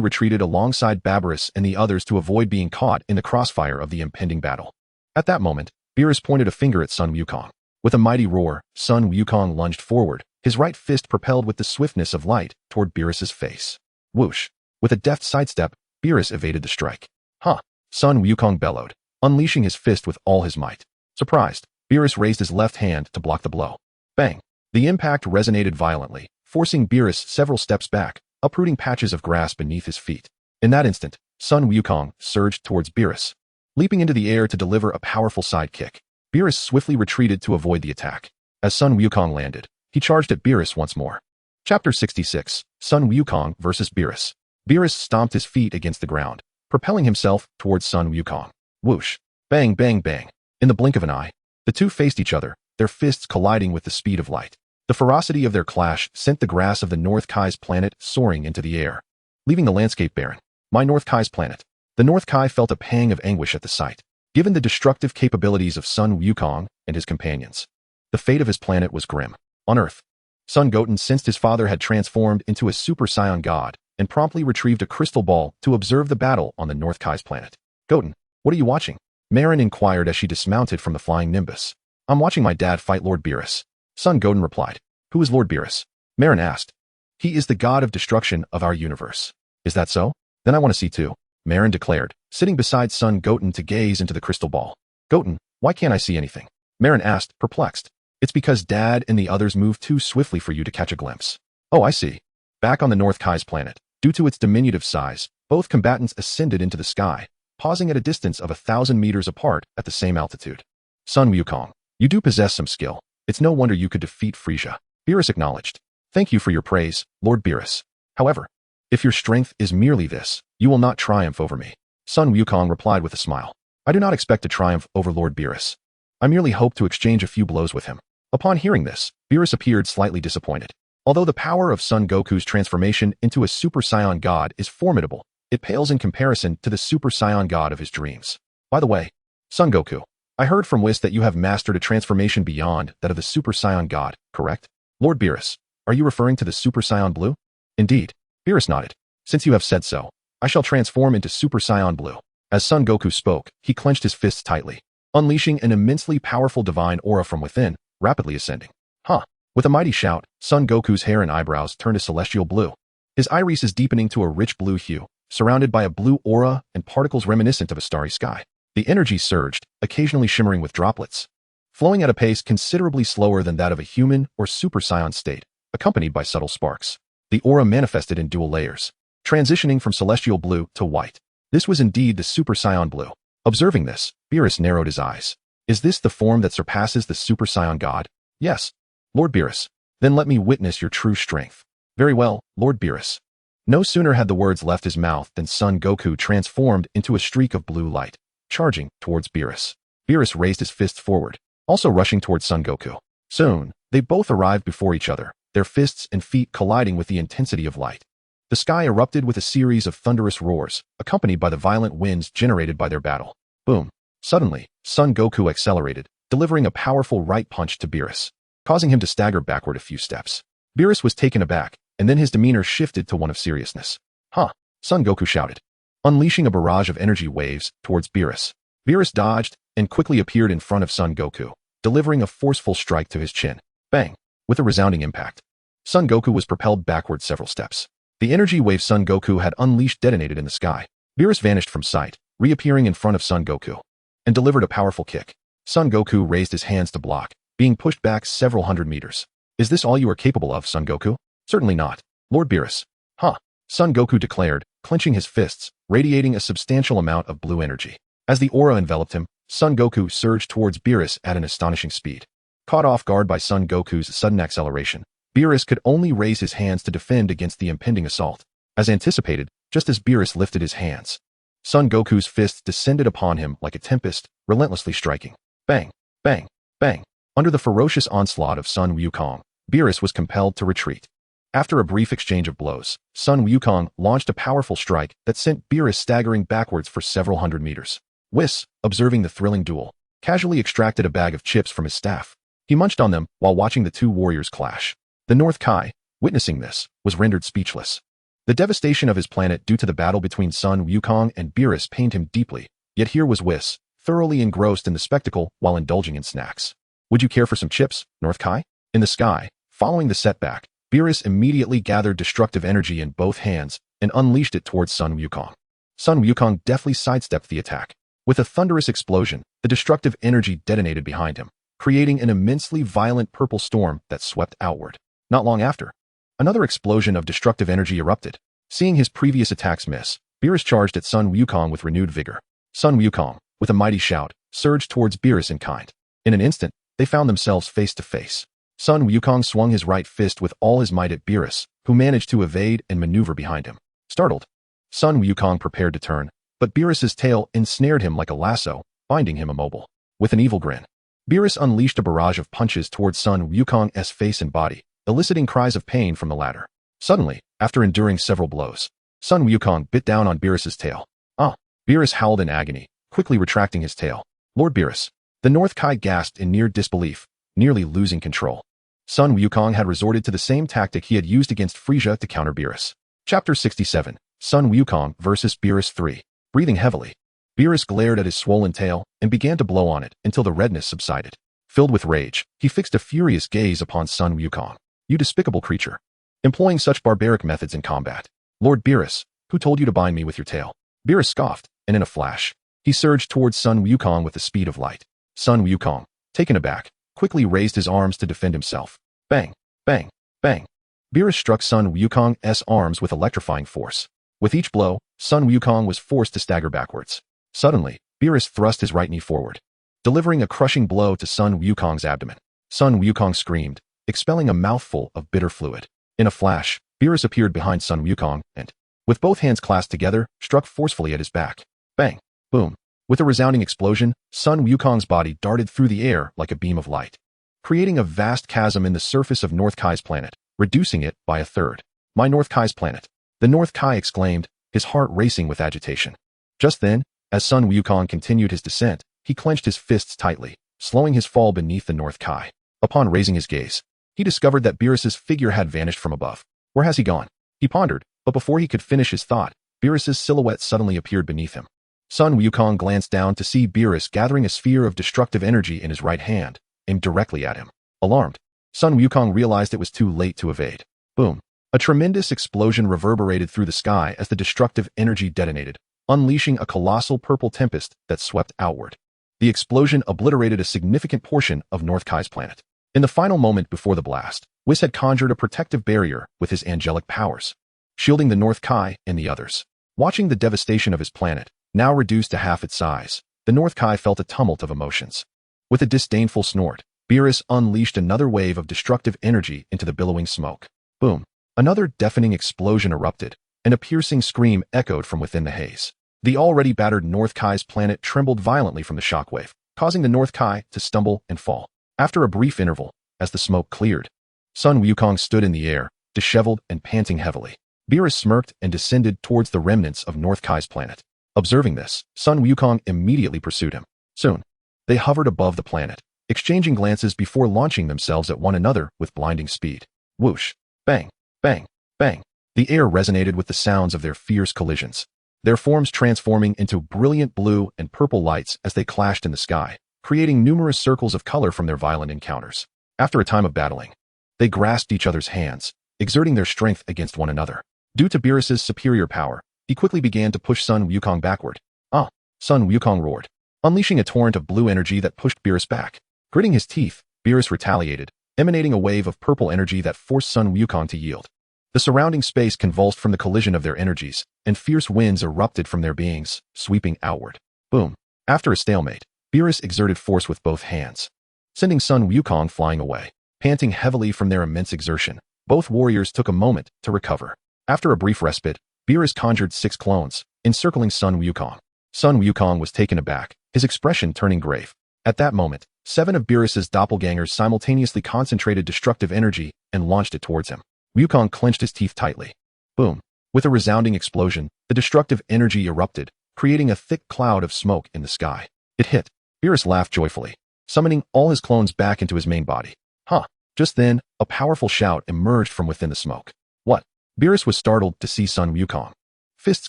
retreated alongside Barbarous and the others to avoid being caught in the crossfire of the impending battle. At that moment, Beerus pointed a finger at Sun Wukong. With a mighty roar, Sun Wukong lunged forward, his right fist propelled with the swiftness of light toward Beerus's face. Whoosh! With a deft sidestep, Beerus evaded the strike. Huh! Sun Wukong bellowed, unleashing his fist with all his might. Surprised, Beerus raised his left hand to block the blow. Bang! The impact resonated violently, forcing Beerus several steps back, uprooting patches of grass beneath his feet. In that instant, Sun Wukong surged towards Beerus. Leaping into the air to deliver a powerful side kick, Beerus swiftly retreated to avoid the attack. As Sun Wukong landed, he charged at Beerus once more. Chapter 66, Sun Wukong vs. Beerus. Beerus stomped his feet against the ground, propelling himself towards Sun Wukong. Whoosh! Bang, bang, bang. In the blink of an eye, the two faced each other, their fists colliding with the speed of light. The ferocity of their clash sent the grass of the North Kai's planet soaring into the air, leaving the landscape barren. My North Kai's planet. The North Kai felt a pang of anguish at the sight. Given the destructive capabilities of Sun Wukong and his companions, the fate of his planet was grim. On Earth, Son Goten sensed his father had transformed into a Super Saiyan God and promptly retrieved a crystal ball to observe the battle on the North Kai's planet. "Goten, what are you watching?" Marin inquired as she dismounted from the flying Nimbus. "I'm watching my dad fight Lord Beerus." Son Goten replied. "Who is Lord Beerus?" Marin asked. "He is the god of destruction of our universe." "Is that so? Then I want to see too," Marin declared, sitting beside Son Goten to gaze into the crystal ball. "Goten, why can't I see anything?" Marin asked, perplexed. "It's because Dad and the others move too swiftly for you to catch a glimpse." "Oh, I see." Back on the North Kai's planet, due to its diminutive size, both combatants ascended into the sky, pausing at a distance of 1,000 meters apart at the same altitude. "Sun Wukong, you do possess some skill. It's no wonder you could defeat Frisia," Beerus acknowledged. "Thank you for your praise, Lord Beerus. However, if your strength is merely this, you will not triumph over me." Sun Wukong replied with a smile. "I do not expect to triumph over Lord Beerus. I merely hope to exchange a few blows with him." Upon hearing this, Beerus appeared slightly disappointed. Although the power of Son Goku's transformation into a Super Saiyan God is formidable, it pales in comparison to the Super Saiyan God of his dreams. "By the way, Son Goku, I heard from Whis that you have mastered a transformation beyond that of the Super Saiyan God, correct?" "Lord Beerus, are you referring to the Super Saiyan Blue?" "Indeed." Beerus nodded. "Since you have said so, I shall transform into Super Saiyan Blue." As Son Goku spoke, he clenched his fists tightly, unleashing an immensely powerful divine aura from within, rapidly ascending. Huh! With a mighty shout, Son Goku's hair and eyebrows turned a celestial blue. His irises deepening to a rich blue hue, surrounded by a blue aura and particles reminiscent of a starry sky. The energy surged, occasionally shimmering with droplets, flowing at a pace considerably slower than that of a human or Super Saiyan state, accompanied by subtle sparks. The aura manifested in dual layers, transitioning from celestial blue to white. This was indeed the Super Saiyan Blue. Observing this, Beerus narrowed his eyes. "Is this the form that surpasses the Super Saiyan God?" "Yes." "Lord Beerus, then let me witness your true strength." "Very well, Lord Beerus." No sooner had the words left his mouth than Son Goku transformed into a streak of blue light, charging towards Beerus. Beerus raised his fist forward, also rushing towards Son Goku. Soon, they both arrived before each other, their fists and feet colliding with the intensity of light. The sky erupted with a series of thunderous roars, accompanied by the violent winds generated by their battle. Boom! Suddenly, Son Goku accelerated, delivering a powerful right punch to Beerus, causing him to stagger backward a few steps. Beerus was taken aback, and then his demeanor shifted to one of seriousness. "Huh!" Son Goku shouted, unleashing a barrage of energy waves towards Beerus. Beerus dodged and quickly appeared in front of Son Goku, delivering a forceful strike to his chin. Bang! With a resounding impact, Son Goku was propelled backward several steps. The energy wave Son Goku had unleashed detonated in the sky. Beerus vanished from sight, reappearing in front of Son Goku, and delivered a powerful kick. Son Goku raised his hands to block, being pushed back several hundred meters. "Is this all you are capable of, Son Goku?" "Certainly not, Lord Beerus." "Huh!" Son Goku declared, clenching his fists, radiating a substantial amount of blue energy. As the aura enveloped him, Son Goku surged towards Beerus at an astonishing speed. Caught off guard by Son Goku's sudden acceleration, Beerus could only raise his hands to defend against the impending assault. As anticipated, just as Beerus lifted his hands, Son Goku's fists descended upon him like a tempest, relentlessly striking. Bang! Bang! Bang! Under the ferocious onslaught of Sun Wukong, Beerus was compelled to retreat. After a brief exchange of blows, Sun Wukong launched a powerful strike that sent Beerus staggering backwards for several hundred meters. Whis, observing the thrilling duel, casually extracted a bag of chips from his staff. He munched on them while watching the two warriors clash. The North Kai, witnessing this, was rendered speechless. The devastation of his planet due to the battle between Sun Wukong and Beerus pained him deeply, yet here was Whis, thoroughly engrossed in the spectacle while indulging in snacks. Would you care for some chips, North Kai? In the sky, following the setback, Beerus immediately gathered destructive energy in both hands and unleashed it towards Sun Wukong. Sun Wukong deftly sidestepped the attack. With a thunderous explosion, the destructive energy detonated behind him, creating an immensely violent purple storm that swept outward. Not long after, another explosion of destructive energy erupted. Seeing his previous attacks miss, Beerus charged at Sun Wukong with renewed vigor. Sun Wukong, with a mighty shout, surged towards Beerus in kind. In an instant, they found themselves face to face. Sun Wukong swung his right fist with all his might at Beerus, who managed to evade and maneuver behind him. Startled, Sun Wukong prepared to turn, but Beerus's tail ensnared him like a lasso, binding him immobile. With an evil grin, Beerus unleashed a barrage of punches towards Sun Wukong's face and body, eliciting cries of pain from the latter. Suddenly, after enduring several blows, Sun Wukong bit down on Beerus's tail. Ah! Beerus howled in agony, quickly retracting his tail. Lord Beerus. The North Kai gasped in near disbelief, nearly losing control. Sun Wukong had resorted to the same tactic he had used against Frisia to counter Beerus. Chapter 67, Sun Wukong vs. Beerus 3. Breathing heavily, Beerus glared at his swollen tail and began to blow on it until the redness subsided. Filled with rage, he fixed a furious gaze upon Sun Wukong. You despicable creature. Employing such barbaric methods in combat. Lord Beerus, who told you to bind me with your tail? Beerus scoffed, and in a flash, he surged towards Sun Wukong with the speed of light. Sun Wukong, taken aback, quickly raised his arms to defend himself. Bang, bang, bang. Beerus struck Sun Wukong's arms with electrifying force. With each blow, Sun Wukong was forced to stagger backwards. Suddenly, Beerus thrust his right knee forward, delivering a crushing blow to Sun Wukong's abdomen. Sun Wukong screamed, expelling a mouthful of bitter fluid. In a flash, Beerus appeared behind Sun Wukong and, with both hands clasped together, struck forcefully at his back. Bang! Boom! With a resounding explosion, Sun Wukong's body darted through the air like a beam of light, creating a vast chasm in the surface of North Kai's planet, reducing it by a third. My North Kai's planet! The North Kai exclaimed, his heart racing with agitation. Just then, as Sun Wukong continued his descent, he clenched his fists tightly, slowing his fall beneath the North Kai. Upon raising his gaze, he discovered that Beerus's figure had vanished from above. Where has he gone? He pondered, but before he could finish his thought, Beerus's silhouette suddenly appeared beneath him. Sun Wukong glanced down to see Beerus gathering a sphere of destructive energy in his right hand, aimed directly at him. Alarmed, Sun Wukong realized it was too late to evade. Boom! A tremendous explosion reverberated through the sky as the destructive energy detonated, unleashing a colossal purple tempest that swept outward. The explosion obliterated a significant portion of North Kai's planet. In the final moment before the blast, Whis had conjured a protective barrier with his angelic powers, shielding the North Kai and the others. Watching the devastation of his planet, now reduced to half its size, the North Kai felt a tumult of emotions. With a disdainful snort, Beerus unleashed another wave of destructive energy into the billowing smoke. Boom! Another deafening explosion erupted, and a piercing scream echoed from within the haze. The already battered North Kai's planet trembled violently from the shockwave, causing the North Kai to stumble and fall. After a brief interval, as the smoke cleared, Sun Wukong stood in the air, disheveled and panting heavily. Beerus smirked and descended towards the remnants of North Kai's planet. Observing this, Sun Wukong immediately pursued him. Soon, they hovered above the planet, exchanging glances before launching themselves at one another with blinding speed. Whoosh! Bang! Bang! Bang! The air resonated with the sounds of their fierce collisions, their forms transforming into brilliant blue and purple lights as they clashed in the sky, creating numerous circles of color from their violent encounters. After a time of battling, they grasped each other's hands, exerting their strength against one another. Due to Beerus's superior power, he quickly began to push Sun Wukong backward. Ah! Sun Wukong roared, unleashing a torrent of blue energy that pushed Beerus back. Gritting his teeth, Beerus retaliated, emanating a wave of purple energy that forced Sun Wukong to yield. The surrounding space convulsed from the collision of their energies, and fierce winds erupted from their beings, sweeping outward. Boom! After a stalemate, Beerus exerted force with both hands, sending Sun Wukong flying away. Panting heavily from their immense exertion, both warriors took a moment to recover. After a brief respite, Beerus conjured 6 clones, encircling Sun Wukong. Sun Wukong was taken aback, his expression turning grave. At that moment, 7 of Beerus's doppelgangers simultaneously concentrated destructive energy and launched it towards him. Wukong clenched his teeth tightly. Boom. With a resounding explosion, the destructive energy erupted, creating a thick cloud of smoke in the sky. It hit. Beerus laughed joyfully, summoning all his clones back into his main body. Huh. Just then, a powerful shout emerged from within the smoke. What? Beerus was startled to see Sun Wukong. Fists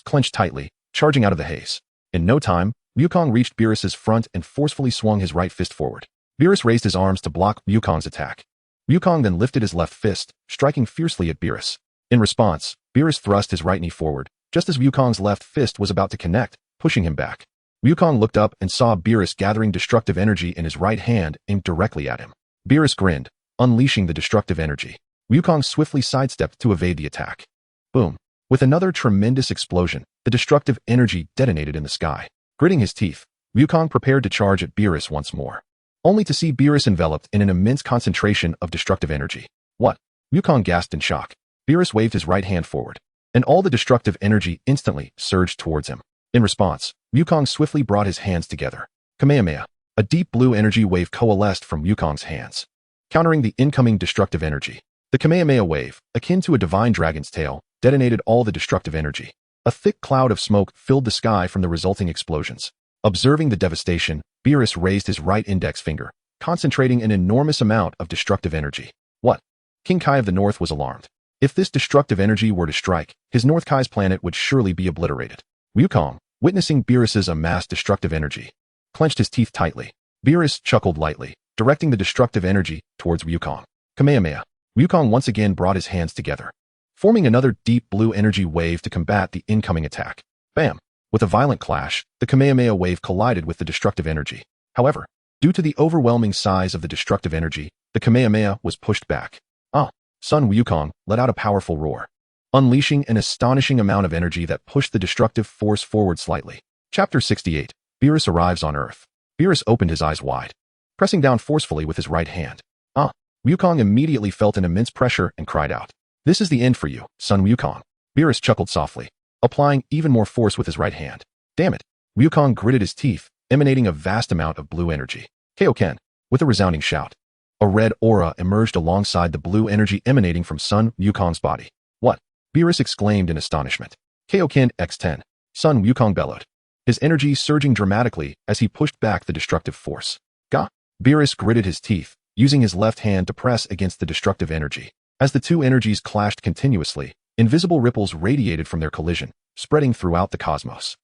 clenched tightly, charging out of the haze. In no time, Wukong reached Beerus's front and forcefully swung his right fist forward. Beerus raised his arms to block Wukong's attack. Wukong then lifted his left fist, striking fiercely at Beerus. In response, Beerus thrust his right knee forward, just as Wukong's left fist was about to connect, pushing him back. Wukong looked up and saw Beerus gathering destructive energy in his right hand aimed directly at him. Beerus grinned, unleashing the destructive energy. Wukong swiftly sidestepped to evade the attack. Boom. With another tremendous explosion, the destructive energy detonated in the sky. Gritting his teeth, Wukong prepared to charge at Beerus once more, only to see Beerus enveloped in an immense concentration of destructive energy. What? Wukong gasped in shock. Beerus waved his right hand forward, and all the destructive energy instantly surged towards him. In response, Wukong swiftly brought his hands together. Kamehameha. A deep blue energy wave coalesced from Wukong's hands, countering the incoming destructive energy. The Kamehameha wave, akin to a divine dragon's tail, detonated all the destructive energy. A thick cloud of smoke filled the sky from the resulting explosions. Observing the devastation, Beerus raised his right index finger, concentrating an enormous amount of destructive energy. What? King Kai of the North was alarmed. If this destructive energy were to strike, his North Kai's planet would surely be obliterated. Wukong, witnessing Beerus's amassed destructive energy, clenched his teeth tightly. Beerus chuckled lightly, directing the destructive energy towards Wukong. Kamehameha. Wukong once again brought his hands together, forming another deep blue energy wave to combat the incoming attack. Bam! With a violent clash, the Kamehameha wave collided with the destructive energy. However, due to the overwhelming size of the destructive energy, the Kamehameha was pushed back. Sun Wukong let out a powerful roar, unleashing an astonishing amount of energy that pushed the destructive force forward slightly. Chapter 68. Beerus arrives on Earth. Beerus opened his eyes wide, pressing down forcefully with his right hand. Wukong immediately felt an immense pressure and cried out. This is the end for you, Sun Wukong. Beerus chuckled softly, applying even more force with his right hand. Damn it. Wukong gritted his teeth, emanating a vast amount of blue energy. Kaioken. With a resounding shout, a red aura emerged alongside the blue energy emanating from Sun Wukong's body. What? Beerus exclaimed in astonishment. Kaioken x10. Sun Wukong bellowed, his energy surging dramatically as he pushed back the destructive force. Gah! Beerus gritted his teeth, using his left hand to press against the destructive energy. As the two energies clashed continuously, invisible ripples radiated from their collision, spreading throughout the cosmos.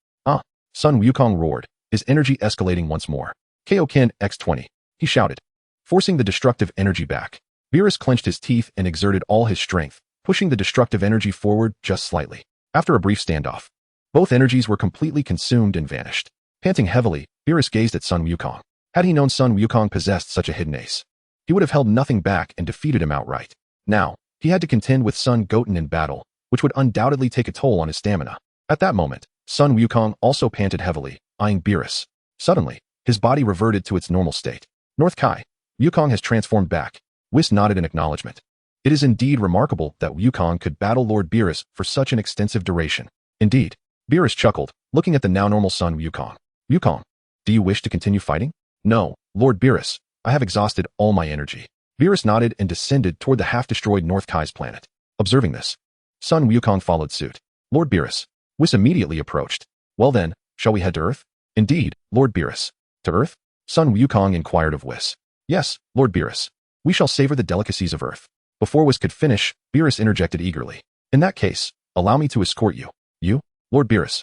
Sun Wukong roared, his energy escalating once more. Kaioken x20. He shouted, forcing the destructive energy back. Beerus clenched his teeth and exerted all his strength, pushing the destructive energy forward just slightly. After a brief standoff, both energies were completely consumed and vanished. Panting heavily, Beerus gazed at Sun Wukong. Had he known Sun Wukong possessed such a hidden ace, he would have held nothing back and defeated him outright. Now, he had to contend with Sun Goten in battle, which would undoubtedly take a toll on his stamina. At that moment, Sun Wukong also panted heavily, eyeing Beerus. Suddenly, his body reverted to its normal state. North Kai. Wukong has transformed back. Whis nodded in acknowledgement. It is indeed remarkable that Wukong could battle Lord Beerus for such an extensive duration. Indeed. Beerus chuckled, looking at the now normal Sun Wukong. Wukong, do you wish to continue fighting? No, Lord Beerus, I have exhausted all my energy. Beerus nodded and descended toward the half-destroyed North Kai's planet. Observing this, Sun Wukong followed suit. Lord Beerus. Whis immediately approached. Well then, shall we head to Earth? Indeed, Lord Beerus. To Earth? Sun Wukong inquired of Whis. Yes, Lord Beerus. We shall savor the delicacies of Earth. Before Whis could finish, Beerus interjected eagerly. In that case, allow me to escort you. You? Lord Beerus.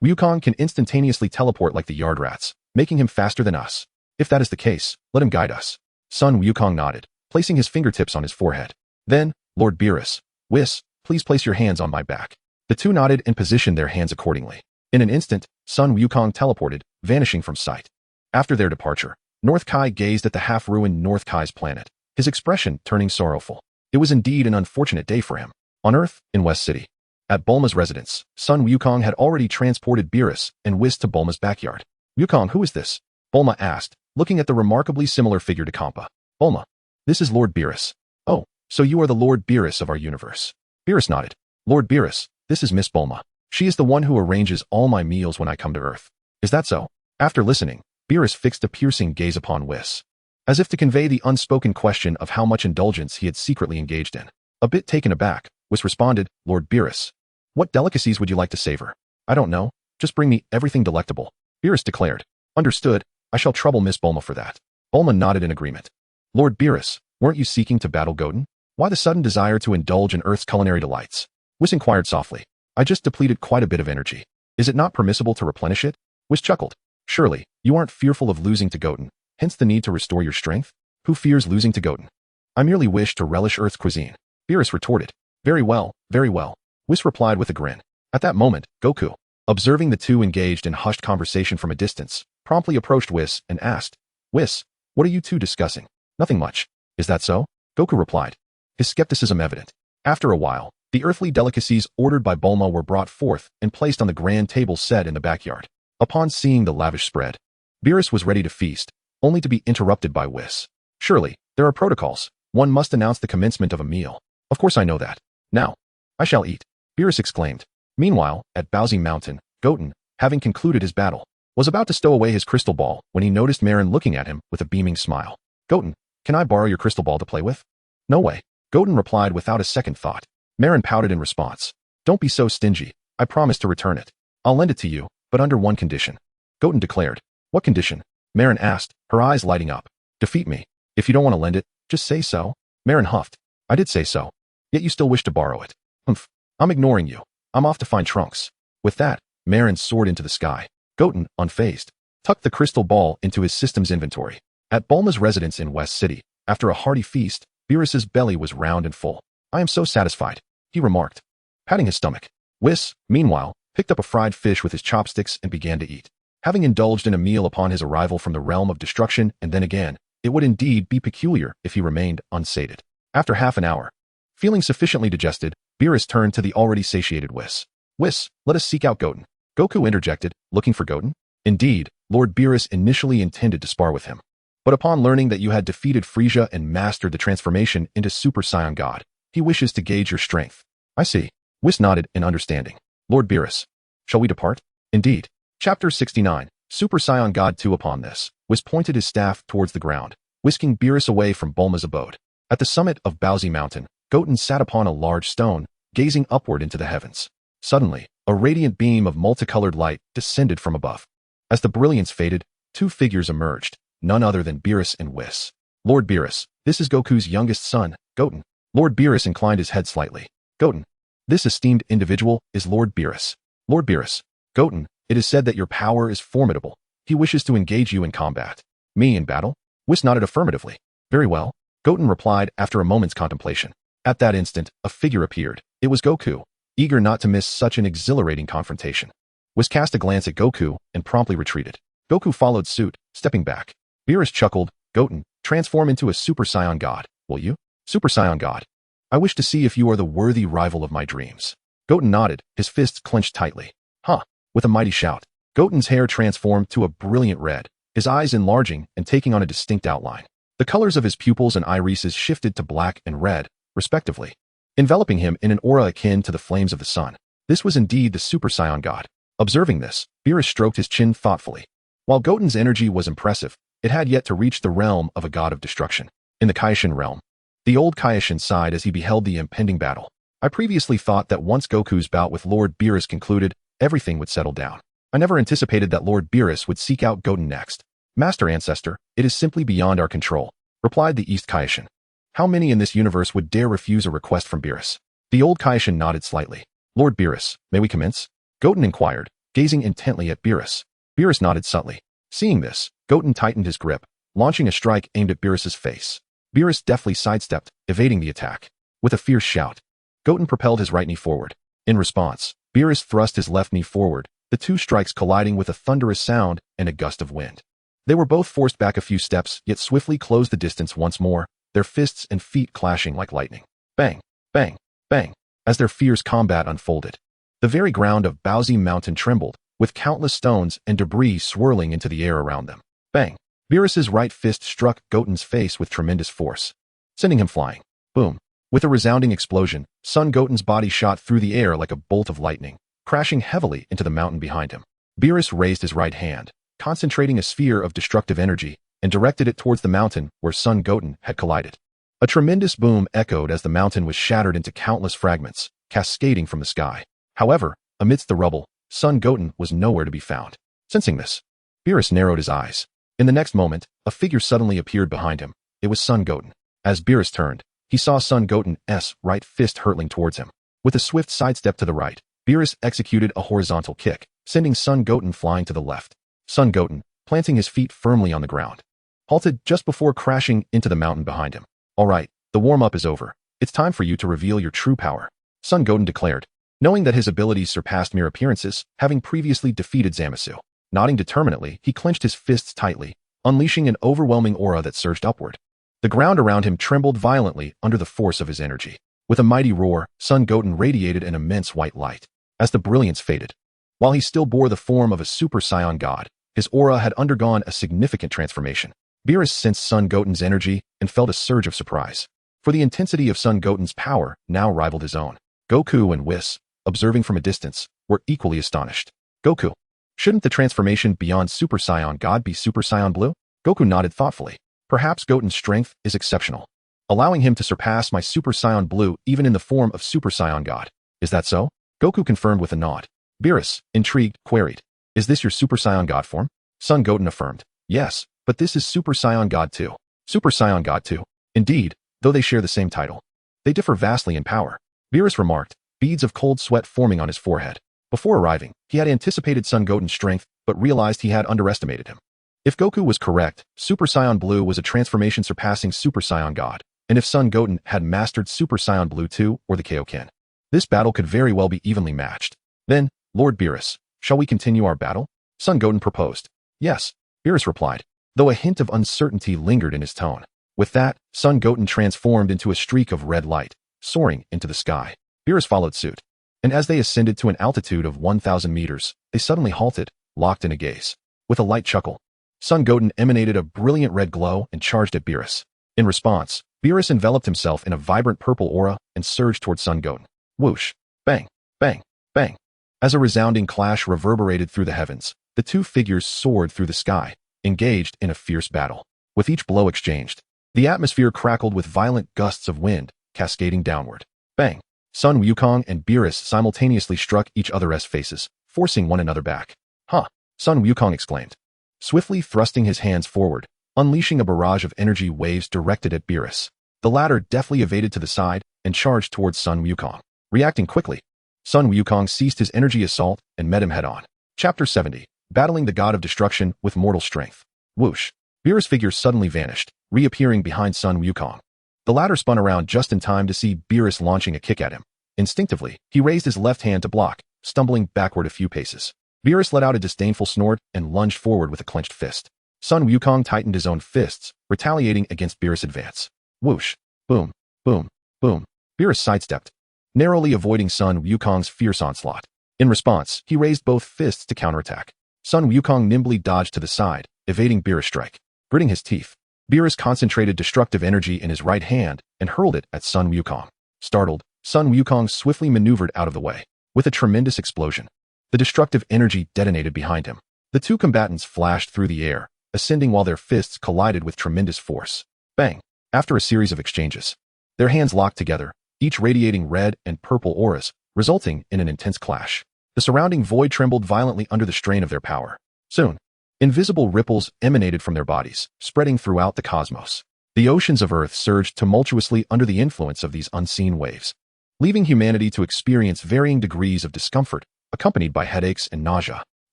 Wukong can instantaneously teleport like the yard rats, making him faster than us. If that is the case, let him guide us. Sun Wukong nodded, placing his fingertips on his forehead. Then, Lord Beerus, Whis, please place your hands on my back. The two nodded and positioned their hands accordingly. In an instant, Sun Wukong teleported, vanishing from sight. After their departure, North Kai gazed at the half-ruined North Kai's planet, his expression turning sorrowful. It was indeed an unfortunate day for him. On Earth, in West City, at Bulma's residence, Sun Wukong had already transported Beerus and Whis to Bulma's backyard. Wukong, who is this? Bulma asked, looking at the remarkably similar figure to Kampa. Bulma, this is Lord Beerus. Oh, so you are the Lord Beerus of our universe. Beerus nodded. Lord Beerus, this is Miss Bulma. She is the one who arranges all my meals when I come to Earth. Is that so? After listening, Beerus fixed a piercing gaze upon Whis. as if to convey the unspoken question of how much indulgence he had secretly engaged in. A bit taken aback, Whis responded, "Lord Beerus, what delicacies would you like to savor?" "I don't know. Just bring me everything delectable," Beerus declared. "Understood. I shall trouble Miss Bulma for that." Bulma nodded in agreement. "Lord Beerus, weren't you seeking to battle Goten? Why the sudden desire to indulge in Earth's culinary delights?" Whis inquired softly. "I just depleted quite a bit of energy. Is it not permissible to replenish it?" Whis chuckled. "Surely, you aren't fearful of losing to Goten, hence the need to restore your strength? Who fears losing to Goten? I merely wish to relish Earth's cuisine," Beerus retorted. "Very well, very well," Whis replied with a grin. At that moment, Goku, observing the two engaged in hushed conversation from a distance, promptly approached Whis and asked, "Whis, what are you two discussing?" "Nothing much." "Is that so?" Goku replied, his skepticism evident. After a while, the earthly delicacies ordered by Bulma were brought forth and placed on the grand table set in the backyard. Upon seeing the lavish spread, Beerus was ready to feast, only to be interrupted by Whis. "Surely, there are protocols. One must announce the commencement of a meal." "Of course I know that. Now, I shall eat," Beerus exclaimed. Meanwhile, at Bowsy Mountain, Goten, having concluded his battle, was about to stow away his crystal ball when he noticed Marin looking at him with a beaming smile. "Goten, can I borrow your crystal ball to play with?" "No way," Goten replied without a second thought. Marin pouted in response. "Don't be so stingy. I promise to return it. I'll lend it to you, but under one condition," Goten declared. "What condition?" Marin asked, her eyes lighting up. "Defeat me. If you don't want to lend it, just say so." Marin huffed. "I did say so. Yet you still wish to borrow it." "Humph. I'm ignoring you. I'm off to find Trunks." With that, Marin soared into the sky. Goten, unfazed, tucked the crystal ball into his system's inventory. At Bulma's residence in West City, after a hearty feast, Beerus's belly was round and full. "I am so satisfied," he remarked, patting his stomach. Whis, meanwhile, picked up a fried fish with his chopsticks and began to eat. Having indulged in a meal upon his arrival from the realm of destruction and then again, it would indeed be peculiar if he remained unsated. After half an hour, feeling sufficiently digested, Beerus turned to the already satiated Whis. "Whis, let us seek out Goten." Goku interjected, "Looking for Goten?" "Indeed, Lord Beerus initially intended to spar with him. But upon learning that you had defeated Frieza and mastered the transformation into Super Saiyan God, he wishes to gauge your strength." "I see." Whis nodded in understanding. "Lord Beerus, shall we depart?" "Indeed." Chapter 69, Super Saiyan God 2. Upon this, Whis pointed his staff towards the ground, whisking Beerus away from Bulma's abode. At the summit of Bowsy Mountain, Goten sat upon a large stone, gazing upward into the heavens. Suddenly, a radiant beam of multicolored light descended from above. As the brilliance faded, two figures emerged, none other than Beerus and Whis. "Lord Beerus, this is Goku's youngest son, Goten." Lord Beerus inclined his head slightly. "Goten, this esteemed individual is Lord Beerus." "Lord Beerus, Goten, it is said that your power is formidable. He wishes to engage you in combat." "Me in battle?" Whis nodded affirmatively. "Very well," Goten replied after a moment's contemplation. At that instant, a figure appeared. It was Goku, eager not to miss such an exhilarating confrontation. Whis cast a glance at Goku and promptly retreated. Goku followed suit, stepping back. Beerus chuckled. "Goten, transform into a Super Saiyan God, will you?" "Super Saiyan God. I wish to see if you are the worthy rival of my dreams." Goten nodded, his fists clenched tightly. "Huh." With a mighty shout, Goten's hair transformed to a brilliant red, his eyes enlarging and taking on a distinct outline. The colors of his pupils and irises shifted to black and red, respectively, enveloping him in an aura akin to the flames of the sun. This was indeed the Super Saiyan God. Observing this, Beerus stroked his chin thoughtfully. While Goten's energy was impressive, it had yet to reach the realm of a god of destruction. In the Kaishin realm, the old Kaishin sighed as he beheld the impending battle. "I previously thought that once Goku's bout with Lord Beerus concluded, everything would settle down. I never anticipated that Lord Beerus would seek out Goten next." "Master Ancestor, it is simply beyond our control," replied the East Kaishin. "How many in this universe would dare refuse a request from Beerus?" The old Kaishin nodded slightly. "Lord Beerus, may we commence?" Goten inquired, gazing intently at Beerus. Beerus nodded subtly. Seeing this, Goten tightened his grip, launching a strike aimed at Beerus's face. Beerus deftly sidestepped, evading the attack. With a fierce shout, Goten propelled his right knee forward. In response, Beerus thrust his left knee forward, the two strikes colliding with a thunderous sound and a gust of wind. They were both forced back a few steps, yet swiftly closed the distance once more, their fists and feet clashing like lightning. Bang, bang, bang, as their fierce combat unfolded. The very ground of Bowsy Mountain trembled, with countless stones and debris swirling into the air around them. Bang! Beerus's right fist struck Goten's face with tremendous force, sending him flying. Boom! With a resounding explosion, Son Goten's body shot through the air like a bolt of lightning, crashing heavily into the mountain behind him. Beerus raised his right hand, concentrating a sphere of destructive energy, and directed it towards the mountain where Son Goten had collided. A tremendous boom echoed as the mountain was shattered into countless fragments, cascading from the sky. However, amidst the rubble, Son Goten was nowhere to be found. Sensing this, Beerus narrowed his eyes. In the next moment, a figure suddenly appeared behind him. It was Son Goten. As Beerus turned, he saw Son Goten's right fist hurtling towards him. With a swift sidestep to the right, Beerus executed a horizontal kick, sending Son Goten flying to the left. Son Goten, planting his feet firmly on the ground, halted just before crashing into the mountain behind him. All right, the warm-up is over. It's time for you to reveal your true power, Son Goten declared, knowing that his abilities surpassed mere appearances, having previously defeated Zamasu. Nodding determinedly, he clenched his fists tightly, unleashing an overwhelming aura that surged upward. The ground around him trembled violently under the force of his energy. With a mighty roar, Son Goten radiated an immense white light. As the brilliance faded, while he still bore the form of a Super Saiyan God, his aura had undergone a significant transformation. Beerus sensed Son Goten's energy and felt a surge of surprise, for the intensity of Son Goten's power now rivaled his own. Goku and Whis, observing from a distance, were equally astonished. Goku, shouldn't the transformation beyond Super Saiyan God be Super Saiyan Blue? Goku nodded thoughtfully. Perhaps Goten's strength is exceptional, allowing him to surpass my Super Saiyan Blue even in the form of Super Saiyan God. Is that so? Goku confirmed with a nod. Beerus, intrigued, queried, "Is this your Super Saiyan God form?" Son Goten affirmed, "Yes, but this is Super Saiyan God 2. Super Saiyan God 2. Indeed, though they share the same title, they differ vastly in power." Beerus remarked, beads of cold sweat forming on his forehead. Before arriving, he had anticipated Son Goten's strength, but realized he had underestimated him. If Goku was correct, Super Saiyan Blue was a transformation surpassing Super Saiyan God, and if Son Goten had mastered Super Saiyan Blue 2 or the Kaioken, this battle could very well be evenly matched. Then, Lord Beerus, shall we continue our battle? Son Goten proposed. Yes, Beerus replied, though a hint of uncertainty lingered in his tone. With that, Son Goten transformed into a streak of red light, soaring into the sky. Beerus followed suit, and as they ascended to an altitude of 1,000 meters, they suddenly halted, locked in a gaze. With a light chuckle, Son Goten emanated a brilliant red glow and charged at Beerus. In response, Beerus enveloped himself in a vibrant purple aura and surged towards Son Goten. Whoosh! Bang! Bang! Bang! As a resounding clash reverberated through the heavens, the two figures soared through the sky, engaged in a fierce battle. With each blow exchanged, the atmosphere crackled with violent gusts of wind, cascading downward. Bang! Sun Wukong and Beerus simultaneously struck each other's faces, forcing one another back. Huh! Sun Wukong exclaimed, swiftly thrusting his hands forward, unleashing a barrage of energy waves directed at Beerus. The latter deftly evaded to the side and charged towards Sun Wukong. Reacting quickly, Sun Wukong ceased his energy assault and met him head-on. Chapter 70. Battling the God of Destruction with Mortal Strength. Whoosh! Beerus' figure suddenly vanished, reappearing behind Sun Wukong. The latter spun around just in time to see Beerus launching a kick at him. Instinctively, he raised his left hand to block, stumbling backward a few paces. Beerus let out a disdainful snort and lunged forward with a clenched fist. Sun Wukong tightened his own fists, retaliating against Beerus' advance. Whoosh! Boom! Boom! Boom! Beerus sidestepped, narrowly avoiding Sun Wukong's fierce onslaught. In response, he raised both fists to counterattack. Sun Wukong nimbly dodged to the side, evading Beerus' strike. Gritting his teeth, Beerus concentrated destructive energy in his right hand and hurled it at Sun Wukong. Startled, Sun Wukong swiftly maneuvered out of the way. With a tremendous explosion, the destructive energy detonated behind him. The two combatants flashed through the air, ascending while their fists collided with tremendous force. Bang! After a series of exchanges, their hands locked together, each radiating red and purple auras, resulting in an intense clash. The surrounding void trembled violently under the strain of their power. Soon, invisible ripples emanated from their bodies, spreading throughout the cosmos. The oceans of Earth surged tumultuously under the influence of these unseen waves, leaving humanity to experience varying degrees of discomfort, accompanied by headaches and nausea.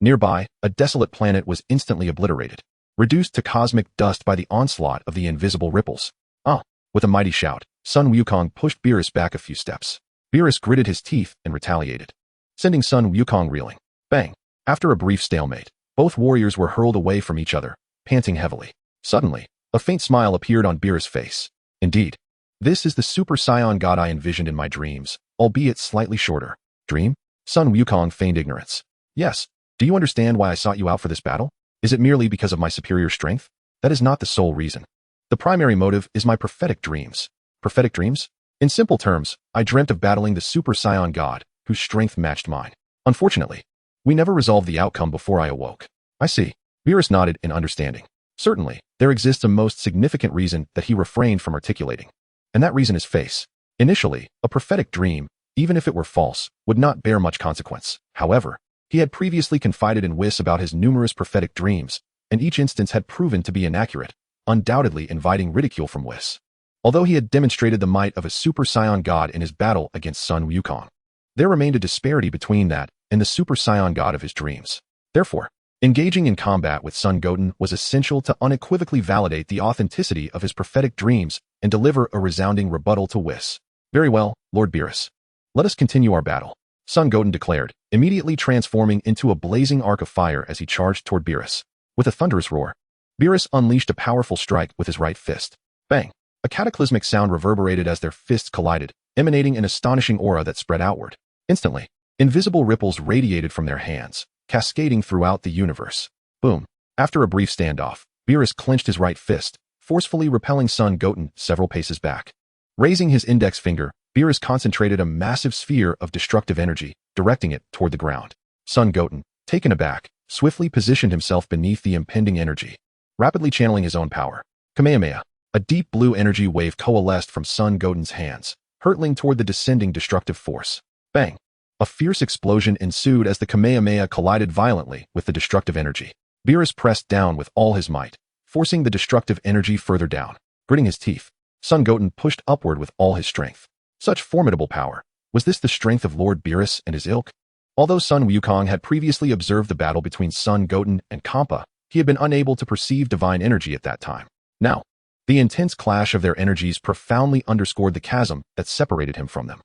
Nearby, a desolate planet was instantly obliterated, reduced to cosmic dust by the onslaught of the invisible ripples. With a mighty shout, Sun Wukong pushed Beerus back a few steps. Beerus gritted his teeth and retaliated, sending Sun Wukong reeling. Bang! After a brief stalemate, both warriors were hurled away from each other, panting heavily. Suddenly, a faint smile appeared on Beerus' face. Indeed, this is the Super Saiyan God I envisioned in my dreams, albeit slightly shorter. Dream? Sun Wukong feigned ignorance. Yes. Do you understand why I sought you out for this battle? Is it merely because of my superior strength? That is not the sole reason. The primary motive is my prophetic dreams. Prophetic dreams? In simple terms, I dreamt of battling the Super Saiyan God, whose strength matched mine. Unfortunately, we never resolved the outcome before I awoke. I see. Beerus nodded in understanding. Certainly, there exists a most significant reason that he refrained from articulating. And that reason is face. Initially, a prophetic dream, even if it were false, would not bear much consequence. However, he had previously confided in Whis about his numerous prophetic dreams, and each instance had proven to be inaccurate, undoubtedly inviting ridicule from Whis. Although he had demonstrated the might of a Super Saiyan God in his battle against Sun Wukong, there remained a disparity between that and the Super Saiyan God of his dreams. Therefore, engaging in combat with Sun Goten was essential to unequivocally validate the authenticity of his prophetic dreams and deliver a resounding rebuttal to Whis. Very well, Lord Beerus. Let us continue our battle, Sun Goten declared, immediately transforming into a blazing arc of fire as he charged toward Beerus. With a thunderous roar, Beerus unleashed a powerful strike with his right fist. Bang! A cataclysmic sound reverberated as their fists collided, emanating an astonishing aura that spread outward. Instantly, invisible ripples radiated from their hands, cascading throughout the universe. Boom! After a brief standoff, Beerus clenched his right fist, forcefully repelling Sun Goten several paces back. Raising his index finger, Beerus concentrated a massive sphere of destructive energy, directing it toward the ground. Sun Goten, taken aback, swiftly positioned himself beneath the impending energy, rapidly channeling his own power. Kamehameha. A deep blue energy wave coalesced from Sun Goten's hands, hurtling toward the descending destructive force. Bang! A fierce explosion ensued as the Kamehameha collided violently with the destructive energy. Beerus pressed down with all his might, forcing the destructive energy further down. Gritting his teeth, Sun Goten pushed upward with all his strength. Such formidable power. Was this the strength of Lord Beerus and his ilk? Although Sun Wukong had previously observed the battle between Sun Goten and Kampa, he had been unable to perceive divine energy at that time. Now, the intense clash of their energies profoundly underscored the chasm that separated him from them.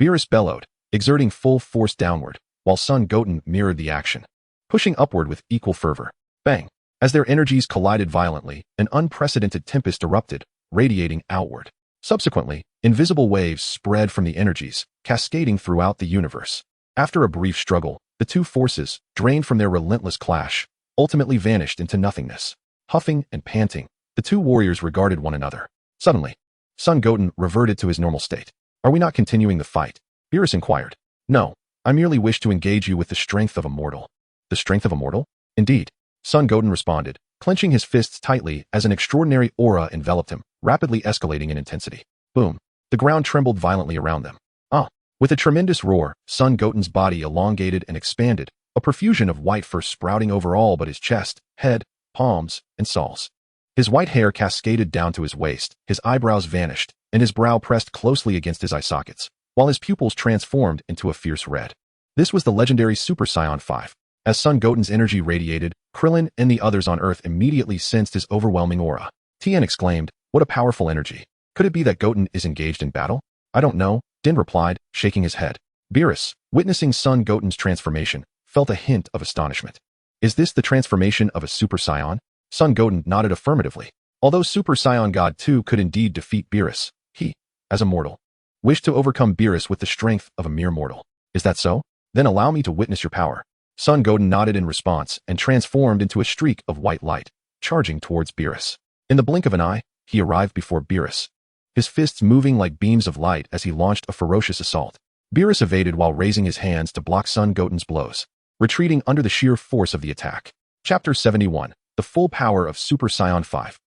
Beerus bellowed, exerting full force downward, while Sun Goten mirrored the action, pushing upward with equal fervor. Bang! As their energies collided violently, an unprecedented tempest erupted, radiating outward. Subsequently, invisible waves spread from the energies, cascading throughout the universe. After a brief struggle, the two forces, drained from their relentless clash, ultimately vanished into nothingness. Huffing and panting, the two warriors regarded one another. Suddenly, Sun Goten reverted to his normal state. Are we not continuing the fight? Beerus inquired. No, I merely wish to engage you with the strength of a mortal. The strength of a mortal? Indeed. Sun Goten responded, clenching his fists tightly as an extraordinary aura enveloped him, rapidly escalating in intensity. Boom. The ground trembled violently around them. With a tremendous roar, Sun Goten's body elongated and expanded, a profusion of white fur sprouting over all but his chest, head, palms, and soles. His white hair cascaded down to his waist, his eyebrows vanished, and his brow pressed closely against his eye sockets, while his pupils transformed into a fierce red. This was the legendary Super Saiyan 5. As Sun Goten's energy radiated, Krillin and the others on Earth immediately sensed his overwhelming aura. Tien exclaimed, "What a powerful energy. Could it be that Goten is engaged in battle?" "I don't know," Din replied, shaking his head. Beerus, witnessing Sun Goten's transformation, felt a hint of astonishment. "Is this the transformation of a Super Saiyan?" Sun Goten nodded affirmatively. Although Super Saiyan God 2 could indeed defeat Beerus, he, as a mortal, wished to overcome Beerus with the strength of a mere mortal. "Is that so? Then allow me to witness your power." Sun Goten nodded in response and transformed into a streak of white light, charging towards Beerus. In the blink of an eye, he arrived before Beerus, his fists moving like beams of light as he launched a ferocious assault. Beerus evaded while raising his hands to block Sun Goten's blows, retreating under the sheer force of the attack. Chapter 71. The Full Power of Super Saiyan 5.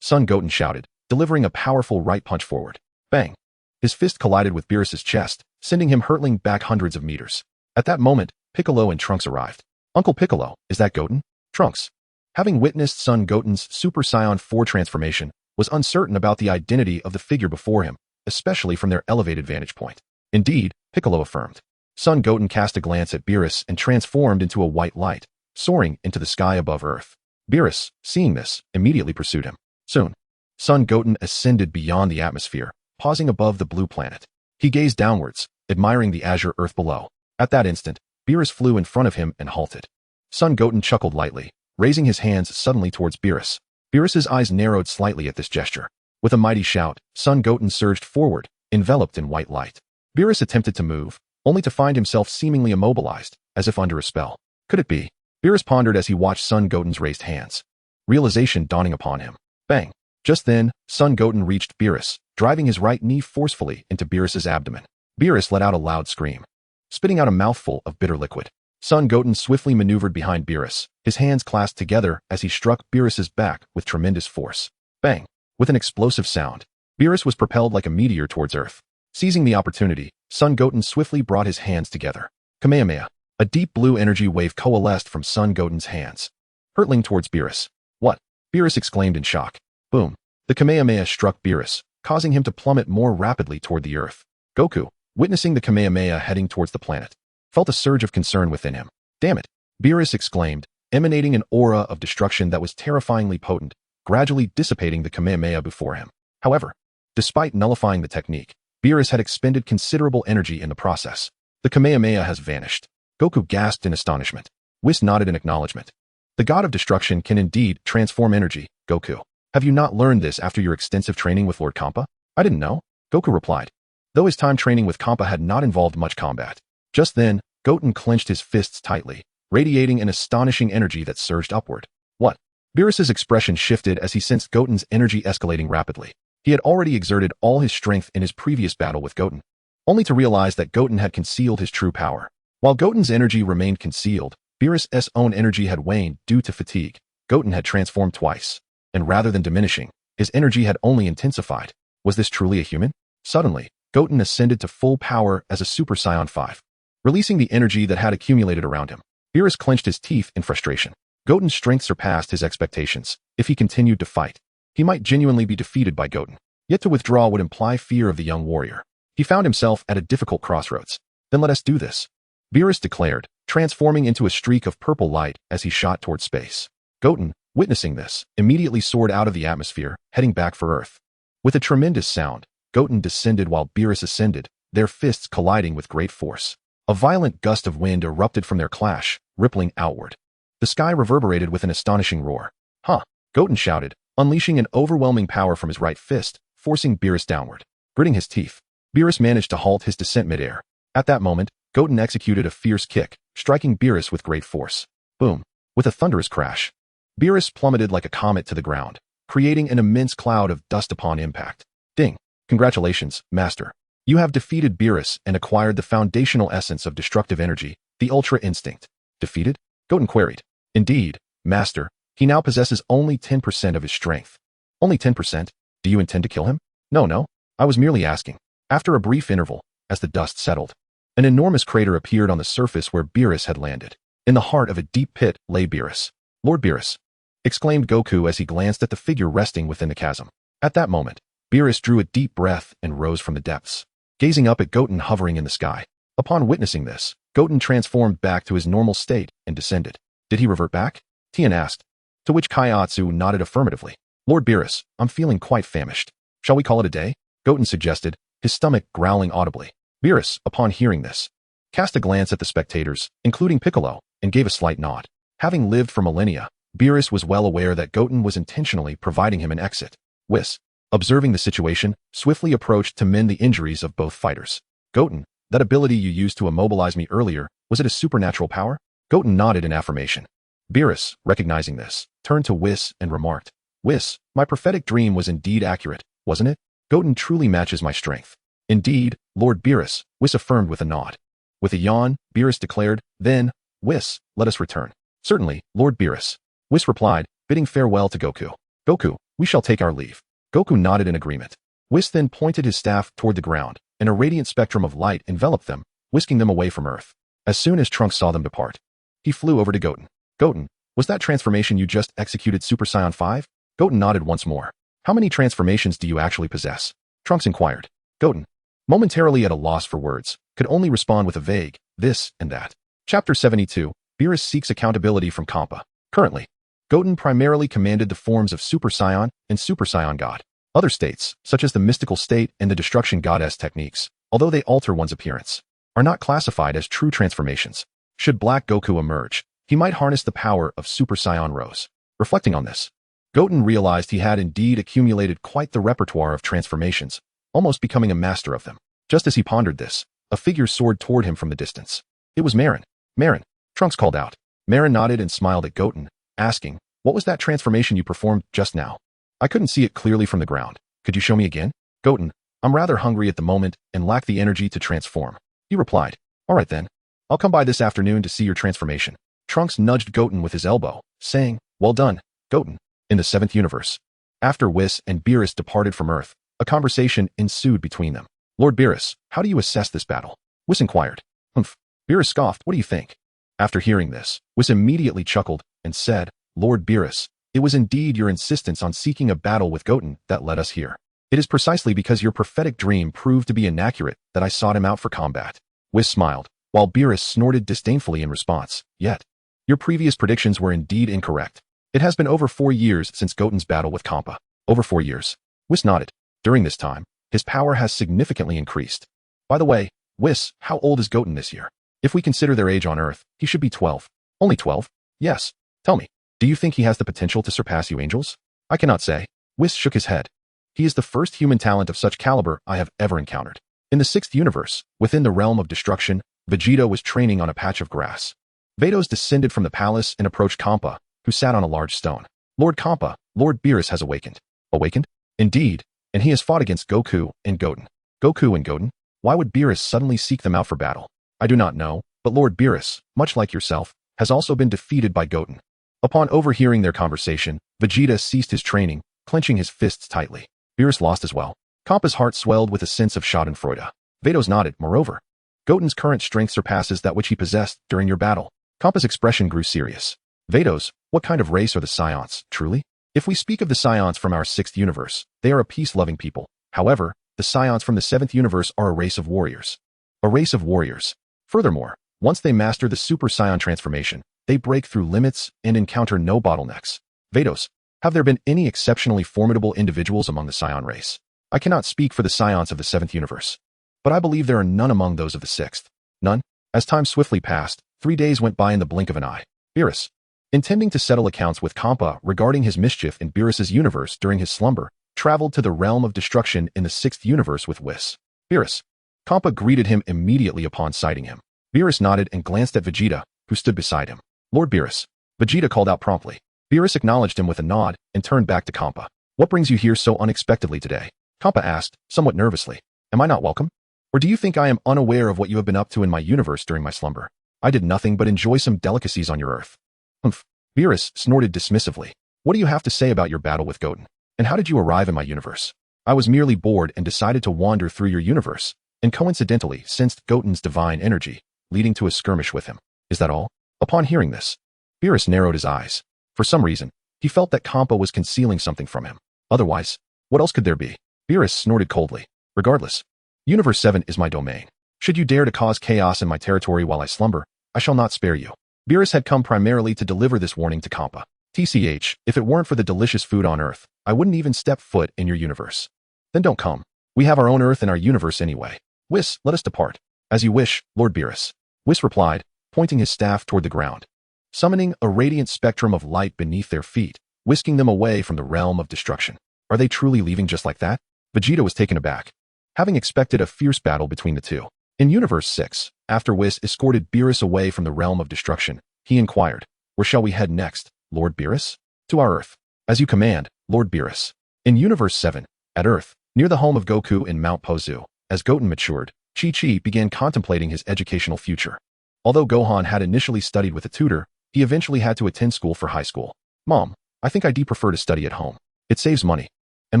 Sun Goten shouted, delivering a powerful right punch forward. Bang! His fist collided with Beerus's chest, sending him hurtling back hundreds of meters. At that moment, Piccolo and Trunks arrived. "Uncle Piccolo, is that Goten?" Trunks, having witnessed Sun Goten's Super Saiyan 4 transformation, was uncertain about the identity of the figure before him, especially from their elevated vantage point. Indeed, Piccolo affirmed. Sun Goten cast a glance at Beerus and transformed into a white light, soaring into the sky above Earth. Beerus, seeing this, immediately pursued him. Soon, Sun Goten ascended beyond the atmosphere, pausing above the blue planet. He gazed downwards, admiring the azure earth below. At that instant, Beerus flew in front of him and halted. Sun Goten chuckled lightly, raising his hands suddenly towards Beerus. Beerus's eyes narrowed slightly at this gesture. With a mighty shout, Sun Goten surged forward, enveloped in white light. Beerus attempted to move, only to find himself seemingly immobilized, as if under a spell. Could it be? Beerus pondered as he watched Sun Goten's raised hands, realization dawning upon him. Bang! Just then, Sun Goten reached Beerus, driving his right knee forcefully into Beerus's abdomen. Beerus let out a loud scream, spitting out a mouthful of bitter liquid. Son Goten swiftly maneuvered behind Beerus, his hands clasped together as he struck Beerus's back with tremendous force. Bang! With an explosive sound, Beerus was propelled like a meteor towards Earth. Seizing the opportunity, Son Goten swiftly brought his hands together. Kamehameha. A deep blue energy wave coalesced from Son Goten's hands, hurtling towards Beerus. What? Beerus exclaimed in shock. Boom. The Kamehameha struck Beerus, causing him to plummet more rapidly toward the Earth. Goku, witnessing the Kamehameha heading towards the planet, felt a surge of concern within him. Damn it! Beerus exclaimed, emanating an aura of destruction that was terrifyingly potent, gradually dissipating the Kamehameha before him. However, despite nullifying the technique, Beerus had expended considerable energy in the process. The Kamehameha has vanished. Goku gasped in astonishment. Whis nodded in acknowledgement. The god of destruction can indeed transform energy, Goku. Have you not learned this after your extensive training with Lord Kampa? I didn't know, Goku replied. Though his time training with Kampa had not involved much combat. Just then, Goten clenched his fists tightly, radiating an astonishing energy that surged upward. What? Beerus's expression shifted as he sensed Goten's energy escalating rapidly. He had already exerted all his strength in his previous battle with Goten, only to realize that Goten had concealed his true power. While Goten's energy remained concealed, Beerus's own energy had waned due to fatigue. Goten had transformed twice, and rather than diminishing, his energy had only intensified. Was this truly a human? Suddenly, Goten ascended to full power as a Super Saiyan 5, releasing the energy that had accumulated around him. Beerus clenched his teeth in frustration. Goten's strength surpassed his expectations. If he continued to fight, he might genuinely be defeated by Goten. Yet to withdraw would imply fear of the young warrior. He found himself at a difficult crossroads. Then let us do this, Beerus declared, transforming into a streak of purple light as he shot toward space. Goten, witnessing this, immediately soared out of the atmosphere, heading back for Earth. With a tremendous sound, Goten descended while Beerus ascended, their fists colliding with great force. A violent gust of wind erupted from their clash, rippling outward. The sky reverberated with an astonishing roar. Huh! Goten shouted, unleashing an overwhelming power from his right fist, forcing Beerus downward. Gritting his teeth, Beerus managed to halt his descent midair. At that moment, Goten executed a fierce kick, striking Beerus with great force. Boom! With a thunderous crash, Beerus plummeted like a comet to the ground, creating an immense cloud of dust upon impact. Ding! Congratulations, Master. You have defeated Beerus and acquired the foundational essence of destructive energy, the Ultra Instinct. Defeated? Goten queried. Indeed, Master. He now possesses only 10% of his strength. Only 10%? Do you intend to kill him? No. I was merely asking. After a brief interval, as the dust settled, an enormous crater appeared on the surface where Beerus had landed. In the heart of a deep pit lay Beerus. Lord Beerus! Exclaimed Goku as he glanced at the figure resting within the chasm. At that moment, Beerus drew a deep breath and rose from the depths, gazing up at Goten hovering in the sky. Upon witnessing this, Goten transformed back to his normal state and descended. Did he revert back? Tien asked, to which Kaiatsu nodded affirmatively. Lord Beerus, I'm feeling quite famished. Shall we call it a day? Goten suggested, his stomach growling audibly. Beerus, upon hearing this, cast a glance at the spectators, including Piccolo, and gave a slight nod. Having lived for millennia, Beerus was well aware that Goten was intentionally providing him an exit. Whis, observing the situation, swiftly approached to mend the injuries of both fighters. Goten, that ability you used to immobilize me earlier, was it a supernatural power? Goten nodded in affirmation. Beerus, recognizing this, turned to Whis and remarked, Whis, my prophetic dream was indeed accurate, wasn't it? Goten truly matches my strength. Indeed, Lord Beerus, Whis affirmed with a nod. With a yawn, Beerus declared, then, Whis, let us return. Certainly, Lord Beerus. Whis replied, bidding farewell to Goku. Goku, we shall take our leave. Goku nodded in agreement. Whis then pointed his staff toward the ground, and a radiant spectrum of light enveloped them, whisking them away from Earth. As soon as Trunks saw them depart, he flew over to Goten. Goten, was that transformation you just executed Super Saiyan 5? Goten nodded once more. How many transformations do you actually possess? Trunks inquired. Goten, momentarily at a loss for words, could only respond with a vague, this and that. Chapter 72, Beerus seeks accountability from Kampa. Currently, Goten primarily commanded the forms of Super Saiyan and Super Saiyan God. Other states, such as the mystical state and the destruction goddess techniques, although they alter one's appearance, are not classified as true transformations. Should Black Goku emerge, he might harness the power of Super Saiyan Rose. Reflecting on this, Goten realized he had indeed accumulated quite the repertoire of transformations, almost becoming a master of them. Just as he pondered this, a figure soared toward him from the distance. It was Marin. Marin, Trunks called out. Marin nodded and smiled at Goten, asking, what was that transformation you performed just now? I couldn't see it clearly from the ground. Could you show me again? Goten, I'm rather hungry at the moment and lack the energy to transform. He replied. All right then. I'll come by this afternoon to see your transformation. Trunks nudged Goten with his elbow, saying, "Well done, Goten." In the 7th universe, after Whis and Beerus departed from Earth, a conversation ensued between them. "Lord Beerus, how do you assess this battle?" Whis inquired. "Humph." Beerus scoffed. "What do you think?" After hearing this, Whis immediately chuckled and said, "Lord Beerus, it was indeed your insistence on seeking a battle with Goten that led us here. It is precisely because your prophetic dream proved to be inaccurate that I sought him out for combat." Whis smiled, while Beerus snorted disdainfully in response. "Yet, your previous predictions were indeed incorrect. It has been over 4 years since Goten's battle with Kampa." "Over 4 years?" Whis nodded. "During this time, his power has significantly increased. By the way, Whis, how old is Goten this year? If we consider their age on Earth, he should be 12. "Only 12? Yes. Tell me, do you think he has the potential to surpass you angels?" "I cannot say." Whis shook his head. "He is the first human talent of such caliber I have ever encountered." In the 6th universe, within the realm of destruction, Vegeta was training on a patch of grass. Vados descended from the palace and approached Kampa, who sat on a large stone. "Lord Kampa, Lord Beerus has awakened." "Awakened?" "Indeed, and he has fought against Goku and Goten." "Goku and Goten? Why would Beerus suddenly seek them out for battle?" "I do not know, but Lord Beerus, much like yourself, has also been defeated by Goten." Upon overhearing their conversation, Vegeta ceased his training, clenching his fists tightly. "Beerus lost as well." Kampa's heart swelled with a sense of schadenfreude. Vados nodded. "Moreover, Goten's current strength surpasses that which he possessed during your battle." Kampa's expression grew serious. "Vados, what kind of race are the Scions, truly? If we speak of the Scions from our 6th universe, they are a peace-loving people. However, the Scions from the 7th universe are a race of warriors." "A race of warriors." Furthermore, once they master the Super Saiyan transformation, they break through limits and encounter no bottlenecks. "Vados, have there been any exceptionally formidable individuals among the Scion race?" "I cannot speak for the Scions of the 7th universe, but I believe there are none among those of the 6th. "None?" As time swiftly passed, 3 days went by in the blink of an eye. Beerus, intending to settle accounts with Kampa regarding his mischief in Beerus's universe during his slumber, traveled to the realm of destruction in the 6th universe with Whis. "Beerus." Kampa greeted him immediately upon sighting him. Beerus nodded and glanced at Vegeta, who stood beside him. "Lord Beerus." Vegeta called out promptly. Beerus acknowledged him with a nod and turned back to Kampa. "What brings you here so unexpectedly today?" Kampa asked, somewhat nervously. "Am I not welcome? Or do you think I am unaware of what you have been up to in my universe during my slumber? I did nothing but enjoy some delicacies on your Earth." "Humph." Beerus snorted dismissively. "What do you have to say about your battle with Goten? And how did you arrive in my universe?" "I was merely bored and decided to wander through your universe, and coincidentally sensed Goten's divine energy, leading to a skirmish with him. Is that all?" Upon hearing this, Beerus narrowed his eyes. For some reason, he felt that Kampa was concealing something from him. Otherwise, what else could there be? Beerus snorted coldly. "Regardless, Universe 7 is my domain. Should you dare to cause chaos in my territory while I slumber, I shall not spare you." Beerus had come primarily to deliver this warning to Kampa. "TCH, if it weren't for the delicious food on Earth, I wouldn't even step foot in your universe." "Then don't come. We have our own Earth and our universe anyway. Whis, let us depart." "As you wish, Lord Beerus." Whis replied, pointing his staff toward the ground, summoning a radiant spectrum of light beneath their feet, whisking them away from the realm of destruction. "Are they truly leaving just like that?" Vegeta was taken aback, having expected a fierce battle between the two. In Universe 6, after Whis escorted Beerus away from the realm of destruction, he inquired, "Where shall we head next, Lord Beerus?" "To our Earth." "As you command, Lord Beerus." In Universe 7, at Earth, near the home of Goku in Mount Pozu, as Goten matured, Chi-Chi began contemplating his educational future. Although Gohan had initially studied with a tutor, he eventually had to attend school for high school. "Mom, I think I'd prefer to study at home. It saves money. And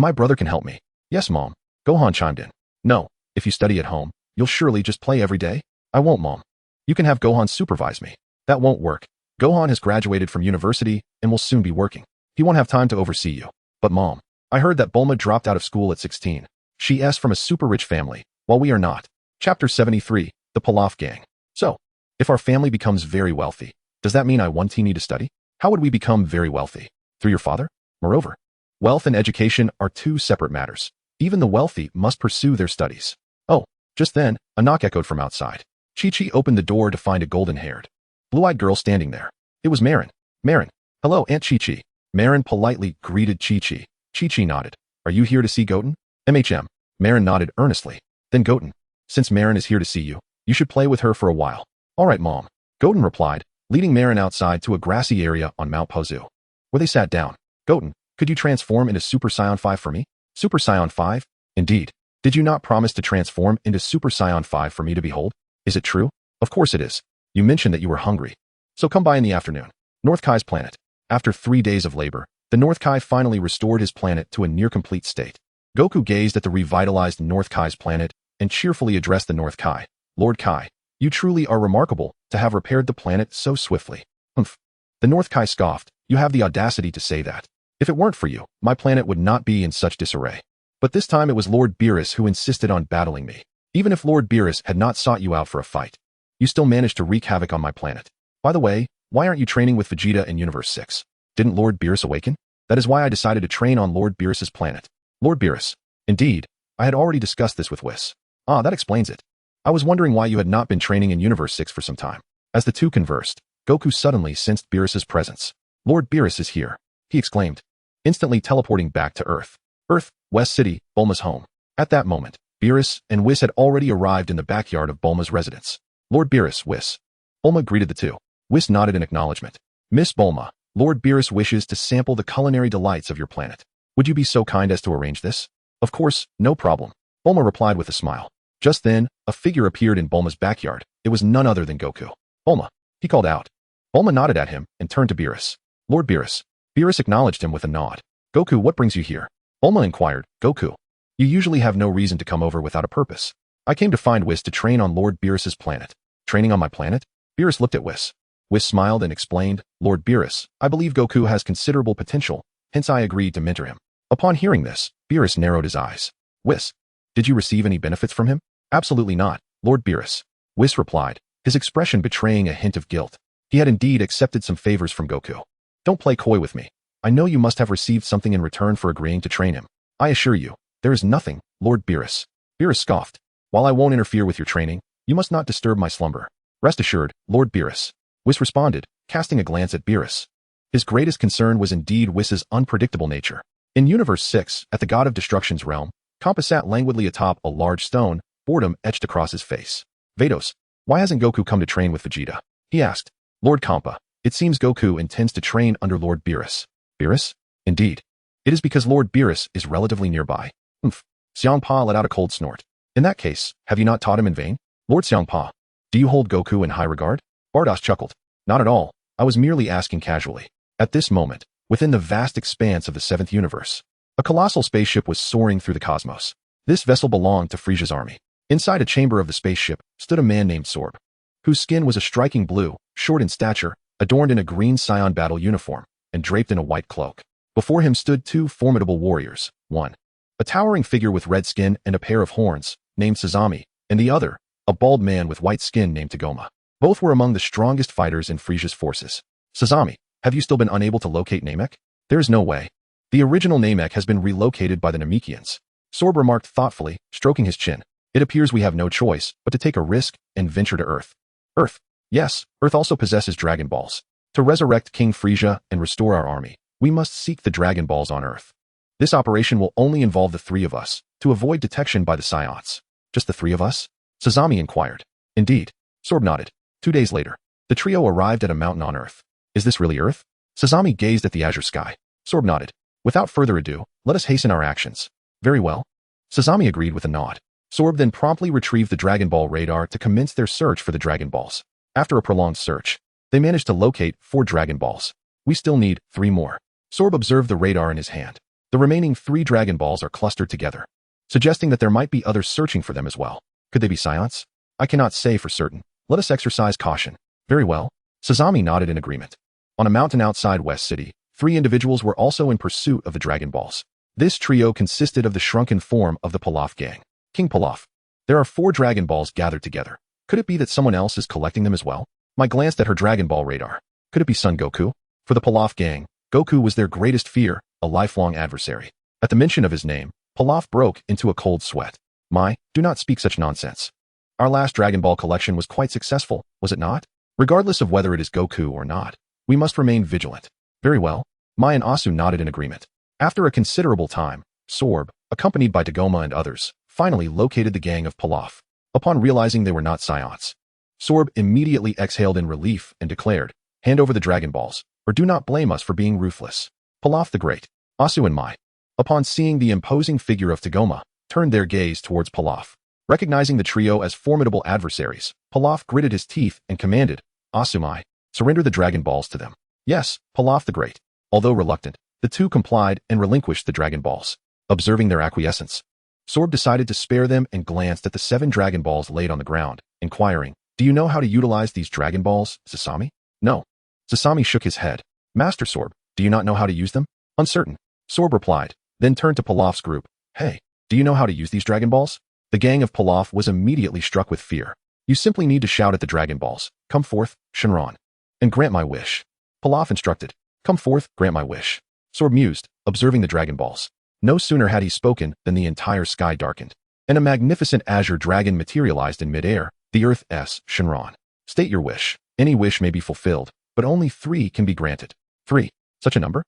my brother can help me." "Yes, Mom." Gohan chimed in. "No, if you study at home, you'll surely just play every day." "I won't, Mom. You can have Gohan supervise me." "That won't work. Gohan has graduated from university and will soon be working. He won't have time to oversee you." "But Mom, I heard that Bulma dropped out of school at 16. She's from a super rich family, while we are not." Chapter 73, The Pilaf Gang. "So, if our family becomes very wealthy, does that mean I won't need to study?" "How would we become very wealthy? Through your father?" "Moreover, wealth and education are 2 separate matters. Even the wealthy must pursue their studies." "Oh." Just then, a knock echoed from outside. Chi-Chi opened the door to find a golden-haired, blue-eyed girl standing there. It was Marin. "Marin." "Hello, Aunt Chi-Chi." Marin politely greeted Chi-Chi. Chi-Chi nodded. "Are you here to see Goten?" "MHM." Marin nodded earnestly. "Then Goten, since Marin is here to see you, you should play with her for a while." "All right, Mom." Goten replied, leading Marin outside to a grassy area on Mount Pozu, where they sat down. "Goten, could you transform into Super Saiyan 5 for me?" "Super Saiyan 5? Indeed. Did you not promise to transform into Super Saiyan 5 for me to behold?" "Is it true?" "Of course it is. You mentioned that you were hungry. So come by in the afternoon. North Kai's planet. After 3 days of labor, the North Kai finally restored his planet to a near-complete state. Goku gazed at the revitalized North Kai's planet and cheerfully addressed the North Kai. Lord Kai, you truly are remarkable to have repaired the planet so swiftly. Humph. The North Kai scoffed. You have the audacity to say that. If it weren't for you, my planet would not be in such disarray. But this time it was Lord Beerus who insisted on battling me. Even if Lord Beerus had not sought you out for a fight, you still managed to wreak havoc on my planet. By the way, why aren't you training with Vegeta in Universe 6? Didn't Lord Beerus awaken? That is why I decided to train on Lord Beerus's planet. Lord Beerus. Indeed, I had already discussed this with Whis. Ah, that explains it. I was wondering why you had not been training in Universe 6 for some time. As the two conversed, Goku suddenly sensed Beerus's presence. Lord Beerus is here, he exclaimed, instantly teleporting back to Earth. Earth, West City, Bulma's home. At that moment, Beerus and Whis had already arrived in the backyard of Bulma's residence. Lord Beerus, Whis. Bulma greeted the two. Whis nodded in acknowledgement. Miss Bulma, Lord Beerus wishes to sample the culinary delights of your planet. Would you be so kind as to arrange this? Of course, no problem. Bulma replied with a smile. Just then, a figure appeared in Bulma's backyard. It was none other than Goku. Bulma, he called out. Bulma nodded at him and turned to Beerus. Lord Beerus. Beerus acknowledged him with a nod. Goku, what brings you here? Bulma inquired. Goku. You usually have no reason to come over without a purpose. I came to find Whis to train on Lord Beerus's planet. Training on my planet? Beerus looked at Whis. Whis smiled and explained, Lord Beerus, I believe Goku has considerable potential, hence I agreed to mentor him. Upon hearing this, Beerus narrowed his eyes. Whis, did you receive any benefits from him? Absolutely not, Lord Beerus. Whis replied, his expression betraying a hint of guilt. He had indeed accepted some favors from Goku. Don't play coy with me. I know you must have received something in return for agreeing to train him. I assure you, there is nothing, Lord Beerus. Beerus scoffed. While I won't interfere with your training, you must not disturb my slumber. Rest assured, Lord Beerus. Whis responded, casting a glance at Beerus. His greatest concern was indeed Whis's unpredictable nature. In Universe 6, at the God of Destruction's realm, Kampa sat languidly atop a large stone, boredom etched across his face. Vados, why hasn't Goku come to train with Vegeta? He asked. Lord Kampa, it seems Goku intends to train under Lord Beerus. Beerus? Indeed. It is because Lord Beerus is relatively nearby. Humph. Xiangpa let out a cold snort. In that case, have you not taught him in vain? Lord Xiangpa, do you hold Goku in high regard? Bardos chuckled. Not at all. I was merely asking casually. At this moment, within the vast expanse of the 7th universe, a colossal spaceship was soaring through the cosmos. This vessel belonged to Frisia's army. Inside a chamber of the spaceship stood a man named Sorb, whose skin was a striking blue, short in stature, adorned in a green Saiyan battle uniform, and draped in a white cloak. Before him stood two formidable warriors, one, a towering figure with red skin and a pair of horns, named Sazami, and the other, a bald man with white skin named Tagoma. Both were among the strongest fighters in Frisia's forces. Sazami, have you still been unable to locate Namek? There is no way. The original Namek has been relocated by the Namekians. Sorb remarked thoughtfully, stroking his chin. It appears we have no choice but to take a risk and venture to Earth. Earth. Yes, Earth also possesses Dragon Balls. To resurrect King Frisia and restore our army, we must seek the Dragon Balls on Earth. This operation will only involve the three of us, to avoid detection by the Saiyans. Just the three of us? Sazami inquired. Indeed. Sorb nodded. 2 days later, the trio arrived at a mountain on Earth. Is this really Earth? Sazami gazed at the azure sky. Sorb nodded. Without further ado, let us hasten our actions. Very well. Sazami agreed with a nod. Sorb then promptly retrieved the Dragon Ball radar to commence their search for the Dragon Balls. After a prolonged search, they managed to locate 4 Dragon Balls. We still need 3 more. Sorb observed the radar in his hand. The remaining 3 Dragon Balls are clustered together, suggesting that there might be others searching for them as well. Could they be Saiyans? I cannot say for certain. Let us exercise caution. Very well. Sazami nodded in agreement. On a mountain outside West City, 3 individuals were also in pursuit of the Dragon Balls. This trio consisted of the shrunken form of the Pilaf gang. King Pilaf. There are 4 Dragon Balls gathered together. Could it be that someone else is collecting them as well? I glanced at her Dragon Ball radar. Could it be Son Goku? For the Pilaf gang, Goku was their greatest fear, a lifelong adversary. At the mention of his name, Pilaf broke into a cold sweat. Do not speak such nonsense. Our last Dragon Ball collection was quite successful, was it not? Regardless of whether it is Goku or not, we must remain vigilant. Very well. Mai and Asu nodded in agreement. After a considerable time, Sorb, accompanied by Tagoma and others, finally located the gang of Pilaf. Upon realizing they were not Saiyans, Sorb immediately exhaled in relief and declared, hand over the Dragon Balls, or do not blame us for being ruthless. Pilaf the Great, Asu and Mai, upon seeing the imposing figure of Tagoma, turned their gaze towards Pilaf. Recognizing the trio as formidable adversaries, Pilaf gritted his teeth and commanded, Asumai, surrender the Dragon Balls to them. Yes, Pilaf the Great. Although reluctant, the two complied and relinquished the Dragon Balls. Observing their acquiescence, Sorb decided to spare them and glanced at the 7 Dragon Balls laid on the ground, inquiring, Do you know how to utilize these Dragon Balls, Sasami? No. Sasami shook his head. Master Sorb, do you not know how to use them? Uncertain. Sorb replied, then turned to Pilaf's group. Hey, do you know how to use these Dragon Balls? The gang of Pilaf was immediately struck with fear. You simply need to shout at the Dragon Balls, Come forth, Shenron, and grant my wish. Pilaf instructed, Come forth, grant my wish. Sorb mused, observing the Dragon Balls. No sooner had he spoken than the entire sky darkened, and a magnificent azure dragon materialized in midair, the Earth's Shenron. State your wish. Any wish may be fulfilled, but only 3 can be granted. 3. Such a number?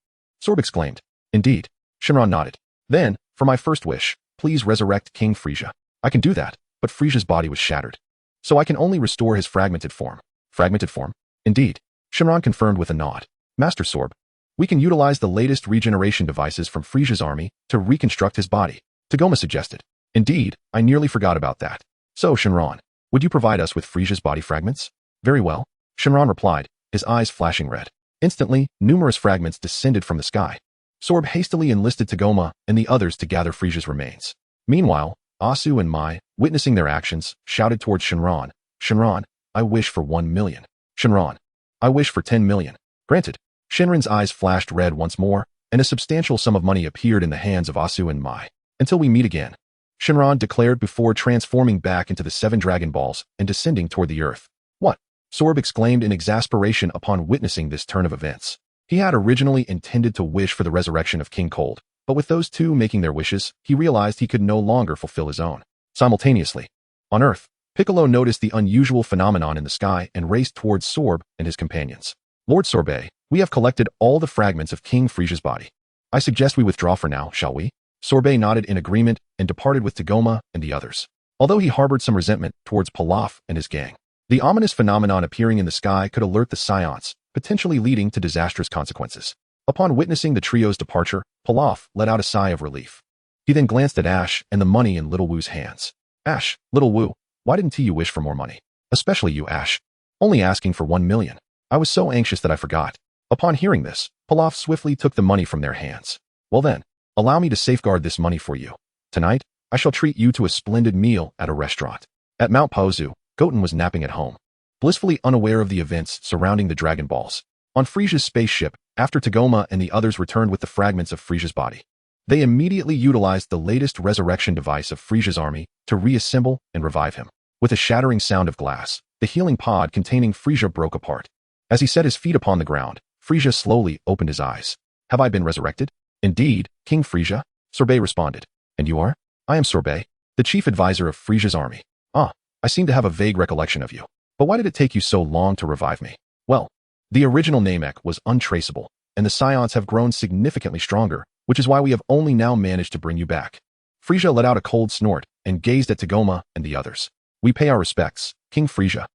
Sorb exclaimed. Indeed. Shenron nodded. Then, for my first wish, please resurrect King Frieza. I can do that, but Frieza's body was shattered. So I can only restore his fragmented form. Fragmented form? Indeed. Shenron confirmed with a nod. Master Sorb, we can utilize the latest regeneration devices from Frieza's army to reconstruct his body, Tagoma suggested. Indeed, I nearly forgot about that. So, Shenron, would you provide us with Frieza's body fragments? Very well. Shenron replied, his eyes flashing red. Instantly, numerous fragments descended from the sky. Sorb hastily enlisted Tagoma and the others to gather Frieza's remains. Meanwhile, Asu and Mai, witnessing their actions, shouted towards Shenron, Shenron, I wish for 1 million. Shenron, I wish for 10 million. Granted. Shenron's eyes flashed red once more, and a substantial sum of money appeared in the hands of Asu and Mai. Until we meet again, Shenron declared before transforming back into the 7 Dragon Balls and descending toward the earth. What? Sorb exclaimed in exasperation upon witnessing this turn of events. He had originally intended to wish for the resurrection of King Cold, but with those two making their wishes, he realized he could no longer fulfill his own. Simultaneously, on Earth, Piccolo noticed the unusual phenomenon in the sky and raced towards Sorb and his companions. Lord Sorbet, we have collected all the fragments of King Frieza's body. I suggest we withdraw for now, shall we? Sorbet nodded in agreement and departed with Tagoma and the others. Although he harbored some resentment towards Pilaf and his gang, the ominous phenomenon appearing in the sky could alert the Saiyans, potentially leading to disastrous consequences. Upon witnessing the trio's departure, Pilaf let out a sigh of relief. He then glanced at Ash and the money in Little Wu's hands. Ash, Little Wu, why didn't you wish for more money? Especially you, Ash. Only asking for 1 million. I was so anxious that I forgot. Upon hearing this, Pilaf swiftly took the money from their hands. Well then, allow me to safeguard this money for you. Tonight, I shall treat you to a splendid meal at a restaurant. At Mount Paozu, Goten was napping at home, blissfully unaware of the events surrounding the Dragon Balls. On Frieza's spaceship, after Tagoma and the others returned with the fragments of Frieza's body, they immediately utilized the latest resurrection device of Frieza's army to reassemble and revive him. With a shattering sound of glass, the healing pod containing Frieza broke apart. As he set his feet upon the ground, Frieza slowly opened his eyes. Have I been resurrected? Indeed, King Frieza, Sorbet responded. And you are? I am Sorbet, the chief advisor of Frieza's army. Ah, I seem to have a vague recollection of you. But why did it take you so long to revive me? Well, the original Namek was untraceable, and the Saiyans have grown significantly stronger, which is why we have only now managed to bring you back. Frieza let out a cold snort and gazed at Tagoma and the others. We pay our respects, King Frieza.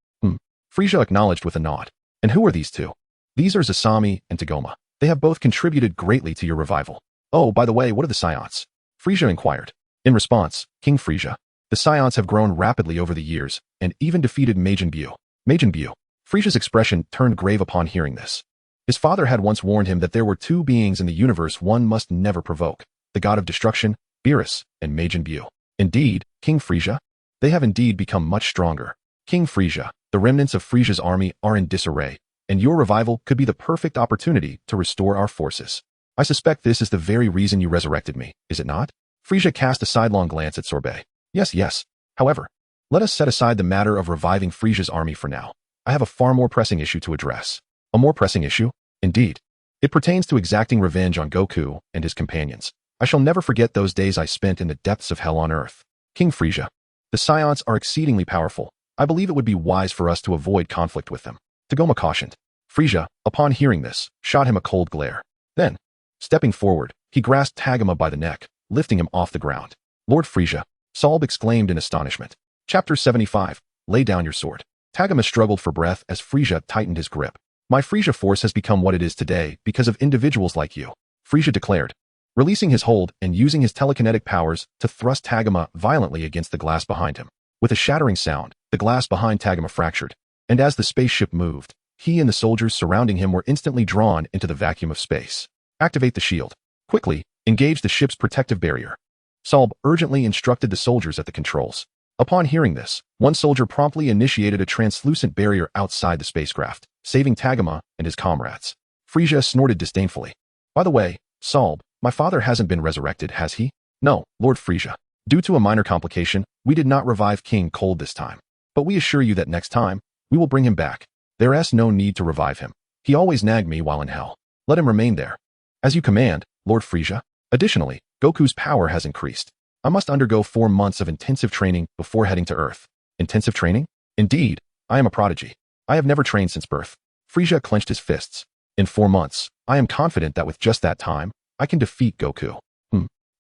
Frieza acknowledged with a nod. And who are these two? These are Zasami and Tagoma. They have both contributed greatly to your revival. Oh, by the way, what are the Saiyans? Frieza inquired. In response, King Frieza, the Saiyans have grown rapidly over the years and even defeated Majin Buu. Majin Buu. Frieza's expression turned grave upon hearing this. His father had once warned him that there were 2 beings in the universe one must never provoke, the god of destruction, Beerus, and Majin Buu. Indeed, King Frieza, they have indeed become much stronger. King Frieza, the remnants of Frieza's army are in disarray, and your revival could be the perfect opportunity to restore our forces. I suspect this is the very reason you resurrected me, is it not? Frieza cast a sidelong glance at Sorbet. Yes. However, let us set aside the matter of reviving Frieza's army for now. I have a far more pressing issue to address. A more pressing issue? Indeed. It pertains to exacting revenge on Goku and his companions. I shall never forget those days I spent in the depths of hell on Earth. King Frieza, the Saiyans are exceedingly powerful. I believe it would be wise for us to avoid conflict with them. Tagoma cautioned. Frieza, upon hearing this, shot him a cold glare. Then, stepping forward, he grasped Tagoma by the neck, lifting him off the ground. Lord Frieza, Solb exclaimed in astonishment. Chapter 75. Lay down your sword. Tagoma struggled for breath as Frieza tightened his grip. My Frieza force has become what it is today because of individuals like you, Frieza declared, releasing his hold and using his telekinetic powers to thrust Tagoma violently against the glass behind him. With a shattering sound, the glass behind Tagima fractured, and as the spaceship moved, he and the soldiers surrounding him were instantly drawn into the vacuum of space. Activate the shield. Quickly, engage the ship's protective barrier. Salb urgently instructed the soldiers at the controls. Upon hearing this, one soldier promptly initiated a translucent barrier outside the spacecraft, saving Tagima and his comrades. Frisia snorted disdainfully. By the way, Salb, my father hasn't been resurrected, has he? No, Lord Frisia. Due to a minor complication, we did not revive King Cold this time. But we assure you that next time, we will bring him back. There's no need to revive him. He always nagged me while in hell. Let him remain there. As you command, Lord Frisia. Additionally, Goku's power has increased. I must undergo 4 months of intensive training before heading to Earth. Intensive training? Indeed, I am a prodigy. I have never trained since birth. Frisia clenched his fists. In 4 months, I am confident that with just that time, I can defeat Goku.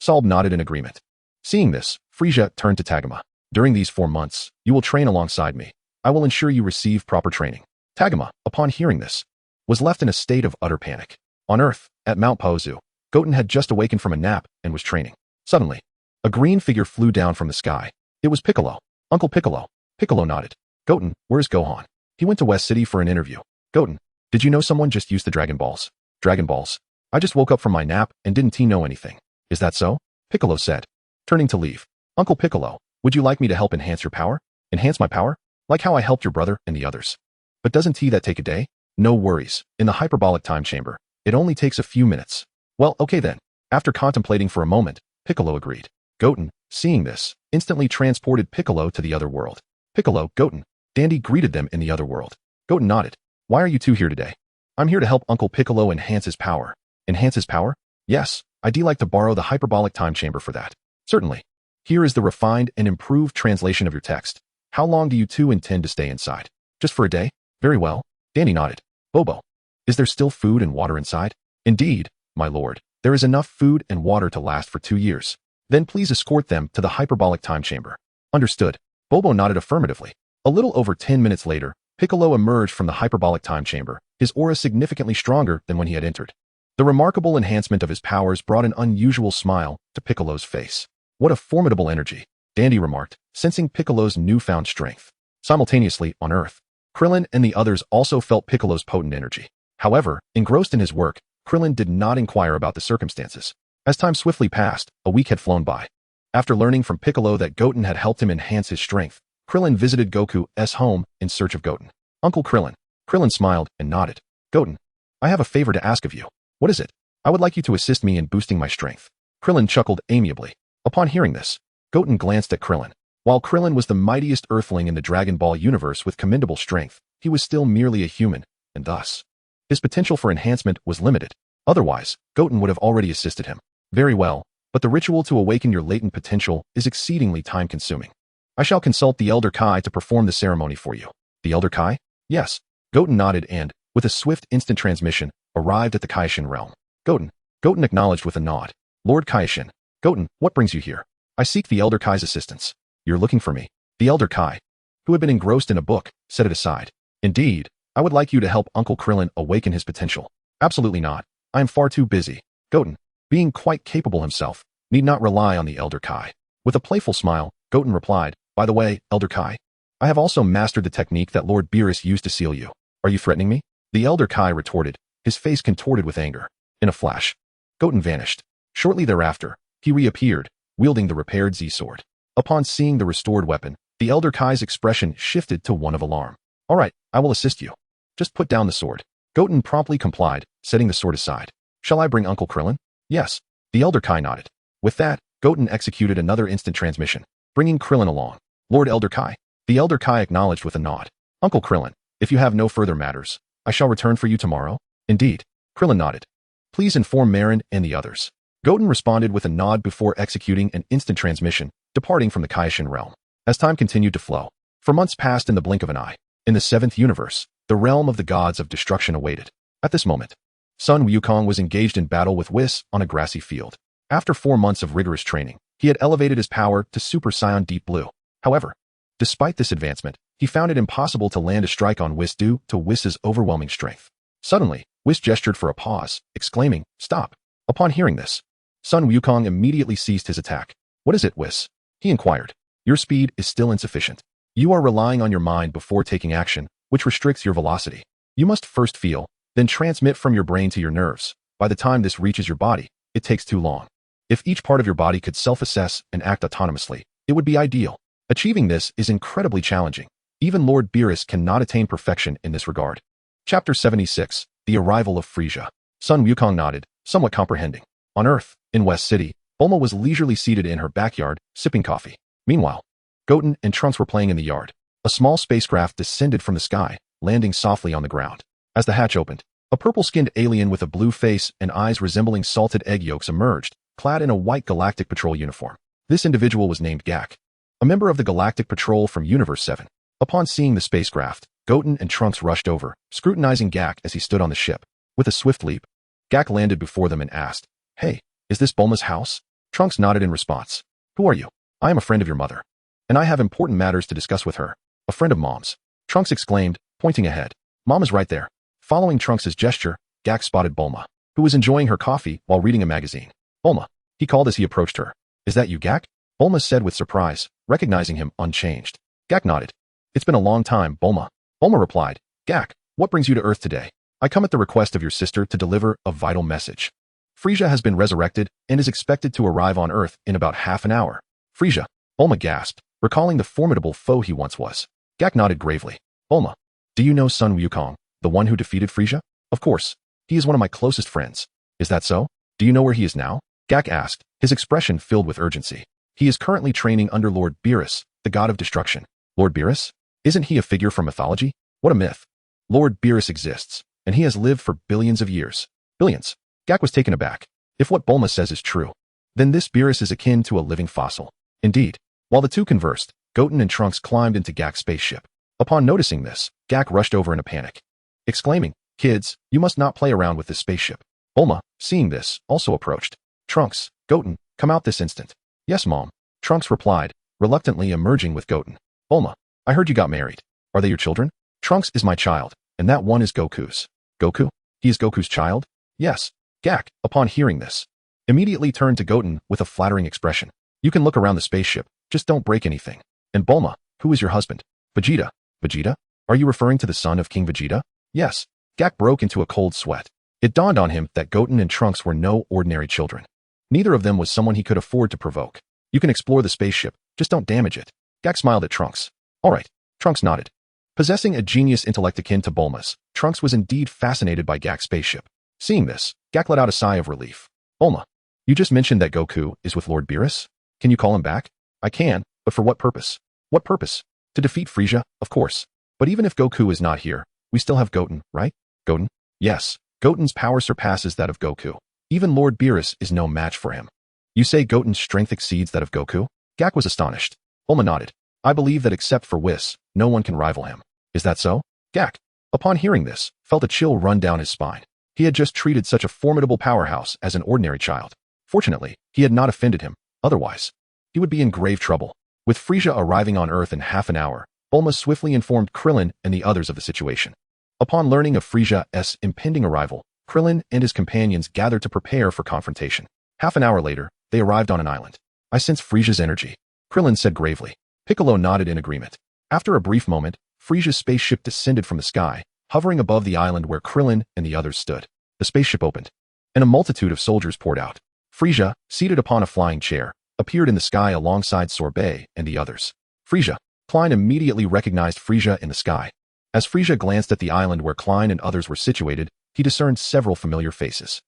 Salb nodded in agreement. Seeing this, Frisia turned to Tagima. During these 4 months, you will train alongside me. I will ensure you receive proper training. Tagima, upon hearing this, was left in a state of utter panic. On Earth, at Mount Pozu, Goten had just awakened from a nap and was training. Suddenly, a green figure flew down from the sky. It was Piccolo. Uncle Piccolo. Piccolo nodded. Goten, where's Gohan? He went to West City for an interview. Goten, did you know someone just used the Dragon Balls? Dragon Balls? I just woke up from my nap and didn't know anything. Is that so? Piccolo said, turning to leave. Uncle Piccolo, would you like me to help enhance your power? Enhance my power? Like how I helped your brother and the others. But doesn't that take a day? No worries. In the hyperbolic time chamber, it only takes a few minutes. Well, okay then. After contemplating for a moment, Piccolo agreed. Goten, seeing this, instantly transported Piccolo to the other world. Piccolo, Goten. Dandy greeted them in the other world. Goten nodded. Why are you two here today? I'm here to help Uncle Piccolo enhance his power. Enhance his power? Yes, I'd like to borrow the hyperbolic time chamber for that. Certainly. Here is the refined and improved translation of your text. How long do you two intend to stay inside? Just for a day? Very well. Dandy nodded. Bobo. Is there still food and water inside? Indeed, my lord. There is enough food and water to last for 2 years. Then please escort them to the hyperbolic time chamber. Understood. Bobo nodded affirmatively. A little over 10 minutes later, Piccolo emerged from the hyperbolic time chamber, his aura significantly stronger than when he had entered. The remarkable enhancement of his powers brought an unusual smile to Piccolo's face. What a formidable energy, Dandy remarked, sensing Piccolo's newfound strength. Simultaneously, on Earth, Krillin and the others also felt Piccolo's potent energy. However, engrossed in his work, Krillin did not inquire about the circumstances. As time swiftly passed, a week had flown by. After learning from Piccolo that Goten had helped him enhance his strength, Krillin visited Goku's home in search of Goten. Uncle Krillin. Krillin smiled and nodded. Goten, I have a favor to ask of you. What is it? I would like you to assist me in boosting my strength. Krillin chuckled amiably. Upon hearing this, Goten glanced at Krillin. While Krillin was the mightiest earthling in the Dragon Ball universe with commendable strength, he was still merely a human, and thus, his potential for enhancement was limited. Otherwise, Goten would have already assisted him. Very well, but the ritual to awaken your latent potential is exceedingly time-consuming. I shall consult the Elder Kai to perform the ceremony for you. The Elder Kai? Yes. Goten nodded and, with a swift instant transmission, arrived at the Kaishin realm. Goten. Goten acknowledged with a nod. Lord Kaishin. Goten, what brings you here? I seek the Elder Kai's assistance. You're looking for me. The Elder Kai, who had been engrossed in a book, set it aside. Indeed, I would like you to help Uncle Krillin awaken his potential. Absolutely not. I am far too busy. Goten, being quite capable himself, need not rely on the Elder Kai. With a playful smile, Goten replied, by the way, Elder Kai, I have also mastered the technique that Lord Beerus used to seal you. Are you threatening me? The Elder Kai retorted, his face contorted with anger. In a flash, Goten vanished. Shortly thereafter, he reappeared, wielding the repaired Z-sword. Upon seeing the restored weapon, the Elder Kai's expression shifted to one of alarm. All right, I will assist you. Just put down the sword. Goten promptly complied, setting the sword aside. Shall I bring Uncle Krillin? Yes. The Elder Kai nodded. With that, Goten executed another instant transmission, bringing Krillin along. Lord Elder Kai. The Elder Kai acknowledged with a nod. Uncle Krillin, if you have no further matters, I shall return for you tomorrow. Indeed. Krillin nodded. Please inform Marin and the others. Goten responded with a nod before executing an instant transmission, departing from the Kaishin realm. As time continued to flow, for months passed in the blink of an eye. In the 7th universe, the realm of the gods of destruction awaited. At this moment, Sun Wukong was engaged in battle with Whis on a grassy field. After 4 months of rigorous training, he had elevated his power to Super Saiyan Deep Blue. However, despite this advancement, he found it impossible to land a strike on Whis due to Whis's overwhelming strength. Suddenly, Whis gestured for a pause, exclaiming, "Stop." Upon hearing this, Sun Wukong immediately ceased his attack. What is it, Whis? He inquired. Your speed is still insufficient. You are relying on your mind before taking action, which restricts your velocity. You must first feel, then transmit from your brain to your nerves. By the time this reaches your body, it takes too long. If each part of your body could self-assess and act autonomously, it would be ideal. Achieving this is incredibly challenging. Even Lord Beerus cannot attain perfection in this regard. Chapter 76, The Arrival of Frisia. Sun Wukong nodded, somewhat comprehending. On Earth, in West City, Bulma was leisurely seated in her backyard, sipping coffee. Meanwhile, Goten and Trunks were playing in the yard. A small spacecraft descended from the sky, landing softly on the ground. As the hatch opened, a purple-skinned alien with a blue face and eyes resembling salted egg yolks emerged, clad in a white Galactic Patrol uniform. This individual was named Gak, a member of the Galactic Patrol from Universe 7. Upon seeing the spacecraft, Goten and Trunks rushed over, scrutinizing Gak as he stood on the ship. With a swift leap, Gak landed before them and asked, "Hey, is this Bulma's house?" Trunks nodded in response. "Who are you?" "I am a friend of your mother, and I have important matters to discuss with her." "A friend of Mom's," Trunks exclaimed, pointing ahead. "Mom is right there." Following Trunks' gesture, Gak spotted Bulma, who was enjoying her coffee while reading a magazine. "Bulma," he called as he approached her. "Is that you, Gak?" Bulma said with surprise, recognizing him unchanged. Gak nodded. "It's been a long time, Bulma." Bulma replied, "Gak, what brings you to Earth today?" "I come at the request of your sister to deliver a vital message. Frisia has been resurrected and is expected to arrive on Earth in about half an hour." "Frisia?" Bulma gasped, recalling the formidable foe he once was. Gak nodded gravely. "Bulma, do you know Sun Wukong, the one who defeated Frisia?" "Of course. He is one of my closest friends." "Is that so? Do you know where he is now?" Gak asked, his expression filled with urgency. "He is currently training under Lord Beerus, the god of destruction." "Lord Beerus? Isn't he a figure from mythology?" "What a myth. Lord Beerus exists, and he has lived for billions of years." "Billions?" Gak was taken aback. If what Bulma says is true, then this Beerus is akin to a living fossil. Indeed. While the two conversed, Goten and Trunks climbed into Gak's spaceship. Upon noticing this, Gak rushed over in a panic, exclaiming, "Kids, you must not play around with this spaceship." Bulma, seeing this, also approached. "Trunks, Goten, come out this instant." "Yes, Mom," Trunks replied, reluctantly emerging with Goten. "Bulma, I heard you got married. Are they your children?" "Trunks is my child, and that one is Goku's." "Goku? He is Goku's child?" "Yes." Gak, upon hearing this, immediately turned to Goten with a flattering expression. "You can look around the spaceship, just don't break anything." "And Bulma, who is your husband?" "Vegeta." "Vegeta? Are you referring to the son of King Vegeta?" "Yes." Gak broke into a cold sweat. It dawned on him that Goten and Trunks were no ordinary children. Neither of them was someone he could afford to provoke. "You can explore the spaceship, just don't damage it." Gak smiled at Trunks. "All right." Trunks nodded. Possessing a genius intellect akin to Bulma's, Trunks was indeed fascinated by Gak's spaceship. Seeing this, Gak let out a sigh of relief. "Bulma, you just mentioned that Goku is with Lord Beerus? Can you call him back?" "I can, but for what purpose?" "What purpose?" "To defeat Frisia, of course. But even if Goku is not here, we still have Goten, right?" "Goten?" "Yes. Goten's power surpasses that of Goku. Even Lord Beerus is no match for him." "You say Goten's strength exceeds that of Goku?" Gak was astonished. Bulma nodded. "I believe that except for Whis, no one can rival him." "Is that so?" Gak, upon hearing this, felt a chill run down his spine. He had just treated such a formidable powerhouse as an ordinary child. Fortunately, he had not offended him. Otherwise, he would be in grave trouble. With Frisia arriving on Earth in half an hour, Bulma swiftly informed Krillin and the others of the situation. Upon learning of Frisia's impending arrival, Krillin and his companions gathered to prepare for confrontation. Half an hour later, they arrived on an island. "I sense Frisia's energy," Krillin said gravely. Piccolo nodded in agreement. After a brief moment, Frisia's spaceship descended from the sky, hovering above the island where Krillin and the others stood. The spaceship opened, and a multitude of soldiers poured out. Frisia, seated upon a flying chair, appeared in the sky alongside Sorbet and the others. "Frisia." Klein immediately recognized Frisia in the sky. As Frisia glanced at the island where Klein and others were situated, he discerned several familiar faces.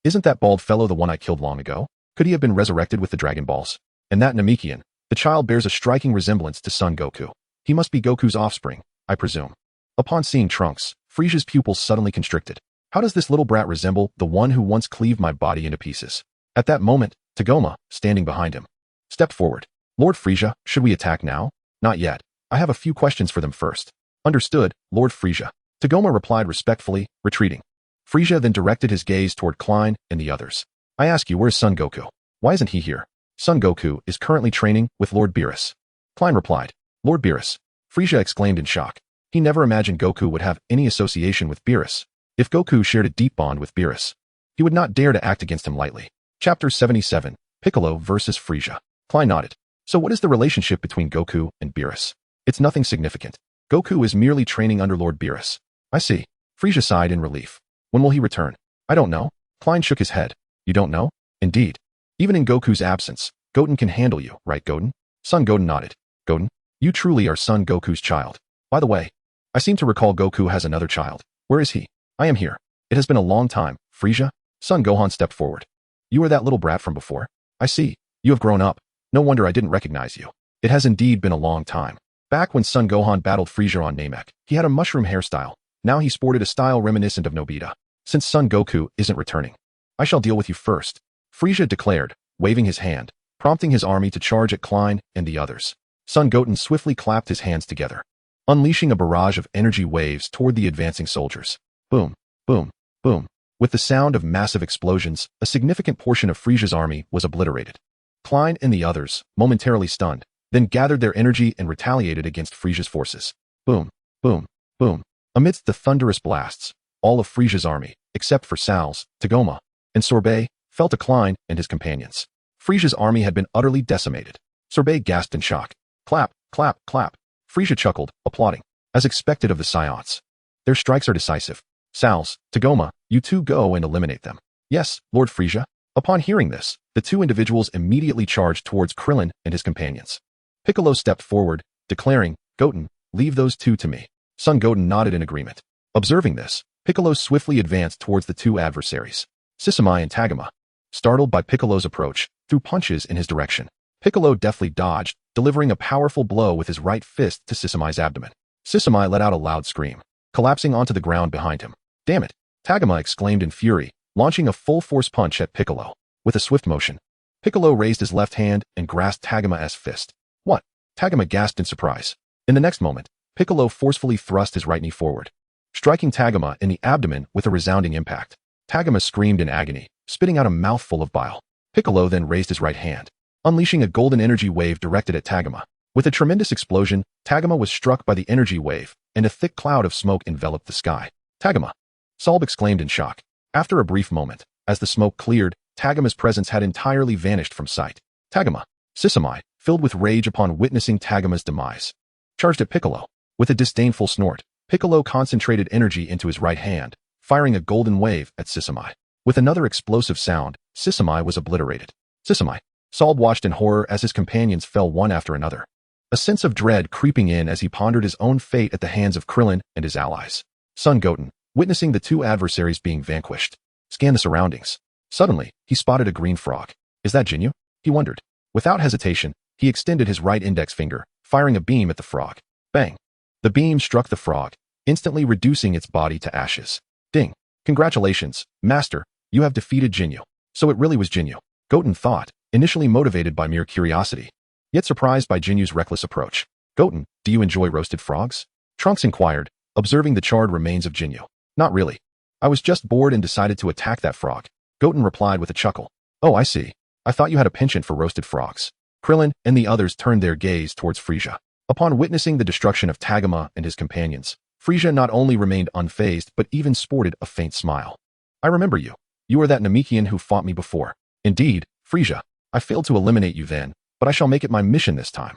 Isn't that bald fellow the one I killed long ago? Could he have been resurrected with the Dragon Balls? And that Namekian, the child bears a striking resemblance to Son Goku. He must be Goku's offspring, I presume." Upon seeing Trunks, Frisia's pupils suddenly constricted. "How does this little brat resemble the one who once cleaved my body into pieces?" At that moment, Tagoma, standing behind him, stepped forward. "Lord Frisia, should we attack now?" "Not yet. I have a few questions for them first." "Understood, Lord Frisia." Tagoma replied respectfully, retreating. Frisia then directed his gaze toward Klein and the others. "I ask you, where's Son Goku? Why isn't he here?" "Son Goku is currently training with Lord Beerus." Klein replied. "Lord Beerus?" Frisia exclaimed in shock. He never imagined Goku would have any association with Beerus. If Goku shared a deep bond with Beerus, he would not dare to act against him lightly. Chapter 77, Piccolo vs. Frisia. Klein nodded. So what is the relationship between Goku and Beerus? It's nothing significant. Goku is merely training under Lord Beerus. I see. Frieza sighed in relief. When will he return? I don't know. Klein shook his head. You don't know? Indeed. Even in Goku's absence, Goten can handle you, right Goten? Son Goten nodded. Goten, you truly are Son Goku's child. By the way, I seem to recall Goku has another child. Where is he? I am here. It has been a long time, Frieza. Son Gohan stepped forward. You are that little brat from before? I see. You have grown up. No wonder I didn't recognize you. It has indeed been a long time. Back when Son Gohan battled Frieza on Namek, he had a mushroom hairstyle. Now he sported a style reminiscent of Nobita. Since Son Goku isn't returning, I shall deal with you first, Frieza declared, waving his hand, prompting his army to charge at Klein and the others. Son Goten swiftly clapped his hands together, unleashing a barrage of energy waves toward the advancing soldiers. Boom, boom, boom. With the sound of massive explosions, a significant portion of Frieza's army was obliterated. Klein and the others, momentarily stunned, then gathered their energy and retaliated against Frieza's forces. Boom, boom, boom. Amidst the thunderous blasts, all of Frieza's army, except for Sal's, Tagoma, and Sorbet, fell to Klein and his companions. Frieza's army had been utterly decimated. Sorbet gasped in shock. Clap, clap, clap. Frieza chuckled, applauding. As expected of the Scions. Their strikes are decisive. Sal's, Tagoma, you two go and eliminate them. Yes, Lord Frieza. Upon hearing this, the two individuals immediately charged towards Krillin and his companions. Piccolo stepped forward, declaring, Goten, leave those two to me. Son Goten nodded in agreement. Observing this, Piccolo swiftly advanced towards the two adversaries, Sisumai and Tagoma. Startled by Piccolo's approach, threw punches in his direction. Piccolo deftly dodged, delivering a powerful blow with his right fist to Sisumai's abdomen. Sisumai let out a loud scream, collapsing onto the ground behind him. Damn it! Tagoma exclaimed in fury, launching a full-force punch at Piccolo. With a swift motion, Piccolo raised his left hand and grasped Tagoma's fist. What? Tagoma gasped in surprise. In the next moment, Piccolo forcefully thrust his right knee forward, striking Tagoma in the abdomen with a resounding impact. Tagoma screamed in agony, spitting out a mouthful of bile. Piccolo then raised his right hand, unleashing a golden energy wave directed at Tagoma. With a tremendous explosion, Tagoma was struck by the energy wave, and a thick cloud of smoke enveloped the sky. Tagoma! Salb exclaimed in shock. After a brief moment, as the smoke cleared, Tagoma's presence had entirely vanished from sight. Tagoma! Sisumai, filled with rage upon witnessing Tagoma's demise, charged at Piccolo. With a disdainful snort, Piccolo concentrated energy into his right hand, firing a golden wave at Sisumai. With another explosive sound, Sisumai was obliterated. Sisumai! Salb watched in horror as his companions fell one after another, a sense of dread creeping in as he pondered his own fate at the hands of Krillin and his allies. Son Goten, witnessing the two adversaries being vanquished, scanned the surroundings. Suddenly, he spotted a green frog. Is that Jinyu? He wondered. Without hesitation, he extended his right index finger, firing a beam at the frog. Bang! The beam struck the frog, instantly reducing its body to ashes. Ding! Congratulations, Master, you have defeated Jinyu. So it really was Jinyu. Goten thought, initially motivated by mere curiosity, yet surprised by Jinyu's reckless approach. Goten, do you enjoy roasted frogs? Trunks inquired, observing the charred remains of Jinyu. Not really. I was just bored and decided to attack that frog. Goten replied with a chuckle. Oh, I see. I thought you had a penchant for roasted frogs. Krillin and the others turned their gaze towards Frieza. Upon witnessing the destruction of Tagoma and his companions, Frieza not only remained unfazed but even sported a faint smile. I remember you. You are that Namekian who fought me before. Indeed, Frieza. I failed to eliminate you then, but I shall make it my mission this time.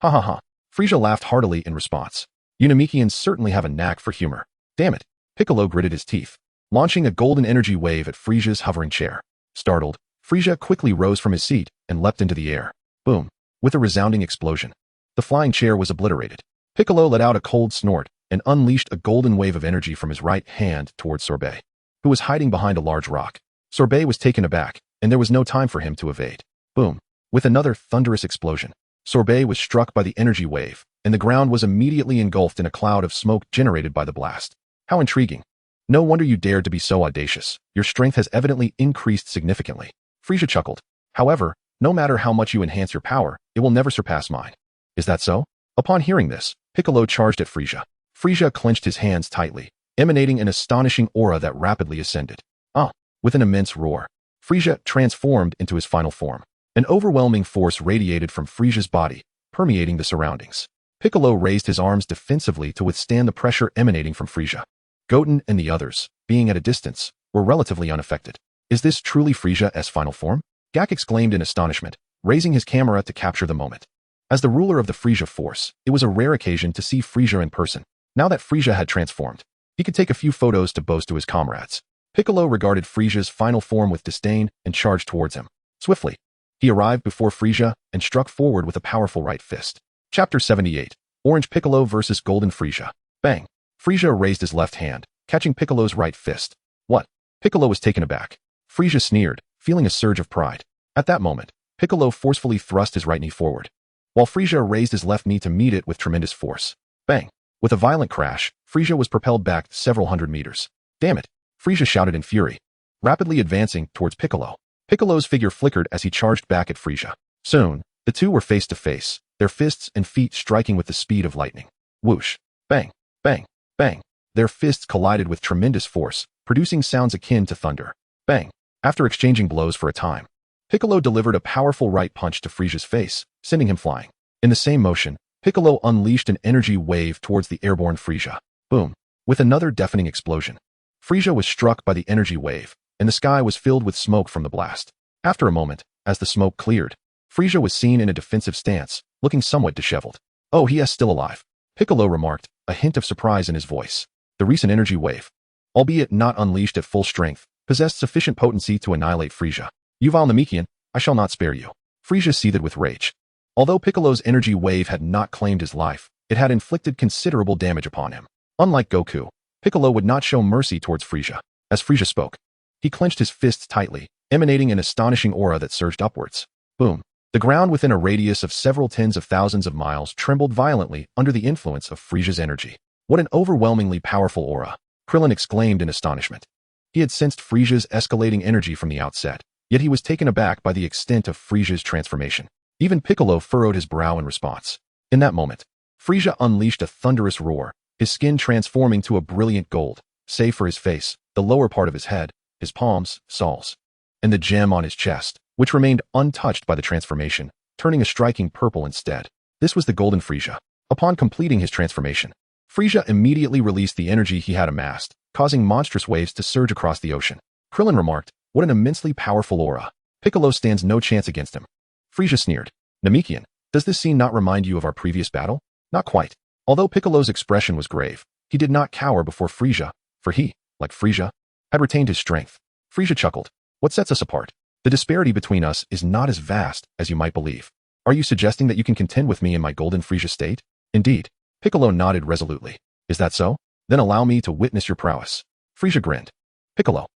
Ha ha ha. Frieza laughed heartily in response. You Namekians certainly have a knack for humor. Damn it. Piccolo gritted his teeth, launching a golden energy wave at Frieza's hovering chair. Startled, Frieza quickly rose from his seat and leapt into the air. Boom. With a resounding explosion, the flying chair was obliterated. Piccolo let out a cold snort and unleashed a golden wave of energy from his right hand towards Sorbet, who was hiding behind a large rock. Sorbet was taken aback, and there was no time for him to evade. Boom. With another thunderous explosion, Sorbet was struck by the energy wave, and the ground was immediately engulfed in a cloud of smoke generated by the blast. How intriguing. No wonder you dared to be so audacious. Your strength has evidently increased significantly. Frieza chuckled. However, no matter how much you enhance your power, it will never surpass mine. Is that so? Upon hearing this, Piccolo charged at Frieza. Frieza clenched his hands tightly, emanating an astonishing aura that rapidly ascended. With an immense roar, Frieza transformed into his final form. An overwhelming force radiated from Frieza's body, permeating the surroundings. Piccolo raised his arms defensively to withstand the pressure emanating from Frieza. Goten and the others, being at a distance, were relatively unaffected. Is this truly Frieza's final form? Gak exclaimed in astonishment, raising his camera to capture the moment. As the ruler of the Frisia force, it was a rare occasion to see Frisia in person. Now that Frisia had transformed, he could take a few photos to boast to his comrades. Piccolo regarded Frisia's final form with disdain and charged towards him. Swiftly, he arrived before Frisia and struck forward with a powerful right fist. Chapter 78. Orange Piccolo vs. Golden Frisia. Bang! Frisia raised his left hand, catching Piccolo's right fist. What? Piccolo was taken aback. Frisia sneered, feeling a surge of pride. At that moment, Piccolo forcefully thrust his right knee forward, while Frisia raised his left knee to meet it with tremendous force. Bang! With a violent crash, Frisia was propelled back several hundred meters. Damn it! Frisia shouted in fury, rapidly advancing towards Piccolo. Piccolo's figure flickered as he charged back at Frisia. Soon, the two were face to face, their fists and feet striking with the speed of lightning. Whoosh! Bang! Bang! Bang! Their fists collided with tremendous force, producing sounds akin to thunder. Bang! After exchanging blows for a time, Piccolo delivered a powerful right punch to Frisia's face, sending him flying. In the same motion, Piccolo unleashed an energy wave towards the airborne Frisia. Boom! With another deafening explosion, Frisia was struck by the energy wave, and the sky was filled with smoke from the blast. After a moment, as the smoke cleared, Frisia was seen in a defensive stance, looking somewhat disheveled. Oh, he is still alive, Piccolo remarked, a hint of surprise in his voice. The recent energy wave, albeit not unleashed at full strength, possessed sufficient potency to annihilate Frisia. You vile Namekian, I shall not spare you. Frisia seethed with rage. Although Piccolo's energy wave had not claimed his life, it had inflicted considerable damage upon him. Unlike Goku, Piccolo would not show mercy towards Frisia. As Frisia spoke, he clenched his fists tightly, emanating an astonishing aura that surged upwards. Boom! The ground within a radius of several tens of thousands of miles trembled violently under the influence of Frisia's energy. What an overwhelmingly powerful aura! Krillin exclaimed in astonishment. He had sensed Frisia's escalating energy from the outset, yet he was taken aback by the extent of Frisia's transformation. Even Piccolo furrowed his brow in response. In that moment, Frisia unleashed a thunderous roar, his skin transforming to a brilliant gold, save for his face, the lower part of his head, his palms, soles, and the gem on his chest, which remained untouched by the transformation, turning a striking purple instead. This was the Golden Frisia. Upon completing his transformation, Frisia immediately released the energy he had amassed, causing monstrous waves to surge across the ocean. Krillin remarked, what an immensely powerful aura. Piccolo stands no chance against him. Frisia sneered. Namekian, does this scene not remind you of our previous battle? Not quite. Although Piccolo's expression was grave, he did not cower before Frisia, for he, like Frisia, had retained his strength. Frisia chuckled. What sets us apart? The disparity between us is not as vast as you might believe. Are you suggesting that you can contend with me in my Golden Frisia state? Indeed. Piccolo nodded resolutely. Is that so? Then allow me to witness your prowess. Frisia grinned. Piccolo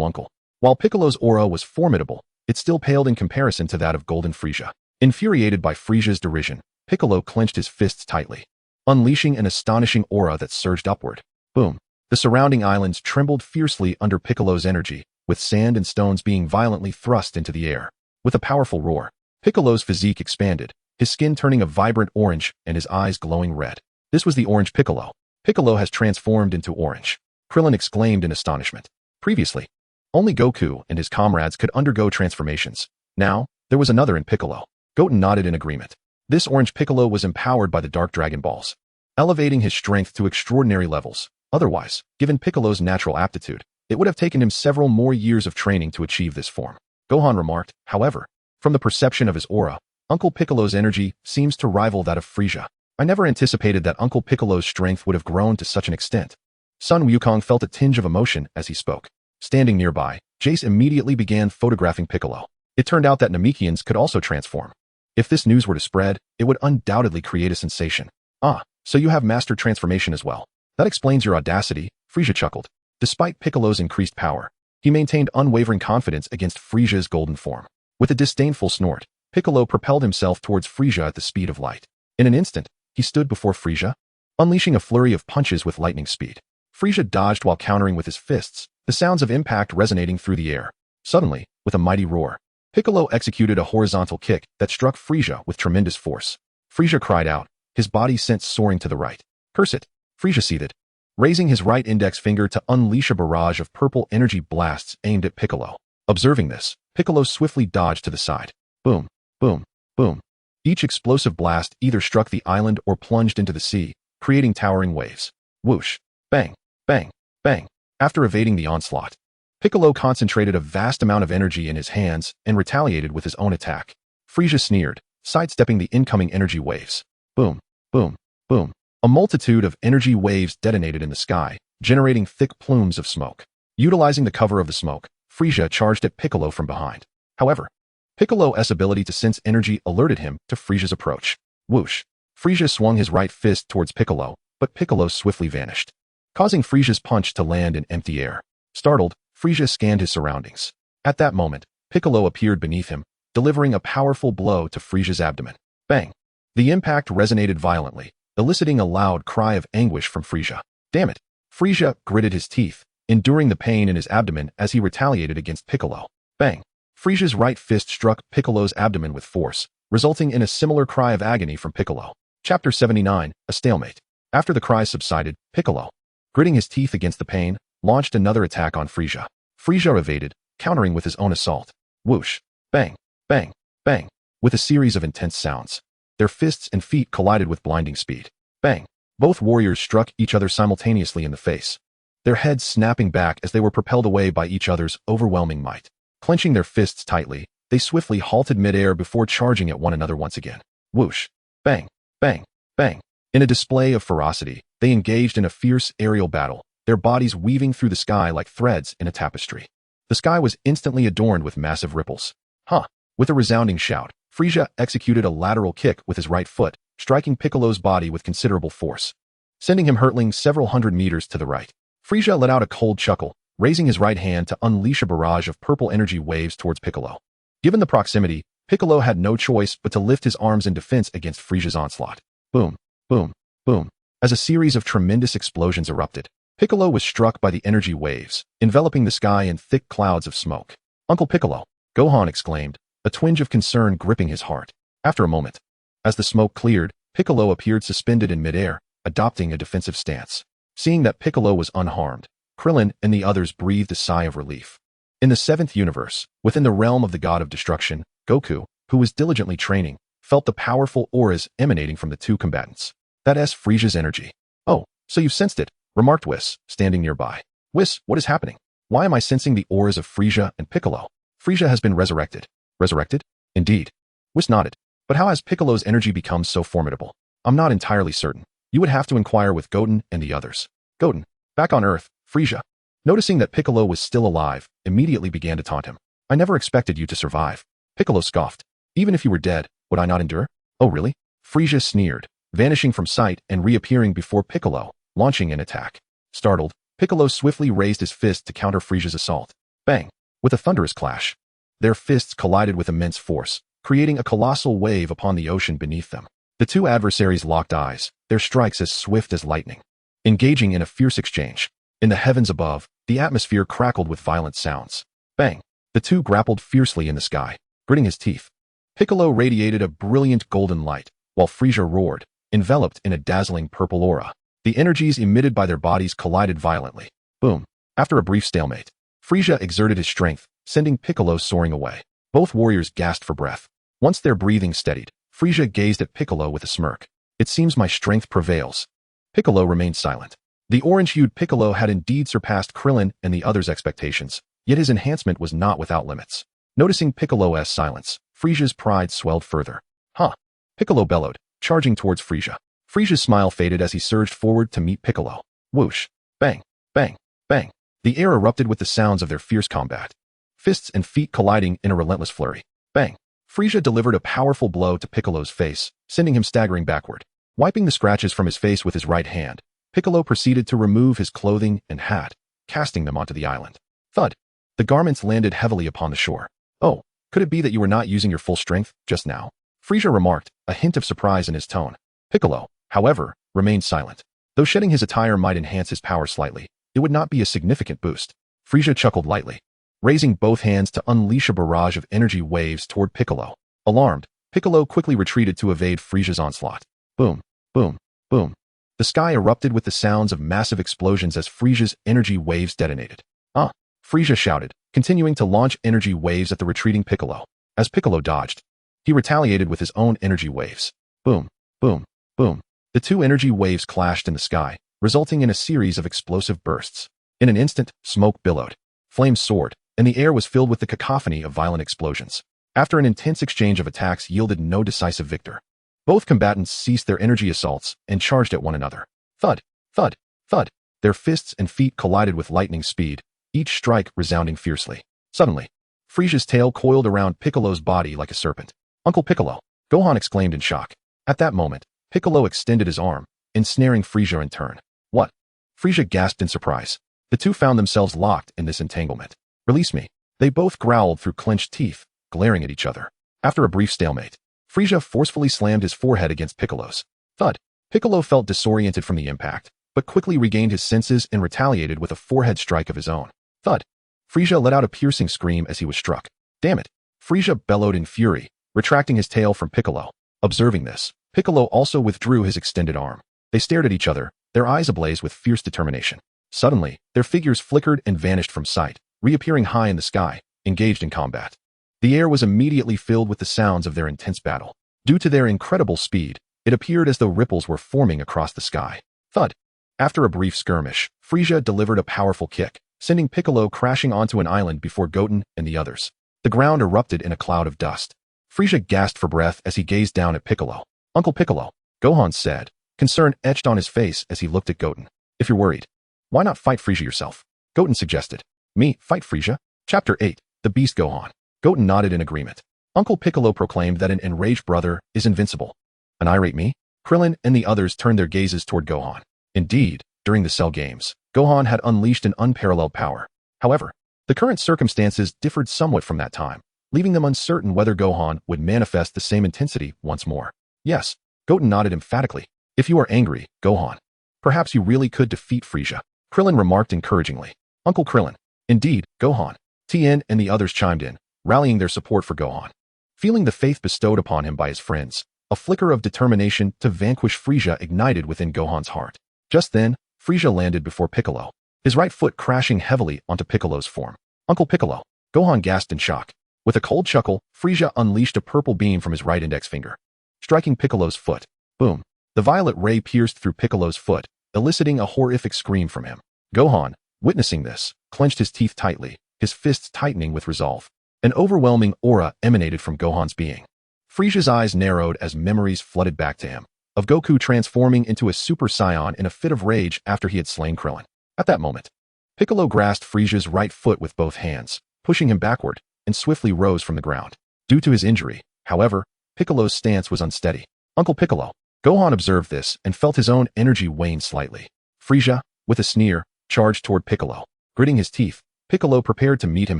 uncle. While Piccolo's aura was formidable, it still paled in comparison to that of Golden Frisia. Infuriated by Frisia's derision, Piccolo clenched his fists tightly, unleashing an astonishing aura that surged upward. Boom! The surrounding islands trembled fiercely under Piccolo's energy, with sand and stones being violently thrust into the air. With a powerful roar, Piccolo's physique expanded, his skin turning a vibrant orange and his eyes glowing red. This was the Orange Piccolo. Piccolo has transformed into orange. Krillin exclaimed in astonishment. Previously, only Goku and his comrades could undergo transformations. Now, there was another in Piccolo. Goten nodded in agreement. This Orange Piccolo was empowered by the Dark Dragon Balls, elevating his strength to extraordinary levels. Otherwise, given Piccolo's natural aptitude, it would have taken him several more years of training to achieve this form. Gohan remarked, however, from the perception of his aura, Uncle Piccolo's energy seems to rival that of Frisia. I never anticipated that Uncle Piccolo's strength would have grown to such an extent. Sun Wukong felt a tinge of emotion as he spoke. Standing nearby, Jace immediately began photographing Piccolo. It turned out that Namekians could also transform. If this news were to spread, it would undoubtedly create a sensation. Ah, so you have mastered transformation as well. That explains your audacity, Frisia chuckled. Despite Piccolo's increased power, he maintained unwavering confidence against Frisia's golden form. With a disdainful snort, Piccolo propelled himself towards Frisia at the speed of light. In an instant, he stood before Frisia, unleashing a flurry of punches with lightning speed. Frisia dodged while countering with his fists, the sounds of impact resonating through the air. Suddenly, with a mighty roar, Piccolo executed a horizontal kick that struck Frisia with tremendous force. Frisia cried out, his body sent soaring to the right. Curse it! Frisia seethed, raising his right index finger to unleash a barrage of purple energy blasts aimed at Piccolo. Observing this, Piccolo swiftly dodged to the side. Boom, boom, boom. Each explosive blast either struck the island or plunged into the sea, creating towering waves. Whoosh, bang, bang, bang. After evading the onslaught, Piccolo concentrated a vast amount of energy in his hands and retaliated with his own attack. Frisia sneered, sidestepping the incoming energy waves. Boom, boom, boom. A multitude of energy waves detonated in the sky, generating thick plumes of smoke. Utilizing the cover of the smoke, Frieza charged at Piccolo from behind. However, Piccolo's ability to sense energy alerted him to Frieza's approach. Whoosh! Frieza swung his right fist towards Piccolo, but Piccolo swiftly vanished, causing Frieza's punch to land in empty air. Startled, Frieza scanned his surroundings. At that moment, Piccolo appeared beneath him, delivering a powerful blow to Frieza's abdomen. Bang! The impact resonated violently, eliciting a loud cry of anguish from Frieza. Damn it! Frieza gritted his teeth, enduring the pain in his abdomen as he retaliated against Piccolo. Bang! Frieza's right fist struck Piccolo's abdomen with force, resulting in a similar cry of agony from Piccolo. Chapter 79, A Stalemate. After the cries subsided, Piccolo, gritting his teeth against the pain, launched another attack on Frieza. Frieza evaded, countering with his own assault. Whoosh! Bang! Bang! Bang! With a series of intense sounds, their fists and feet collided with blinding speed. Bang! Both warriors struck each other simultaneously in the face, their heads snapping back as they were propelled away by each other's overwhelming might. Clenching their fists tightly, they swiftly halted midair before charging at one another once again. Whoosh! Bang! Bang! Bang! In a display of ferocity, they engaged in a fierce aerial battle, their bodies weaving through the sky like threads in a tapestry. The sky was instantly adorned with massive ripples. Huh! With a resounding shout, Frieza executed a lateral kick with his right foot, striking Piccolo's body with considerable force, sending him hurtling several hundred meters to the right. Frieza let out a cold chuckle, raising his right hand to unleash a barrage of purple energy waves towards Piccolo. Given the proximity, Piccolo had no choice but to lift his arms in defense against Frieza's onslaught. Boom, boom, boom. As a series of tremendous explosions erupted, Piccolo was struck by the energy waves, enveloping the sky in thick clouds of smoke. Uncle Piccolo! Gohan exclaimed, a twinge of concern gripping his heart. After a moment, as the smoke cleared, Piccolo appeared suspended in midair, adopting a defensive stance. Seeing that Piccolo was unharmed, Krillin and the others breathed a sigh of relief. In the 7th universe, within the realm of the god of destruction, Goku, who was diligently training, felt the powerful auras emanating from the two combatants. That's Frieza's energy. Oh, so you've sensed it, remarked Whis, standing nearby. Whis, what is happening? Why am I sensing the auras of Frieza and Piccolo? Frieza has been resurrected. Resurrected? Indeed. Whis nodded. But how has Piccolo's energy become so formidable? I'm not entirely certain. You would have to inquire with Goten and the others. Goten, back on Earth, Frieza, noticing that Piccolo was still alive, immediately began to taunt him. I never expected you to survive. Piccolo scoffed. Even if you were dead, would I not endure? Oh really? Frieza sneered, vanishing from sight and reappearing before Piccolo, launching an attack. Startled, Piccolo swiftly raised his fist to counter Frieza's assault. Bang! With a thunderous clash, their fists collided with immense force, creating a colossal wave upon the ocean beneath them. The two adversaries locked eyes, their strikes as swift as lightning, engaging in a fierce exchange. In the heavens above, the atmosphere crackled with violent sounds. Bang! The two grappled fiercely in the sky, gritting his teeth. Piccolo radiated a brilliant golden light, while Frieza roared, enveloped in a dazzling purple aura. The energies emitted by their bodies collided violently. Boom! After a brief stalemate, Frieza exerted his strength, sending Piccolo soaring away. Both warriors gasped for breath. Once their breathing steadied, Frieza gazed at Piccolo with a smirk. It seems my strength prevails. Piccolo remained silent. The orange-hued Piccolo had indeed surpassed Krillin and the others' expectations, yet his enhancement was not without limits. Noticing Piccolo's silence, Frieza's pride swelled further. Huh! Piccolo bellowed, charging towards Frieza. Frieza's smile faded as he surged forward to meet Piccolo. Whoosh! Bang! Bang! Bang! The air erupted with the sounds of their fierce combat, fists and feet colliding in a relentless flurry. Bang! Frieza delivered a powerful blow to Piccolo's face, sending him staggering backward. Wiping the scratches from his face with his right hand, Piccolo proceeded to remove his clothing and hat, casting them onto the island. Thud! The garments landed heavily upon the shore. Oh, could it be that you were not using your full strength just now? Frieza remarked, a hint of surprise in his tone. Piccolo, however, remained silent. Though shedding his attire might enhance his power slightly, it would not be a significant boost. Frieza chuckled lightly, raising both hands to unleash a barrage of energy waves toward Piccolo. Alarmed, Piccolo quickly retreated to evade Frieza's onslaught. Boom, boom, boom. The sky erupted with the sounds of massive explosions as Frieza's energy waves detonated. Ah! Frieza shouted, continuing to launch energy waves at the retreating Piccolo. As Piccolo dodged, he retaliated with his own energy waves. Boom, boom, boom. The two energy waves clashed in the sky, resulting in a series of explosive bursts. In an instant, smoke billowed, flames soared, and the air was filled with the cacophony of violent explosions. After an intense exchange of attacks yielded no decisive victor, both combatants ceased their energy assaults and charged at one another. Thud, thud, thud. Their fists and feet collided with lightning speed, each strike resounding fiercely. Suddenly, Frisia's tail coiled around Piccolo's body like a serpent. Uncle Piccolo! Gohan exclaimed in shock. At that moment, Piccolo extended his arm, ensnaring Frisia in turn. What? Frisia gasped in surprise. The two found themselves locked in this entanglement. Release me. They both growled through clenched teeth, glaring at each other. After a brief stalemate, Frisia forcefully slammed his forehead against Piccolo's. Thud. Piccolo felt disoriented from the impact, but quickly regained his senses and retaliated with a forehead strike of his own. Thud. Frisia let out a piercing scream as he was struck. Damn it. Frisia bellowed in fury, retracting his tail from Piccolo. Observing this, Piccolo also withdrew his extended arm. They stared at each other, their eyes ablaze with fierce determination. Suddenly, their figures flickered and vanished from sight, reappearing high in the sky, engaged in combat. The air was immediately filled with the sounds of their intense battle. Due to their incredible speed, it appeared as though ripples were forming across the sky. Thud. After a brief skirmish, Frisia delivered a powerful kick, sending Piccolo crashing onto an island before Goten and the others. The ground erupted in a cloud of dust. Frisia gasped for breath as he gazed down at Piccolo. Uncle Piccolo, Gohan said, concern etched on his face as he looked at Goten. If you're worried, why not fight Frisia yourself? Goten suggested. Me, fight Frisia? Chapter 8, The Beast Gohan. Goten nodded in agreement. Uncle Piccolo proclaimed that an enraged brother is invincible. An irate me? Krillin and the others turned their gazes toward Gohan. Indeed, during the Cell Games, Gohan had unleashed an unparalleled power. However, the current circumstances differed somewhat from that time, leaving them uncertain whether Gohan would manifest the same intensity once more. Yes, Goten nodded emphatically. If you are angry, Gohan, perhaps you really could defeat Frisia. Krillin remarked encouragingly. Uncle Krillin. Indeed, Gohan. Tien and the others chimed in, rallying their support for Gohan. Feeling the faith bestowed upon him by his friends, a flicker of determination to vanquish Frisia ignited within Gohan's heart. Just then, Frisia landed before Piccolo, his right foot crashing heavily onto Piccolo's form. Uncle Piccolo. Gohan gasped in shock. With a cold chuckle, Frisia unleashed a purple beam from his right index finger, striking Piccolo's foot. Boom. The violet ray pierced through Piccolo's foot, eliciting a horrific scream from him. Gohan, witnessing this, clenched his teeth tightly, his fists tightening with resolve. An overwhelming aura emanated from Gohan's being. Frisia's eyes narrowed as memories flooded back to him, of Goku transforming into a Super Saiyan in a fit of rage after he had slain Krillin. At that moment, Piccolo grasped Frisia's right foot with both hands, pushing him backward, and swiftly rose from the ground. Due to his injury, however, Piccolo's stance was unsteady. Uncle Piccolo. Gohan observed this and felt his own energy wane slightly. Frisia, with a sneer, charged toward Piccolo. Gritting his teeth, Piccolo prepared to meet him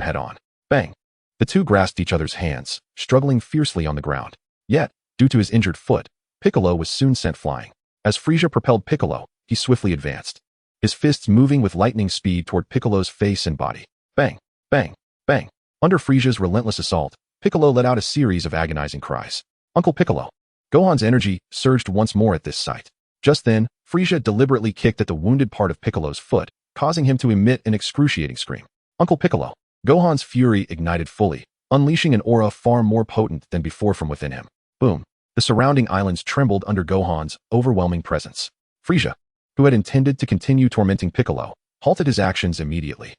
head-on. Bang! The two grasped each other's hands, struggling fiercely on the ground. Yet, due to his injured foot, Piccolo was soon sent flying. As Frisia propelled Piccolo, he swiftly advanced, his fists moving with lightning speed toward Piccolo's face and body. Bang! Bang! Bang! Under Frisia's relentless assault, Piccolo let out a series of agonizing cries. Uncle Piccolo. Gohan's energy surged once more at this sight. Just then, Frisia deliberately kicked at the wounded part of Piccolo's foot, causing him to emit an excruciating scream. Uncle Piccolo. Gohan's fury ignited fully, unleashing an aura far more potent than before from within him. Boom. The surrounding islands trembled under Gohan's overwhelming presence. Frisia, who had intended to continue tormenting Piccolo, halted his actions immediately.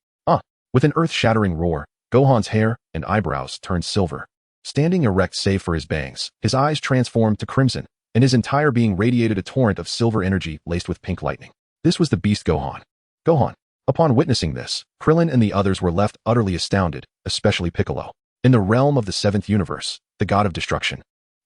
With an earth-shattering roar, Gohan's hair and eyebrows turned silver. Standing erect save for his bangs, his eyes transformed to crimson, and his entire being radiated a torrent of silver energy laced with pink lightning. This was the beast Gohan. Gohan. Upon witnessing this, Krillin and the others were left utterly astounded, especially Piccolo. In the realm of the seventh universe, the god of destruction,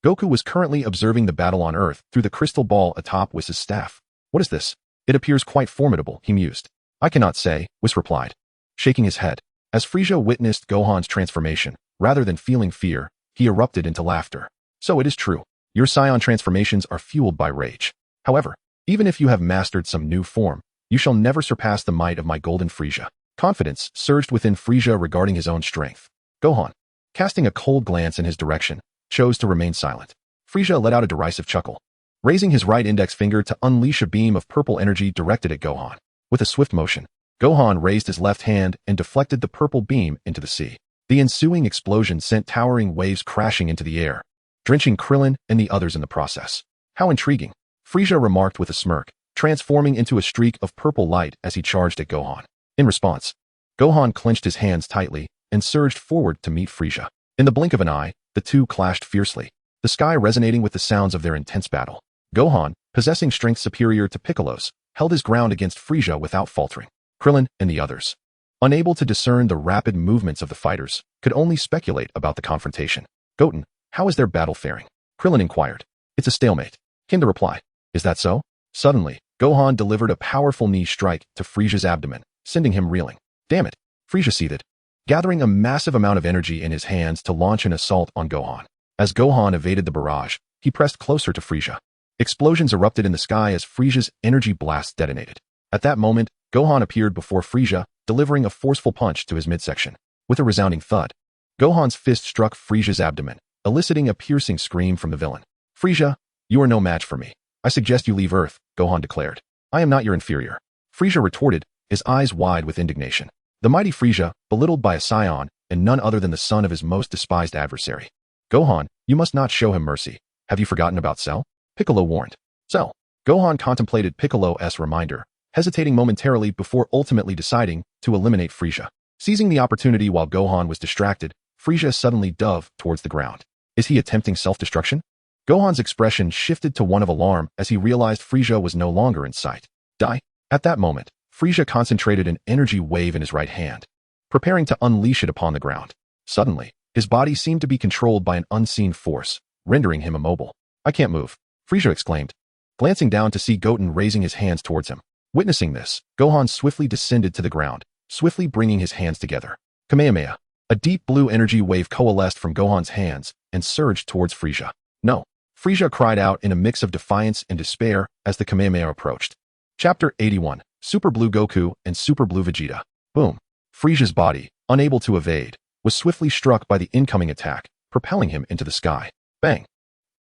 Goku was currently observing the battle on Earth through the crystal ball atop Whis' staff. What is this? It appears quite formidable, he mused. I cannot say, Whis replied, shaking his head. As Frisia witnessed Gohan's transformation, rather than feeling fear, he erupted into laughter. So it is true. Your Saiyan transformations are fueled by rage. However, even if you have mastered some new form, you shall never surpass the might of my golden Frisia. Confidence surged within Frisia regarding his own strength. Gohan, casting a cold glance in his direction, chose to remain silent. Frisia let out a derisive chuckle, raising his right index finger to unleash a beam of purple energy directed at Gohan. With a swift motion, Gohan raised his left hand and deflected the purple beam into the sea. The ensuing explosion sent towering waves crashing into the air, drenching Krillin and the others in the process. How intriguing, Frisia remarked with a smirk, transforming into a streak of purple light as he charged at Gohan. In response, Gohan clenched his hands tightly and surged forward to meet Frisia. In the blink of an eye, the two clashed fiercely, the sky resonating with the sounds of their intense battle. Gohan, possessing strength superior to Piccolo's, held his ground against Frieza without faltering. Krillin and the others, unable to discern the rapid movements of the fighters, could only speculate about the confrontation. Goten, how is their battle faring? Krillin inquired. It's a stalemate, came the reply. Is that so? Suddenly, Gohan delivered a powerful knee strike to Frieza's abdomen, sending him reeling. Damn it! Frieza seethed, gathering a massive amount of energy in his hands to launch an assault on Gohan. As Gohan evaded the barrage, he pressed closer to Frieza. Explosions erupted in the sky as Frieza's energy blast detonated. At that moment, Gohan appeared before Frieza, delivering a forceful punch to his midsection. With a resounding thud, Gohan's fist struck Frieza's abdomen, eliciting a piercing scream from the villain. Frieza, you are no match for me. I suggest you leave Earth, Gohan declared. I am not your inferior. Frieza retorted, his eyes wide with indignation. The mighty Frieza, belittled by a Saiyan, and none other than the son of his most despised adversary. Gohan, you must not show him mercy. Have you forgotten about Cell? Piccolo warned. Cell. Gohan contemplated Piccolo's reminder, hesitating momentarily before ultimately deciding to eliminate Frieza. Seizing the opportunity while Gohan was distracted, Frieza suddenly dove towards the ground. Is he attempting self-destruction? Gohan's expression shifted to one of alarm as he realized Frieza was no longer in sight. Die. At that moment, Frieza concentrated an energy wave in his right hand, preparing to unleash it upon the ground. Suddenly, his body seemed to be controlled by an unseen force, rendering him immobile. I can't move, Frieza exclaimed, glancing down to see Goten raising his hands towards him. Witnessing this, Gohan swiftly descended to the ground, swiftly bringing his hands together. Kamehameha. A deep blue energy wave coalesced from Gohan's hands and surged towards Frieza. No. Frieza cried out in a mix of defiance and despair as the Kamehameha approached. Chapter 81. Super Blue Goku and Super Blue Vegeta. Boom. Frieza's body, unable to evade, was swiftly struck by the incoming attack, propelling him into the sky. Bang!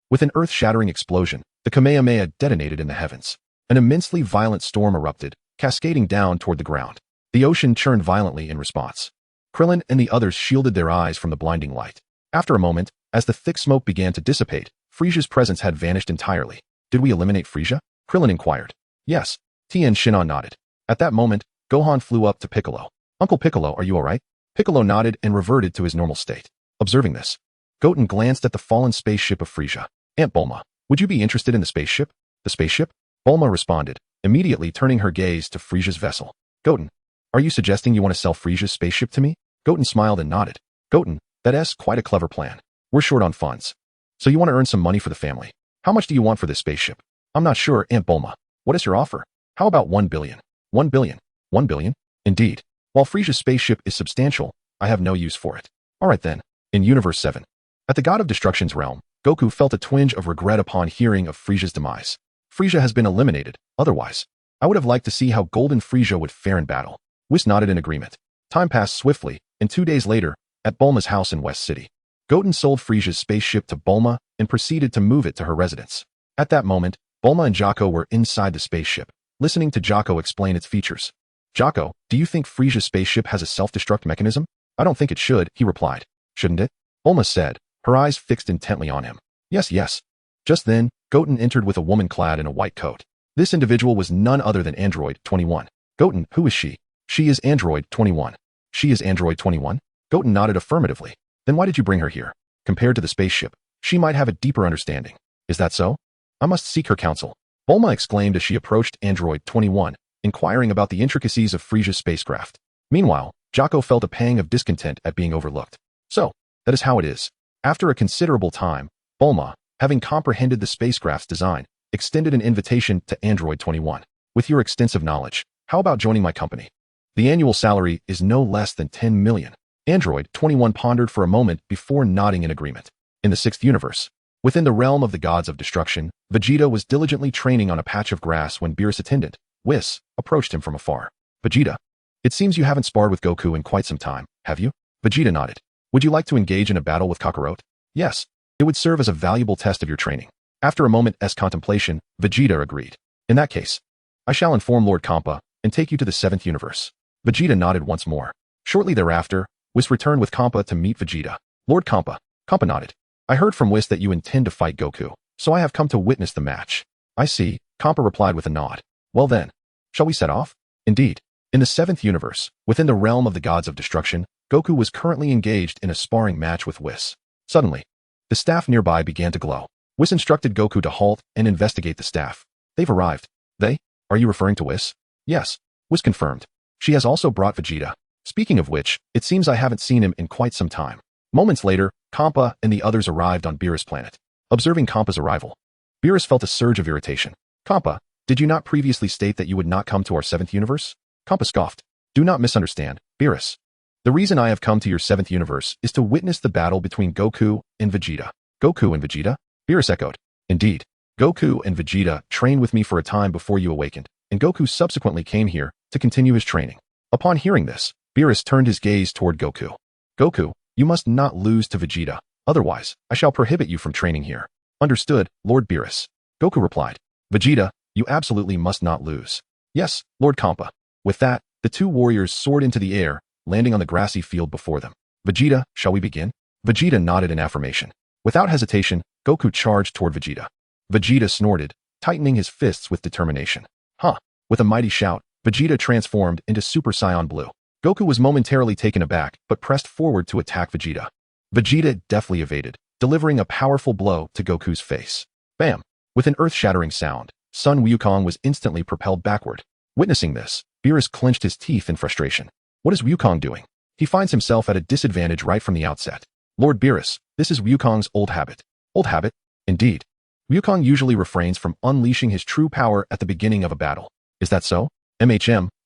With an earth-shattering explosion, the Kamehameha detonated in the heavens. An immensely violent storm erupted, cascading down toward the ground. The ocean churned violently in response. Krillin and the others shielded their eyes from the blinding light. After a moment, as the thick smoke began to dissipate, Frieza's presence had vanished entirely. Did we eliminate Frieza? Krillin inquired. Yes. Tien Shinhan nodded. At that moment, Gohan flew up to Piccolo. Uncle Piccolo, are you alright? Piccolo nodded and reverted to his normal state. Observing this, Goten glanced at the fallen spaceship of Frieza. Aunt Bulma, would you be interested in the spaceship? The spaceship? Bulma responded, immediately turning her gaze to Frieza's vessel. Goten, are you suggesting you want to sell Frieza's spaceship to me? Goten smiled and nodded. Goten, that's quite a clever plan. We're short on funds. So you want to earn some money for the family. How much do you want for this spaceship? I'm not sure, Aunt Bulma. What is your offer? How about 1 billion? 1 billion? 1 billion? Indeed. While Frieza's spaceship is substantial, I have no use for it. Alright then. In Universe 7. At the God of Destruction's realm, Goku felt a twinge of regret upon hearing of Frieza's demise. Frieza has been eliminated, otherwise, I would have liked to see how Golden Frieza would fare in battle. Whis nodded in agreement. Time passed swiftly, and 2 days later, at Bulma's house in West City, Goten sold Frieza's spaceship to Bulma and proceeded to move it to her residence. At that moment, Bulma and Jocko were inside the spaceship, listening to Jocko explain its features. Jocko, do you think Frieza's spaceship has a self-destruct mechanism? I don't think it should, he replied. Shouldn't it? Bulma said, her eyes fixed intently on him. Yes, yes. Just then, Goten entered with a woman clad in a white coat. This individual was none other than Android 21. Goten, who is she? She is Android 21. She is Android 21? Goten nodded affirmatively. Then why did you bring her here? Compared to the spaceship, she might have a deeper understanding. Is that so? I must seek her counsel. Bulma exclaimed as she approached Android 21, inquiring about the intricacies of Frieza's spacecraft. Meanwhile, Jocko felt a pang of discontent at being overlooked. So, that is how it is. After a considerable time, Bulma, having comprehended the spacecraft's design, extended an invitation to Android 21. With your extensive knowledge, how about joining my company? The annual salary is no less than 10 million. Android 21 pondered for a moment before nodding in agreement. In the 6th universe, within the realm of the gods of destruction, Vegeta was diligently training on a patch of grass when Beerus' attendant, Whis, approached him from afar. Vegeta, it seems you haven't sparred with Goku in quite some time, have you? Vegeta nodded. Would you like to engage in a battle with Kakarot? Yes. It would serve as a valuable test of your training. After a moment's contemplation, Vegeta agreed. In that case, I shall inform Lord Kampa and take you to the 7th universe. Vegeta nodded once more. Shortly thereafter, Whis returned with Kampa to meet Vegeta. Lord Kampa. Kampa nodded. I heard from Whis that you intend to fight Goku, so I have come to witness the match. I see, Kampa replied with a nod. Well then, shall we set off? Indeed. In the 7th universe, within the realm of the gods of destruction, Goku was currently engaged in a sparring match with Whis. Suddenly, The staff nearby began to glow. Whis instructed Goku to halt and investigate the staff. They've arrived. They? Are you referring to Whis? Yes. Whis confirmed. She has also brought Vegeta. Speaking of which, it seems I haven't seen him in quite some time. Moments later, Kampa and the others arrived on Beerus' planet. Observing Kampa's arrival, Beerus felt a surge of irritation. Kampa, did you not previously state that you would not come to our 7th universe? Kampa scoffed. Do not misunderstand, Beerus. The reason I have come to your 7th universe is to witness the battle between Goku and Vegeta. Goku and Vegeta? Beerus echoed. Indeed. Goku and Vegeta trained with me for a time before you awakened, and Goku subsequently came here to continue his training. Upon hearing this, Beerus turned his gaze toward Goku. Goku, you must not lose to Vegeta, otherwise, I shall prohibit you from training here. Understood, Lord Beerus. Goku replied. Vegeta, you absolutely must not lose. Yes, Lord Kampa. With that, the two warriors soared into the air, landing on the grassy field before them. Vegeta, shall we begin? Vegeta nodded in affirmation. Without hesitation, Goku charged toward Vegeta. Vegeta snorted, tightening his fists with determination. Huh. With a mighty shout, Vegeta transformed into Super Saiyan Blue. Goku was momentarily taken aback, but pressed forward to attack Vegeta. Vegeta deftly evaded, delivering a powerful blow to Goku's face. Bam! With an earth-shattering sound, Sun Wukong was instantly propelled backward. Witnessing this, Beerus clenched his teeth in frustration. What is Wukong doing? He finds himself at a disadvantage right from the outset. Lord Beerus, this is Wukong's old habit. Old habit? Indeed. Wukong usually refrains from unleashing his true power at the beginning of a battle. Is that so?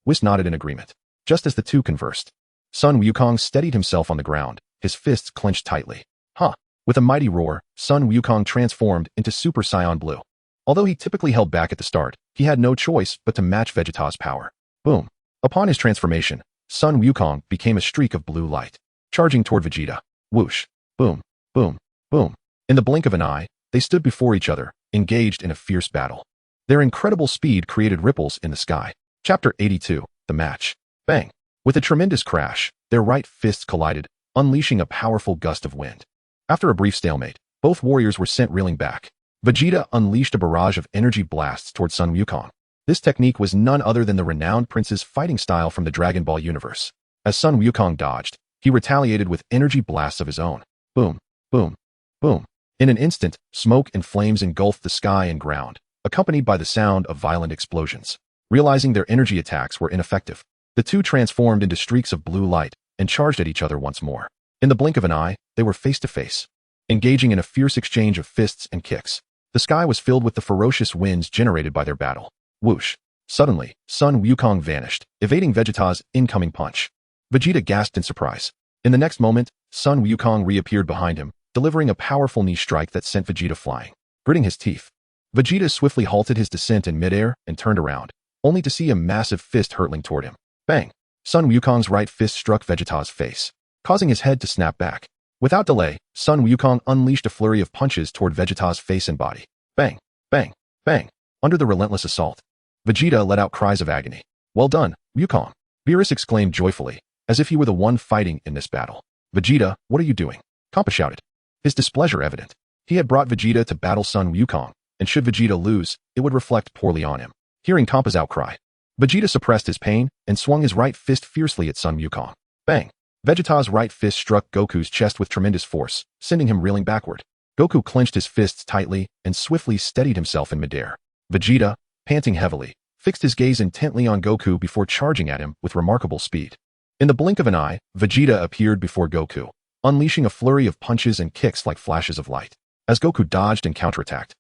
Whis nodded in agreement. Just as the two conversed, Sun Wukong steadied himself on the ground, his fists clenched tightly. Huh. With a mighty roar, Sun Wukong transformed into Super Saiyan Blue. Although he typically held back at the start, he had no choice but to match Vegeta's power. Boom. Upon his transformation, Sun Wukong became a streak of blue light, charging toward Vegeta. Whoosh. Boom. Boom. Boom. In the blink of an eye, they stood before each other, engaged in a fierce battle. Their incredible speed created ripples in the sky. Chapter 82, The Match. Bang. With a tremendous crash, their right fists collided, unleashing a powerful gust of wind. After a brief stalemate, both warriors were sent reeling back. Vegeta unleashed a barrage of energy blasts toward Sun Wukong. This technique was none other than the renowned prince's fighting style from the Dragon Ball universe. As Sun Wukong dodged, he retaliated with energy blasts of his own. Boom, boom, boom. In an instant, smoke and flames engulfed the sky and ground, accompanied by the sound of violent explosions. Realizing their energy attacks were ineffective, the two transformed into streaks of blue light and charged at each other once more. In the blink of an eye, they were face to face, engaging in a fierce exchange of fists and kicks. The sky was filled with the ferocious winds generated by their battle. Whoosh. Suddenly, Sun Wukong vanished, evading Vegeta's incoming punch. Vegeta gasped in surprise. In the next moment, Sun Wukong reappeared behind him, delivering a powerful knee strike that sent Vegeta flying. Gritting his teeth, Vegeta swiftly halted his descent in midair and turned around, only to see a massive fist hurtling toward him. Bang! Sun Wukong's right fist struck Vegeta's face, causing his head to snap back. Without delay, Sun Wukong unleashed a flurry of punches toward Vegeta's face and body. Bang! Bang! Bang! Under the relentless assault, Vegeta let out cries of agony. Well done, Wukong! Beerus exclaimed joyfully, as if he were the one fighting in this battle. Vegeta, what are you doing? Kampa shouted, his displeasure evident. He had brought Vegeta to battle Sun Wukong, and should Vegeta lose, it would reflect poorly on him. Hearing Kampa's outcry, Vegeta suppressed his pain and swung his right fist fiercely at Sun Wukong. Bang! Vegeta's right fist struck Goku's chest with tremendous force, sending him reeling backward. Goku clenched his fists tightly and swiftly steadied himself in midair. Vegeta, panting heavily, fixed his gaze intently on Goku before charging at him with remarkable speed. In the blink of an eye, Vegeta appeared before Goku, unleashing a flurry of punches and kicks like flashes of light. As Goku dodged and counterattacked,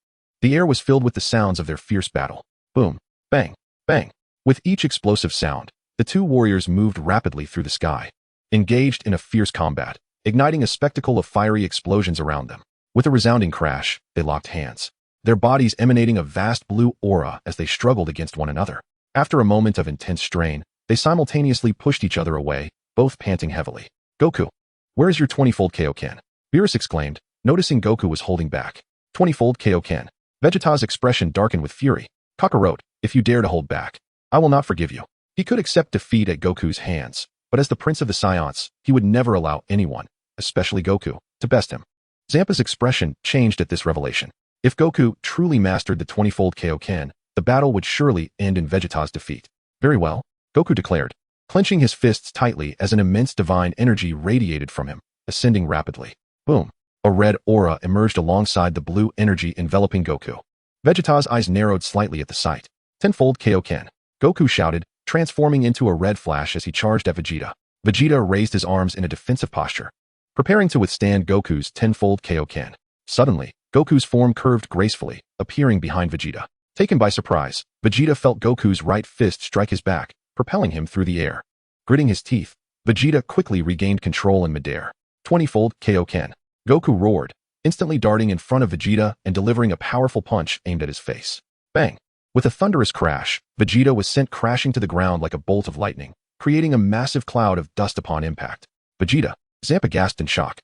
the air was filled with the sounds of their fierce battle. Boom! Bang! Bang! With each explosive sound, the two warriors moved rapidly through the sky, engaged in a fierce combat, igniting a spectacle of fiery explosions around them. With a resounding crash, they locked hands, their bodies emanating a vast blue aura as they struggled against one another. After a moment of intense strain, they simultaneously pushed each other away, both panting heavily. Goku, where is your 20-fold Kaioken? Beerus exclaimed, noticing Goku was holding back. 20-fold Kaioken. Vegeta's expression darkened with fury. Kakarot, if you dare to hold back, I will not forgive you. He could accept defeat at Goku's hands, but as the Prince of the Saiyans, he would never allow anyone, especially Goku, to best him. Zampa's expression changed at this revelation. If Goku truly mastered the 20-fold Kaioken, the battle would surely end in Vegeta's defeat. Very well, Goku declared, clenching his fists tightly as an immense divine energy radiated from him, ascending rapidly. Boom! A red aura emerged alongside the blue energy enveloping Goku. Vegeta's eyes narrowed slightly at the sight. Tenfold Kaioken. Goku shouted, transforming into a red flash as he charged at Vegeta. Vegeta raised his arms in a defensive posture, preparing to withstand Goku's tenfold Kaioken. Suddenly, Goku's form curved gracefully, appearing behind Vegeta. Taken by surprise, Vegeta felt Goku's right fist strike his back, propelling him through the air. Gritting his teeth, Vegeta quickly regained control in midair. 20-fold Kaioken. Goku roared, instantly darting in front of Vegeta and delivering a powerful punch aimed at his face. Bang! With a thunderous crash, Vegeta was sent crashing to the ground like a bolt of lightning, creating a massive cloud of dust upon impact. Vegeta, Zampa gasped in shock.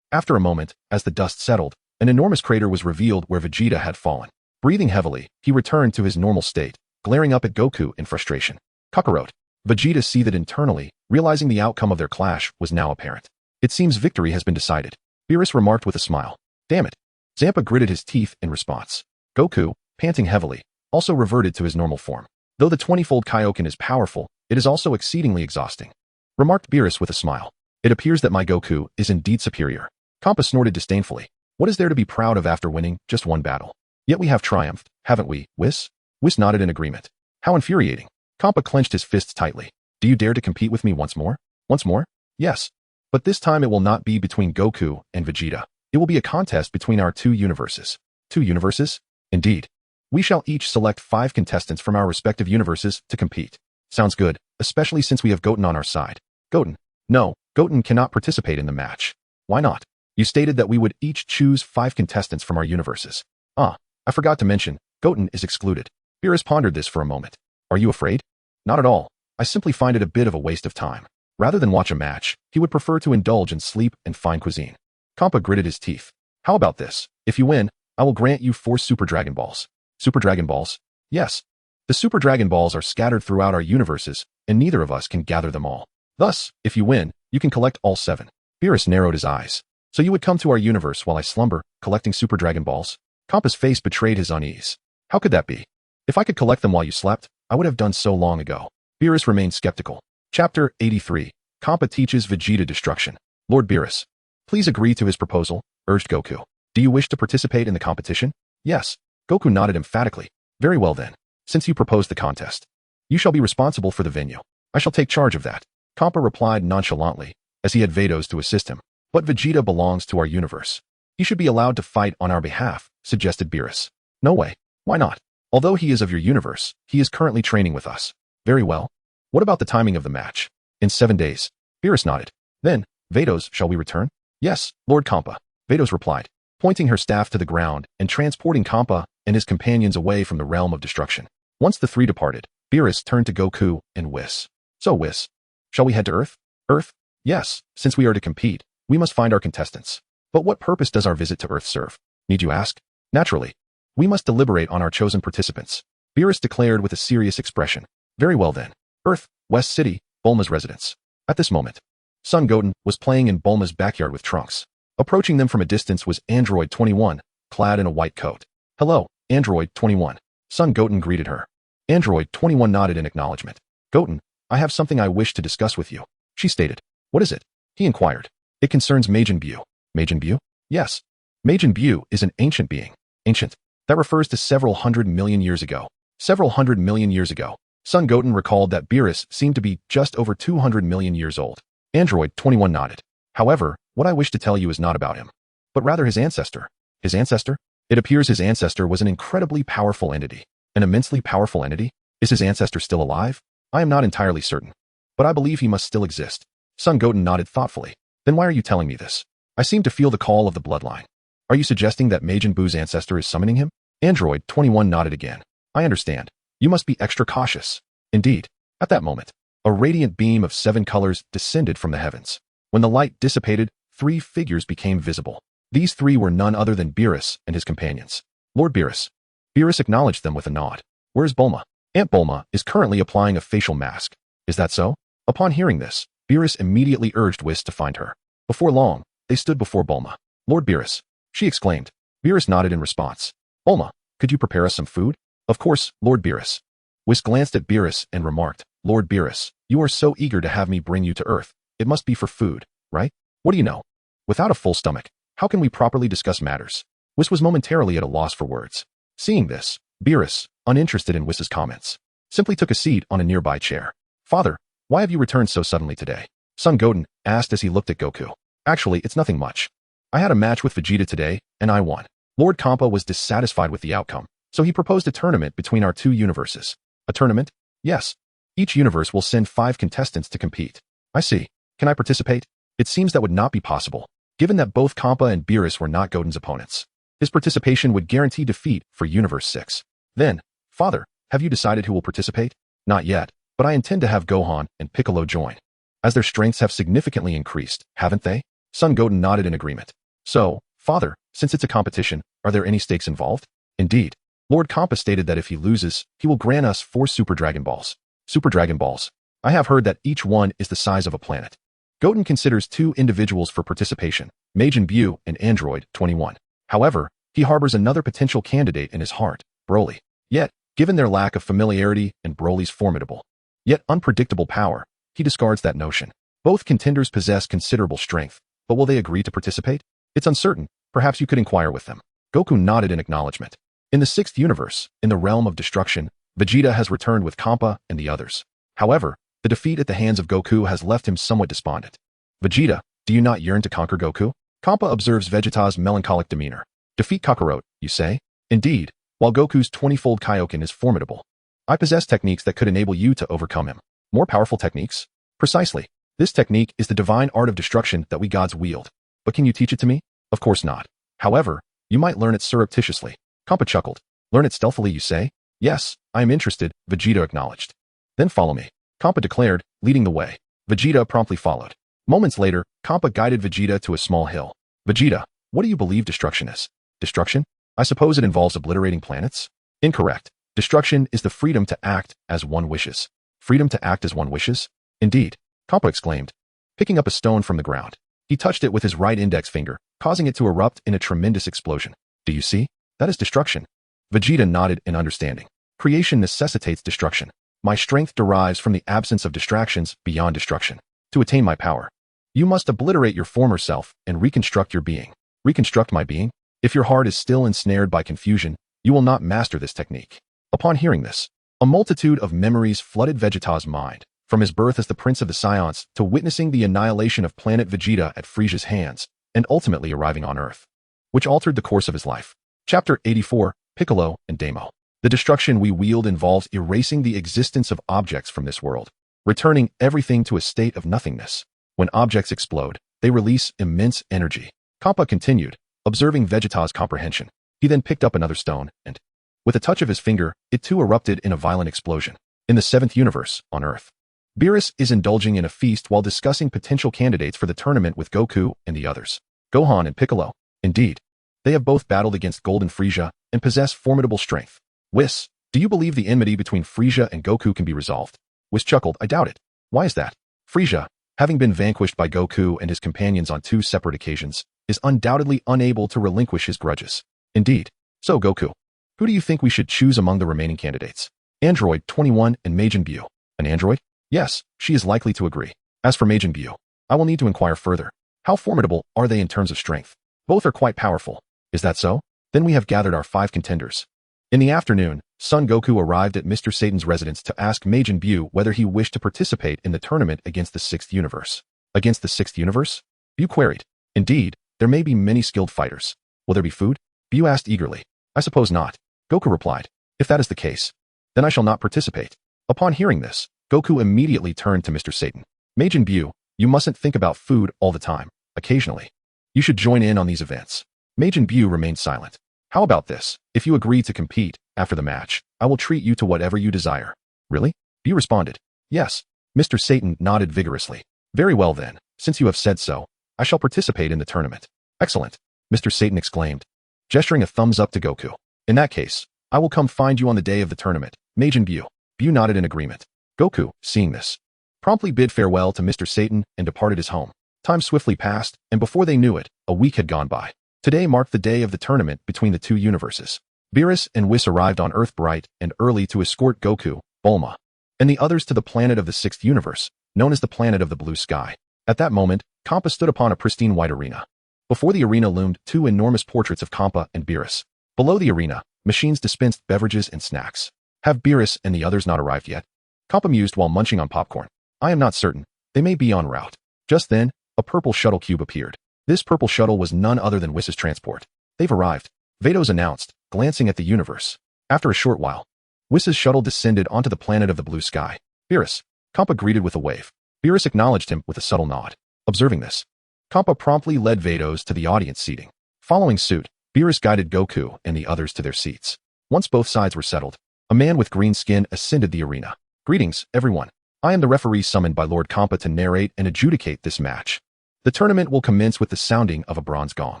After a moment, as the dust settled, an enormous crater was revealed where Vegeta had fallen. Breathing heavily, he returned to his normal state, glaring up at Goku in frustration. Kakarot. Vegeta seethed internally, realizing the outcome of their clash was now apparent. It seems victory has been decided, Beerus remarked with a smile. Damn it. Zampa gritted his teeth in response. Goku, panting heavily, also reverted to his normal form. Though the 20-fold Kaioken is powerful, it is also exceedingly exhausting, remarked Beerus with a smile. It appears that my Goku is indeed superior. Kampa snorted disdainfully. What is there to be proud of after winning just one battle? Yet we have triumphed, haven't we, Whis? Whis nodded in agreement. How infuriating. Kampa clenched his fists tightly. Do you dare to compete with me once more? Once more? Yes. But this time it will not be between Goku and Vegeta. It will be a contest between our two universes. 2 universes? Indeed. We shall each select 5 contestants from our respective universes to compete. Sounds good, especially since we have Goten on our side. Goten. No, Goten cannot participate in the match. Why not? You stated that we would each choose 5 contestants from our universes. Ah, I forgot to mention, Goten is excluded. Beerus pondered this for a moment. Are you afraid? Not at all. I simply find it a bit of a waste of time. Rather than watch a match, he would prefer to indulge in sleep and fine cuisine. Kampa gritted his teeth. How about this? If you win, I will grant you 4 Super Dragon Balls. Super Dragon Balls? Yes. The Super Dragon Balls are scattered throughout our universes, and neither of us can gather them all. Thus, if you win, you can collect all 7. Beerus narrowed his eyes. So you would come to our universe while I slumber, collecting Super Dragon Balls? Kampa's face betrayed his unease. How could that be? If I could collect them while you slept, I would have done so long ago. Beerus remained skeptical. Chapter 83. Kampa teaches Vegeta destruction. Lord Beerus, please agree to his proposal, urged Goku. Do you wish to participate in the competition? Yes. Goku nodded emphatically. Very well then. Since you proposed the contest, you shall be responsible for the venue. I shall take charge of that. Kampa replied nonchalantly, as he had Vados to assist him. But Vegeta belongs to our universe. He should be allowed to fight on our behalf, suggested Beerus. No way. Why not? Although he is of your universe, he is currently training with us. Very well. What about the timing of the match? In 7 days. Beerus nodded. Then, Vados, shall we return? Yes, Lord Kampa. Vados replied, pointing her staff to the ground and transporting Kampa and his companions away from the realm of destruction. Once the 3 departed, Beerus turned to Goku and Whis. So Whis, shall we head to Earth? Earth? Yes, since we are to compete, we must find our contestants. But what purpose does our visit to Earth serve? Need you ask? Naturally. We must deliberate on our chosen participants. Beerus declared with a serious expression. Very well then. Earth, West City, Bulma's residence. At this moment, son Goten was playing in Bulma's backyard with Trunks. Approaching them from a distance was Android 21, clad in a white coat. Hello, Android 21. Son Goten greeted her. Android 21 nodded in acknowledgement. Goten, I have something I wish to discuss with you, she stated. What is it? He inquired. It concerns Majin Buu. Majin Buu? Yes. Majin Buu is an ancient being. Ancient. That refers to several 100 million years ago. Several 100 million years ago. Son Goten recalled that Beerus seemed to be just over 200 million years old. Android 21 nodded. However, what I wish to tell you is not about him, but rather his ancestor. His ancestor? It appears his ancestor was an incredibly powerful entity. An immensely powerful entity? Is his ancestor still alive? I am not entirely certain, but I believe he must still exist. Son Goten nodded thoughtfully. Then why are you telling me this? I seem to feel the call of the bloodline. Are you suggesting that Majin Buu's ancestor is summoning him? Android 21 nodded again. I understand. You must be extra cautious. Indeed. At that moment, a radiant beam of 7 colors descended from the heavens. When the light dissipated, 3 figures became visible. These 3 were none other than Beerus and his companions. Lord Beerus. Beerus acknowledged them with a nod. Where's Bulma? Aunt Bulma is currently applying a facial mask. Is that so? Upon hearing this, Beerus immediately urged Whis to find her. Before long, they stood before Bulma. Lord Beerus, she exclaimed. Beerus nodded in response. Bulma, could you prepare us some food? Of course, Lord Beerus. Whis glanced at Beerus and remarked, Lord Beerus, you are so eager to have me bring you to Earth. It must be for food, right? What do you know? Without a full stomach, How can we properly discuss matters? Whis was momentarily at a loss for words. Seeing this, Beerus, uninterested in Whis's comments, simply took a seat on a nearby chair. Father, why have you returned so suddenly today? Son Goten asked as he looked at Goku. Actually, it's nothing much. I had a match with Vegeta today, and I won. Lord Kampa was dissatisfied with the outcome, so he proposed a tournament between our two universes. A tournament? Yes. Each universe will send 5 contestants to compete. I see. Can I participate? It seems that would not be possible, given that both Kampa and Beerus were not Goten's opponents. His participation would guarantee defeat for Universe 6. Then, Father, have you decided who will participate? Not yet, but I intend to have Gohan and Piccolo join, as their strengths have significantly increased, haven't they? Son Goten nodded in agreement. So, Father, since it's a competition, are there any stakes involved? Indeed. Lord Kampa stated that if he loses, he will grant us 4 Super Dragon Balls. Super Dragon Balls. I have heard that each one is the size of a planet. Goten considers 2 individuals for participation, Majin Buu and Android 21. However, he harbors another potential candidate in his heart, Broly. Yet, given their lack of familiarity and Broly's formidable, yet unpredictable power, he discards that notion. Both contenders possess considerable strength, but will they agree to participate? It's uncertain. Perhaps you could inquire with them. Goku nodded in acknowledgement. In the 6th universe, in the realm of destruction, Vegeta has returned with Kampa and the others. However, the defeat at the hands of Goku has left him somewhat despondent. Vegeta, do you not yearn to conquer Goku? Kampa observes Vegeta's melancholic demeanor. Defeat Kakarot, you say? Indeed, while Goku's 20-fold Kaioken is formidable, I possess techniques that could enable you to overcome him. More powerful techniques? Precisely. This technique is the divine art of destruction that we gods wield. But can you teach it to me? Of course not. However, you might learn it surreptitiously. Kampa chuckled. Learn it stealthily, you say? Yes, I am interested, Vegeta acknowledged. Then follow me, Kampa declared, leading the way. Vegeta promptly followed. Moments later, Kampa guided Vegeta to a small hill. Vegeta, what do you believe destruction is? Destruction? I suppose it involves obliterating planets? Incorrect. Destruction is the freedom to act as one wishes. Freedom to act as one wishes? Indeed, Kampa exclaimed. Picking up a stone from the ground, he touched it with his right index finger, causing it to erupt in a tremendous explosion. Do you see? That is destruction. Vegeta nodded in understanding. Creation necessitates destruction. My strength derives from the absence of distractions beyond destruction. To attain my power, you must obliterate your former self and reconstruct your being. Reconstruct my being? If your heart is still ensnared by confusion, you will not master this technique. Upon hearing this, a multitude of memories flooded Vegeta's mind, from his birth as the Prince of the Saiyans to witnessing the annihilation of planet Vegeta at Frieza's hands, and ultimately arriving on Earth, which altered the course of his life. Chapter 84, Piccolo and Damo. The destruction we wield involves erasing the existence of objects from this world, returning everything to a state of nothingness. When objects explode, they release immense energy. Kampa continued, observing Vegeta's comprehension. He then picked up another stone, and, with a touch of his finger, it too erupted in a violent explosion. In the 7th universe, on Earth, Beerus is indulging in a feast while discussing potential candidates for the tournament with Goku and the others. Gohan and Piccolo. Indeed, they have both battled against Golden Frieza and possess formidable strength. Whis, do you believe the enmity between Frieza and Goku can be resolved? Whis chuckled. I doubt it. Why is that? Frieza, having been vanquished by Goku and his companions on 2 separate occasions, is undoubtedly unable to relinquish his grudges. Indeed. So Goku, who do you think we should choose among the remaining candidates? Android 21 and Majin Buu. An android? Yes, she is likely to agree. As for Majin Buu, I will need to inquire further. How formidable are they in terms of strength? Both are quite powerful. Is that so? Then we have gathered our 5 contenders. In the afternoon, Son Goku arrived at Mr. Satan's residence to ask Majin Buu whether he wished to participate in the tournament against the 6th universe. Against the 6th universe? Buu queried. Indeed, there may be many skilled fighters. Will there be food? Buu asked eagerly. I suppose not. Goku replied. If that is the case, then I shall not participate. Upon hearing this, Goku immediately turned to Mr. Satan. Majin Buu, you mustn't think about food all the time. Occasionally, you should join in on these events. Majin Buu remained silent. How about this? If you agree to compete, after the match, I will treat you to whatever you desire. Really? Buu responded. Yes. Mr. Satan nodded vigorously. Very well then, since you have said so, I shall participate in the tournament. Excellent, Mr. Satan exclaimed, gesturing a thumbs up to Goku. In that case, I will come find you on the day of the tournament. Majin Buu. Buu nodded in agreement. Goku, seeing this, promptly bid farewell to Mr. Satan and departed his home. Time swiftly passed, and before they knew it, a week had gone by. Today marked the day of the tournament between the 2 universes. Beerus and Whis arrived on Earth bright and early to escort Goku, Bulma, and the others to the planet of the 6th universe, known as the planet of the blue sky. At that moment, Kampa stood upon a pristine white arena. Before the arena loomed two enormous portraits of Kampa and Beerus. Below the arena, machines dispensed beverages and snacks. Have Beerus and the others not arrived yet? Kampa mused while munching on popcorn. I am not certain. They may be en route. Just then, a purple shuttle cube appeared. This purple shuttle was none other than Whis' transport. They've arrived, Vados announced, glancing at the universe. After a short while, Whis' shuttle descended onto the planet of the blue sky. Beerus, Kampa greeted with a wave. Beerus acknowledged him with a subtle nod. Observing this, Kampa promptly led Vados to the audience seating. Following suit, Beerus guided Goku and the others to their seats. Once both sides were settled, a man with green skin ascended the arena. Greetings, everyone. I am the referee summoned by Lord Kampa to narrate and adjudicate this match. The tournament will commence with the sounding of a bronze gong.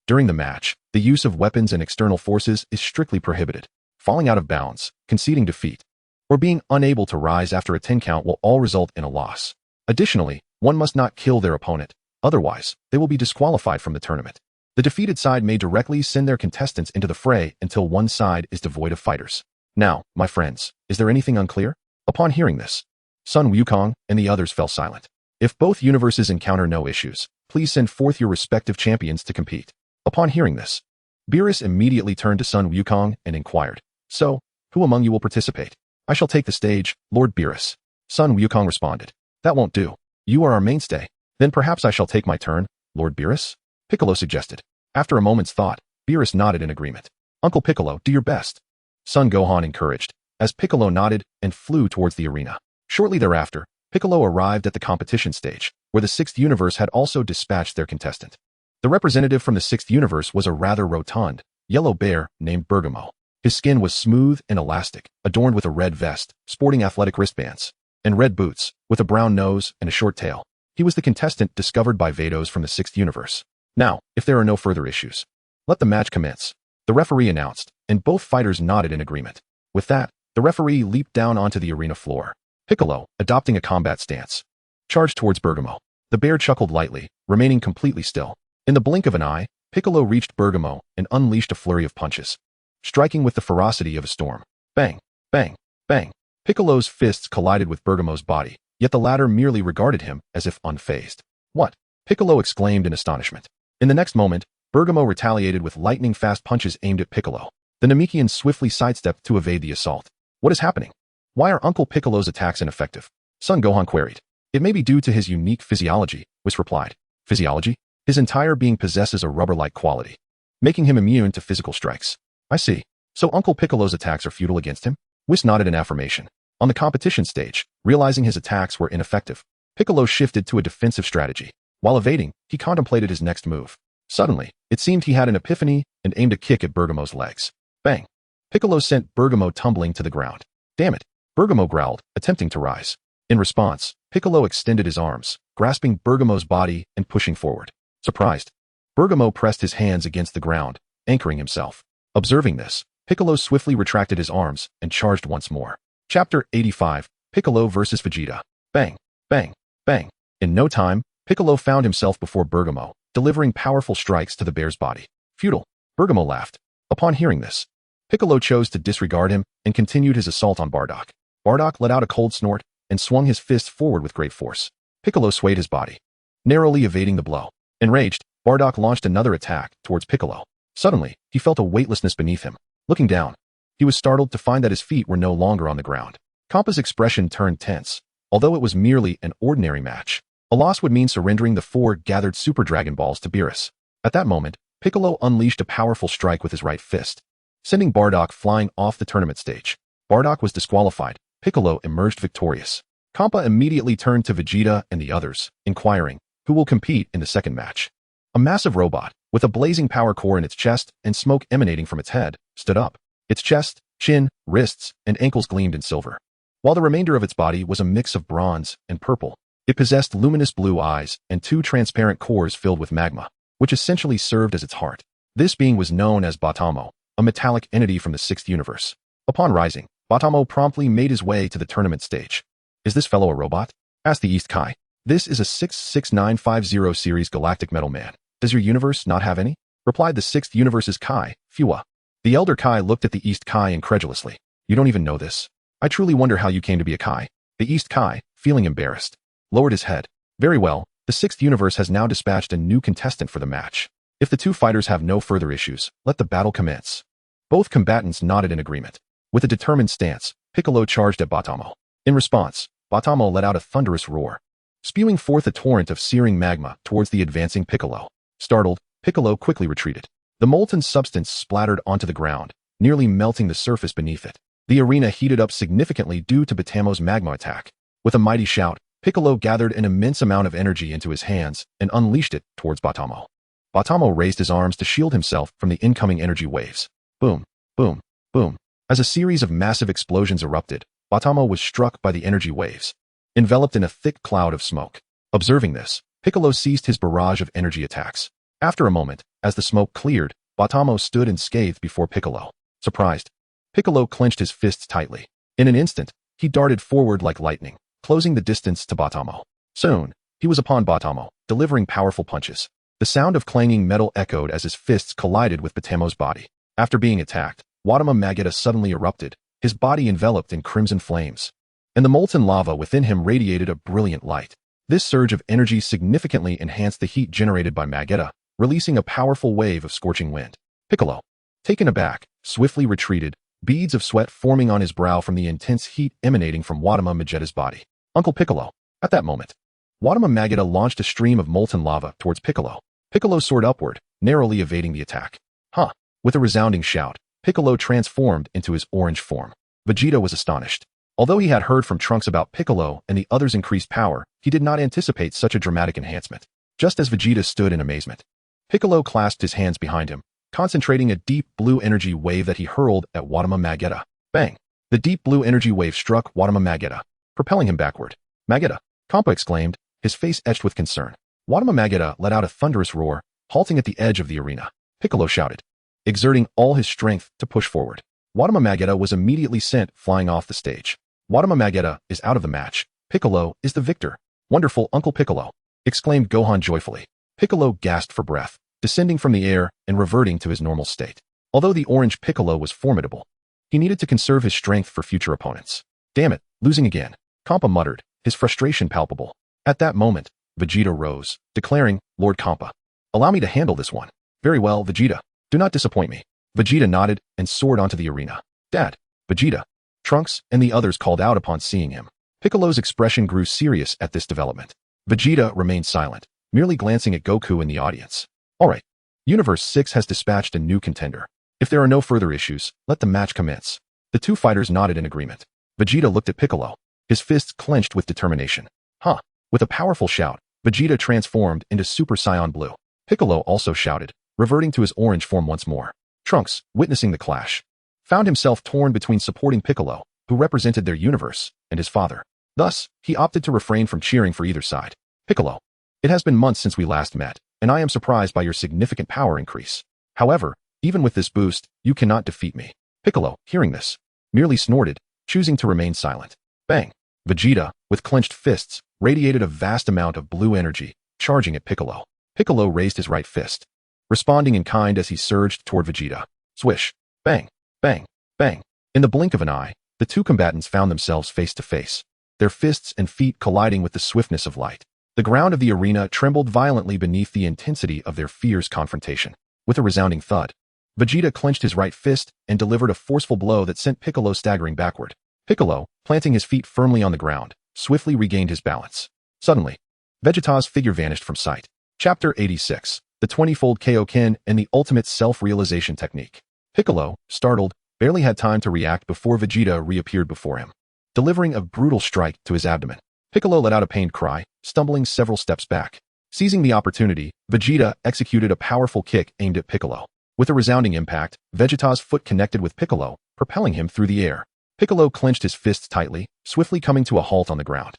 During the match, the use of weapons and external forces is strictly prohibited. Falling out of bounds, conceding defeat, or being unable to rise after a 10 count will all result in a loss. Additionally, one must not kill their opponent, otherwise, they will be disqualified from the tournament. The defeated side may directly send their contestants into the fray until one side is devoid of fighters. Now, my friends, is there anything unclear? Upon hearing this, Sun Wukong and the others fell silent. If both universes encounter no issues, please send forth your respective champions to compete. Upon hearing this, Beerus immediately turned to Sun Wukong and inquired, So, who among you will participate? I shall take the stage, Lord Beerus. Sun Wukong responded. That won't do. You are our mainstay. Then perhaps I shall take my turn, Lord Beerus? Piccolo suggested. After a moment's thought, Beerus nodded in agreement. Uncle Piccolo, do your best. Son Gohan encouraged, as Piccolo nodded and flew towards the arena. Shortly thereafter, Piccolo arrived at the competition stage, where the 6th universe had also dispatched their contestant. The representative from the 6th universe was a rather rotund, yellow bear named Bergamo. His skin was smooth and elastic, adorned with a red vest, sporting athletic wristbands, and red boots, with a brown nose and a short tail. He was the contestant discovered by Vados from the 6th universe. Now, if there are no further issues, let the match commence, the referee announced, and both fighters nodded in agreement. With that, the referee leaped down onto the arena floor. Piccolo, adopting a combat stance, charged towards Bergamo. The bear chuckled lightly, remaining completely still. In the blink of an eye, Piccolo reached Bergamo and unleashed a flurry of punches, striking with the ferocity of a storm. Bang, bang, bang. Piccolo's fists collided with Bergamo's body, yet the latter merely regarded him as if unfazed. What? Piccolo exclaimed in astonishment. In the next moment, Bergamo retaliated with lightning-fast punches aimed at Piccolo. The Namekian swiftly sidestepped to evade the assault. What is happening? Why are Uncle Piccolo's attacks ineffective? Son Gohan queried. It may be due to his unique physiology, Whis replied. Physiology? His entire being possesses a rubber-like quality, making him immune to physical strikes. I see. So Uncle Piccolo's attacks are futile against him? Whis nodded in affirmation. On the competition stage, realizing his attacks were ineffective, Piccolo shifted to a defensive strategy. While evading, he contemplated his next move. Suddenly, it seemed he had an epiphany and aimed a kick at Bergamo's legs. Bang! Piccolo sent Bergamo tumbling to the ground. Damn it! Bergamo growled, attempting to rise. In response, Piccolo extended his arms, grasping Bergamo's body and pushing forward. Surprised, Bergamo pressed his hands against the ground, anchoring himself. Observing this, Piccolo swiftly retracted his arms and charged once more. Chapter 85, Piccolo vs. Vegeta. Bang, bang, bang. In no time, Piccolo found himself before Bergamo, delivering powerful strikes to the bear's body. Futile, Bergamo laughed. Upon hearing this, Piccolo chose to disregard him and continued his assault on Bardock. Bardock let out a cold snort and swung his fist forward with great force. Piccolo swayed his body, narrowly evading the blow. Enraged, Bardock launched another attack towards Piccolo. Suddenly, he felt a weightlessness beneath him. Looking down, he was startled to find that his feet were no longer on the ground. Kampa's expression turned tense. Although it was merely an ordinary match, a loss would mean surrendering the 4 gathered Super Dragon Balls to Beerus. At that moment, Piccolo unleashed a powerful strike with his right fist, sending Bardock flying off the tournament stage. Bardock was disqualified. Piccolo emerged victorious. Kampa immediately turned to Vegeta and the others, inquiring, who will compete in the second match? A massive robot, with a blazing power core in its chest and smoke emanating from its head, stood up. Its chest, chin, wrists, and ankles gleamed in silver, while the remainder of its body was a mix of bronze and purple. It possessed luminous blue eyes and 2 transparent cores filled with magma, which essentially served as its heart. This being was known as Batamo, a metallic entity from the 6th universe. Upon rising, Batamo promptly made his way to the tournament stage. Is this fellow a robot? Asked the East Kai. This is a 66950 series galactic metal man. Does your universe not have any? Replied the 6th universe's Kai, Fua. The elder Kai looked at the East Kai incredulously. You don't even know this. I truly wonder how you came to be a Kai. The East Kai, feeling embarrassed, lowered his head. Very well, the 6th universe has now dispatched a new contestant for the match. If the two fighters have no further issues, let the battle commence. Both combatants nodded in agreement. With a determined stance, Piccolo charged at Batamo. In response, Batamo let out a thunderous roar, spewing forth a torrent of searing magma towards the advancing Piccolo. Startled, Piccolo quickly retreated. The molten substance splattered onto the ground, nearly melting the surface beneath it. The arena heated up significantly due to Batamo's magma attack. With a mighty shout, Piccolo gathered an immense amount of energy into his hands and unleashed it towards Batamo. Batamo raised his arms to shield himself from the incoming energy waves. Boom, boom, boom. As a series of massive explosions erupted, Batamo was struck by the energy waves, enveloped in a thick cloud of smoke. Observing this, Piccolo ceased his barrage of energy attacks. After a moment, as the smoke cleared, Batamo stood unscathed before Piccolo. Surprised, Piccolo clenched his fists tightly. In an instant, he darted forward like lightning, closing the distance to Batamo. Soon, he was upon Batamo, delivering powerful punches. The sound of clanging metal echoed as his fists collided with Batamo's body. After being attacked, Wadama Magetta suddenly erupted, his body enveloped in crimson flames, and the molten lava within him radiated a brilliant light. This surge of energy significantly enhanced the heat generated by Magetta, releasing a powerful wave of scorching wind. Piccolo, taken aback, swiftly retreated, beads of sweat forming on his brow from the intense heat emanating from Wadama Magetta's body. Uncle Piccolo. At that moment, Wadama Magetta launched a stream of molten lava towards Piccolo. Piccolo soared upward, narrowly evading the attack. Huh! With a resounding shout, Piccolo transformed into his orange form. Vegeta was astonished. Although he had heard from Trunks about Piccolo and the others' increased power, he did not anticipate such a dramatic enhancement. Just as Vegeta stood in amazement, Piccolo clasped his hands behind him, concentrating a deep blue energy wave that he hurled at Wadama Magetta. Bang! The deep blue energy wave struck Wadama Magetta, propelling him backward. Magetta! Kampa exclaimed, his face etched with concern. Wadama Magetta let out a thunderous roar, halting at the edge of the arena. Piccolo shouted, exerting all his strength to push forward. Wadama Magetta was immediately sent flying off the stage. Wadama Magetta is out of the match. Piccolo is the victor. Wonderful Uncle Piccolo! Exclaimed Gohan joyfully. Piccolo gasped for breath, descending from the air and reverting to his normal state. Although the orange Piccolo was formidable, he needed to conserve his strength for future opponents. Damn it, losing again. Kampa muttered, his frustration palpable. At that moment, Vegeta rose, declaring, Lord Kampa, allow me to handle this one. Very well, Vegeta. Do not disappoint me. Vegeta nodded and soared onto the arena. Dad, Vegeta, Trunks, and the others called out upon seeing him. Piccolo's expression grew serious at this development. Vegeta remained silent, merely glancing at Goku in the audience. Alright, Universe 6 has dispatched a new contender. If there are no further issues, let the match commence. The two fighters nodded in agreement. Vegeta looked at Piccolo, his fists clenched with determination. Huh! With a powerful shout, Vegeta transformed into Super Saiyan Blue. Piccolo also shouted, reverting to his orange form once more. Trunks, witnessing the clash, found himself torn between supporting Piccolo, who represented their universe, and his father. Thus, he opted to refrain from cheering for either side. Piccolo, it has been months since we last met, and I am surprised by your significant power increase. However, even with this boost, you cannot defeat me. Piccolo, hearing this, merely snorted, choosing to remain silent. Bang! Vegeta, with clenched fists, radiated a vast amount of blue energy, charging at Piccolo. Piccolo raised his right fist, responding in kind as he surged toward Vegeta. Swish! Bang! Bang! Bang! In the blink of an eye, the two combatants found themselves face to face, their fists and feet colliding with the swiftness of light. The ground of the arena trembled violently beneath the intensity of their fierce confrontation. With a resounding thud, Vegeta clenched his right fist and delivered a forceful blow that sent Piccolo staggering backward. Piccolo, planting his feet firmly on the ground, swiftly regained his balance. Suddenly, Vegeta's figure vanished from sight. Chapter 86. The 20-fold Kaioken and the Ultimate Self-Realization Technique. Piccolo, startled, barely had time to react before Vegeta reappeared before him, delivering a brutal strike to his abdomen. Piccolo let out a pained cry, stumbling several steps back. Seizing the opportunity, Vegeta executed a powerful kick aimed at Piccolo. With a resounding impact, Vegeta's foot connected with Piccolo, propelling him through the air. Piccolo clenched his fists tightly, swiftly coming to a halt on the ground.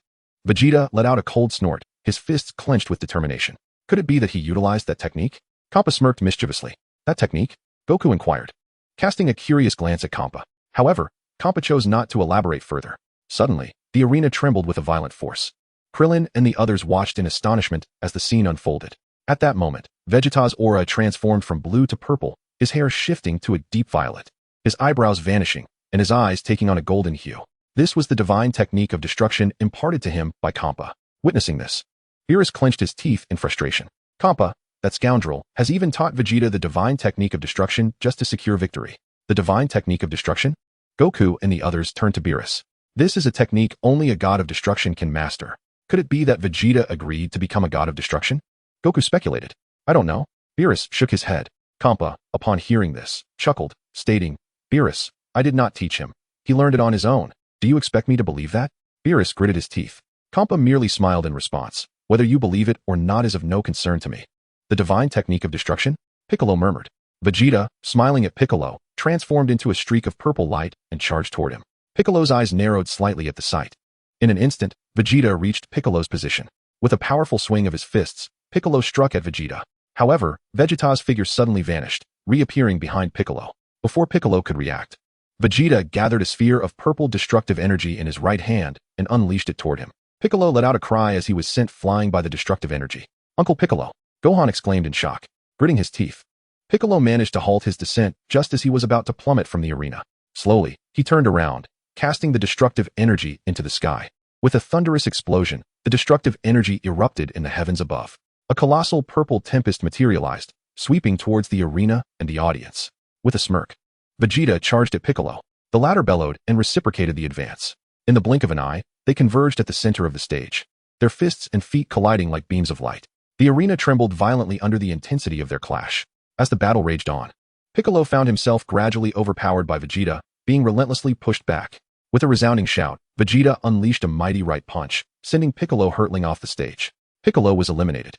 Vegeta let out a cold snort, his fists clenched with determination. Could it be that he utilized that technique? Kampa smirked mischievously. That technique? Goku inquired, casting a curious glance at Kampa. However, Kampa chose not to elaborate further. Suddenly, the arena trembled with a violent force. Krillin and the others watched in astonishment as the scene unfolded. At that moment, Vegeta's aura transformed from blue to purple, his hair shifting to a deep violet, his eyebrows vanishing, and his eyes taking on a golden hue. This was the divine technique of destruction imparted to him by Kampa. Witnessing this, Beerus clenched his teeth in frustration. Kampa, That scoundrel has even taught Vegeta the divine technique of destruction just to secure victory. The divine technique of destruction? Goku and the others turned to Beerus. This is a technique only a god of destruction can master. Could it be that Vegeta agreed to become a god of destruction? Goku speculated. I don't know. Beerus shook his head. Kampa, upon hearing this, chuckled, stating, Beerus, I did not teach him. He learned it on his own. Do you expect me to believe that? Beerus gritted his teeth. Kampa merely smiled in response. Whether you believe it or not is of no concern to me. The divine technique of destruction? Piccolo murmured. Vegeta, smiling at Piccolo, transformed into a streak of purple light and charged toward him. Piccolo's eyes narrowed slightly at the sight. In an instant, Vegeta reached Piccolo's position. With a powerful swing of his fists, Piccolo struck at Vegeta. However, Vegeta's figure suddenly vanished, reappearing behind Piccolo. Before Piccolo could react, Vegeta gathered a sphere of purple destructive energy in his right hand and unleashed it toward him. Piccolo let out a cry as he was sent flying by the destructive energy. Uncle Piccolo! Gohan exclaimed in shock, gritting his teeth. Piccolo managed to halt his descent just as he was about to plummet from the arena. Slowly, he turned around, casting the destructive energy into the sky. With a thunderous explosion, the destructive energy erupted in the heavens above. A colossal purple tempest materialized, sweeping towards the arena and the audience. With a smirk, Vegeta charged at Piccolo. The latter bellowed and reciprocated the advance. In the blink of an eye, they converged at the center of the stage, their fists and feet colliding like beams of light. The arena trembled violently under the intensity of their clash. As the battle raged on, Piccolo found himself gradually overpowered by Vegeta, being relentlessly pushed back. With a resounding shout, Vegeta unleashed a mighty right punch, sending Piccolo hurtling off the stage. Piccolo was eliminated.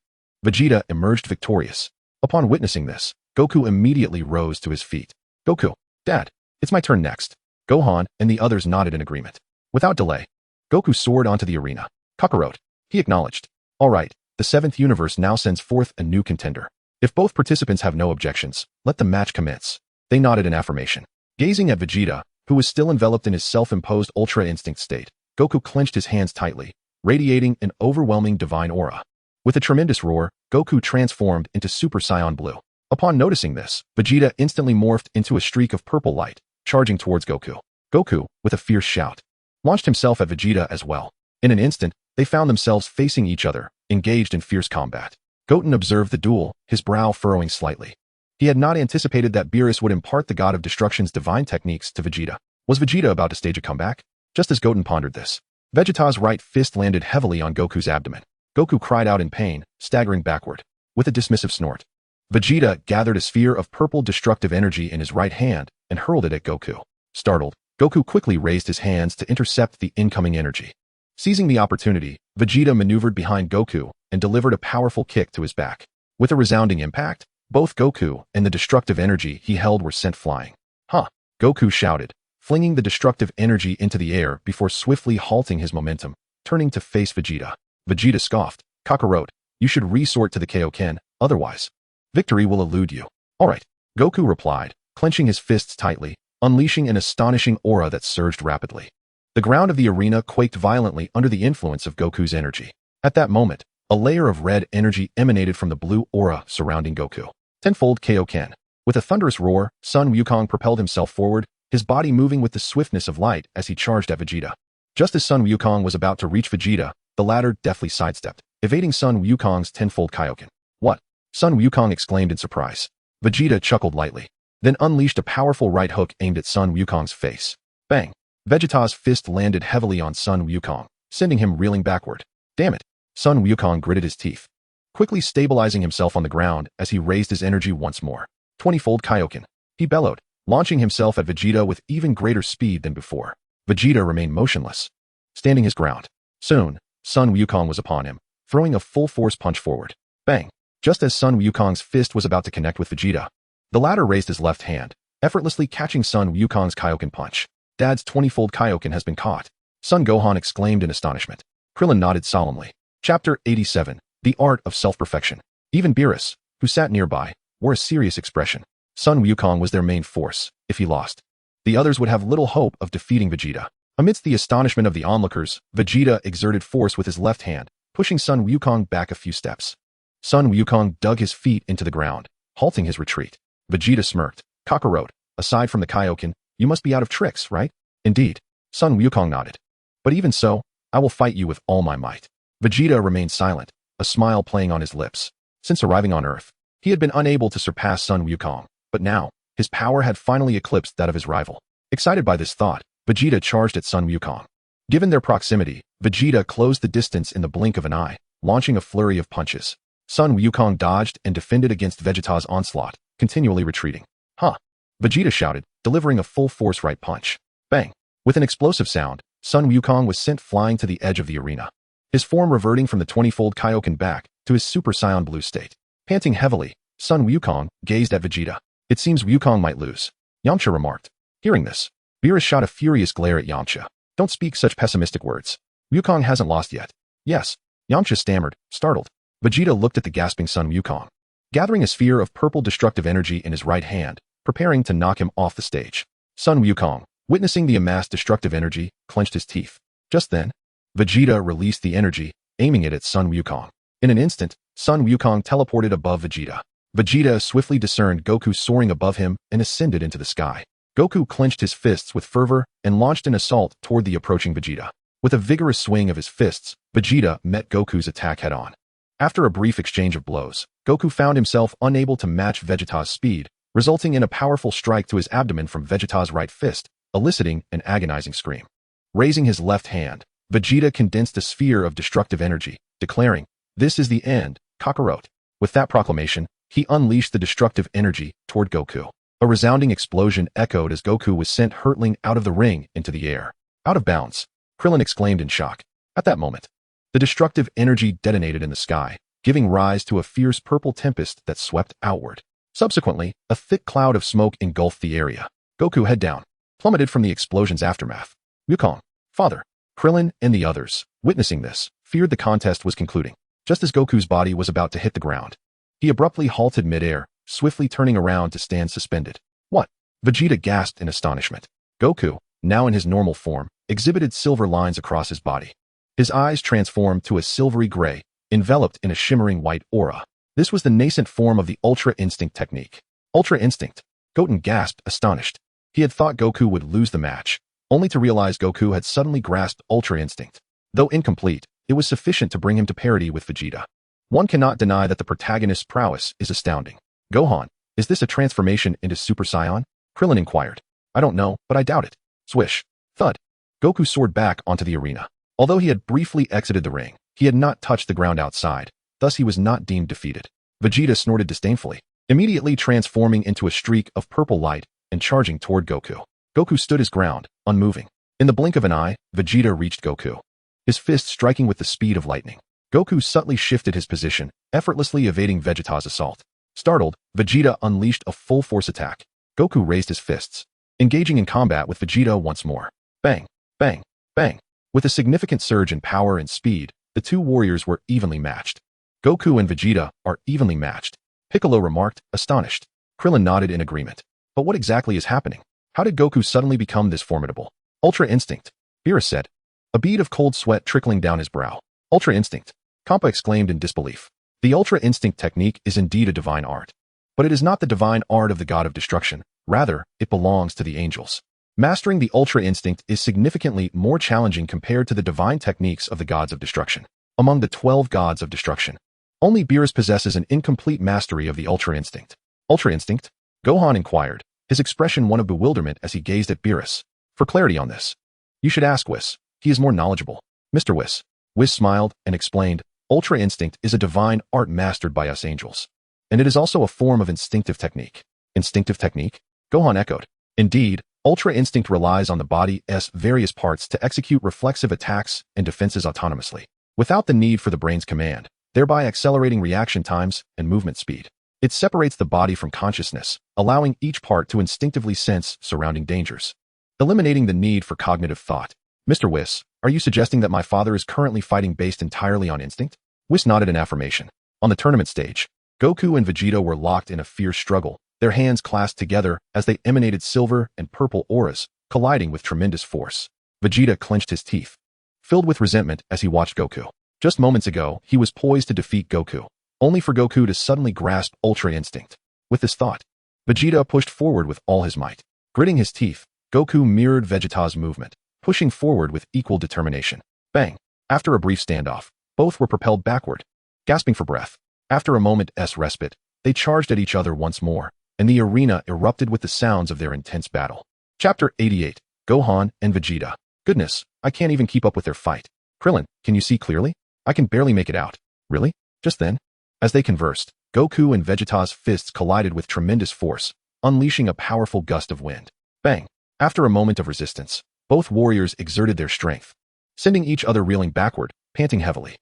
Vegeta emerged victorious. Upon witnessing this, Goku immediately rose to his feet. Goku, Dad, it's my turn next. Gohan and the others nodded in agreement. Without delay, Goku soared onto the arena. Kakarot, he acknowledged. All right, the 7th universe now sends forth a new contender. If both participants have no objections, let the match commence. They nodded in affirmation. Gazing at Vegeta, who was still enveloped in his self-imposed Ultra Instinct state, Goku clenched his hands tightly, radiating an overwhelming divine aura. With a tremendous roar, Goku transformed into Super Saiyan Blue. Upon noticing this, Vegeta instantly morphed into a streak of purple light, charging towards Goku. Goku, with a fierce shout, launched himself at Vegeta as well. In an instant, they found themselves facing each other, engaged in fierce combat. Goten observed the duel, his brow furrowing slightly. He had not anticipated that Beerus would impart the God of Destruction's divine techniques to Vegeta. Was Vegeta about to stage a comeback? Just as Goten pondered this, Vegeta's right fist landed heavily on Goku's abdomen. Goku cried out in pain, staggering backward. With a dismissive snort, Vegeta gathered a sphere of purple destructive energy in his right hand and hurled it at Goku. Startled, Goku quickly raised his hands to intercept the incoming energy. Seizing the opportunity, Vegeta maneuvered behind Goku and delivered a powerful kick to his back. With a resounding impact, both Goku and the destructive energy he held were sent flying. Huh! Goku shouted, flinging the destructive energy into the air before swiftly halting his momentum, turning to face Vegeta. Vegeta scoffed, Kakarot, you should resort to the Kaioken, otherwise, victory will elude you. Alright, Goku replied, clenching his fists tightly, unleashing an astonishing aura that surged rapidly. The ground of the arena quaked violently under the influence of Goku's energy. At that moment, a layer of red energy emanated from the blue aura surrounding Goku. Tenfold Kaioken. With a thunderous roar, Sun Wukong propelled himself forward, his body moving with the swiftness of light as he charged at Vegeta. Just as Sun Wukong was about to reach Vegeta, the latter deftly sidestepped, evading Sun Wukong's tenfold Kaioken. What? Sun Wukong exclaimed in surprise. Vegeta chuckled lightly, then unleashed a powerful right hook aimed at Sun Wukong's face. Bang! Vegeta's fist landed heavily on Sun Wukong, sending him reeling backward. Damn it! Sun Wukong gritted his teeth, quickly stabilizing himself on the ground as he raised his energy once more. 20-fold Kaioken. He bellowed, launching himself at Vegeta with even greater speed than before. Vegeta remained motionless, standing his ground. Soon, Sun Wukong was upon him, throwing a full-force punch forward. Bang! Just as Sun Wukong's fist was about to connect with Vegeta, the latter raised his left hand, effortlessly catching Sun Wukong's Kaioken punch. Dad's 20-fold Kaioken has been caught. Son Gohan exclaimed in astonishment. Krillin nodded solemnly. Chapter 87. The Art of Self-Perfection. Even Beerus, who sat nearby, wore a serious expression. Sun Wukong was their main force. If he lost, the others would have little hope of defeating Vegeta. Amidst the astonishment of the onlookers, Vegeta exerted force with his left hand, pushing Sun Wukong back a few steps. Sun Wukong dug his feet into the ground, halting his retreat. Vegeta smirked. Kakarot, aside from the Kaioken, you must be out of tricks, right? Indeed. Sun Wukong nodded. But even so, I will fight you with all my might. Vegeta remained silent, a smile playing on his lips. Since arriving on Earth, he had been unable to surpass Sun Wukong, but now, his power had finally eclipsed that of his rival. Excited by this thought, Vegeta charged at Sun Wukong. Given their proximity, Vegeta closed the distance in the blink of an eye, launching a flurry of punches. Sun Wukong dodged and defended against Vegeta's onslaught, continually retreating. Huh! Vegeta shouted, delivering a full-force right punch. Bang! With an explosive sound, Sun Wukong was sent flying to the edge of the arena, his form reverting from the 20-fold Kaioken back to his Super Saiyan Blue state. Panting heavily, Sun Wukong gazed at Vegeta. It seems Wukong might lose, Yamcha remarked. Hearing this, Beerus shot a furious glare at Yamcha. Don't speak such pessimistic words. Wukong hasn't lost yet. Yes, Yamcha stammered, startled. Vegeta looked at the gasping Sun Wukong, gathering a sphere of purple destructive energy in his right hand, preparing to knock him off the stage. Sun Wukong, witnessing the amassed destructive energy, clenched his teeth. Just then, Vegeta released the energy, aiming it at Sun Wukong. In an instant, Sun Wukong teleported above Vegeta. Vegeta swiftly discerned Goku soaring above him and ascended into the sky. Goku clenched his fists with fervor and launched an assault toward the approaching Vegeta. With a vigorous swing of his fists, Vegeta met Goku's attack head-on. After a brief exchange of blows, Goku found himself unable to match Vegeta's speed, resulting in a powerful strike to his abdomen from Vegeta's right fist, eliciting an agonizing scream. Raising his left hand, Vegeta condensed a sphere of destructive energy, declaring, "This is the end, Kakarot." With that proclamation, he unleashed the destructive energy toward Goku. A resounding explosion echoed as Goku was sent hurtling out of the ring into the air. Out of bounds, Krillin exclaimed in shock. At that moment, the destructive energy detonated in the sky, giving rise to a fierce purple tempest that swept outward. Subsequently, a thick cloud of smoke engulfed the area. Goku, head down, plummeted from the explosion's aftermath. Wukong, father, Krillin, and the others, witnessing this, feared the contest was concluding. Just as Goku's body was about to hit the ground, he abruptly halted midair, swiftly turning around to stand suspended. What? Vegeta gasped in astonishment. Goku, now in his normal form, exhibited silver lines across his body. His eyes transformed to a silvery gray, enveloped in a shimmering white aura. This was the nascent form of the Ultra Instinct technique. Ultra Instinct. Goten gasped, astonished. He had thought Goku would lose the match, only to realize Goku had suddenly grasped Ultra Instinct. Though incomplete, it was sufficient to bring him to parity with Vegeta. One cannot deny that the protagonist's prowess is astounding. Gohan, is this a transformation into Super Saiyan? Krillin inquired. I don't know, but I doubt it. Swish. Thud. Goku soared back onto the arena. Although he had briefly exited the ring, he had not touched the ground outside, thus he was not deemed defeated. Vegeta snorted disdainfully, immediately transforming into a streak of purple light and charging toward Goku. Goku stood his ground, unmoving. In the blink of an eye, Vegeta reached Goku, his fist striking with the speed of lightning. Goku subtly shifted his position, effortlessly evading Vegeta's assault. Startled, Vegeta unleashed a full-force attack. Goku raised his fists, engaging in combat with Vegeta once more. Bang, bang, bang. With a significant surge in power and speed, the two warriors were evenly matched. Goku and Vegeta are evenly matched, Piccolo remarked, astonished. Krillin nodded in agreement. But what exactly is happening? How did Goku suddenly become this formidable? Ultra Instinct, Beerus said, a bead of cold sweat trickling down his brow. Ultra Instinct, Kampa exclaimed in disbelief. The Ultra Instinct technique is indeed a divine art. But it is not the divine art of the god of destruction, rather, it belongs to the angels. Mastering the Ultra Instinct is significantly more challenging compared to the divine techniques of the gods of destruction. Among the 12 gods of destruction, only Beerus possesses an incomplete mastery of the Ultra Instinct. Ultra Instinct? Gohan inquired, his expression one of bewilderment as he gazed at Beerus. For clarity on this, you should ask Whis. He is more knowledgeable. Mr. Whis. Whis smiled and explained, Ultra Instinct is a divine art mastered by us angels. And it is also a form of instinctive technique. Instinctive technique? Gohan echoed. Indeed, Ultra Instinct relies on the body's various parts to execute reflexive attacks and defenses autonomously, without the need for the brain's command, thereby accelerating reaction times and movement speed. It separates the body from consciousness, allowing each part to instinctively sense surrounding dangers, eliminating the need for cognitive thought. Mr. Whis, are you suggesting that my father is currently fighting based entirely on instinct? Whis nodded in affirmation. On the tournament stage, Goku and Vegeta were locked in a fierce struggle, their hands clasped together as they emanated silver and purple auras, colliding with tremendous force. Vegeta clenched his teeth, filled with resentment as he watched Goku. Just moments ago, he was poised to defeat Goku, only for Goku to suddenly grasp Ultra Instinct. With this thought, Vegeta pushed forward with all his might. Gritting his teeth, Goku mirrored Vegeta's movement, pushing forward with equal determination. Bang! After a brief standoff, both were propelled backward. Gasping for breath, After a moment's respite, they charged at each other once more, and the arena erupted with the sounds of their intense battle. Chapter 88. Gohan and Vegeta. Goodness, I can't even keep up with their fight. Krillin, can you see clearly? I can barely make it out. Really? Just then? As they conversed, Goku and Vegeta's fists collided with tremendous force, unleashing a powerful gust of wind. Bang! After a moment of resistance, both warriors exerted their strength, sending each other reeling backward, panting heavily.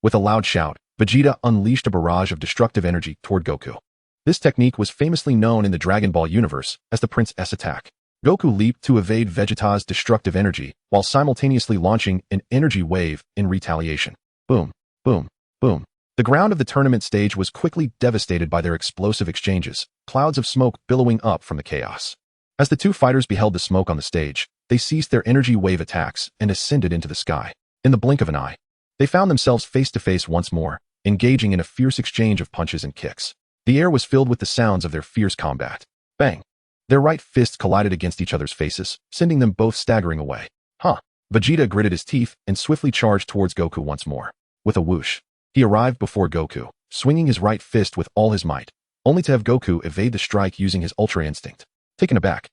With a loud shout, Vegeta unleashed a barrage of destructive energy toward Goku. This technique was famously known in the Dragon Ball universe as the Prince-S attack. Goku leaped to evade Vegeta's destructive energy while simultaneously launching an energy wave in retaliation. Boom, boom, boom. The ground of the tournament stage was quickly devastated by their explosive exchanges, clouds of smoke billowing up from the chaos. As the two fighters beheld the smoke on the stage, they ceased their energy wave attacks and ascended into the sky. In the blink of an eye, they found themselves face to face once more, engaging in a fierce exchange of punches and kicks. The air was filled with the sounds of their fierce combat. Bang! Their right fists collided against each other's faces, sending them both staggering away. Vegeta gritted his teeth and swiftly charged towards Goku once more. With a whoosh, he arrived before Goku, swinging his right fist with all his might, only to have Goku evade the strike using his Ultra Instinct. Taken aback,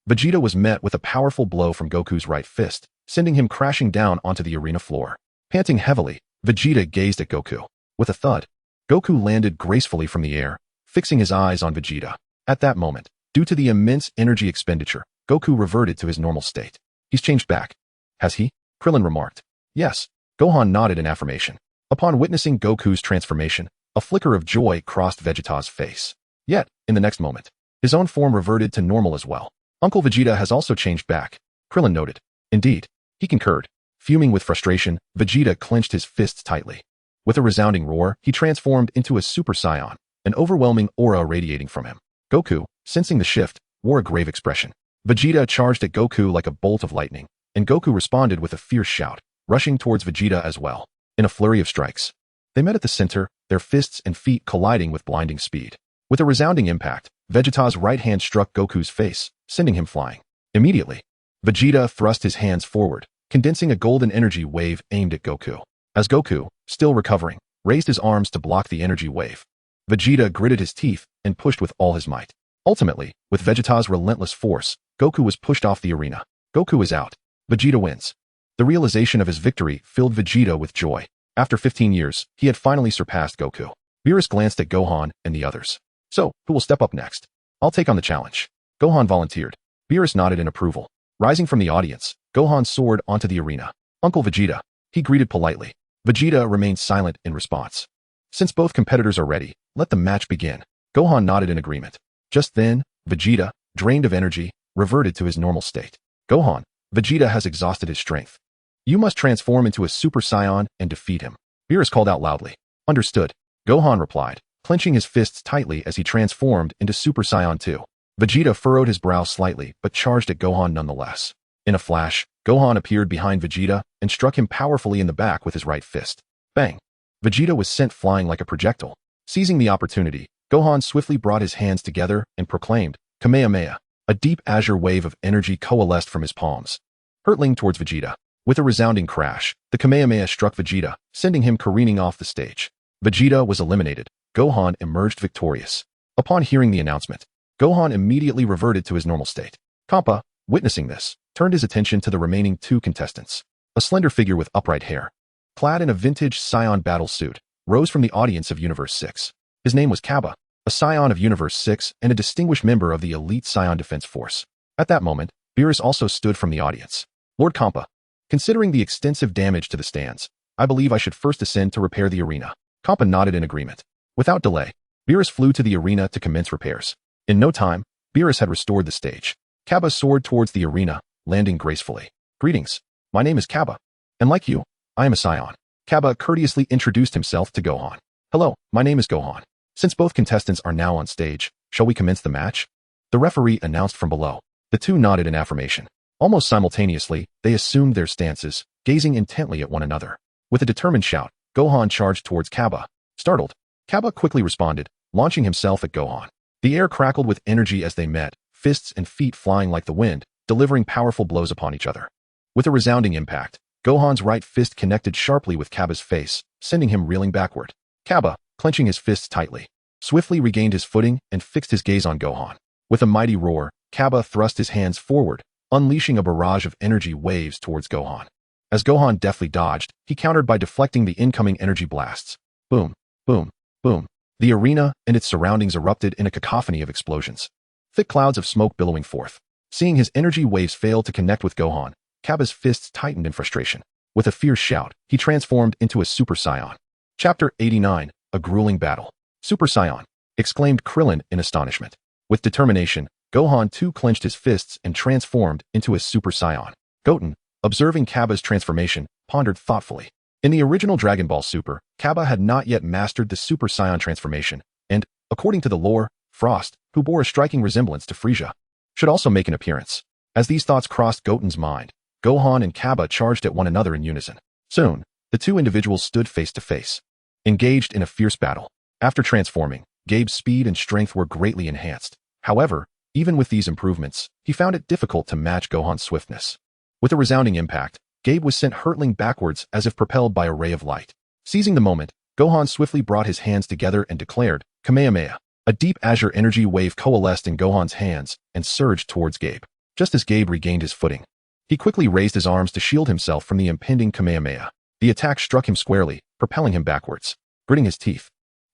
Vegeta was met with a powerful blow from Goku's right fist, sending him crashing down onto the arena floor. Panting heavily, Vegeta gazed at Goku. With a thud, Goku landed gracefully from the air, fixing his eyes on Vegeta. At that moment, due to the immense energy expenditure, Goku reverted to his normal state. He's changed back. Has he? Krillin remarked. Yes. Gohan nodded in affirmation. Upon witnessing Goku's transformation, a flicker of joy crossed Vegeta's face. Yet, in the next moment, his own form reverted to normal as well. Uncle Vegeta has also changed back, Krillin noted. Indeed, he concurred. Fuming with frustration, Vegeta clenched his fists tightly. With a resounding roar, he transformed into a Super Saiyan, an overwhelming aura radiating from him. Goku, sensing the shift, wore a grave expression. Vegeta charged at Goku like a bolt of lightning, and Goku responded with a fierce shout, rushing towards Vegeta as well. In a flurry of strikes, they met at the center, their fists and feet colliding with blinding speed. With a resounding impact, Vegeta's right hand struck Goku's face, sending him flying. Immediately, Vegeta thrust his hands forward, condensing a golden energy wave aimed at Goku. As Goku, still recovering, raised his arms to block the energy wave, Vegeta gritted his teeth and pushed with all his might. Ultimately, with Vegeta's relentless force, Goku was pushed off the arena. Goku is out. Vegeta wins. The realization of his victory filled Vegeta with joy. After 15 years, he had finally surpassed Goku. Beerus glanced at Gohan and the others. So, who will step up next? I'll take on the challenge. Gohan volunteered. Beerus nodded in approval. Rising from the audience, Gohan soared onto the arena. Uncle Vegeta. He greeted politely. Vegeta remained silent in response. Since both competitors are ready, let the match begin. Gohan nodded in agreement. Just then, Vegeta, drained of energy, reverted to his normal state. Gohan, Vegeta has exhausted his strength. You must transform into a Super Saiyan and defeat him. Beerus called out loudly. Understood. Gohan replied, clenching his fists tightly as he transformed into Super Saiyan 2. Vegeta furrowed his brow slightly but charged at Gohan nonetheless. In a flash, Gohan appeared behind Vegeta and struck him powerfully in the back with his right fist. Bang! Vegeta was sent flying like a projectile. Seizing the opportunity, Gohan swiftly brought his hands together and proclaimed, Kamehameha. A deep azure wave of energy coalesced from his palms, hurtling towards Vegeta. With a resounding crash, the Kamehameha struck Vegeta, sending him careening off the stage. Vegeta was eliminated. Gohan emerged victorious. Upon hearing the announcement, Gohan immediately reverted to his normal state. Kappa, witnessing this, turned his attention to the remaining two contestants. A slender figure with upright hair, clad in a vintage Saiyan battle suit, rose from the audience of Universe 6. His name was Kaba, a Saiyan of Universe 6 and a distinguished member of the elite Saiyan Defense Force. At that moment, Beerus also stood from the audience. Lord Kampa, considering the extensive damage to the stands, I believe I should first ascend to repair the arena. Kampa nodded in agreement. Without delay, Beerus flew to the arena to commence repairs. In no time, Beerus had restored the stage. Kaba soared towards the arena, landing gracefully. Greetings. My name is Kaba, and like you, I am a Saiyan. Kaba courteously introduced himself to Gohan. Hello, my name is Gohan. Since both contestants are now on stage, shall we commence the match? The referee announced from below. The two nodded in affirmation. Almost simultaneously, they assumed their stances, gazing intently at one another. With a determined shout, Gohan charged towards Kaba. Startled, Kaba quickly responded, launching himself at Gohan. The air crackled with energy as they met, fists and feet flying like the wind, delivering powerful blows upon each other. With a resounding impact, Gohan's right fist connected sharply with Kaba's face, sending him reeling backward. Kaba, clenching his fists tightly. Swiftly regained his footing and fixed his gaze on Gohan. With a mighty roar, Kappa thrust his hands forward, unleashing a barrage of energy waves towards Gohan. As Gohan deftly dodged, he countered by deflecting the incoming energy blasts. Boom, boom, boom. The arena and its surroundings erupted in a cacophony of explosions. Thick clouds of smoke billowing forth. Seeing his energy waves fail to connect with Gohan, Kappa's fists tightened in frustration. With a fierce shout, he transformed into a Super Saiyan. Chapter 89, A Grueling Battle. Super Saiyan, exclaimed Krillin in astonishment. With determination, Gohan too clenched his fists and transformed into a Super Saiyan. Goten, observing Kappa's transformation, pondered thoughtfully. In the original Dragon Ball Super, Kappa had not yet mastered the Super Saiyan transformation, and, according to the lore, Frost, who bore a striking resemblance to Frieza, should also make an appearance. As these thoughts crossed Goten's mind, Gohan and Kappa charged at one another in unison. Soon, the two individuals stood face to face, engaged in a fierce battle. After transforming, Gabe's speed and strength were greatly enhanced. However, even with these improvements, he found it difficult to match Gohan's swiftness. With a resounding impact, Gabe was sent hurtling backwards as if propelled by a ray of light. Seizing the moment, Gohan swiftly brought his hands together and declared, Kamehameha. A deep azure energy wave coalesced in Gohan's hands and surged towards Gabe. Just as Gabe regained his footing, he quickly raised his arms to shield himself from the impending Kamehameha. The attack struck him squarely, propelling him backwards. Gritting his teeth,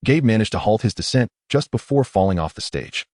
Gabe managed to halt his descent just before falling off the stage.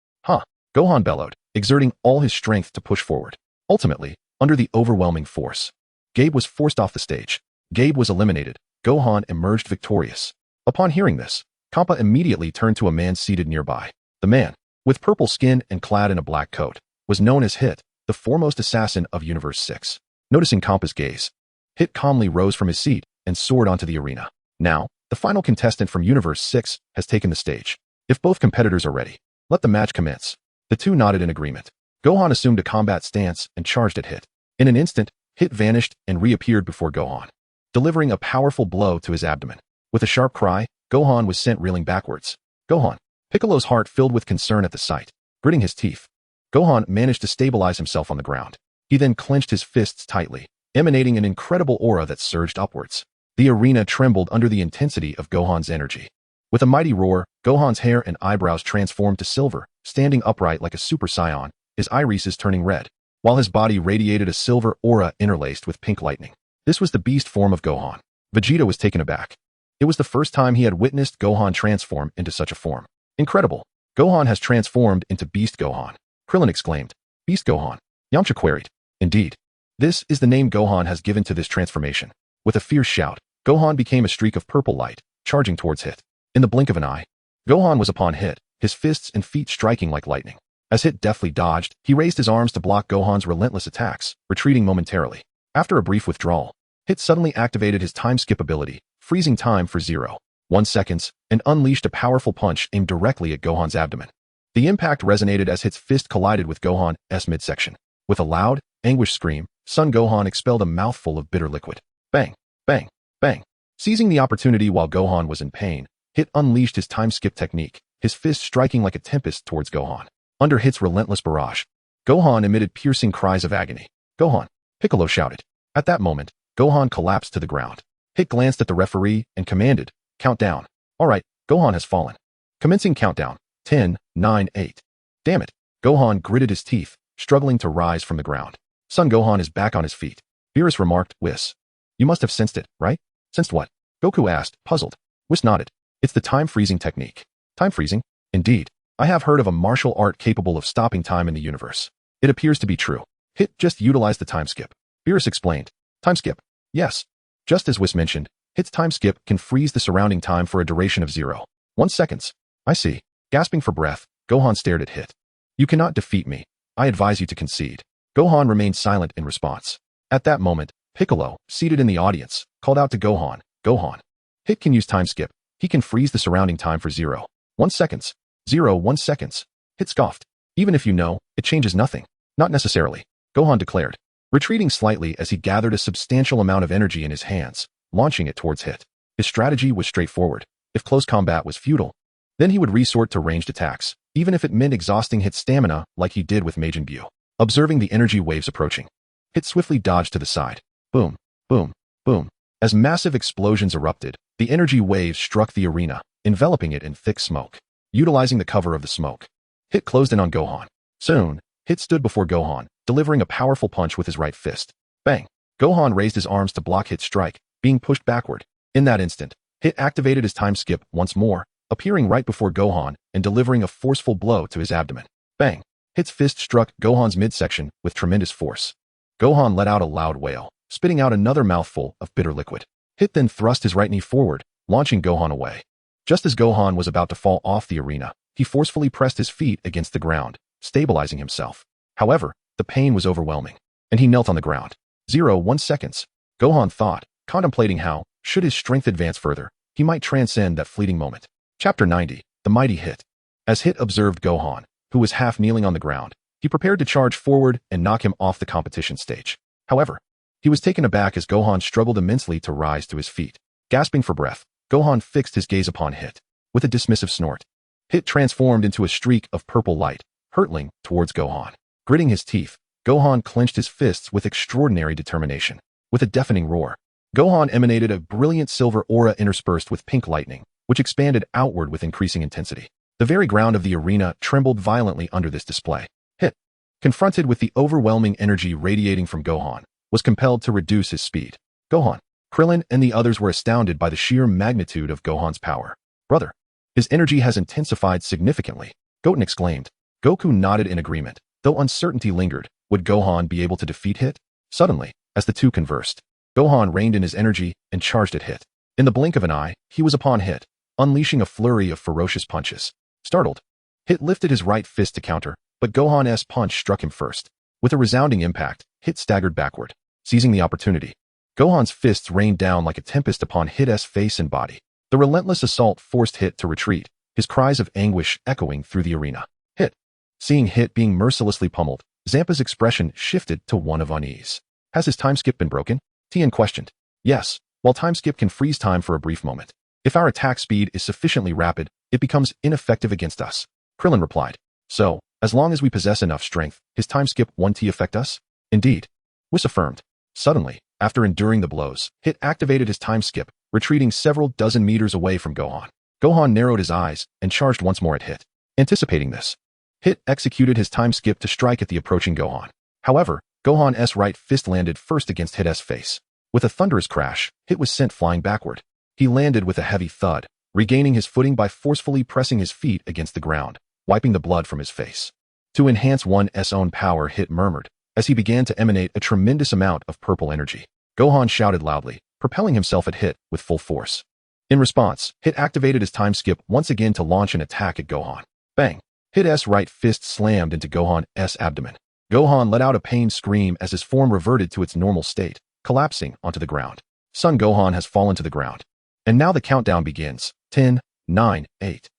Gohan bellowed, exerting all his strength to push forward. Ultimately, under the overwhelming force, Gabe was forced off the stage. Gabe was eliminated. Gohan emerged victorious. Upon hearing this, Kappa immediately turned to a man seated nearby. The man, with purple skin and clad in a black coat, was known as Hit, the foremost assassin of Universe 6. Noticing Kappa's gaze, Hit calmly rose from his seat and soared onto the arena. Now, the final contestant from Universe 6 has taken the stage. If both competitors are ready, let the match commence. The two nodded in agreement. Gohan assumed a combat stance and charged at Hit. In an instant, Hit vanished and reappeared before Gohan, delivering a powerful blow to his abdomen. With a sharp cry, Gohan was sent reeling backwards. Gohan. Piccolo's heart filled with concern at the sight. Gritting his teeth, Gohan managed to stabilize himself on the ground. He then clenched his fists tightly, emanating an incredible aura that surged upwards. The arena trembled under the intensity of Gohan's energy. With a mighty roar, Gohan's hair and eyebrows transformed to silver, standing upright like a Super Saiyan, his irises turning red, while his body radiated a silver aura interlaced with pink lightning. This was the beast form of Gohan. Vegeta was taken aback. It was the first time he had witnessed Gohan transform into such a form. Incredible! Gohan has transformed into Beast Gohan. Krillin exclaimed. Beast Gohan. Yamcha queried. Indeed. This is the name Gohan has given to this transformation. With a fierce shout, Gohan became a streak of purple light, charging towards Hit. In the blink of an eye, Gohan was upon Hit, his fists and feet striking like lightning. As Hit deftly dodged, he raised his arms to block Gohan's relentless attacks, retreating momentarily. After a brief withdrawal, Hit suddenly activated his time skip ability, freezing time for 0.1 seconds, and unleashed a powerful punch aimed directly at Gohan's abdomen. The impact resonated as Hit's fist collided with Gohan's midsection. With a loud, anguished scream, Son Gohan expelled a mouthful of bitter liquid. Bang, bang, bang. Seizing the opportunity while Gohan was in pain, Hit unleashed his time skip technique, his fist striking like a tempest towards Gohan. Under Hit's relentless barrage, Gohan emitted piercing cries of agony. Gohan! Piccolo shouted. At that moment, Gohan collapsed to the ground. Hit glanced at the referee and commanded, Countdown. Alright, Gohan has fallen. Commencing countdown. 10, 9, 8. Damn it. Gohan gritted his teeth, struggling to rise from the ground. Son Gohan is back on his feet. Beerus remarked, Whis. You must have sensed it, right? Sensed what? Goku asked, puzzled. Whis nodded. It's the time freezing technique. Time freezing? Indeed. I have heard of a martial art capable of stopping time in the universe. It appears to be true. Hit just utilized the time skip. Beerus explained. Time skip? Yes. Just as Whis mentioned, Hit's time skip can freeze the surrounding time for a duration of 0.1 seconds. I see. Gasping for breath, Gohan stared at Hit. You cannot defeat me. I advise you to concede. Gohan remained silent in response. At that moment, Piccolo, seated in the audience, called out to Gohan, Gohan. Hit can use time skip. He can freeze the surrounding time for 0.1 seconds. 0.1 seconds. Hit scoffed. Even if you know, it changes nothing. Not necessarily, Gohan declared, retreating slightly as he gathered a substantial amount of energy in his hands, launching it towards Hit. His strategy was straightforward. If close combat was futile, then he would resort to ranged attacks, even if it meant exhausting Hit's stamina like he did with Majin Buu. Observing the energy waves approaching, Hit swiftly dodged to the side. Boom, boom, boom. As massive explosions erupted, the energy waves struck the arena, enveloping it in thick smoke. Utilizing the cover of the smoke, Hit closed in on Gohan. Soon, Hit stood before Gohan, delivering a powerful punch with his right fist. Bang! Gohan raised his arms to block Hit's strike, being pushed backward. In that instant, Hit activated his time skip once more, appearing right before Gohan and delivering a forceful blow to his abdomen. Bang! Hit's fist struck Gohan's midsection with tremendous force. Gohan let out a loud wail, spitting out another mouthful of bitter liquid. Hit then thrust his right knee forward, launching Gohan away. Just as Gohan was about to fall off the arena, he forcefully pressed his feet against the ground, stabilizing himself. However, the pain was overwhelming, and he knelt on the ground. 1 seconds. Gohan thought, contemplating how, should his strength advance further, he might transcend that fleeting moment. Chapter 90. The Mighty Hit. As Hit observed Gohan, who was half kneeling on the ground, he prepared to charge forward and knock him off the competition stage. However, he was taken aback as Gohan struggled immensely to rise to his feet. Gasping for breath, Gohan fixed his gaze upon Hit. With a dismissive snort, Hit transformed into a streak of purple light, hurtling towards Gohan. Gritting his teeth, Gohan clenched his fists with extraordinary determination. With a deafening roar, Gohan emanated a brilliant silver aura interspersed with pink lightning, which expanded outward with increasing intensity. The very ground of the arena trembled violently under this display. Hit, confronted with the overwhelming energy radiating from Gohan, was compelled to reduce his speed. Gohan, Krillin, and the others were astounded by the sheer magnitude of Gohan's power. Brother, his energy has intensified significantly, Goten exclaimed. Goku nodded in agreement, though uncertainty lingered. Would Gohan be able to defeat Hit? Suddenly, as the two conversed, Gohan reined in his energy and charged at Hit. In the blink of an eye, he was upon Hit, unleashing a flurry of ferocious punches. Startled, Hit lifted his right fist to counter, but Gohan's punch struck him first. With a resounding impact, Hit staggered backward. Seizing the opportunity, Gohan's fists rained down like a tempest upon Hit's face and body. The relentless assault forced Hit to retreat, his cries of anguish echoing through the arena. Hit. Seeing Hit being mercilessly pummeled, Zampa's expression shifted to one of unease. Has his time skip been broken? Tien questioned. Yes, while time skip can freeze time for a brief moment. If our attack speed is sufficiently rapid, it becomes ineffective against us. Krillin replied. So, as long as we possess enough strength, his time skip won't affect us? Indeed. Whis affirmed. Suddenly, after enduring the blows, Hit activated his time skip, retreating several dozen meters away from Gohan. Gohan narrowed his eyes and charged once more at Hit. Anticipating this, Hit executed his time skip to strike at the approaching Gohan. However, Gohan's right fist landed first against Hit's face. With a thunderous crash, Hit was sent flying backward. He landed with a heavy thud, regaining his footing by forcefully pressing his feet against the ground, wiping the blood from his face. To enhance one's own power, Hit murmured, as he began to emanate a tremendous amount of purple energy. Gohan shouted loudly, propelling himself at Hit with full force. In response, Hit activated his time skip once again to launch an attack at Gohan. Bang! Hit's right fist slammed into Gohan's abdomen. Gohan let out a pained scream as his form reverted to its normal state, collapsing onto the ground. Son Gohan has fallen to the ground. And now the countdown begins. 10, 9, 8,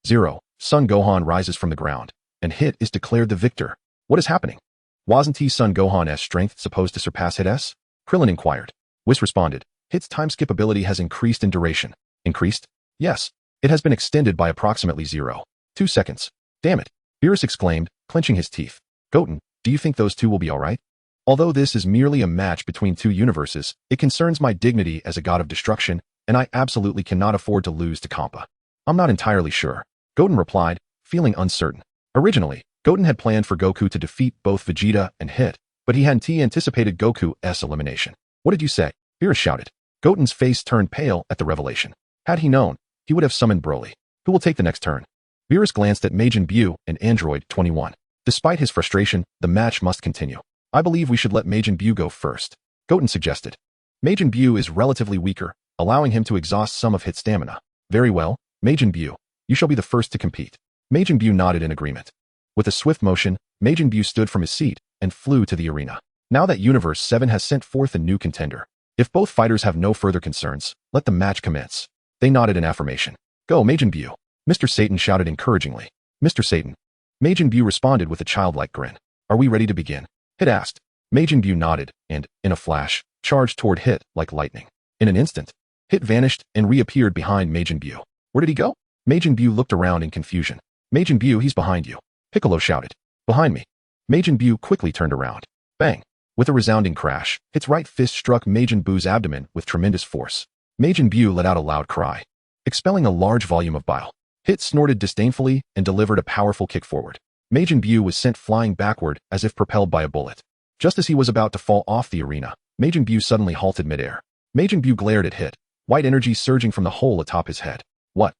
0. Son Gohan rises from the ground, and Hit is declared the victor. What is happening? Wasn't Son Gohan's strength supposed to surpass Hit's? Krillin inquired. Whis responded. Hit's time skip ability has increased in duration. Increased? Yes. It has been extended by approximately 0.2 seconds. Damn it. Beerus exclaimed, clenching his teeth. Goten, do you think those two will be alright? Although this is merely a match between two universes, it concerns my dignity as a god of destruction, and I absolutely cannot afford to lose to Kampa. I'm not entirely sure. Goten replied, feeling uncertain. Originally, Goten had planned for Goku to defeat both Vegeta and Hit, but he hadn't anticipated Goku's elimination. What did you say? Beerus shouted. Goten's face turned pale at the revelation. Had he known, he would have summoned Broly. Who will take the next turn? Beerus glanced at Majin Buu and Android 21. Despite his frustration, the match must continue. I believe we should let Majin Buu go first, Goten suggested. Majin Buu is relatively weaker, allowing him to exhaust some of Hit's stamina. Very well, Majin Buu, you shall be the first to compete. Majin Buu nodded in agreement. With a swift motion, Majin Buu stood from his seat and flew to the arena. Now that Universe 7 has sent forth a new contender, if both fighters have no further concerns, let the match commence. They nodded in affirmation. Go, Majin Buu, Mr. Satan shouted encouragingly. Mr. Satan. Majin Buu responded with a childlike grin. Are we ready to begin? Hit asked. Majin Buu nodded and, in a flash, charged toward Hit like lightning. In an instant, Hit vanished and reappeared behind Majin Buu. Where did he go? Majin Buu looked around in confusion. Majin Buu, he's behind you. Piccolo shouted. Behind me. Majin Buu quickly turned around. Bang! With a resounding crash, Hit's right fist struck Majin Buu's abdomen with tremendous force. Majin Buu let out a loud cry. expelling a large volume of bile. Hit snorted disdainfully and delivered a powerful kick forward. Majin Buu was sent flying backward as if propelled by a bullet. Just as he was about to fall off the arena, Majin Buu suddenly halted midair. Majin Buu glared at Hit, white energy surging from the hole atop his head. What?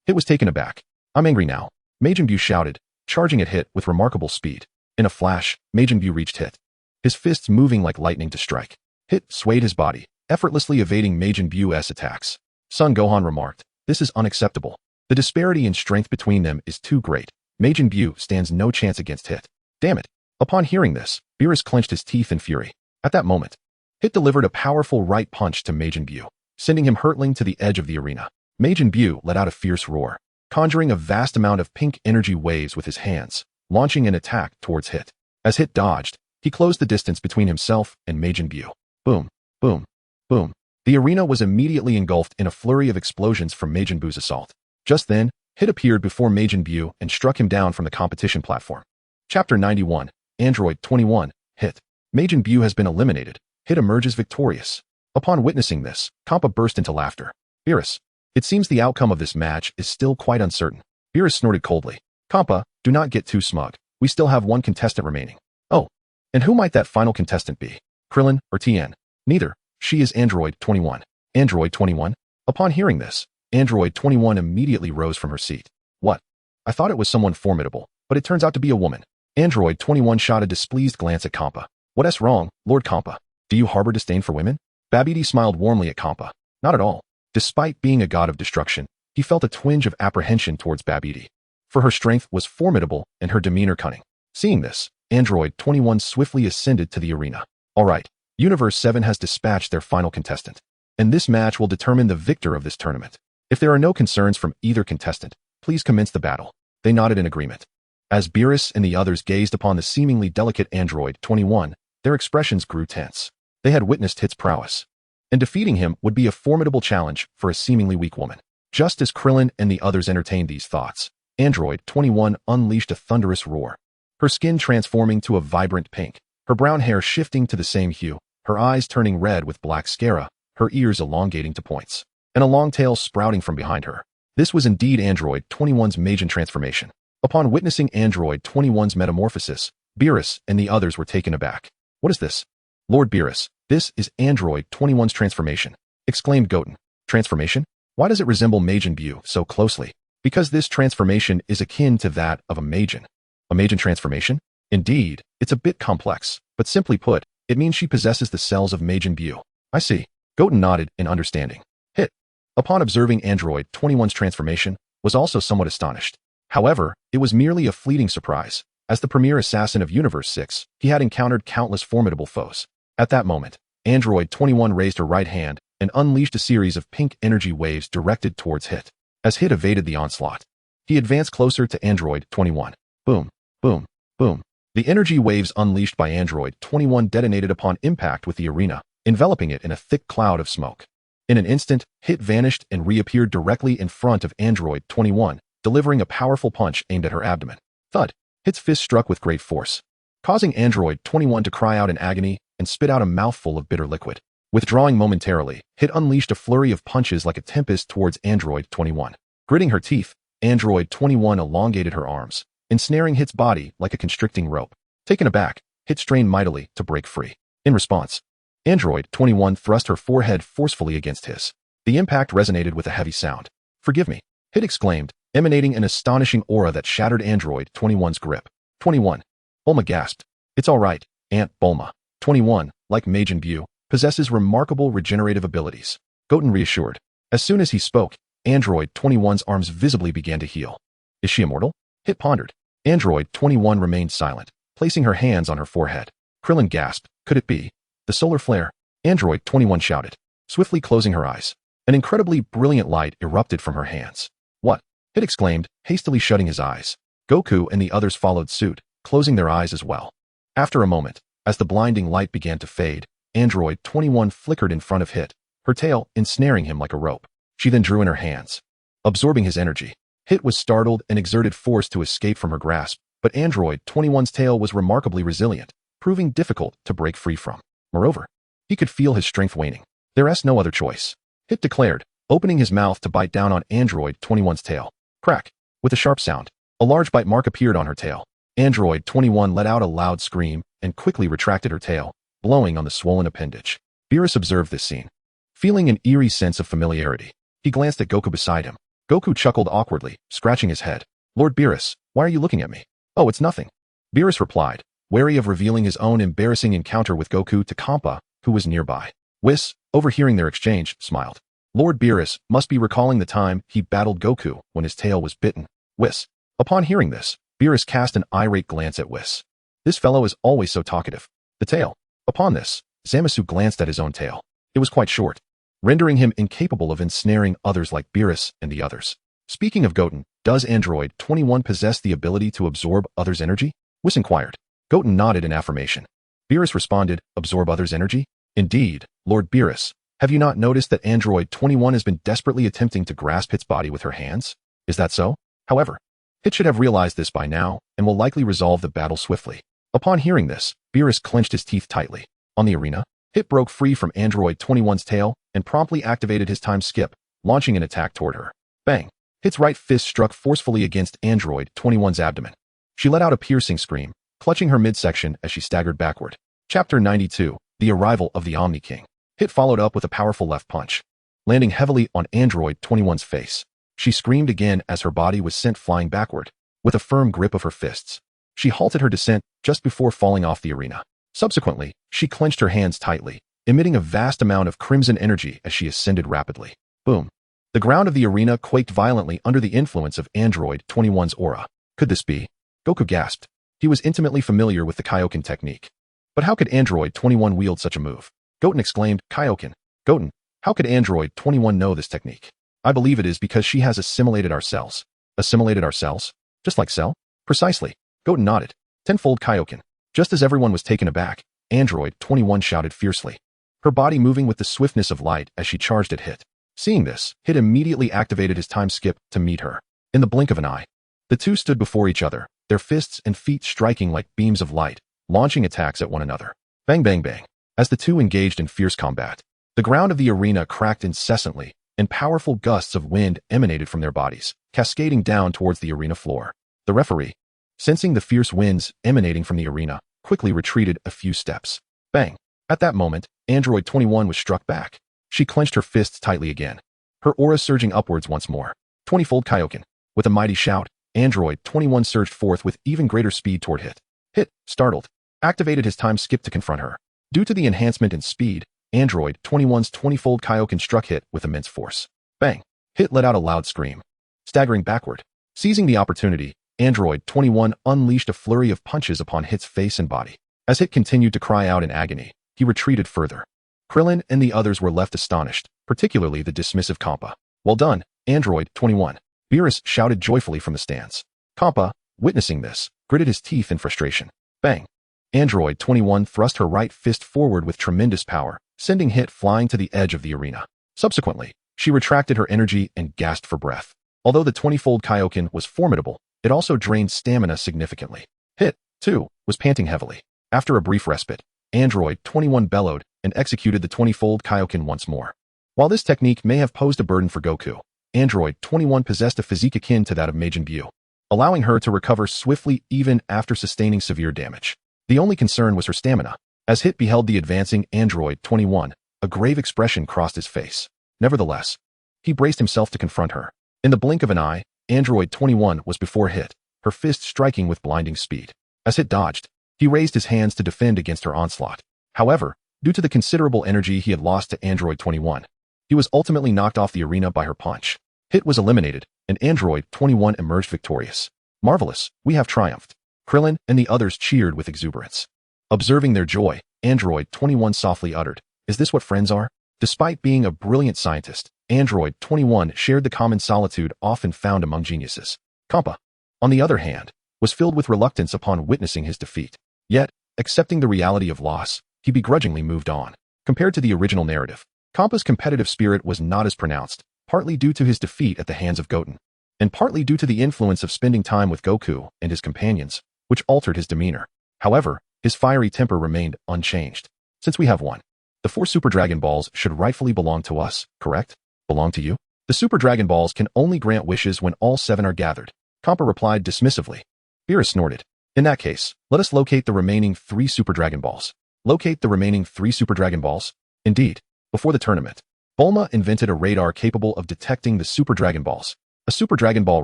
Hit was taken aback. I'm angry now. Majin Buu shouted, charging at Hit with remarkable speed. In a flash, Majin Buu reached Hit, his fists moving like lightning to strike. Hit swayed his body, effortlessly evading Majin Buu's attacks. Son Gohan remarked, this is unacceptable. The disparity in strength between them is too great. Majin Buu stands no chance against Hit. Damn it. Upon hearing this, Beerus clenched his teeth in fury. At that moment, Hit delivered a powerful right punch to Majin Buu, sending him hurtling to the edge of the arena. Majin Buu let out a fierce roar, conjuring a vast amount of pink energy waves with his hands, launching an attack towards Hit. As Hit dodged, he closed the distance between himself and Majin Buu. Boom, boom, boom. The arena was immediately engulfed in a flurry of explosions from Majin Buu's assault. Just then, Hit appeared before Majin Buu and struck him down from the competition platform. Chapter 91, Android 21, Hit. Majin Buu has been eliminated. Hit emerges victorious. Upon witnessing this, Kappa burst into laughter. Beerus, it seems the outcome of this match is still quite uncertain. Beerus snorted coldly. Kappa, do not get too smug. We still have one contestant remaining. Oh, and who might that final contestant be? Krillin or Tien? Neither. She is Android 21. Android 21? Upon hearing this, Android 21 immediately rose from her seat. What? I thought it was someone formidable, but it turns out to be a woman. Android 21 shot a displeased glance at Kampa. What's wrong, Lord Kampa? Do you harbor disdain for women? Babidi smiled warmly at Kampa. Not at all. Despite being a god of destruction, he felt a twinge of apprehension towards Babidi. For her strength was formidable and her demeanor cunning. Seeing this, Android 21 swiftly ascended to the arena. All right, Universe 7 has dispatched their final contestant, and this match will determine the victor of this tournament. If there are no concerns from either contestant, please commence the battle. They nodded in agreement. As Beerus and the others gazed upon the seemingly delicate Android 21, their expressions grew tense. They had witnessed Hit's prowess, and defeating him would be a formidable challenge for a seemingly weak woman. Just as Krillin and the others entertained these thoughts, Android 21 unleashed a thunderous roar, her skin transforming to a vibrant pink, her brown hair shifting to the same hue, her eyes turning red with black sclera, her ears elongating to points, and a long tail sprouting from behind her. This was indeed Android 21's Majin transformation. Upon witnessing Android 21's metamorphosis, Beerus and the others were taken aback. What is this? Lord Beerus, this is Android 21's transformation, exclaimed Goten. Transformation? Why does it resemble Majin Buu so closely? Because this transformation is akin to that of a Majin. A Majin transformation? Indeed, it's a bit complex, but simply put, it means she possesses the cells of Majin Buu. I see. Goten nodded in understanding. Hit, upon observing Android 21's transformation, was also somewhat astonished. However, it was merely a fleeting surprise. As the premier assassin of Universe 6, he had encountered countless formidable foes. At that moment, Android 21 raised her right hand and unleashed a series of pink energy waves directed towards Hit. As Hit evaded the onslaught, he advanced closer to Android 21. Boom, boom, boom. The energy waves unleashed by Android 21 detonated upon impact with the arena, enveloping it in a thick cloud of smoke. In an instant, Hit vanished and reappeared directly in front of Android 21, delivering a powerful punch aimed at her abdomen. Thud! Hit's fist struck with great force, causing Android 21 to cry out in agony and spit out a mouthful of bitter liquid. Withdrawing momentarily, Hit unleashed a flurry of punches like a tempest towards Android 21. Gritting her teeth, Android 21 elongated her arms, ensnaring Hit's body like a constricting rope. Taken aback, Hit strained mightily to break free. In response, Android 21 thrust her forehead forcefully against his. The impact resonated with a heavy sound. Forgive me, Hit exclaimed, emanating an astonishing aura that shattered Android 21's grip. 21. Bulma gasped. It's all right, Aunt Bulma. 21, like Majin Buu, possesses remarkable regenerative abilities. Goten reassured. As soon as he spoke, Android 21's arms visibly began to heal. Is she immortal? Hit pondered. Android 21 remained silent, placing her hands on her forehead. Krillin gasped. Could it be the solar flare? Android 21 shouted, swiftly closing her eyes. An incredibly brilliant light erupted from her hands. What? Hit exclaimed, hastily shutting his eyes. Goku and the others followed suit, closing their eyes as well. After a moment, as the blinding light began to fade, Android 21 flickered in front of Hit, her tail ensnaring him like a rope. She then drew in her hands, absorbing his energy. Hit was startled and exerted force to escape from her grasp, but Android 21's tail was remarkably resilient, proving difficult to break free from. Moreover, he could feel his strength waning. There's no other choice, Hit declared, opening his mouth to bite down on Android 21's tail. Crack! With a sharp sound, a large bite mark appeared on her tail. Android 21 let out a loud scream and quickly retracted her tail, blowing on the swollen appendage. Beerus observed this scene, feeling an eerie sense of familiarity. He glanced at Goku beside him. Goku chuckled awkwardly, scratching his head. Lord Beerus, why are you looking at me? Oh, it's nothing. Beerus replied, wary of revealing his own embarrassing encounter with Goku to Kampa, who was nearby. Whis, overhearing their exchange, smiled. Lord Beerus must be recalling the time he battled Goku when his tail was bitten. Whis. Upon hearing this, Beerus cast an irate glance at Whis. This fellow is always so talkative. The tail. Upon this, Zamasu glanced at his own tail. It was quite short, rendering him incapable of ensnaring others like Beerus and the others. Speaking of Goten, does Android 21 possess the ability to absorb others' energy? Whis inquired. Goten nodded in affirmation. Beerus responded, absorb others' energy? Indeed, Lord Beerus. Have you not noticed that Android 21 has been desperately attempting to grasp Hit's body with her hands? Is that so? However, Hit should have realized this by now and will likely resolve the battle swiftly. Upon hearing this, Beerus clenched his teeth tightly. On the arena, Hit broke free from Android 21's tail and promptly activated his time skip, launching an attack toward her. Bang! Hit's right fist struck forcefully against Android 21's abdomen. She let out a piercing scream, clutching her midsection as she staggered backward. Chapter 92, The Arrival of the Omni King. Hit followed up with a powerful left punch, landing heavily on Android 21's face. She screamed again as her body was sent flying backward. With a firm grip of her fists, she halted her descent just before falling off the arena. Subsequently, she clenched her hands tightly, emitting a vast amount of crimson energy as she ascended rapidly. Boom! The ground of the arena quaked violently under the influence of Android 21's aura. Could this be? Goku gasped. He was intimately familiar with the Kaioken technique. But how could Android 21 wield such a move? Goten exclaimed, Kaioken. Goten, how could Android 21 know this technique? I believe it is because she has assimilated our cells. Assimilated our cells? Just like Cell? Precisely. Goten nodded. Tenfold Kaioken. Just as everyone was taken aback, Android 21 shouted fiercely, her body moving with the swiftness of light as she charged at Hit. Seeing this, Hit immediately activated his time skip to meet her. In the blink of an eye, the two stood before each other, their fists and feet striking like beams of light, launching attacks at one another. Bang bang bang. As the two engaged in fierce combat, the ground of the arena cracked incessantly, and powerful gusts of wind emanated from their bodies, cascading down towards the arena floor. The referee, sensing the fierce winds emanating from the arena, quickly retreated a few steps. Bang! At that moment, Android 21 was struck back. She clenched her fists tightly again, her aura surging upwards once more. 20-fold Kaioken. With a mighty shout, Android 21 surged forth with even greater speed toward Hit. Hit, startled, activated his time skip to confront her. Due to the enhancement in speed, Android 21's 20-fold Kaioken struck Hit with immense force. Bang! Hit let out a loud scream, staggering backward. Seizing the opportunity, Android 21 unleashed a flurry of punches upon Hit's face and body. As Hit continued to cry out in agony, he retreated further. Krillin and the others were left astonished, particularly the dismissive Kampa. Well done, Android 21. Beerus shouted joyfully from the stands. Kampa, witnessing this, gritted his teeth in frustration. Bang! Android 21 thrust her right fist forward with tremendous power, sending Hit flying to the edge of the arena. Subsequently, she retracted her energy and gasped for breath. Although the 20-fold Kaioken was formidable, it also drained stamina significantly. Hit, too, was panting heavily. After a brief respite, Android 21 bellowed and executed the 20-fold Kaioken once more. While this technique may have posed a burden for Goku, Android 21 possessed a physique akin to that of Majin Buu, allowing her to recover swiftly even after sustaining severe damage. The only concern was her stamina. As Hit beheld the advancing Android 21, a grave expression crossed his face. Nevertheless, he braced himself to confront her. In the blink of an eye, Android 21 was before Hit, her fist striking with blinding speed. As Hit dodged, he raised his hands to defend against her onslaught. However, due to the considerable energy he had lost to Android 21, he was ultimately knocked off the arena by her punch. Hit was eliminated, and Android 21 emerged victorious. Marvelous, we have triumphed. Krillin and the others cheered with exuberance. Observing their joy, Android 21 softly uttered, "Is this what friends are?" Despite being a brilliant scientist, Android 21 shared the common solitude often found among geniuses. Kampa, on the other hand, was filled with reluctance upon witnessing his defeat. Yet, accepting the reality of loss, he begrudgingly moved on. Compared to the original narrative, Kampa's competitive spirit was not as pronounced, partly due to his defeat at the hands of Goten, and partly due to the influence of spending time with Goku and his companions, which altered his demeanor. However, his fiery temper remained unchanged. Since we have won, the 4 Super Dragon Balls should rightfully belong to us, correct? belong to you? The Super Dragon Balls can only grant wishes when all 7 are gathered. Kampa replied dismissively. Beerus snorted. In that case, let us locate the remaining 3 Super Dragon Balls. Locate the remaining 3 Super Dragon Balls? Indeed. Before the tournament, Bulma invented a radar capable of detecting the Super Dragon Balls. A Super Dragon Ball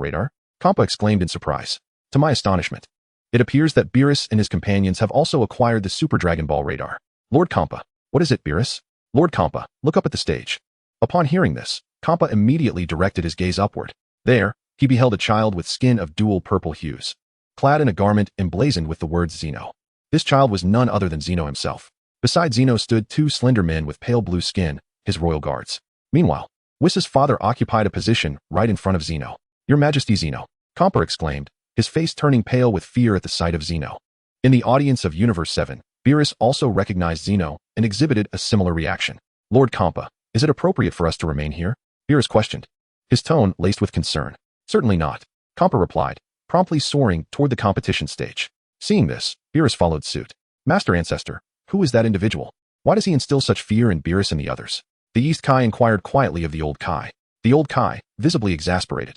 radar? Kampa exclaimed in surprise. To my astonishment, it appears that Beerus and his companions have also acquired the Super Dragon Ball radar. Lord Kampa, what is it, Beerus? Lord Kampa, look up at the stage. Upon hearing this, Kampa immediately directed his gaze upward. There, he beheld a child with skin of dual purple hues, clad in a garment emblazoned with the words Xeno. This child was none other than Xeno himself. Beside Xeno stood 2 slender men with pale blue skin, his royal guards. Meanwhile, Whis's father occupied a position right in front of Xeno. Your Majesty Xeno, Kampa exclaimed, his face turning pale with fear at the sight of Xeno. In the audience of Universe 7, Beerus also recognized Xeno and exhibited a similar reaction. Lord Kampa, is it appropriate for us to remain here? Beerus questioned, his tone laced with concern. Certainly not, Kampa replied, promptly soaring toward the competition stage. Seeing this, Beerus followed suit. Master Ancestor, who is that individual? Why does he instill such fear in Beerus and the others? The East Kai inquired quietly of the Old Kai. The Old Kai, visibly exasperated,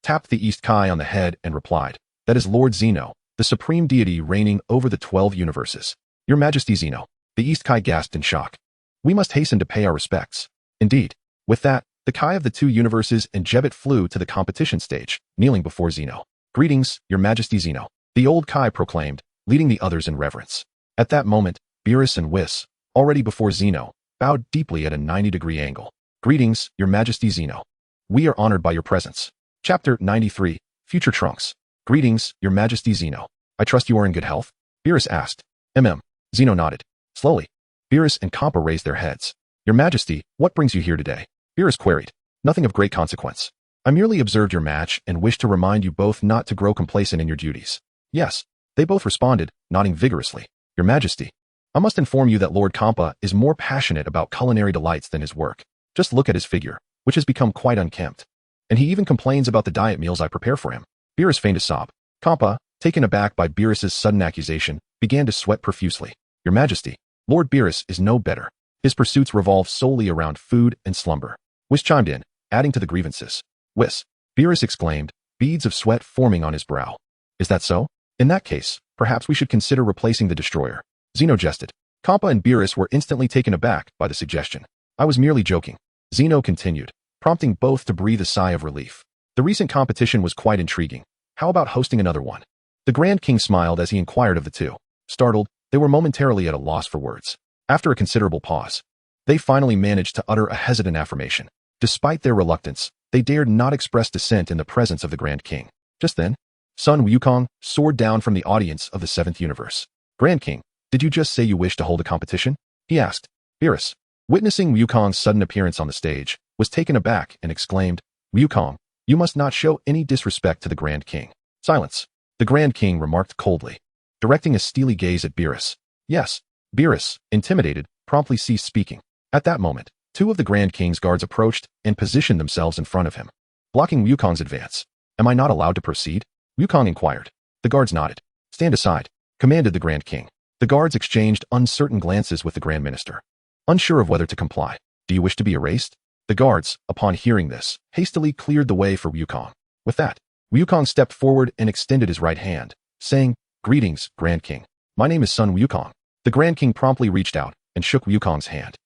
tapped the East Kai on the head and replied, that is Lord Xeno, the supreme deity reigning over the 12 universes. Your Majesty Xeno, the East Kai gasped in shock. We must hasten to pay our respects. Indeed. With that, the Kai of the 2 universes and Jebet flew to the competition stage, kneeling before Xeno. Greetings, Your Majesty Xeno, the Old Kai proclaimed, leading the others in reverence. At that moment, Beerus and Whis, already before Xeno, bowed deeply at a 90-degree angle. Greetings, Your Majesty Xeno. We are honored by your presence. Chapter 93, Future Trunks. Greetings, Your Majesty Xeno. I trust you are in good health? Beerus asked. Xeno nodded. Slowly, Beerus and Kampa raised their heads. Your Majesty, what brings you here today? Beerus queried. Nothing of great consequence. I merely observed your match and wish to remind you both not to grow complacent in your duties. Yes, they both responded, nodding vigorously. Your Majesty, I must inform you that Lord Kampa is more passionate about culinary delights than his work. Just look at his figure, which has become quite unkempt. And he even complains about the diet meals I prepare for him. Beerus feigned a sob. Kampa, taken aback by Beerus's sudden accusation, began to sweat profusely. Your Majesty, Lord Beerus is no better. His pursuits revolve solely around food and slumber. Whis chimed in, adding to the grievances. Whis, Beerus exclaimed, beads of sweat forming on his brow. Is that so? In that case, perhaps we should consider replacing the destroyer. Xeno jested. Kampa and Beerus were instantly taken aback by the suggestion. I was merely joking. Xeno continued, prompting both to breathe a sigh of relief. The recent competition was quite intriguing. How about hosting another one? The Grand King smiled as he inquired of the 2. Startled, they were momentarily at a loss for words. After a considerable pause, they finally managed to utter a hesitant affirmation. Despite their reluctance, they dared not express dissent in the presence of the Grand King. Just then, Sun Wukong soared down from the audience of the 7th universe. Grand King, did you just say you wish to hold a competition? He asked. Beerus, witnessing Wukong's sudden appearance on the stage, was taken aback and exclaimed, Wukong, you must not show any disrespect to the Grand King. Silence. The Grand King remarked coldly, directing a steely gaze at Beerus. Yes. Beerus, intimidated, promptly ceased speaking. At that moment, 2 of the Grand King's guards approached and positioned themselves in front of him, blocking Wukong's advance. Am I not allowed to proceed? Wukong inquired. The guards nodded. Stand aside, commanded the Grand King. The guards exchanged uncertain glances with the Grand Minister, unsure of whether to comply. Do you wish to be erased? The guards, upon hearing this, hastily cleared the way for Wukong. With that, Wukong stepped forward and extended his right hand, saying, Greetings, Grand King. My name is Sun Wukong. The Grand King promptly reached out and shook Wukong's hand.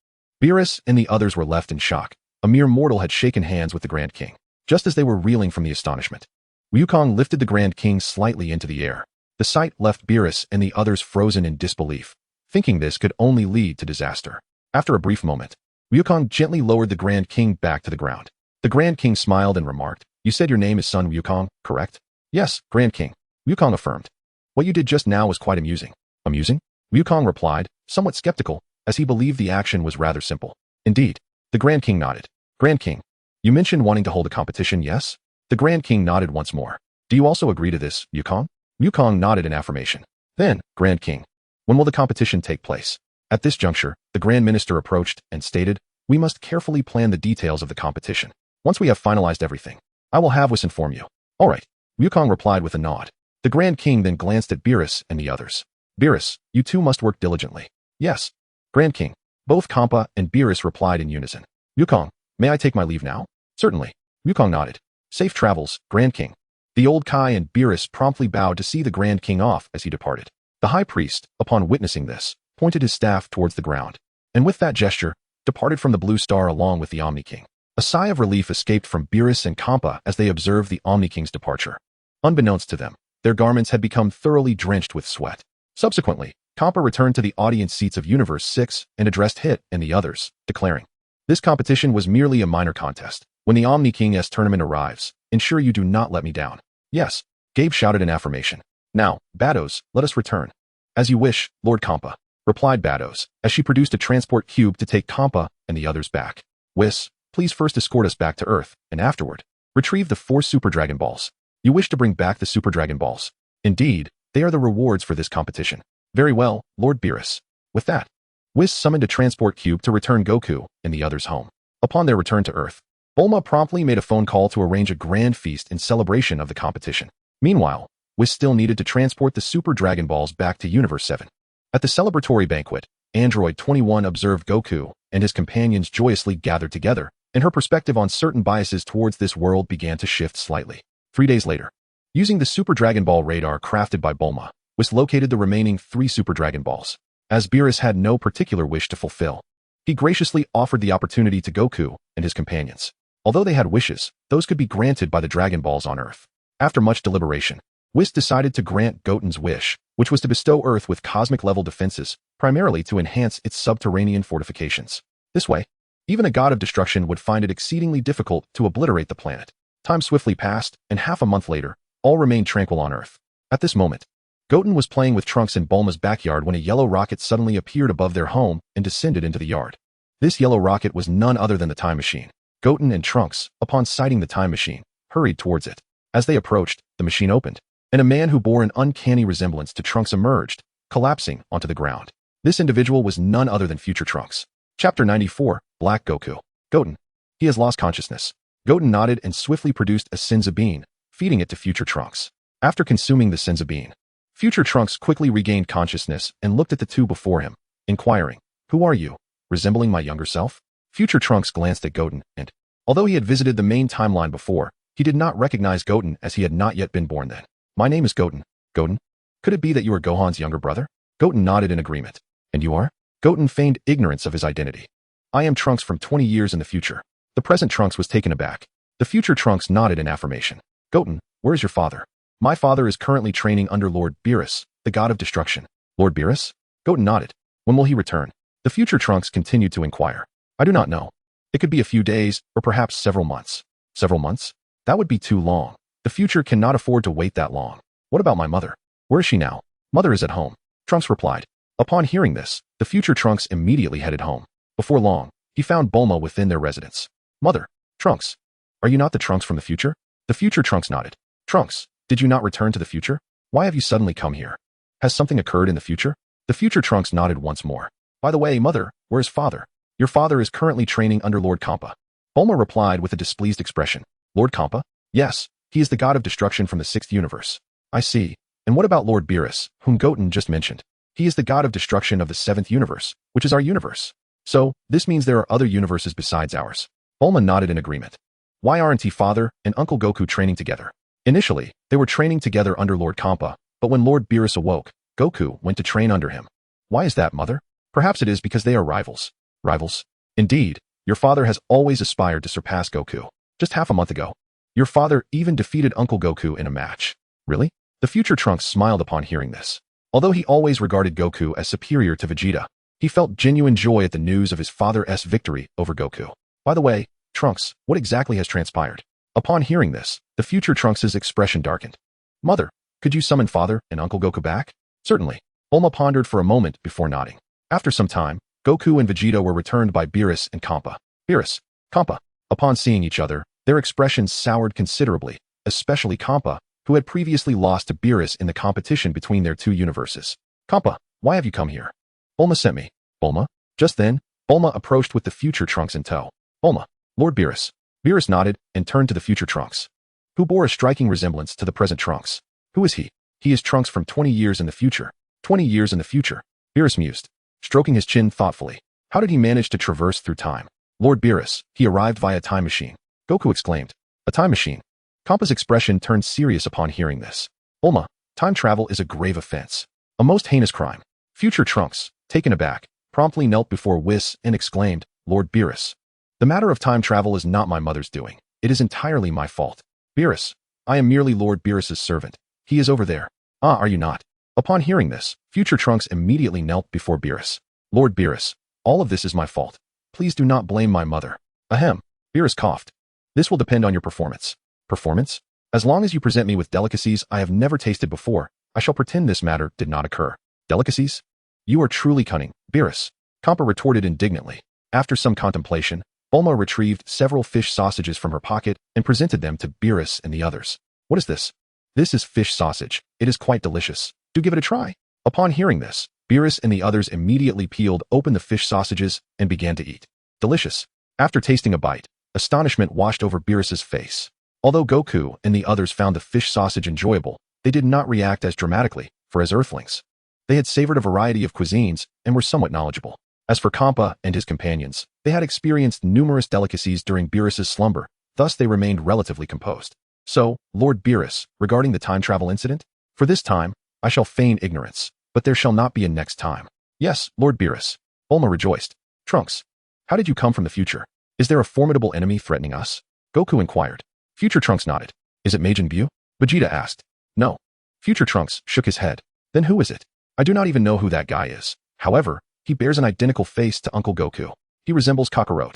Beerus and the others were left in shock. A mere mortal had shaken hands with the Grand King, just as they were reeling from the astonishment. Wukong lifted the Grand King slightly into the air. The sight left Beerus and the others frozen in disbelief, thinking this could only lead to disaster. After a brief moment, Wukong gently lowered the Grand King back to the ground. The Grand King smiled and remarked, You said your name is Sun Wukong, correct? Yes, Grand King. Wukong affirmed. What you did just now was quite amusing. Amusing? Wukong replied, somewhat skeptical, as he believed the action was rather simple. Indeed. The Grand King nodded. Grand King, you mentioned wanting to hold a competition, yes? The Grand King nodded once more. Do you also agree to this, Wukong? Wukong nodded in affirmation. Then, Grand King, when will the competition take place? At this juncture, the Grand Minister approached and stated, We must carefully plan the details of the competition. Once we have finalized everything, I will have Whis inform you. All right. Wukong replied with a nod. The Grand King then glanced at Beerus and the others. Beerus, you 2 must work diligently. Yes. Grand King. Both Kampa and Beerus replied in unison. Wukong, May I take my leave now? Certainly. Wukong nodded. Safe travels, Grand King. The old Kai and Beerus promptly bowed to see the Grand King off as he departed. The High Priest, upon witnessing this, pointed his staff towards the ground, and with that gesture, departed from the Blue Star along with the Omni King. A sigh of relief escaped from Beerus and Kampa as they observed the Omni King's departure. Unbeknownst to them, their garments had become thoroughly drenched with sweat. Subsequently, Kampa returned to the audience seats of Universe 6 and addressed Hit and the others, declaring, "This competition was merely a minor contest. When the Omni King's tournament arrives, ensure you do not let me down." "Yes," Gabe shouted in affirmation. "Now, Bados, let us return." "As you wish, Lord Kampa," replied Bados, as she produced a transport cube to take Kampa and the others back. "Whis, please first escort us back to Earth, and afterward, retrieve the 4 Super Dragon Balls. You wish to bring back the Super Dragon Balls. Indeed, they are the rewards for this competition." "Very well, Lord Beerus." With that, Whis summoned a transport cube to return Goku and the others home. Upon their return to Earth, Bulma promptly made a phone call to arrange a grand feast in celebration of the competition. Meanwhile, Whis still needed to transport the Super Dragon Balls back to Universe 7. At the celebratory banquet, Android 21 observed Goku and his companions joyously gathered together, and her perspective on certain biases towards this world began to shift slightly. 3 days later, using the Super Dragon Ball radar crafted by Bulma, Whis located the remaining 3 Super Dragon Balls. As Beerus had no particular wish to fulfill, he graciously offered the opportunity to Goku and his companions. Although they had wishes, those could be granted by the Dragon Balls on Earth. After much deliberation, Whis decided to grant Goten's wish, which was to bestow Earth with cosmic-level defenses, primarily to enhance its subterranean fortifications. This way, even a god of destruction would find it exceedingly difficult to obliterate the planet. Time swiftly passed, and half a month later, all remained tranquil on Earth. At this moment, Goten was playing with Trunks in Bulma's backyard when a yellow rocket suddenly appeared above their home and descended into the yard. This yellow rocket was none other than the time machine. Goten and Trunks, upon sighting the time machine, hurried towards it. As they approached, the machine opened, and a man who bore an uncanny resemblance to Trunks emerged, collapsing onto the ground. This individual was none other than future Trunks. Chapter 94, Black Goku. Goten. He has lost consciousness. Goten nodded and swiftly produced a Senzu bean, feeding it to future Trunks. After consuming the Senzu bean, future Trunks quickly regained consciousness and looked at the two before him, inquiring, "Who are you? Resembling my younger self?" Future Trunks glanced at Goten and, although he had visited the main timeline before, he did not recognize Goten as he had not yet been born then. "My name is Goten." "Goten? Could it be that you are Gohan's younger brother?" Goten nodded in agreement. "And you are?" Goten feigned ignorance of his identity. "I am Trunks from 20 years in the future." The present Trunks was taken aback. The future Trunks nodded in affirmation. "Goten, where is your father?" "My father is currently training under Lord Beerus, the god of destruction." "Lord Beerus?" Goten nodded. "When will he return?" The future Trunks continued to inquire. "I do not know. It could be a few days, or perhaps several months." "Several months? That would be too long. The future cannot afford to wait that long." "What about my mother? Where is she now?" "Mother is at home," Trunks replied. Upon hearing this, the future Trunks immediately headed home. Before long, he found Bulma within their residence. "Mother, Trunks, are you not the Trunks from the future?" The future Trunks nodded. "Trunks, did you not return to the future? Why have you suddenly come here? Has something occurred in the future?" The future Trunks nodded once more. "By the way, mother, where is father?" "Your father is currently training under Lord Kampa." Bulma replied with a displeased expression. "Lord Kampa?" "Yes, he is the god of destruction from the 6th universe." "I see. And what about Lord Beerus, whom Goten just mentioned?" "He is the god of destruction of the 7th universe, which is our universe." "So, this means there are other universes besides ours." Bulma nodded in agreement. "Why aren't he father and Uncle Goku training together?" Initially, they were training together under Lord Kampa, but when Lord Beerus awoke, Goku went to train under him. "Why is that, mother?" "Perhaps it is because they are rivals." "Rivals?" "Indeed, your father has always aspired to surpass Goku. Just half a month ago, your father even defeated Uncle Goku in a match." "Really?" The future Trunks smiled upon hearing this. Although he always regarded Goku as superior to Vegeta, he felt genuine joy at the news of his father's victory over Goku. "By the way, Trunks, what exactly has transpired?" Upon hearing this, the future Trunks' expression darkened. "Mother, could you summon father and Uncle Goku back?" "Certainly." Bulma pondered for a moment before nodding. After some time, Goku and Vegeta were returned by Beerus and Kampa. Beerus, Kampa. Upon seeing each other, their expressions soured considerably, especially Kampa, who had previously lost to Beerus in the competition between their two universes. "Kampa, why have you come here?" "Bulma sent me." "Bulma?" Just then, Bulma approached with the future Trunks in tow. "Bulma, Lord Beerus." Beerus nodded and turned to the future Trunks, who bore a striking resemblance to the present Trunks. "Who is he?" "He is Trunks from 20 years in the future." 20 years in the future, Beerus mused, stroking his chin thoughtfully. How did he manage to traverse through time? Lord Beerus, he arrived via time machine. Goku exclaimed. A time machine. Kampa's expression turned serious upon hearing this. Bulma, time travel is a grave offense. A most heinous crime. Future Trunks, taken aback, promptly knelt before Whis and exclaimed, Lord Beerus. The matter of time travel is not my mother's doing. It is entirely my fault. Beerus, I am merely Lord Beerus's servant. He is over there. Ah, are you not? Upon hearing this, Future Trunks immediately knelt before Beerus. Lord Beerus, all of this is my fault. Please do not blame my mother. Ahem. Beerus coughed. This will depend on your performance. Performance? As long as you present me with delicacies I have never tasted before, I shall pretend this matter did not occur. Delicacies? You are truly cunning, Beerus. Kampa retorted indignantly. After some contemplation, Bulma retrieved several fish sausages from her pocket and presented them to Beerus and the others. What is this? This is fish sausage. It is quite delicious. Do give it a try. Upon hearing this, Beerus and the others immediately peeled open the fish sausages and began to eat. Delicious. After tasting a bite, astonishment washed over Beerus's face. Although Goku and the others found the fish sausage enjoyable, they did not react as dramatically, for as Earthlings, they had savored a variety of cuisines and were somewhat knowledgeable. As for Kampa and his companions, they had experienced numerous delicacies during Beerus's slumber, thus they remained relatively composed. So, Lord Beerus, regarding the time travel incident, for this time, I shall feign ignorance, but there shall not be a next time. Yes, Lord Beerus. Bulma rejoiced. Trunks, how did you come from the future? Is there a formidable enemy threatening us? Goku inquired. Future Trunks nodded. Is it Majin Buu? Vegeta asked. No. Future Trunks shook his head. Then who is it? I do not even know who that guy is. However, he bears an identical face to Uncle Goku. He resembles Kakarot.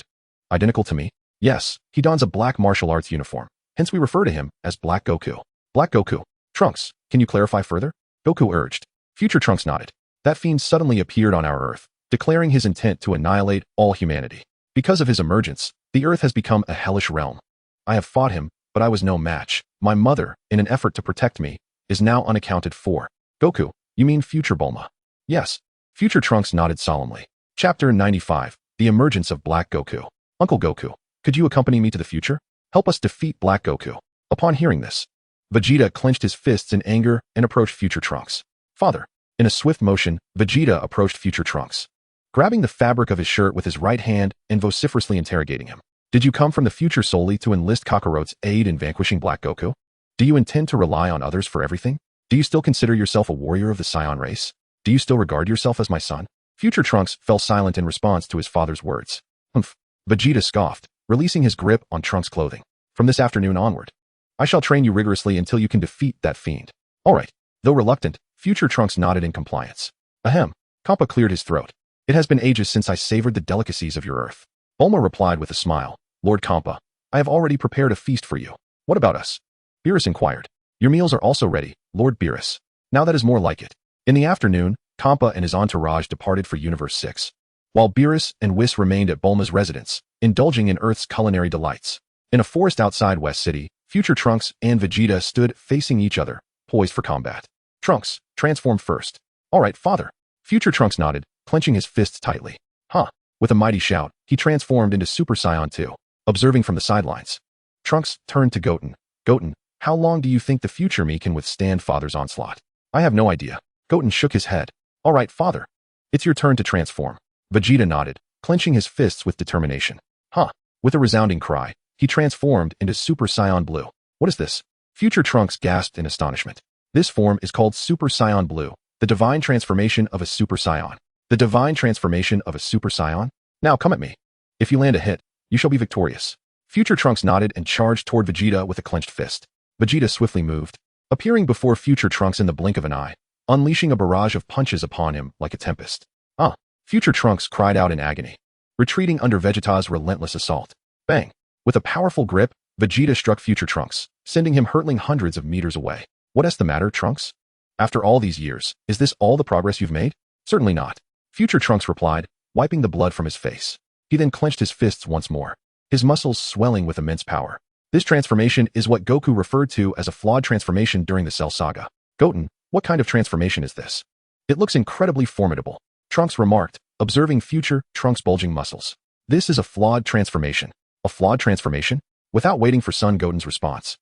Identical to me? Yes, he dons a black martial arts uniform. Hence we refer to him as Black Goku. Black Goku. Trunks, can you clarify further? Goku urged. Future Trunks nodded. That fiend suddenly appeared on our Earth, declaring his intent to annihilate all humanity. Because of his emergence, the Earth has become a hellish realm. I have fought him, but I was no match. My mother, in an effort to protect me, is now unaccounted for. Goku, you mean future Bulma? Yes. Future Trunks nodded solemnly. Chapter 95, The Emergence of Black Goku. Uncle Goku, could you accompany me to the future? Help us defeat Black Goku. Upon hearing this, Vegeta clenched his fists in anger and approached Future Trunks. Father. In a swift motion, Vegeta approached Future Trunks, grabbing the fabric of his shirt with his right hand and vociferously interrogating him. Did you come from the future solely to enlist Kakarot's aid in vanquishing Black Goku? Do you intend to rely on others for everything? Do you still consider yourself a warrior of the Saiyan race? Do you still regard yourself as my son? Future Trunks fell silent in response to his father's words. Humph. Vegeta scoffed, releasing his grip on Trunks' clothing. From this afternoon onward, I shall train you rigorously until you can defeat that fiend. All right. Though reluctant, Future Trunks nodded in compliance. Ahem. Kampa cleared his throat. It has been ages since I savored the delicacies of your Earth. Bulma replied with a smile. Lord Kampa, I have already prepared a feast for you. What about us? Beerus inquired. Your meals are also ready, Lord Beerus. Now that is more like it. In the afternoon, Kampa and his entourage departed for Universe 6, while Beerus and Whis remained at Bulma's residence, indulging in Earth's culinary delights. In a forest outside West City, Future Trunks and Vegeta stood facing each other, poised for combat. Trunks, transform first. All right, father. Future Trunks nodded, clenching his fists tightly. Huh. With a mighty shout, he transformed into Super Saiyan 2, observing from the sidelines. Trunks turned to Goten. Goten, how long do you think the future me can withstand father's onslaught? I have no idea. Goten shook his head. All right, father. It's your turn to transform. Vegeta nodded, clenching his fists with determination. Huh. With a resounding cry, he transformed into Super Saiyan Blue. What is this? Future Trunks gasped in astonishment. This form is called Super Saiyan Blue, the divine transformation of a Super Saiyan. The divine transformation of a Super Saiyan? Now come at me. If you land a hit, you shall be victorious. Future Trunks nodded and charged toward Vegeta with a clenched fist. Vegeta swiftly moved, appearing before Future Trunks in the blink of an eye, unleashing a barrage of punches upon him like a tempest. Ah! Future Trunks cried out in agony, retreating under Vegeta's relentless assault. Bang! With a powerful grip, Vegeta struck Future Trunks, sending him hurtling hundreds of meters away. What's the matter, Trunks? After all these years, is this all the progress you've made? Certainly not. Future Trunks replied, wiping the blood from his face. He then clenched his fists once more, his muscles swelling with immense power. This transformation is what Goku referred to as a flawed transformation during the Cell Saga. Goten, what kind of transformation is this? It looks incredibly formidable, Trunks remarked, observing Future Trunks' bulging muscles. This is a flawed transformation. A flawed transformation? Without waiting for Son Goten's response,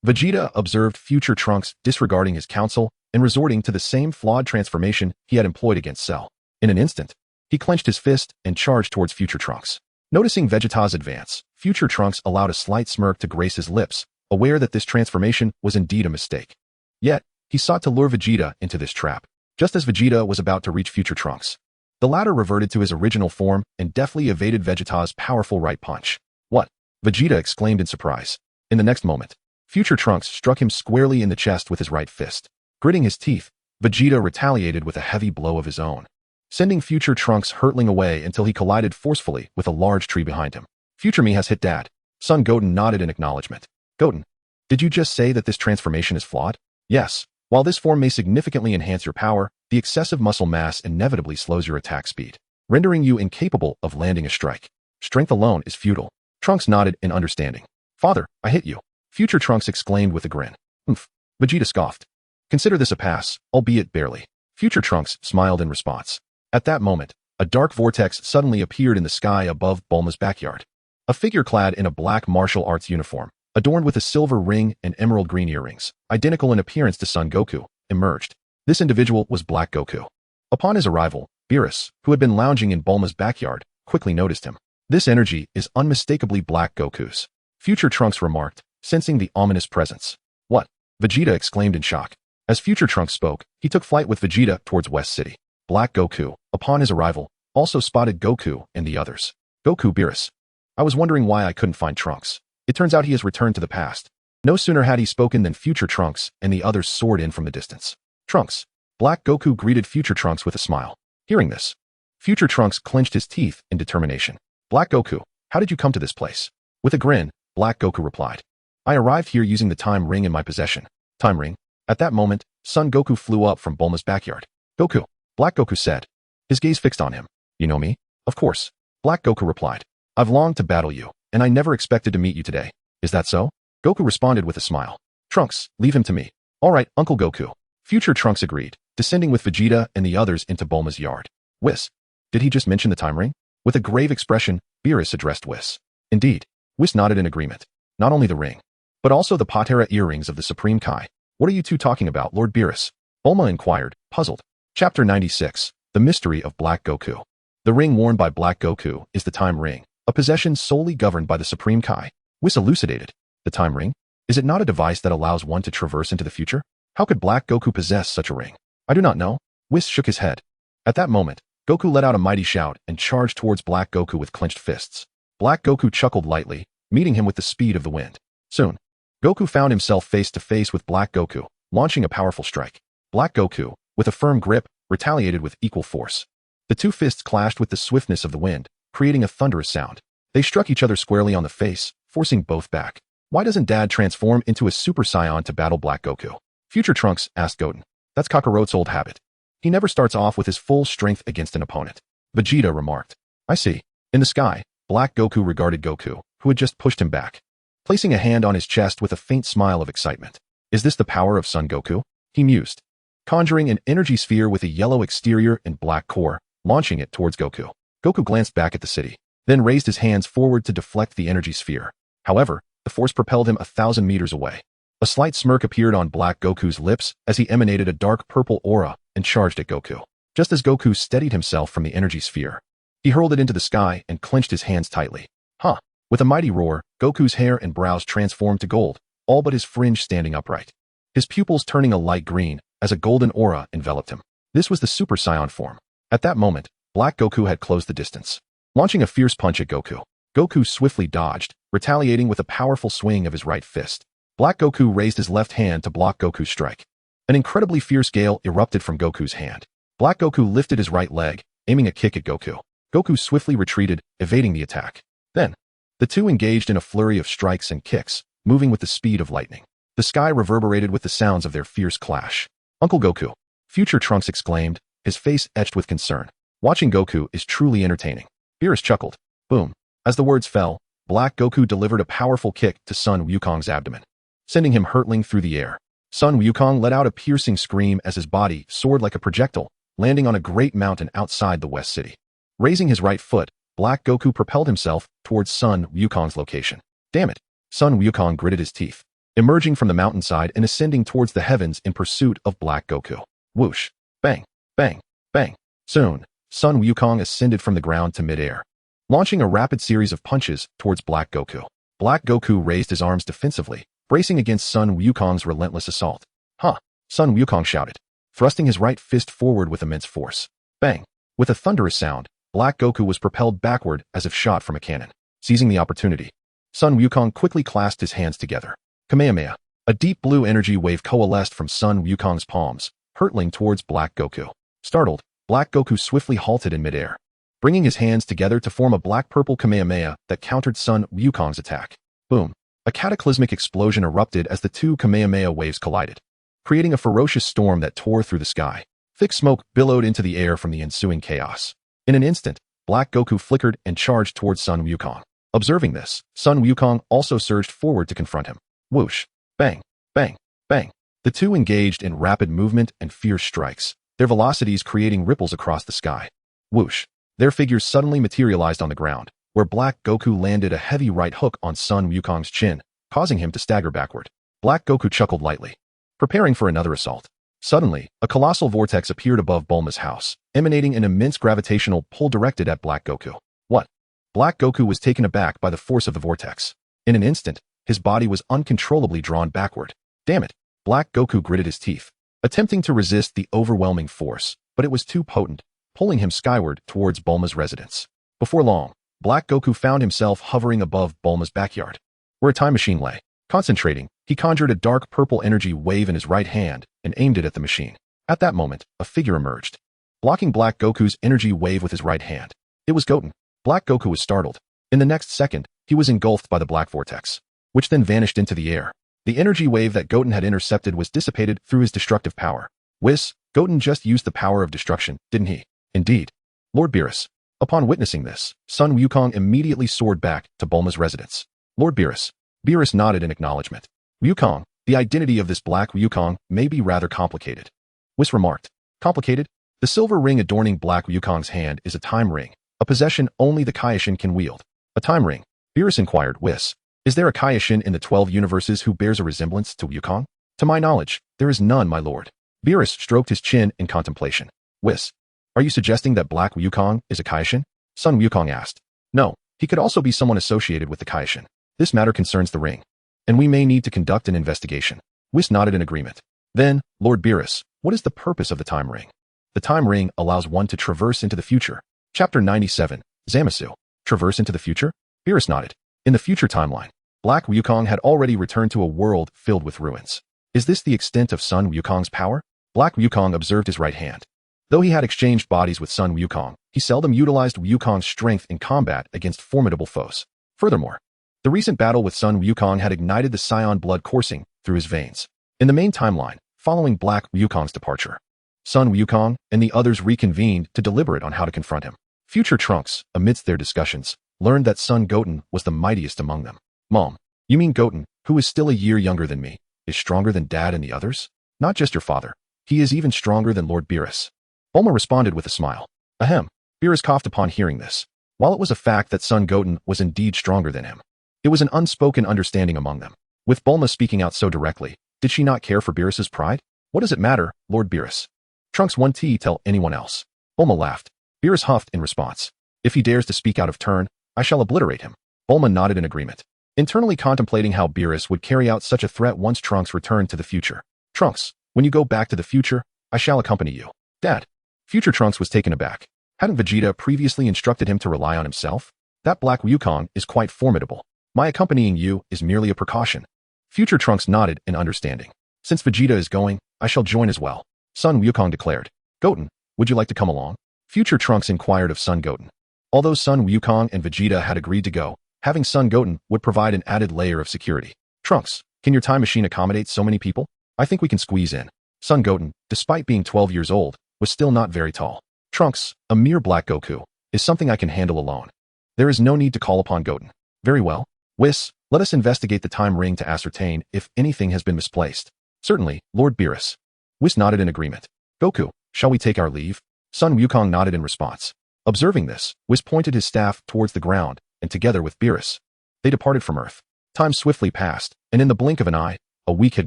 Vegeta observed Future Trunks disregarding his counsel and resorting to the same flawed transformation he had employed against Cell. In an instant, he clenched his fist and charged towards Future Trunks. Noticing Vegeta's advance, future Trunks allowed a slight smirk to grace his lips, aware that this transformation was indeed a mistake. Yet, he sought to lure Vegeta into this trap. Just as Vegeta was about to reach future Trunks, the latter reverted to his original form and deftly evaded Vegeta's powerful right punch. What? Vegeta exclaimed in surprise. In the next moment, future Trunks struck him squarely in the chest with his right fist. Gritting his teeth, Vegeta retaliated with a heavy blow of his own, sending future Trunks hurtling away until he collided forcefully with a large tree behind him. Future me has hit Dad. Son Goten nodded in acknowledgement. Goten, did you just say that this transformation is flawed? Yes. While this form may significantly enhance your power, the excessive muscle mass inevitably slows your attack speed, rendering you incapable of landing a strike. Strength alone is futile. Trunks nodded in understanding. Father, I hit you. Future Trunks exclaimed with a grin. Oomph. Vegeta scoffed. Consider this a pass, albeit barely. Future Trunks smiled in response. At that moment, a dark vortex suddenly appeared in the sky above Bulma's backyard. A figure clad in a black martial arts uniform, adorned with a silver ring and emerald green earrings, identical in appearance to Son Goku, emerged. This individual was Black Goku. Upon his arrival, Beerus, who had been lounging in Bulma's backyard, quickly noticed him. This energy is unmistakably Black Goku's. Future Trunks remarked, sensing the ominous presence. What? Vegeta exclaimed in shock. As Future Trunks spoke, he took flight with Vegeta towards West City. Black Goku, upon his arrival, also spotted Goku and the others. Goku Beerus. I was wondering why I couldn't find Trunks. It turns out he has returned to the past. No sooner had he spoken than Future Trunks and the others soared in from the distance. Trunks. Black Goku greeted Future Trunks with a smile. Hearing this, Future Trunks clenched his teeth in determination. Black Goku, how did you come to this place? With a grin, Black Goku replied. I arrived here using the time ring in my possession. Time ring? At that moment, Son Goku flew up from Bulma's backyard. Goku, Black Goku said, his gaze fixed on him. You know me? Of course. Black Goku replied. I've longed to battle you, and I never expected to meet you today. Is that so? Goku responded with a smile. Trunks, leave him to me. All right, Uncle Goku. Future Trunks agreed, descending with Vegeta and the others into Bulma's yard. Whis. Did he just mention the time ring? With a grave expression, Beerus addressed Whis. Indeed. Whis nodded in agreement. Not only the ring, but also the Patera earrings of the Supreme Kai. What are you two talking about, Lord Beerus? Bulma inquired, puzzled. Chapter 96. The Mystery of Black Goku. The ring worn by Black Goku is the time ring, a possession solely governed by the Supreme Kai. Whis elucidated. The time ring? Is it not a device that allows one to traverse into the future? How could Black Goku possess such a ring? I do not know. Whis shook his head. At that moment, Goku let out a mighty shout and charged towards Black Goku with clenched fists. Black Goku chuckled lightly, meeting him with the speed of the wind. Soon, Goku found himself face to face with Black Goku, launching a powerful strike. Black Goku, with a firm grip, retaliated with equal force. The two fists clashed with the swiftness of the wind, creating a thunderous sound. They struck each other squarely on the face, forcing both back. Why doesn't Dad transform into a Super Saiyan to battle Black Goku? Future Trunks asked Goten. That's Kakarot's old habit. He never starts off with his full strength against an opponent. Vegeta remarked. I see. In the sky, Black Goku regarded Goku, who had just pushed him back, placing a hand on his chest with a faint smile of excitement. Is this the power of Son Goku? He mused, conjuring an energy sphere with a yellow exterior and black core, launching it towards Goku. Goku glanced back at the city, then raised his hands forward to deflect the energy sphere. However, the force propelled him 1,000 meters away. A slight smirk appeared on Black Goku's lips as he emanated a dark purple aura and charged at Goku. Just as Goku steadied himself from the energy sphere, he hurled it into the sky and clenched his hands tightly. Huh! With a mighty roar, Goku's hair and brows transformed to gold, all but his fringe standing upright. His pupils turning a light green as a golden aura enveloped him. This was the Super Saiyan form. At that moment, Black Goku had closed the distance, launching a fierce punch at Goku. Goku swiftly dodged, retaliating with a powerful swing of his right fist. Black Goku raised his left hand to block Goku's strike. An incredibly fierce gale erupted from Goku's hand. Black Goku lifted his right leg, aiming a kick at Goku. Goku swiftly retreated, evading the attack. Then, the two engaged in a flurry of strikes and kicks, moving with the speed of lightning. The sky reverberated with the sounds of their fierce clash. Uncle Goku! Future Trunks exclaimed, his face etched with concern. Watching Goku is truly entertaining. Beerus chuckled. Boom. As the words fell, Black Goku delivered a powerful kick to Son Wukong's abdomen, sending him hurtling through the air. Son Wukong let out a piercing scream as his body soared like a projectile, landing on a great mountain outside the West City. Raising his right foot, Black Goku propelled himself towards Son Wukong's location. Damn it! Son Wukong gritted his teeth, emerging from the mountainside and ascending towards the heavens in pursuit of Black Goku. Whoosh! Bang! Bang! Bang! Soon, Son Wukong ascended from the ground to mid-air, launching a rapid series of punches towards Black Goku. Black Goku raised his arms defensively, bracing against Sun Wukong's relentless assault. Huh! Sun Wukong shouted, thrusting his right fist forward with immense force. Bang! With a thunderous sound, Black Goku was propelled backward as if shot from a cannon. Seizing the opportunity, Sun Wukong quickly clasped his hands together. Kamehameha! A deep blue energy wave coalesced from Sun Wukong's palms, hurtling towards Black Goku. Startled, Black Goku swiftly halted in midair, bringing his hands together to form a black-purple Kamehameha that countered Sun Wukong's attack. Boom! A cataclysmic explosion erupted as the two Kamehameha waves collided, creating a ferocious storm that tore through the sky. Thick smoke billowed into the air from the ensuing chaos. In an instant, Black Goku flickered and charged towards Sun Wukong. Observing this, Sun Wukong also surged forward to confront him. Whoosh! Bang! Bang! Bang! The two engaged in rapid movement and fierce strikes, their velocities creating ripples across the sky. Whoosh! Their figures suddenly materialized on the ground, where Black Goku landed a heavy right hook on Sun Wukong's chin, causing him to stagger backward. Black Goku chuckled lightly, preparing for another assault. Suddenly, a colossal vortex appeared above Bulma's house, emanating an immense gravitational pull directed at Black Goku. What? Black Goku was taken aback by the force of the vortex. In an instant, his body was uncontrollably drawn backward. Damn it! Black Goku gritted his teeth, attempting to resist the overwhelming force, but it was too potent, pulling him skyward towards Bulma's residence. Before long, Black Goku found himself hovering above Bulma's backyard, where a time machine lay. Concentrating, he conjured a dark purple energy wave in his right hand and aimed it at the machine. At that moment, a figure emerged, blocking Black Goku's energy wave with his right hand. It was Goten. Black Goku was startled. In the next second, he was engulfed by the black vortex, which then vanished into the air. The energy wave that Goten had intercepted was dissipated through his destructive power. Whis, Goten just used the power of destruction, didn't he? Indeed. Lord Beerus. Upon witnessing this, Sun Wukong immediately soared back to Bulma's residence. Lord Beerus. Beerus nodded in acknowledgement. Wukong, the identity of this Black Wukong may be rather complicated. Whis remarked. Complicated? The silver ring adorning Black Wukong's hand is a time ring, a possession only the Kaioshin can wield. A time ring? Beerus inquired. Whis. Is there a Kaioshin in the 12 universes who bears a resemblance to Wukong? To my knowledge, there is none, my lord. Beerus stroked his chin in contemplation. Whis. Are you suggesting that Black Wukong is a Kaioshin? Sun Wukong asked. No, he could also be someone associated with the Kaioshin. This matter concerns the ring, and we may need to conduct an investigation. Whis nodded in agreement. Then, Lord Beerus, what is the purpose of the time ring? The time ring allows one to traverse into the future. Chapter 97, Zamasu. Traverse into the future? Beerus nodded. In the future timeline, Black Wukong had already returned to a world filled with ruins. Is this the extent of Sun Wukong's power? Black Wukong observed his right hand. Though he had exchanged bodies with Sun Wukong, he seldom utilized Wukong's strength in combat against formidable foes. Furthermore, the recent battle with Sun Wukong had ignited the Saiyan blood coursing through his veins. In the main timeline, following Black Wukong's departure, Sun Wukong and the others reconvened to deliberate on how to confront him. Future Trunks, amidst their discussions, learned that son Goten was the mightiest among them. Mom, you mean Goten, who is still a year younger than me, is stronger than Dad and the others? Not just your father. He is even stronger than Lord Beerus. Bulma responded with a smile. Ahem. Beerus coughed upon hearing this. While it was a fact that son Goten was indeed stronger than him, it was an unspoken understanding among them. With Bulma speaking out so directly, did she not care for Beerus's pride? What does it matter, Lord Beerus? Trunks 1T tell anyone else. Bulma laughed. Beerus huffed in response. If he dares to speak out of turn, I shall obliterate him. Bulma nodded in agreement, internally contemplating how Beerus would carry out such a threat once Trunks returned to the future. Trunks, when you go back to the future, I shall accompany you. Dad. Future Trunks was taken aback. Hadn't Vegeta previously instructed him to rely on himself? That Black Wukong is quite formidable. My accompanying you is merely a precaution. Future Trunks nodded in understanding. Since Vegeta is going, I shall join as well. Son Wukong declared. Goten, would you like to come along? Future Trunks inquired of son Goten. Although son Wukong and Vegeta had agreed to go, having son Goten would provide an added layer of security. Trunks, can your time machine accommodate so many people? I think we can squeeze in. Son Goten, despite being 12 years old, was still not very tall. Trunks, a mere Black Goku, is something I can handle alone. There is no need to call upon Goten. Very well. Whis, let us investigate the time ring to ascertain if anything has been misplaced. Certainly, Lord Beerus. Whis nodded in agreement. Goku, shall we take our leave? Son Wukong nodded in response. Observing this, Whis pointed his staff towards the ground, and together with Beerus, they departed from Earth. Time swiftly passed, and in the blink of an eye, a week had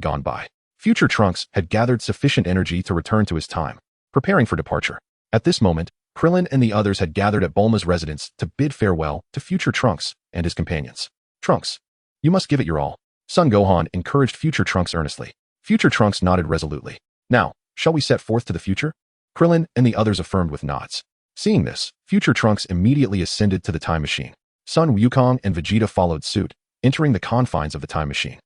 gone by. Future Trunks had gathered sufficient energy to return to his time, preparing for departure. At this moment, Krillin and the others had gathered at Bulma's residence to bid farewell to future Trunks and his companions. Trunks, you must give it your all. Son Gohan encouraged future Trunks earnestly. Future Trunks nodded resolutely. Now, shall we set forth to the future? Krillin and the others affirmed with nods. Seeing this, future Trunks immediately ascended to the time machine. Son Wukong and Vegeta followed suit, entering the confines of the time machine.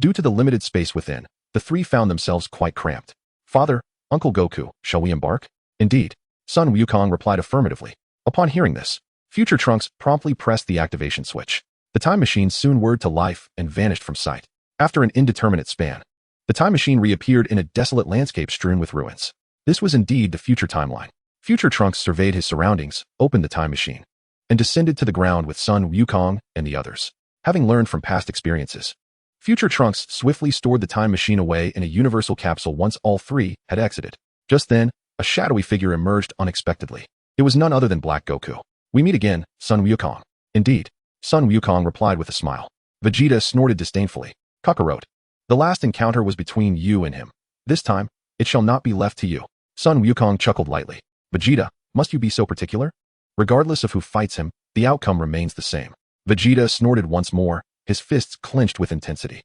Due to the limited space within, the three found themselves quite cramped. Father, Uncle Goku, shall we embark? Indeed. Son Wukong replied affirmatively. Upon hearing this, future Trunks promptly pressed the activation switch. The time machine soon whirred to life and vanished from sight. After an indeterminate span, the time machine reappeared in a desolate landscape strewn with ruins. This was indeed the future timeline. Future Trunks surveyed his surroundings, opened the time machine, and descended to the ground with Son Wukong and the others. Having learned from past experiences, future Trunks swiftly stored the time machine away in a universal capsule once all three had exited. Just then, a shadowy figure emerged unexpectedly. It was none other than Black Goku. We meet again, Son Wukong. Indeed. Son Wukong replied with a smile. Vegeta snorted disdainfully. Kakarot. The last encounter was between you and him. This time, it shall not be left to you. Son Wukong chuckled lightly. Vegeta, must you be so particular? Regardless of who fights him, the outcome remains the same. Vegeta snorted once more, his fists clenched with intensity.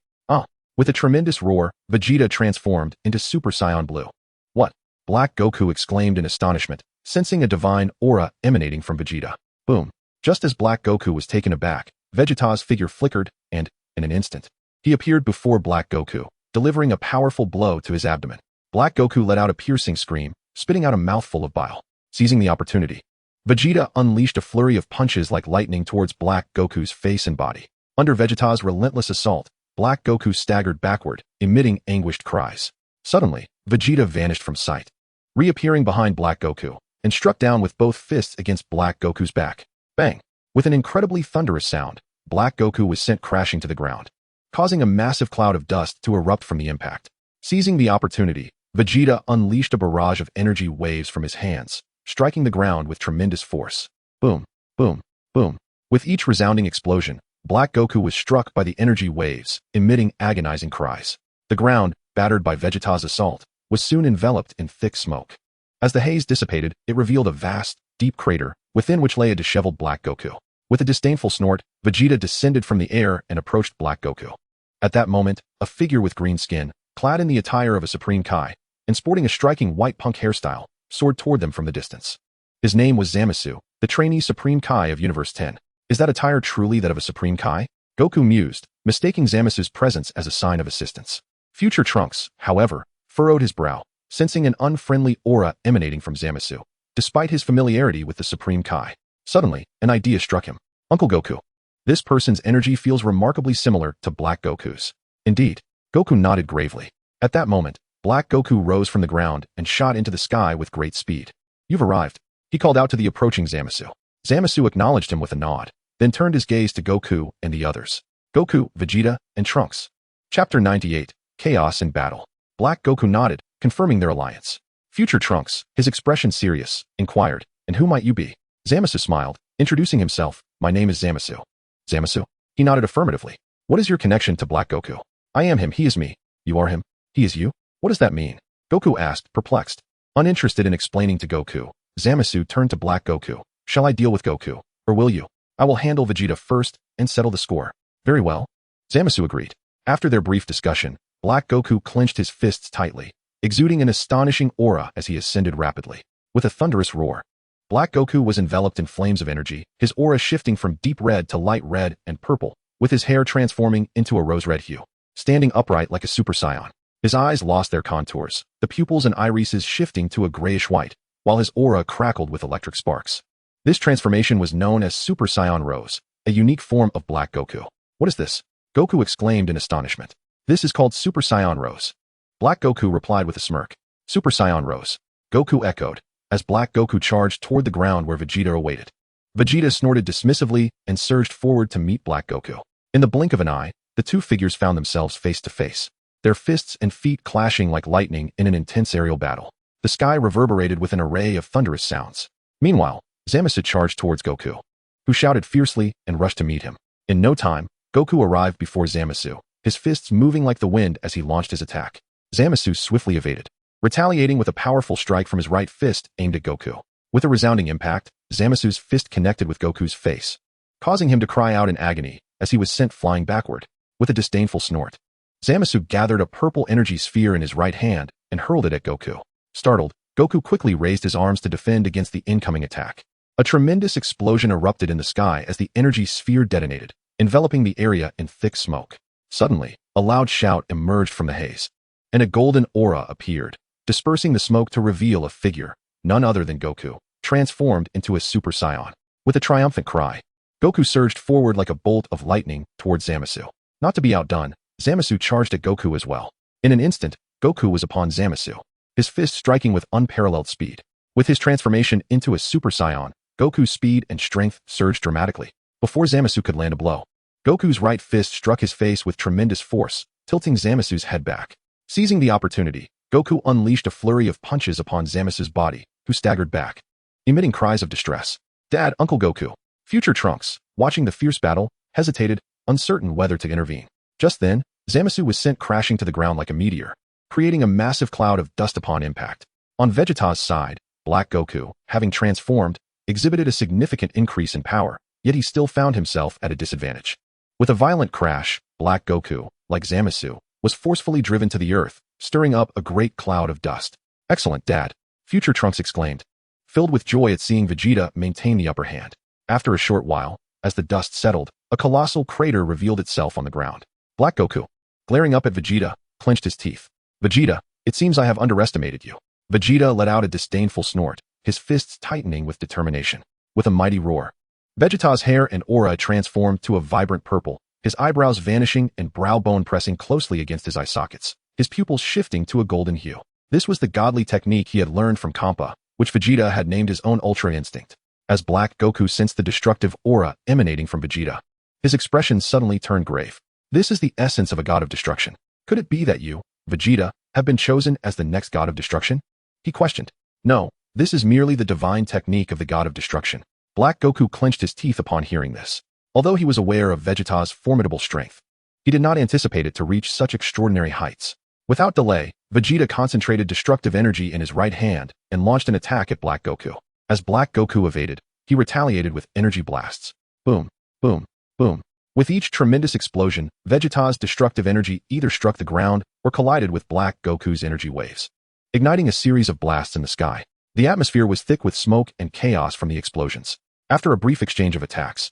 With a tremendous roar, Vegeta transformed into Super Saiyan Blue. What? Black Goku exclaimed in astonishment, sensing a divine aura emanating from Vegeta. Boom. Just as Black Goku was taken aback, Vegeta's figure flickered, and, in an instant, he appeared before Black Goku, delivering a powerful blow to his abdomen. Black Goku let out a piercing scream, spitting out a mouthful of bile. Seizing the opportunity, Vegeta unleashed a flurry of punches like lightning towards Black Goku's face and body. Under Vegeta's relentless assault, Black Goku staggered backward, emitting anguished cries. Suddenly, Vegeta vanished from sight, reappearing behind Black Goku, and struck down with both fists against Black Goku's back. Bang! With an incredibly thunderous sound, Black Goku was sent crashing to the ground, causing a massive cloud of dust to erupt from the impact. Seizing the opportunity, Vegeta unleashed a barrage of energy waves from his hands, striking the ground with tremendous force. Boom, boom, boom. With each resounding explosion, Black Goku was struck by the energy waves, emitting agonizing cries. The ground, battered by Vegeta's assault, was soon enveloped in thick smoke. As the haze dissipated, it revealed a vast, deep crater, within which lay a disheveled Black Goku. With a disdainful snort, Vegeta descended from the air and approached Black Goku. At that moment, a figure with green skin, clad in the attire of a Supreme Kai, and sporting a striking white punk hairstyle, soared toward them from the distance. His name was Zamasu, the trainee Supreme Kai of Universe 10. Is that attire truly that of a Supreme Kai? Goku mused, mistaking Zamasu's presence as a sign of assistance. Future Trunks, however, furrowed his brow, sensing an unfriendly aura emanating from Zamasu, despite his familiarity with the Supreme Kai. Suddenly, an idea struck him. Uncle Goku. This person's energy feels remarkably similar to Black Goku's. Indeed. Goku nodded gravely. At that moment, Black Goku rose from the ground and shot into the sky with great speed. You've arrived. He called out to the approaching Zamasu. Zamasu acknowledged him with a nod, then turned his gaze to Goku and the others. Goku, Vegeta, and Trunks. Chapter 98, Chaos in Battle. Black Goku nodded, confirming their alliance. Future Trunks, his expression serious, inquired, and who might you be? Zamasu smiled, introducing himself. My name is Zamasu. Zamasu? He nodded affirmatively. What is your connection to Black Goku? I am him, he is me. You are him, he is you? What does that mean? Goku asked, perplexed. Uninterested in explaining to Goku, Zamasu turned to Black Goku. Shall I deal with Goku, or will you? I will handle Vegeta first and settle the score. Very well. Zamasu agreed. After their brief discussion, Black Goku clenched his fists tightly, exuding an astonishing aura as he ascended rapidly. With a thunderous roar, Black Goku was enveloped in flames of energy, his aura shifting from deep red to light red and purple, with his hair transforming into a rose-red hue. Standing upright like a Super Saiyan, his eyes lost their contours, the pupils and irises shifting to a grayish-white, while his aura crackled with electric sparks. This transformation was known as Super Saiyan Rose, a unique form of Black Goku. What is this? Goku exclaimed in astonishment. This is called Super Saiyan Rose. Black Goku replied with a smirk. Super Saiyan Rose. Goku echoed, as Black Goku charged toward the ground where Vegeta awaited. Vegeta snorted dismissively and surged forward to meet Black Goku. In the blink of an eye, the two figures found themselves face to face, their fists and feet clashing like lightning in an intense aerial battle. The sky reverberated with an array of thunderous sounds. Meanwhile, Zamasu charged towards Goku, who shouted fiercely and rushed to meet him. In no time, Goku arrived before Zamasu, his fists moving like the wind as he launched his attack. Zamasu swiftly evaded, retaliating with a powerful strike from his right fist aimed at Goku. With a resounding impact, Zamasu's fist connected with Goku's face, causing him to cry out in agony as he was sent flying backward. With a disdainful snort, Zamasu gathered a purple energy sphere in his right hand and hurled it at Goku. Startled, Goku quickly raised his arms to defend against the incoming attack. A tremendous explosion erupted in the sky as the energy sphere detonated, enveloping the area in thick smoke. Suddenly, a loud shout emerged from the haze, and a golden aura appeared, dispersing the smoke to reveal a figure, none other than Goku, transformed into a Super Saiyan. With a triumphant cry, Goku surged forward like a bolt of lightning towards Zamasu. Not to be outdone, Zamasu charged at Goku as well. In an instant, Goku was upon Zamasu, his fist striking with unparalleled speed. With his transformation into a Super Saiyan, Goku's speed and strength surged dramatically. Before Zamasu could land a blow, Goku's right fist struck his face with tremendous force, tilting Zamasu's head back. Seizing the opportunity, Goku unleashed a flurry of punches upon Zamasu's body, who staggered back, emitting cries of distress. Dad, Uncle Goku. Future Trunks, watching the fierce battle, hesitated, uncertain whether to intervene. Just then, Zamasu was sent crashing to the ground like a meteor, creating a massive cloud of dust upon impact. On Vegeta's side, Black Goku, having transformed, exhibited a significant increase in power, yet he still found himself at a disadvantage. With a violent crash, Black Goku, like Zamasu, was forcefully driven to the earth, stirring up a great cloud of dust. Excellent, Dad, Future Trunks exclaimed, filled with joy at seeing Vegeta maintain the upper hand. After a short while, as the dust settled, a colossal crater revealed itself on the ground. Black Goku, glaring up at Vegeta, clenched his teeth. Vegeta, it seems I have underestimated you. Vegeta let out a disdainful snort, his fists tightening with determination. With a mighty roar, Vegeta's hair and aura transformed to a vibrant purple, his eyebrows vanishing and brow bone pressing closely against his eye sockets, his pupils shifting to a golden hue. This was the godly technique he had learned from Kampa, which Vegeta had named his own Ultra Instinct. As Black Goku sensed the destructive aura emanating from Vegeta, his expression suddenly turned grave. This is the essence of a god of destruction. Could it be that you, Vegeta, have been chosen as the next god of destruction? He questioned. No, this is merely the divine technique of the god of destruction. Black Goku clenched his teeth upon hearing this. Although he was aware of Vegeta's formidable strength, he did not anticipate it to reach such extraordinary heights. Without delay, Vegeta concentrated destructive energy in his right hand and launched an attack at Black Goku. As Black Goku evaded, he retaliated with energy blasts. Boom, boom, boom. With each tremendous explosion, Vegeta's destructive energy either struck the ground or collided with Black Goku's energy waves, igniting a series of blasts in the sky. The atmosphere was thick with smoke and chaos from the explosions. After a brief exchange of attacks,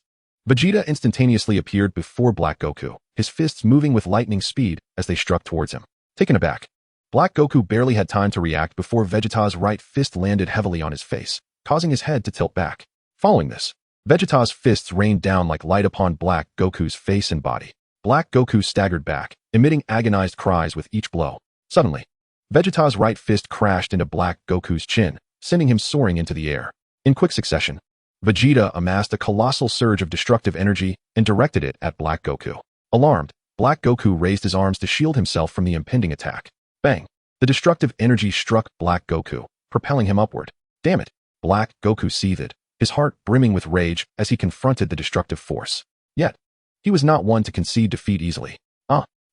Vegeta instantaneously appeared before Black Goku, his fists moving with lightning speed as they struck towards him. Taken aback, Black Goku barely had time to react before Vegeta's right fist landed heavily on his face, causing his head to tilt back. Following this, Vegeta's fists rained down like light upon Black Goku's face and body. Black Goku staggered back, emitting agonized cries with each blow. Suddenly, Vegeta's right fist crashed into Black Goku's chin, sending him soaring into the air. In quick succession, Vegeta amassed a colossal surge of destructive energy and directed it at Black Goku. Alarmed, Black Goku raised his arms to shield himself from the impending attack. Bang! The destructive energy struck Black Goku, propelling him upward. Damn it! Black Goku seethed, his heart brimming with rage as he confronted the destructive force. Yet, he was not one to concede defeat easily.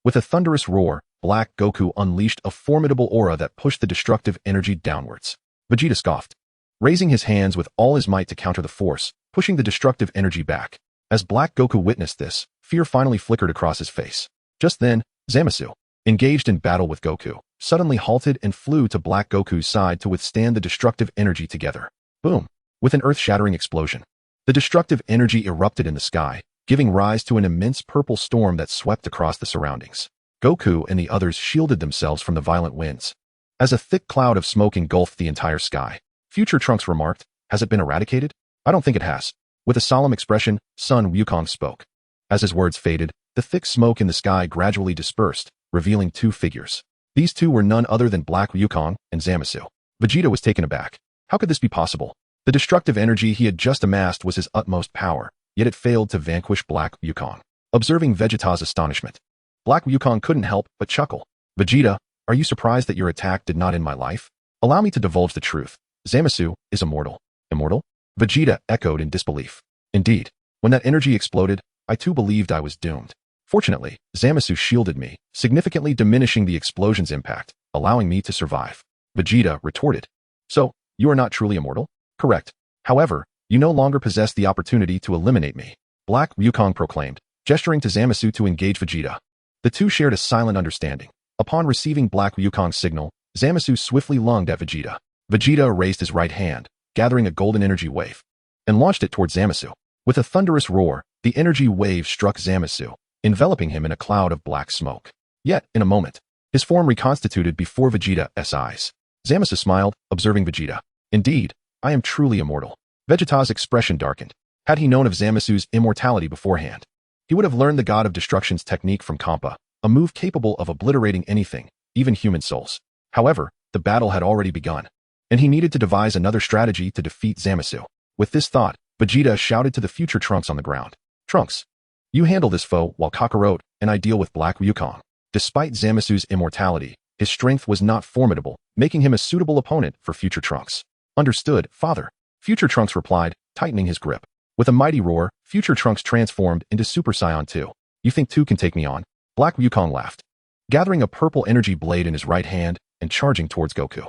With a thunderous roar, Black Goku unleashed a formidable aura that pushed the destructive energy downwards. Vegeta scoffed, raising his hands with all his might to counter the force, pushing the destructive energy back. As Black Goku witnessed this, fear finally flickered across his face. Just then, Zamasu, engaged in battle with Goku, suddenly halted and flew to Black Goku's side to withstand the destructive energy together. Boom! With an earth-shattering explosion, the destructive energy erupted in the sky, giving rise to an immense purple storm that swept across the surroundings. Goku and the others shielded themselves from the violent winds, as a thick cloud of smoke engulfed the entire sky. Future Trunks remarked, "Has it been eradicated? I don't think it has." With a solemn expression, Son Wukong spoke. As his words faded, the thick smoke in the sky gradually dispersed, revealing two figures. These two were none other than Black Wukong and Zamasu. Vegeta was taken aback. How could this be possible? The destructive energy he had just amassed was his utmost power, yet it failed to vanquish Black Wukong. Observing Vegeta's astonishment, Black Wukong couldn't help but chuckle. Vegeta, are you surprised that your attack did not end my life? Allow me to divulge the truth. Zamasu is immortal. Immortal? Vegeta echoed in disbelief. Indeed, when that energy exploded, I too believed I was doomed. Fortunately, Zamasu shielded me, significantly diminishing the explosion's impact, allowing me to survive. Vegeta retorted. So, you are not truly immortal? Correct. However, you no longer possess the opportunity to eliminate me, Black Wukong proclaimed, gesturing to Zamasu to engage Vegeta. The two shared a silent understanding. Upon receiving Black Wukong's signal, Zamasu swiftly lunged at Vegeta. Vegeta raised his right hand, gathering a golden energy wave, and launched it towards Zamasu. With a thunderous roar, the energy wave struck Zamasu, enveloping him in a cloud of black smoke. Yet, in a moment, his form reconstituted before Vegeta's eyes. Zamasu smiled, observing Vegeta. Indeed, I am truly immortal. Vegeta's expression darkened. Had he known of Zamasu's immortality beforehand, he would have learned the God of Destruction's technique from Kampa, a move capable of obliterating anything, even human souls. However, the battle had already begun, and he needed to devise another strategy to defeat Zamasu. With this thought, Vegeta shouted to the future Trunks on the ground. Trunks, you handle this foe while Kakarot and I deal with Black Wukong. Despite Zamasu's immortality, his strength was not formidable, making him a suitable opponent for future Trunks. Understood, father. Future Trunks replied, tightening his grip. With a mighty roar, future Trunks transformed into Super Saiyan 2. You think 2 can take me on? Black Wukong laughed, gathering a purple energy blade in his right hand and charging towards Goku.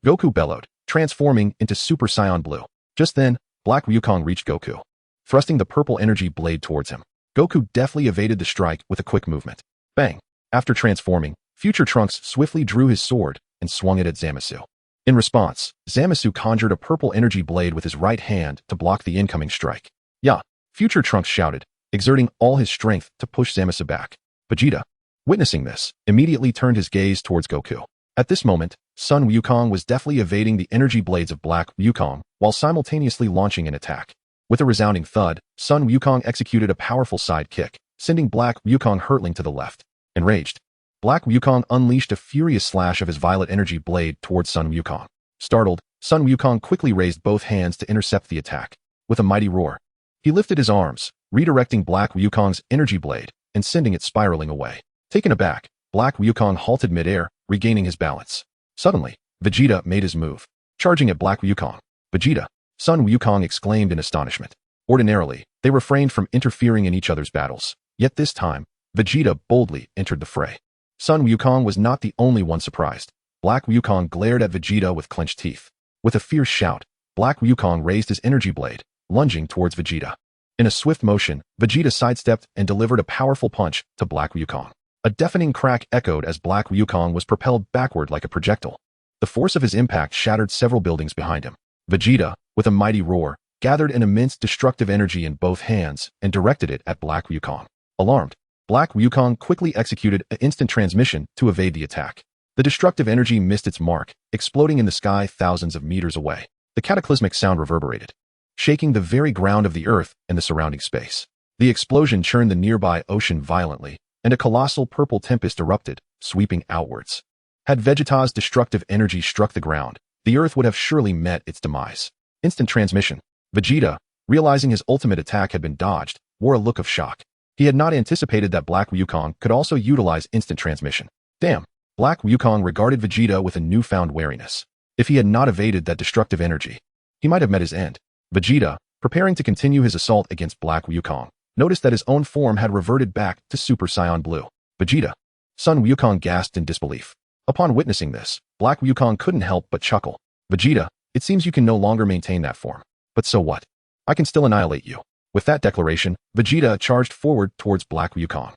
Goku bellowed, transforming into Super Saiyan Blue. Just then, Black Wukong reached Goku, thrusting the purple energy blade towards him. Goku deftly evaded the strike with a quick movement. Bang! After transforming, future Trunks swiftly drew his sword and swung it at Zamasu. In response, Zamasu conjured a purple energy blade with his right hand to block the incoming strike. Yeah! Future Trunks shouted, exerting all his strength to push Zamasu back. Vegeta, witnessing this, immediately turned his gaze towards Goku. At this moment, Sun Wukong was deftly evading the energy blades of Black Wukong while simultaneously launching an attack. With a resounding thud, Sun Wukong executed a powerful side kick, sending Black Wukong hurtling to the left. Enraged, Black Wukong unleashed a furious slash of his violet energy blade towards Sun Wukong. Startled, Sun Wukong quickly raised both hands to intercept the attack. With a mighty roar, he lifted his arms, redirecting Black Wukong's energy blade and sending it spiraling away. Taken aback, Black Wukong halted midair, regaining his balance. Suddenly, Vegeta made his move, charging at Black Wukong. Vegeta, Sun Wukong exclaimed in astonishment. Ordinarily, they refrained from interfering in each other's battles. Yet this time, Vegeta boldly entered the fray. Sun Wukong was not the only one surprised. Black Wukong glared at Vegeta with clenched teeth. With a fierce shout, Black Wukong raised his energy blade, lunging towards Vegeta. In a swift motion, Vegeta sidestepped and delivered a powerful punch to Black Wukong. A deafening crack echoed as Black Wukong was propelled backward like a projectile. The force of his impact shattered several buildings behind him. Vegeta, with a mighty roar, gathered an immense destructive energy in both hands and directed it at Black Wukong. Alarmed, Black Wukong quickly executed an instant transmission to evade the attack. The destructive energy missed its mark, exploding in the sky thousands of meters away. The cataclysmic sound reverberated, shaking the very ground of the earth and the surrounding space. The explosion churned the nearby ocean violently, and a colossal purple tempest erupted, sweeping outwards. Had Vegeta's destructive energy struck the ground, the earth would have surely met its demise. Instant transmission. Vegeta, realizing his ultimate attack had been dodged, wore a look of shock. He had not anticipated that Black Wukong could also utilize instant transmission. Damn! Black Wukong regarded Vegeta with a newfound wariness. If he had not evaded that destructive energy, he might have met his end. Vegeta, preparing to continue his assault against Black Wukong, noticed that his own form had reverted back to Super Saiyan Blue. Vegeta. Sun Wukong gasped in disbelief. Upon witnessing this, Black Wukong couldn't help but chuckle. Vegeta, it seems you can no longer maintain that form. But so what? I can still annihilate you. With that declaration, Vegeta charged forward towards Black Wukong.